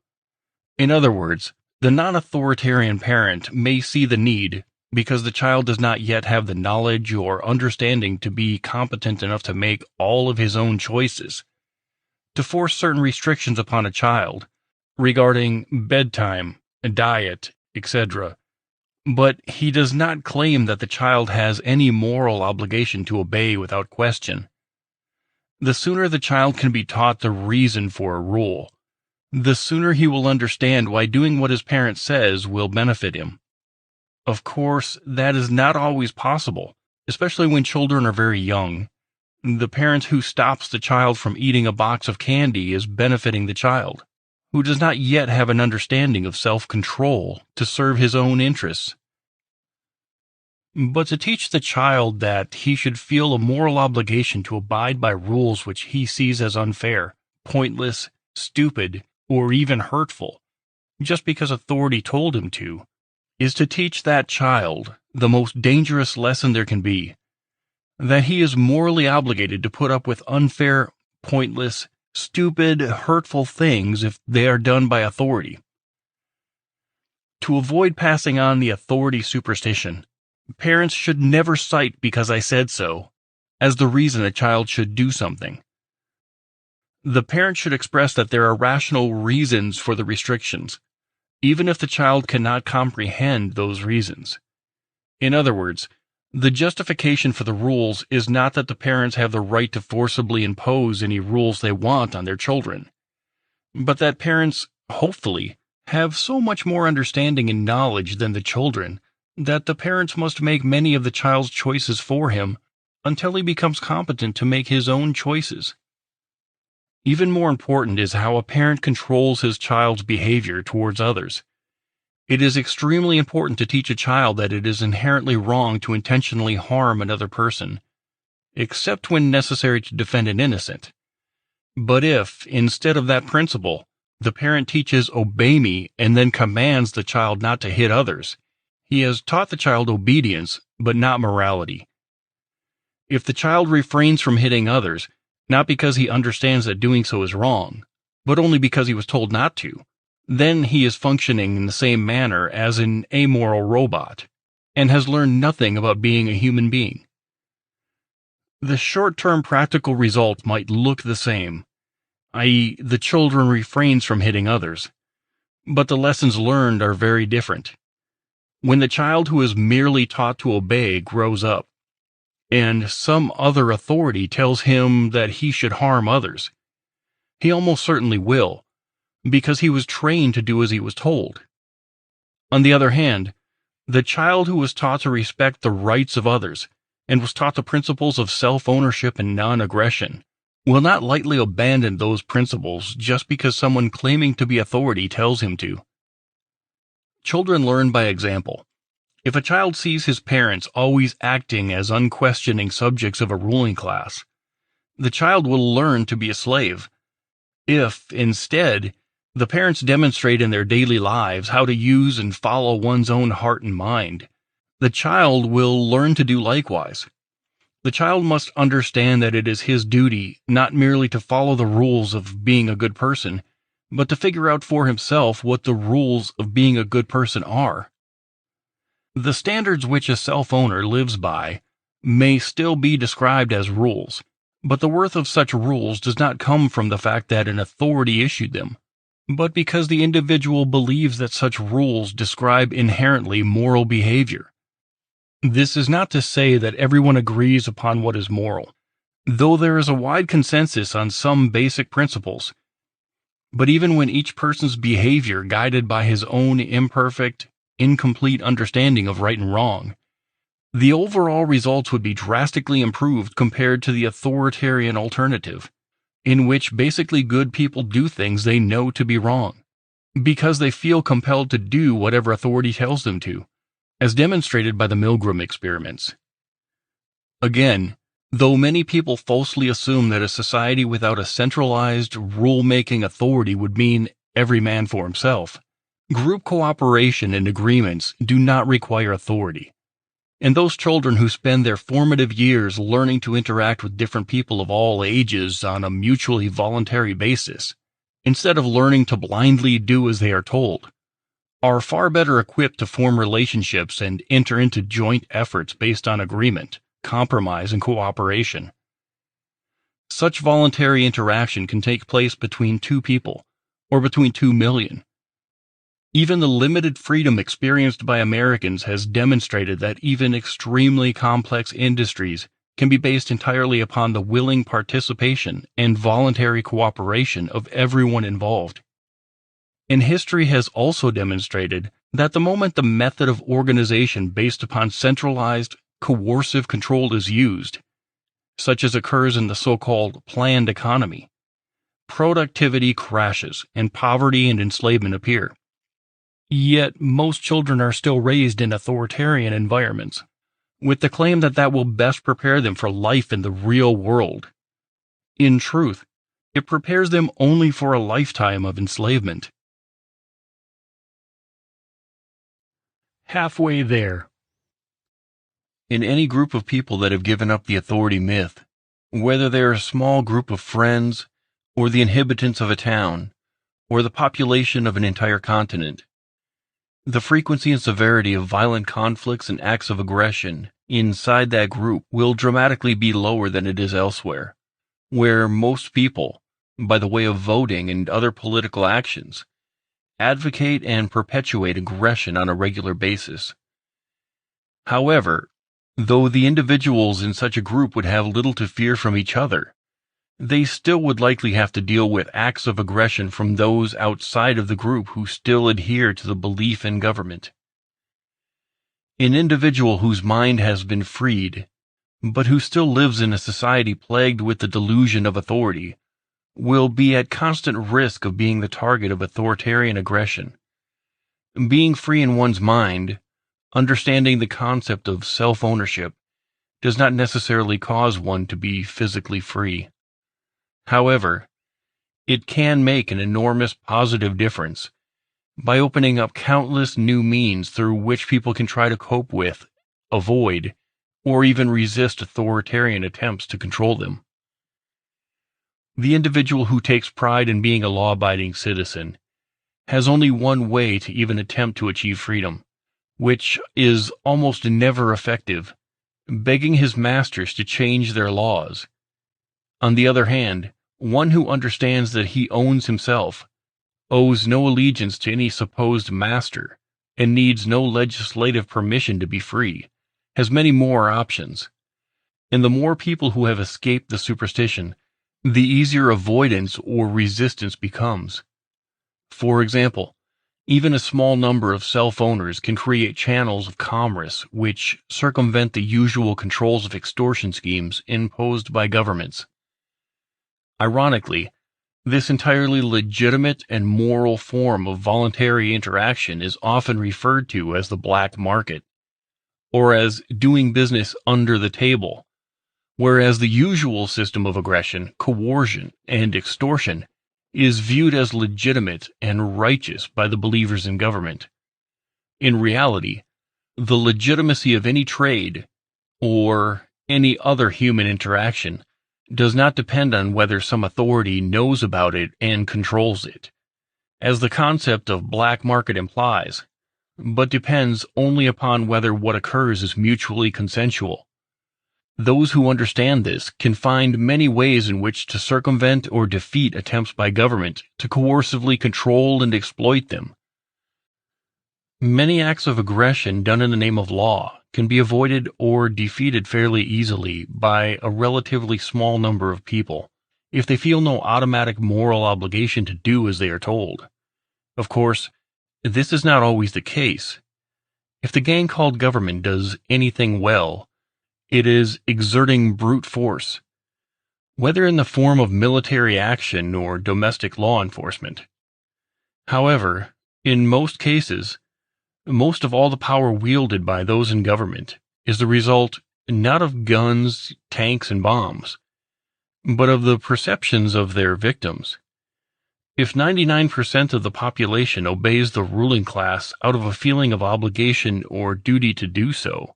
In other words, the non-authoritarian parent may see the need, because the child does not yet have the knowledge or understanding to be competent enough to make all of his own choices, to force certain restrictions upon a child regarding bedtime, diet, etc. But he does not claim that the child has any moral obligation to obey without question. The sooner the child can be taught the reason for a rule, the sooner he will understand why doing what his parent says will benefit him. Of course, that is not always possible, especially when children are very young. The parent who stops the child from eating a box of candy is benefiting the child, who does not yet have an understanding of self-control to serve his own interests. But to teach the child that he should feel a moral obligation to abide by rules which he sees as unfair, pointless, stupid, or even hurtful, just because authority told him to, is to teach that child the most dangerous lesson there can be, that he is morally obligated to put up with unfair, pointless, stupid, hurtful things if they are done by authority. To avoid passing on the authority superstition, parents should never cite "because I said so" as the reason a child should do something. The parent should express that there are rational reasons for the restrictions, even if the child cannot comprehend those reasons. In other words, the justification for the rules is not that the parents have the right to forcibly impose any rules they want on their children, but that parents, hopefully, have so much more understanding and knowledge than the children that the parents must make many of the child's choices for him until he becomes competent to make his own choices. Even more important is how a parent controls his child's behavior towards others. It is extremely important to teach a child that it is inherently wrong to intentionally harm another person, except when necessary to defend an innocent. But if, instead of that principle, the parent teaches "obey me" and then commands the child not to hit others, he has taught the child obedience, but not morality. If the child refrains from hitting others, not because he understands that doing so is wrong, but only because he was told not to, then he is functioning in the same manner as an amoral robot, and has learned nothing about being a human being. The short-term practical result might look the same, i.e., the children refrains from hitting others, but the lessons learned are very different. When the child who is merely taught to obey grows up, and some other authority tells him that he should harm others, he almost certainly will, because he was trained to do as he was told. On the other hand, the child who was taught to respect the rights of others, and was taught the principles of self-ownership and non-aggression, will not lightly abandon those principles just because someone claiming to be authority tells him to. Children learn by example. If a child sees his parents always acting as unquestioning subjects of a ruling class, the child will learn to be a slave. If, instead, the parents demonstrate in their daily lives how to use and follow one's own heart and mind, the child will learn to do likewise. The child must understand that it is his duty not merely to follow the rules of being a good person, but to figure out for himself what the rules of being a good person are. The standards which a self-owner lives by may still be described as rules, but the worth of such rules does not come from the fact that an authority issued them, but because the individual believes that such rules describe inherently moral behavior. This is not to say that everyone agrees upon what is moral, though there is a wide consensus on some basic principles. But even when each person's behavior guided by his own imperfect, incomplete understanding of right and wrong, the overall results would be drastically improved compared to the authoritarian alternative, in which basically good people do things they know to be wrong, because they feel compelled to do whatever authority tells them to, as demonstrated by the Milgram experiments. Again, though many people falsely assume that a society without a centralized, rule-making authority would mean every man for himself, Group cooperation and agreements do not require authority, and those children who spend their formative years learning to interact with different people of all ages on a mutually voluntary basis, instead of learning to blindly do as they are told, are far better equipped to form relationships and enter into joint efforts based on agreement, compromise, and cooperation. Such voluntary interaction can take place between two people, or between 2 million. Even the limited freedom experienced by Americans has demonstrated that even extremely complex industries can be based entirely upon the willing participation and voluntary cooperation of everyone involved. And history has also demonstrated that the moment the method of organization based upon centralized, coercive control is used, such as occurs in the so-called planned economy, productivity crashes and poverty and enslavement appear. Yet most children are still raised in authoritarian environments, with the claim that that will best prepare them for life in the real world. In truth, it prepares them only for a lifetime of enslavement. Halfway there. In any group of people that have given up the authority myth, whether they are a small group of friends, or the inhabitants of a town, or the population of an entire continent, the frequency and severity of violent conflicts and acts of aggression inside that group will dramatically be lower than it is elsewhere, where most people, by the way of voting and other political actions, advocate and perpetuate aggression on a regular basis. However, though the individuals in such a group would have little to fear from each other, they still would likely have to deal with acts of aggression from those outside of the group who still adhere to the belief in government. An individual whose mind has been freed, but who still lives in a society plagued with the delusion of authority, will be at constant risk of being the target of authoritarian aggression. Being free in one's mind, understanding the concept of self-ownership, does not necessarily cause one to be physically free. However, it can make an enormous positive difference by opening up countless new means through which people can try to cope with, avoid, or even resist authoritarian attempts to control them. The individual who takes pride in being a law-abiding citizen has only one way to even attempt to achieve freedom, which is almost never effective: begging his masters to change their laws. On the other hand, one who understands that he owns himself, owes no allegiance to any supposed master, and needs no legislative permission to be free, has many more options. And the more people who have escaped the superstition, the easier avoidance or resistance becomes. For example, even a small number of self-owners can create channels of commerce which circumvent the usual controls of extortion schemes imposed by governments. Ironically, this entirely legitimate and moral form of voluntary interaction is often referred to as the black market, or as doing business under the table, whereas the usual system of aggression, coercion, and extortion is viewed as legitimate and righteous by the believers in government. In reality, the legitimacy of any trade, or any other human interaction, does not depend on whether some authority knows about it and controls it, as the concept of black market implies, but depends only upon whether what occurs is mutually consensual. Those who understand this can find many ways in which to circumvent or defeat attempts by government to coercively control and exploit them. Many acts of aggression done in the name of law can be avoided or defeated fairly easily by a relatively small number of people, if they feel no automatic moral obligation to do as they are told. Of course, this is not always the case. If the gang called government does anything well, it is exerting brute force, whether in the form of military action or domestic law enforcement. However, in most cases, most of all the power wielded by those in government is the result not of guns, tanks, and bombs, but of the perceptions of their victims. If 99% of the population obeys the ruling class out of a feeling of obligation or duty to do so,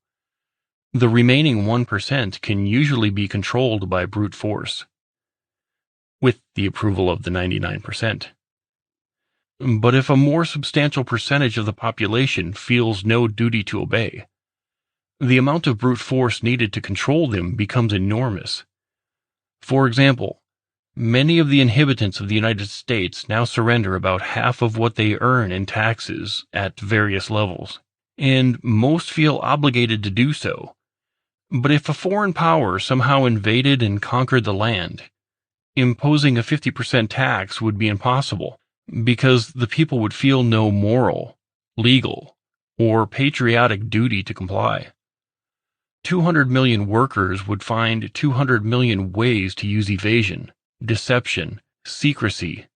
the remaining 1% can usually be controlled by brute force, with the approval of the 99%. But if a more substantial percentage of the population feels no duty to obey, the amount of brute force needed to control them becomes enormous. For example, many of the inhabitants of the United States now surrender about half of what they earn in taxes at various levels, and most feel obligated to do so. But if a foreign power somehow invaded and conquered the land, imposing a 50% tax would be impossible, because the people would feel no moral, legal, or patriotic duty to comply. 200 million workers would find 200 million ways to use evasion, deception, secrecy,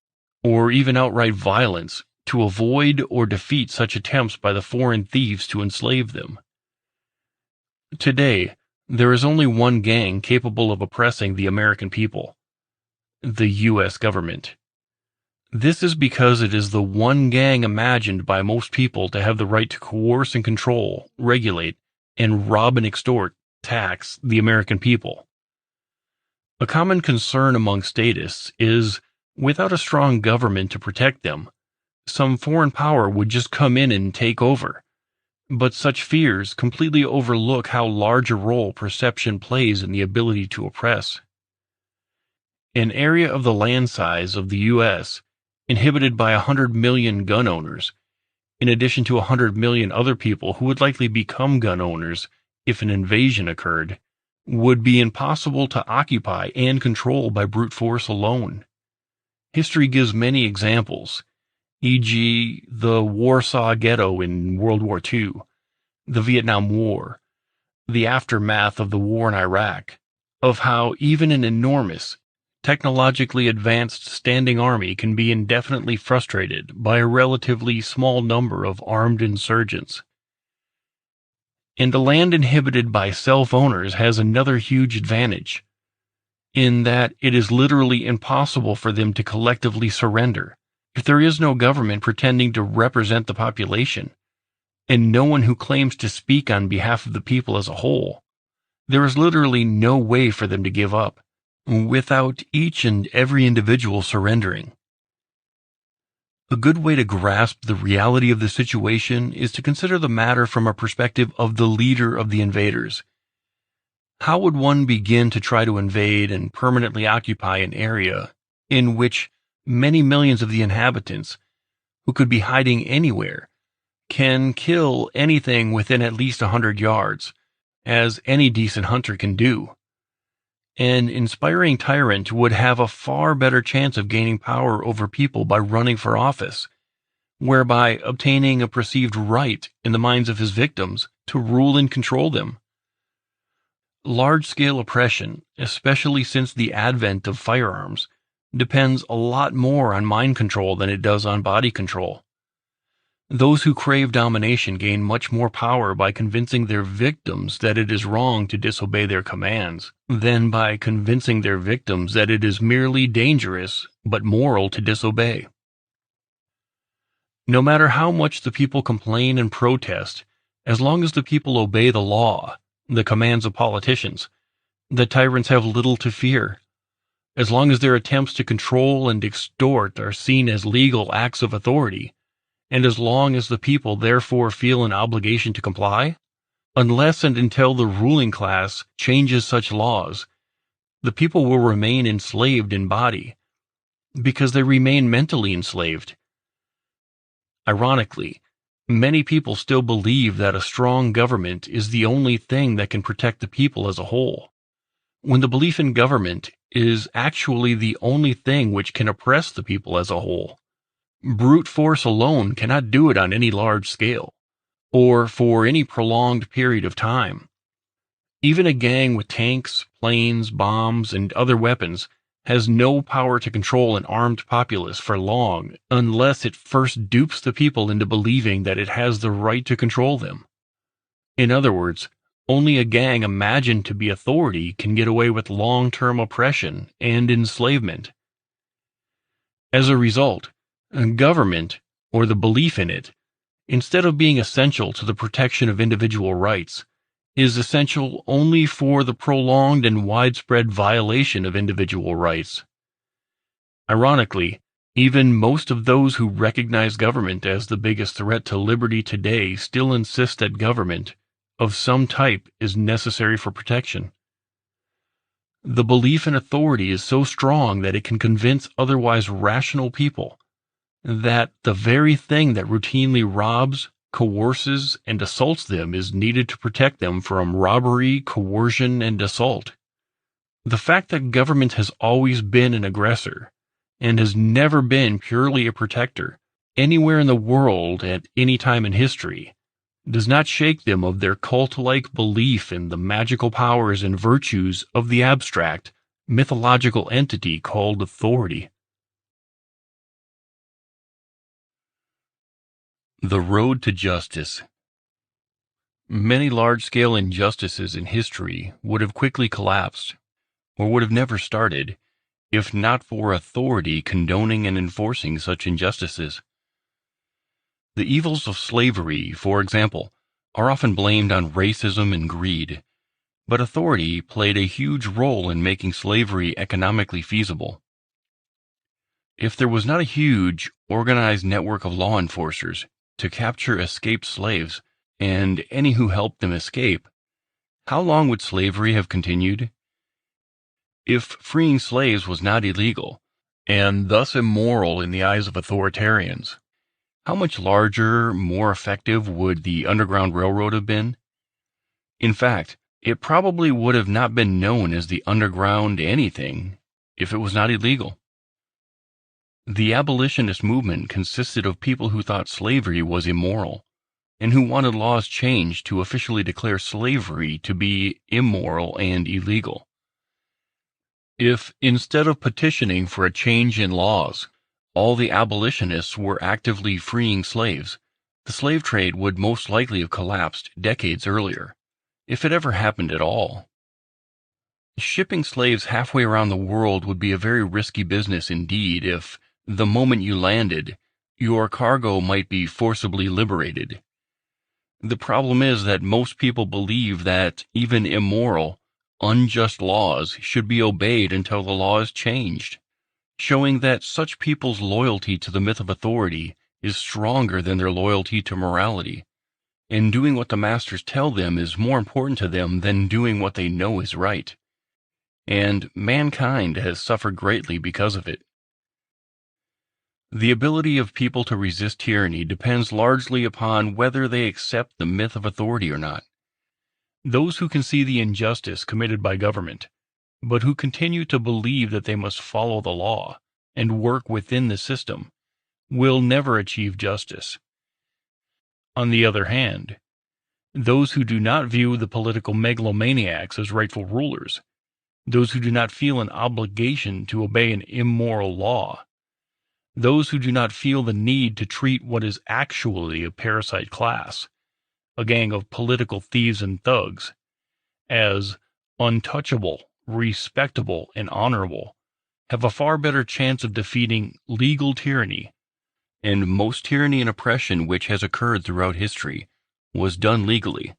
or even outright violence to avoid or defeat such attempts by the foreign thieves to enslave them. Today, there is only one gang capable of oppressing the American people: the U.S. government. This is because it is the one gang imagined by most people to have the right to coerce and control, regulate, and rob and extort, tax the American people. A common concern among statists is, without a strong government to protect them, some foreign power would just come in and take over. But such fears completely overlook how large a role perception plays in the ability to oppress. An area of the land size of the U.S., inhabited by 100 million gun owners, in addition to 100 million other people who would likely become gun owners if an invasion occurred, would be impossible to occupy and control by brute force alone. History gives many examples, e.g., the Warsaw Ghetto in World War II, the Vietnam War, the aftermath of the war in Iraq, of how even an enormous, technologically advanced standing army can be indefinitely frustrated by a relatively small number of armed insurgents. And the land inhabited by self-owners has another huge advantage, in that it is literally impossible for them to collectively surrender if there is no government pretending to represent the population, and no one who claims to speak on behalf of the people as a whole. There is literally no way for them to give up, without each and every individual surrendering. A good way to grasp the reality of the situation is to consider the matter from a perspective of the leader of the invaders. How would one begin to try to invade and permanently occupy an area in which many millions of the inhabitants, who could be hiding anywhere, can kill anything within at least 100 yards, as any decent hunter can do? An inspiring tyrant would have a far better chance of gaining power over people by running for office, whereby obtaining a perceived right in the minds of his victims to rule and control them. Large-scale oppression, especially since the advent of firearms, depends a lot more on mind control than it does on body control. Those who crave domination gain much more power by convincing their victims that it is wrong to disobey their commands than by convincing their victims that it is merely dangerous but moral to disobey. No matter how much the people complain and protest, as long as the people obey the law, the commands of politicians, the tyrants have little to fear. As long as their attempts to control and extort are seen as legal acts of authority, and as long as the people therefore feel an obligation to comply, unless and until the ruling class changes such laws, the people will remain enslaved in body, because they remain mentally enslaved. Ironically, many people still believe that a strong government is the only thing that can protect the people as a whole, when the belief in government is actually the only thing which can oppress the people as a whole. Brute force alone cannot do it on any large scale, or for any prolonged period of time. Even a gang with tanks, planes, bombs, and other weapons has no power to control an armed populace for long unless it first dupes the people into believing that it has the right to control them. In other words, only a gang imagined to be authority can get away with long-term oppression and enslavement. As a result, government, or the belief in it, instead of being essential to the protection of individual rights, is essential only for the prolonged and widespread violation of individual rights. Ironically, even most of those who recognize government as the biggest threat to liberty today still insist that government, of some type, is necessary for protection. The belief in authority is so strong that it can convince otherwise rational people that the very thing that routinely robs, coerces, and assaults them is needed to protect them from robbery, coercion, and assault. The fact that government has always been an aggressor and has never been purely a protector anywhere in the world at any time in history does not shake them of their cult-like belief in the magical powers and virtues of the abstract, mythological entity called authority. The road to justice. Many large-scale injustices in history would have quickly collapsed, or would have never started, if not for authority condoning and enforcing such injustices. The evils of slavery, for example, are often blamed on racism and greed, but authority played a huge role in making slavery economically feasible. If there was not a huge, organized network of law enforcers to capture escaped slaves and any who helped them escape, how long would slavery have continued? If freeing slaves was not illegal, and thus immoral in the eyes of authoritarians, how much larger, more effective would the Underground Railroad have been? In fact, it probably would have not been known as the Underground anything if it was not illegal. The abolitionist movement consisted of people who thought slavery was immoral, and who wanted laws changed to officially declare slavery to be immoral and illegal. If, instead of petitioning for a change in laws, all the abolitionists were actively freeing slaves, the slave trade would most likely have collapsed decades earlier, if it ever happened at all. Shipping slaves halfway around the world would be a very risky business indeed if, the moment you landed, your cargo might be forcibly liberated. The problem is that most people believe that even immoral, unjust laws should be obeyed until the law is changed, showing that such people's loyalty to the myth of authority is stronger than their loyalty to morality, and doing what the masters tell them is more important to them than doing what they know is right. And mankind has suffered greatly because of it. The ability of people to resist tyranny depends largely upon whether they accept the myth of authority or not. Those who can see the injustice committed by government, but who continue to believe that they must follow the law and work within the system, will never achieve justice. On the other hand, those who do not view the political megalomaniacs as rightful rulers, those who do not feel an obligation to obey an immoral law, those who do not feel the need to treat what is actually a parasite class, a gang of political thieves and thugs, as untouchable, respectable, and honorable, have a far better chance of defeating legal tyranny. And most tyranny and oppression which has occurred throughout history was done legally.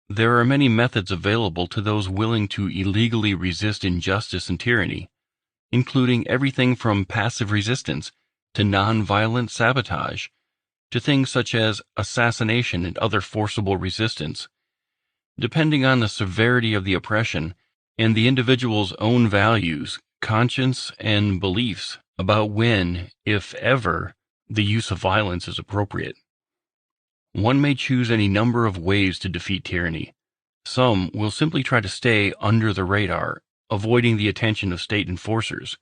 There are many methods available to those willing to illegally resist injustice and tyranny, including everything from passive resistance to non-violent sabotage, to things such as assassination and other forcible resistance, depending on the severity of the oppression and the individual's own values, conscience, and beliefs about when, if ever, the use of violence is appropriate. One may choose any number of ways to defeat tyranny. Some will simply try to stay under the radar, avoiding the attention of state enforcers.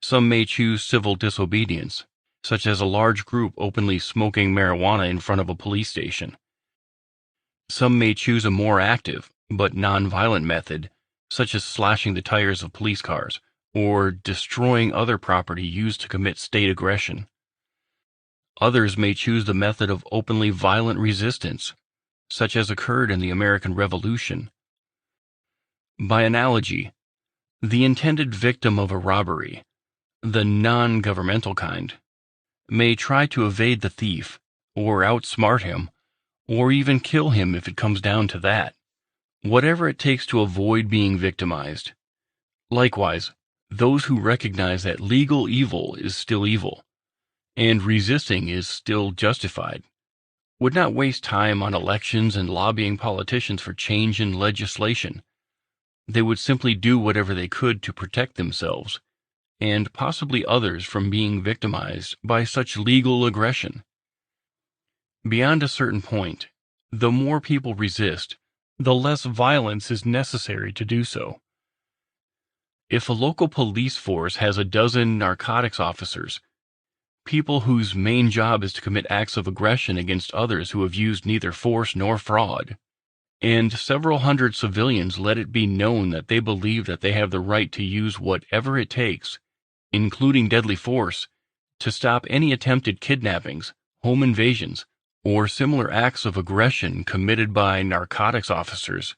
Some may choose civil disobedience, such as a large group openly smoking marijuana in front of a police station. Some may choose a more active, but non-violent method, such as slashing the tires of police cars, or destroying other property used to commit state aggression. Others may choose the method of openly violent resistance, such as occurred in the American Revolution. By analogy, the intended victim of a robbery, the non-governmental kind, may try to evade the thief, or outsmart him, or even kill him if it comes down to that, whatever it takes to avoid being victimized. Likewise, those who recognize that legal evil is still evil, and resisting is still justified, would not waste time on elections and lobbying politicians for change in legislation. They would simply do whatever they could to protect themselves, and possibly others from being victimized by such legal aggression. Beyond a certain point, the more people resist, the less violence is necessary to do so. If a local police force has a dozen narcotics officers, people whose main job is to commit acts of aggression against others who have used neither force nor fraud, and several hundred civilians let it be known that they believe that they have the right to use whatever it takes, including deadly force, to stop any attempted kidnappings, home invasions, or similar acts of aggression committed by narcotics officers,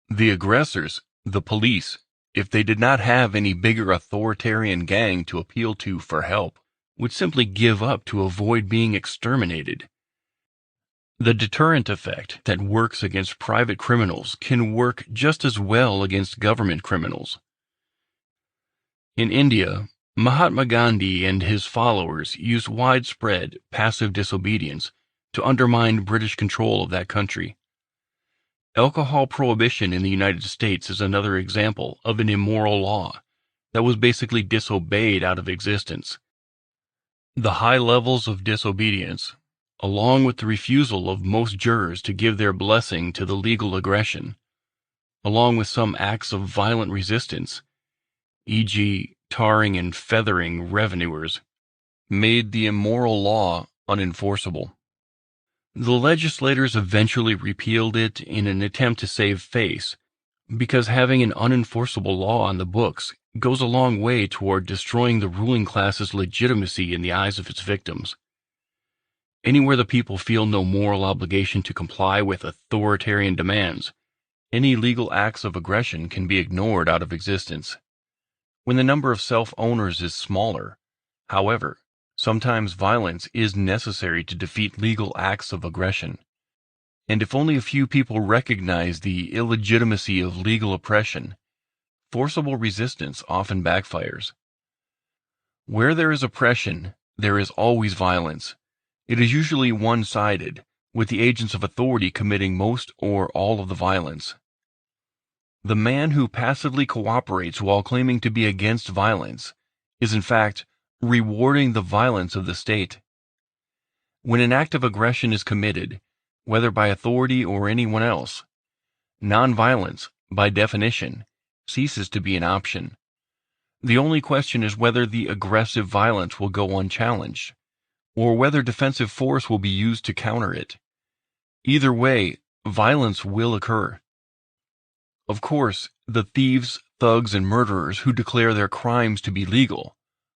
the aggressors, the police, if they did not have any bigger authoritarian gang to appeal to for help, would simply give up to avoid being exterminated. The deterrent effect that works against private criminals can work just as well against government criminals. In India, Mahatma Gandhi and his followers used widespread passive disobedience to undermine British control of that country. Alcohol prohibition in the United States is another example of an immoral law that was basically disobeyed out of existence. The high levels of disobedience, along with the refusal of most jurors to give their blessing to the legal aggression, along with some acts of violent resistance, e.g., tarring and feathering revenuers, made the immoral law unenforceable. The legislators eventually repealed it in an attempt to save face, because having an unenforceable law on the books goes a long way toward destroying the ruling class's legitimacy in the eyes of its victims. Anywhere the people feel no moral obligation to comply with authoritarian demands, any legal acts of aggression can be ignored out of existence. When the number of self-owners is smaller, however, sometimes violence is necessary to defeat legal acts of aggression. And if only a few people recognize the illegitimacy of legal oppression, forcible resistance often backfires. Where there is oppression, there is always violence. It is usually one-sided, with the agents of authority committing most or all of the violence. The man who passively cooperates while claiming to be against violence is in fact rewarding the violence of the state. When an act of aggression is committed, whether by authority or anyone else, nonviolence, by definition, ceases to be an option. The only question is whether the aggressive violence will go unchallenged, or whether defensive force will be used to counter it. Either way, violence will occur. Of course, the thieves, thugs, and murderers who declare their crimes to be legal,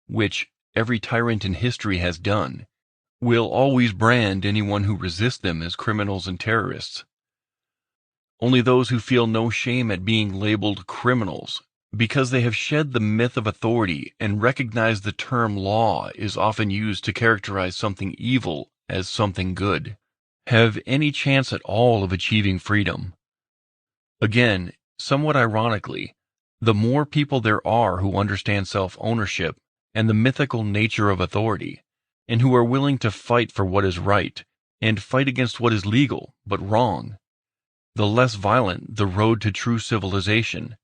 which every tyrant in history has done, will always brand anyone who resists them as criminals and terrorists. Only those who feel no shame at being labeled criminals, because they have shed the myth of authority and recognize the term law is often used to characterize something evil as something good, have any chance at all of achieving freedom. Again, somewhat ironically, the more people there are who understand self-ownership and the mythical nature of authority, and who are willing to fight for what is right, and fight against what is legal but wrong, the less violent the road to true civilization,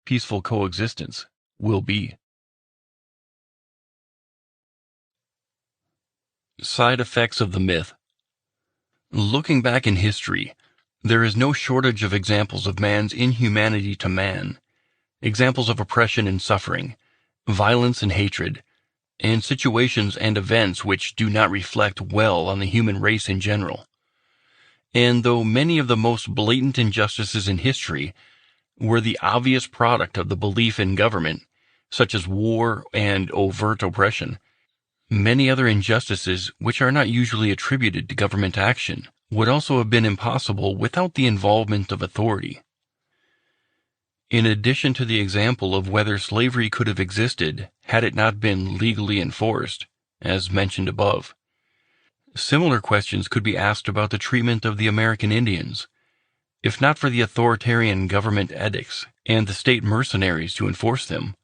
peaceful coexistence, will be. Side effects of the myth. Looking back in history, there is no shortage of examples of man's inhumanity to man, examples of oppression and suffering, violence and hatred, and situations and events which do not reflect well on the human race in general. And though many of the most blatant injustices in history were the obvious product of the belief in government, such as war and overt oppression, many other injustices which are not usually attributed to government action would also have been impossible without the involvement of authority. In addition to the example of whether slavery could have existed had it not been legally enforced, as mentioned above, similar questions could be asked about the treatment of the American Indians. If not for the authoritarian government edicts and the state mercenaries to enforce them,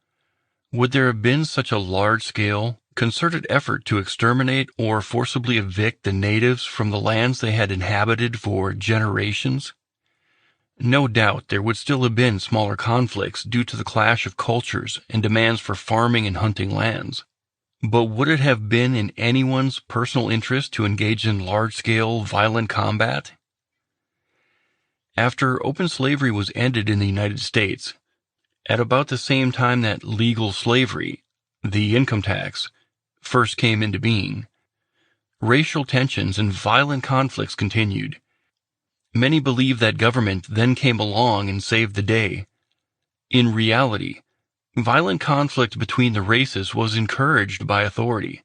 would there have been such a large-scale, concerted effort to exterminate or forcibly evict the natives from the lands they had inhabited for generations? No doubt there would still have been smaller conflicts due to the clash of cultures and demands for farming and hunting lands. But would it have been in anyone's personal interest to engage in large-scale, violent combat? After open slavery was ended in the United States, at about the same time that legal slavery, the income tax, first came into being, racial tensions and violent conflicts continued. Many believe that government then came along and saved the day. In reality, violent conflict between the races was encouraged by authority.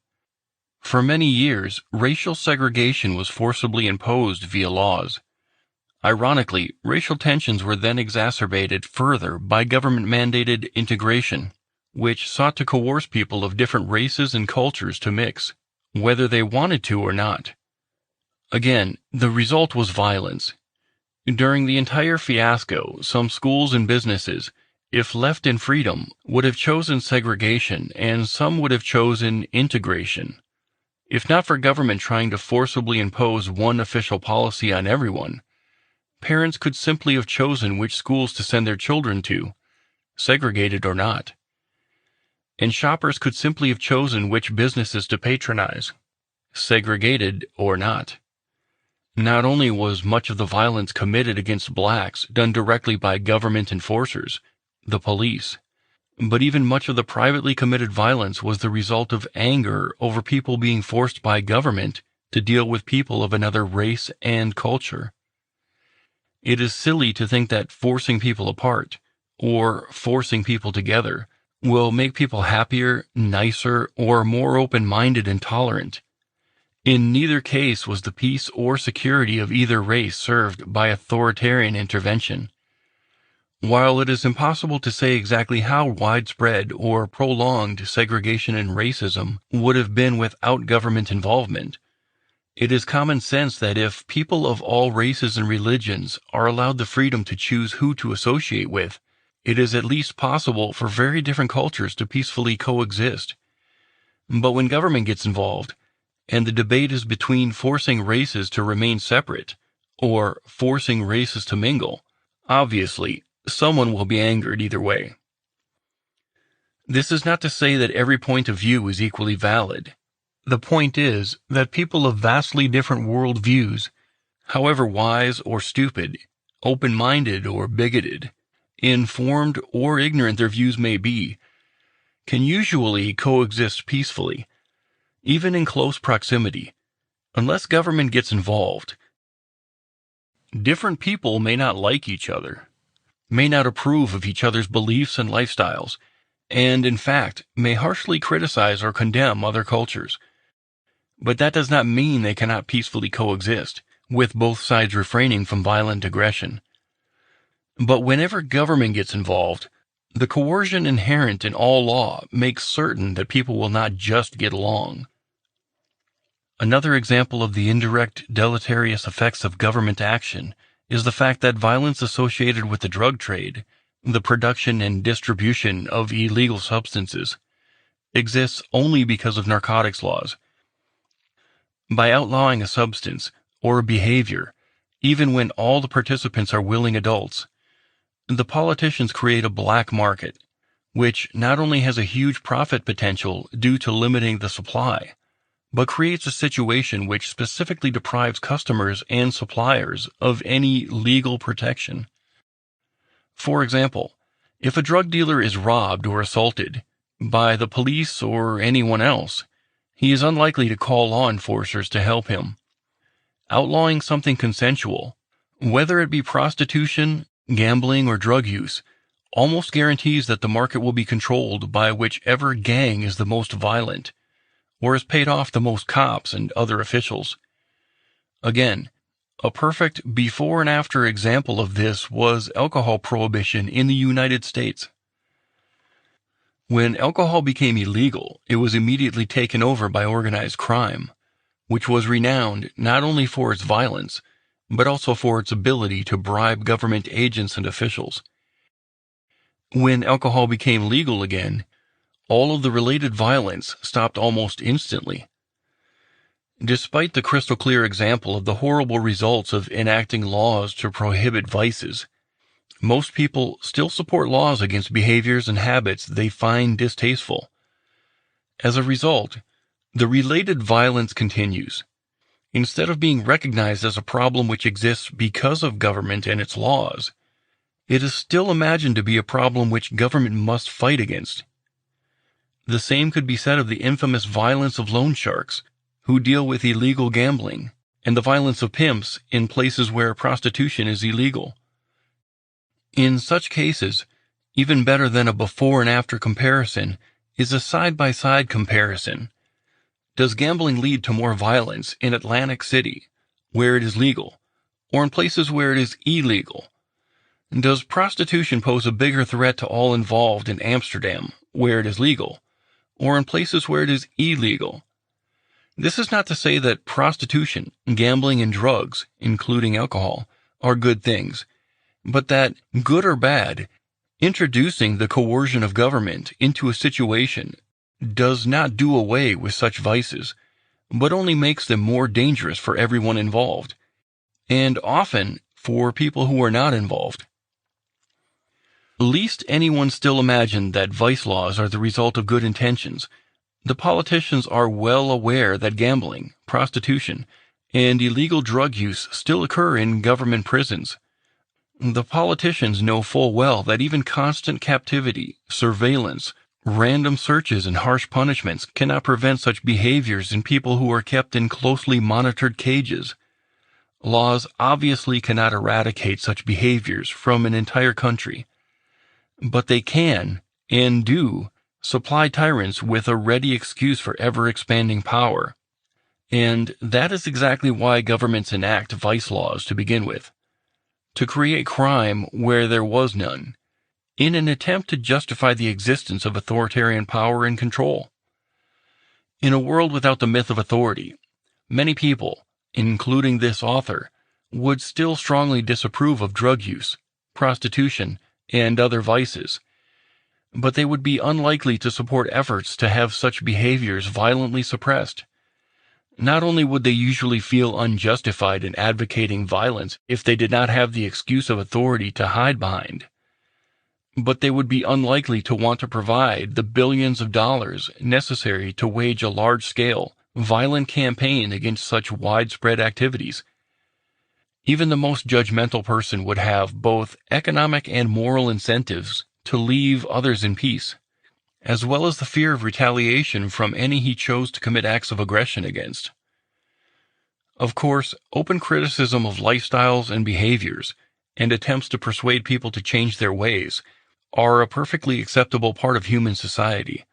For many years, racial segregation was forcibly imposed via laws. Ironically, racial tensions were then exacerbated further by government-mandated integration, which sought to coerce people of different races and cultures to mix, whether they wanted to or not. Again, the result was violence. During the entire fiasco, some schools and businesses, if left in freedom, would have chosen segregation, and some would have chosen integration. If not for government trying to forcibly impose one official policy on everyone, parents could simply have chosen which schools to send their children to, segregated or not. And shoppers could simply have chosen which businesses to patronize, segregated or not. Not only was much of the violence committed against blacks done directly by government enforcers, the police, but even much of the privately committed violence was the result of anger over people being forced by government to deal with people of another race and culture. It is silly to think that forcing people apart, or forcing people together, will make people happier, nicer, or more open-minded and tolerant. In neither case was the peace or security of either race served by authoritarian intervention. While it is impossible to say exactly how widespread or prolonged segregation and racism would have been without government involvement, it is common sense that if people of all races and religions are allowed the freedom to choose who to associate with, it is at least possible for very different cultures to peacefully coexist. But when government gets involved, and the debate is between forcing races to remain separate or forcing races to mingle, obviously, someone will be angered either way. This is not to say that every point of view is equally valid. The point is that people of vastly different world views, however wise or stupid, open-minded or bigoted, informed or ignorant their views may be, can usually coexist peacefully, even in close proximity, unless government gets involved. Different people may not like each other, may not approve of each other's beliefs and lifestyles, and in fact may harshly criticize or condemn other cultures. But that does not mean they cannot peacefully coexist, with both sides refraining from violent aggression. But whenever government gets involved, the coercion inherent in all law makes certain that people will not just get along. Another example of the indirect deleterious effects of government action is the fact that violence associated with the drug trade, the production and distribution of illegal substances, exists only because of narcotics laws. By outlawing a substance or a behavior, even when all the participants are willing adults, the politicians create a black market, which not only has a huge profit potential due to limiting the supply, but creates a situation which specifically deprives customers and suppliers of any legal protection. For example, if a drug dealer is robbed or assaulted by the police or anyone else, he is unlikely to call law enforcers to help him. Outlawing something consensual, whether it be prostitution, gambling, or drug use, almost guarantees that the market will be controlled by whichever gang is the most violent, or has paid off the most cops and other officials. Again, A perfect before and after example of this was alcohol prohibition in the United States. When alcohol became illegal, it was immediately taken over by organized crime, which was renowned not only for its violence, but also for its ability to bribe government agents and officials. When alcohol became legal again, all of the related violence stopped almost instantly. Despite the crystal clear example of the horrible results of enacting laws to prohibit vices, most people still support laws against behaviors and habits they find distasteful. As a result, the related violence continues. Instead of being recognized as a problem which exists because of government and its laws, it is still imagined to be a problem which government must fight against. The same could be said of the infamous violence of loan sharks, who deal with illegal gambling, and the violence of pimps in places where prostitution is illegal. In such cases, even better than a before and after comparison is a side-by-side comparison. Does gambling lead to more violence in Atlantic City, where it is legal, or in places where it is illegal? Does prostitution pose a bigger threat to all involved in Amsterdam, where it is legal, or in places where it is illegal? This is not to say that prostitution, gambling, and drugs, including alcohol, are good things, but that, good or bad, introducing the coercion of government into a situation does not do away with such vices, but only makes them more dangerous for everyone involved, and often for people who are not involved. Lest anyone still imagine that vice laws are the result of good intentions, the politicians are well aware that gambling, prostitution, and illegal drug use still occur in government prisons. The politicians know full well that even constant captivity, surveillance, random searches, and harsh punishments cannot prevent such behaviors in people who are kept in closely monitored cages. Laws obviously cannot eradicate such behaviors from an entire country, but they can, and do, supply tyrants with a ready excuse for ever-expanding power. And that is exactly why governments enact vice laws to begin with, to create crime where there was none, in an attempt to justify the existence of authoritarian power and control. In a world without the myth of authority, many people, including this author, would still strongly disapprove of drug use, prostitution, and other vices, but they would be unlikely to support efforts to have such behaviors violently suppressed. Not only would they usually feel unjustified in advocating violence if they did not have the excuse of authority to hide behind, but they would be unlikely to want to provide the billions of dollars necessary to wage a large-scale, violent campaign against such widespread activities. Even the most judgmental person would have both economic and moral incentives to leave others in peace, as well as the fear of retaliation from any he chose to commit acts of aggression against. Of course, open criticism of lifestyles and behaviors, and attempts to persuade people to change their ways, are a perfectly acceptable part of human society.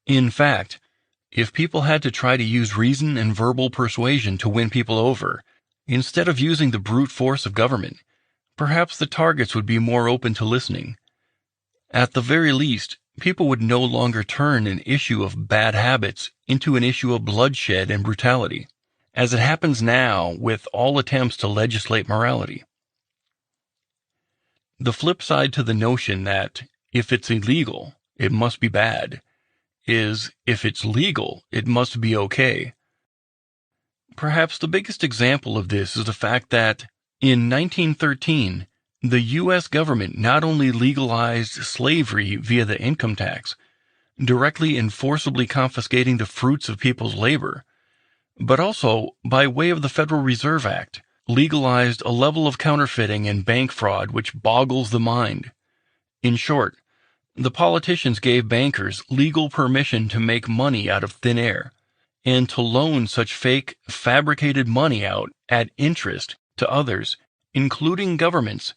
In fact, if people had to try to use reason and verbal persuasion to win people over, instead of using the brute force of government, perhaps the targets would be more open to listening. At the very least, people would no longer turn an issue of bad habits into an issue of bloodshed and brutality, as it happens now with all attempts to legislate morality. The flip side to the notion that if it's illegal, it must be bad, is if it's legal, it must be okay. Perhaps the biggest example of this is the fact that, in 1913, the U.S. government not only legalized slavery via the income tax, directly and forcibly confiscating the fruits of people's labor, but also, by way of the Federal Reserve Act, legalized a level of counterfeiting and bank fraud which boggles the mind. In short, the politicians gave bankers legal permission to make money out of thin air, and to loan such fake, fabricated money out at interest to others, including governments.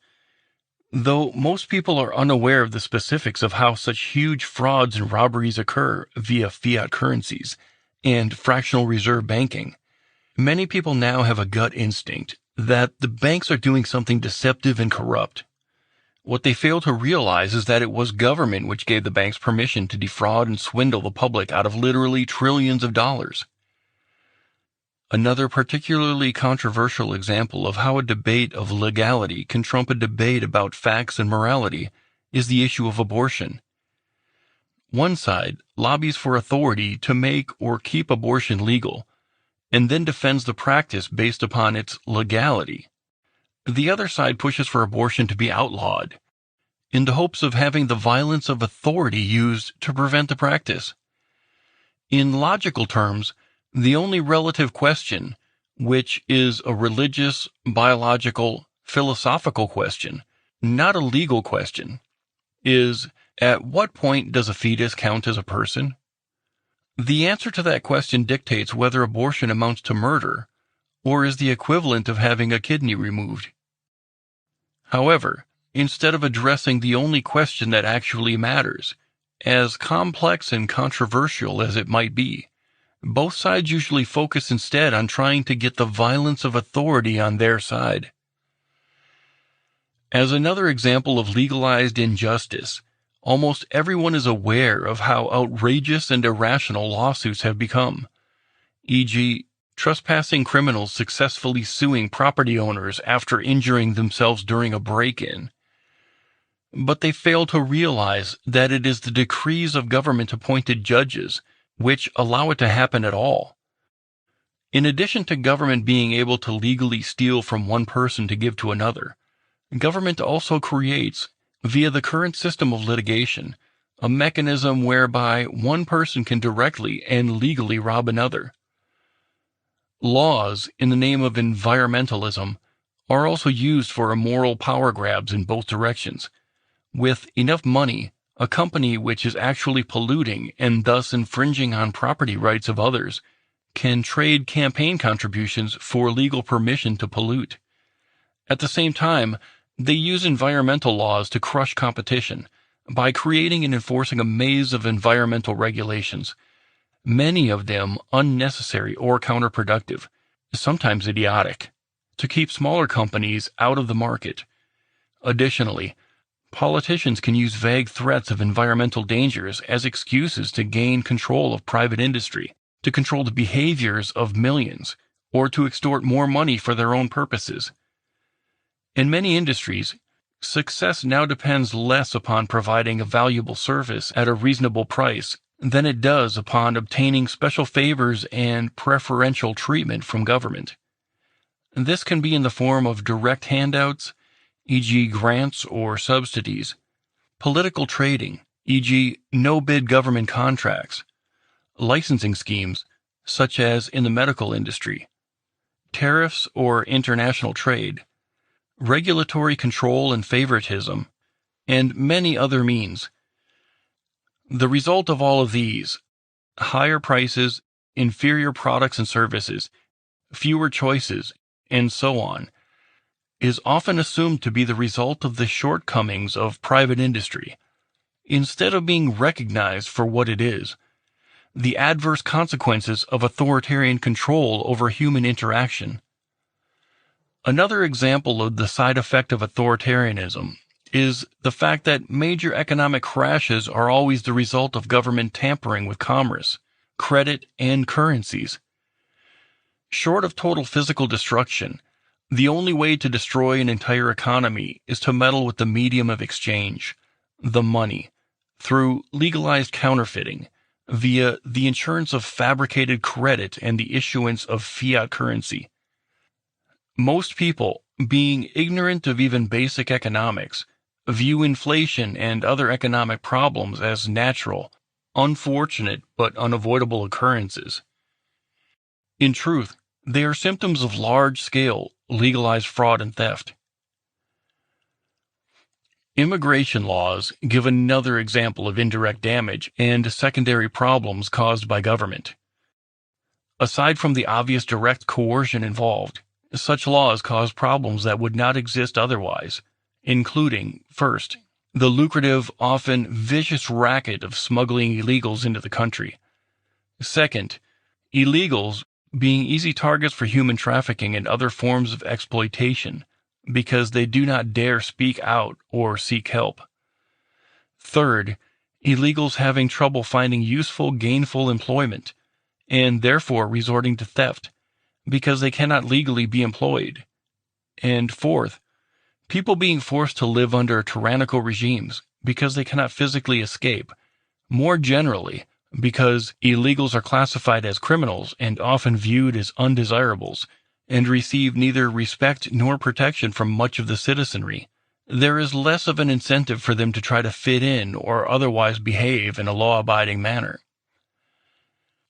Though most people are unaware of the specifics of how such huge frauds and robberies occur via fiat currencies and fractional reserve banking, many people now have a gut instinct that the banks are doing something deceptive and corrupt. What they fail to realize is that it was government which gave the banks permission to defraud and swindle the public out of literally trillions of dollars. Another particularly controversial example of how a debate of legality can trump a debate about facts and morality is the issue of abortion. One side lobbies for authority to make or keep abortion legal, and then defends the practice based upon its legality. The other side pushes for abortion to be outlawed, in the hopes of having the violence of authority used to prevent the practice. In logical terms, the only relative question, which is a religious, biological, philosophical question, not a legal question, is at what point does a fetus count as a person? The answer to that question dictates whether abortion amounts to murder or is the equivalent of having a kidney removed. However, instead of addressing the only question that actually matters, as complex and controversial as it might be, both sides usually focus instead on trying to get the violence of authority on their side. As another example of legalized injustice, almost everyone is aware of how outrageous and irrational lawsuits have become, e.g., trespassing criminals successfully suing property owners after injuring themselves during a break-in. But they fail to realize that it is the decrees of government-appointed judges which allow it to happen at all. In addition to government being able to legally steal from one person to give to another, government also creates, via the current system of litigation, a mechanism whereby one person can directly and legally rob another. Laws, in the name of environmentalism, are also used for immoral power grabs in both directions. With enough money, a company which is actually polluting and thus infringing on property rights of others can trade campaign contributions for legal permission to pollute. At the same time, they use environmental laws to crush competition by creating and enforcing a maze of environmental regulations, many of them unnecessary or counterproductive, sometimes idiotic, to keep smaller companies out of the market. Additionally, politicians can use vague threats of environmental dangers as excuses to gain control of private industry, to control the behaviors of millions, or to extort more money for their own purposes. In many industries, success now depends less upon providing a valuable service at a reasonable price than it does upon obtaining special favors and preferential treatment from government. This can be in the form of direct handouts, e.g. grants or subsidies, political trading, e.g. no-bid government contracts, licensing schemes, such as in the medical industry, tariffs or international trade, regulatory control and favoritism, and many other means. The result of all of these, higher prices, inferior products and services, fewer choices, and so on, is often assumed to be the result of the shortcomings of private industry, instead of being recognized for what it is, the adverse consequences of authoritarian control over human interaction. Another example of the side effect of authoritarianism is the fact that major economic crashes are always the result of government tampering with commerce, credit, and currencies. Short of total physical destruction, the only way to destroy an entire economy is to meddle with the medium of exchange, the money, through legalized counterfeiting, via the insurance of fabricated credit and the issuance of fiat currency. Most people, being ignorant of even basic economics, view inflation and other economic problems as natural, unfortunate, but unavoidable occurrences. In truth, they are symptoms of large-scale, legalized fraud and theft. Immigration laws give another example of indirect damage and secondary problems caused by government. Aside from the obvious direct coercion involved, such laws cause problems that would not exist otherwise, including, first, the lucrative, often vicious racket of smuggling illegals into the country. Second, illegals, being easy targets for human trafficking and other forms of exploitation because they do not dare speak out or seek help. Third, illegals having trouble finding useful, gainful employment and therefore resorting to theft because they cannot legally be employed. And fourth, people being forced to live under tyrannical regimes because they cannot physically escape. More generally, because illegals are classified as criminals and often viewed as undesirables, and receive neither respect nor protection from much of the citizenry, there is less of an incentive for them to try to fit in or otherwise behave in a law-abiding manner.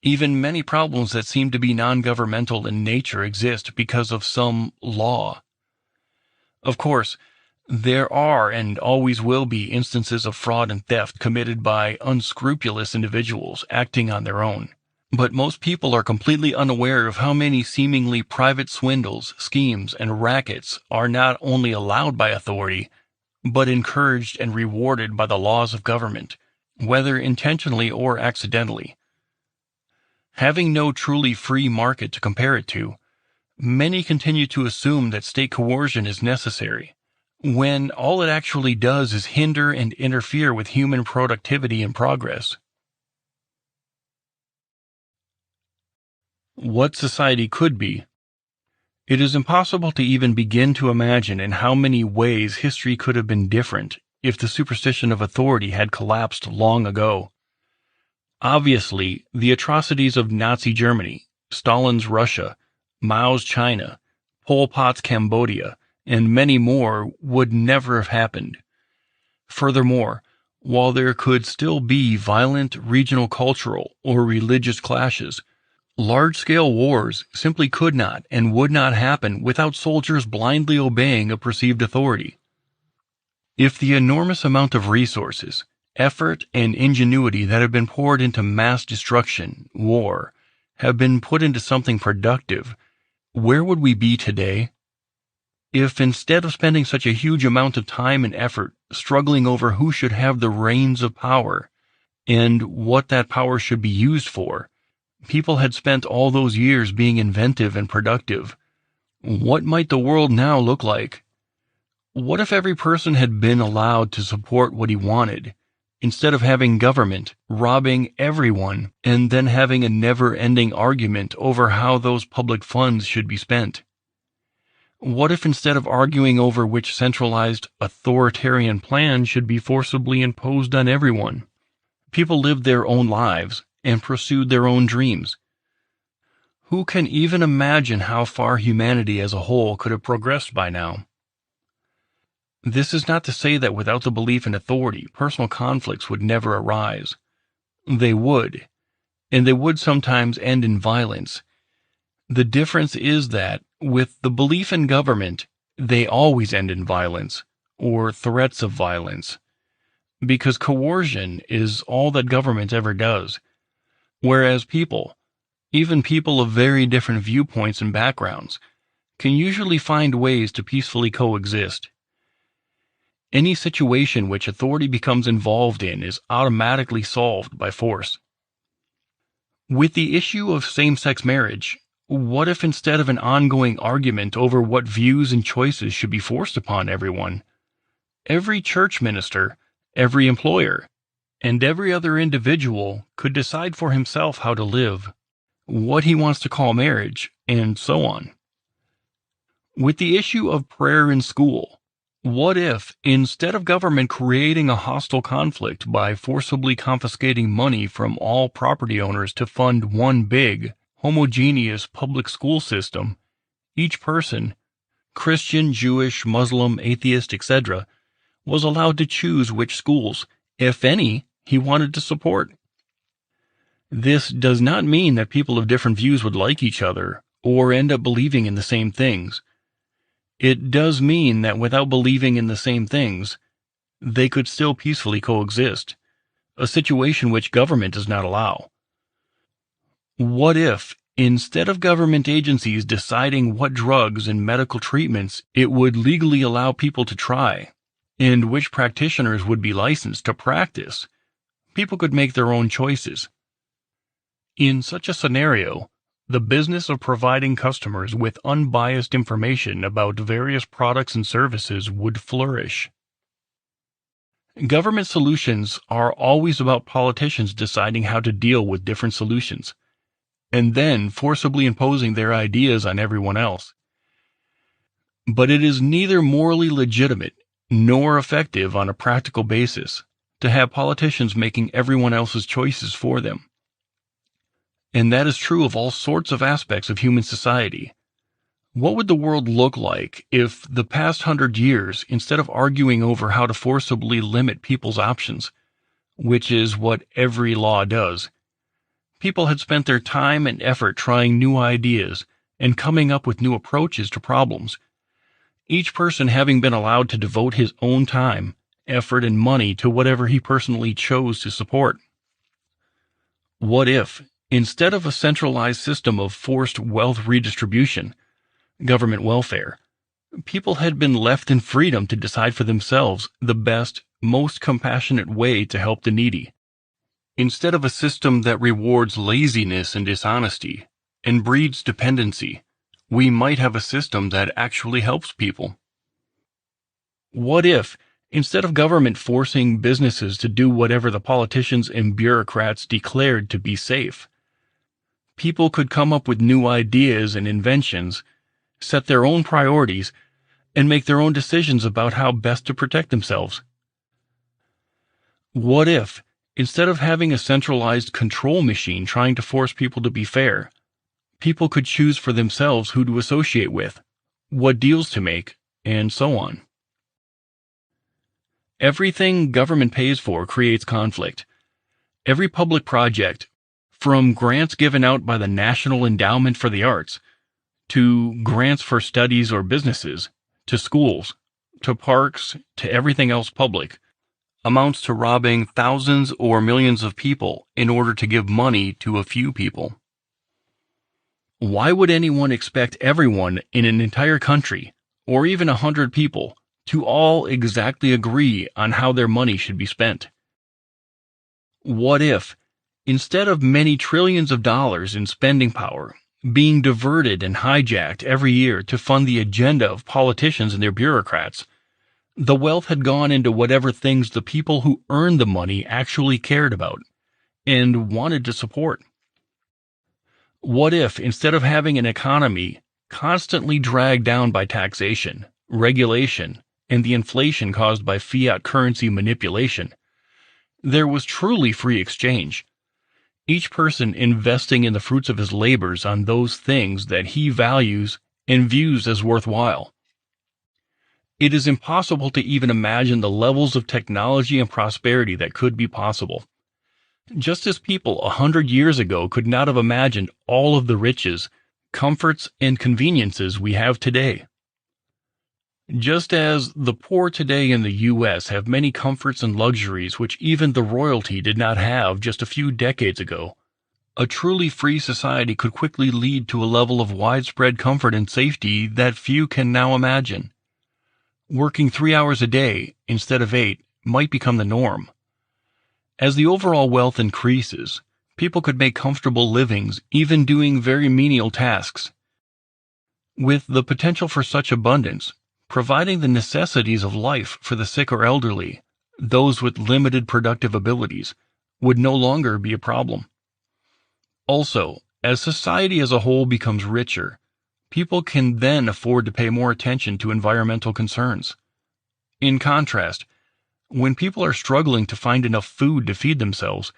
Even many problems that seem to be non-governmental in nature exist because of some law. Of course, there are and always will be instances of fraud and theft committed by unscrupulous individuals acting on their own. But most people are completely unaware of how many seemingly private swindles, schemes, and rackets are not only allowed by authority, but encouraged and rewarded by the laws of government, whether intentionally or accidentally. Having no truly free market to compare it to, many continue to assume that state coercion is necessary, when all it actually does is hinder and interfere with human productivity and progress. What society could be. It is impossible to even begin to imagine in how many ways history could have been different if the superstition of authority had collapsed long ago. Obviously, the atrocities of Nazi Germany, Stalin's Russia, Mao's China, Pol Pot's Cambodia, and many more would never have happened. Furthermore, while there could still be violent regional cultural or religious clashes, large-scale wars simply could not and would not happen without soldiers blindly obeying a perceived authority. If the enormous amount of resources, effort, and ingenuity that have been poured into mass destruction, war, have been put into something productive, where would we be today? If instead of spending such a huge amount of time and effort struggling over who should have the reins of power and what that power should be used for, people had spent all those years being inventive and productive, what might the world now look like? What if every person had been allowed to support what he wanted, instead of having government robbing everyone and then having a never-ending argument over how those public funds should be spent? What if instead of arguing over which centralized authoritarian plan should be forcibly imposed on everyone, people lived their own lives and pursued their own dreams? Who can even imagine how far humanity as a whole could have progressed by now? This is not to say that without the belief in authority, personal conflicts would never arise. They would, and they would sometimes end in violence. The difference is that, with the belief in government, they always end in violence, or threats of violence, because coercion is all that government ever does, whereas people, even people of very different viewpoints and backgrounds, can usually find ways to peacefully coexist. Any situation which authority becomes involved in is automatically solved by force. With the issue of same-sex marriage, what if instead of an ongoing argument over what views and choices should be forced upon everyone, every church minister, every employer, and every other individual could decide for himself how to live, what he wants to call marriage, and so on? With the issue of prayer in school, what if, instead of government creating a hostile conflict by forcibly confiscating money from all property owners to fund one big, homogeneous public school system, each person, Christian, Jewish, Muslim, atheist, etc., was allowed to choose which schools, if any, he wanted to support? This does not mean that people of different views would like each other or end up believing in the same things. It does mean that without believing in the same things, they could still peacefully coexist, a situation which government does not allow. What if, instead of government agencies deciding what drugs and medical treatments it would legally allow people to try, and which practitioners would be licensed to practice, people could make their own choices? In such a scenario, the business of providing customers with unbiased information about various products and services would flourish. Government solutions are always about politicians deciding how to deal with different solutions, and then forcibly imposing their ideas on everyone else. But it is neither morally legitimate nor effective on a practical basis to have politicians making everyone else's choices for them. And that is true of all sorts of aspects of human society. What would the world look like if the past 100 years, instead of arguing over how to forcibly limit people's options, which is what every law does, people had spent their time and effort trying new ideas and coming up with new approaches to problems, each person having been allowed to devote his own time, effort, and money to whatever he personally chose to support? What if, instead of a centralized system of forced wealth redistribution, government welfare, people had been left in freedom to decide for themselves the best, most compassionate way to help the needy? Instead of a system that rewards laziness and dishonesty and breeds dependency, we might have a system that actually helps people. What if, instead of government forcing businesses to do whatever the politicians and bureaucrats declared to be safe, people could come up with new ideas and inventions, set their own priorities, and make their own decisions about how best to protect themselves? What if, instead of having a centralized control machine trying to force people to be fair, people could choose for themselves who to associate with, what deals to make, and so on? Everything government pays for creates conflict. Every public project, from grants given out by the National Endowment for the Arts, to grants for studies or businesses, to schools, to parks, to everything else public, amounts to robbing thousands or millions of people in order to give money to a few people. Why would anyone expect everyone in an entire country, or even 100 people, to all exactly agree on how their money should be spent? What if, instead of many trillions of dollars in spending power being diverted and hijacked every year to fund the agenda of politicians and their bureaucrats, the wealth had gone into whatever things the people who earned the money actually cared about and wanted to support? What if, instead of having an economy constantly dragged down by taxation, regulation, and the inflation caused by fiat currency manipulation, there was truly free exchange, each person investing in the fruits of his labors on those things that he values and views as worthwhile? It is impossible to even imagine the levels of technology and prosperity that could be possible. Just as people 100 years ago could not have imagined all of the riches, comforts, and conveniences we have today. Just as the poor today in the U.S. have many comforts and luxuries which even the royalty did not have just a few decades ago, a truly free society could quickly lead to a level of widespread comfort and safety that few can now imagine. Working 3 hours a day instead of 8 might become the norm. As the overall wealth increases, people could make comfortable livings even doing very menial tasks. With the potential for such abundance, providing the necessities of life for the sick or elderly, those with limited productive abilities, would no longer be a problem. Also, as society as a whole becomes richer, people can then afford to pay more attention to environmental concerns. In contrast, when people are struggling to find enough food to feed themselves,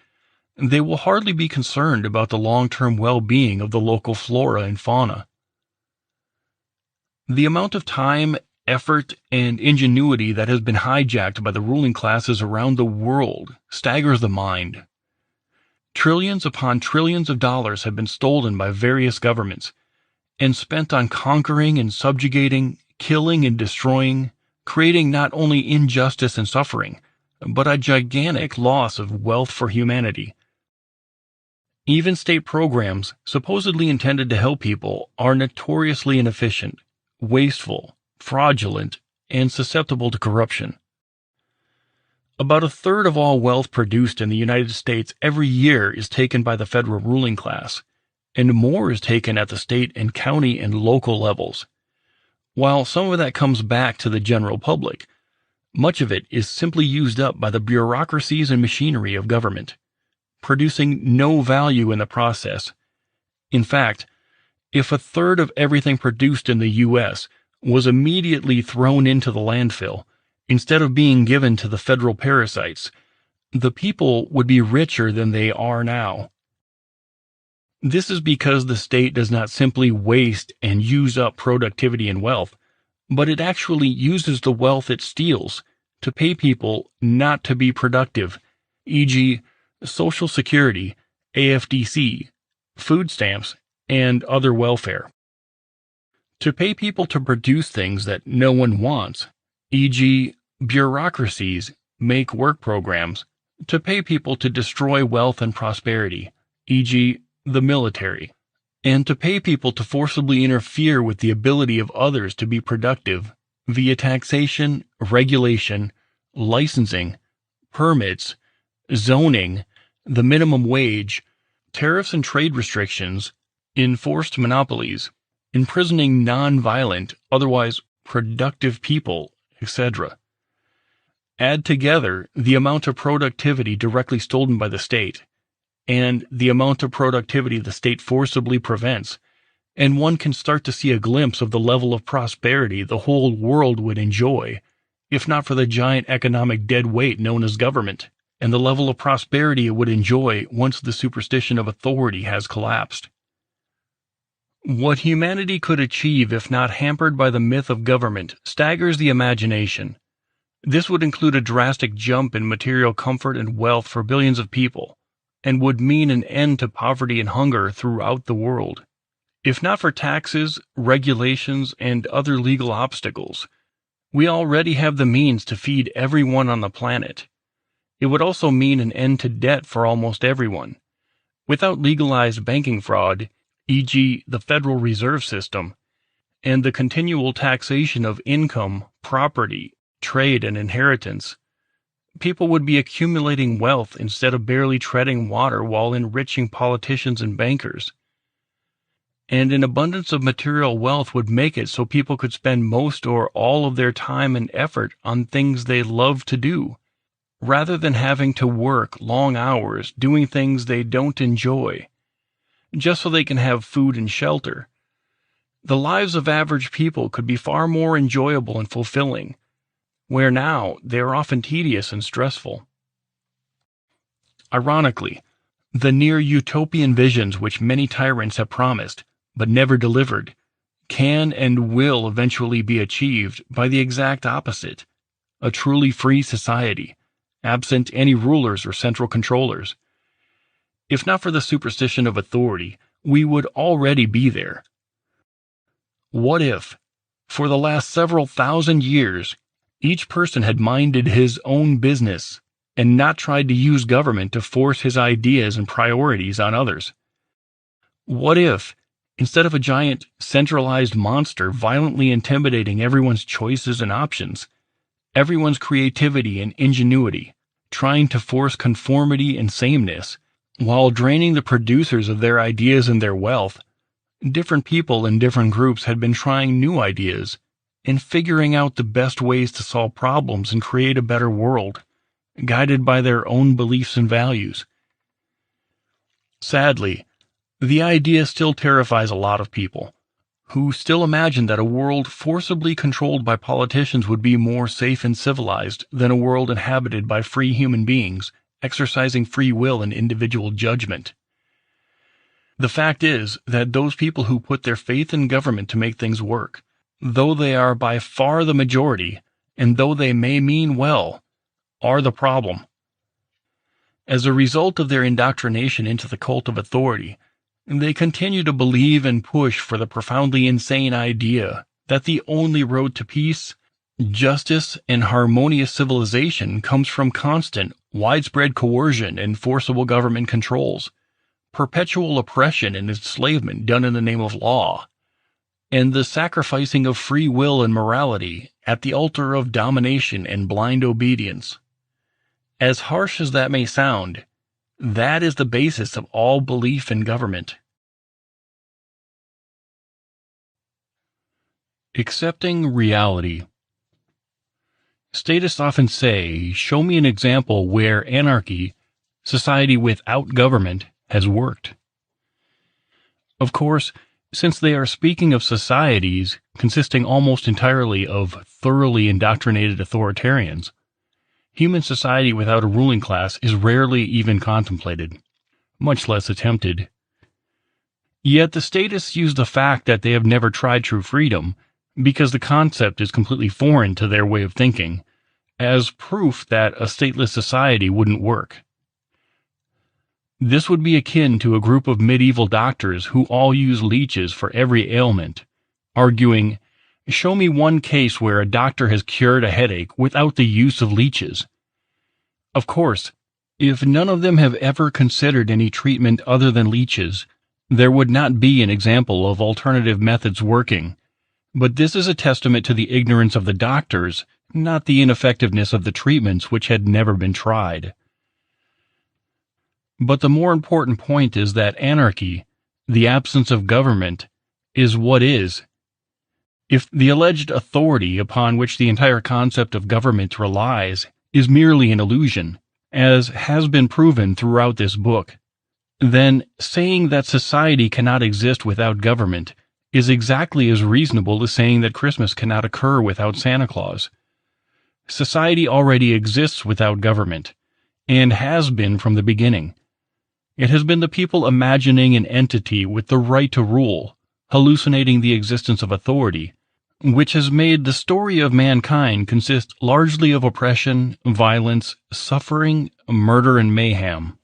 they will hardly be concerned about the long-term well-being of the local flora and fauna. The amount of time, effort, and ingenuity that has been hijacked by the ruling classes around the world staggers the mind. Trillions upon trillions of dollars have been stolen by various governments and spent on conquering and subjugating, killing and destroying, creating not only injustice and suffering, but a gigantic loss of wealth for humanity. Even state programs supposedly intended to help people are notoriously inefficient, wasteful, fraudulent, and susceptible to corruption. About a third of all wealth produced in the United States every year is taken by the federal ruling class, and more is taken at the state and county and local levels. While some of that comes back to the general public, much of it is simply used up by the bureaucracies and machinery of government, producing no value in the process. In fact, if a third of everything produced in the U.S. was immediately thrown into the landfill, instead of being given to the federal parasites, the people would be richer than they are now. This is because the state does not simply waste and use up productivity and wealth, but it actually uses the wealth it steals to pay people not to be productive, e.g., Social Security, AFDC, food stamps, and other welfare. To pay people to produce things that no one wants, e.g., bureaucracies make work programs, to pay people to destroy wealth and prosperity, e.g., the military, and to pay people to forcibly interfere with the ability of others to be productive via taxation, regulation, licensing, permits, zoning, the minimum wage, tariffs and trade restrictions, enforced monopolies, imprisoning non-violent, otherwise productive people, etc. Add together the amount of productivity directly stolen by the state, and the amount of productivity the state forcibly prevents, and one can start to see a glimpse of the level of prosperity the whole world would enjoy, if not for the giant economic dead weight known as government, and the level of prosperity it would enjoy once the superstition of authority has collapsed. What humanity could achieve if not hampered by the myth of government staggers the imagination. This would include a drastic jump in material comfort and wealth for billions of people, and would mean an end to poverty and hunger throughout the world. If not for taxes, regulations, and other legal obstacles, we already have the means to feed everyone on the planet. It would also mean an end to debt for almost everyone. Without legalized banking fraud, e.g., the Federal Reserve System, and the continual taxation of income, property, trade, and inheritance, people would be accumulating wealth instead of barely treading water while enriching politicians and bankers. And an abundance of material wealth would make it so people could spend most or all of their time and effort on things they love to do, rather than having to work long hours doing things they don't enjoy, just so they can have food and shelter. The lives of average people could be far more enjoyable and fulfilling, where now they are often tedious and stressful. Ironically, the near-utopian visions which many tyrants have promised, but never delivered, can and will eventually be achieved by the exact opposite, a truly free society, absent any rulers or central controllers. If not for the superstition of authority, we would already be there. What if, for the last several thousand years, each person had minded his own business and not tried to use government to force his ideas and priorities on others? What if, instead of a giant, centralized monster violently intimidating everyone's choices and options, everyone's creativity and ingenuity, trying to force conformity and sameness, while draining the producers of their ideas and their wealth, different people in different groups had been trying new ideas and figuring out the best ways to solve problems and create a better world, guided by their own beliefs and values. Sadly, the idea still terrifies a lot of people, who still imagine that a world forcibly controlled by politicians would be more safe and civilized than a world inhabited by free human beings, exercising free will and individual judgment. The fact is that those people who put their faith in government to make things work, though they are by far the majority, and though they may mean well, are the problem. As a result of their indoctrination into the cult of authority, they continue to believe and push for the profoundly insane idea that the only road to peace, justice, and harmonious civilization comes from constant, widespread coercion and forcible government controls, perpetual oppression and enslavement done in the name of law, and the sacrificing of free will and morality at the altar of domination and blind obedience. As harsh as that may sound, that is the basis of all belief in government. Accepting reality. Statists often say, show me an example where anarchy, society without government, has worked. Of course, since they are speaking of societies consisting almost entirely of thoroughly indoctrinated authoritarians, human society without a ruling class is rarely even contemplated, much less attempted. Yet the statists use the fact that they have never tried true freedom, because the concept is completely foreign to their way of thinking, as proof that a stateless society wouldn't work. This would be akin to a group of medieval doctors who all use leeches for every ailment, arguing, show me one case where a doctor has cured a headache without the use of leeches. Of course, if none of them have ever considered any treatment other than leeches, there would not be an example of alternative methods working. But this is a testament to the ignorance of the doctors, not the ineffectiveness of the treatments which had never been tried. But the more important point is that anarchy, the absence of government, is what is. If the alleged authority upon which the entire concept of government relies is merely an illusion, as has been proven throughout this book, then saying that society cannot exist without government is exactly as reasonable as saying that Christmas cannot occur without Santa Claus. Society already exists without government, and has been from the beginning. It has been the people imagining an entity with the right to rule, hallucinating the existence of authority, which has made the story of mankind consist largely of oppression, violence, suffering, murder, and mayhem.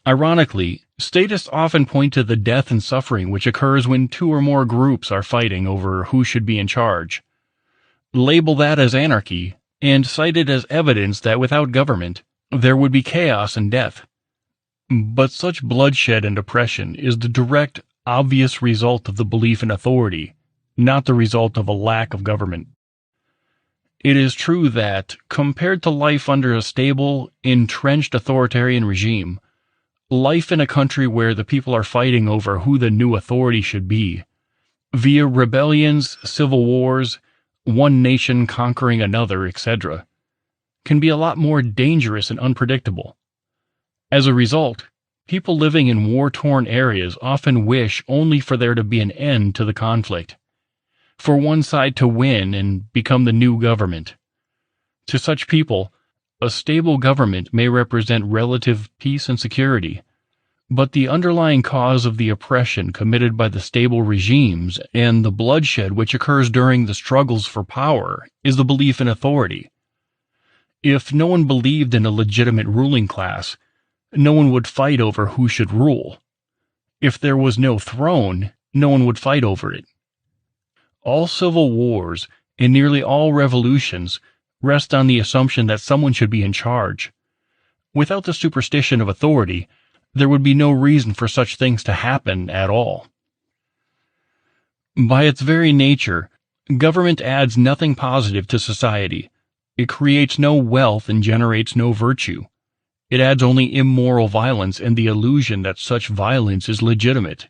Ironically, statists often point to the death and suffering which occurs when two or more groups are fighting over who should be in charge. Label that as anarchy, and cite it as evidence that without government, there would be chaos and death. But such bloodshed and oppression is the direct, obvious result of the belief in authority, not the result of a lack of government. It is true that, compared to life under a stable, entrenched authoritarian regime, life in a country where the people are fighting over who the new authority should be, via rebellions, civil wars, one nation conquering another, etc., can be a lot more dangerous and unpredictable. As a result, people living in war-torn areas often wish only for there to be an end to the conflict, for one side to win and become the new government. To such people, a stable government may represent relative peace and security, but the underlying cause of the oppression committed by the stable regimes and the bloodshed which occurs during the struggles for power is the belief in authority. If no one believed in a legitimate ruling class, no one would fight over who should rule. If there was no throne, no one would fight over it. All civil wars and nearly all revolutions rest on the assumption that someone should be in charge. Without the superstition of authority, there would be no reason for such things to happen at all. By its very nature, government adds nothing positive to society. It creates no wealth and generates no virtue. It adds only immoral violence and the illusion that such violence is legitimate,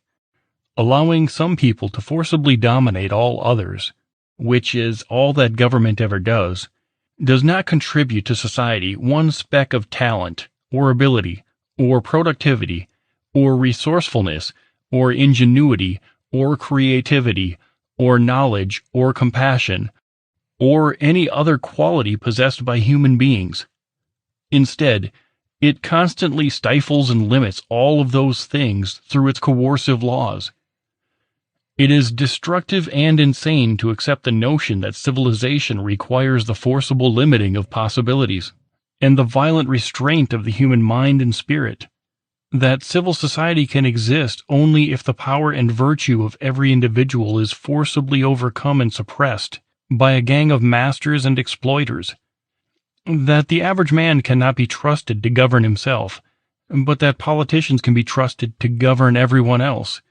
allowing some people to forcibly dominate all others, which is all that government ever does not contribute to society one speck of talent, or ability, or productivity, or resourcefulness, or ingenuity, or creativity, or knowledge, or compassion, or any other quality possessed by human beings. Instead, it constantly stifles and limits all of those things through its coercive laws. It is destructive and insane to accept the notion that civilization requires the forcible limiting of possibilities and the violent restraint of the human mind and spirit. That civil society can exist only if the power and virtue of every individual is forcibly overcome and suppressed by a gang of masters and exploiters. That the average man cannot be trusted to govern himself, but that politicians can be trusted to govern everyone else.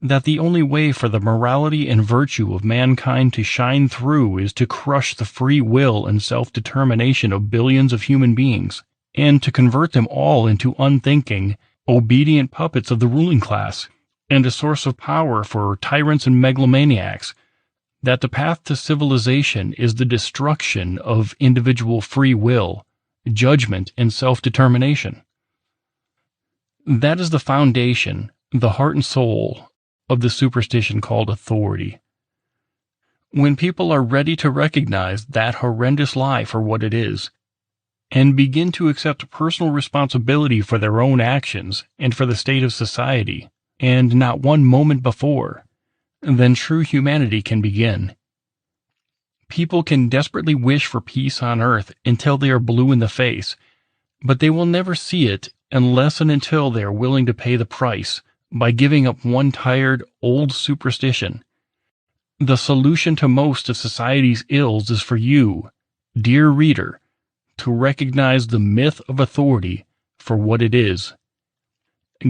That the only way for the morality and virtue of mankind to shine through is to crush the free will and self-determination of billions of human beings, and to convert them all into unthinking, obedient puppets of the ruling class, and a source of power for tyrants and megalomaniacs, that the path to civilization is the destruction of individual free will, judgment, and self-determination. That is the foundation, the heart and soul of the superstition called authority. When people are ready to recognize that horrendous lie for what it is, and begin to accept personal responsibility for their own actions and for the state of society, and not one moment before, then true humanity can begin. People can desperately wish for peace on earth until they are blue in the face, but they will never see it unless and until they are willing to pay the price by giving up one tired, old superstition. The solution to most of society's ills is for you, dear reader, to recognize the myth of authority for what it is.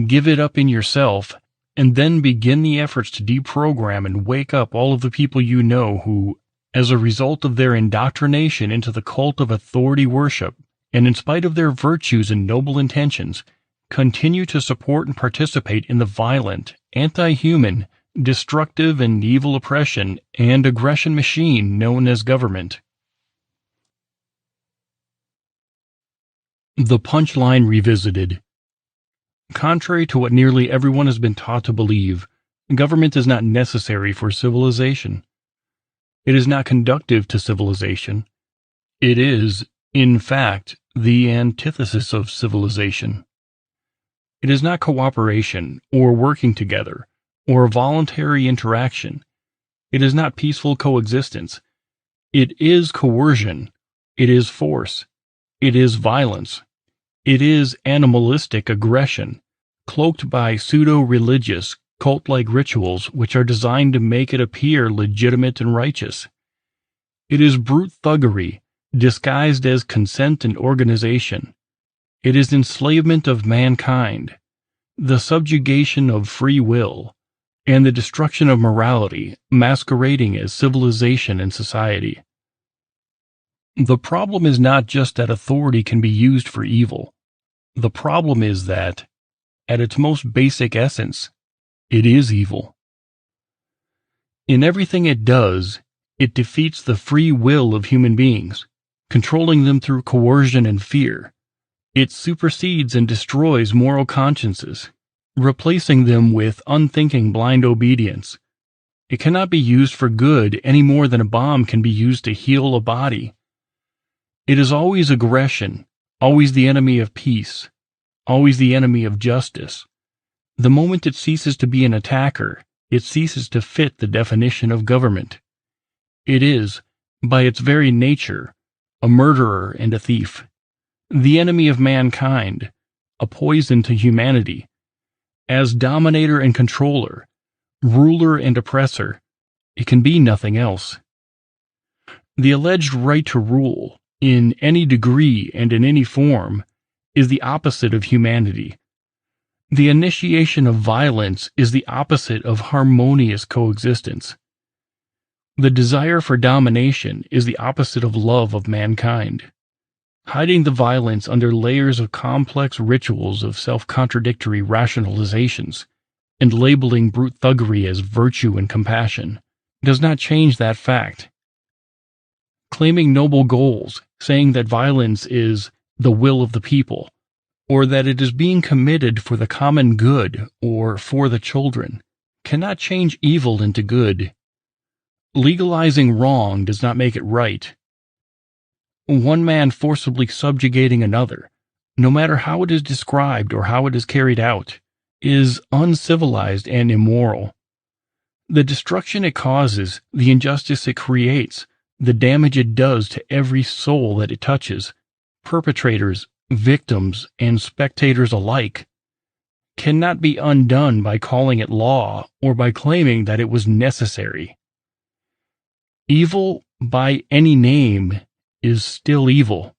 Give it up in yourself, and then begin the efforts to deprogram and wake up all of the people you know who, as a result of their indoctrination into the cult of authority worship, and in spite of their virtues and noble intentions, continue to support and participate in the violent, anti-human, destructive and evil oppression and aggression machine known as government. The punchline revisited. Contrary to what nearly everyone has been taught to believe, government is not necessary for civilization. It is not conducive to civilization. It is, in fact, the antithesis of civilization. It is not cooperation, or working together, or voluntary interaction. It is not peaceful coexistence. It is coercion. It is force. It is violence. It is animalistic aggression, cloaked by pseudo-religious, cult-like rituals which are designed to make it appear legitimate and righteous. It is brute thuggery, disguised as consent and organization. It is enslavement of mankind, the subjugation of free will, and the destruction of morality masquerading as civilization and society. The problem is not just that authority can be used for evil. The problem is that, at its most basic essence, it is evil. In everything it does, it defeats the free will of human beings, controlling them through coercion and fear. It supersedes and destroys moral consciences, replacing them with unthinking blind obedience. It cannot be used for good any more than a bomb can be used to heal a body. It is always aggression, always the enemy of peace, always the enemy of justice. The moment it ceases to be an attacker, it ceases to fit the definition of government. It is, by its very nature, a murderer and a thief, the enemy of mankind, a poison to humanity. As dominator and controller, ruler and oppressor, it can be nothing else. The alleged right to rule, in any degree and in any form, is the opposite of humanity. The initiation of violence is the opposite of harmonious coexistence. The desire for domination is the opposite of love of mankind. Hiding the violence under layers of complex rituals of self-contradictory rationalizations, and labeling brute thuggery as virtue and compassion, does not change that fact. Claiming noble goals, saying that violence is the will of the people, or that it is being committed for the common good or for the children, cannot change evil into good. Legalizing wrong does not make it right. One man forcibly subjugating another, no matter how it is described or how it is carried out, is uncivilized and immoral. The destruction it causes, the injustice it creates, the damage it does to every soul that it touches, perpetrators, victims, and spectators alike, cannot be undone by calling it law or by claiming that it was necessary. Evil, by any name, is still evil.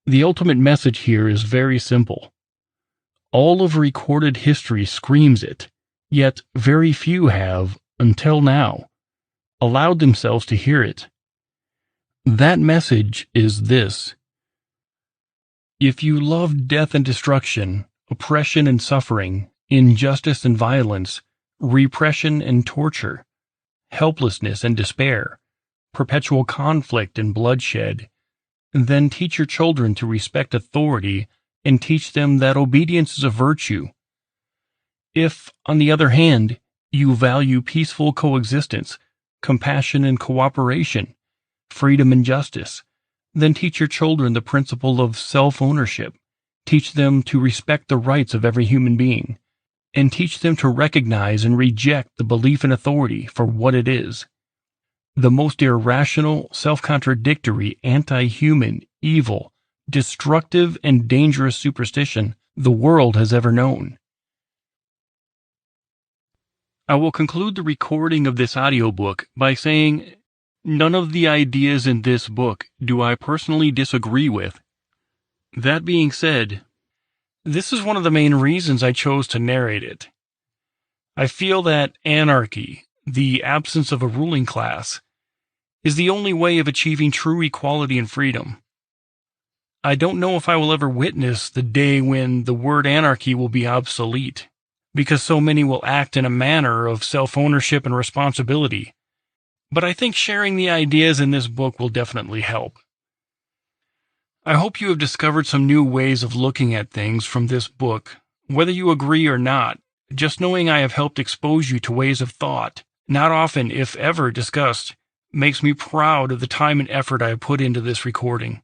The ultimate message here is very simple. All of recorded history screams it, yet very few have, until now, allowed themselves to hear it. That message is this: if you love death and destruction, oppression and suffering, injustice and violence, repression and torture, helplessness and despair, perpetual conflict and bloodshed. Then teach your children to respect authority and teach them that obedience is a virtue. If, on the other hand, you value peaceful coexistence, compassion and cooperation, freedom and justice, then teach your children the principle of self-ownership. Teach them to respect the rights of every human being, and teach them to recognize and reject the belief in authority for what it is: the most irrational, self-contradictory, anti-human, evil, destructive, and dangerous superstition the world has ever known. I will conclude the recording of this audiobook by saying, none of the ideas in this book do I personally disagree with. That being said, this is one of the main reasons I chose to narrate it. I feel that anarchy, the absence of a ruling class, is the only way of achieving true equality and freedom. I don't know if I will ever witness the day when the word anarchy will be obsolete, because so many will act in a manner of self-ownership and responsibility. But I think sharing the ideas in this book will definitely help. I hope you have discovered some new ways of looking at things from this book, whether you agree or not. Just knowing I have helped expose you to ways of thought, not often, if ever, discussed, makes me proud of the time and effort I have put into this recording.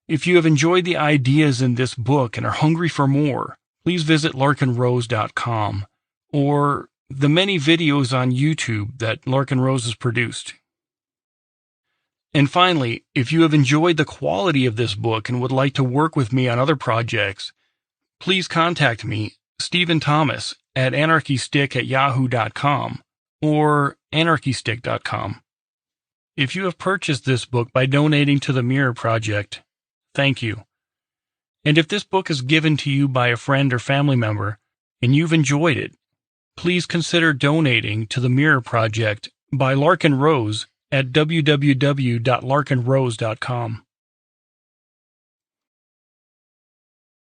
If you have enjoyed the ideas in this book and are hungry for more, please visit larkenrose.com or the many videos on YouTube that Larken Rose has produced. And finally, if you have enjoyed the quality of this book and would like to work with me on other projects, please contact me, Stephen Thomas, at anarchystick@yahoo.com or anarchystick.com. If you have purchased this book by donating to the Mirror Project, thank you. And if this book is given to you by a friend or family member and you've enjoyed it, please consider donating to the Mirror Project by Larken Rose at www.larkenrose.com.